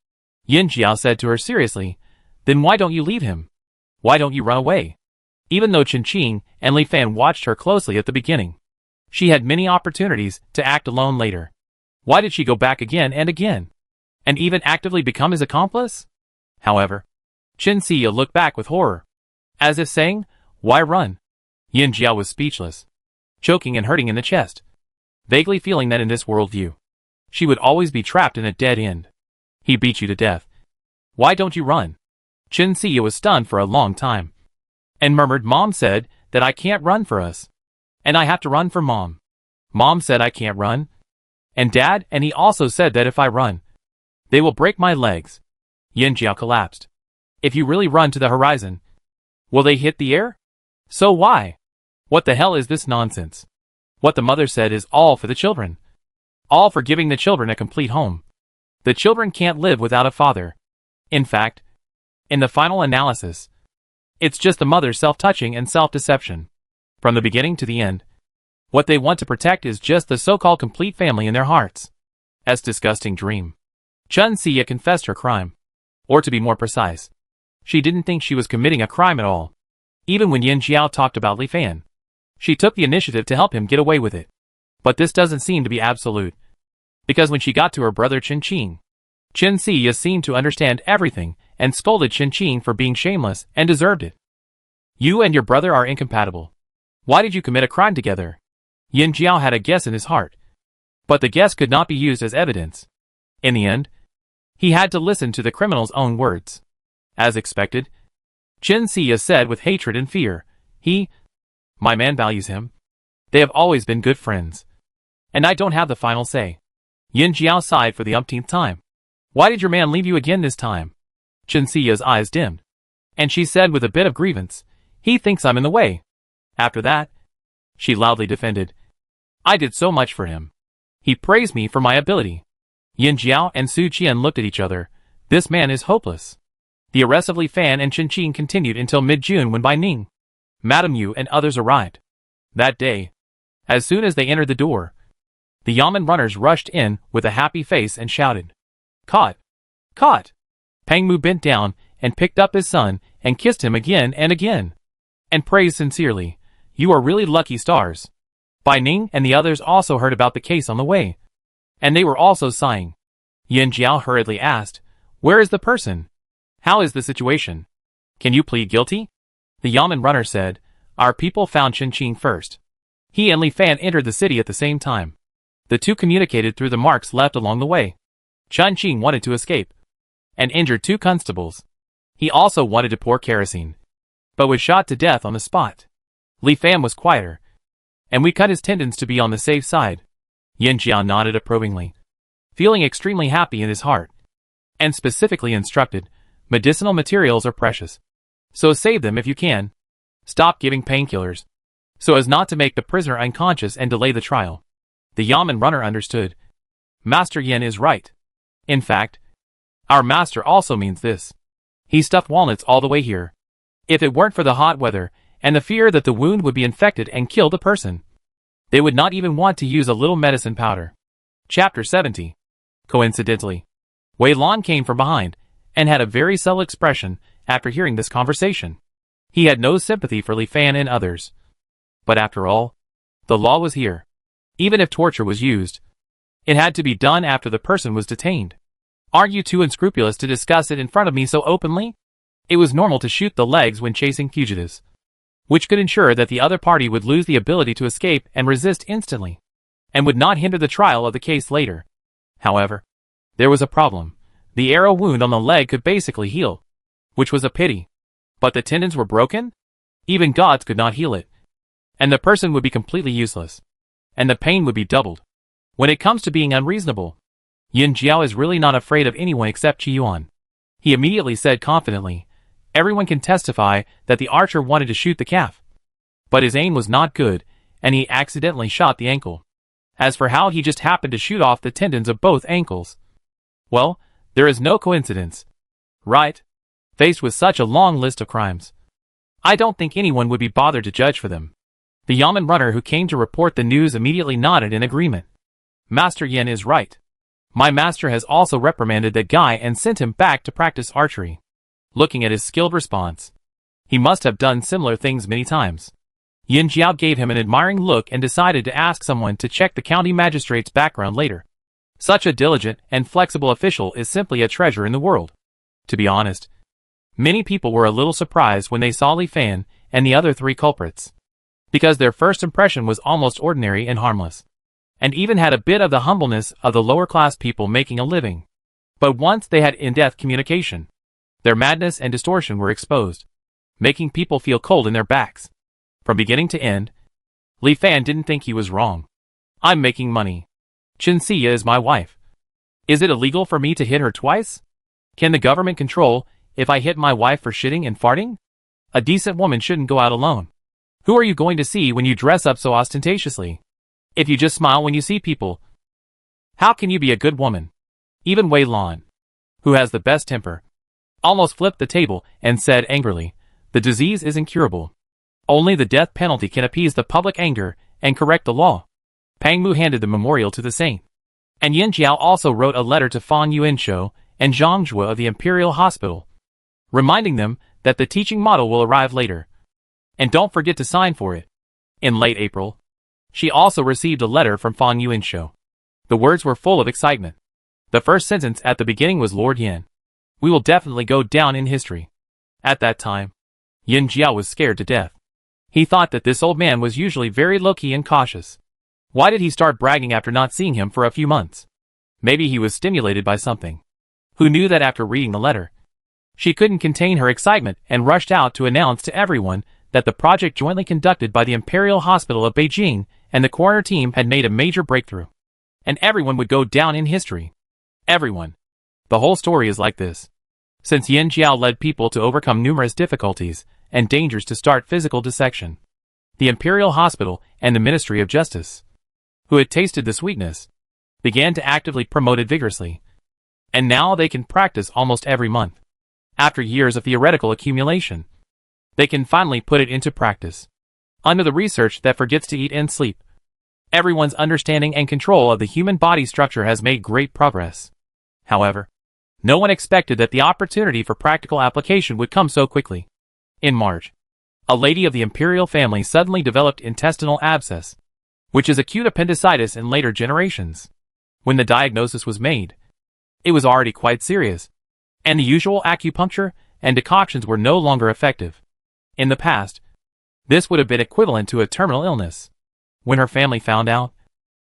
Yin Jiao said to her seriously, then why don't you leave him? Why don't you run away? Even though Chen Qing and Li Fan watched her closely at the beginning, she had many opportunities to act alone later. Why did she go back again and again? And even actively become his accomplice? However, Chen Xia looked back with horror, as if saying, why run? Yin Jiao was speechless, choking and hurting in the chest, vaguely feeling that in this worldview, she would always be trapped in a dead end. He beat you to death. Why don't you run? Chen Xia was stunned for a long time, and murmured, Mom said that I can't run for us, and I have to run for Mom. Mom said I can't run, and Dad, and he also said that if I run, they will break my legs. Yin Jiao collapsed. If you really run to the horizon, will they hit the air? So why? What the hell is this nonsense? What the mother said is all for the children. All for giving the children a complete home. The children can't live without a father. In fact, In the final analysis, it's just the mother's self-touching and self-deception. From the beginning to the end, what they want to protect is just the so-called complete family in their hearts. As disgusting dream. Chun Xia confessed her crime. Or to be more precise, she didn't think she was committing a crime at all. Even when Yin Jiao talked about Li Fan, she took the initiative to help him get away with it. But this doesn't seem to be absolute. Because when she got to her brother Chen Qing, Chen Xia seemed to understand everything and scolded Chen Qing for being shameless and deserved it. You and your brother are incompatible. Why did you commit a crime together? Yin Jiao had a guess in his heart. But the guess could not be used as evidence. In the end, he had to listen to the criminal's own words. As expected, Chen Xia said with hatred and fear, My man values him. They have always been good friends. And I don't have the final say. Yin Jiao sighed for the umpteenth time. Why did your man leave you again this time? Chen Xia's eyes dimmed. And she said with a bit of grievance, He thinks I'm in the way. After that, she loudly defended, I did so much for him. He praised me for my ability. Yin Jiao and Su Qian looked at each other. This man is hopeless. The arrest of Li Fan and Chen Qing continued until mid-June when Bai Ning, Madame Yu and others arrived. That day, as soon as they entered the door, the Yamen runners rushed in with a happy face and shouted, Caught! Caught! Pang Mu bent down and picked up his son and kissed him again and again, and praised sincerely, You are really lucky stars. Bai Ning and the others also heard about the case on the way, and they were also sighing. Yin Jiao hurriedly asked, Where is the person? How is the situation? Can you plead guilty? The Yamen runner said, Our people found Chen Qing first. He and Li Fan entered the city at the same time. The two communicated through the marks left along the way. Chen Qing wanted to escape and injured 2 constables. He also wanted to pour kerosene, but was shot to death on the spot. Li Fan was quieter, and we cut his tendons to be on the safe side. Yin Jiao nodded approvingly, feeling extremely happy in his heart, and specifically instructed, medicinal materials are precious, so save them if you can. Stop giving painkillers, so as not to make the prisoner unconscious and delay the trial. The Yamen runner understood. Master Yin is right. In fact, our master also means this. He stuffed walnuts all the way here. If it weren't for the hot weather, and the fear that the wound would be infected and kill the person, they would not even want to use a little medicine powder. Chapter 70. Coincidentally, Wei Lan came from behind, and had a very subtle expression after hearing this conversation. He had no sympathy for Li Fan and others. But after all, the law was here. Even if torture was used, it had to be done after the person was detained. Aren't you too unscrupulous to discuss it in front of me so openly? It was normal to shoot the legs when chasing fugitives, which could ensure that the other party would lose the ability to escape and resist instantly, and would not hinder the trial of the case later. However, there was a problem. The arrow wound on the leg could basically heal, which was a pity. But the tendons were broken? Even gods could not heal it. And the person would be completely useless. And the pain would be doubled. When it comes to being unreasonable, Yin Jiao is really not afraid of anyone except Qi Yuan. He immediately said confidently, Everyone can testify that the archer wanted to shoot the calf. But his aim was not good, and he accidentally shot the ankle. As for how he just happened to shoot off the tendons of both ankles, well, there is no coincidence. Right? Faced with such a long list of crimes, I don't think anyone would be bothered to judge for them. The Yamen runner who came to report the news immediately nodded in agreement. Master Yin is right. My master has also reprimanded that guy and sent him back to practice archery. Looking at his skilled response, he must have done similar things many times. Yin Jiao gave him an admiring look and decided to ask someone to check the county magistrate's background later. Such a diligent and flexible official is simply a treasure in the world. To be honest, many people were a little surprised when they saw Li Fan and the other 3 culprits, because their first impression was almost ordinary and harmless, and even had a bit of the humbleness of the lower-class people making a living. But once they had in-depth communication, their madness and distortion were exposed, making people feel cold in their backs. From beginning to end, Li Fan didn't think he was wrong. I'm making money. Chen Xia is my wife. Is it illegal for me to hit her twice? Can the government control if I hit my wife for shitting and farting? A decent woman shouldn't go out alone. Who are you going to see when you dress up so ostentatiously? If you just smile when you see people, how can you be a good woman? Even Wei Lan, who has the best temper, almost flipped the table and said angrily, "The disease is incurable. Only the death penalty can appease the public anger and correct the law." Pang Mu handed the memorial to the saint. And Yin Jiao also wrote a letter to Fang Yuanshou and Zhang Zhuo of the Imperial Hospital, reminding them that the teaching model will arrive later. And don't forget to sign for it. In late April, she also received a letter from Fang Yuanshou. The words were full of excitement. The first sentence at the beginning was, "Lord Yin, we will definitely go down in history." At that time, Yin Jiao was scared to death. He thought that this old man was usually very low-key and cautious. Why did he start bragging after not seeing him for a few months? Maybe he was stimulated by something. Who knew that after reading the letter, she couldn't contain her excitement and rushed out to announce to everyone that the project jointly conducted by the Imperial Hospital of Beijing and the coroner team had made a major breakthrough. And everyone would go down in history. Everyone. The whole story is like this. Since Yin Jiao led people to overcome numerous difficulties and dangers to start physical dissection, the Imperial Hospital and the Ministry of Justice, who had tasted the sweetness, began to actively promote it vigorously. And now they can practice almost every month. After years of theoretical accumulation, they can finally put it into practice. Under the research that forgets to eat and sleep, everyone's understanding and control of the human body structure has made great progress. However, no one expected that the opportunity for practical application would come so quickly. In March, a lady of the imperial family suddenly developed intestinal abscess, which is acute appendicitis in later generations. When the diagnosis was made, it was already quite serious, and the usual acupuncture and decoctions were no longer effective. In the past, this would have been equivalent to a terminal illness. When her family found out,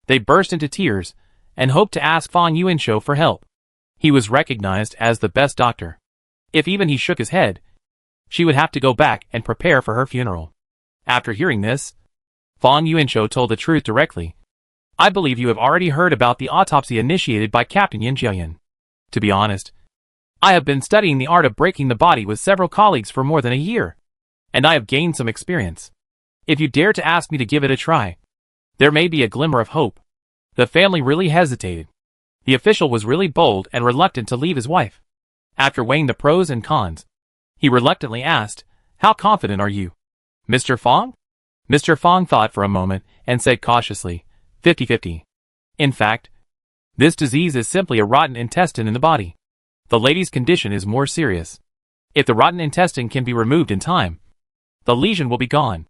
they burst into tears and hoped to ask Fang Yuanshou for help. He was recognized as the best doctor. If even he shook his head, she would have to go back and prepare for her funeral. After hearing this, Fang Yuanshou told the truth directly. "I believe you have already heard about the autopsy initiated by Captain Yin Jiayan. To be honest, I have been studying the art of breaking the body with several colleagues for more than a year, and I have gained some experience. If you dare to ask me to give it a try, there may be a glimmer of hope." The family really hesitated. The official was really bold and reluctant to leave his wife. After weighing the pros and cons, he reluctantly asked, "How confident are you, Mr. Fang?" Mr. Fang thought for a moment and said cautiously, 50-50. In fact, this disease is simply a rotten intestine in the body. The lady's condition is more serious. If the rotten intestine can be removed in time, the lesion will be gone.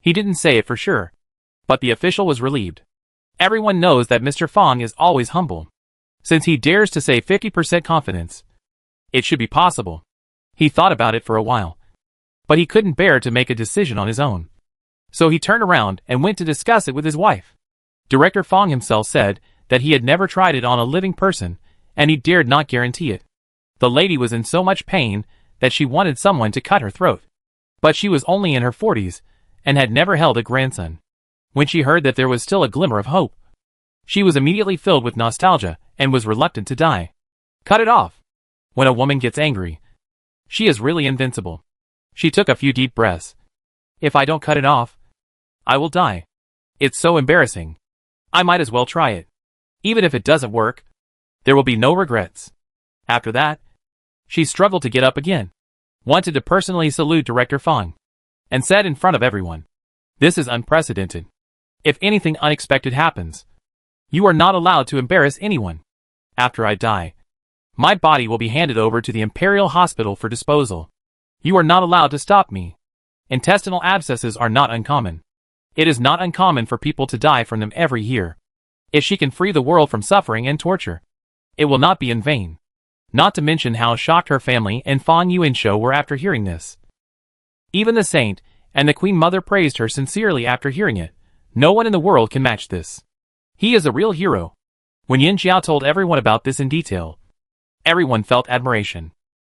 He didn't say it for sure, but the official was relieved. Everyone knows that Mr. Fang is always humble. Since he dares to say 50% confidence, it should be possible. He thought about it for a while, but he couldn't bear to make a decision on his own. So he turned around and went to discuss it with his wife. Director Fang himself said that he had never tried it on a living person, and he dared not guarantee it. The lady was in so much pain that she wanted someone to cut her throat. But she was only in her 40s, and had never held a grandson. When she heard that there was still a glimmer of hope, she was immediately filled with nostalgia, and was reluctant to die. Cut it off. When a woman gets angry, she is really invincible. She took a few deep breaths. "If I don't cut it off, I will die. It's so embarrassing. I might as well try it. Even if it doesn't work, there will be no regrets." After that, she struggled to get up again, wanted to personally salute Director Fang, and said in front of everyone, "This is unprecedented. If anything unexpected happens, you are not allowed to embarrass anyone. After I die, my body will be handed over to the Imperial Hospital for disposal. You are not allowed to stop me. Intestinal abscesses are not uncommon. It is not uncommon for people to die from them every year. If she can free the world from suffering and torture, it will not be in vain." Not to mention how shocked her family and Fang Yuanshou were after hearing this. Even the saint and the Queen Mother praised her sincerely after hearing it. No one in the world can match this. He is a real hero. When Yin Jiao told everyone about this in detail, everyone felt admiration.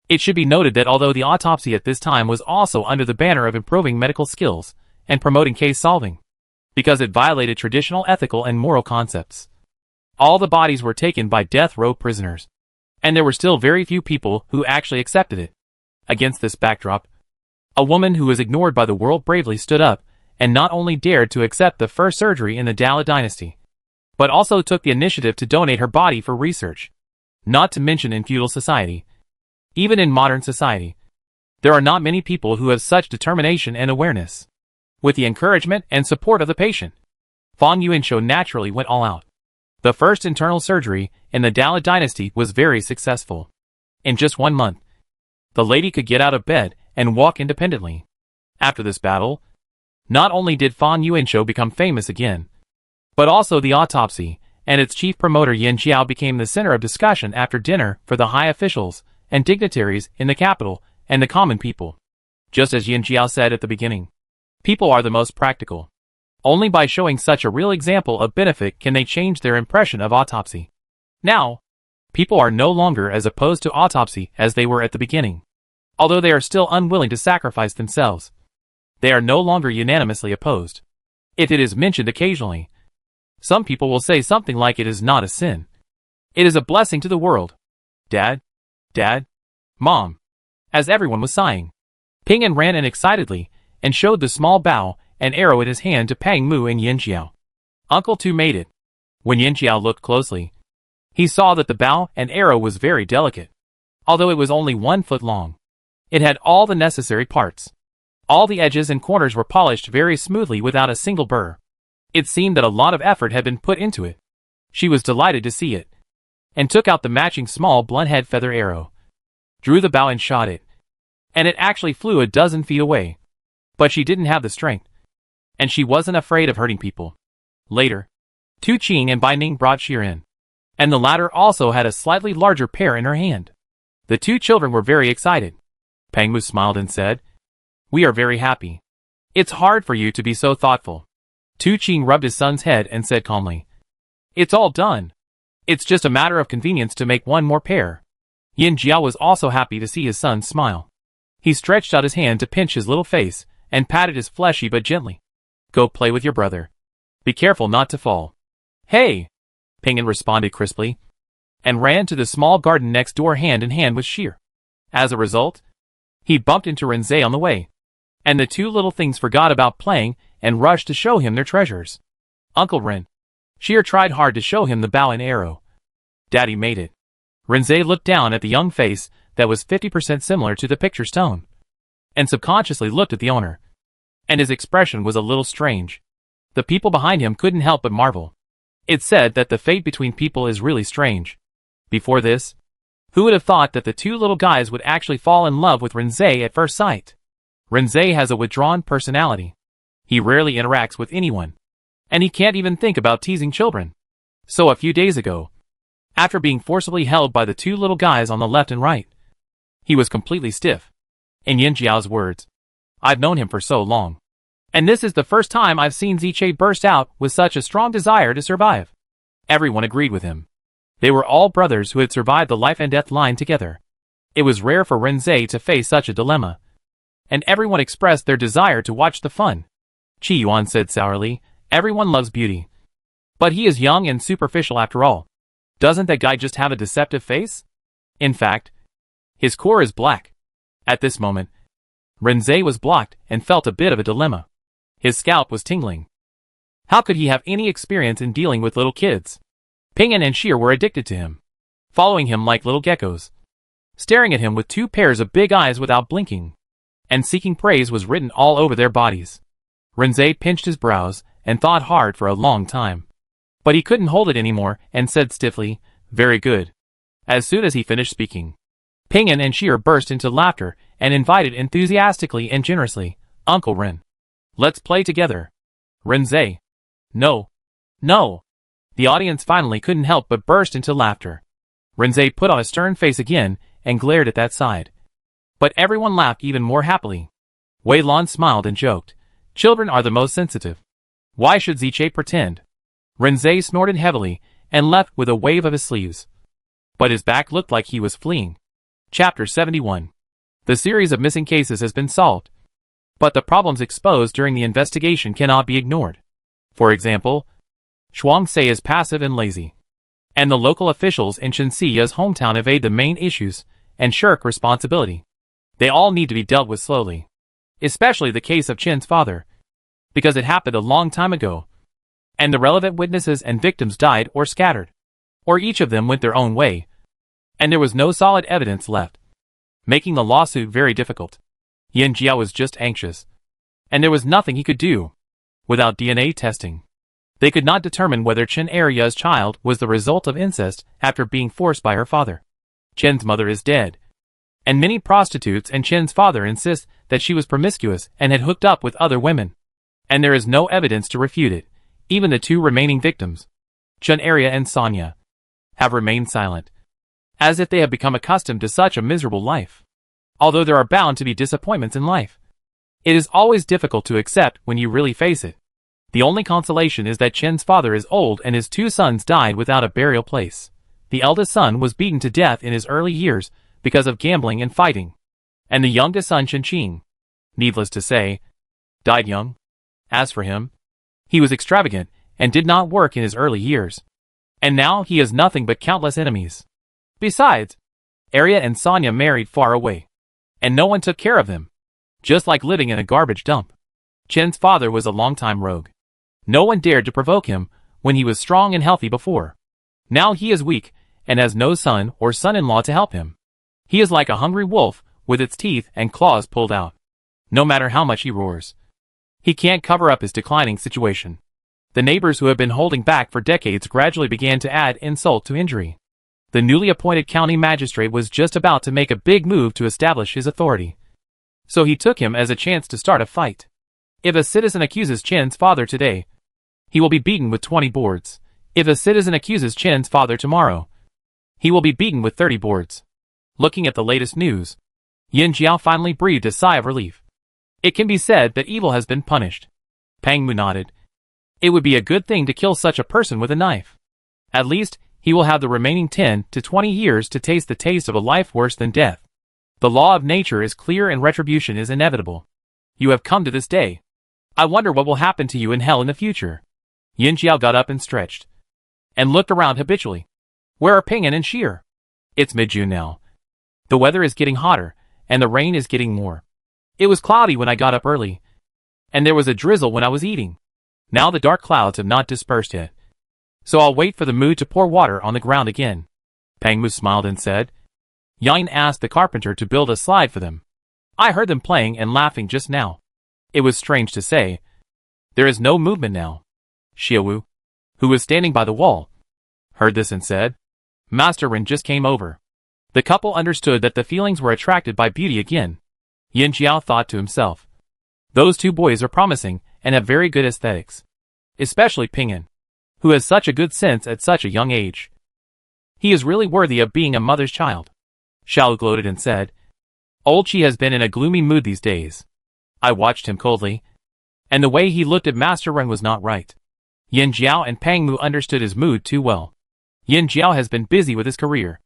It should be noted that although the autopsy at this time was also under the banner of improving medical skills and promoting case solving, because it violated traditional ethical and moral concepts, all the bodies were taken by death row prisoners, and there were still very few people who actually accepted it. Against this backdrop, a woman who was ignored by the world bravely stood up and not only dared to accept the first surgery in the Dala dynasty, but also took the initiative to donate her body for research. Not to mention in feudal society, Even in modern society, there are not many people who have such determination and awareness. With the encouragement and support of the patient, Fang Yuanshou naturally went all out. The first internal surgery in the Dala dynasty was very successful. In just 1 month, the lady could get out of bed and walk independently. After this battle, not only did Fang Yuanshou become famous again, but also the autopsy and its chief promoter Yin Jiao became the center of discussion after dinner for the high officials and dignitaries in the capital and the common people. Just as Yin Jiao said at the beginning, people are the most practical. Only by showing such a real example of benefit can they change their impression of autopsy. Now, people are no longer as opposed to autopsy as they were at the beginning. Although they are still unwilling to sacrifice themselves, they are no longer unanimously opposed. If it is mentioned occasionally, some people will say something like it is not a sin. It is a blessing to the world. Dad? Dad? Mom? As everyone was sighing, Ping An ran in excitedly and showed the small bow and arrow in his hand to Pang Mu and Yin Jiao. Uncle too made it. When Yin Jiao looked closely, he saw that the bow and arrow was very delicate. Although it was only 1 foot long, it had all the necessary parts. All the edges and corners were polished very smoothly without a single burr. It seemed that a lot of effort had been put into it. She was delighted to see it, and took out the matching small blunt-head feather arrow, drew the bow and shot it, and it actually flew a dozen feet away. But she didn't have the strength, and she wasn't afraid of hurting people. Later, Tu Qing and Bai Ning brought Xir in, and the latter also had a slightly larger pair in her hand. The 2 children were very excited. Pang Mu smiled and said, "We are very happy. It's hard for you to be so thoughtful." Tu Qing rubbed his son's head and said calmly, "It's all done. It's just a matter of convenience to make 1 more pair." Yin Jiao was also happy to see his son smile. He stretched out his hand to pinch his little face and patted his fleshy but gently. "Go play with your brother. Be careful not to fall." "Hey!" Ping An responded crisply, and ran to the small garden next door hand in hand with Xir. As a result, he bumped into Renzei on the way, and the 2 little things forgot about playing and rushed to show him their treasures. "Uncle Ren." Xir tried hard to show him the bow and arrow. "Daddy made it." Renzei looked down at the young face that was 50% similar to the picture's tone, and subconsciously looked at the owner. And his expression was a little strange. The people behind him couldn't help but marvel. It's said that the fate between people is really strange. Before this, who would have thought that the 2 little guys would actually fall in love with Renzei at first sight? Renzei has a withdrawn personality. He rarely interacts with anyone, and he can't even think about teasing children. So a few days ago, after being forcibly held by the 2 little guys on the left and right, he was completely stiff. In Yin Jiao's words, "I've known him for so long, and this is the first time I've seen Ziche burst out with such a strong desire to survive." Everyone agreed with him. They were all brothers who had survived the life and death line together. It was rare for Renzei to face such a dilemma, and everyone expressed their desire to watch the fun. Qi Yuan said sourly, "Everyone loves beauty. But he is young and superficial after all. Doesn't that guy just have a deceptive face? In fact, his core is black." At this moment, Renzei was blocked and felt a bit of a dilemma. His scalp was tingling. How could he have any experience in dealing with little kids? Ping An and Xir were addicted to him, following him like little geckos, staring at him with 2 pairs of big eyes without blinking, and seeking praise was written all over their bodies. Renzei pinched his brows and thought hard for a long time. But he couldn't hold it anymore and said stiffly, "Very good." As soon as he finished speaking, Ping An and Xir burst into laughter and invited enthusiastically and generously, "Uncle Ren, let's play together." Renzei, "No. No." The audience finally couldn't help but burst into laughter. Renzei put on a stern face again and glared at that side. But everyone laughed even more happily. Wei Lan smiled and joked, "Children are the most sensitive. Why should Ziche pretend?" Renzei snorted heavily and left with a wave of his sleeves. But his back looked like he was fleeing. Chapter 71. The series of missing cases has been solved, but the problems exposed during the investigation cannot be ignored. For example, Shuangse is passive and lazy, and the local officials in Shenxiya's hometown evade the main issues and shirk responsibility. They all need to be dealt with slowly, especially the case of Chen's father, because it happened a long time ago, and the relevant witnesses and victims died or scattered, or each of them went their own way, and there was no solid evidence left. making the lawsuit very difficult. Yin Jiao was just anxious, and there was nothing he could do. Without DNA testing, they could not determine whether Chen Aria's child was the result of incest after being forced by her father. Chen's mother is dead, and many prostitutes and Chen's father insist that she was promiscuous and had hooked up with other women. And there is no evidence to refute it. Even the two remaining victims, Chen Aria and Sonia, have remained silent, as if they have become accustomed to such a miserable life. Although there are bound to be disappointments in life, it is always difficult to accept when you really face it. The only consolation is that Chen's father is old and his two sons died without a burial place. The eldest son was beaten to death in his early years because of gambling and fighting, and the youngest son Chen Qing, needless to say, died young. As for him, he was extravagant and did not work in his early years, and now he has nothing but countless enemies. Besides, Aria and Sonia married far away, and no one took care of them, just like living in a garbage dump. Chen's father was a longtime rogue. No one dared to provoke him when he was strong and healthy before. Now he is weak and has no son or son-in-law to help him. He is like a hungry wolf with its teeth and claws pulled out. No matter how much he roars, he can't cover up his declining situation. The neighbors who have been holding back for decades gradually began to add insult to injury. The newly appointed county magistrate was just about to make a big move to establish his authority, so he took him as a chance to start a fight. If a citizen accuses Chen's father today, he will be beaten with 20 boards. If a citizen accuses Chen's father tomorrow, he will be beaten with 30 boards. Looking at the latest news, Yin Jiao finally breathed a sigh of relief. It can be said that evil has been punished. Pang Mu nodded. It would be a good thing to kill such a person with a knife. At least, he will have the remaining 10 to 20 years to taste the taste of a life worse than death. The law of nature is clear and retribution is inevitable. You have come to this day. I wonder what will happen to you in hell in the future. Yin Jiao got up and stretched, and looked around habitually. Where are Ping'an and Sheer? It's mid-June now. The weather is getting hotter, and the rain is getting more. It was cloudy when I got up early, and there was a drizzle when I was eating. Now the dark clouds have not dispersed yet, so I'll wait for the mood to pour water on the ground again. Pang Mu smiled and said. Yang asked the carpenter to build a slide for them. I heard them playing and laughing just now. It was strange to say. There is no movement now. Xiaowu, who was standing by the wall, heard this and said, Master Ren just came over. The couple understood that the feelings were attracted by beauty again. Yin Jiao thought to himself. Those two boys are promising and have very good aesthetics. Especially Ping'an, who has such a good sense at such a young age. He is really worthy of being a mother's child. Xiao gloated and said, Old Qi has been in a gloomy mood these days. I watched him coldly, and the way he looked at Master Ren was not right. Yin Jiao and Pang Mu understood his mood too well. Yin Jiao has been busy with his career,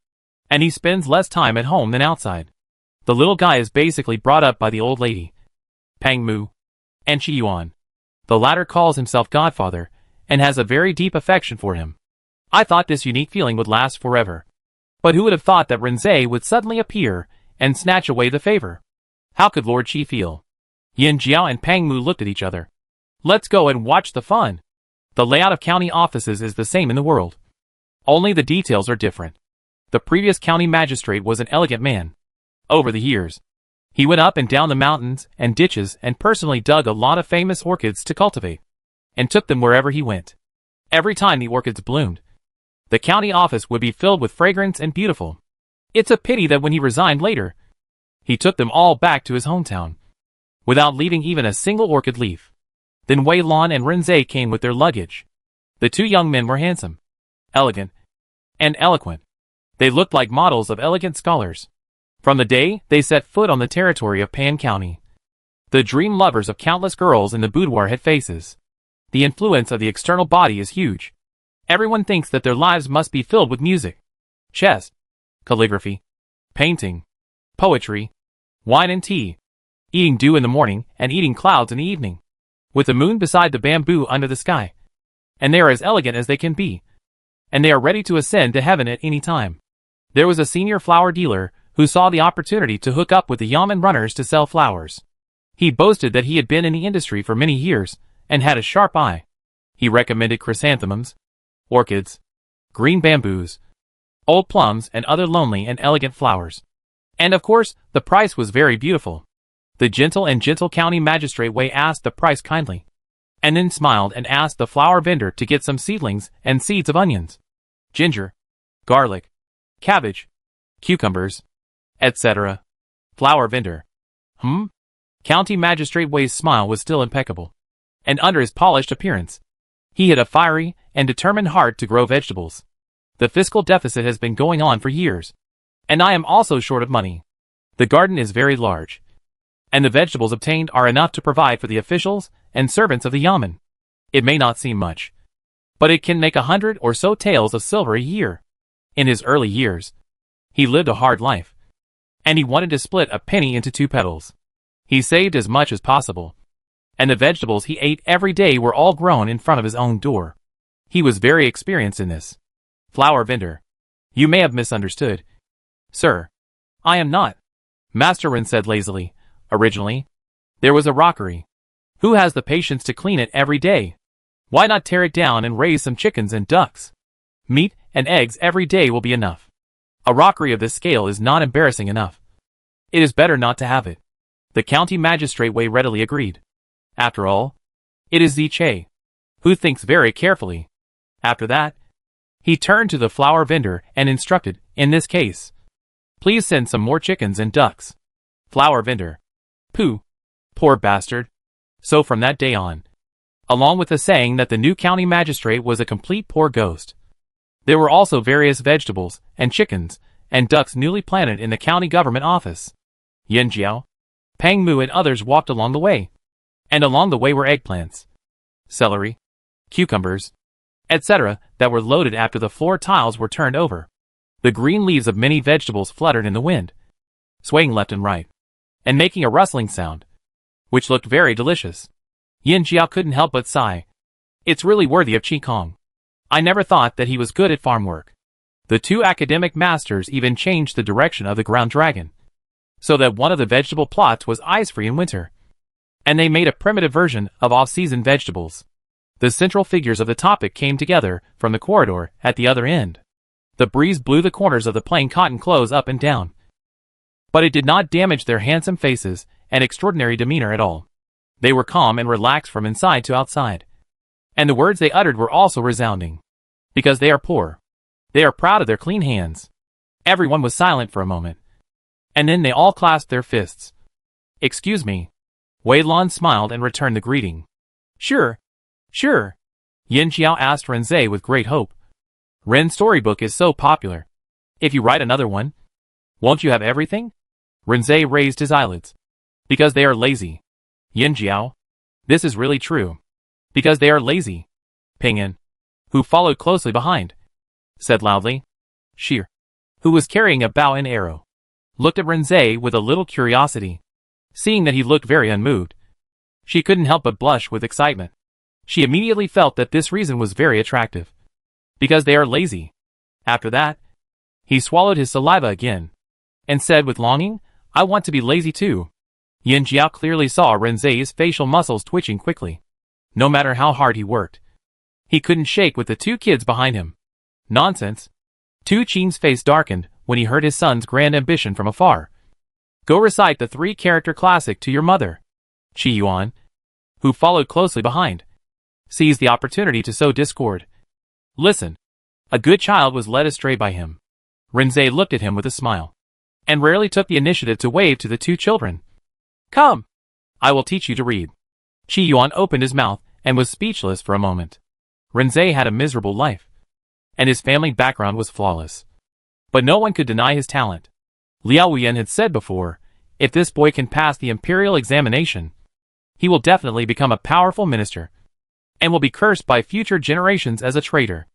and he spends less time at home than outside. The little guy is basically brought up by the old lady, Pang Mu, and Qi Yuan. The latter calls himself godfather, and has a very deep affection for him. I thought this unique feeling would last forever. But who would have thought that Renzei would suddenly appear and snatch away the favor? How could Lord Qi feel? Yin Jiao and Pang Mu looked at each other. Let's go and watch the fun. The layout of county offices is the same in the world. Only the details are different. The previous county magistrate was an elegant man. Over the years, he went up and down the mountains and ditches and personally dug a lot of famous orchids to cultivate, and took them wherever he went. Every time the orchids bloomed, the county office would be filled with fragrance and beautiful. It's a pity that when he resigned later, he took them all back to his hometown, without leaving even a single orchid leaf. Then Wei Lan and Renzei came with their luggage. The two young men were handsome, elegant, and eloquent. They looked like models of elegant scholars. From the day they set foot on the territory of Pan County, the dream lovers of countless girls in the boudoir had faces. The influence of the external body is huge. Everyone thinks that their lives must be filled with music, chess, calligraphy, painting, poetry, wine and tea, eating dew in the morning and eating clouds in the evening, with the moon beside the bamboo under the sky. And they are as elegant as they can be, and they are ready to ascend to heaven at any time. There was a senior flower dealer who saw the opportunity to hook up with the yamen runners to sell flowers. He boasted that he had been in the industry for many years and had a sharp eye. He recommended chrysanthemums, orchids, green bamboos, old plums and other lonely and elegant flowers. And of course, the price was very beautiful. The gentle county magistrate Wei asked the price kindly, and then smiled and asked the flower vendor to get some seedlings and seeds of onions, ginger, garlic, cabbage, cucumbers, etc. Flower vendor. County magistrate Wei's smile was still impeccable, and under his polished appearance, he had a fiery and determined heart to grow vegetables. The fiscal deficit has been going on for years, and I am also short of money. The garden is very large, and the vegetables obtained are enough to provide for the officials and servants of the yamen. It may not seem much, but it can make 100 or so taels of silver a year. In his early years, he lived a hard life, and he wanted to split a penny into 2 petals. He saved as much as possible, and the vegetables he ate every day were all grown in front of his own door. He was very experienced in this. Flower vendor. You may have misunderstood. Sir, I am not. Master Ren said lazily. Originally, there was a rockery. Who has the patience to clean it every day? Why not tear it down and raise some chickens and ducks? Meat and eggs every day will be enough. A rockery of this scale is not embarrassing enough. It is better not to have it. The county magistrate Wei readily agreed. After all, it is Ziche, who thinks very carefully. After that, he turned to the flower vendor and instructed, in this case, please send some more chickens and ducks. Flower vendor. Pooh. Poor bastard. So from that day on, along with the saying that the new county magistrate was a complete poor ghost, there were also various vegetables and chickens and ducks newly planted in the county government office. Yen Jiao, Pang Mu and others walked along the way, and along the way were eggplants, celery, cucumbers, etc. that were loaded after the floor tiles were turned over. The green leaves of many vegetables fluttered in the wind, swaying left and right, and making a rustling sound, which looked very delicious. Yin Jiao couldn't help but sigh. It's really worthy of Qi Kong. I never thought that he was good at farm work. The 2 academic masters even changed the direction of the ground dragon, so that one of the vegetable plots was ice-free in winter, and they made a primitive version of off-season vegetables. The central figures of the topic came together from the corridor at the other end. The breeze blew the corners of the plain cotton clothes up and down, but it did not damage their handsome faces and extraordinary demeanor at all. They were calm and relaxed from inside to outside, and the words they uttered were also resounding. Because they are poor, they are proud of their clean hands. Everyone was silent for a moment, and then they all clasped their fists. Excuse me. Wei Lan smiled and returned the greeting. Sure. Yin Jiao asked Renze with great hope. Ren's storybook is so popular. If you write another one, won't you have everything? Renze raised his eyelids. Because they are lazy. Yin Jiao. This is really true. Because they are lazy. Ping'an, who followed closely behind, said loudly. Shir, who was carrying a bow and arrow, looked at Renze with a little curiosity. Seeing that he looked very unmoved, she couldn't help but blush with excitement. She immediately felt that this reason was very attractive. Because they are lazy. After that, he swallowed his saliva again, and said with longing, I want to be lazy too. Yin Jiao clearly saw Renze's facial muscles twitching quickly. No matter how hard he worked, he couldn't shake with the 2 kids behind him. Nonsense. Tu Qing's face darkened when he heard his son's grand ambition from afar. Go recite the 3-character classic to your mother. Qi Yuan, who followed closely behind, seized the opportunity to sow discord. Listen. A good child was led astray by him. Renze looked at him with a smile, and rarely took the initiative to wave to the 2 children. Come. I will teach you to read. Qi Yuan opened his mouth and was speechless for a moment. Renze had a miserable life, and his family background was flawless. But no one could deny his talent. Liao Wuyan had said before, if this boy can pass the imperial examination, he will definitely become a powerful minister, and will be cursed by future generations as a traitor.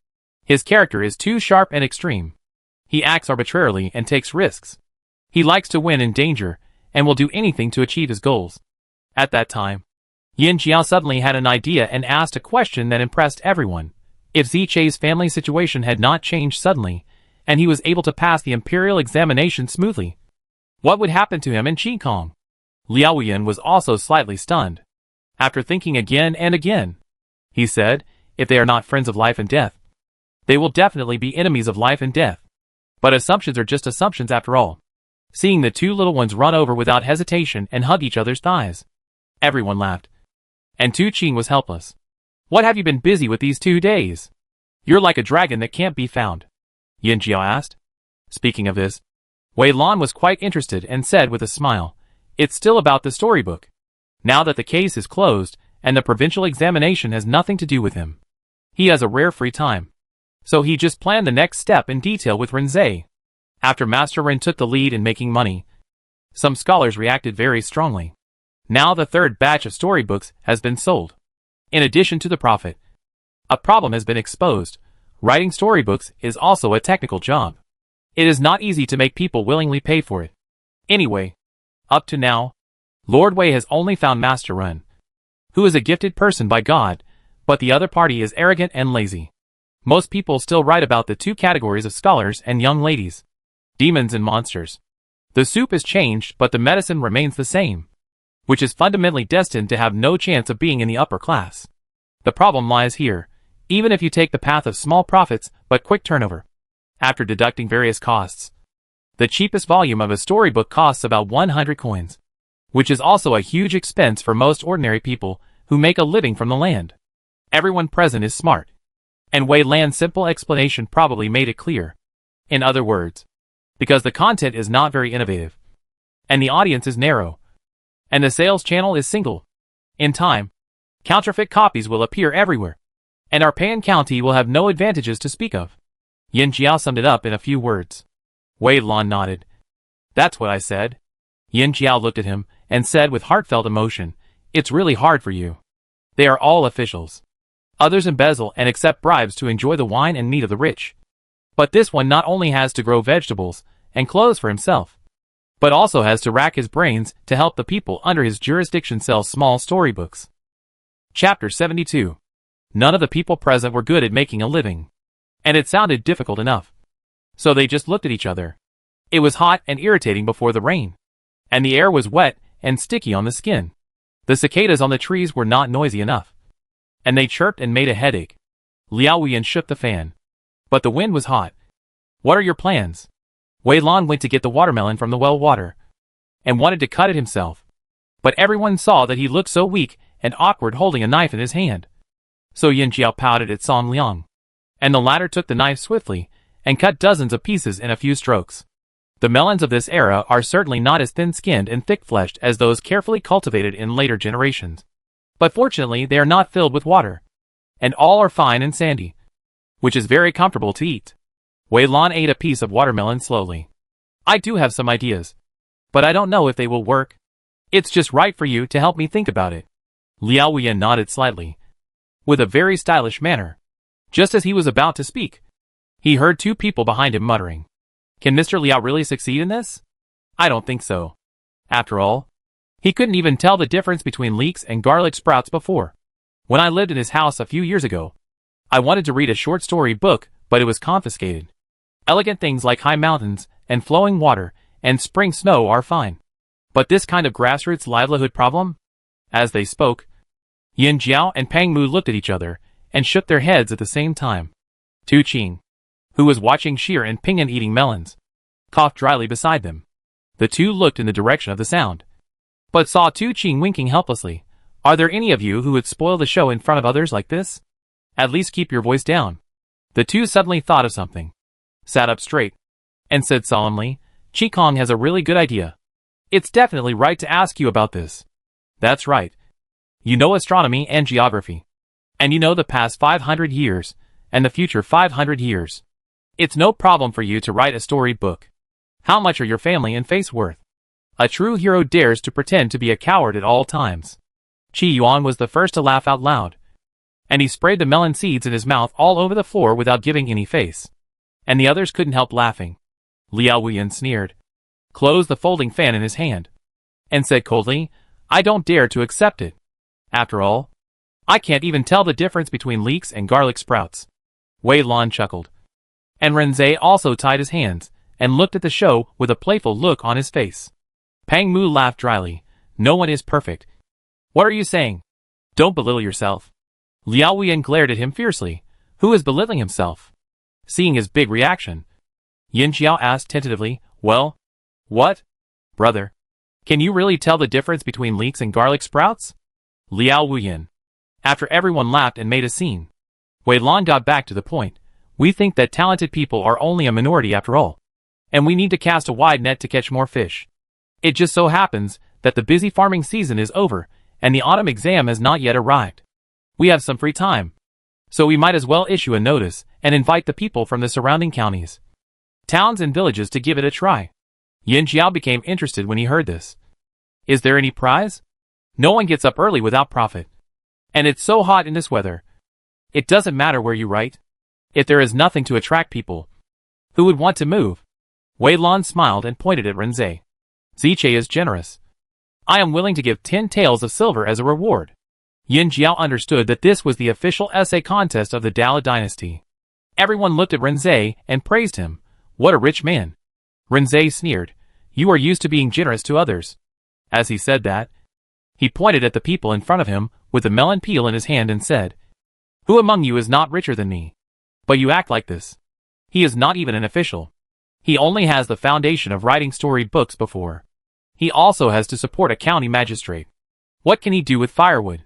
His character is too sharp and extreme. He acts arbitrarily and takes risks. He likes to win in danger, and will do anything to achieve his goals. At that time, Yin Jiao suddenly had an idea and asked a question that impressed everyone. If Ziche's family situation had not changed suddenly, and he was able to pass the imperial examination smoothly, what would happen to him in Qi Kong? Liao Wuyan was also slightly stunned. After thinking again and again, he said, if they are not friends of life and death, they will definitely be enemies of life and death. But assumptions are just assumptions after all. seeing the two little ones run over without hesitation and hug each other's thighs. Everyone laughed. And Tu Qing was helpless. What have you been busy with these 2 days? You're like a dragon that can't be found, Yin Jiao asked. Speaking of this, Wei Lan was quite interested and said with a smile, it's still about the storybook. Now that the case is closed, and the provincial examination has nothing to do with him. He has a rare free time. So he just planned the next step in detail with Renzai. After Master Ren took the lead in making money, some scholars reacted very strongly. Now the third batch of storybooks has been sold. In addition to the profit, a problem has been exposed. Writing storybooks is also a technical job. It is not easy to make people willingly pay for it. Anyway, up to now, Lord Wei has only found Master Ren, who is a gifted person by God, but the other party is arrogant and lazy. Most people still write about the two categories of scholars and young ladies, demons and monsters. The soup is changed, but the medicine remains the same, which is fundamentally destined to have no chance of being in the upper class. The problem lies here, even if you take the path of small profits but quick turnover. After deducting various costs, the cheapest volume of a storybook costs about 100 coins, which is also a huge expense for most ordinary people who make a living from the land. Everyone present is smart, and Wei Lan's simple explanation probably made it clear. In other words, because the content is not very innovative, and the audience is narrow, and the sales channel is single. In time, counterfeit copies will appear everywhere, and our Pan County will have no advantages to speak of. Yin Jiao summed it up in a few words. Wei Lan nodded. That's what I said. Yin Jiao looked at him and said with heartfelt emotion, it's really hard for you. They are all officials. Others embezzle and accept bribes to enjoy the wine and meat of the rich. But this one not only has to grow vegetables and clothes for himself, but also has to rack his brains to help the people under his jurisdiction sell small storybooks. Chapter 72. None of the people present were good at making a living, and it sounded difficult enough. So they just looked at each other. It was hot and irritating before the rain, and the air was wet and sticky on the skin. The cicadas on the trees were not noisy enough, and they chirped and made a headache. Liao Wuyan shook the fan, but the wind was hot. What are your plans? Wei Lan went to get the watermelon from the well water, and wanted to cut it himself. But everyone saw that he looked so weak and awkward holding a knife in his hand. So Yin Jiao pouted at Song Liang, and the latter took the knife swiftly and cut dozens of pieces in a few strokes. The melons of this era are certainly not as thin-skinned and thick-fleshed as those carefully cultivated in later generations. But fortunately they are not filled with water, and all are fine and sandy, which is very comfortable to eat. Wei Lan ate a piece of watermelon slowly. I do have some ideas, but I don't know if they will work. It's just right for you to help me think about it. Liao Wuyan nodded slightly, with a very stylish manner. Just as he was about to speak, he heard two people behind him muttering, can Mr. Liao really succeed in this? I don't think so. After all, he couldn't even tell the difference between leeks and garlic sprouts before. When I lived in his house a few years ago, I wanted to read a short story book, but it was confiscated. Elegant things like high mountains, and flowing water, and spring snow are fine. But this kind of grassroots livelihood problem? As they spoke, Yin Jiao and Pang Mu looked at each other, and shook their heads at the same time. Tu Qing, who was watching Shir and Ping'an eating melons, coughed dryly beside them. The two looked in the direction of the sound, but saw Tu Qing winking helplessly. Are there any of you who would spoil the show in front of others like this? At least keep your voice down. The two suddenly thought of something, sat up straight, and said solemnly, Qi has a really good idea. It's definitely right to ask you about this. That's right. You know astronomy and geography. And you know the past 500 years, and the future 500 years. It's no problem for you to write a story book. How much are your family and face worth? A true hero dares to pretend to be a coward at all times. Qi Yuan was the first to laugh out loud, and he sprayed the melon seeds in his mouth all over the floor without giving any face. And the others couldn't help laughing. Liao Wuyan sneered, closed the folding fan in his hand, and said coldly, I don't dare to accept it. After all, I can't even tell the difference between leeks and garlic sprouts. Wei Lan chuckled, and Renzai also tied his hands, and looked at the show with a playful look on his face. Pang Mu laughed dryly, no one is perfect. What are you saying? Don't belittle yourself. Liao Wuyan glared at him fiercely. Who is belittling himself? Seeing his big reaction, Yin Jiao asked tentatively, well, What? Brother. Can you really tell the difference between leeks and garlic sprouts? Liao Wuyin. After everyone laughed and made a scene, Wei Lan got back to the point. We think that talented people are only a minority after all. And we need to cast a wide net to catch more fish. It just so happens that the busy farming season is over, and the autumn exam has not yet arrived. We have some free time. So we might as well issue a notice and invite the people from the surrounding counties, towns and villages to give it a try. Yin Jiao became interested when he heard this. Is there any prize? No one gets up early without profit. And it's so hot in this weather. It doesn't matter where you write. If there is nothing to attract people, who would want to move? Wei Lan smiled and pointed at Renzei. Ziche is generous. I am willing to give 10 taels of silver as a reward. Yin Jiao understood that this was the official essay contest of the Dala dynasty. Everyone looked at Renzei and praised him. What a rich man. Renzei sneered. You are used to being generous to others. As he said that, he pointed at the people in front of him with a melon peel in his hand and said, Who among you is not richer than me? But you act like this. He is not even an official. He only has the foundation of writing story books before. He also has to support a county magistrate. What can he do with firewood?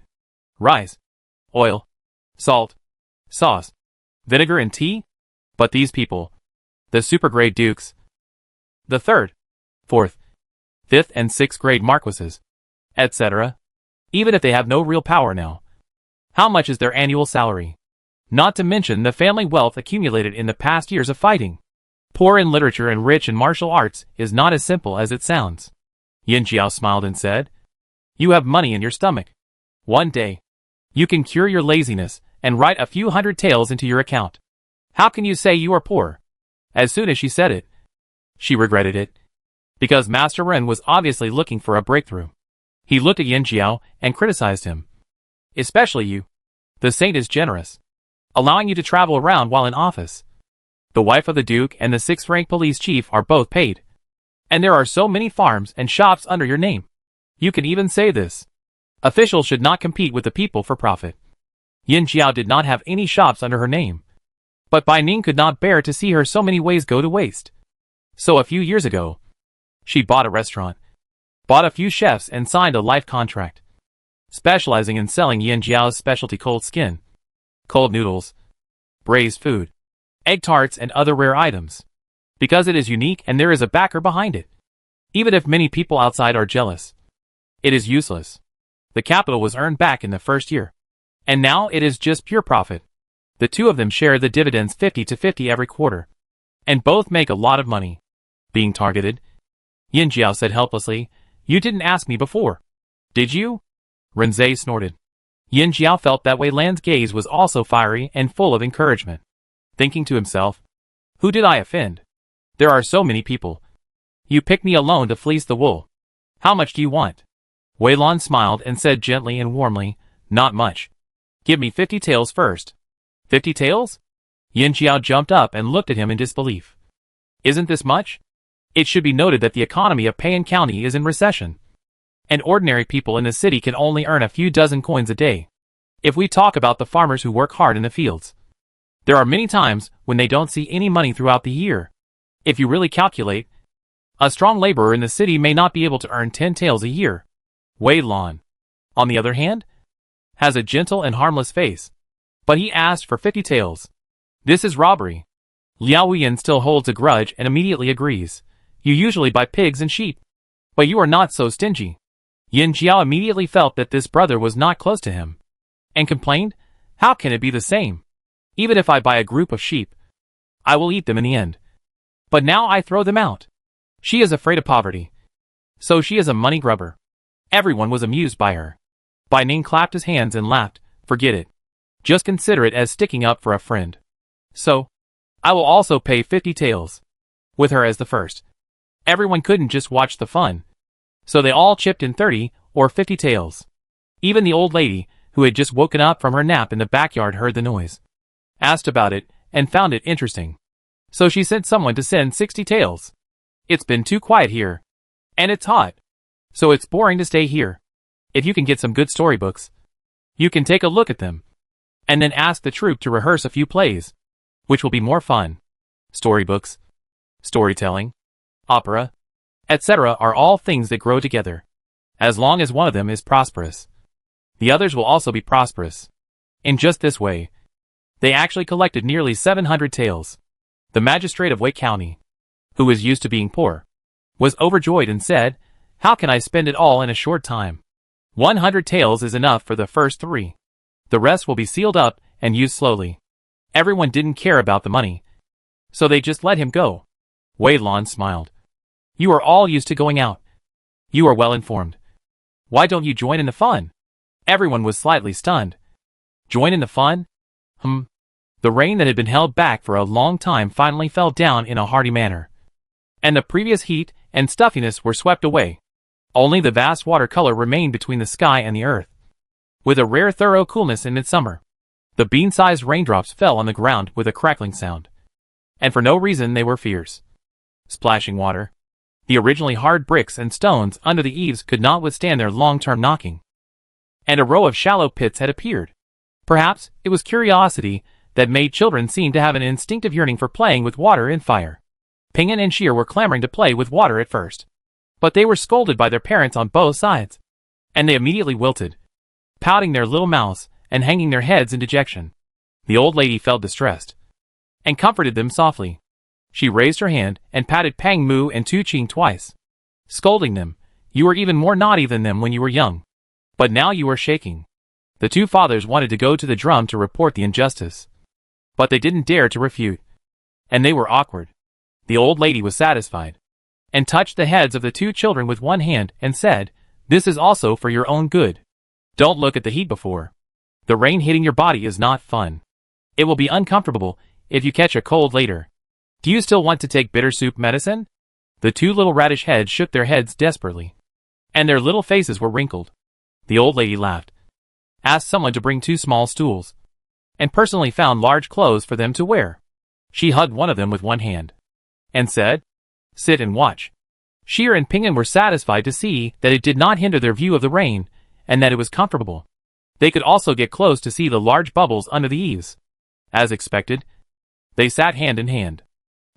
Rice, oil, salt, sauce, vinegar and tea? But these people, the super-grade dukes, the 3rd, 4th, 5th and 6th grade marquises, etc., even if they have no real power now, how much is their annual salary? Not to mention the family wealth accumulated in the past years of fighting. Poor in literature and rich in martial arts is not as simple as it sounds. Yin Jiao smiled and said, You have money in your stomach. One day, you can cure your laziness and write a few hundred taels into your account. How can you say you are poor? As soon as she said it, she regretted it. Because Master Ren was obviously looking for a breakthrough. He looked at Yin Jiao and criticized him. Especially you. The saint is generous, allowing you to travel around while in office. The wife of the Duke and the 6th-rank police chief are both paid. And there are so many farms and shops under your name. You can even say this. Officials should not compete with the people for profit. Yin Jiao did not have any shops under her name. But Bai Ning could not bear to see her so many ways go to waste. So a few years ago, she bought a restaurant, bought a few chefs and signed a life contract, specializing in selling Yin Jiao's specialty cold skin, cold noodles, braised food, egg tarts and other rare items. Because it is unique and there is a backer behind it. Even if many people outside are jealous, it is useless. The capital was earned back in the first year. And now it is just pure profit. The two of them share the dividends 50-50 every quarter. And both make a lot of money. Being targeted? Yin Jiao said helplessly, You didn't ask me before. Did you? Renzei snorted. Yin Jiao felt that Wei Lan's gaze was also fiery and full of encouragement. Thinking to himself, Who did I offend? There are so many people. You picked me alone to fleece the wool. How much do you want? Wei Lan smiled and said gently and warmly, Not much. Give me 50 taels first. 50 taels? Yin Jiao jumped up and looked at him in disbelief. Isn't this much? It should be noted that the economy of Peian County is in recession. And ordinary people in the city can only earn a few dozen coins a day. If we talk about the farmers who work hard in the fields, there are many times when they don't see any money throughout the year. If you really calculate, a strong laborer in the city may not be able to earn 10 taels a year. Wei Lan, on the other hand, has a gentle and harmless face. But he asked for 50 taels. This is robbery. Liao Wuyin still holds a grudge and immediately agrees. You usually buy pigs and sheep. But you are not so stingy. Yin Jiao immediately felt that this brother was not close to him. And complained, How can it be the same? Even if I buy a group of sheep, I will eat them in the end. But now I throw them out. She is afraid of poverty. So she is a money grubber. Everyone was amused by her. Bai Ning clapped his hands and laughed. Forget it. Just consider it as sticking up for a friend. So, I will also pay 50 taels. With her as the first. Everyone couldn't just watch the fun. So they all chipped in 30 or 50 taels. Even the old lady, who had just woken up from her nap in the backyard, heard the noise, asked about it, and found it interesting. So she sent someone to send 60 taels. It's been too quiet here. And it's hot. So it's boring to stay here. If you can get some good storybooks, you can take a look at them. And then ask the troupe to rehearse a few plays, which will be more fun. Storybooks, storytelling, opera, etc. are all things that grow together. As long as one of them is prosperous, the others will also be prosperous. In just this way, they actually collected nearly 700 taels. The magistrate of Wake County, who was used to being poor, was overjoyed and said, "How can I spend it all in a short time? 100 taels is enough for the first 3. The rest will be sealed up and used slowly." Everyone didn't care about the money, so they just let him go. Wei Lan smiled. "You are all used to going out. You are well informed. Why don't you join in the fun?" Everyone was slightly stunned. Join in the fun? The rain that had been held back for a long time finally fell down in a hearty manner, and the previous heat and stuffiness were swept away. Only the vast watercolor remained between the sky and the earth. With a rare thorough coolness in midsummer, the bean-sized raindrops fell on the ground with a crackling sound, and for no reason they were fierce, splashing water. The originally hard bricks and stones under the eaves could not withstand their long-term knocking, and a row of shallow pits had appeared. Perhaps it was curiosity that made children seem to have an instinctive yearning for playing with water and fire. Ping'an and Sheer were clamoring to play with water at first, but they were scolded by their parents on both sides, and they immediately wilted, pouting their little mouths and hanging their heads in dejection. The old lady felt distressed, and comforted them softly. She raised her hand and patted Pang Mu and Tu Ching twice, scolding them. "You were even more naughty than them when you were young, but now you are shaking." The two fathers wanted to go to the drum to report the injustice, but they didn't dare to refute, and they were awkward. The old lady was satisfied, and touched the heads of the two children with one hand and said, "This is also for your own good. Don't look at the heat before. The rain hitting your body is not fun. It will be uncomfortable if you catch a cold later. Do you still want to take bitter soup medicine?" The two little radish heads shook their heads desperately, and their little faces were wrinkled. The old lady laughed, asked someone to bring 2 small stools, and personally found large clothes for them to wear. She hugged one of them with one hand, and said, "Sit and watch." Sheer and Ping'an were satisfied to see that it did not hinder their view of the rain, and that it was comfortable. They could also get close to see the large bubbles under the eaves. As expected, they sat hand in hand.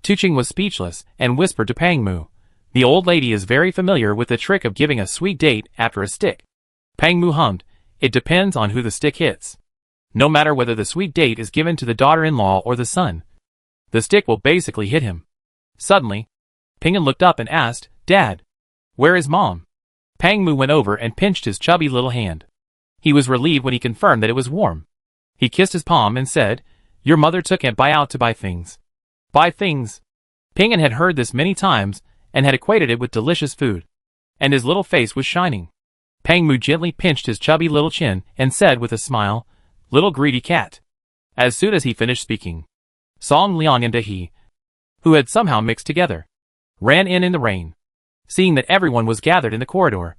Tu Ching was speechless and whispered to Pang Mu, "The old lady is very familiar with the trick of giving a sweet date after a stick." Pang Mu hummed, "It depends on who the stick hits. No matter whether the sweet date is given to the daughter-in-law or the son, the stick will basically hit him." Suddenly, Ping'an looked up and asked, "Dad, where is Mom?" Pang Mu went over and pinched his chubby little hand. He was relieved when he confirmed that it was warm. He kissed his palm and said, "Your mother took Aunt Bai out to buy things." Buy things. Ping'an had heard this many times and had equated it with delicious food, and his little face was shining. Pang Mu gently pinched his chubby little chin and said with a smile, "Little greedy cat." As soon as he finished speaking, Song Liang and Dahi, who had somehow mixed together, ran in the rain. Seeing that everyone was gathered in the corridor,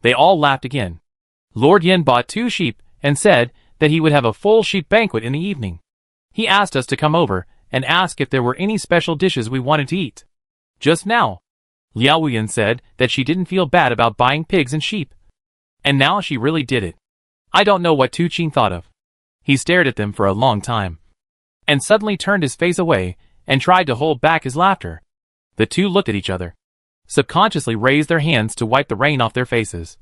they all laughed again. Lord Yin bought 2 sheep and said that he would have a full sheep banquet in the evening. He asked us to come over and ask if there were any special dishes we wanted to eat. Just now, Liao Wuyan said that she didn't feel bad about buying pigs and sheep, and now she really did it. I don't know what Tu Ching thought of. He stared at them for a long time, and suddenly turned his face away and tried to hold back his laughter. The two looked at each other, subconsciously raised their hands to wipe the rain off their faces,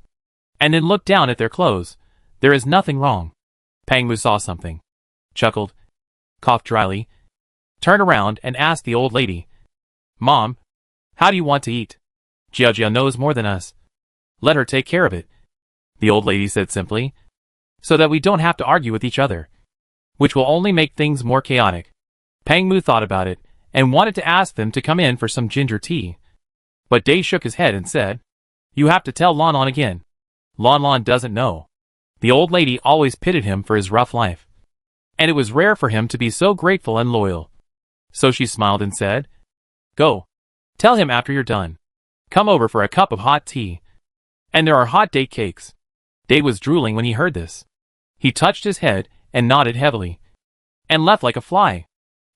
and then looked down at their clothes. "There is nothing wrong." Pang Mu saw something, chuckled, coughed dryly, turned around and asked the old lady, "Mom, how do you want to eat? Jia knows more than us. Let her take care of it." The old lady said simply, "So that we don't have to argue with each other, which will only make things more chaotic." Pang Mu thought about it and wanted to ask them to come in for some ginger tea, but Day shook his head and said, "You have to tell Lon Lon again. Lon Lon doesn't know." The old lady always pitied him for his rough life, and it was rare for him to be so grateful and loyal. So she smiled and said, "Go. Tell him after you're done. Come over for a cup of hot tea. And there are hot date cakes." Day was drooling when he heard this. He touched his head and nodded heavily, and left like a fly.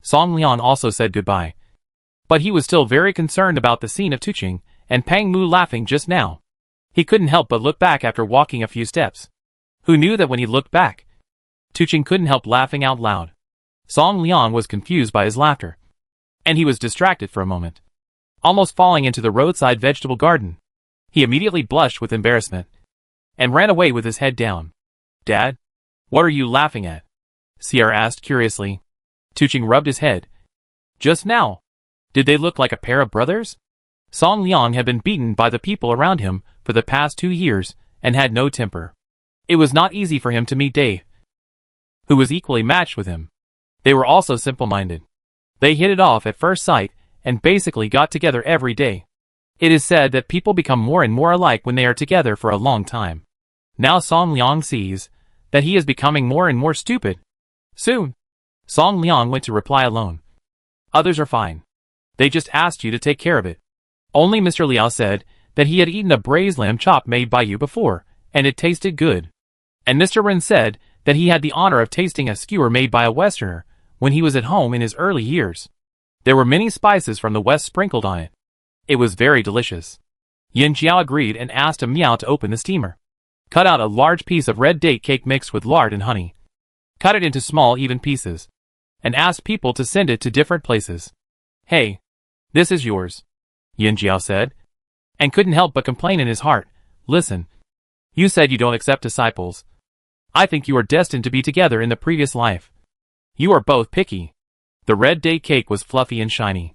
Song Liang also said goodbye, but he was still very concerned about the scene of Tu Ching and Pang Mu laughing just now. He couldn't help but look back after walking a few steps. Who knew that when he looked back, Tu Ching couldn't help laughing out loud. Song Liang was confused by his laughter, and he was distracted for a moment. almost falling into the roadside vegetable garden. He immediately blushed with embarrassment and ran away with his head down. Dad? What are you laughing at? Sierra asked curiously. Tuching rubbed his head. Just now. Did they look like a pair of brothers? Song Liang had been beaten by the people around him for the past 2 years and had no temper. It was not easy for him to meet Dave, who was equally matched with him. They were also simple-minded. They hit it off at first sight and basically got together every day. It is said that people become more and more alike when they are together for a long time. Now Song Liang sees that he is becoming more and more stupid. Soon, Song Liang went to reply alone. Others are fine. They just asked you to take care of it. Only Mr. Liao said that he had eaten a braised lamb chop made by you before, and it tasted good. And Mr. Ren said that he had the honor of tasting a skewer made by a Westerner when he was at home in his early years. There were many spices from the West sprinkled on it. It was very delicious. Yin Jiao agreed and asked Miao to open the steamer. Cut out a large piece of red date cake mixed with lard and honey. Cut it into small even pieces. And asked people to send it to different places. Hey, this is yours, Yin Jiao said, and couldn't help but complain in his heart. Listen, you said you don't accept disciples. I think you are destined to be together in the previous life. You are both picky. The red date cake was fluffy and shiny,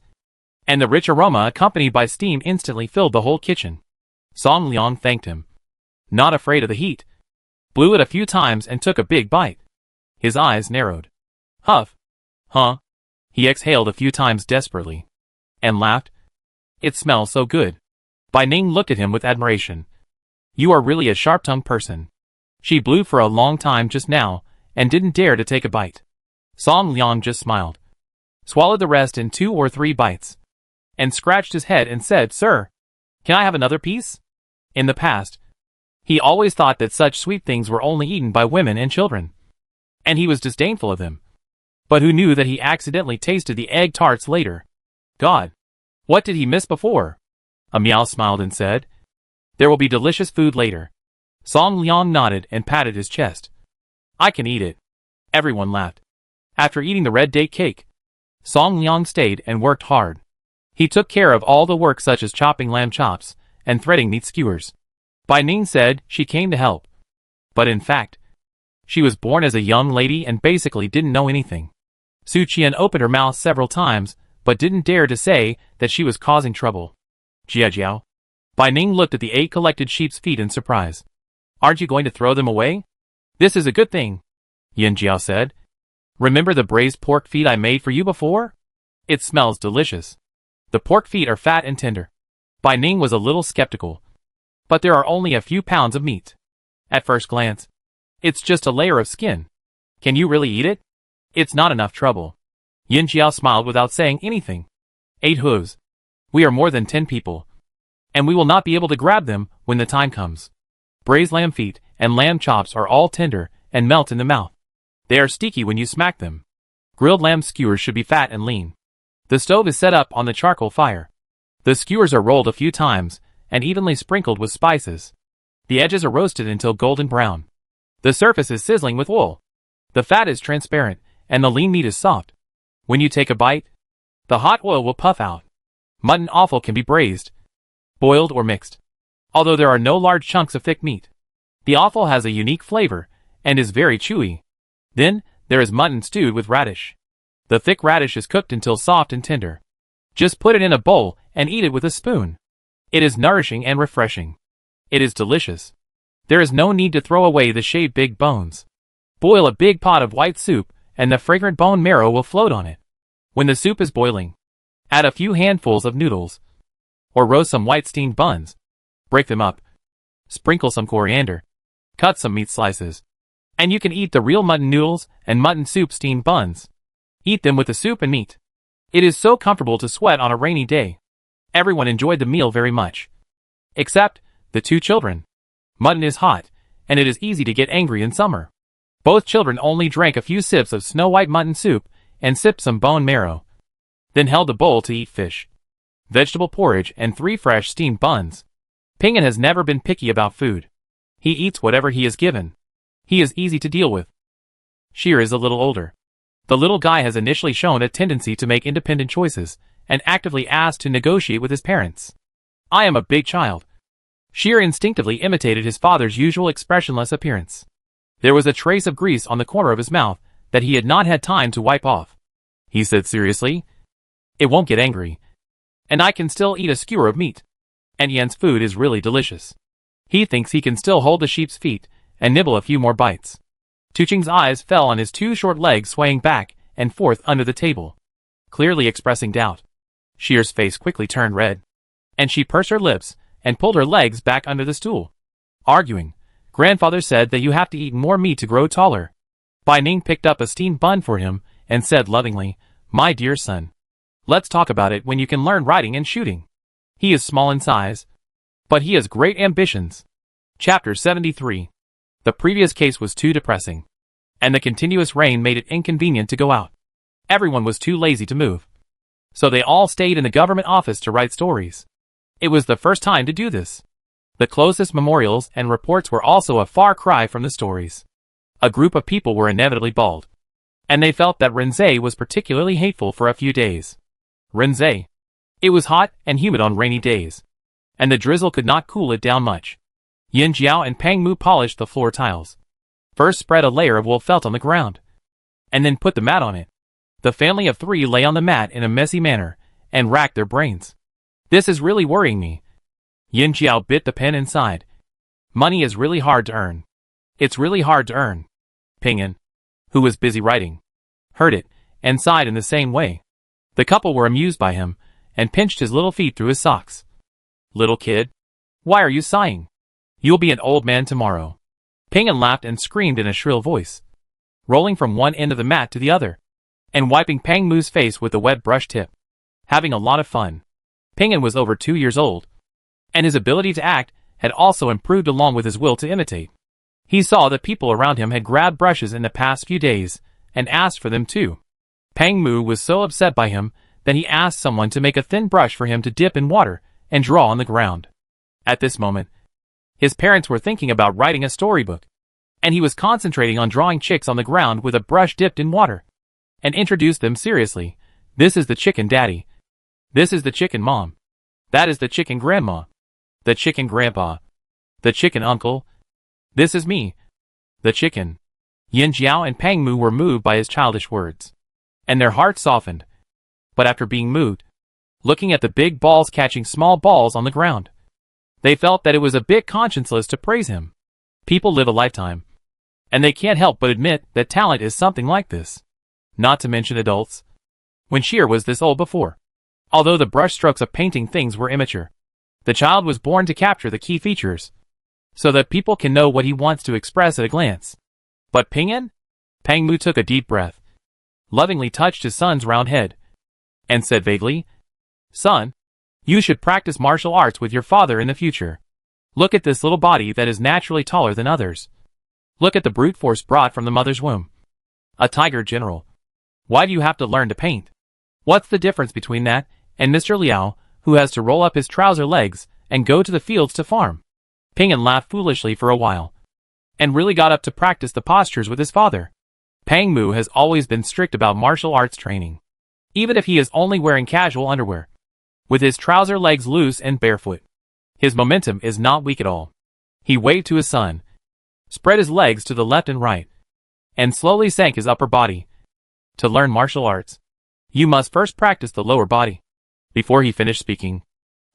and the rich aroma accompanied by steam instantly filled the whole kitchen. Song Liang thanked him, not afraid of the heat, blew it a few times and took a big bite. His eyes narrowed. Huff. Huh? He exhaled a few times desperately, and laughed. It smells so good. Bai Ning looked at him with admiration. You are really a sharp-tongued person. She blew for a long time just now, and didn't dare to take a bite. Song Liang just smiled, swallowed the rest in 2 or 3 bites, and scratched his head and said, Sir, can I have another piece? In the past, he always thought that such sweet things were only eaten by women and children, and he was disdainful of them. But who knew that he accidentally tasted the egg tarts later? God, what did he miss before? Miao smiled and said, There will be delicious food later. Song Liang nodded and patted his chest. I can eat it. Everyone laughed. After eating the red date cake, Song Liang stayed and worked hard. He took care of all the work such as chopping lamb chops and threading meat skewers. Bai Ning said she came to help. But in fact, she was born as a young lady and basically didn't know anything. Su Qian opened her mouth several times, but didn't dare to say that she was causing trouble. Jia Jiao. Bai Ning looked at the 8 collected sheep's feet in surprise. Aren't you going to throw them away? This is a good thing, Yin Jiao said. Remember the braised pork feet I made for you before? It smells delicious. The pork feet are fat and tender. Bai Ning was a little skeptical. But there are only a few pounds of meat. At first glance, it's just a layer of skin. Can you really eat it? It's not enough trouble. Yin Jiao smiled without saying anything. 8 hooves. We are more than 10 people, and we will not be able to grab them when the time comes. Braised lamb feet and lamb chops are all tender and melt in the mouth. They are sticky when you smack them. Grilled lamb skewers should be fat and lean. The stove is set up on the charcoal fire. The skewers are rolled a few times and evenly sprinkled with spices. The edges are roasted until golden brown. The surface is sizzling with oil. The fat is transparent and the lean meat is soft. When you take a bite, the hot oil will puff out. Mutton offal can be braised, boiled or mixed. Although there are no large chunks of thick meat, the offal has a unique flavor and is very chewy. Then, there is mutton stewed with radish. The thick radish is cooked until soft and tender. Just put it in a bowl and eat it with a spoon. It is nourishing and refreshing. It is delicious. There is no need to throw away the shaved big bones. Boil a big pot of white soup and the fragrant bone marrow will float on it. When the soup is boiling, add a few handfuls of noodles, or roast some white steamed buns. Break them up. Sprinkle some coriander. Cut some meat slices. And you can eat the real mutton noodles and mutton soup steamed buns. Eat them with the soup and meat. It is so comfortable to sweat on a rainy day. Everyone enjoyed the meal very much. Except the 2 children. Mutton is hot, and it is easy to get angry in summer. Both children only drank a few sips of snow-white mutton soup and sipped some bone marrow. Then held the bowl to eat fish, vegetable porridge and 3 fresh steamed buns. Ping'an has never been picky about food. He eats whatever he is given. He is easy to deal with. Sheer is a little older. The little guy has initially shown a tendency to make independent choices, and actively asked to negotiate with his parents. I am a big child. Sheer instinctively imitated his father's usual expressionless appearance. There was a trace of grease on the corner of his mouth that he had not had time to wipe off. He said seriously, "It won't get angry. And I can still eat a skewer of meat. And Yen's food is really delicious." He thinks he can still hold the sheep's feet and nibble a few more bites. Tuqing's eyes fell on his two short legs swaying back and forth under the table, clearly expressing doubt. Sheer's face quickly turned red, and she pursed her lips and pulled her legs back under the stool, arguing, "Grandfather said that you have to eat more meat to grow taller." Bai Ning picked up a steamed bun for him and said lovingly, "My dear son, let's talk about it when you can learn riding and shooting." He is small in size, but he has great ambitions. Chapter 73. The previous case was too depressing, and the continuous rain made it inconvenient to go out. Everyone was too lazy to move, so they all stayed in the government office to write stories. It was the first time to do this. The closest memorials and reports were also a far cry from the stories. A group of people were inevitably bald, and they felt that Renzei was particularly hateful for a few days. Renzei. It was hot and humid on rainy days, and the drizzle could not cool it down much. Yin Jiao and Pang Mu polished the floor tiles. First spread a layer of wool felt on the ground, and then put the mat on it. The family of three lay on the mat in a messy manner, and racked their brains. "This is really worrying me." Yin Jiao bit the pen and sighed. "Money is really hard to earn. It's really hard to earn." Ping'an, who was busy writing, heard it, and sighed in the same way. The couple were amused by him, and pinched his little feet through his socks. "Little kid, why are you sighing? You'll be an old man tomorrow." Ping'an laughed and screamed in a shrill voice, rolling from one end of the mat to the other, and wiping Pang Mu's face with the wet brush tip. Having a lot of fun. Ping'an was over 2 years old, and his ability to act had also improved along with his will to imitate. He saw that people around him had grabbed brushes in the past few days, and asked for them too. Pang Mu was so upset by him that he asked someone to make a thin brush for him to dip in water and draw on the ground. At this moment, his parents were thinking about writing a storybook, and he was concentrating on drawing chicks on the ground with a brush dipped in water, and introduced them seriously. "This is the chicken daddy. This is the chicken mom. That is the chicken grandma. The chicken grandpa. The chicken uncle. This is me. The chicken." Yin Jiao and Pang Mu were moved by his childish words, and their hearts softened. But after being moved, looking at the big balls catching small balls on the ground, they felt that it was a bit conscienceless to praise him. People live a lifetime, and they can't help but admit that talent is something like this. Not to mention adults. When Sheer was this old before, although the brush strokes of painting things were immature, the child was born to capture the key features, so that people can know what he wants to express at a glance. But Ping'an? Pang Mu took a deep breath, lovingly touched his son's round head, and said vaguely, "Son, you should practice martial arts with your father in the future. Look at this little body that is naturally taller than others. Look at the brute force brought from the mother's womb. A tiger general. Why do you have to learn to paint? What's the difference between that and Mr. Liao, who has to roll up his trouser legs and go to the fields to farm?" Ping'an laughed foolishly for a while, and really got up to practice the postures with his father. Pang Mu has always been strict about martial arts training, even if he is only wearing casual underwear, with his trouser legs loose and barefoot. His momentum is not weak at all. He waved to his son, spread his legs to the left and right, and slowly sank his upper body. "To learn martial arts, you must first practice the lower body." Before he finished speaking,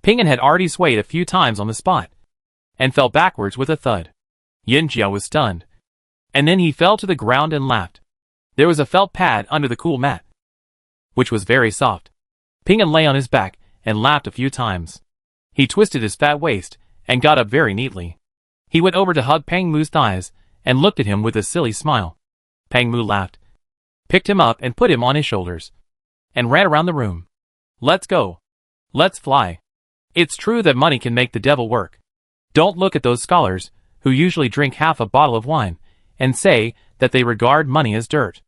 Ping'an had already swayed a few times on the spot, and fell backwards with a thud. Yin Jiao was stunned, and then he fell to the ground and laughed. There was a felt pad under the cool mat, which was very soft. Ping'an lay on his back and laughed a few times. He twisted his fat waist and got up very neatly. He went over to hug Pang Mu's thighs and looked at him with a silly smile. Pang Mu laughed, picked him up and put him on his shoulders, and ran around the room. "Let's go. Let's fly. It's true that money can make the devil work. Don't look at those scholars who usually drink half a bottle of wine and say that they regard money as dirt.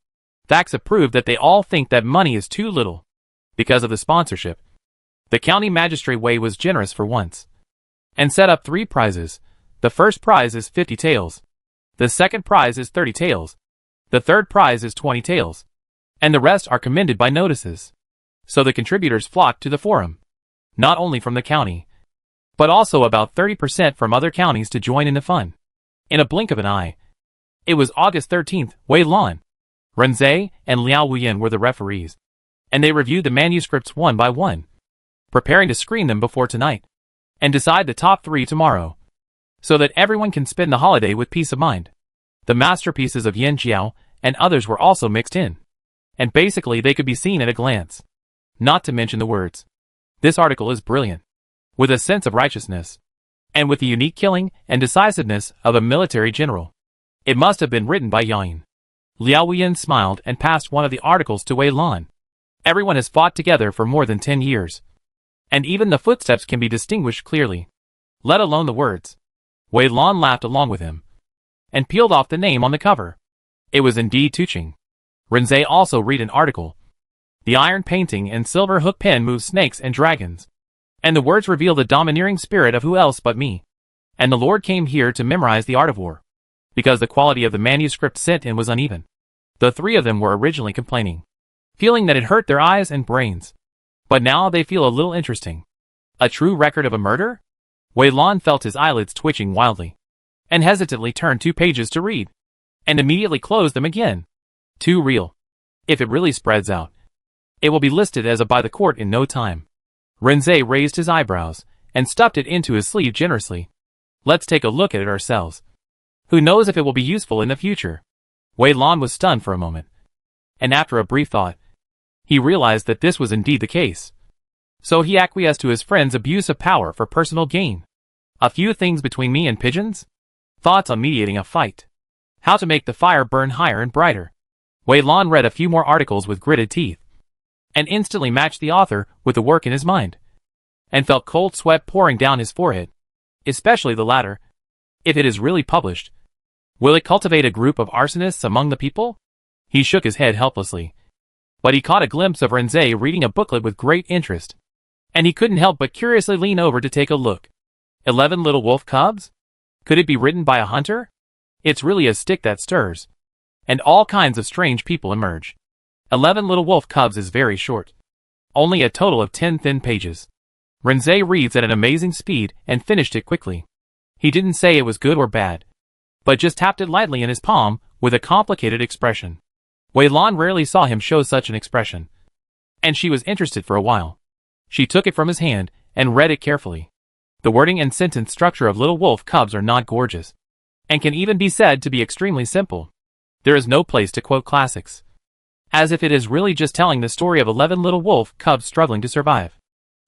Facts have proved that they all think that money is too little because of the sponsorship. The county magistrate Wei was generous for once and set up 3 prizes. The first prize is 50 taels. The second prize is 30 taels. The third prize is 20 taels. And the rest are commended by notices. So the contributors flocked to the forum, not only from the county, but also about 30% from other counties to join in the fun. In a blink of an eye, it was August 13th. Wei Lan, Renzei, and Liao Wuyan were the referees, and they reviewed the manuscripts one by one, preparing to screen them before tonight, and decide the top 3 tomorrow, so that everyone can spend the holiday with peace of mind. The masterpieces of Yan Jiao and others were also mixed in, and basically they could be seen at a glance. Not to mention the words. This article is brilliant, with a sense of righteousness, and with the unique killing and decisiveness of a military general. It must have been written by Yang. Liao Wuyan smiled and passed one of the articles to Wei Lan. Everyone has fought together for more than 10 years, and even the footsteps can be distinguished clearly, let alone the words. Wei Lan laughed along with him, and peeled off the name on the cover. It was indeed touching. Renzei also read an article. The iron painting and silver hook pen moves snakes and dragons, and the words reveal the domineering spirit of who else but me. And the Lord came here to memorize the art of war, because the quality of the manuscript sent in was uneven. The 3 of them were originally complaining, feeling that it hurt their eyes and brains. But now they feel a little interesting. A true record of a murder? Wei Lan felt his eyelids twitching wildly, and hesitantly turned 2 pages to read, and immediately closed them again. Too real. If it really spreads out, it will be listed as a by the court in no time. Renzei raised his eyebrows, and stuffed it into his sleeve generously. Let's take a look at it ourselves. Who knows if it will be useful in the future? Wei Lan was stunned for a moment, and after a brief thought, he realized that this was indeed the case. So he acquiesced to his friend's abuse of power for personal gain. A few things between me and pigeons? Thoughts on mediating a fight. How to make the fire burn higher and brighter. Wei Lan read a few more articles with gritted teeth, and instantly matched the author with the work in his mind, and felt cold sweat pouring down his forehead, especially the latter. If it is really published, will it cultivate a group of arsonists among the people? He shook his head helplessly, but he caught a glimpse of Renzei reading a booklet with great interest, and he couldn't help but curiously lean over to take a look. 11 little wolf cubs? Could it be written by a hunter? It's really a stick that stirs, and all kinds of strange people emerge. 11 little wolf cubs is very short. Only a total of 10 thin pages. Renzei reads at an amazing speed and finished it quickly. He didn't say it was good or bad, but just tapped it lightly in his palm with a complicated expression. Wei Lan rarely saw him show such an expression, and she was interested for a while. She took it from his hand and read it carefully. The wording and sentence structure of Little Wolf Cubs are not gorgeous, and can even be said to be extremely simple. There is no place to quote classics, as if it is really just telling the story of 11 little wolf cubs struggling to survive.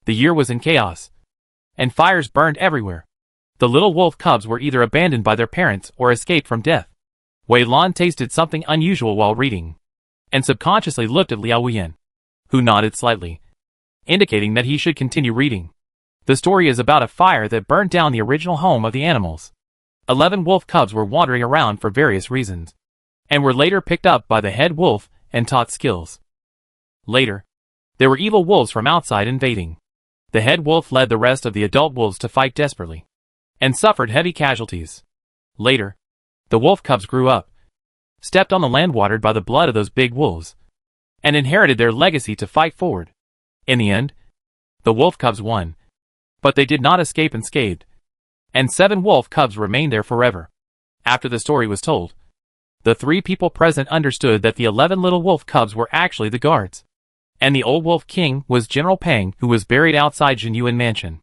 The year was in chaos, and fires burned everywhere. The little wolf cubs were either abandoned by their parents or escaped from death. Wei Lan tasted something unusual while reading, and subconsciously looked at Liao Wuyan, who nodded slightly, indicating that he should continue reading. The story is about a fire that burnt down the original home of the animals. 11 wolf cubs were wandering around for various reasons, and were later picked up by the head wolf and taught skills. Later, there were evil wolves from outside invading. The head wolf led the rest of the adult wolves to fight desperately, and suffered heavy casualties. Later, the wolf cubs grew up, stepped on the land watered by the blood of those big wolves, and inherited their legacy to fight forward. In the end, the wolf cubs won, but they did not escape unscathed, and 7 wolf cubs remained there forever. After the story was told, the 3 people present understood that the 11 little wolf cubs were actually the guards, and the old wolf king was General Pang, who was buried outside Jinyuan Mansion.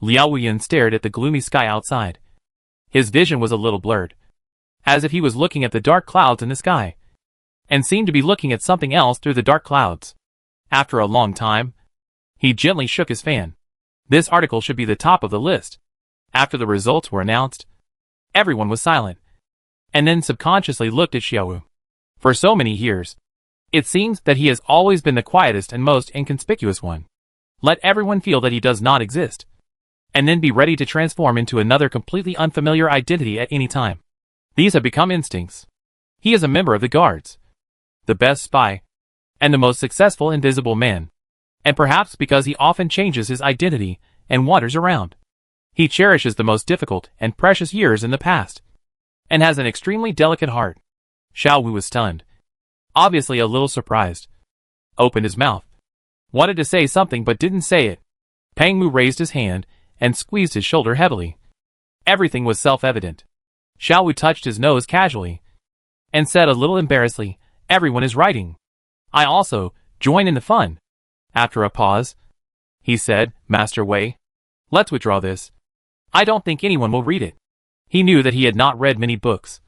Liao Wuyan stared at the gloomy sky outside. His vision was a little blurred, as if he was looking at the dark clouds in the sky, and seemed to be looking at something else through the dark clouds. After a long time, he gently shook his fan. This article should be the top of the list. After the results were announced, everyone was silent, and then subconsciously looked at Xiaowu. For so many years, it seems that he has always been the quietest and most inconspicuous one. Let everyone feel that he does not exist, and then be ready to transform into another completely unfamiliar identity at any time. These have become instincts. He is a member of the guards, the best spy, and the most successful invisible man. And perhaps because he often changes his identity and wanders around, he cherishes the most difficult and precious years in the past, and has an extremely delicate heart. Xiaowu was stunned, obviously a little surprised, opened his mouth, wanted to say something but didn't say it. Pang Mu raised his hand and squeezed his shoulder heavily. Everything was self-evident. Xiao Wu touched his nose casually and said a little embarrassedly, "Everyone is writing. I also join in the fun." After a pause, he said, "Master Wei, let's withdraw this. I don't think anyone will read it." He knew that he had not read many books,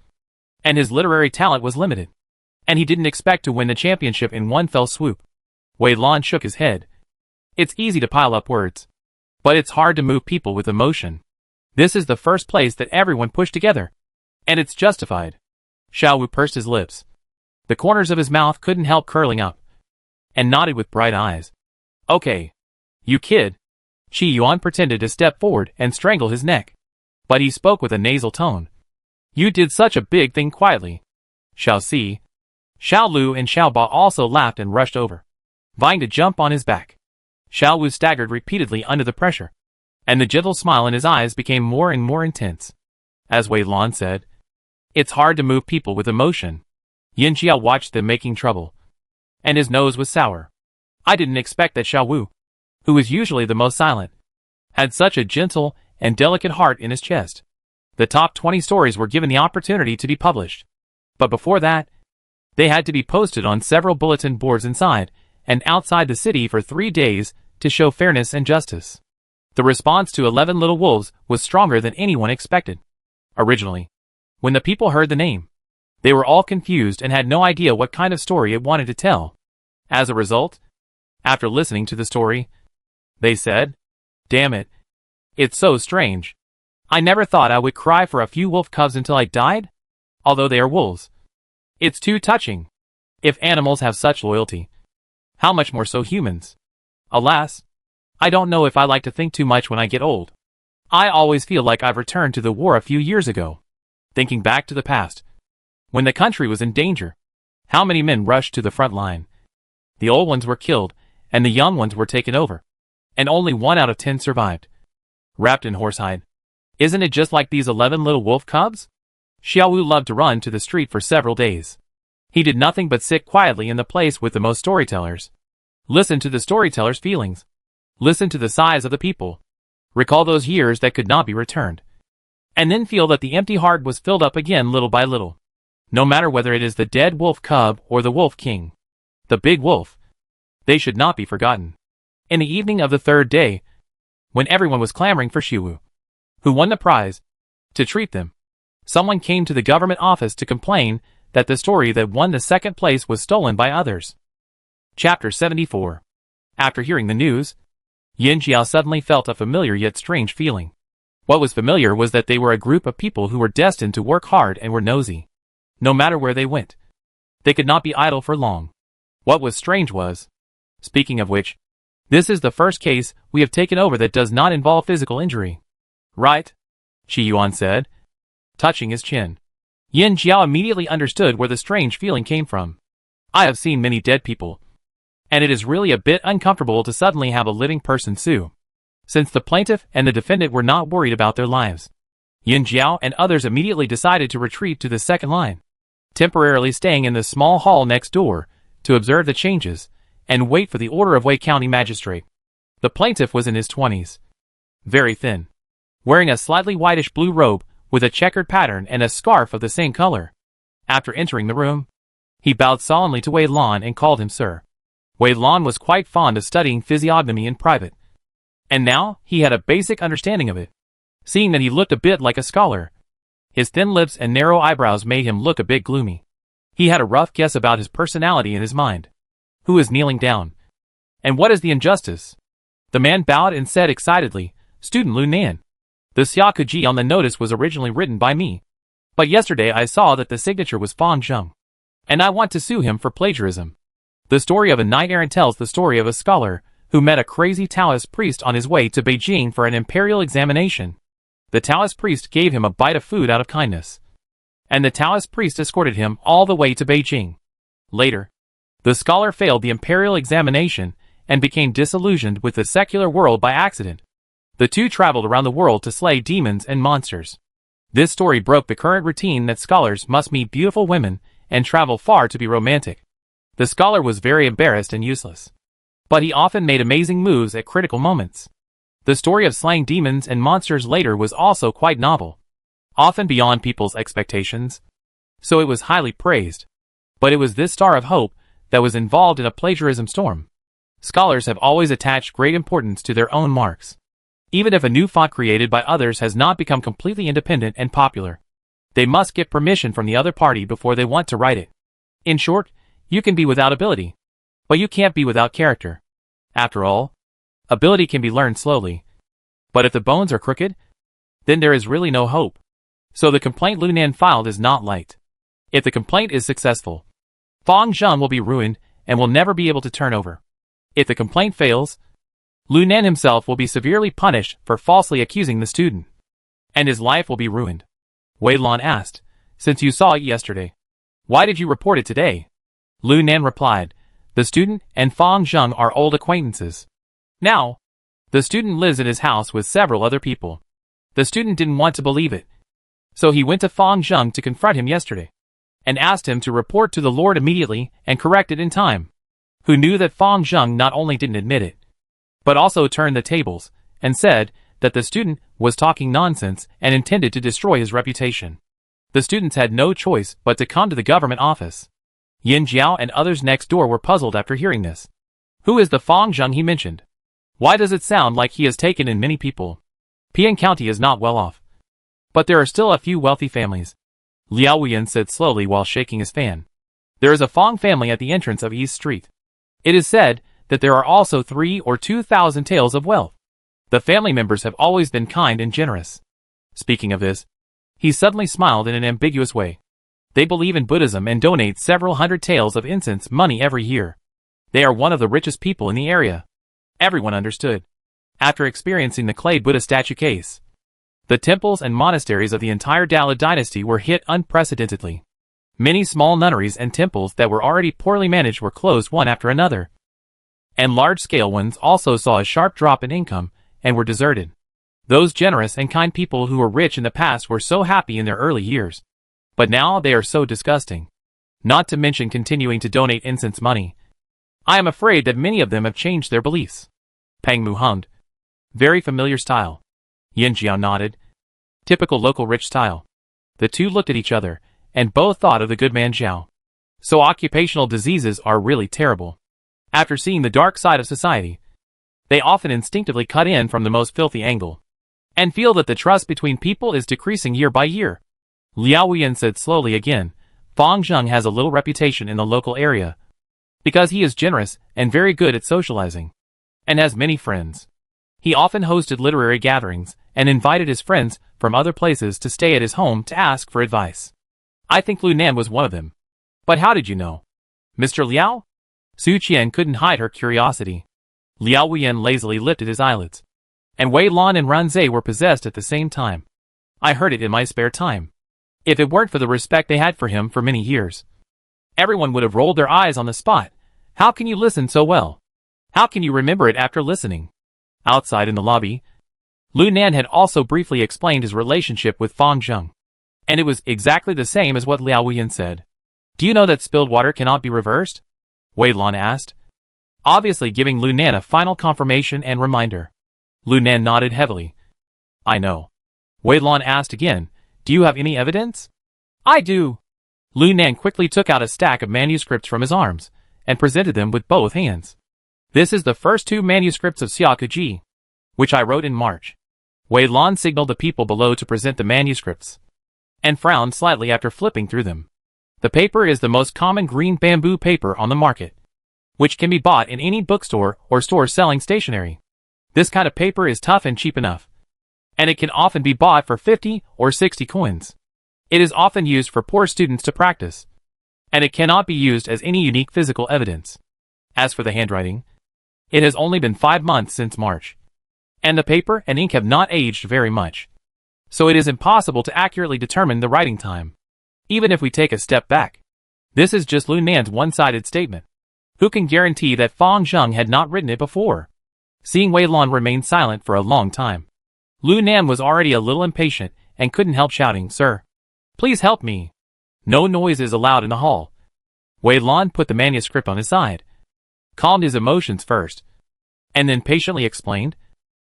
and his literary talent was limited, and he didn't expect to win the championship in one fell swoop. Wei Lan shook his head. It's easy to pile up words, but it's hard to move people with emotion. This is the first place that everyone pushed together, and it's justified. Xiao Wu pursed his lips. The corners of his mouth couldn't help curling up, and nodded with bright eyes. "Okay. You kid." Qi Yuan pretended to step forward and strangle his neck, but he spoke with a nasal tone. "You did such a big thing quietly." Xiao Si, Xiao Lu and Xiao Ba also laughed and rushed over, vying to jump on his back. Xiao Wu staggered repeatedly under the pressure, and the gentle smile in his eyes became more and more intense. As Wei Lan said, "It's hard to move people with emotion." Yin Jia watched them making trouble, and his nose was sour. I didn't expect that Xiao Wu, who was usually the most silent, had such a gentle and delicate heart in his chest. The top 20 stories were given the opportunity to be published, but before that, they had to be posted on several bulletin boards inside and outside the city for 3 days to show fairness and justice. The response to 11 Little Wolves was stronger than anyone expected. Originally, when the people heard the name, they were all confused and had no idea what kind of story it wanted to tell. As a result, after listening to the story, they said, "Damn it. It's so strange. I never thought I would cry for a few wolf cubs until I died, although they are wolves. It's too touching. If animals have such loyalty, how much more so humans? Alas, I don't know if I like to think too much when I get old. I always feel like I've returned to the war a few years ago, thinking back to the past, when the country was in danger. How many men rushed to the front line? The old ones were killed, and the young ones were taken over, and only 1 out of 10 survived, wrapped in horsehide. Isn't it just like these 11 little wolf cubs?" Xiao Wu loved to run to the street for several days. He did nothing but sit quietly in the place with the most storytellers. Listen to the storytellers' feelings. Listen to the sighs of the people. Recall those years that could not be returned. And then feel that the empty heart was filled up again little by little. No matter whether it is the dead wolf cub or the wolf king, the big wolf, they should not be forgotten. In the evening of the 3rd day, when everyone was clamoring for Xiu Wu, who won the prize, to treat them, someone came to the government office to complain that the story that won the 2nd place was stolen by others. Chapter 74. After hearing the news, Yin Jiao suddenly felt a familiar yet strange feeling. What was familiar was that they were a group of people who were destined to work hard and were nosy. No matter where they went, they could not be idle for long. What was strange was, speaking of which, this is the first case we have taken over that does not involve physical injury. Right? Qi Yuan said, touching his chin. Yin Jiao immediately understood where the strange feeling came from. I have seen many dead people, and it is really a bit uncomfortable to suddenly have a living person sue. Since the plaintiff and the defendant were not worried about their lives, Yin Jiao and others immediately decided to retreat to the 2nd line, temporarily staying in the small hall next door to observe the changes and wait for the order of Wei County Magistrate. The plaintiff was in his 20s, very thin, wearing a slightly whitish blue robe with a checkered pattern and a scarf of the same color. After entering the room, he bowed solemnly to Wei Lan and called him sir. Wei Lan was quite fond of studying physiognomy in private, and now he had a basic understanding of it. Seeing that he looked a bit like a scholar, his thin lips and narrow eyebrows made him look a bit gloomy. He had a rough guess about his personality in his mind. Who is kneeling down? And what is the injustice? The man bowed and said excitedly, Student Lu Nan. The Xiakuji on the notice was originally written by me, but yesterday I saw that the signature was Fang Zheng, and I want to sue him for plagiarism. The story of a knight-errant tells the story of a scholar who met a crazy Taoist priest on his way to Beijing for an imperial examination. The Taoist priest gave him a bite of food out of kindness, and the Taoist priest escorted him all the way to Beijing. Later, the scholar failed the imperial examination and became disillusioned with the secular world by accident. The two traveled around the world to slay demons and monsters. This story broke the current routine that scholars must meet beautiful women and travel far to be romantic. The scholar was very embarrassed and useless. but he often made amazing moves at critical moments. The story of slaying demons and monsters later was also quite novel, often beyond people's expectations, so it was highly praised. But it was this star of hope that was involved in a plagiarism storm. Scholars have always attached great importance to their own marks. Even if a new font created by others has not become completely independent and popular, they must get permission from the other party before they want to write it. In short, you can be without ability, but you can't be without character. After all, ability can be learned slowly. But if the bones are crooked, then there is really no hope. So the complaint Lu Nan filed is not light. If the complaint is successful, Fang Zheng will be ruined and will never be able to turn over. If the complaint fails, Lu Nan himself will be severely punished for falsely accusing the student, and his life will be ruined. Wei Lan asked, "Since you saw it yesterday, why did you report it today?" Lu Nan replied, "The student and Fang Zheng are old acquaintances. Now, the student lives in his house with several other people. The student didn't want to believe it, so he went to Fang Zheng to confront him yesterday, and asked him to report to the Lord immediately and correct it in time, who knew that Fang Zheng not only didn't admit it, but also turned the tables, and said that the student was talking nonsense and intended to destroy his reputation. The students had no choice but to come to the government office. Yin Jiao and others next door were puzzled after hearing this. Who is the Fang Zheng he mentioned? Why does it sound like he has taken in many people? Pian County is not well off, but there are still a few wealthy families, Liao Wuyan said slowly while shaking his fan. There is a Fang family at the entrance of East Street. It is said that there are also 3,000 or 2,000 tales of wealth. The family members have always been kind and generous. Speaking of this, he suddenly smiled in an ambiguous way. They believe in Buddhism and donate several hundred taels of incense money every year. They are one of the richest people in the area. Everyone understood. After experiencing the clay Buddha statue case, the temples and monasteries of the entire Dala dynasty were hit unprecedentedly. Many small nunneries and temples that were already poorly managed were closed one after another, and large-scale ones also saw a sharp drop in income and were deserted. Those generous and kind people who were rich in the past were so happy in their early years, but now they are so disgusting. Not to mention continuing to donate incense money. I am afraid that many of them have changed their beliefs. Pang Mu hummed. Very familiar style. Yin Jiao nodded. Typical local rich style. The two looked at each other, and both thought of the good man Zhao. So occupational diseases are really terrible. After seeing the dark side of society, they often instinctively cut in from the most filthy angle, and feel that the trust between people is decreasing year by year. Liao Wuyan said slowly again, Fang Zheng has a little reputation in the local area, because he is generous and very good at socializing, and has many friends. He often hosted literary gatherings, and invited his friends from other places to stay at his home to ask for advice. I think Lu Nan was one of them. But how did you know? Mr. Liao? Su Qian couldn't hide her curiosity. Liao Wuyan lazily lifted his eyelids. And Wei Lan and Ran Zhe were possessed at the same time. I heard it in my spare time. If it weren't for the respect they had for him for many years, everyone would have rolled their eyes on the spot. How can you listen so well? How can you remember it after listening? Outside in the lobby, Lu Nan had also briefly explained his relationship with Fang Zheng, and it was exactly the same as what Liao Wuyan said. Do you know that spilled water cannot be reversed? Wei Lan asked, obviously giving Lu Nan a final confirmation and reminder. Lu Nan nodded heavily. I know. Wei Lan asked again, do you have any evidence? I do. Lu Nan quickly took out a stack of manuscripts from his arms, and presented them with both hands. This is the first 2 manuscripts of Xiaoku Ji, which I wrote in March. Wei Lan signaled the people below to present the manuscripts, and frowned slightly after flipping through them. The paper is the most common green bamboo paper on the market, which can be bought in any bookstore or store selling stationery. This kind of paper is tough and cheap enough, and it can often be bought for 50 or 60 coins. It is often used for poor students to practice, and it cannot be used as any unique physical evidence. As for the handwriting, it has only been 5 months since March, and the paper and ink have not aged very much, so it is impossible to accurately determine the writing time. Even if we take a step back, this is just Lu Nan's one-sided statement. Who can guarantee that Fang Zheng had not written it before? Seeing Wei Lan remain silent for a long time, Lu Nan was already a little impatient and couldn't help shouting, Sir, please help me. No noise is allowed in the hall. Wei Lan put the manuscript on his side. calmed his emotions first, and then patiently explained,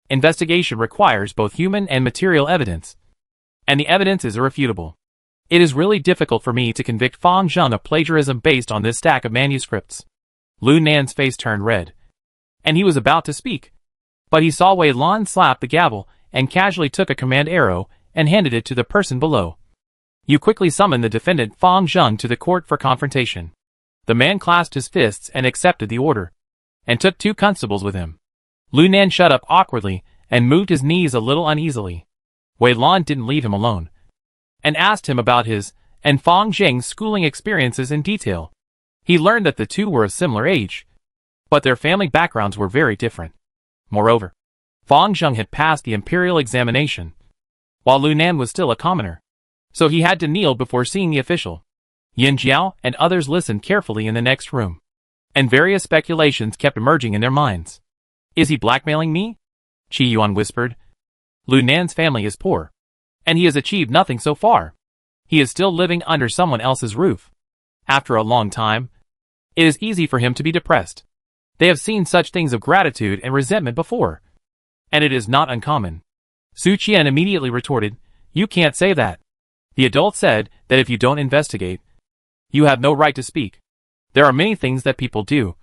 investigation requires both human and material evidence, and the evidence is irrefutable. It is really difficult for me to convict Fang Zheng of plagiarism based on this stack of manuscripts. Lu Nan's face turned red, and he was about to speak, but he saw Wei Lan slap the gavel and casually took a command arrow and handed it to the person below. You quickly summoned the defendant Fang Zheng to the court for confrontation. The man clasped his fists and accepted the order, and took 2 constables with him. Lu Nan shut up awkwardly and moved his knees a little uneasily. Wei Lan didn't leave him alone, and asked him about his and Fang Zheng's schooling experiences in detail. He learned that the two were of similar age, but their family backgrounds were very different. Moreover, Fang Zheng had passed the imperial examination, while Lu Nan was still a commoner, so he had to kneel before seeing the official. Yin Jiao and others listened carefully in the next room, and various speculations kept emerging in their minds. Is he blackmailing me? Qi Yuan whispered. Lu Nan's family is poor, and he has achieved nothing so far. He is still living under someone else's roof. After a long time, it is easy for him to be depressed. They have seen such things of gratitude and resentment before, and it is not uncommon. Su Qian immediately retorted, you can't say that. The adult said that if you don't investigate, you have no right to speak. There are many things that people do,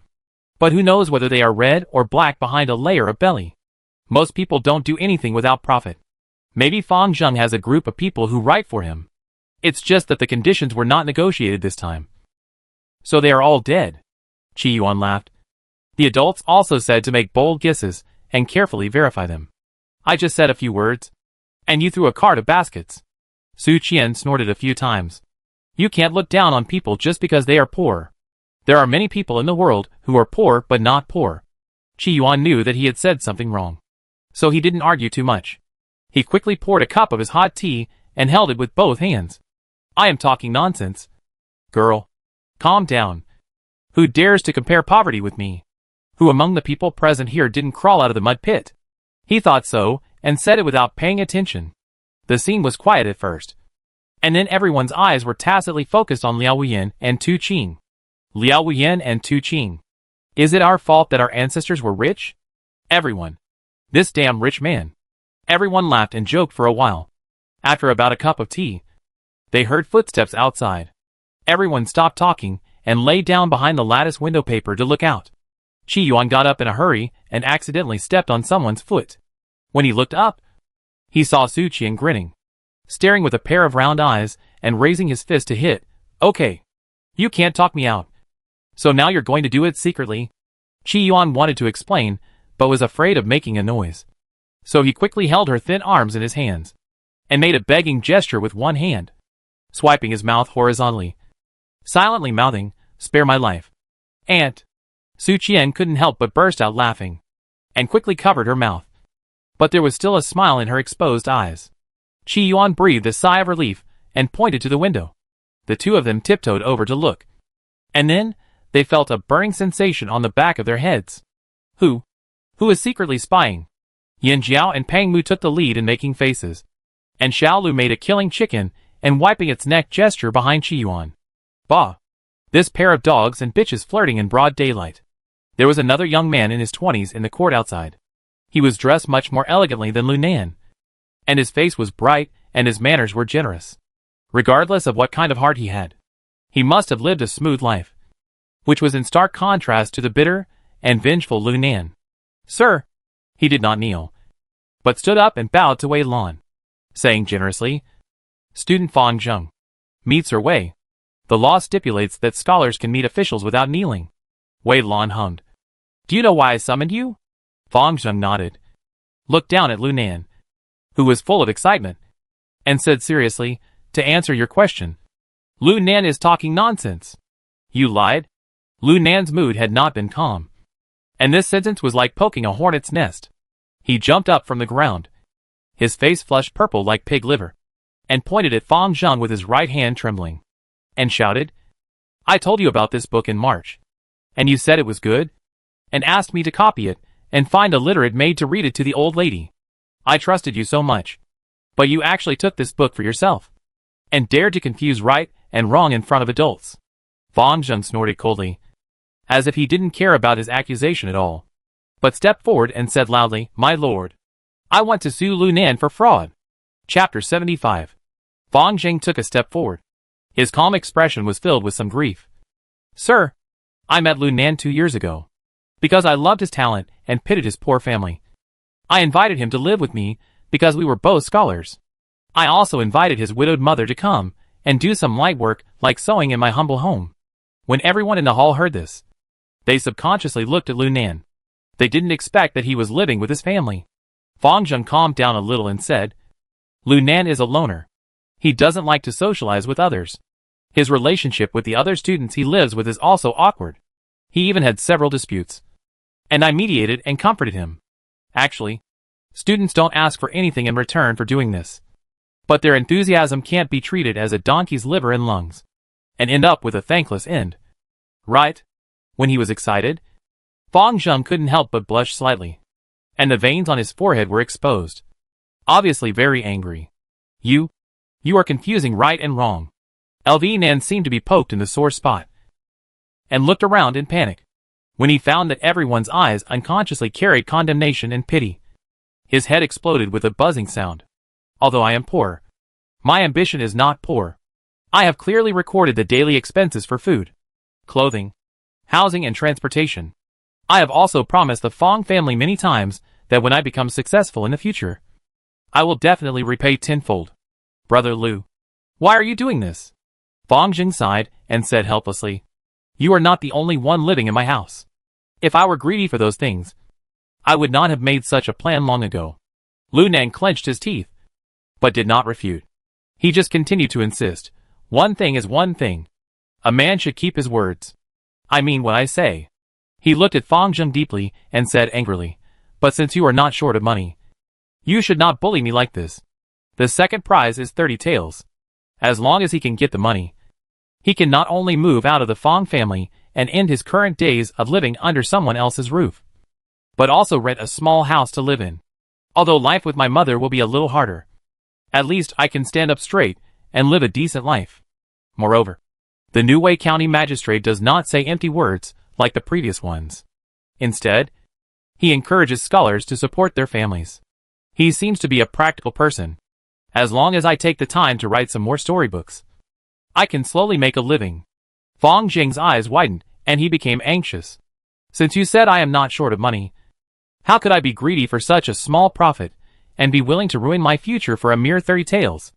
but who knows whether they are red or black behind a layer of belly. Most people don't do anything without profit. Maybe Fang Zheng has a group of people who write for him. It's just that the conditions were not negotiated this time. So they are all dead. Qi Yuan laughed. The adults also said to make bold guesses and carefully verify them. I just said a few words, and you threw a cart of baskets. Su Qian snorted a few times. You can't look down on people just because they are poor. There are many people in the world who are poor but not poor. Qi Yuan knew that he had said something wrong, so he didn't argue too much. He quickly poured a cup of his hot tea and held it with both hands. I am talking nonsense. Girl, calm down. Who dares to compare poverty with me? Who among the people present here didn't crawl out of the mud pit? He thought so, and said it without paying attention. The scene was quiet at first, and then everyone's eyes were tacitly focused on Liao Wuyan and Tu Qing. Liao Wuyan and Tu Qing. Is it our fault that our ancestors were rich? Everyone. This damn rich man. Everyone laughed and joked for a while. After about a cup of tea, they heard footsteps outside. Everyone stopped talking and lay down behind the lattice window paper to look out. Qi Yuan got up in a hurry and accidentally stepped on someone's foot. When he looked up, he saw Su Qian grinning, staring with a pair of round eyes and raising his fist to hit. Okay. You can't talk me out. So now you're going to do it secretly? Qi Yuan wanted to explain, but was afraid of making a noise. So he quickly held her thin arms in his hands, and made a begging gesture with one hand, swiping his mouth horizontally, silently mouthing, spare my life. Aunt. Su Qian couldn't help but burst out laughing, and quickly covered her mouth. But there was still a smile in her exposed eyes. Qi Yuan breathed a sigh of relief, and pointed to the window. The two of them tiptoed over to look. And then, they felt a burning sensation on the back of their heads. Who is secretly spying? Yin Jiao and Pang Mu took the lead in making faces, and Xiao Lu made a killing chicken and wiping its neck gesture behind Qi Yuan. Bah! This pair of dogs and bitches flirting in broad daylight. There was another young man in his 20s in the court outside. He was dressed much more elegantly than Lu Nan, and his face was bright and his manners were generous. Regardless of what kind of heart he had, he must have lived a smooth life, which was in stark contrast to the bitter and vengeful Lu Nan. Sir! He did not kneel, but stood up and bowed to Wei Lan, saying generously, Student Fang Zheng meets Sir Wei. The law stipulates that scholars can meet officials without kneeling. Wei Lan hummed. Do you know why I summoned you? Fang Zheng nodded, looked down at Lu Nan, who was full of excitement, and said seriously, to answer your question. Lu Nan is talking nonsense. You lied? Lu Nan's mood had not been calm, and this sentence was like poking a hornet's nest. He jumped up from the ground, his face flushed purple like pig liver, and pointed at Fang Zheng with his right hand trembling, and shouted, I told you about this book in March, and you said it was good, and asked me to copy it, and find a literate maid to read it to the old lady. I trusted you so much, but you actually took this book for yourself, and dared to confuse right and wrong in front of adults. Fang Zheng snorted coldly. as if he didn't care about his accusation at all, but stepped forward and said loudly, "My lord, I want to sue Lu Nan for fraud." Chapter 75. Fang Jing took a step forward. His calm expression was filled with some grief. "Sir, I met Lu Nan 2 years ago. Because I loved his talent and pitied his poor family. I invited him to live with me because we were both scholars. I also invited his widowed mother to come and do some light work like sewing in my humble home." When everyone in the hall heard this, they subconsciously looked at Lu Nan. They didn't expect that he was living with his family. Fang Jing calmed down a little and said, "Lu Nan is a loner. He doesn't like to socialize with others. His relationship with the other students he lives with is also awkward. He even had several disputes. And I mediated and comforted him. Actually, students don't ask for anything in return for doing this. But their enthusiasm can't be treated as a donkey's liver and lungs, and end up with a thankless end. Right?" When he was excited, Fang Jing couldn't help but blush slightly, and the veins on his forehead were exposed. Obviously very angry. You are confusing right and wrong." LV Nan seemed to be poked in the sore spot, and looked around in panic. When he found that everyone's eyes unconsciously carried condemnation and pity, his head exploded with a buzzing sound. "Although I am poor, my ambition is not poor. I have clearly recorded the daily expenses for food, clothing, housing and transportation. I have also promised the Fang family many times that when I become successful in the future, I will definitely repay tenfold. Brother Lu, why are you doing this?" Fang Jing sighed and said helplessly, "You are not the only one living in my house. If I were greedy for those things, I would not have made such a plan long ago." Lu Nan clenched his teeth, but did not refute. He just continued to insist, "One thing is one thing. A man should keep his words. I mean what I say." He looked at Fang Jing deeply and said angrily, "But since you are not short of money, you should not bully me like this. The second prize is 30 taels. As long as he can get the money, he can not only move out of the Fang family and end his current days of living under someone else's roof, but also rent a small house to live in. Although life with my mother will be a little harder, at least I can stand up straight and live a decent life. Moreover, the New Wei County Magistrate does not say empty words like the previous ones. Instead, he encourages scholars to support their families. He seems to be a practical person. As long as I take the time to write some more storybooks, I can slowly make a living." Fang Jing's eyes widened, and he became anxious. "Since you said I am not short of money, how could I be greedy for such a small profit, and be willing to ruin my future for a mere 30 taels?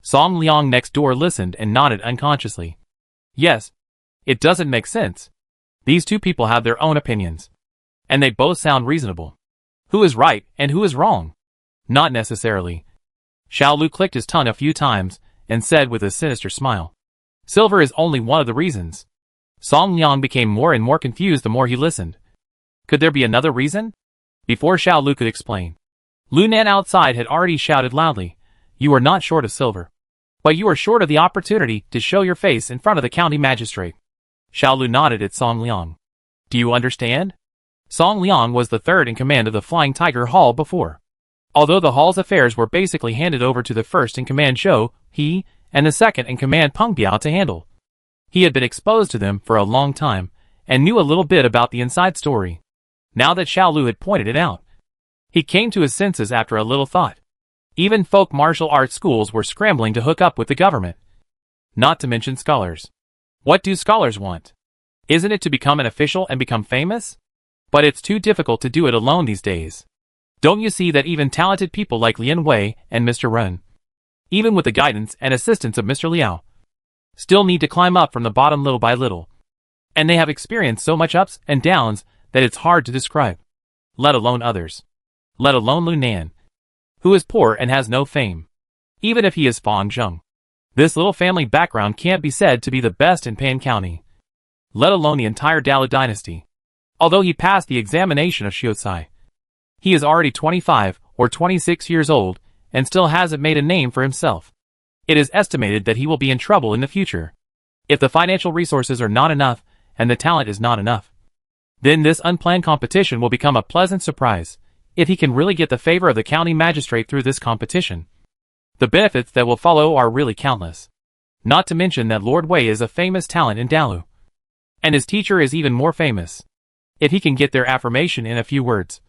Song Liang next door listened and nodded unconsciously. "Yes, it doesn't make sense. These two people have their own opinions, and they both sound reasonable. Who is right and who is wrong? Not necessarily." Xiao Lu clicked his tongue a few times and said with a sinister smile, "Silver is only one of the reasons." Song Liang became more and more confused the more he listened. Could there be another reason? Before Xiao Lu could explain, Lu Nan outside had already shouted loudly, "You are not short of silver, but you are short of the opportunity to show your face in front of the county magistrate." Xiao Lu nodded at Song Liang. "Do you understand?" Song Liang was the third in command of the Flying Tiger Hall before. Although the hall's affairs were basically handed over to the first in command Zhou, he, and the second in command Peng Biao to handle. He had been exposed to them for a long time, and knew a little bit about the inside story. Now that Xiao Lu had pointed it out, he came to his senses after a little thought. Even folk martial arts schools were scrambling to hook up with the government. Not to mention scholars. What do scholars want? Isn't it to become an official and become famous? But it's too difficult to do it alone these days. Don't you see that even talented people like Lian Wei and Mr. Ren, even with the guidance and assistance of Mr. Liao, still need to climb up from the bottom little by little? And they have experienced so much ups and downs that it's hard to describe. Let alone others. Let alone Lu Nan, who is poor and has no fame. Even if he is Fang Jing, this little family background can't be said to be the best in Pan County. Let alone the entire Dalu dynasty. Although he passed the examination of Shiotsi, he is already 25 or 26 years old and still hasn't made a name for himself. It is estimated that he will be in trouble in the future. If the financial resources are not enough and the talent is not enough, then this unplanned competition will become a pleasant surprise if he can really get the favor of the county magistrate through this competition. The benefits that will follow are really countless. Not to mention that Lord Wei is a famous talent in Dalu. And his teacher is even more famous. If he can get their affirmation in a few words,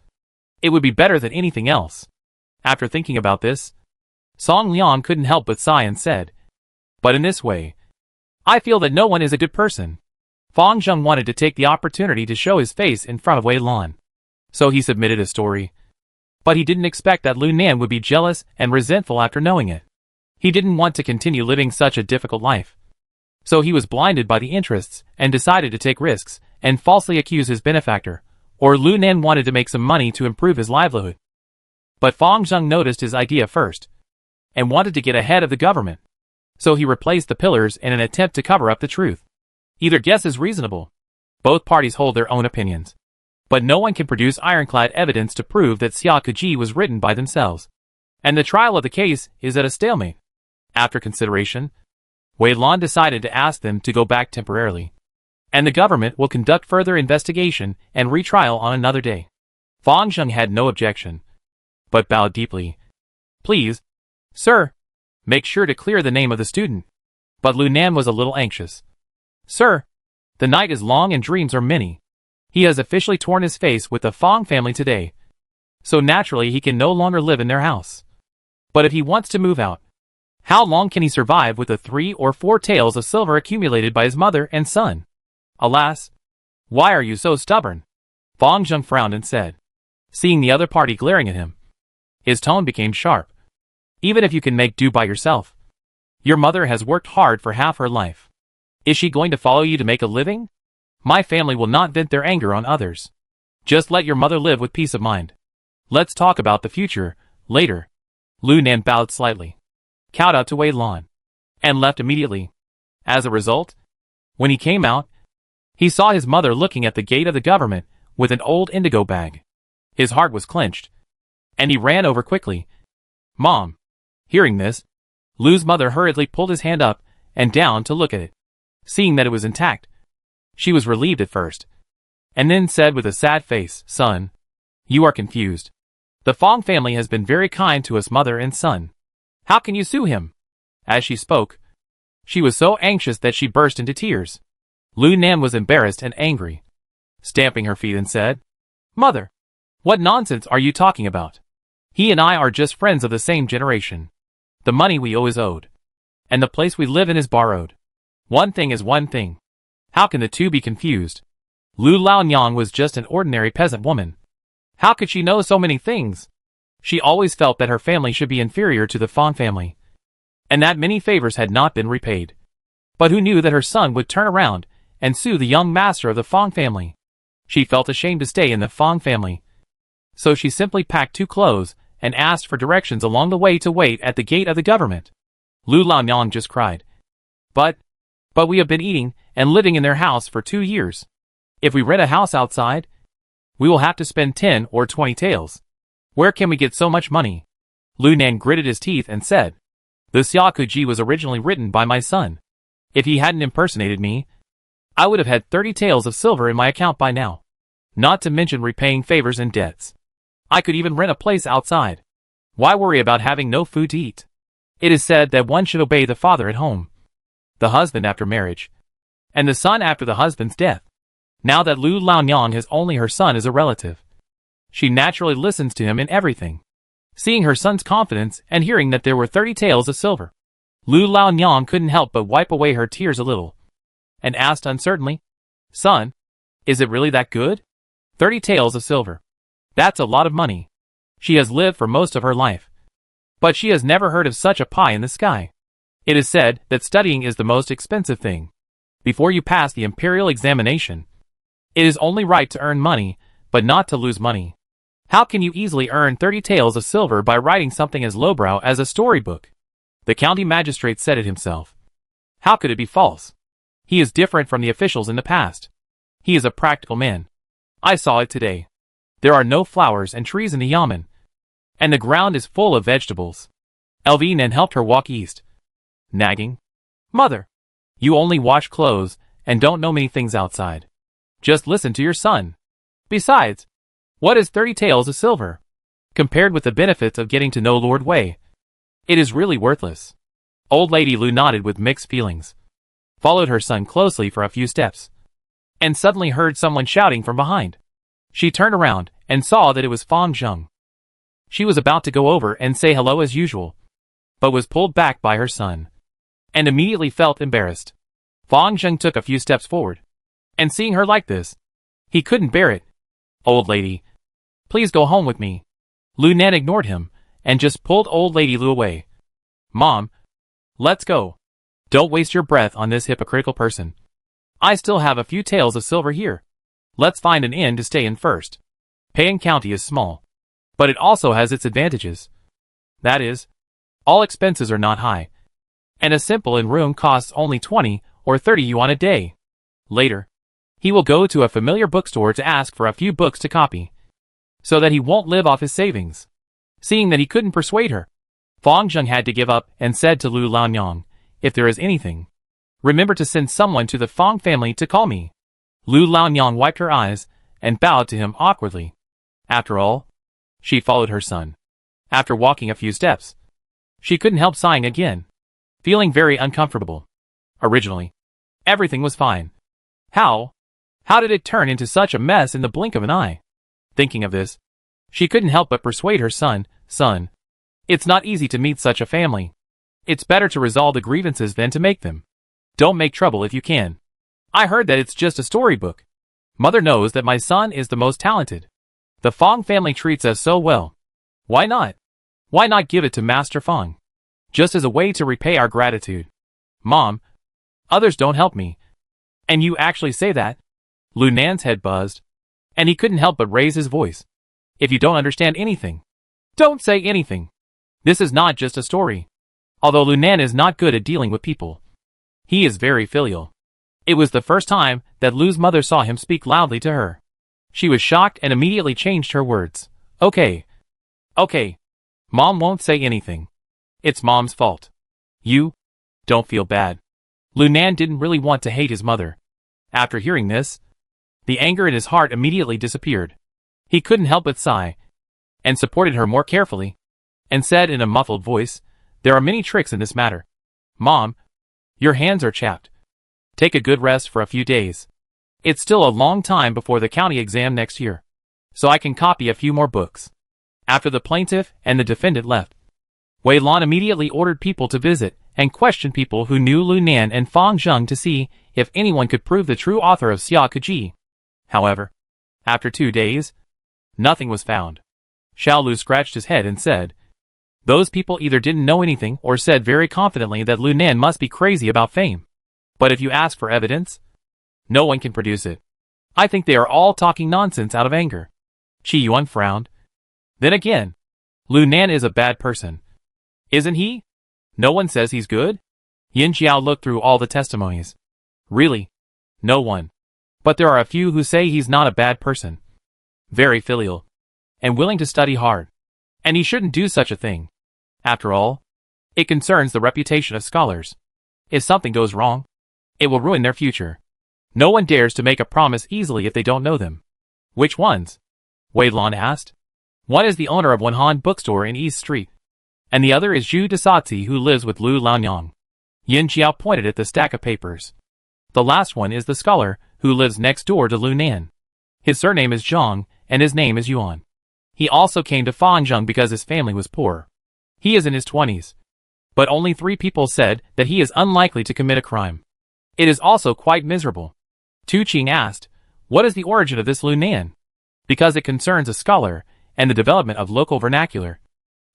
it would be better than anything else. After thinking about this, Song Liang couldn't help but sigh and said, "But in this way, I feel that no one is a good person." Fang Zheng wanted to take the opportunity to show his face in front of Wei Lan. So he submitted a story. But he didn't expect that Lu Nan would be jealous and resentful after knowing it. He didn't want to continue living such a difficult life. So he was blinded by the interests and decided to take risks and falsely accuse his benefactor, or Lu Nan wanted to make some money to improve his livelihood. But Fang Zheng noticed his idea first and wanted to get ahead of the government. So he replaced the pillars in an attempt to cover up the truth. Either guess is reasonable. Both parties hold their own opinions. But no one can produce ironclad evidence to prove that Xia Keji was written by themselves. And the trial of the case is at a stalemate. After consideration, Wei Lan decided to ask them to go back temporarily. And the government will conduct further investigation and retrial on another day. Fang Zheng had no objection, but bowed deeply. "Please, sir, make sure to clear the name of the student." But Lu Nan was a little anxious. "Sir, the night is long and dreams are many. He has officially torn his face with the Fang family today, so naturally he can no longer live in their house. But if he wants to move out, how long can he survive with the 3 or 4 taels of silver accumulated by his mother and son? Alas, why are you so stubborn?" Fang Zheng frowned and said, seeing the other party glaring at him. His tone became sharp. "Even if you can make do by yourself, your mother has worked hard for half her life. Is she going to follow you to make a living? My family will not vent their anger on others. Just let your mother live with peace of mind. Let's talk about the future later." Lu Nan bowed slightly, kowtowed to Wei Lan, and left immediately. As a result, when he came out, he saw his mother looking at the gate of the government with an old indigo bag. His heart was clenched, and he ran over quickly. "Mom." Hearing this, Lu's mother hurriedly pulled his hand up and down to look at it. Seeing that it was intact, she was relieved at first, and then said with a sad face, "Son, you are confused. The Fang family has been very kind to us, mother and son. How can you sue him?" As she spoke, she was so anxious that she burst into tears. Lu Nan was embarrassed and angry, stamping her feet and said, "Mother, what nonsense are you talking about? He and I are just friends of the same generation. The money we owe is owed, and the place we live in is borrowed. One thing is one thing. How can the two be confused?" Lu Laonyang was just an ordinary peasant woman. How could she know so many things? She always felt that her family should be inferior to the Fang family, and that many favors had not been repaid. But who knew that her son would turn around and sue the young master of the Fang family? She felt ashamed to stay in the Fang family. So she simply packed 2 clothes and asked for directions along the way to wait at the gate of the government. Lu Laonyang just cried. But we have been eating and living in their house for 2 years. If we rent a house outside, we will have to spend 10 or 20 taels. Where can we get so much money?" Lu Nan gritted his teeth and said, "The Xia Keji was originally written by my son. If he hadn't impersonated me, I would have had 30 taels of silver in my account by now. Not to mention repaying favors and debts. I could even rent a place outside. Why worry about having no food to eat? It is said that one should obey the father at home, the husband after marriage, and the son after the husband's death. Now that Lu Laonyang has only her son as a relative, she naturally listens to him in everything." Seeing her son's confidence and hearing that there were 30 taels of silver, Lu Laonyang couldn't help but wipe away her tears a little, and asked uncertainly, "Son, is it really that good? 30 taels of silver. That's a lot of money." She has lived for most of her life, but she has never heard of such a pie in the sky. It is said that studying is the most expensive thing. Before you pass the imperial examination, it is only right to earn money, but not to lose money. How can you easily earn 30 taels of silver by writing something as lowbrow as a storybook? The county magistrate said it himself. How could it be false? He is different from the officials in the past. He is a practical man. I saw it today. There are no flowers and trees in the yamen, and the ground is full of vegetables. Elvinen helped her walk east, nagging, "Mother, you only wash clothes and don't know many things outside. Just listen to your son. Besides, what is 30 taels of silver compared with the benefits of getting to know Lord Wei? It is really worthless." Old Lady Lu nodded with mixed feelings, followed her son closely for a few steps, and suddenly heard someone shouting from behind. She turned around and saw that it was Fang Zheng. She was about to go over and say hello as usual, but was pulled back by her son, and immediately felt embarrassed. Fang Zheng took a few steps forward, and seeing her like this, he couldn't bear it. "Old lady, please go home with me." Lu Nan ignored him, and just pulled old lady Lu away. "Mom, let's go. Don't waste your breath on this hypocritical person. I still have a few taels of silver here. Let's find an inn to stay in first." Payan County is small, but it also has its advantages. That is, all expenses are not high, and a simple inn room costs only 20 or 30 yuan a day. Later, he will go to a familiar bookstore to ask for a few books to copy, so that he won't live off his savings. Seeing that he couldn't persuade her, Fang Zheng had to give up and said to Lu Laonyang, "If there is anything, remember to send someone to the Fang family to call me." Lu Laonyang wiped her eyes and bowed to him awkwardly. After all, she followed her son. After walking a few steps, she couldn't help sighing again, feeling very uncomfortable. Originally, everything was fine. How did it turn into such a mess in the blink of an eye? Thinking of this, she couldn't help but persuade her son, "Son, it's not easy to meet such a family. It's better to resolve the grievances than to make them. Don't make trouble if you can. I heard that it's just a storybook. Mother knows that my son is the most talented. The Fang family treats us so well. Why not? Why not give it to Master Fang? Just as a way to repay our gratitude. Mom, others don't help me. And you actually say that?" Lu Nan's head buzzed, and he couldn't help but raise his voice. "If you don't understand anything, don't say anything. This is not just a story." Although Lu Nan is not good at dealing with people, he is very filial. It was the first time that Lu's mother saw him speak loudly to her. She was shocked and immediately changed her words. Okay. Mom won't say anything. It's Mom's fault. You don't feel bad." Lu Nan didn't really want to hate his mother. After hearing this, the anger in his heart immediately disappeared. He couldn't help but sigh, and supported her more carefully, and said in a muffled voice, "There are many tricks in this matter. Mom, your hands are chapped. Take a good rest for a few days. It's still a long time before the county exam next year, so I can copy a few more books." After the plaintiff and the defendant left, Wei Lan immediately ordered people to visit and question people who knew Lu Nan and Fang Zheng to see if anyone could prove the true author of Xia Kuji. However, after 2 days, nothing was found. Xiao Lu scratched his head and said, "Those people either didn't know anything or said very confidently that Lu Nan must be crazy about fame. But if you ask for evidence, no one can produce it. I think they are all talking nonsense out of anger." Qi Yuan frowned. Then again, Lu Nan is a bad person. Isn't he? No one says he's good? Yin Jiao looked through all the testimonies. Really? No one. But there are a few who say he's not a bad person. Very filial. And willing to study hard. And he shouldn't do such a thing. After all, it concerns the reputation of scholars. If something goes wrong, it will ruin their future. No one dares to make a promise easily if they don't know them. Which ones? Wei Lan asked. One is the owner of Wenhan bookstore in East Street, and the other is Zhu Desatsi who lives with Lu Laonyang. Yin Jiao pointed at the stack of papers. The last one is the scholar who lives next door to Lu Nan. His surname is Zhang, and his name is Yuan. He also came to Fanzheng because his family was poor. He is in his 20s. But only 3 people said that he is unlikely to commit a crime. It is also quite miserable. Tu Qing asked, "What is the origin of this Lu Nan?" Because it concerns a scholar and the development of local vernacular.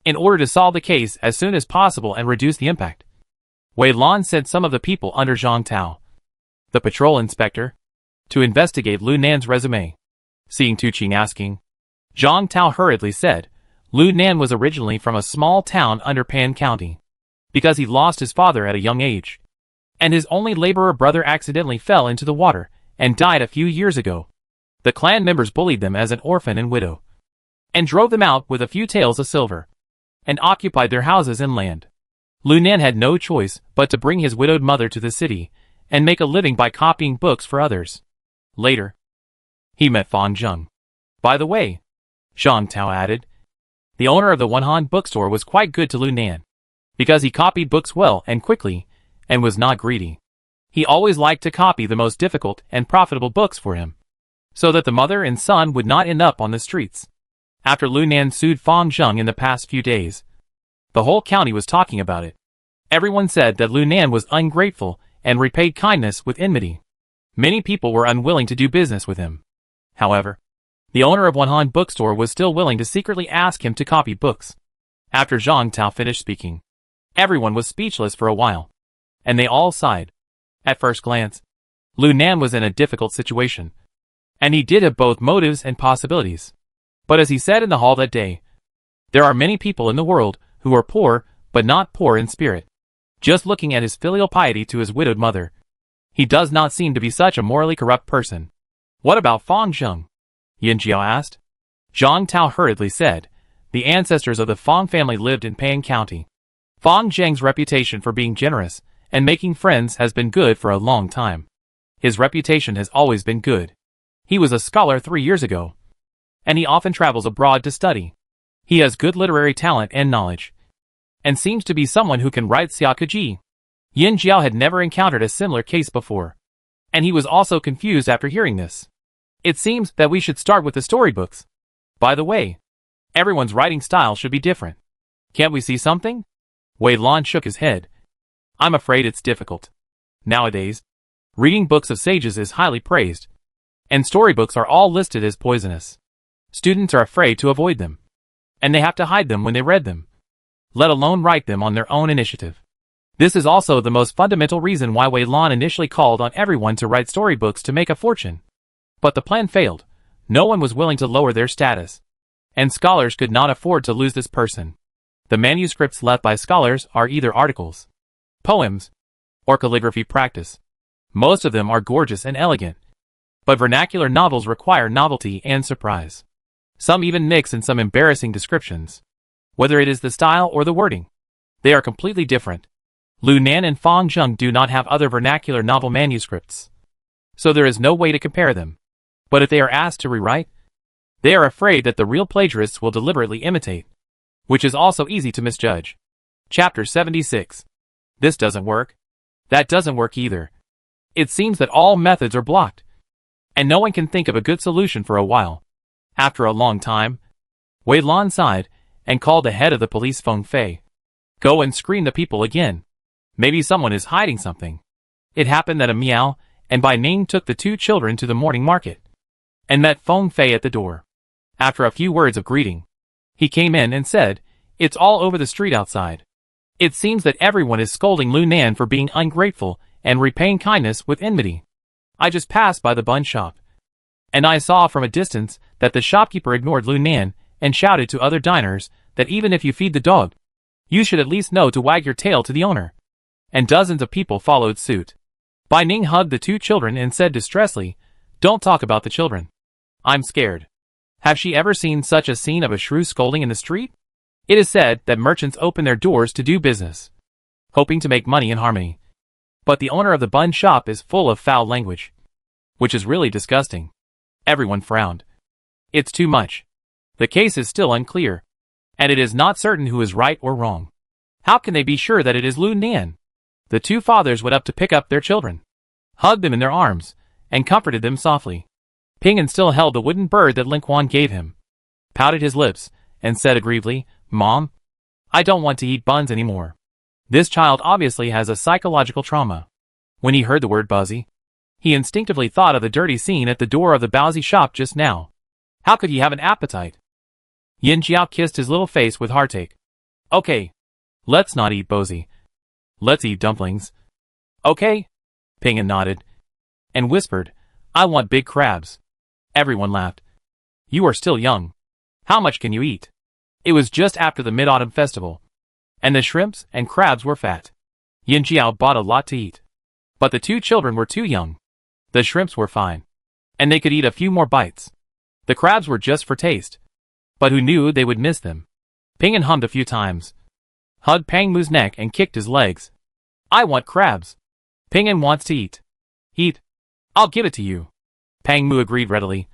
In order to solve the case as soon as possible and reduce the impact, Wei Lan sent some of the people under Zhang Tao, the patrol inspector, to investigate Lu Nan's resume. Seeing Tu Qing asking, Zhang Tao hurriedly said, Lu Nan was originally from a small town under Pan County, because he lost his father at a young age, and his only laborer brother accidentally fell into the water and died a few years ago. The clan members bullied them as an orphan and widow, and drove them out with a few taels of silver, and occupied their houses and land. Lu Nan had no choice but to bring his widowed mother to the city and make a living by copying books for others. Later, he met Fan Zheng. By the way, Zhang Tao added, the owner of the Wenhan bookstore was quite good to Lu Nan, because he copied books well and quickly, and was not greedy. He always liked to copy the most difficult and profitable books for him, so that the mother and son would not end up on the streets. After Lu Nan sued Fang Zheng in the past few days, the whole county was talking about it. Everyone said that Lu Nan was ungrateful and repaid kindness with enmity. Many people were unwilling to do business with him. However, the owner of Wanhan bookstore was still willing to secretly ask him to copy books. After Zhang Tao finished speaking, everyone was speechless for a while, and they all sighed. At first glance, Lu Nan was in a difficult situation, and he did have both motives and possibilities. But as he said in the hall that day, there are many people in the world who are poor, but not poor in spirit. Just looking at his filial piety to his widowed mother, he does not seem to be such a morally corrupt person. What about Fang Zheng? Yin Jiao asked. Zhang Tao hurriedly said, the ancestors of the Fang family lived in Payang County. Fang Zheng's reputation for being generous and making friends has been good for a long time. His reputation has always been good. He was a scholar 3 years ago, and he often travels abroad to study. He has good literary talent and knowledge, and seems to be someone who can write xiaokeji. Yin Jiao had never encountered a similar case before, and he was also confused after hearing this. It seems that we should start with the storybooks. By the way, everyone's writing style should be different. Can't we see something? Wei Lan shook his head. I'm afraid it's difficult. Nowadays, reading books of sages is highly praised, and storybooks are all listed as poisonous. Students are afraid to avoid them, and they have to hide them when they read them, let alone write them on their own initiative. This is also the most fundamental reason why Wei Lan initially called on everyone to write storybooks to make a fortune. But the plan failed. No one was willing to lower their status, and scholars could not afford to lose this person. The manuscripts left by scholars are either articles, poems, or calligraphy practice. Most of them are gorgeous and elegant, but vernacular novels require novelty and surprise. Some even mix in some embarrassing descriptions. Whether it is the style or the wording, they are completely different. Lu Nan and Fang Zheng do not have other vernacular novel manuscripts, so there is no way to compare them. But if they are asked to rewrite, they are afraid that the real plagiarists will deliberately imitate, which is also easy to misjudge. Chapter 76. This doesn't work. That doesn't work either. It seems that all methods are blocked, and no one can think of a good solution for a while. After a long time, Wei Lan sighed and called the head of the police, Feng Fei. Go and screen the people again. Maybe someone is hiding something. It happened that a Miao and Bai Ning took the 2 children to the morning market and met Feng Fei at the door. After a few words of greeting, he came in and said, it's all over the street outside. It seems that everyone is scolding Lu Nan for being ungrateful and repaying kindness with enmity. I just passed by the bun shop, and I saw from a distance that the shopkeeper ignored Lu Nan and shouted to other diners that even if you feed the dog, you should at least know to wag your tail to the owner. And dozens of people followed suit. Bai Ning hugged the 2 children and said distressfully, don't talk about the children. I'm scared. Have she ever seen such a scene of a shrew scolding in the street? It is said that merchants open their doors to do business, hoping to make money in harmony. But the owner of the bun shop is full of foul language, which is really disgusting. Everyone frowned. It's too much. The case is still unclear, and it is not certain who is right or wrong. How can they be sure that it is Lu Nan? The 2 fathers went up to pick up their children, hugged them in their arms, and comforted them softly. Ping still held the wooden bird that Lin Quan gave him, pouted his lips, and said aggrievedly, Mom, I don't want to eat buns anymore. This child obviously has a psychological trauma. When he heard the word Buzzy, he instinctively thought of the dirty scene at the door of the Baozi shop just now. How could he have an appetite? Yin Jiao kissed his little face with heartache. Okay, let's not eat Bozi. Let's eat dumplings. Okay? Ping nodded, and whispered, I want big crabs. Everyone laughed. You are still young. How much can you eat? It was just after the Mid-Autumn Festival, and the shrimps and crabs were fat. Yin Jiao bought a lot to eat, but the 2 children were too young. The shrimps were fine, and they could eat a few more bites. The crabs were just for taste, but who knew they would miss them? Ping hummed a few times, hugged Pang Mu's neck and kicked his legs. I want crabs. Ping wants to eat. Eat. I'll give it to you. Pang Mu agreed readily.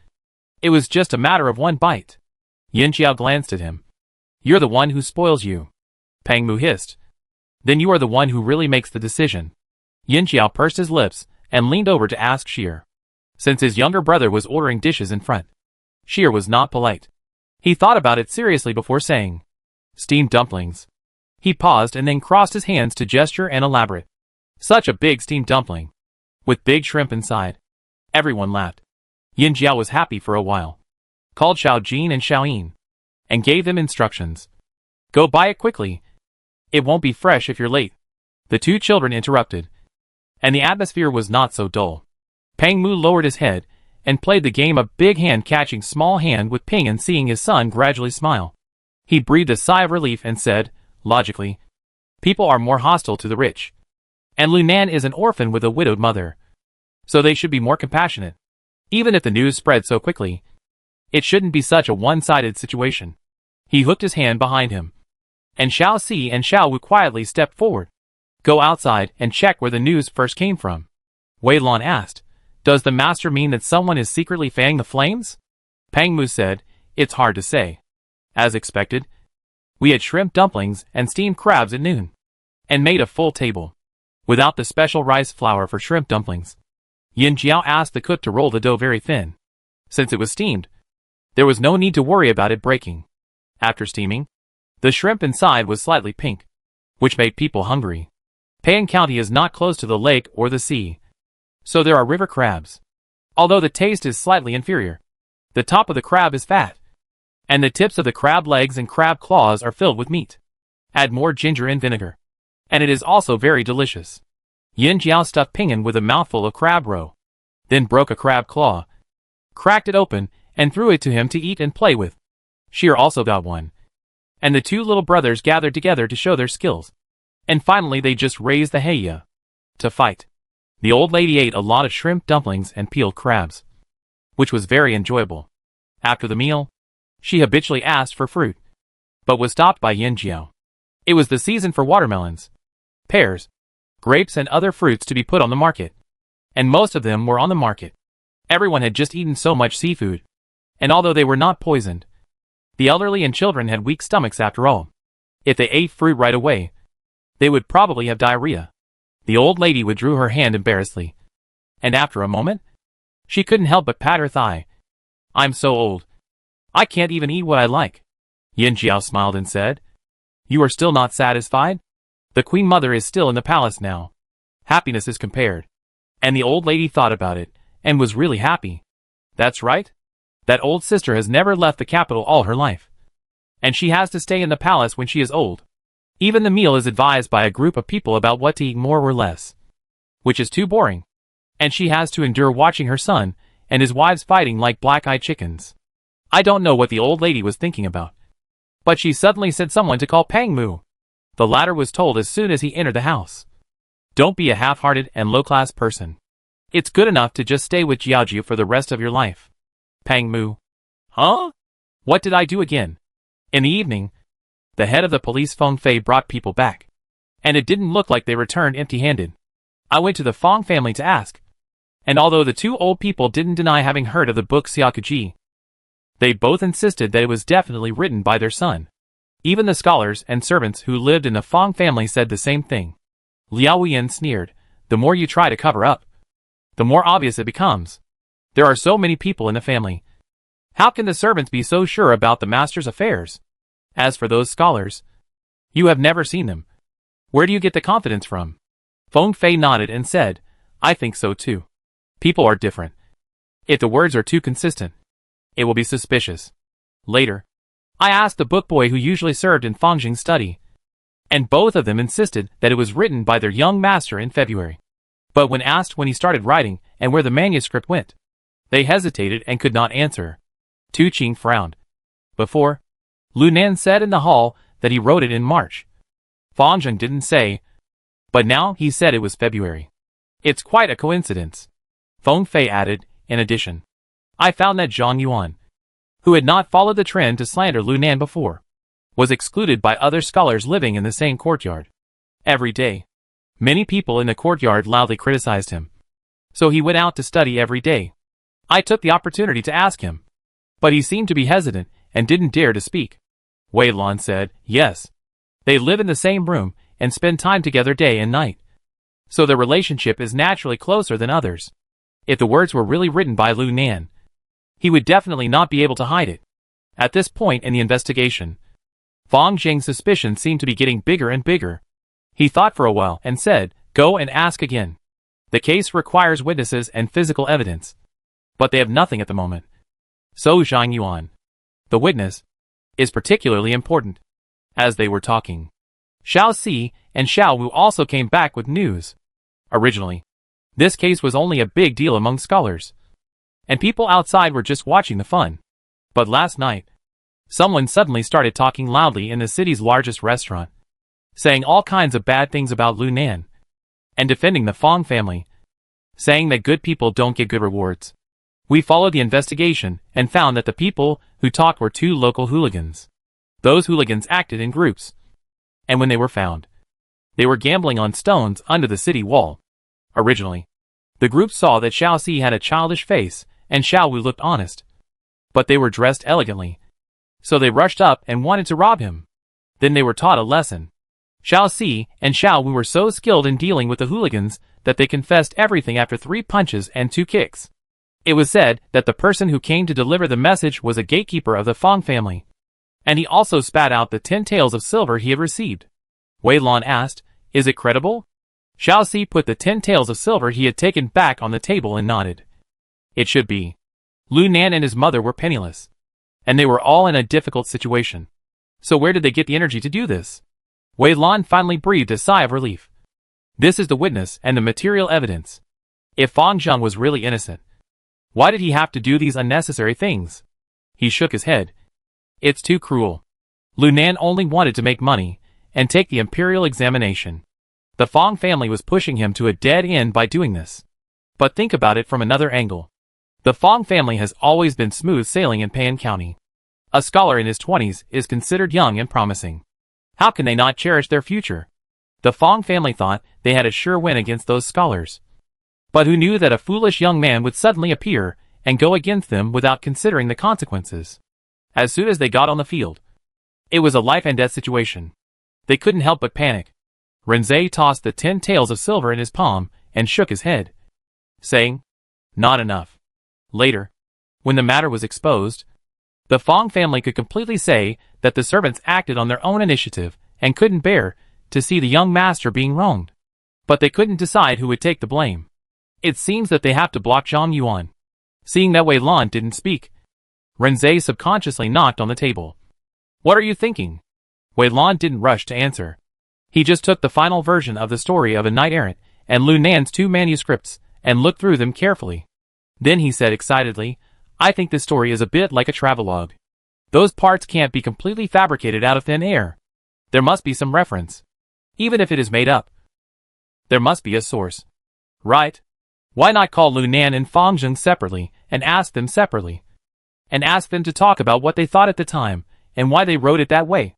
It was just a matter of 1 bite. Yin Jiao glanced at him. You're the one who spoils you. Pang Mu hissed. Then you are the one who really makes the decision. Yin Jiao pursed his lips and leaned over to ask Sheer. Since his younger brother was ordering dishes in front, Sheer was not polite. He thought about it seriously before saying, "Steamed dumplings." He paused and then crossed his hands to gesture and elaborate. Such a big steamed dumpling, with big shrimp inside. Everyone laughed. Yin Jiao was happy for a while, called Xiao Jin and Xiao Yin, and gave them instructions. Go buy it quickly. It won't be fresh if you're late. The two children interrupted, and the atmosphere was not so dull. Pang Mu lowered his head and played the game of big hand catching small hand with Ping, and seeing his son gradually smile, he breathed a sigh of relief and said, logically, people are more hostile to the rich. And Lunan is an orphan with a widowed mother, so they should be more compassionate. Even if the news spread so quickly, it shouldn't be such a one-sided situation. He hooked his hand behind him, and Xiao Si and Xiao Wu quietly stepped forward. Go outside and check where the news first came from. Wei Lan asked, does the master mean that someone is secretly fanning the flames? Pang Mu said, it's hard to say. As expected, we had shrimp dumplings and steamed crabs at noon, and made a full table, without the special rice flour for shrimp dumplings. Yin Jiao asked the cook to roll the dough very thin. Since it was steamed, there was no need to worry about it breaking. After steaming, the shrimp inside was slightly pink, which made people hungry. Payan County is not close to the lake or the sea, so there are river crabs. Although the taste is slightly inferior, the top of the crab is fat, and the tips of the crab legs and crab claws are filled with meat. Add more ginger and vinegar, and it is also very delicious. Yin Jiao stuffed Ping'an with a mouthful of crab roe, then broke a crab claw, cracked it open, and threw it to him to eat and play with. Sheer also got one, and the two little brothers gathered together to show their skills. And finally they just raised the heya to fight. The old lady ate a lot of shrimp dumplings and peeled crabs, which was very enjoyable. After the meal, she habitually asked for fruit, but was stopped by Yin Jiao. It was the season for watermelons, pears, grapes and other fruits to be put on the market, and most of them were on the market. Everyone had just eaten so much seafood, and although they were not poisoned, the elderly and children had weak stomachs after all. If they ate fruit right away, they would probably have diarrhea. The old lady withdrew her hand embarrassedly, and after a moment, she couldn't help but pat her thigh. I'm so old, I can't even eat what I like. Yin Jiao smiled and said, you are still not satisfied? The Queen Mother is still in the palace now. Happiness is compared. And the old lady thought about it, and was really happy. That's right. That old sister has never left the capital all her life, and she has to stay in the palace when she is old. Even the meal is advised by a group of people about what to eat more or less, which is too boring, and she has to endure watching her son and his wives fighting like black-eyed chickens. I don't know what the old lady was thinking about, but she suddenly said someone to call Pang Mu. The latter was told as soon as he entered the house. Don't be a half-hearted and low-class person. It's good enough to just stay with Jiaojiu for the rest of your life. Pang Mu. Huh? What did I do again? In the evening, the head of the police Feng Fei brought people back, and it didn't look like they returned empty-handed. I went to the Feng family to ask, and although the two old people didn't deny having heard of the book Xiaokuji, they both insisted that it was definitely written by their son. Even the scholars and servants who lived in the Feng family said the same thing. Liao Wuyan sneered, the more you try to cover up, the more obvious it becomes. There are so many people in the family. How can the servants be so sure about the master's affairs? As for those scholars, you have never seen them. Where do you get the confidence from? Feng Fei nodded and said, I think so too. People are different. If the words are too consistent, it will be suspicious. Later, I asked the book boy who usually served in Fangjing's study, and both of them insisted that it was written by their young master in February. But when asked when he started writing and where the manuscript went, they hesitated and could not answer. Tu Qing frowned. Before, Lu Nan said in the hall that he wrote it in March. Fangjing didn't say, but now he said it was February. It's quite a coincidence. Feng Fei added, in addition, I found that Zhang Yuan, who had not followed the trend to slander Lu Nan before, was excluded by other scholars living in the same courtyard. Every day, many people in the courtyard loudly criticized him, so he went out to study every day. I took the opportunity to ask him, but he seemed to be hesitant and didn't dare to speak. Wei Lan said, yes. They live in the same room and spend time together day and night. so their relationship is naturally closer than others. If the words were really written by Lu Nan, he would definitely not be able to hide it. At this point in the investigation, Fang Jing's suspicions seemed to be getting bigger and bigger. He thought for a while and said, "Go and ask again. The case requires witnesses and physical evidence. But they have nothing at the moment. So Zhang Yuan, the witness, is particularly important." As they were talking, Xiao Si and Xiao Wu also came back with news. Originally, this case was only a big deal among scholars, and people outside were just watching the fun. But last night, someone suddenly started talking loudly in the city's largest restaurant, saying all kinds of bad things about Lu Nan, and defending the Fang family, saying that good people don't get good rewards. We followed the investigation and found that the people who talked were two local hooligans. Those hooligans acted in groups, and when they were found, they were gambling on stones under the city wall. Originally, the group saw that Xiao Si had a childish face and Xiao Wu looked honest, but they were dressed elegantly, so they rushed up and wanted to rob him. Then they were taught a lesson. Xiao Si and Xiao Wu were so skilled in dealing with the hooligans that they confessed everything after 3 punches and 2 kicks. It was said that the person who came to deliver the message was a gatekeeper of the Fang family, and he also spat out the 10 taels of silver he had received. Wei Lan asked, "Is it credible?" Xiao Si put the 10 taels of silver he had taken back on the table and nodded. It should be. Lu Nan and his mother were penniless, and they were all in a difficult situation. So where did they get the energy to do this? Wei Lan finally breathed a sigh of relief. This is the witness and the material evidence. If Fang Zhang was really innocent, why did he have to do these unnecessary things? He shook his head. It's too cruel. Lu Nan only wanted to make money and take the imperial examination. The Fang family was pushing him to a dead end by doing this. But think about it from another angle. The Fang family has always been smooth sailing in Payan County. A scholar in his 20s is considered young and promising. How can they not cherish their future? The Fang family thought they had a sure win against those scholars. But who knew that a foolish young man would suddenly appear and go against them without considering the consequences? As soon as they got on the field, it was a life and death situation. They couldn't help but panic. Renzai tossed the 10 taels of silver in his palm and shook his head, saying, "Not enough." Later, when the matter was exposed, the Fang family could completely say that the servants acted on their own initiative and couldn't bear to see the young master being wronged. But they couldn't decide who would take the blame. It seems that they have to block Zhang Yuan. Seeing that Wei Lan didn't speak, Renzai subconsciously knocked on the table. "What are you thinking?" Wei Lan didn't rush to answer. He just took the final version of the story of a knight errant and Lu Nan's 2 manuscripts and looked through them carefully. Then he said excitedly, "I think this story is a bit like a travelogue. Those parts can't be completely fabricated out of thin air. There must be some reference. Even if it is made up, there must be a source. Right? Why not call Lu Nan and Fang Zheng separately and ask them separately? And ask them to talk about what they thought at the time and why they wrote it that way.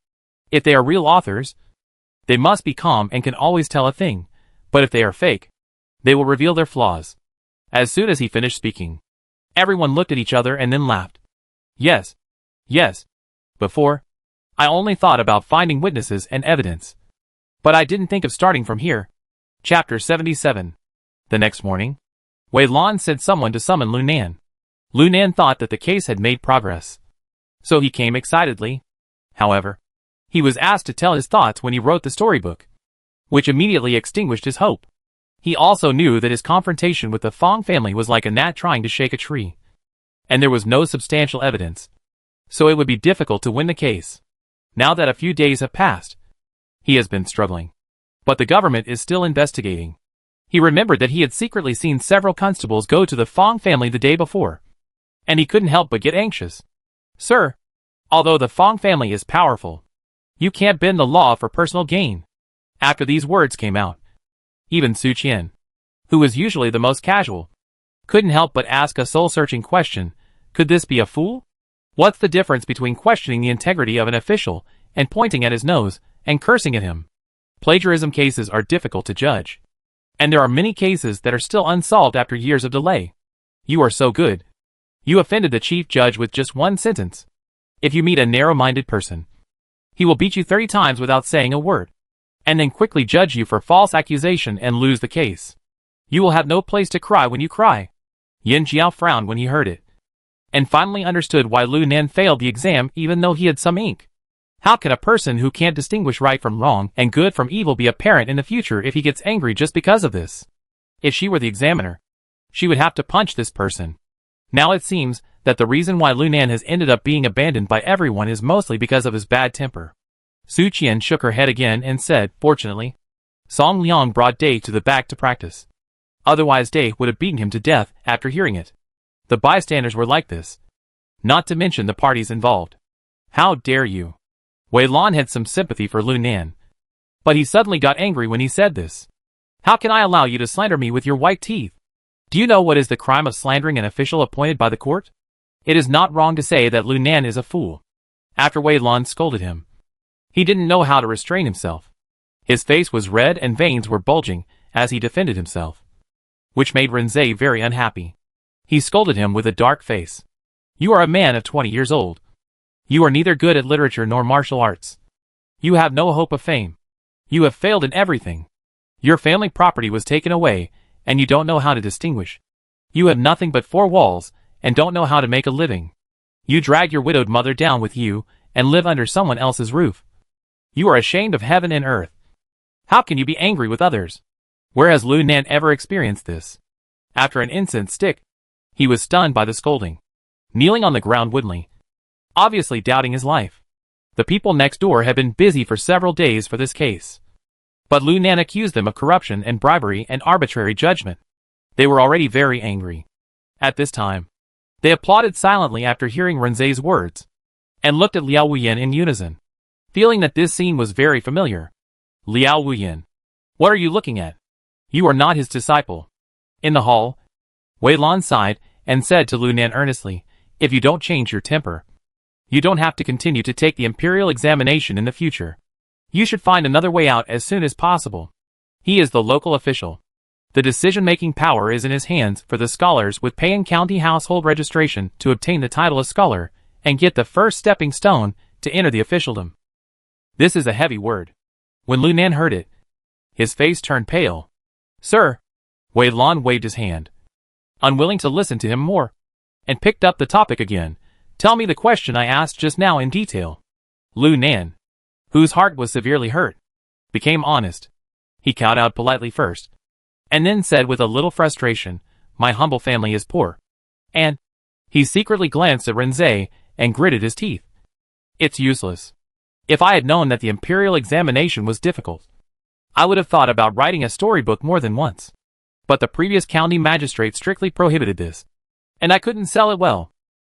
If they are real authors, they must be calm and can always tell a thing, but if they are fake, they will reveal their flaws." As soon as he finished speaking, everyone looked at each other and then laughed. Yes. Before, I only thought about finding witnesses and evidence. But I didn't think of starting from here. Chapter 77. The next morning, Wei Lan sent someone to summon Lu Nan. Lu Nan thought that the case had made progress, so he came excitedly. However, he was asked to tell his thoughts when he wrote the storybook, which immediately extinguished his hope. He also knew that his confrontation with the Fang family was like a gnat trying to shake a tree, and there was no substantial evidence, so it would be difficult to win the case. Now that a few days have passed, he has been struggling, but the government is still investigating. He remembered that he had secretly seen several constables go to the Fang family the day before, and he couldn't help but get anxious. "Sir, although the Fang family is powerful, you can't bend the law for personal gain." After these words came out, even Su Qian, who was usually the most casual, couldn't help but ask a soul-searching question. Could this be a fool? What's the difference between questioning the integrity of an official and pointing at his nose and cursing at him? Plagiarism cases are difficult to judge, and there are many cases that are still unsolved after years of delay. You are so good. You offended the chief judge with just 1 sentence. If you meet a narrow-minded person, he will beat you 30 times without saying a word. and then quickly judge you for false accusation and lose the case. You will have no place to cry when you cry. Yin Jiao frowned when he heard it, and finally understood why Lu Nan failed the exam even though he had some ink. How can a person who can't distinguish right from wrong and good from evil be a parent in the future if he gets angry just because of this? If she were the examiner, she would have to punch this person. Now it seems that the reason why Lu Nan has ended up being abandoned by everyone is mostly because of his bad temper. Su Qian shook her head again and said, fortunately, Song Liang brought Day to the back to practice. Otherwise Day would have beaten him to death after hearing it. The bystanders were like this. Not to mention the parties involved. How dare you? Wei Lan had some sympathy for Lu Nan, but he suddenly got angry when he said this. How can I allow you to slander me with your white teeth? Do you know what is the crime of slandering an official appointed by the court? It is not wrong to say that Lu Nan is a fool. After Wei Lan scolded him, he didn't know how to restrain himself. His face was red and veins were bulging as he defended himself, which made Renze very unhappy. He scolded him with a dark face. You are a man of 20 years old. You are neither good at literature nor martial arts. You have no hope of fame. You have failed in everything. Your family property was taken away, and you don't know how to distinguish. You have nothing but 4 walls, and don't know how to make a living. You drag your widowed mother down with you, and live under someone else's roof. You are ashamed of heaven and earth. How can you be angry with others? Where has Lu Nan ever experienced this? After an incense stick, he was stunned by the scolding, kneeling on the ground woodenly, obviously doubting his life. The people next door had been busy for several days for this case, but Lu Nan accused them of corruption and bribery and arbitrary judgment. They were already very angry. At this time, they applauded silently after hearing Renze's words, and looked at Liao Wuyan in unison, feeling that this scene was very familiar. Liao Wuyan, what are you looking at? You are not his disciple. In the hall, Wei Lan sighed and said to Lu Nan earnestly, if you don't change your temper, you don't have to continue to take the imperial examination in the future. You should find another way out as soon as possible. He is the local official. The decision-making power is in his hands for the scholars with Payan County household registration to obtain the title of scholar and get the first stepping stone to enter the officialdom. This is a heavy word. When Lu Nan heard it, his face turned pale. Sir, Wei Lan waved his hand, unwilling to listen to him more, and picked up the topic again. Tell me the question I asked just now in detail. Lu Nan, whose heart was severely hurt, became honest. He kowtowed politely first, and then said with a little frustration, my humble family is poor. And he secretly glanced at Renze and gritted his teeth. It's useless. If I had known that the imperial examination was difficult, I would have thought about writing a storybook more than once. But the previous county magistrate strictly prohibited this, and I couldn't sell it well.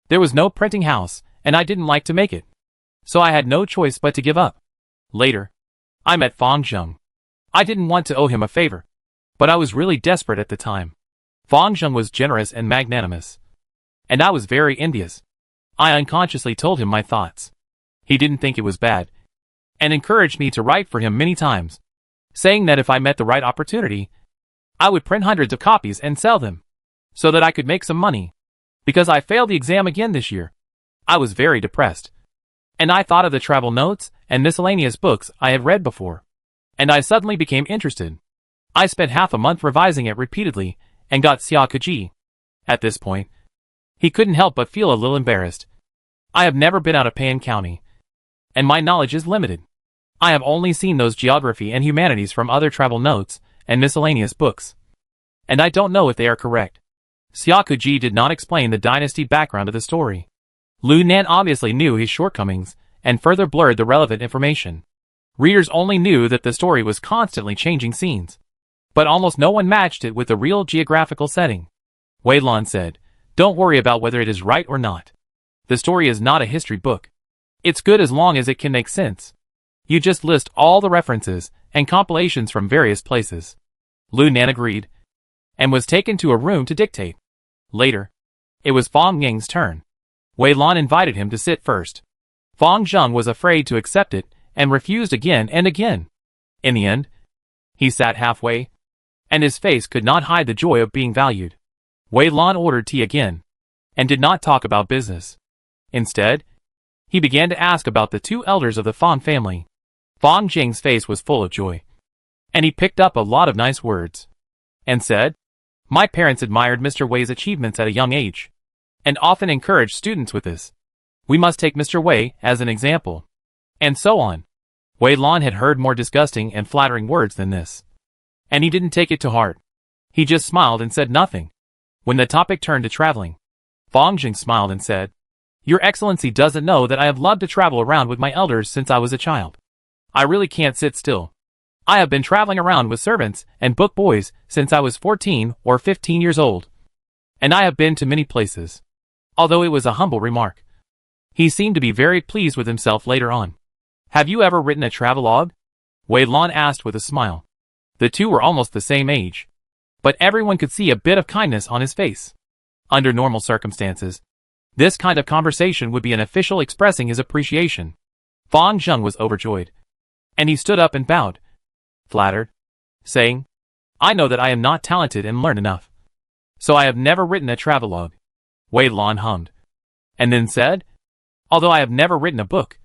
There was no printing house, and I didn't like to make it, so I had no choice but to give up. Later, I met Fang Zheng. I didn't want to owe him a favor, but I was really desperate at the time. Fang Zheng was generous and magnanimous, and I was very envious. I unconsciously told him my thoughts. He didn't think it was bad, and encouraged me to write for him many times, saying that if I met the right opportunity, I would print hundreds of copies and sell them, so that I could make some money. Because I failed the exam again this year, I was very depressed, and I thought of the travel notes and miscellaneous books I had read before, and I suddenly became interested. I spent half a month revising it repeatedly, and got Xia Keji. At this point, he couldn't help but feel a little embarrassed. I have never been out of Payan County, and my knowledge is limited. I have only seen those geography and humanities from other travel notes and miscellaneous books, and I don't know if they are correct. Xia Keji did not explain the dynasty background of the story. Lu Nan obviously knew his shortcomings, and further blurred the relevant information. Readers only knew that the story was constantly changing scenes, but almost no one matched it with the real geographical setting. Wei Lan said, don't worry about whether it is right or not. The story is not a history book. It's good as long as it can make sense. You just list all the references and compilations from various places. Lu Nan agreed, and was taken to a room to dictate. Later, it was Fang Ying's turn. Wei Lan invited him to sit first. Fang Zheng was afraid to accept it, and refused again and again. In the end, he sat halfway, and his face could not hide the joy of being valued. Wei Lan ordered tea again, and did not talk about business. Instead, he began to ask about the 2 elders of the Fan family. Fang Jing's face was full of joy. And he picked up a lot of nice words. And said, "My parents admired Mr. Wei's achievements at a young age. And often encouraged students with this. We must take Mr. Wei as an example." And so on. Wei Lan had heard more disgusting and flattering words than this. And he didn't take it to heart. He just smiled and said nothing. When the topic turned to traveling, Fang Jing smiled and said, "Your Excellency doesn't know that I have loved to travel around with my elders since I was a child. I really can't sit still. I have been traveling around with servants and book boys since I was 14 or 15 years old. And I have been to many places." Although it was a humble remark, he seemed to be very pleased with himself later on. "Have you ever written a travelogue?" Wei Lan asked with a smile. The two were almost the same age, but everyone could see a bit of kindness on his face. Under normal circumstances, this kind of conversation would be an official expressing his appreciation. Fang Zheng was overjoyed, and he stood up and bowed, flattered, saying, "I know that I am not talented and learned enough, so I have never written a travelogue." Wei Lan hummed, and then said, "Although I have never written a book,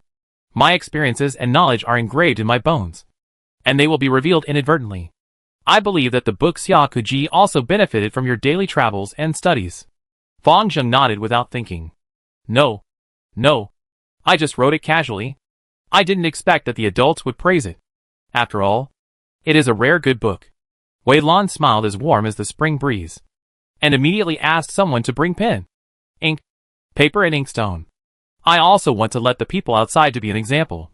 my experiences and knowledge are engraved in my bones, and they will be revealed inadvertently. I believe that the book Xia Kuji also benefited from your daily travels and studies." Fang Zheng nodded without thinking. No, I just wrote it casually. I didn't expect that the adults would praise it. After all, it is a rare good book." Wei Lan smiled as warm as the spring breeze, and immediately asked someone to bring pen, ink, paper and inkstone. "I also want to let the people outside to be an example.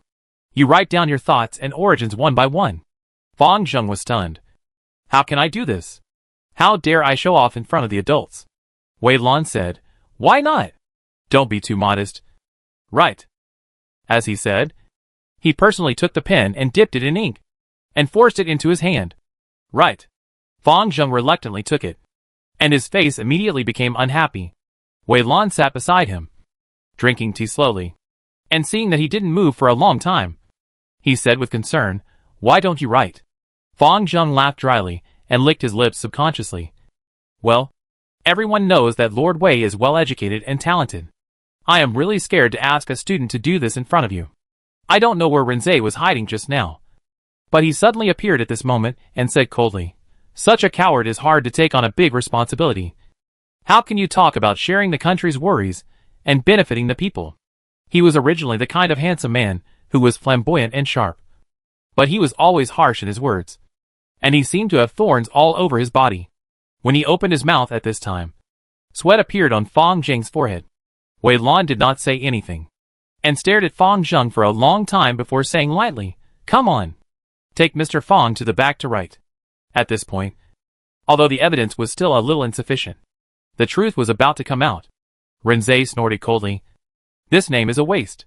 You write down your thoughts and origins one by one." Fang Zheng was stunned. "How can I do this? How dare I show off in front of the adults?" Wei Lan said, "Why not? Don't be too modest. Write." As he said, he personally took the pen and dipped it in ink, and forced it into his hand. "Write." Fang Zheng reluctantly took it, and his face immediately became unhappy. Wei Lan sat beside him, drinking tea slowly, and seeing that he didn't move for a long time, he said with concern, "Why don't you write?" Fang Zheng laughed dryly, and licked his lips subconsciously. "Well, everyone knows that Lord Wei is well educated and talented. I am really scared to ask a student to do this in front of you. I don't know where Renze was hiding just now, but he suddenly appeared at this moment and said coldly, 'Such a coward is hard to take on a big responsibility. How can you talk about sharing the country's worries and benefiting the people?' He was originally the kind of handsome man who was flamboyant and sharp, but he was always harsh in his words, and he seemed to have thorns all over his body. When he opened his mouth at this time, sweat appeared on Fang Zheng's forehead. Wei Lan did not say anything, and stared at Fang Zheng for a long time before saying lightly, 'Come on. Take Mr. Fang to the back to write.' At this point, although the evidence was still a little insufficient, the truth was about to come out. Renze snorted coldly. 'This name is a waste.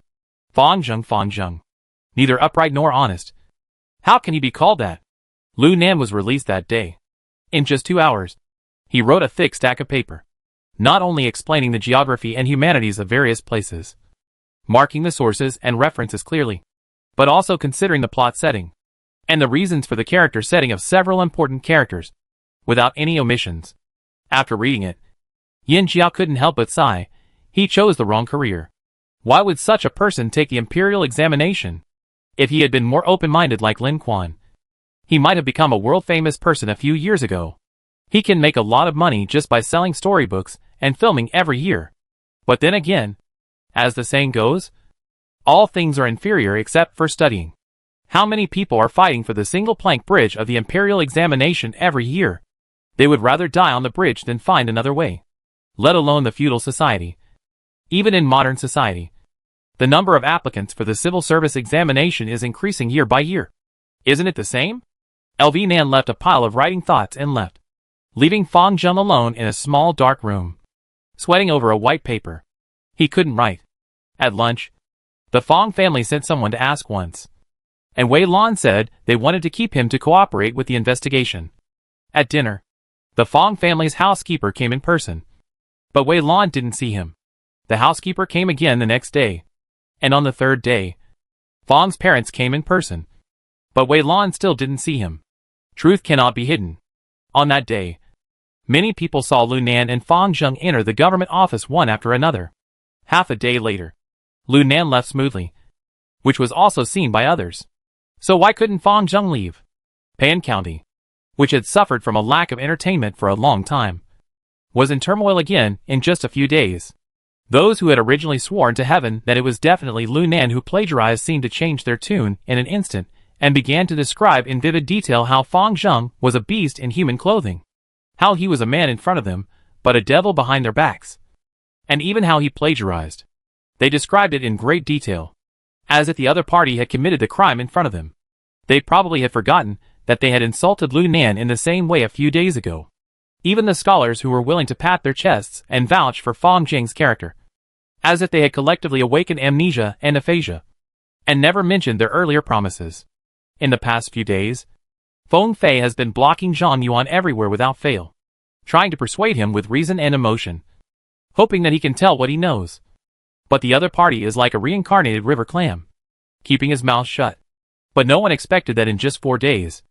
Fang Zheng. Neither upright nor honest. How can he be called that?' Lu Nan was released that day. In just 2 hours, he wrote a thick stack of paper, not only explaining the geography and humanities of various places, marking the sources and references clearly, but also considering the plot setting, and the reasons for the character setting of several important characters, without any omissions. After reading it, Yin Jiao couldn't help but sigh. He chose the wrong career. Why would such a person take the imperial examination? If he had been more open-minded like Lin Quan, he might have become a world-famous person a few years ago. He can make a lot of money just by selling storybooks and filming every year. But then again, as the saying goes, all things are inferior except for studying. How many people are fighting for the single plank bridge of the imperial examination every year? They would rather die on the bridge than find another way. Let alone the feudal society. Even in modern society, the number of applicants for the civil service examination is increasing year by year. Isn't it the same? LV Nan left a pile of writing thoughts and left, leaving Fang Zheng alone in a small dark room, sweating over a white paper. He couldn't write. At lunch, the Fang family sent someone to ask once, and Wei Lan said they wanted to keep him to cooperate with the investigation. At dinner, the Fang family's housekeeper came in person, but Wei Lan didn't see him. The housekeeper came again the next day, and on the third day, Fang's parents came in person, but Wei Lan still didn't see him. Truth cannot be hidden. On that day, many people saw Lu Nan and Fang Zheng enter the government office one after another. Half a day later, Lu Nan left smoothly, which was also seen by others. So why couldn't Fang Zheng leave? Pan County, which had suffered from a lack of entertainment for a long time, was in turmoil again in just a few days. Those who had originally sworn to heaven that it was definitely Lu Nan who plagiarized seemed to change their tune in an instant, and began to describe in vivid detail how Fang Zheng was a beast in human clothing, how he was a man in front of them, but a devil behind their backs, and even how he plagiarized. They described it in great detail, as if the other party had committed the crime in front of them. They probably had forgotten that they had insulted Lu Nan in the same way a few days ago. Even the scholars who were willing to pat their chests and vouch for Fang Zheng's character, as if they had collectively awakened amnesia and aphasia, and never mentioned their earlier promises. In the past few days, Feng Fei has been blocking Zhang Yuan everywhere without fail, trying to persuade him with reason and emotion, hoping that he can tell what he knows. But the other party is like a reincarnated river clam, keeping his mouth shut. But no one expected that in just 4 days,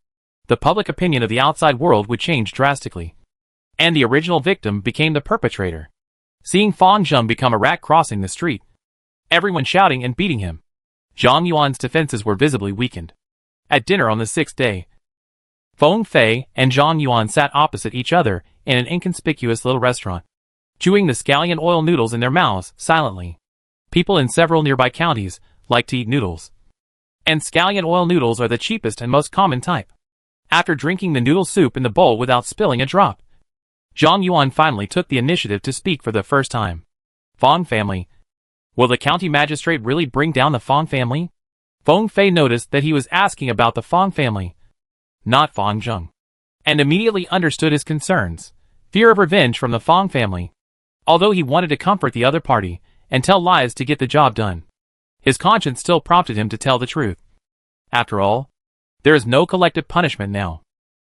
the public opinion of the outside world would change drastically, and the original victim became the perpetrator. Seeing Fang Zheng become a rat crossing the street, everyone shouting and beating him, Zhang Yuan's defenses were visibly weakened. At dinner on the 6th day, Feng Fei and Zhang Yuan sat opposite each other in an inconspicuous little restaurant, chewing the scallion oil noodles in their mouths silently. People in several nearby counties like to eat noodles, and scallion oil noodles are the cheapest and most common type. After drinking the noodle soup in the bowl without spilling a drop, Zhang Yuan finally took the initiative to speak for the first time. Fang family. Will the county magistrate really bring down the Fang family? Feng Fei noticed that he was asking about the Fang family, not Fang Zheng, and immediately understood his concerns. Fear of revenge from the Fang family. Although he wanted to comfort the other party and tell lies to get the job done, his conscience still prompted him to tell the truth. After all, there is no collective punishment now.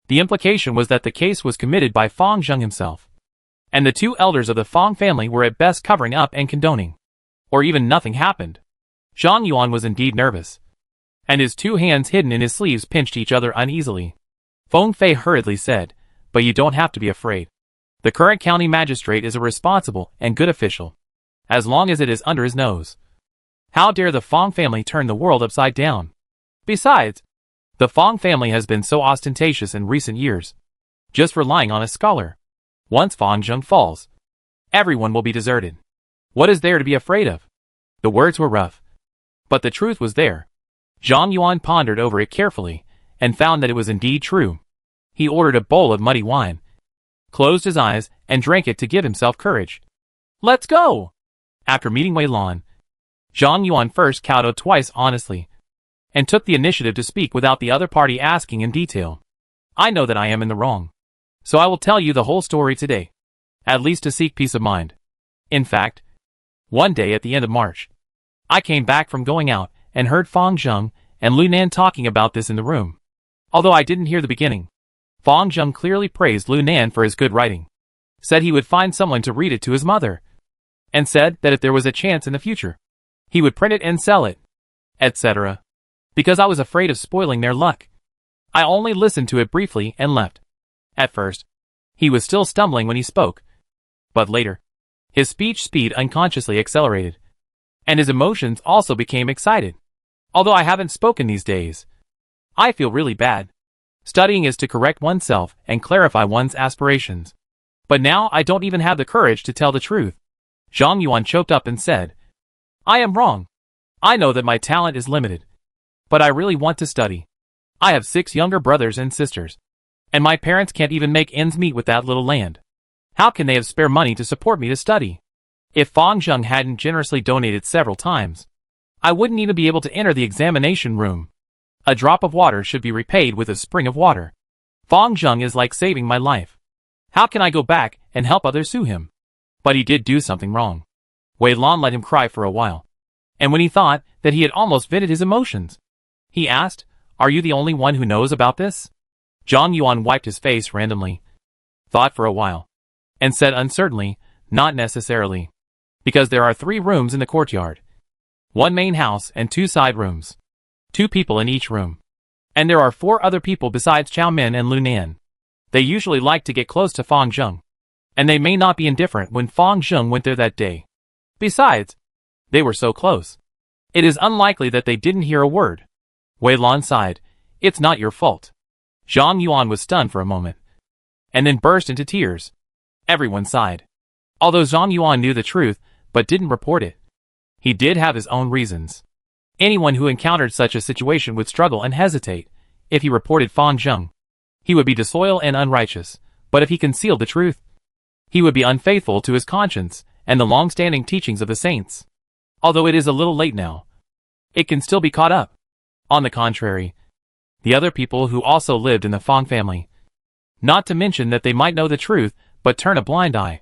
The implication was that the case was committed by Fang Zheng himself, and the 2 elders of the Fang family were at best covering up and condoning, or even nothing happened. Zhang Yuan was indeed nervous, and his 2 hands hidden in his sleeves pinched each other uneasily. Feng Fei hurriedly said, "But you don't have to be afraid. The current county magistrate is a responsible and good official, as long as it is under his nose. How dare the Fang family turn the world upside down? Besides, the Fang family has been so ostentatious in recent years, just relying on a scholar. Once Fang Zheng falls, everyone will be deserted. What is there to be afraid of?" The words were rough, but the truth was there. Zhang Yuan pondered over it carefully, and found that it was indeed true. He ordered a bowl of muddy wine, closed his eyes, and drank it to give himself courage. "Let's go!" After meeting Wei Lan, Zhang Yuan first kowtowed twice honestly, and took the initiative to speak without the other party asking in detail. "I know that I am in the wrong, so I will tell you the whole story today, at least to seek peace of mind. In fact, one day at the end of March, I came back from going out and heard Fang Zheng and Lu Nan talking about this in the room. Although I didn't hear the beginning, Fang Zheng clearly praised Lu Nan for his good writing, said he would find someone to read it to his mother, and said that if there was a chance in the future, he would print it and sell it, etc. Because I was afraid of spoiling their luck, I only listened to it briefly and left. At first, he was still stumbling when he spoke, but later, his speech speed unconsciously accelerated, and his emotions also became excited. Although I haven't spoken these days, I feel really bad. Studying is to correct oneself and clarify one's aspirations. But now I don't even have the courage to tell the truth." Zhang Yuan choked up and said, "I am wrong. I know that my talent is limited, but I really want to study. I have 6 younger brothers and sisters, and my parents can't even make ends meet with that little land. How can they have spare money to support me to study? If Fang Zheng hadn't generously donated several times, I wouldn't even be able to enter the examination room. A drop of water should be repaid with a spring of water. Fang Zheng is like saving my life. How can I go back and help others sue him? But he did do something wrong." Wei Lan let him cry for a while, and when he thought that he had almost vented his emotions, he asked, "Are you the only one who knows about this?" Zhang Yuan wiped his face randomly, thought for a while, and said uncertainly, "Not necessarily. Because there are 3 rooms in the courtyard. 1 main house and 2 side rooms. 2 people in each room. And there are 4 other people besides Chao Min and Lu Nan. They usually like to get close to Fang Zheng, and they may not be indifferent when Fang Zheng went there that day. Besides, they were so close. It is unlikely that they didn't hear a word." Wei Lan sighed. It's not your fault. Zhang Yuan was stunned for a moment, and then burst into tears. Everyone sighed. Although Zhang Yuan knew the truth, but didn't report it. He did have his own reasons. Anyone who encountered such a situation would struggle and hesitate. If he reported Fang Zheng, he would be disloyal and unrighteous, but if he concealed the truth, he would be unfaithful to his conscience and the long-standing teachings of the saints. Although it is a little late now, it can still be caught up. On the contrary, the other people who also lived in the Fang family, not to mention that they might know the truth, but turn a blind eye.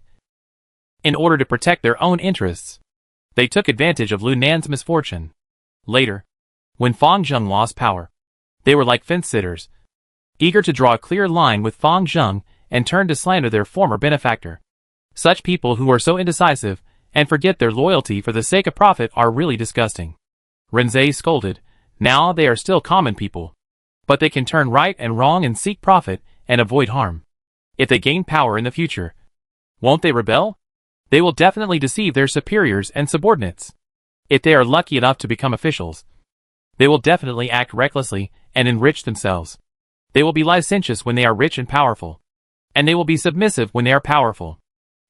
In order to protect their own interests, they took advantage of Lu Nan's misfortune. Later, when Fang Zheng lost power, they were like fence-sitters, eager to draw a clear line with Fang Zheng and turn to slander their former benefactor. Such people who are so indecisive and forget their loyalty for the sake of profit are really disgusting. Renzei scolded. Now they are still common people, but they can turn right and wrong and seek profit and avoid harm. If they gain power in the future, won't they rebel? They will definitely deceive their superiors and subordinates. If they are lucky enough to become officials, they will definitely act recklessly and enrich themselves. They will be licentious when they are rich and powerful, and they will be submissive when they are powerful.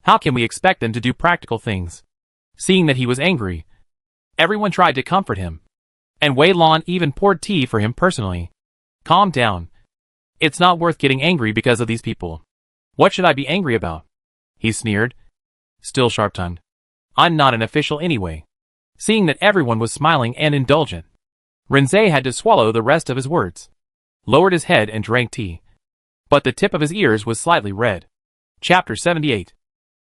How can we expect them to do practical things? Seeing that he was angry, everyone tried to comfort him, and Wei Lan even poured tea for him personally. Calm down. It's not worth getting angry because of these people. What should I be angry about? He sneered, still sharp-tongued. I'm not an official anyway. Seeing that everyone was smiling and indulgent, Renzei had to swallow the rest of his words, lowered his head and drank tea. But the tip of his ears was slightly red. Chapter 78.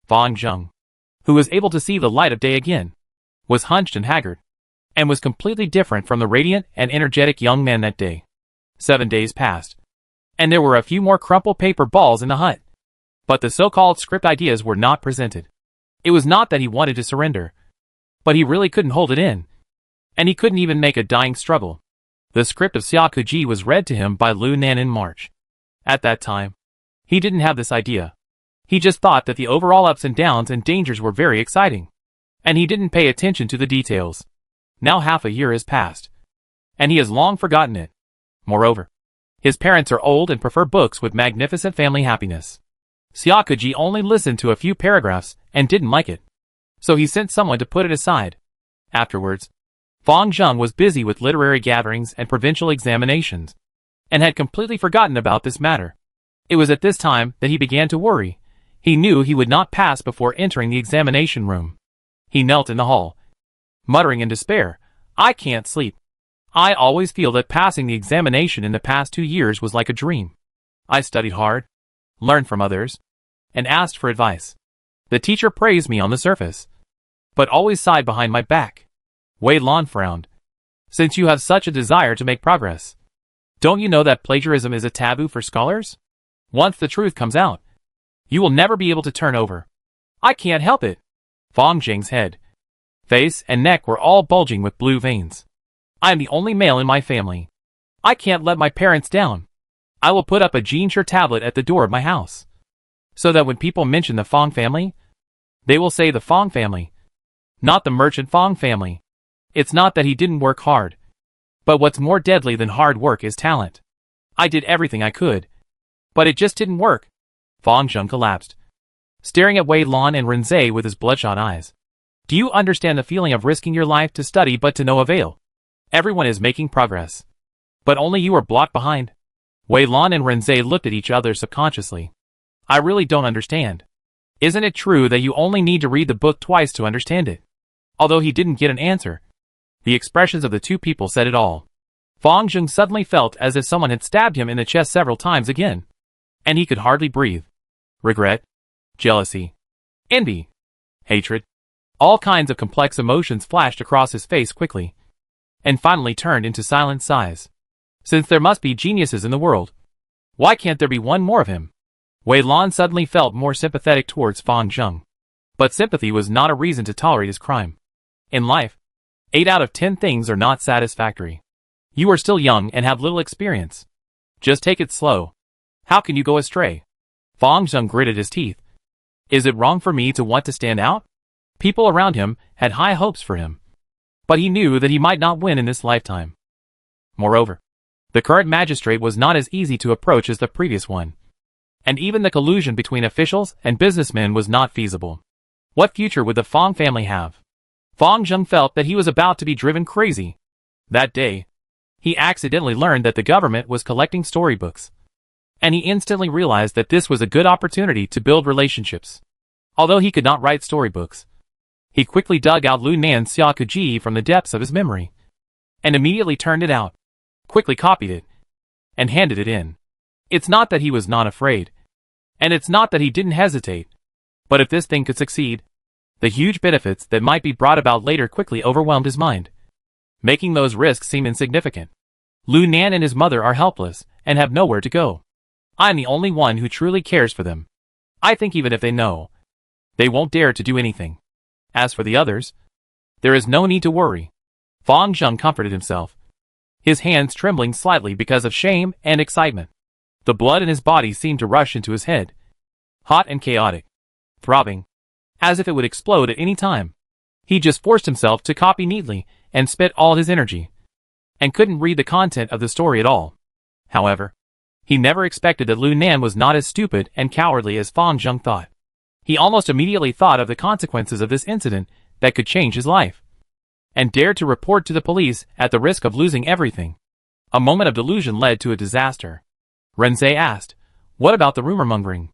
Fang Zheng, who was able to see the light of day again, was hunched and haggard, and was completely different from the radiant and energetic young man that day. 7 days passed, and there were a few more crumpled paper balls in the hut. But the so-called script ideas were not presented. It was not that he wanted to surrender, but he really couldn't hold it in, and he couldn't even make a dying struggle. The script of Xiakuji was read to him by Lu Nan in March. At that time, he didn't have this idea. He just thought that the overall ups and downs and dangers were very exciting, and he didn't pay attention to the details. Now half a year has passed, and he has long forgotten it. Moreover, his parents are old and prefer books with magnificent family happiness. Xiakuji only listened to a few paragraphs and didn't like it, so he sent someone to put it aside. Afterwards, Fang Zheng was busy with literary gatherings and provincial examinations, and had completely forgotten about this matter. It was at this time that he began to worry. He knew he would not pass before entering the examination room. He knelt in the hall, muttering in despair, I can't sleep. I always feel that passing the examination in the past 2 years was like a dream. I studied hard, learned from others, and asked for advice. The teacher praised me on the surface, but always sighed behind my back. Wei Lan frowned. Since you have such a desire to make progress, don't you know that plagiarism is a taboo for scholars? Once the truth comes out, you will never be able to turn over. I can't help it. Fang Zheng's head, face, and neck were all bulging with blue veins. I am the only male in my family. I can't let my parents down. I will put up a Jinsher tablet at the door of my house, so that when people mention the Fang family, they will say the Fang family, not the merchant Fang family. It's not that he didn't work hard, but what's more deadly than hard work is talent. I did everything I could, but it just didn't work. Fang Zheng collapsed, staring at Wei Lan and Renzei with his bloodshot eyes. Do you understand the feeling of risking your life to study but to no avail? Everyone is making progress, but only you are blocked behind. Wei Lan and Renzei looked at each other subconsciously. I really don't understand. Isn't it true that you only need to read the book twice to understand it? Although he didn't get an answer, the expressions of the two people said it all. Fang Zheng suddenly felt as if someone had stabbed him in the chest several times again, and he could hardly breathe. Regret, jealousy, envy, hatred, all kinds of complex emotions flashed across his face quickly, and finally turned into silent sighs. Since there must be geniuses in the world, why can't there be one more of him? Wei Lan suddenly felt more sympathetic towards Fang Zheng, but sympathy was not a reason to tolerate his crime. In life, 8 out of 10 things are not satisfactory. You are still young and have little experience. Just take it slow. How can you go astray? Fang Zheng gritted his teeth. Is it wrong for me to want to stand out? People around him had high hopes for him, but he knew that he might not win in this lifetime. Moreover, the current magistrate was not as easy to approach as the previous one, and even the collusion between officials and businessmen was not feasible. What future would the Fong family have? Fong Zheng felt that he was about to be driven crazy. That day, he accidentally learned that the government was collecting storybooks, and he instantly realized that this was a good opportunity to build relationships. Although he could not write storybooks, he quickly dug out Lu Nan's Xiakuji from the depths of his memory, and immediately turned it out, quickly copied it, and handed it in. It's not that he was not afraid, and it's not that he didn't hesitate, but if this thing could succeed, the huge benefits that might be brought about later quickly overwhelmed his mind, making those risks seem insignificant. Lu Nan and his mother are helpless and have nowhere to go. I'm the only one who truly cares for them. I think even if they know, they won't dare to do anything. As for the others, there is no need to worry. Fong Zheng comforted himself, his hands trembling slightly because of shame and excitement. The blood in his body seemed to rush into his head, hot and chaotic, throbbing, as if it would explode at any time. He just forced himself to copy neatly and spent all his energy, and couldn't read the content of the story at all. However, he never expected that Lu Nan was not as stupid and cowardly as Fong Zheng thought. He almost immediately thought of the consequences of this incident that could change his life, and dared to report to the police at the risk of losing everything. A moment of delusion led to a disaster. Renze asked, "What about the rumor-mongering?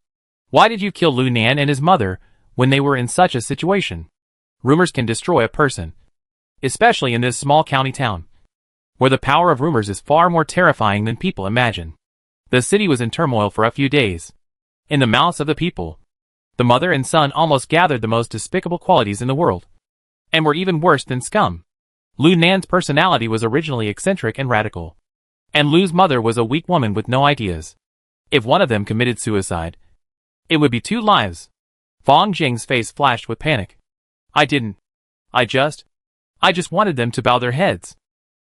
Why did you kill Lu Nan and his mother when they were in such a situation?" Rumors can destroy a person, especially in this small county town, where the power of rumors is far more terrifying than people imagine. The city was in turmoil for a few days. In the mouths of the people, the mother and son almost gathered the most despicable qualities in the world, and were even worse than scum. Lu Nan's personality was originally eccentric and radical, and Lu's mother was a weak woman with no ideas. If one of them committed suicide, it would be 2 lives. Fong Zheng's face flashed with panic. I just wanted them to bow their heads.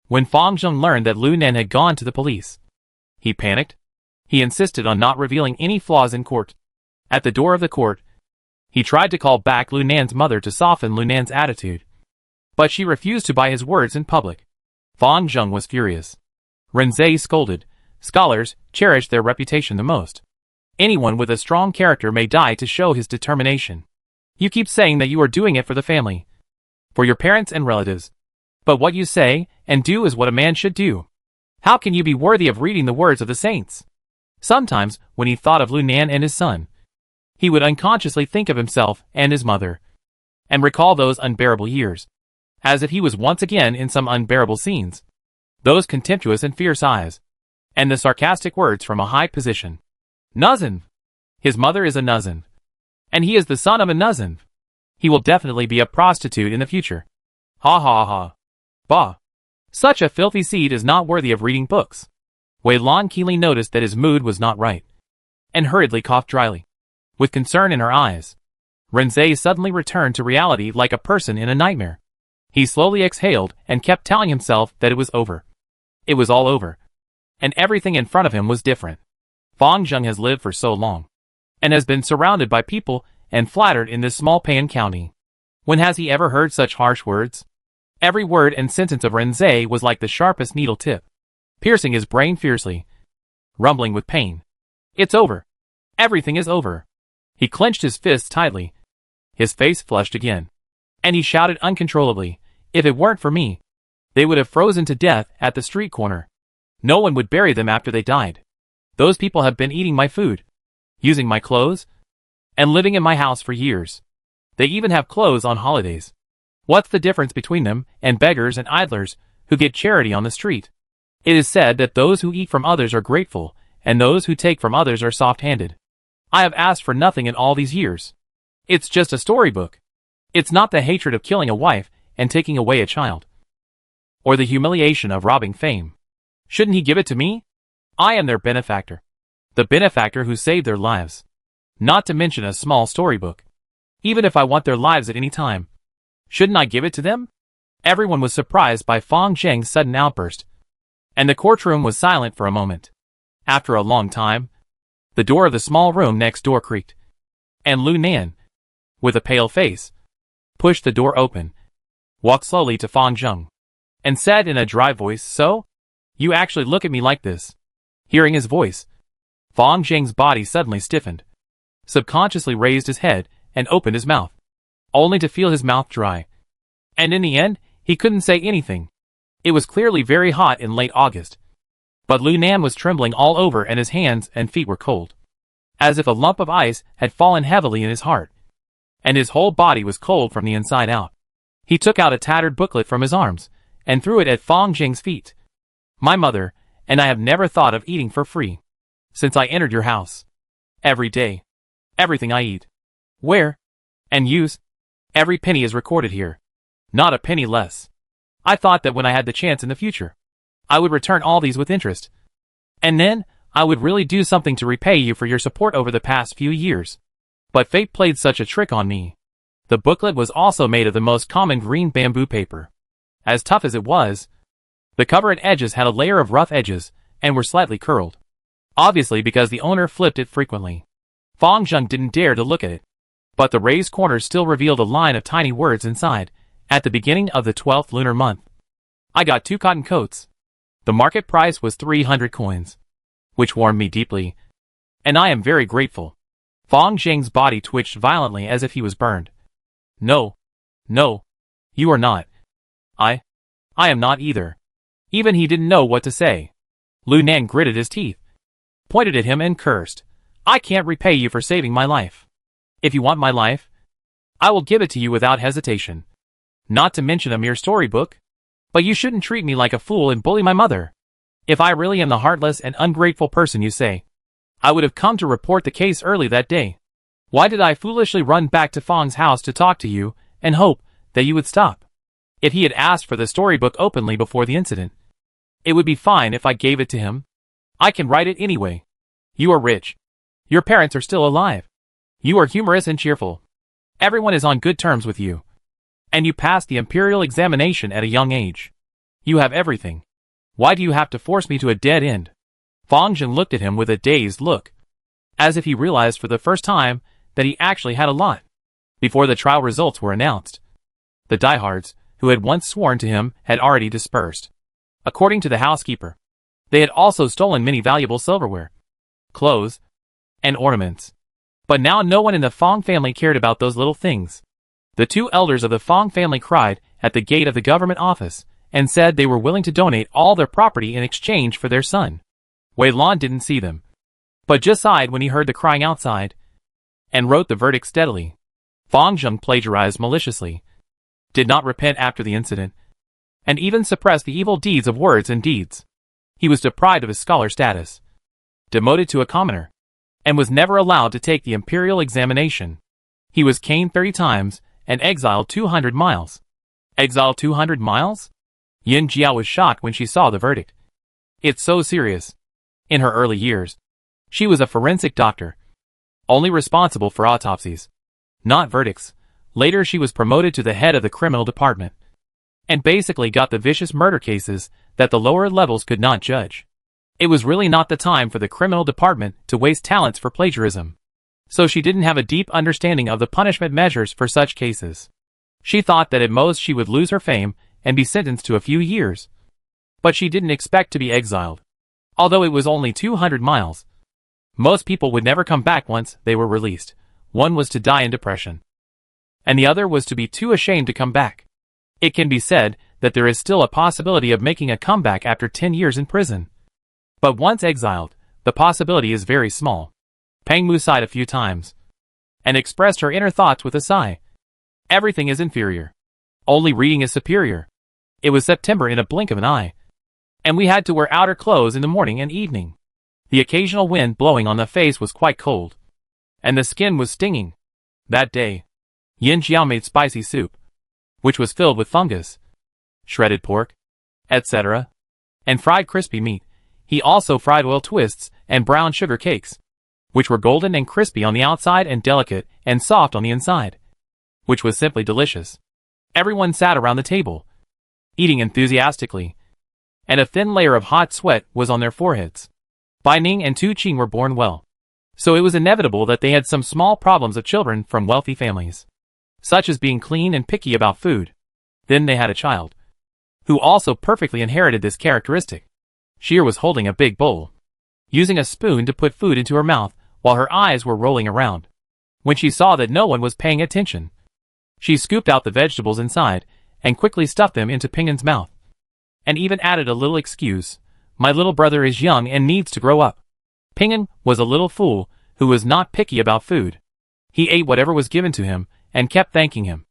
When Fong Zheng learned that Lu Nan had gone to the police, he panicked. He insisted on not revealing any flaws in court. At the door of the court, he tried to call back Lu Nan's mother to soften Lu Nan's attitude, but she refused to buy his words in public. Fong Zheng was furious. Renze scolded, "Scholars cherish their reputation the most. Anyone with a strong character may die to show his determination. You keep saying that you are doing it for the family, for your parents and relatives. But what you say and do is what a man should do. How can you be worthy of reading the words of the saints?" Sometimes, when he thought of Lu Nan and his son, he would unconsciously think of himself and his mother, and recall those unbearable years, as if he was once again in some unbearable scenes. Those contemptuous and fierce eyes, and the sarcastic words from a high position. Nuzin! His mother is a Nuzin, and he is the son of a Nuzin. He will definitely be a prostitute in the future. Ha ha ha. Bah. Such a filthy seed is not worthy of reading books. Wei Lan keenly noticed that his mood was not right, and hurriedly coughed dryly, with concern in her eyes. Renze suddenly returned to reality like a person in a nightmare. He slowly exhaled and kept telling himself that it was over. It was all over, and everything in front of him was different. Fong Zheng has lived for so long, and has been surrounded by people and flattered in this small Payan county. When has he ever heard such harsh words? Every word and sentence of Renze was like the sharpest needle tip, piercing his brain fiercely, rumbling with pain. It's over. Everything is over. He clenched his fists tightly. His face flushed again, and he shouted uncontrollably, "If it weren't for me, they would have frozen to death at the street corner. No one would bury them after they died. Those people have been eating my food, using my clothes, and living in my house for years. They even have clothes on holidays. What's the difference between them and beggars and idlers who get charity on the street? It is said that those who eat from others are grateful, and those who take from others are soft-handed. I have asked for nothing in all these years. It's just a storybook. It's not the hatred of killing a wife and taking away a child, or the humiliation of robbing fame. Shouldn't he give it to me? I am their benefactor, the benefactor who saved their lives. Not to mention a small storybook. Even if I want their lives at any time, shouldn't I give it to them?" Everyone was surprised by Fong Zheng's sudden outburst, and the courtroom was silent for a moment. After a long time, the door of the small room next door creaked, and Lu Nan, with a pale face, pushed the door open, walked slowly to Fong Zheng, and said in a dry voice, "So? You actually look at me like this. Hearing his voice, Fang Zheng's body suddenly stiffened, subconsciously raised his head and opened his mouth, only to feel his mouth dry. And in the end, he couldn't say anything. It was clearly very hot in late August. But Lu Nan was trembling all over and his hands and feet were cold, as if a lump of ice had fallen heavily in his heart. And his whole body was cold from the inside out. He took out a tattered booklet from his arms and threw it at Fang Zheng's feet. My mother and I have never thought of eating for free since I entered your house. Every day, everything I eat, wear, and use, every penny is recorded here. Not a penny less. I thought that when I had the chance in the future, I would return all these with interest. And then, I would really do something to repay you for your support over the past few years. But fate played such a trick on me. The booklet was also made of the most common green bamboo paper. As tough as it was, the cover and edges had a layer of rough edges and were slightly curled. Obviously because the owner flipped it frequently. Fang Zheng didn't dare to look at it. But the raised corners still revealed a line of tiny words inside, at the beginning of the 12th lunar month. I got 2 cotton coats. The market price was 300 coins, which warmed me deeply, and I am very grateful. Fang Zheng's body twitched violently as if he was burned. No. No. You are not. I am not either. Even he didn't know what to say. Lu Nan gritted his teeth, pointed at him and cursed. I can't repay you for saving my life. If you want my life, I will give it to you without hesitation. Not to mention a mere storybook. But you shouldn't treat me like a fool and bully my mother. If I really am the heartless and ungrateful person you say, I would have come to report the case early that day. Why did I foolishly run back to Fang's house to talk to you and hope that you would stop? If he had asked for the storybook openly before the incident, it would be fine if I gave it to him. I can write it anyway. You are rich. Your parents are still alive. You are humorous and cheerful. Everyone is on good terms with you. And you passed the imperial examination at a young age. You have everything. Why do you have to force me to a dead end? Fang Zheng looked at him with a dazed look, as if he realized for the first time that he actually had a lot. Before the trial results were announced, the diehards, who had once sworn to him, had already dispersed. According to the housekeeper, they had also stolen many valuable silverware, clothes, and ornaments. But now no one in the Fang family cared about those little things. The 2 elders of the Fang family cried at the gate of the government office and said they were willing to donate all their property in exchange for their son. Wei Lan didn't see them, but just sighed when he heard the crying outside, and wrote the verdict steadily. Fang Zheng plagiarized maliciously, did not repent after the incident, and even suppressed the evil deeds of words and deeds. He was deprived of his scholar status, demoted to a commoner, and was never allowed to take the imperial examination. He was caned 30 times, and exiled 200 miles. Exiled 200 miles? Yin Jiao was shocked when she saw the verdict. It's so serious. In her early years, she was a forensic doctor, only responsible for autopsies, not verdicts. Later she was promoted to the head of the criminal department, and basically got the vicious murder cases that the lower levels could not judge. It was really not the time for the criminal department to waste talents for plagiarism. So she didn't have a deep understanding of the punishment measures for such cases. She thought that at most she would lose her fame and be sentenced to a few years. But she didn't expect to be exiled. Although it was only 200 miles. Most people would never come back once they were released. One was to die in depression, and the other was to be too ashamed to come back. It can be said that there is still a possibility of making a comeback after 10 years in prison. But once exiled, the possibility is very small. Peng Mu sighed a few times, and expressed her inner thoughts with a sigh. Everything is inferior. Only reading is superior. It was September in a blink of an eye, and we had to wear outer clothes in the morning and evening. The occasional wind blowing on the face was quite cold, and the skin was stinging. That day, Yin Jiao made spicy soup, which was filled with fungus, shredded pork, etc., and fried crispy meat. He also fried oil twists and brown sugar cakes, which were golden and crispy on the outside and delicate and soft on the inside, which was simply delicious. Everyone sat around the table, eating enthusiastically, and a thin layer of hot sweat was on their foreheads. Bai Ning and Tu Qing were born well, so it was inevitable that they had some small problems of children from wealthy families, such as being clean and picky about food. Then they had a child, who also perfectly inherited this characteristic. She was holding a big bowl, using a spoon to put food into her mouth while her eyes were rolling around. When she saw that no one was paying attention, she scooped out the vegetables inside and quickly stuffed them into Pingin's mouth, and even added a little excuse, "My little brother is young and needs to grow up." Pingin was a little fool who was not picky about food. He ate whatever was given to him and kept thanking him.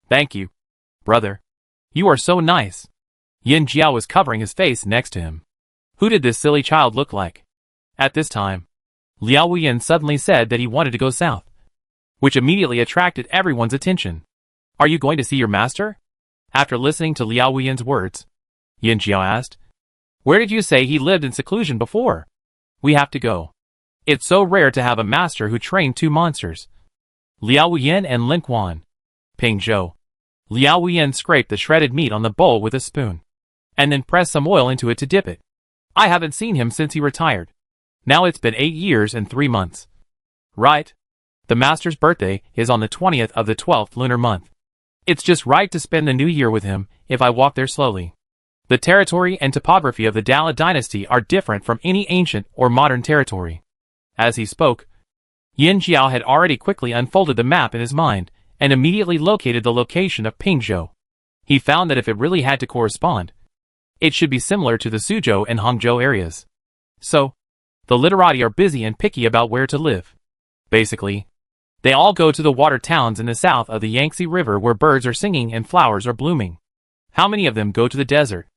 "Thank you, brother. You are so nice." Yin Jiao was covering his face next to him. Who did this silly child look like? At this time, Liao Wuyan suddenly said that he wanted to go south, which immediately attracted everyone's attention. "Are you going to see your master?" After listening to Liao Wuyan's words, Yin Jiao asked, "Where did you say he lived in seclusion before?" "We have to go. It's so rare to have a master who trained two monsters, Liao Wuyan and Lin Quan." Ping Zhou. Liao Wuyan scraped the shredded meat on the bowl with a spoon, and then pressed some oil into it to dip it. "I haven't seen him since he retired. Now it's been 8 years and 3 months. Right? The master's birthday is on the 20th of the 12th lunar month. It's just right to spend the new year with him if I walk there slowly. The territory and topography of the Dala dynasty are different from any ancient or modern territory." As he spoke, Yin Jiao had already quickly unfolded the map in his mind and immediately located the location of Pingzhou. He found that if it really had to correspond, it should be similar to the Suzhou and Hangzhou areas. So, the literati are busy and picky about where to live. Basically, they all go to the water towns in the south of the Yangtze River where birds are singing and flowers are blooming. How many of them go to the desert?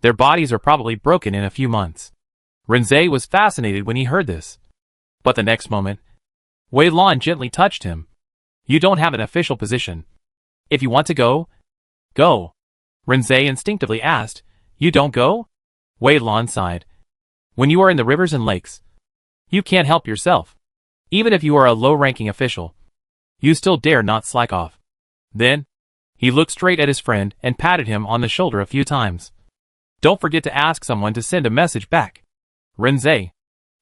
Their bodies are probably broken in a few months. Renzei was fascinated when he heard this. But the next moment, Wei Lan gently touched him. "You don't have an official position. If you want to go, go." Renzei instinctively asked, "You don't go?" Wei Lan sighed. "When you are in the rivers and lakes, you can't help yourself. Even if you are a low-ranking official, you still dare not slack off." Then, he looked straight at his friend and patted him on the shoulder a few times. "Don't forget to ask someone to send a message back." Renzei.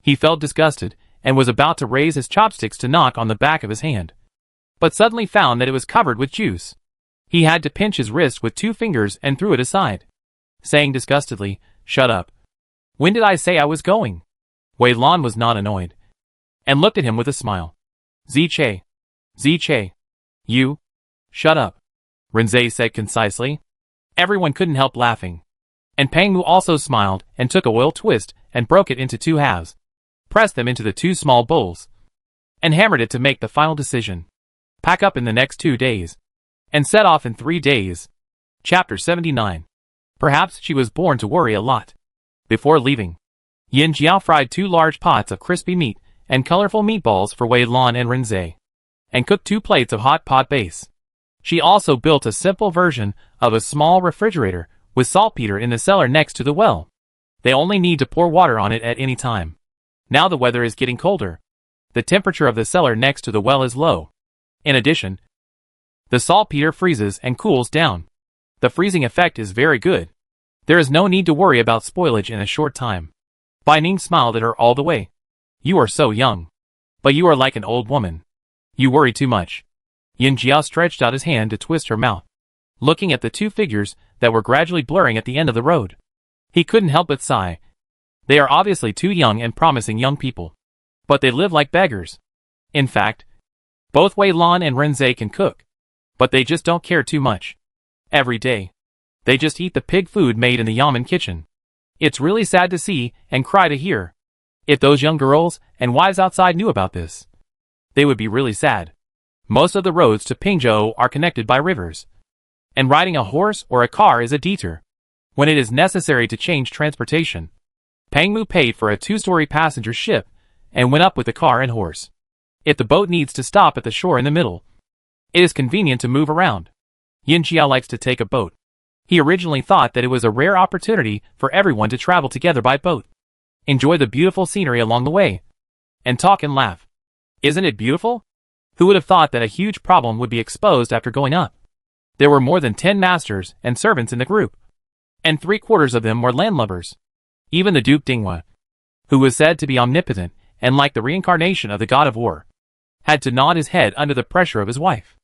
He felt disgusted and was about to raise his chopsticks to knock on the back of his hand, but suddenly found that it was covered with juice. He had to pinch his wrist with 2 fingers and threw it aside, saying disgustedly, "Shut up. When did I say I was going?" Wei Lan was not annoyed, and looked at him with a smile. Ziche. You. Shut up," Renzei said concisely. Everyone couldn't help laughing, and Pangmu also smiled and took a oil twist and broke it into 2 halves, pressed them into the 2 small bowls, and hammered it to make the final decision. Pack up in the next 2 days, and set off in 3 days. Chapter 79. Perhaps she was born to worry a lot. Before leaving, Yin Jiao fried 2 large pots of crispy meat and colorful meatballs for Wei Lan and Renzei, and cooked 2 plates of hot pot base. She also built a simple version of a small refrigerator with saltpeter in the cellar next to the well. They only need to pour water on it at any time. Now the weather is getting colder. The temperature of the cellar next to the well is low. In addition, the saltpeter freezes and cools down. The freezing effect is very good. There is no need to worry about spoilage in a short time. Bai Ning smiled at her all the way. "You are so young. But you are like an old woman. You worry too much." Yin Jiao stretched out his hand to twist her mouth, looking at the 2 figures that were gradually blurring at the end of the road. He couldn't help but sigh. They are obviously 2 young and promising young people, but they live like beggars. In fact, both Wei Lan and Renzei can cook, but they just don't care too much. Every day, they just eat the pig food made in the yamen kitchen. It's really sad to see and cry to hear. If those young girls and wives outside knew about this, they would be really sad. Most of the roads to Pingzhou are connected by rivers, and riding a horse or a car is a detour. When it is necessary to change transportation, Pangmu paid for a 2-story passenger ship and went up with the car and horse. If the boat needs to stop at the shore in the middle, it is convenient to move around. Yin Jiao likes to take a boat. He originally thought that it was a rare opportunity for everyone to travel together by boat, enjoy the beautiful scenery along the way, and talk and laugh. Isn't it beautiful? Who would have thought that a huge problem would be exposed after going up? There were more than 10 masters and servants in the group, and 3/4 of them were landlubbers. Even the Duke Dinghua, who was said to be omnipotent and like the reincarnation of the god of war, had to nod his head under the pressure of his wife.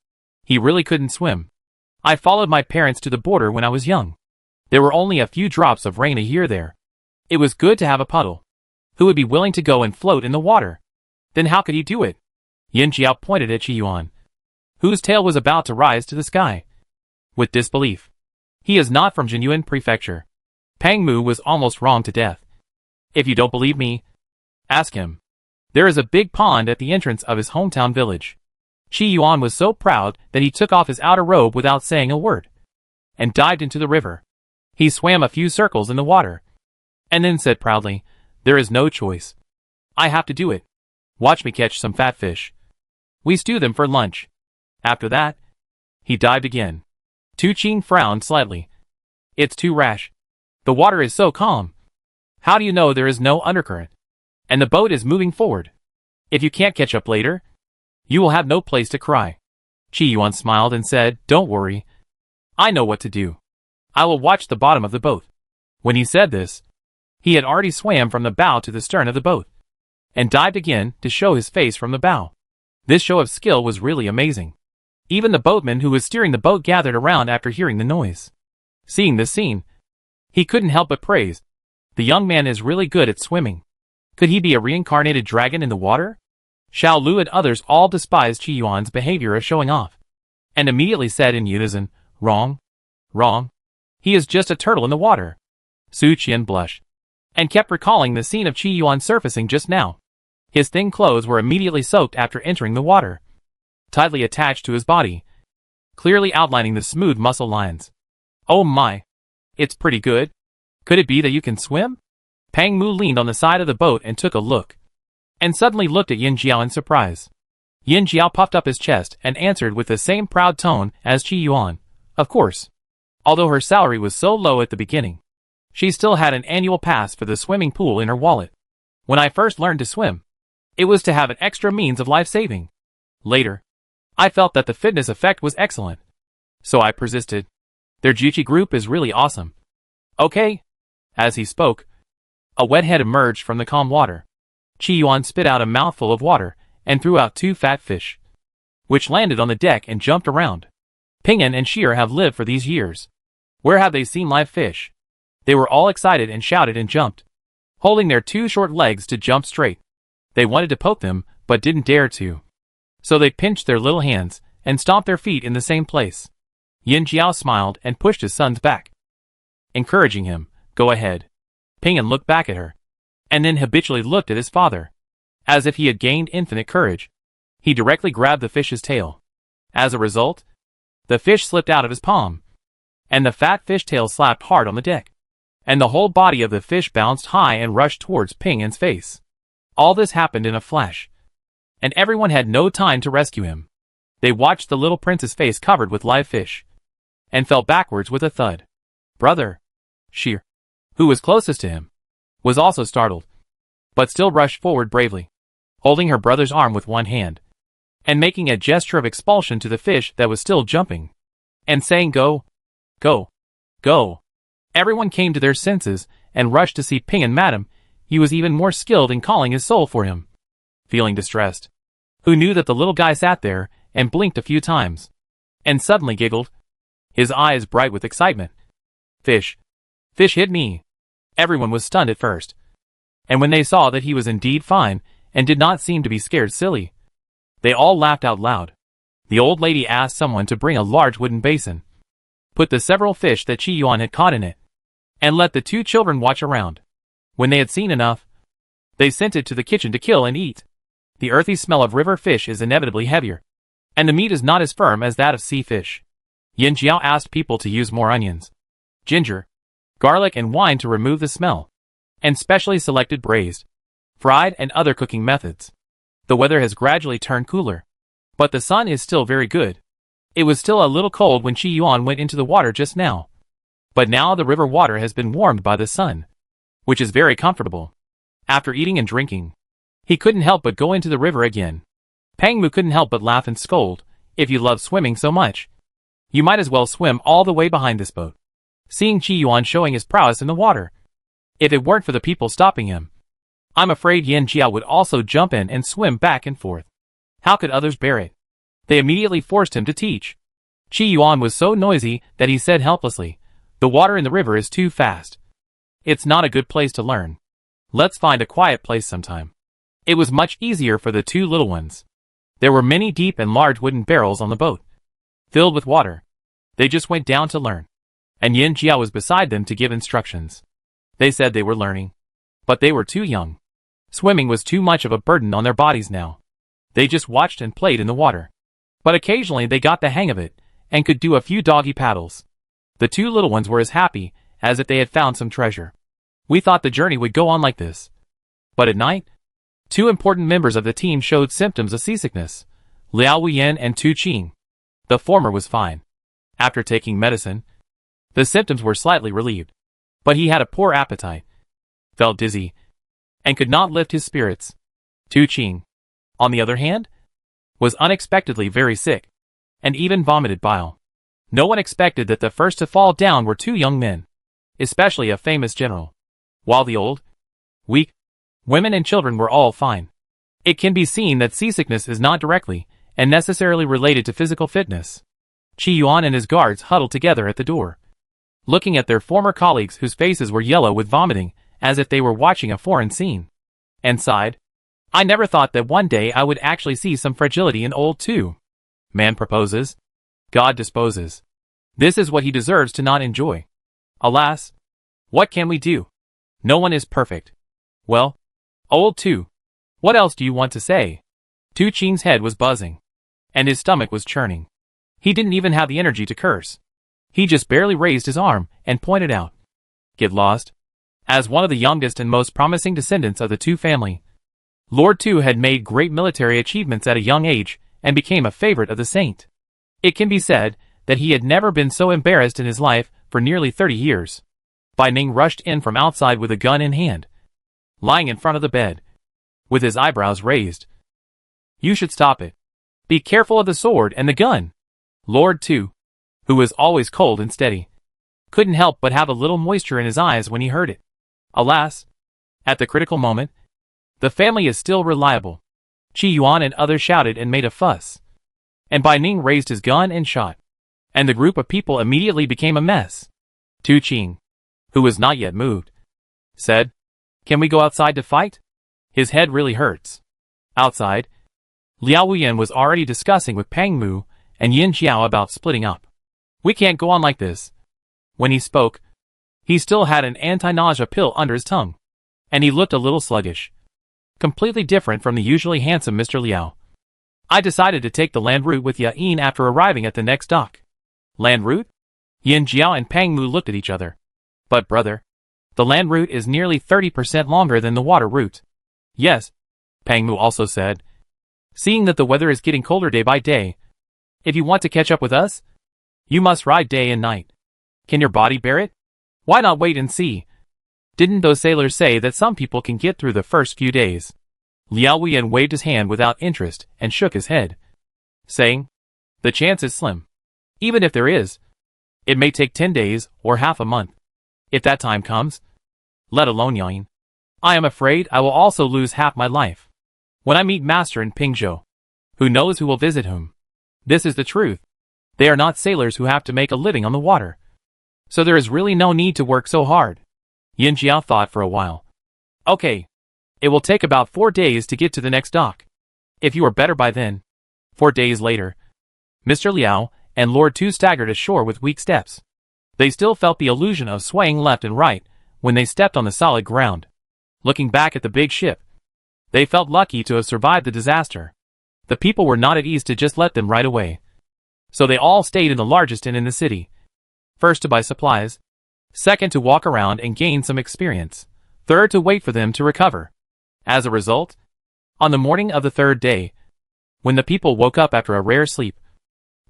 He really couldn't swim. "I followed my parents to the border when I was young. There were only a few drops of rain a year there. It was good to have a puddle. Who would be willing to go and float in the water? Then how could he do it? Yin Jiao pointed at Qi Yuan, whose tail was about to rise to the sky. With disbelief. He is not from Jinyuan Prefecture. Pang Mu was almost wrong to death. If you don't believe me, ask him. There is a big pond at the entrance of his hometown village. Qi Yuan was so proud that he took off his outer robe without saying a word, and dived into the river. He swam a few circles in the water, and then said proudly, "There is no choice. I have to do it. Watch me catch some fat fish. We stew them for lunch." After that, he dived again. Tu Qing frowned slightly. "It's too rash. The water is so calm. How do you know there is no undercurrent? And the boat is moving forward. If you can't catch up later, you will have no place to cry." Qi Yuan smiled and said, "Don't worry. I know what to do. I will watch the bottom of the boat." When he said this, he had already swam from the bow to the stern of the boat, and dived again to show his face from the bow. This show of skill was really amazing. Even the boatman who was steering the boat gathered around after hearing the noise. Seeing this scene, he couldn't help but praise. The young man is really good at swimming. Could he be a reincarnated dragon in the water? Xiao Lu and others all despised Qi Yuan's behavior of showing off, and immediately said in unison, "Wrong. Wrong. He is just a turtle in the water." Su Qian blushed, and kept recalling the scene of Qi Yuan surfacing just now. His thin clothes were immediately soaked after entering the water, tightly attached to his body, clearly outlining the smooth muscle lines. "Oh my. It's pretty good. Could it be that you can swim?" Pang Mu leaned on the side of the boat and took a look, and suddenly looked at Yin Jiao in surprise. Yin Jiao puffed up his chest and answered with the same proud tone as Qi Yuan, "Of course." Although her salary was so low at the beginning, she still had an annual pass for the swimming pool in her wallet. "When I first learned to swim, it was to have an extra means of life-saving. Later, I felt that the fitness effect was excellent, so I persisted. Their Juchi group is really awesome." "Okay." As he spoke, a wet head emerged from the calm water. Qi Yuan spit out a mouthful of water and threw out 2 fat fish, which landed on the deck and jumped around. Ping'an and Sheer have lived for these years. Where have they seen live fish? They were all excited and shouted and jumped, holding their 2 short legs to jump straight. They wanted to poke them, but didn't dare to. So they pinched their little hands and stomped their feet in the same place. Yin Jiao smiled and pushed his sons back, encouraging him, "Go ahead." Ping'an looked back at her, and then habitually looked at his father. As if he had gained infinite courage, he directly grabbed the fish's tail. As a result, the fish slipped out of his palm, and the fat fish tail slapped hard on the deck, and the whole body of the fish bounced high and rushed towards Ping'an's face. All this happened in a flash, and everyone had no time to rescue him. They watched the little prince's face covered with live fish, and fell backwards with a thud. Brother Sheer, who was closest to him, was also startled, but still rushed forward bravely, holding her brother's arm with one hand, and making a gesture of expulsion to the fish that was still jumping, and saying, "Go, go, go." Everyone came to their senses and rushed to see Ping'an. Madam, he was even more skilled in calling his soul for him. Feeling distressed, who knew that the little guy sat there and blinked a few times, and suddenly giggled, his eyes bright with excitement. "Fish! Fish hit me!" Everyone was stunned at first, and when they saw that he was indeed fine and did not seem to be scared silly, they all laughed out loud. The old lady asked someone to bring a large wooden basin, put the several fish that Qi Yuan had caught in it, and let the 2 children watch around. When they had seen enough, they sent it to the kitchen to kill and eat. The earthy smell of river fish is inevitably heavier, and the meat is not as firm as that of sea fish. Yin Jiao asked people to use more onions, ginger, garlic and wine to remove the smell, and specially selected braised, fried and other cooking methods. The weather has gradually turned cooler, but the sun is still very good. It was still a little cold when Qi Yuan went into the water just now, but now the river water has been warmed by the sun, which is very comfortable. After eating and drinking, he couldn't help but go into the river again. Pang Mu couldn't help but laugh and scold, "If you love swimming so much, you might as well swim all the way behind this boat." Seeing Qi Yuan showing his prowess in the water, if it weren't for the people stopping him, I'm afraid Yin Jiao would also jump in and swim back and forth. How could others bear it? They immediately forced him to teach. Qi Yuan was so noisy that he said helplessly, "The water in the river is too fast. It's not a good place to learn. Let's find a quiet place sometime. It was much easier for the two little ones. There were many deep and large wooden barrels on the boat, filled with water. They just went down to learn. And Yin Jiao was beside them to give instructions. They said they were learning, but they were too young. Swimming was too much of a burden on their bodies now. They just watched and played in the water. But occasionally they got the hang of it, and could do a few doggy paddles. The two little ones were as happy as if they had found some treasure. We thought the journey would go on like this. But at night, two important members of the team showed symptoms of seasickness, Liao Wuyan and Tu Qing. The former was fine. After taking medicine, the symptoms were slightly relieved. But he had a poor appetite, felt dizzy, and could not lift his spirits. Tu Qing, on the other hand, was unexpectedly very sick, and even vomited bile. No one expected that the first to fall down were two young men, especially a famous general, while the old, weak, women and children were all fine. It can be seen that seasickness is not directly and necessarily related to physical fitness. Qi Yuan and his guards huddled together at the door, looking at their former colleagues whose faces were yellow with vomiting, as if they were watching a foreign scene, and sighed. I never thought that one day I would actually see some fragility in old Tu. Man proposes, God disposes. This is what he deserves to not enjoy. Alas, what can we do? No one is perfect. Well, old Tu, what else do you want to say? Tu Qing's head was buzzing, and his stomach was churning. He didn't even have the energy to curse. He just barely raised his arm and pointed out. Get lost. As one of the youngest and most promising descendants of the Tu family, Lord Tu had made great military achievements at a young age and became a favorite of the saint. It can be said that he had never been so embarrassed in his life for nearly 30 years. Bai Ning rushed in from outside with a gun in hand, lying in front of the bed, with his eyebrows raised. You should stop it. Be careful of the sword and the gun. Lord Tu, who was always cold and steady, couldn't help but have a little moisture in his eyes when he heard it. Alas, at the critical moment, the family is still reliable. Qi Yuan and others shouted and made a fuss, and Bai Ning raised his gun and shot, and the group of people immediately became a mess. Tu Qing, who was not yet moved, said, Can we go outside to fight? His head really hurts. Outside, Liao Wuyan was already discussing with Pang Mu and Yin Xiao about splitting up. We can't go on like this. When he spoke, he still had an anti-nausea pill under his tongue, and he looked a little sluggish, completely different from the usually handsome Mr. Liao. I decided to take the land route with Yin after arriving at the next dock. Land route? Yin Jiao and Pang Mu looked at each other. But brother, the land route is nearly 30% longer than the water route. Yes, Pang Mu also said. Seeing that the weather is getting colder day by day, if you want to catch up with us, you must ride day and night. Can your body bear it? Why not wait and see? Didn't those sailors say that some people can get through the first few days? Liao Wuyan waved his hand without interest and shook his head, saying, The chance is slim. Even if there is, it may take 10 days or half a month. If that time comes, let alone Yin, I am afraid I will also lose half my life. When I meet Master in Pingzhou, who knows who will visit whom? This is the truth. They are not sailors who have to make a living on the water. So there is really no need to work so hard. Yin Jiao thought for a while. Okay. It will take about 4 days to get to the next dock. If you are better by then. 4 days later, Mr. Liao and Lord Tu staggered ashore with weak steps. They still felt the illusion of swaying left and right when they stepped on the solid ground. Looking back at the big ship, they felt lucky to have survived the disaster. The people were not at ease to just let them right away. So they all stayed in the largest inn in the city. First to buy supplies, second to walk around and gain some experience, third to wait for them to recover. As a result, on the morning of the third day, when the people woke up after a rare sleep,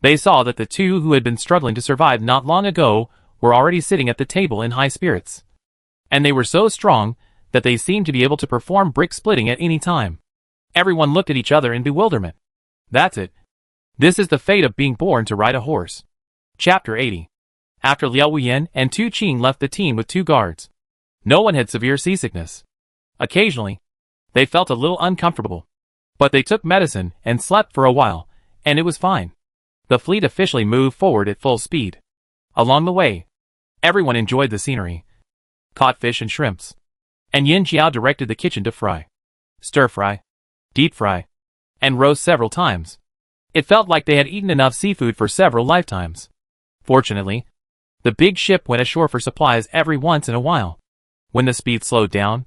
they saw that the two who had been struggling to survive not long ago were already sitting at the table in high spirits. And they were so strong that they seemed to be able to perform brick splitting at any time. Everyone looked at each other in bewilderment. That's it. This is the fate of being born to ride a horse. Chapter 80. After Liao Wuyan and Tu Qing left the team with 2 guards, no one had severe seasickness. Occasionally, they felt a little uncomfortable, but they took medicine and slept for a while, and it was fine. The fleet officially moved forward at full speed. Along the way, everyone enjoyed the scenery. caught fish and shrimps. And Yin Jiao directed the kitchen to fry, stir-fry, deep-fry, and roast several times. It felt like they had eaten enough seafood for several lifetimes. Fortunately, the big ship went ashore for supplies every once in a while. When the speed slowed down,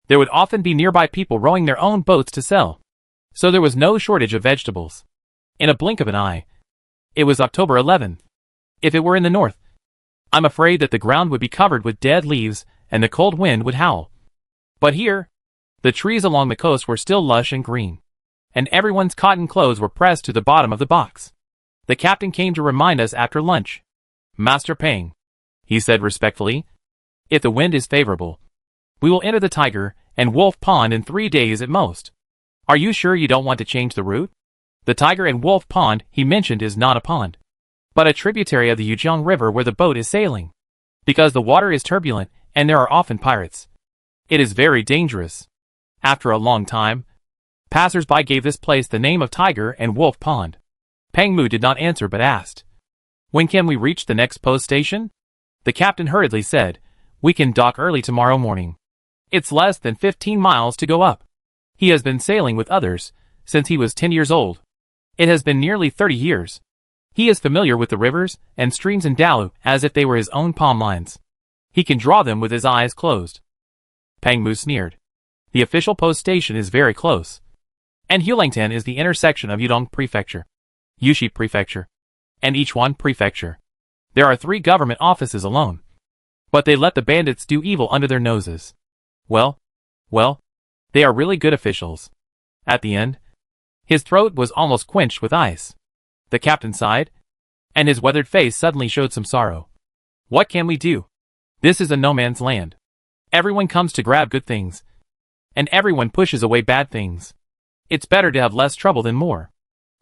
there would often be nearby people rowing their own boats to sell. So there was no shortage of vegetables. In a blink of an eye, it was October 11th. If it were in the north, I'm afraid that the ground would be covered with dead leaves and the cold wind would howl. But here, the trees along the coast were still lush and green, and everyone's cotton clothes were pressed to the bottom of the box. The captain came to remind us after lunch. "Master Pang," he said respectfully, "if the wind is favorable, we will enter the Tiger and Wolf Pond in 3 days at most. Are you sure you don't want to change the route?" The Tiger and Wolf Pond he mentioned is not a pond, but a tributary of the Yujiang River where the boat is sailing. Because the water is turbulent and there are often pirates, it is very dangerous. After a long time, passers-by gave this place the name of Tiger and Wolf Pond. Pang Mu did not answer but asked, "When can we reach the next post station?" The captain hurriedly said, "We can dock early tomorrow morning. It's less than 15 miles to go up." He has been sailing with others since he was 10 years old. It has been nearly 30 years. He is familiar with the rivers and streams in Dalu as if they were his own palm lines. He can draw them with his eyes closed. Pang Mu sneered. The official post station is very close. And Hulangtan is the intersection of Yudong Prefecture, Yushi Prefecture, and Ichuan Prefecture. There are 3 government offices alone. But they let the bandits do evil under their noses. Well, they are really good officials. At the end, his throat was almost quenched with ice. The captain sighed, and his weathered face suddenly showed some sorrow. What can we do? This is a no-man's land. Everyone comes to grab good things, and everyone pushes away bad things. It's better to have less trouble than more.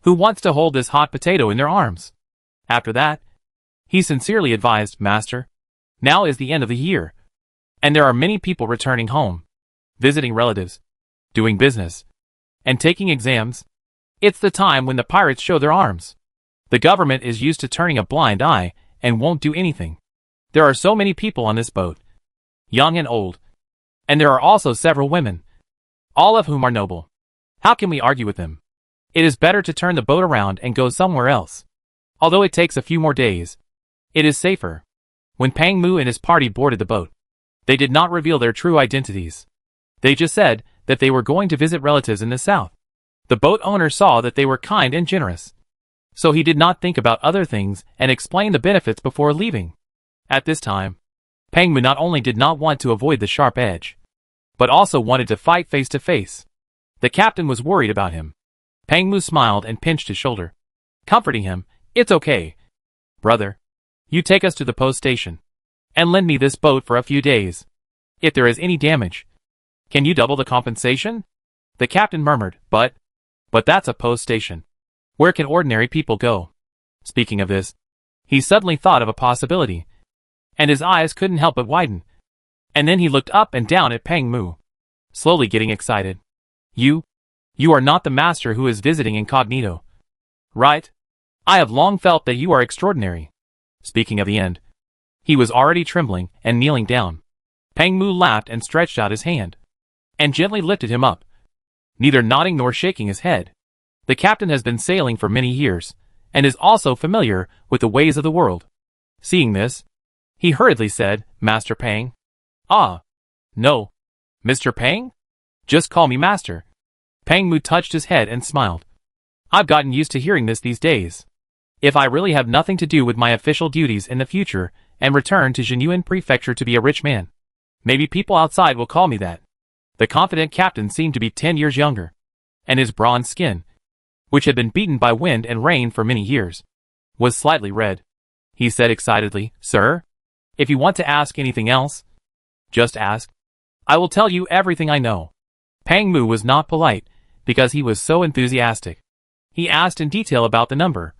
Who wants to hold this hot potato in their arms? After that, he sincerely advised, "Master, now is the end of the year, and there are many people returning home, visiting relatives, doing business, and taking exams. It's the time when the pirates show their arms. The government is used to turning a blind eye and won't do anything. There are so many people on this boat, young and old, and there are also several women, all of whom are noble. How can we argue with them? It is better to turn the boat around and go somewhere else. Although it takes a few more days, it is safer." When Pang Mu and his party boarded the boat, they did not reveal their true identities. They just said that they were going to visit relatives in the south. The boat owner saw that they were kind and generous, so he did not think about other things and explained the benefits before leaving. At this time, Pang Mu not only did not want to avoid the sharp edge, but also wanted to fight face to face. The captain was worried about him. Pang Mu smiled and pinched his shoulder, comforting him. "It's okay, brother. You take us to the post station, and lend me this boat for a few days. If there is any damage, can you double the compensation?" The captain murmured, But that's a post station. Where can ordinary people go?" Speaking of this, he suddenly thought of a possibility, and his eyes couldn't help but widen. And then he looked up and down at Pang Mu, slowly getting excited. You are not the master who is visiting incognito, right? I have long felt that you are extraordinary." Speaking of the end, he was already trembling and kneeling down. Pang Mu laughed and stretched out his hand, and gently lifted him up, neither nodding nor shaking his head. The captain has been sailing for many years, and is also familiar with the ways of the world. Seeing this, he hurriedly said, "Master Pang." "Ah, no, Mr. Pang? Just call me Master." Pang Mu touched his head and smiled. "I've gotten used to hearing this these days. If I really have nothing to do with my official duties in the future and return to Jinyuan Prefecture to be a rich man, maybe people outside will call me that." The confident captain seemed to be 10 years younger, and his bronze skin, which had been beaten by wind and rain for many years, was slightly red. He said excitedly, "Sir, if you want to ask anything else, just ask. I will tell you everything I know." Pang Mu was not polite, because he was so enthusiastic. He asked in detail about the number,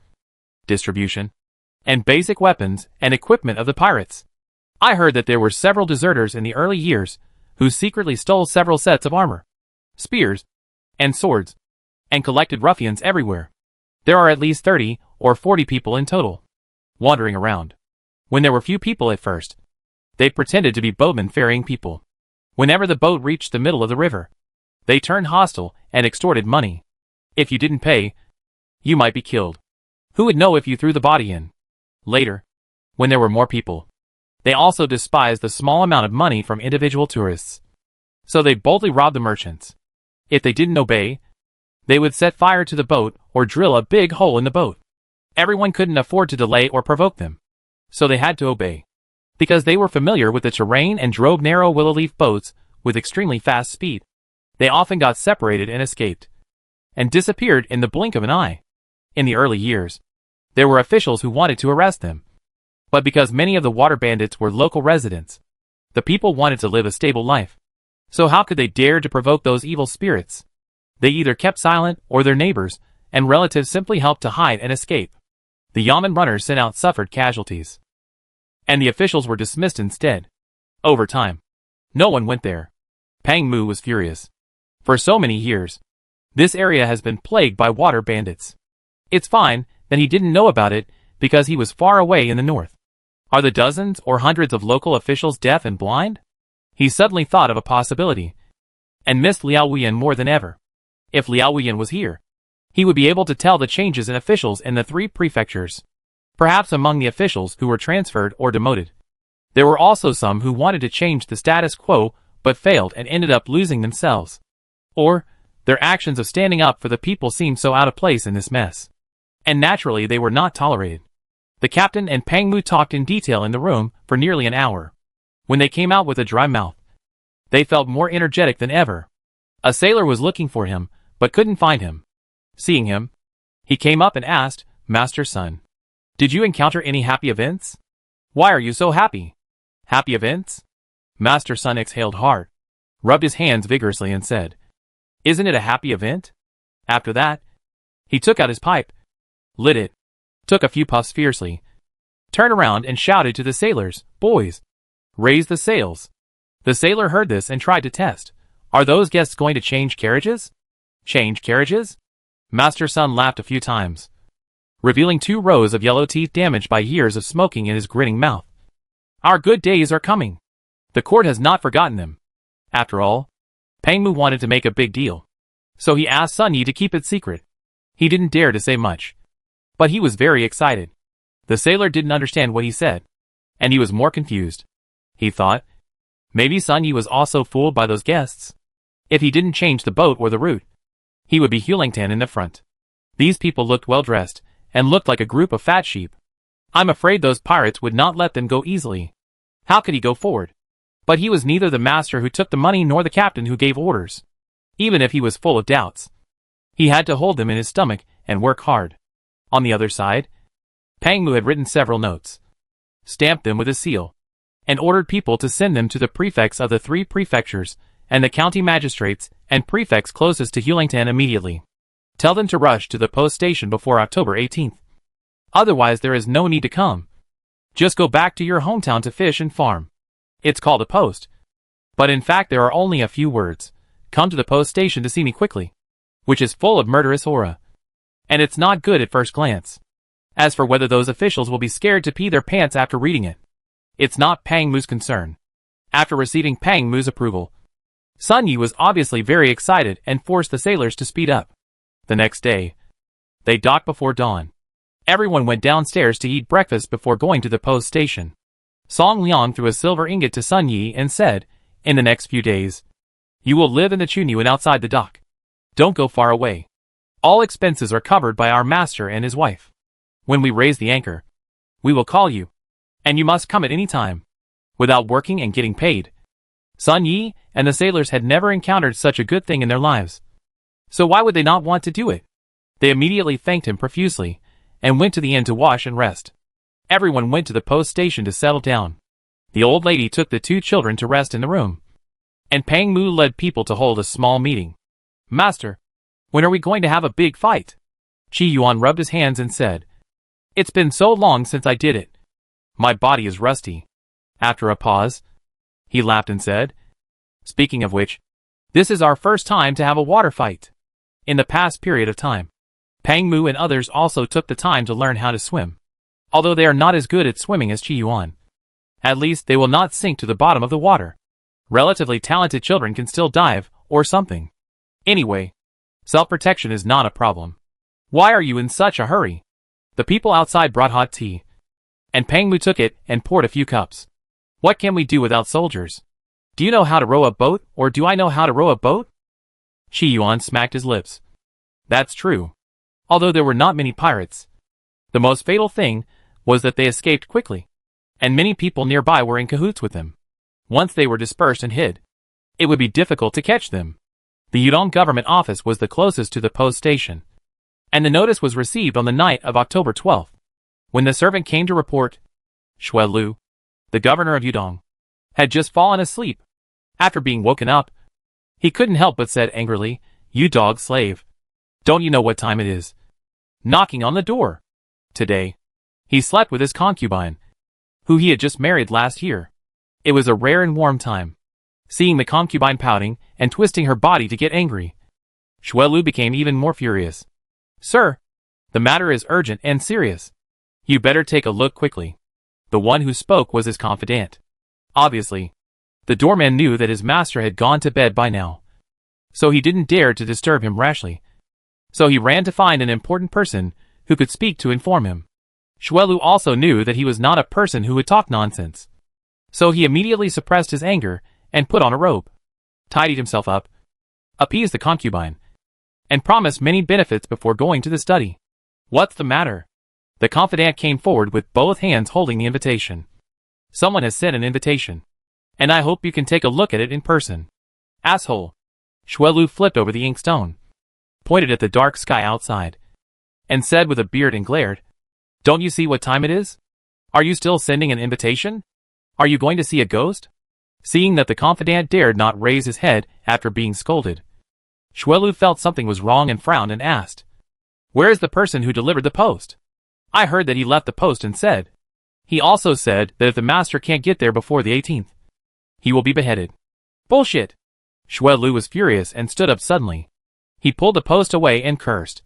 distribution, and basic weapons and equipment of the pirates. "I heard that there were several deserters in the early years who secretly stole several sets of armor, spears, and swords, and collected ruffians everywhere. There are at least 30 or 40 people in total, wandering around. When there were few people at first, They pretended to be boatmen ferrying people. Whenever the boat reached the middle of the river, they turned hostile and extorted money. If you didn't pay, you might be killed. Who would know if you threw the body in? Later, when there were more people, they also despised the small amount of money from individual tourists. So they boldly robbed the merchants. If they didn't obey, they would set fire to the boat or drill a big hole in the boat. Everyone couldn't afford to delay or provoke them, so they had to obey. Because they were familiar with the terrain and drove narrow willow-leaf boats with extremely fast speed, they often got separated and escaped, and disappeared in the blink of an eye. In the early years, there were officials who wanted to arrest them. But because many of the water bandits were local residents, the people wanted to live a stable life. So how could they dare to provoke those evil spirits? They either kept silent or their neighbors and relatives simply helped to hide and escape. The yamen runners sent out suffered casualties, and the officials were dismissed instead. Over time, no one went there. Pang Mu was furious. For so many years, this area has been plagued by water bandits. It's fine that he didn't know about it because he was far away in the north. Are the dozens or hundreds of local officials deaf and blind? He suddenly thought of a possibility, and missed Liao Wuyan more than ever. If Liao Wuyan was here, he would be able to tell the changes in officials in the 3 prefectures. Perhaps among the officials who were transferred or demoted, there were also some who wanted to change the status quo but failed and ended up losing themselves. Or, their actions of standing up for the people seemed so out of place in this mess. And naturally they were not tolerated. The captain and Pang Mu talked in detail in the room for nearly an hour. When they came out with a dry mouth, they felt more energetic than ever. A sailor was looking for him, but couldn't find him. Seeing him, he came up and asked, "Master Sun, did you encounter any happy events? Why are you so happy?" "Happy events?" Master Sun exhaled hard, rubbed his hands vigorously and said, "Isn't it a happy event?" After that, he took out his pipe, lit it, took a few puffs fiercely, turned around and shouted to the sailors, "Boys, raise the sails." The sailor heard this and tried to test. "Are those guests going to change carriages?" "Change carriages?" Master Sun laughed a few times, revealing 2 rows of yellow teeth damaged by years of smoking in his grinning mouth. "Our good days are coming. The court has not forgotten them." After all, Pang Mu wanted to make a big deal, so he asked Sun Yi to keep it secret. He didn't dare to say much, but he was very excited. The sailor didn't understand what he said, and he was more confused. He thought, maybe Sun Yi was also fooled by those guests. If he didn't change the boat or the route, he would be Hulingtan in the front. These people looked well dressed, and looked like a group of fat sheep. I'm afraid those pirates would not let them go easily. How could he go forward? But he was neither the master who took the money nor the captain who gave orders. Even if he was full of doubts, he had to hold them in his stomach and work hard. On the other side, Pang Mu had written several notes, stamped them with a seal, and ordered people to send them to the prefects of the 3 prefectures and the county magistrates and prefects closest to Hulingtan immediately. Tell them to rush to the post station before October 18th. Otherwise there is no need to come. Just go back to your hometown to fish and farm. It's called a post, but in fact there are only a few words. Come to the post station to see me quickly, which is full of murderous aura. And it's not good at first glance. As for whether those officials will be scared to pee their pants after reading it, it's not Pang Mu's concern. After receiving Pang Mu's approval, Sun Yi was obviously very excited and forced the sailors to speed up. The next day, they docked before dawn. Everyone went downstairs to eat breakfast before going to the post station. Song Liang threw a silver ingot to Sun Yi and said, "In the next few days, you will live in the Chunyuan outside the dock. Don't go far away. All expenses are covered by our master and his wife. When we raise the anchor, we will call you, and you must come at any time, without working and getting paid." Sun Yi and the sailors had never encountered such a good thing in their lives. So why would they not want to do it? They immediately thanked him profusely, and went to the inn to wash and rest. Everyone went to the post station to settle down. The old lady took the 2 children to rest in the room, and Pang Mu led people to hold a small meeting. "Master, when are we going to have a big fight?" Chi Yuan rubbed his hands and said, "It's been so long since I did it. My body is rusty." After a pause, he laughed and said, "Speaking of which, this is our first time to have a water fight." In the past period of time, Pang Mu and others also took the time to learn how to swim, although they are not as good at swimming as Chi Yuan. At least they will not sink to the bottom of the water. Relatively talented children can still dive, or something. Anyway, self-protection is not a problem. Why are you in such a hurry? The people outside brought hot tea. And Pang Mu took it and poured a few cups. What can we do without soldiers? Do you know how to row a boat, or do I know how to row a boat? Chi Yuan smacked his lips. That's true. Although there were not many pirates. The most fatal thing was that they escaped quickly. And many people nearby were in cahoots with them. Once they were dispersed and hid, it would be difficult to catch them. The Yudong government office was the closest to the post station. And the notice was received on the night of October 12th. When the servant came to report, Xue Lu, the governor of Yudong, had just fallen asleep. After being woken up, he couldn't help but said angrily, "You dog slave. Don't you know what time it is?" Knocking on the door. Today, he slept with his concubine, who he had just married last year. It was a rare and warm time. Seeing the concubine pouting and twisting her body to get angry, Xue Lu became even more furious. "Sir, the matter is urgent and serious. You better take a look quickly." The one who spoke was his confidant. Obviously, the doorman knew that his master had gone to bed by now. So he didn't dare to disturb him rashly. So he ran to find an important person who could speak to inform him. Xue Lu also knew that he was not a person who would talk nonsense. So he immediately suppressed his anger and put on a robe, tidied himself up, appeased the concubine, and promised many benefits before going to the study. "What's the matter?" The confidant came forward with both hands holding the invitation. "Someone has sent an invitation, and I hope you can take a look at it in person." "Asshole." Xue Lu flipped over the inkstone, pointed at the dark sky outside, and said with a beard and glared, "Don't you see what time it is? Are you still sending an invitation? Are you going to see a ghost?" Seeing that the confidant dared not raise his head after being scolded, Xue Lu felt something was wrong and frowned and asked, "Where is the person who delivered the post? I heard that he left the post and said. He also said that if the master can't get there before the 18th, he will be beheaded." "Bullshit." Xue Lu was furious and stood up suddenly. He pulled the post away and cursed.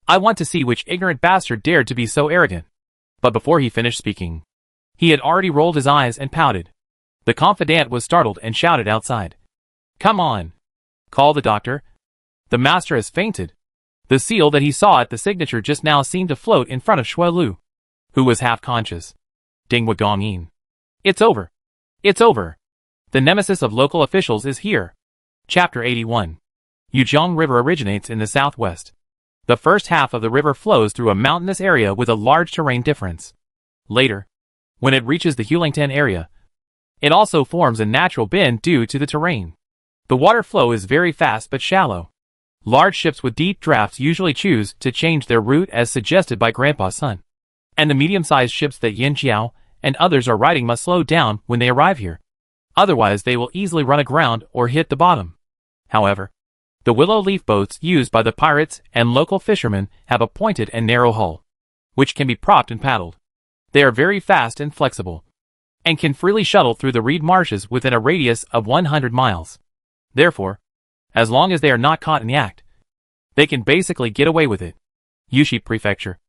"I want to see which ignorant bastard dared to be so arrogant." But before he finished speaking, he had already rolled his eyes and pouted. The confidant was startled and shouted outside, "Come on! Call the doctor. The master has fainted." The seal that he saw at the signature just now seemed to float in front of Xue Lu, who was half conscious. Dingwa Gongyin. "It's over. It's over. The nemesis of local officials is here." Chapter 81. Yujiang River originates in the southwest. The first half of the river flows through a mountainous area with a large terrain difference. Later, when it reaches the Hulingtan area, it also forms a natural bend due to the terrain. The water flow is very fast but shallow. Large ships with deep drafts usually choose to change their route as suggested by Grandpa's son. And the medium-sized ships that Yin Jiao and others are riding must slow down when they arrive here. Otherwise they will easily run aground or hit the bottom. However, the willow leaf boats used by the pirates and local fishermen have a pointed and narrow hull, which can be propped and paddled. They are very fast and flexible, and can freely shuttle through the reed marshes within a radius of 100 miles. Therefore, as long as they are not caught in the act, they can basically get away with it. Yushi Prefecture,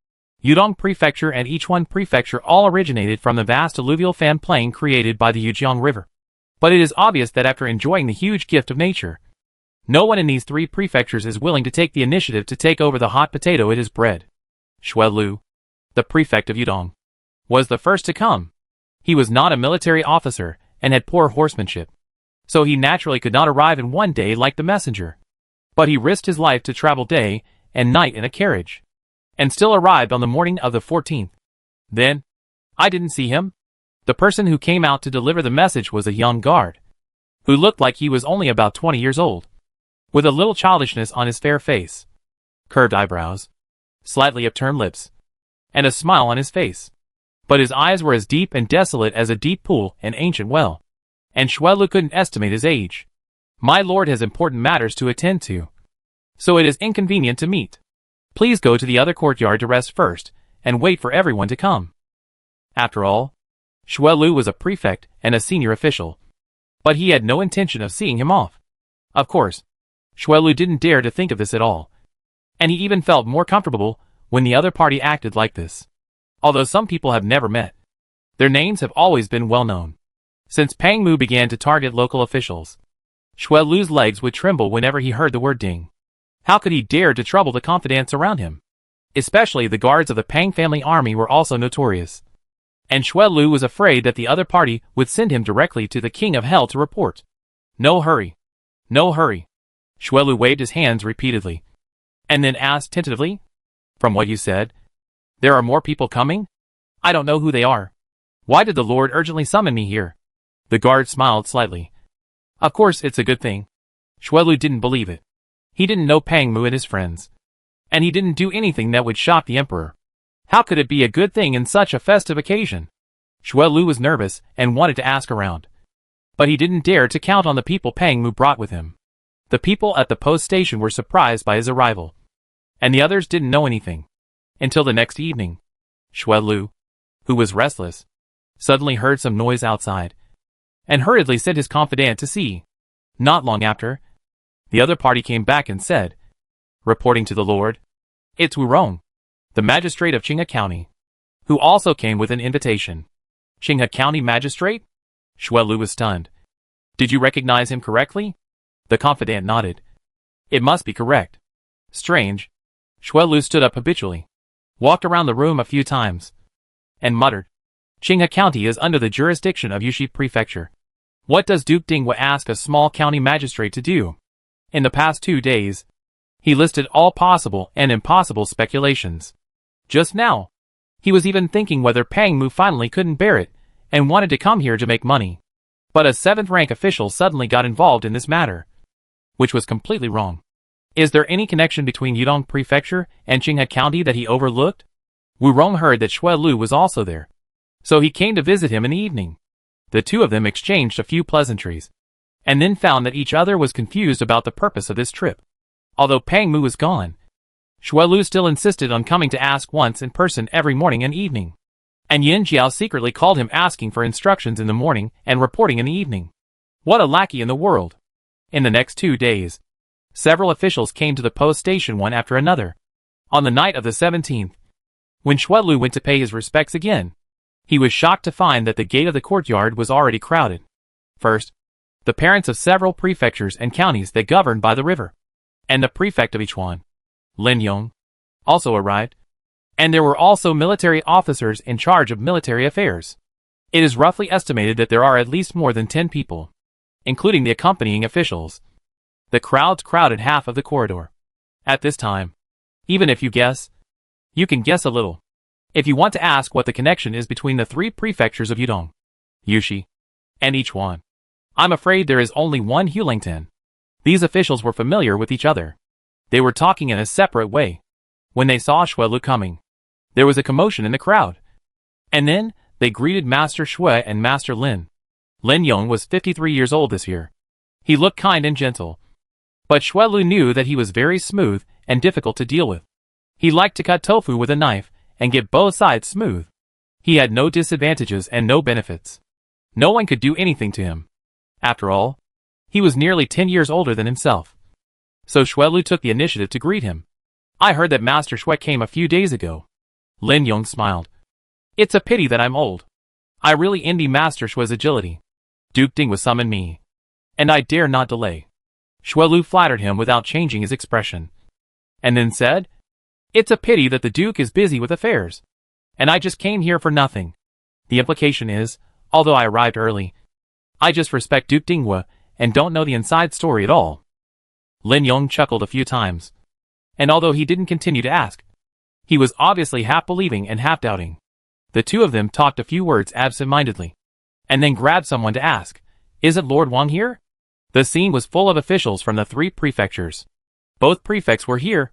Yudong Prefecture and Ichuan Prefecture all originated from the vast alluvial fan plain created by the Yujiang River. But it is obvious that after enjoying the huge gift of nature, no one in these three prefectures is willing to take the initiative to take over the hot potato it has bred. Xue Lu, the prefect of Yudong, was the first to come. He was not a military officer and had poor horsemanship, so he naturally could not arrive in one day like the messenger. But he risked his life to travel day and night in a carriage, and still arrived on the morning of the 14th. Then, I didn't see him. The person who came out to deliver the message was a young guard, who looked like he was only about 20 years old, with a little childishness on his fair face, curved eyebrows, slightly upturned lips, and a smile on his face. But his eyes were as deep and desolate as a deep pool and ancient well, and Xue Lu couldn't estimate his age. "My lord has important matters to attend to, so it is inconvenient to meet. Please go to the other courtyard to rest first, and wait for everyone to come." After all, Xue Lu was a prefect and a senior official, but he had no intention of seeing him off. Of course, Xue Lu didn't dare to think of this at all, and he even felt more comfortable when the other party acted like this. Although some people have never met, Their names have always been well known. Since Pang Mu began to target local officials, Xue Lu's legs would tremble whenever he heard the word ding. How could he dare to trouble the confidants around him? Especially the guards of the Pang family army were also notorious. And Xue Lu was afraid that the other party would send him directly to the King of Hell to report. No hurry. No hurry. Xue Lu waved his hands repeatedly. And then asked tentatively, "From what you said, there are more people coming? I don't know who they are. Why did the Lord urgently summon me here?" The guard smiled slightly. Of course it's a good thing. Xue Lu didn't believe it. He didn't know Pang Mu and his friends. And he didn't do anything that would shock the emperor. How could it be a good thing in such a festive occasion? Xue Lu was nervous and wanted to ask around. But he didn't dare to count on the people Pang Mu brought with him. The people at the post station were surprised by his arrival. And the others didn't know anything. Until the next evening. Xue Lu, who was restless, suddenly heard some noise outside, and hurriedly sent his confidant to see. Not long after, the other party came back and said, reporting to the Lord, "It's Wu Rong, the magistrate of Qinghe County, who also came with an invitation." Qinghe County magistrate? Xue Lu was stunned. Did you recognize him correctly? The confidant nodded. It must be correct. Strange. Xue Lu stood up habitually, walked around the room a few times, and muttered, Qinghe County is under the jurisdiction of Yushi Prefecture. What does Duke Dingwa ask a small county magistrate to do? In the past 2 days, he listed all possible and impossible speculations. Just now, he was even thinking whether Pang Mu finally couldn't bear it and wanted to come here to make money. But a 7th-rank official suddenly got involved in this matter, which was completely wrong. Is there any connection between Yudong Prefecture and Qinghe County that he overlooked? Wu Rong heard that Xue Lu was also there, so he came to visit him in the evening. The two of them exchanged a few pleasantries, and then found that each other was confused about the purpose of this trip. Although Pang Mu was gone, Xue Lu still insisted on coming to ask once in person every morning and evening. And Yin Jiao secretly called him asking for instructions in the morning and reporting in the evening. What a lackey in the world! In the next 2 days, several officials came to the post station one after another. On the night of the 17th, when Xue Lu went to pay his respects again, he was shocked to find that the gate of the courtyard was already crowded. First, the parents of several prefectures and counties that governed by the river, and the prefect of each one, Lin Yong, also arrived. And there were also military officers in charge of military affairs. It is roughly estimated that there are at least more than 10 people, including the accompanying officials. The crowds crowded half of the corridor. At this time, even if you guess, you can guess a little. If you want to ask what the connection is between the 3 prefectures of Yudong, Yushi, and each one, I'm afraid there is only one Hulingtan. These officials were familiar with each other. They were talking in a separate way. When they saw Xue Lu coming, there was a commotion in the crowd. And then, they greeted Master Xue and Master Lin. Lin Yong was 53 years old this year. He looked kind and gentle. But Xue Lu knew that he was very smooth and difficult to deal with. He liked to cut tofu with a knife and get both sides smooth. He had no disadvantages and no benefits. No one could do anything to him. After all, he was nearly 10 years older than himself. So Xue Lu took the initiative to greet him. I heard that Master Xue came a few days ago. Lin Yong smiled. It's a pity that I'm old. I really envy Master Xue's agility. Duke Ding was summoned me, and I dare not delay. Xue Lu flattered him without changing his expression, and then said, It's a pity that the Duke is busy with affairs, and I just came here for nothing. The implication is, although I arrived early, I just respect Duke Dingwa and don't know the inside story at all. Lin Yong chuckled a few times, and although he didn't continue to ask, he was obviously half believing and half doubting. The two of them talked a few words absent-mindedly, and then grabbed someone to ask, Isn't Lord Wang here? The scene was full of officials from the 3 prefectures. Both prefects were here,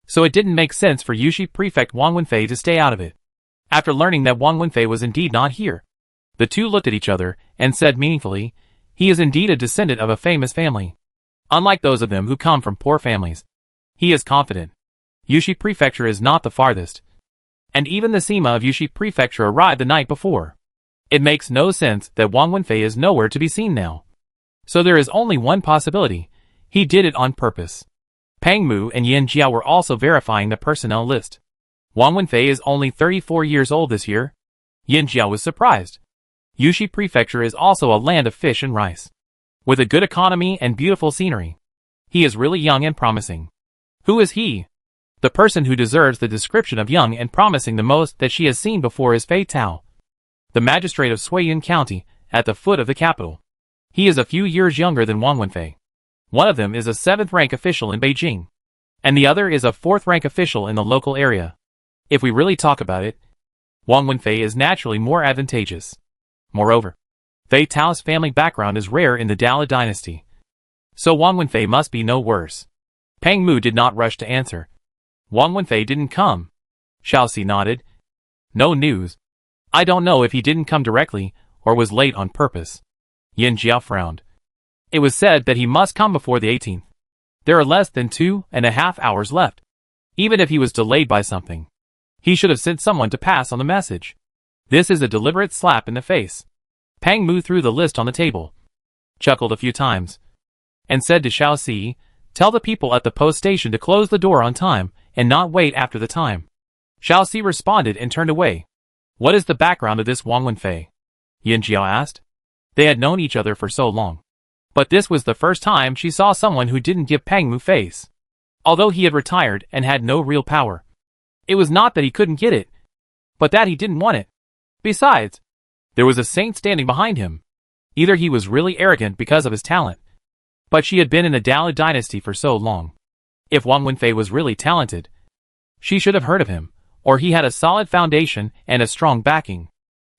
so it didn't make sense for Yushi Prefect Wang Wenfei to stay out of it. After learning that Wang Wenfei was indeed not here, the two looked at each other and said meaningfully, He is indeed a descendant of a famous family. Unlike those of them who come from poor families, he is confident. Yushi Prefecture is not the farthest, and even the Sima of Yushi Prefecture arrived the night before. It makes no sense that Wang Wenfei is nowhere to be seen now. So there is only one possibility. He did it on purpose. Pang Mu and Yin Jiao were also verifying the personnel list. Wang Wenfei is only 34 years old this year. Yin Jiao was surprised. Yushi Prefecture is also a land of fish and rice, with a good economy and beautiful scenery. He is really young and promising. Who is he? The person who deserves the description of young and promising the most that she has seen before is Fei Tao, the magistrate of Suiyun County, at the foot of the capital. He is a few years younger than Wang Wenfei. One of them is a 7th-rank official in Beijing, and the other is a 4th-rank official in the local area. If we really talk about it, Wang Wenfei is naturally more advantageous. Moreover, Fei Tao's family background is rare in the Dala dynasty, so Wang Wenfei must be no worse. Pang Mu did not rush to answer. Wang Wenfei didn't come. Xiaoxi nodded. No news. I don't know if he didn't come directly, or was late on purpose. Yin Jiao frowned. It was said that he must come before the 18th. There are less than 2.5 hours left. Even if he was delayed by something, he should have sent someone to pass on the message. This is a deliberate slap in the face. Pang Mu threw the list on the table, chuckled a few times, and said to Xiaoxi, "Tell the people at the post station to close the door on time and not wait after the time." Xiaoxi responded and turned away. What is the background of this Wang Wenfei? Yin Jiao asked. They had known each other for so long, but this was the first time she saw someone who didn't give Pang Mu face. Although he had retired and had no real power, it was not that he couldn't get it, but that he didn't want it. Besides, there was a saint standing behind him. Either he was really arrogant because of his talent, but she had been in the Dala dynasty for so long. If Wang Wenfei was really talented, she should have heard of him, or he had a solid foundation and a strong backing,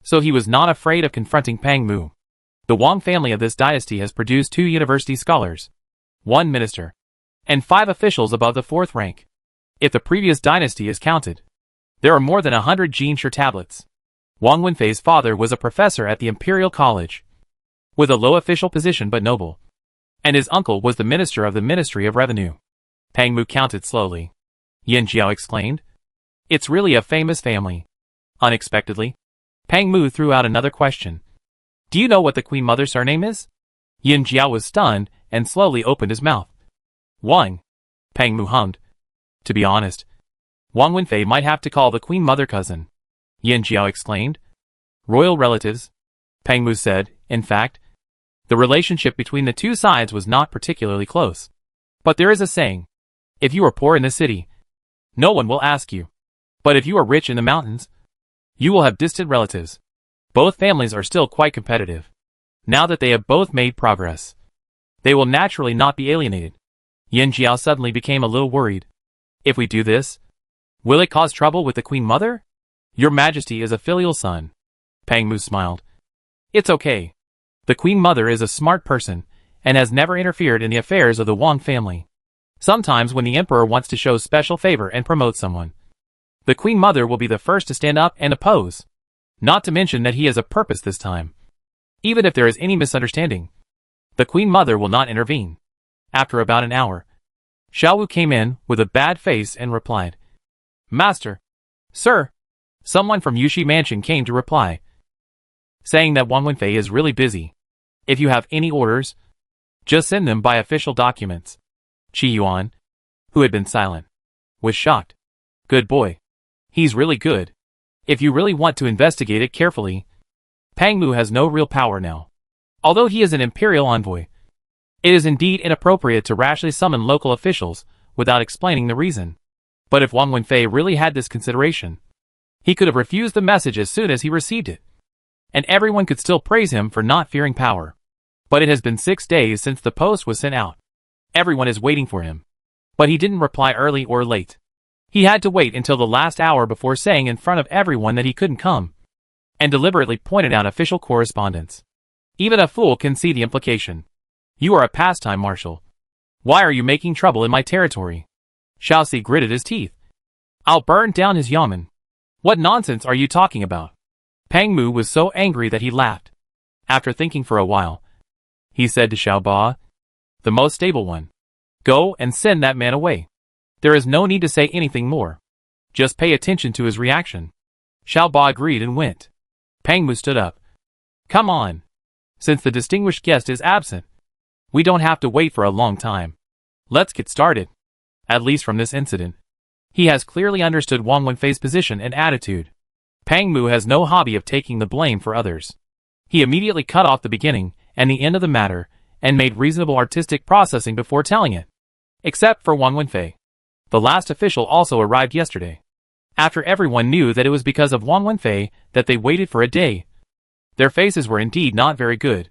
so he was not afraid of confronting Pang Mu. The Wang family of this dynasty has produced 2 university scholars, 1 minister, and 5 officials above the 4th rank. If the previous dynasty is counted, there are more than 100 Jinshi tablets. Wang Wenfei's father was a professor at the Imperial College, with a low official position but noble, and his uncle was the minister of the Ministry of Revenue. Pang Mu counted slowly. Yin Jiao exclaimed, "It's really a famous family." Unexpectedly, Pang Mu threw out another question. "Do you know what the Queen Mother's surname is?" Yin Jiao was stunned and slowly opened his mouth. "Wang," Pang Mu hummed. To be honest, Wang Wenfei might have to call the Queen Mother cousin. Yin Jiao exclaimed. "Royal relatives," Pang Mu said. In fact, the relationship between the two sides was not particularly close. But there is a saying, if you are poor in the city, no one will ask you. But if you are rich in the mountains, you will have distant relatives. Both families are still quite competitive. Now that they have both made progress, they will naturally not be alienated. Yin Jiao suddenly became a little worried. If we do this, will it cause trouble with the Queen Mother? Your Majesty is a filial son. Pang Mu smiled. It's okay. The Queen Mother is a smart person, and has never interfered in the affairs of the Wang family. Sometimes when the Emperor wants to show special favor and promote someone, the Queen Mother will be the first to stand up and oppose. Not to mention that he has a purpose this time. Even if there is any misunderstanding, the Queen Mother will not intervene. After about an hour, Xiao Wu came in with a bad face and replied, "Master, sir." Someone from Yushi Mansion came to reply, saying that Wang Wenfei is really busy. If you have any orders, just send them by official documents. Qi Yuan, who had been silent, was shocked. Good boy. He's really good. If you really want to investigate it carefully, Pang Mu has no real power now. Although he is an imperial envoy, it is indeed inappropriate to rashly summon local officials without explaining the reason. But if Wang Wenfei really had this consideration, he could have refused the message as soon as he received it, and everyone could still praise him for not fearing power. But it has been 6 days since the post was sent out. Everyone is waiting for him. But he didn't reply early or late. He had to wait until the last hour before saying in front of everyone that he couldn't come, and deliberately pointed out official correspondence. Even a fool can see the implication. You are a pastime marshal. Why are you making trouble in my territory? Xiaoxi gritted his teeth. I'll burn down his yamen. What nonsense are you talking about? Pang Mu was so angry that he laughed. After thinking for a while, he said to Xiao Ba, the most stable one, go and send that man away. There is no need to say anything more. Just pay attention to his reaction. Xiao Ba agreed and went. Pang Mu stood up. Come on. Since the distinguished guest is absent, we don't have to wait for a long time. Let's get started. At least from this incident, he has clearly understood Wang Wenfei's position and attitude. Pang Mu has no hobby of taking the blame for others. He immediately cut off the beginning and the end of the matter, and made reasonable artistic processing before telling it. Except for Wang Wenfei. The last official also arrived yesterday. After everyone knew that it was because of Wang Wenfei that they waited for a day. Their faces were indeed not very good.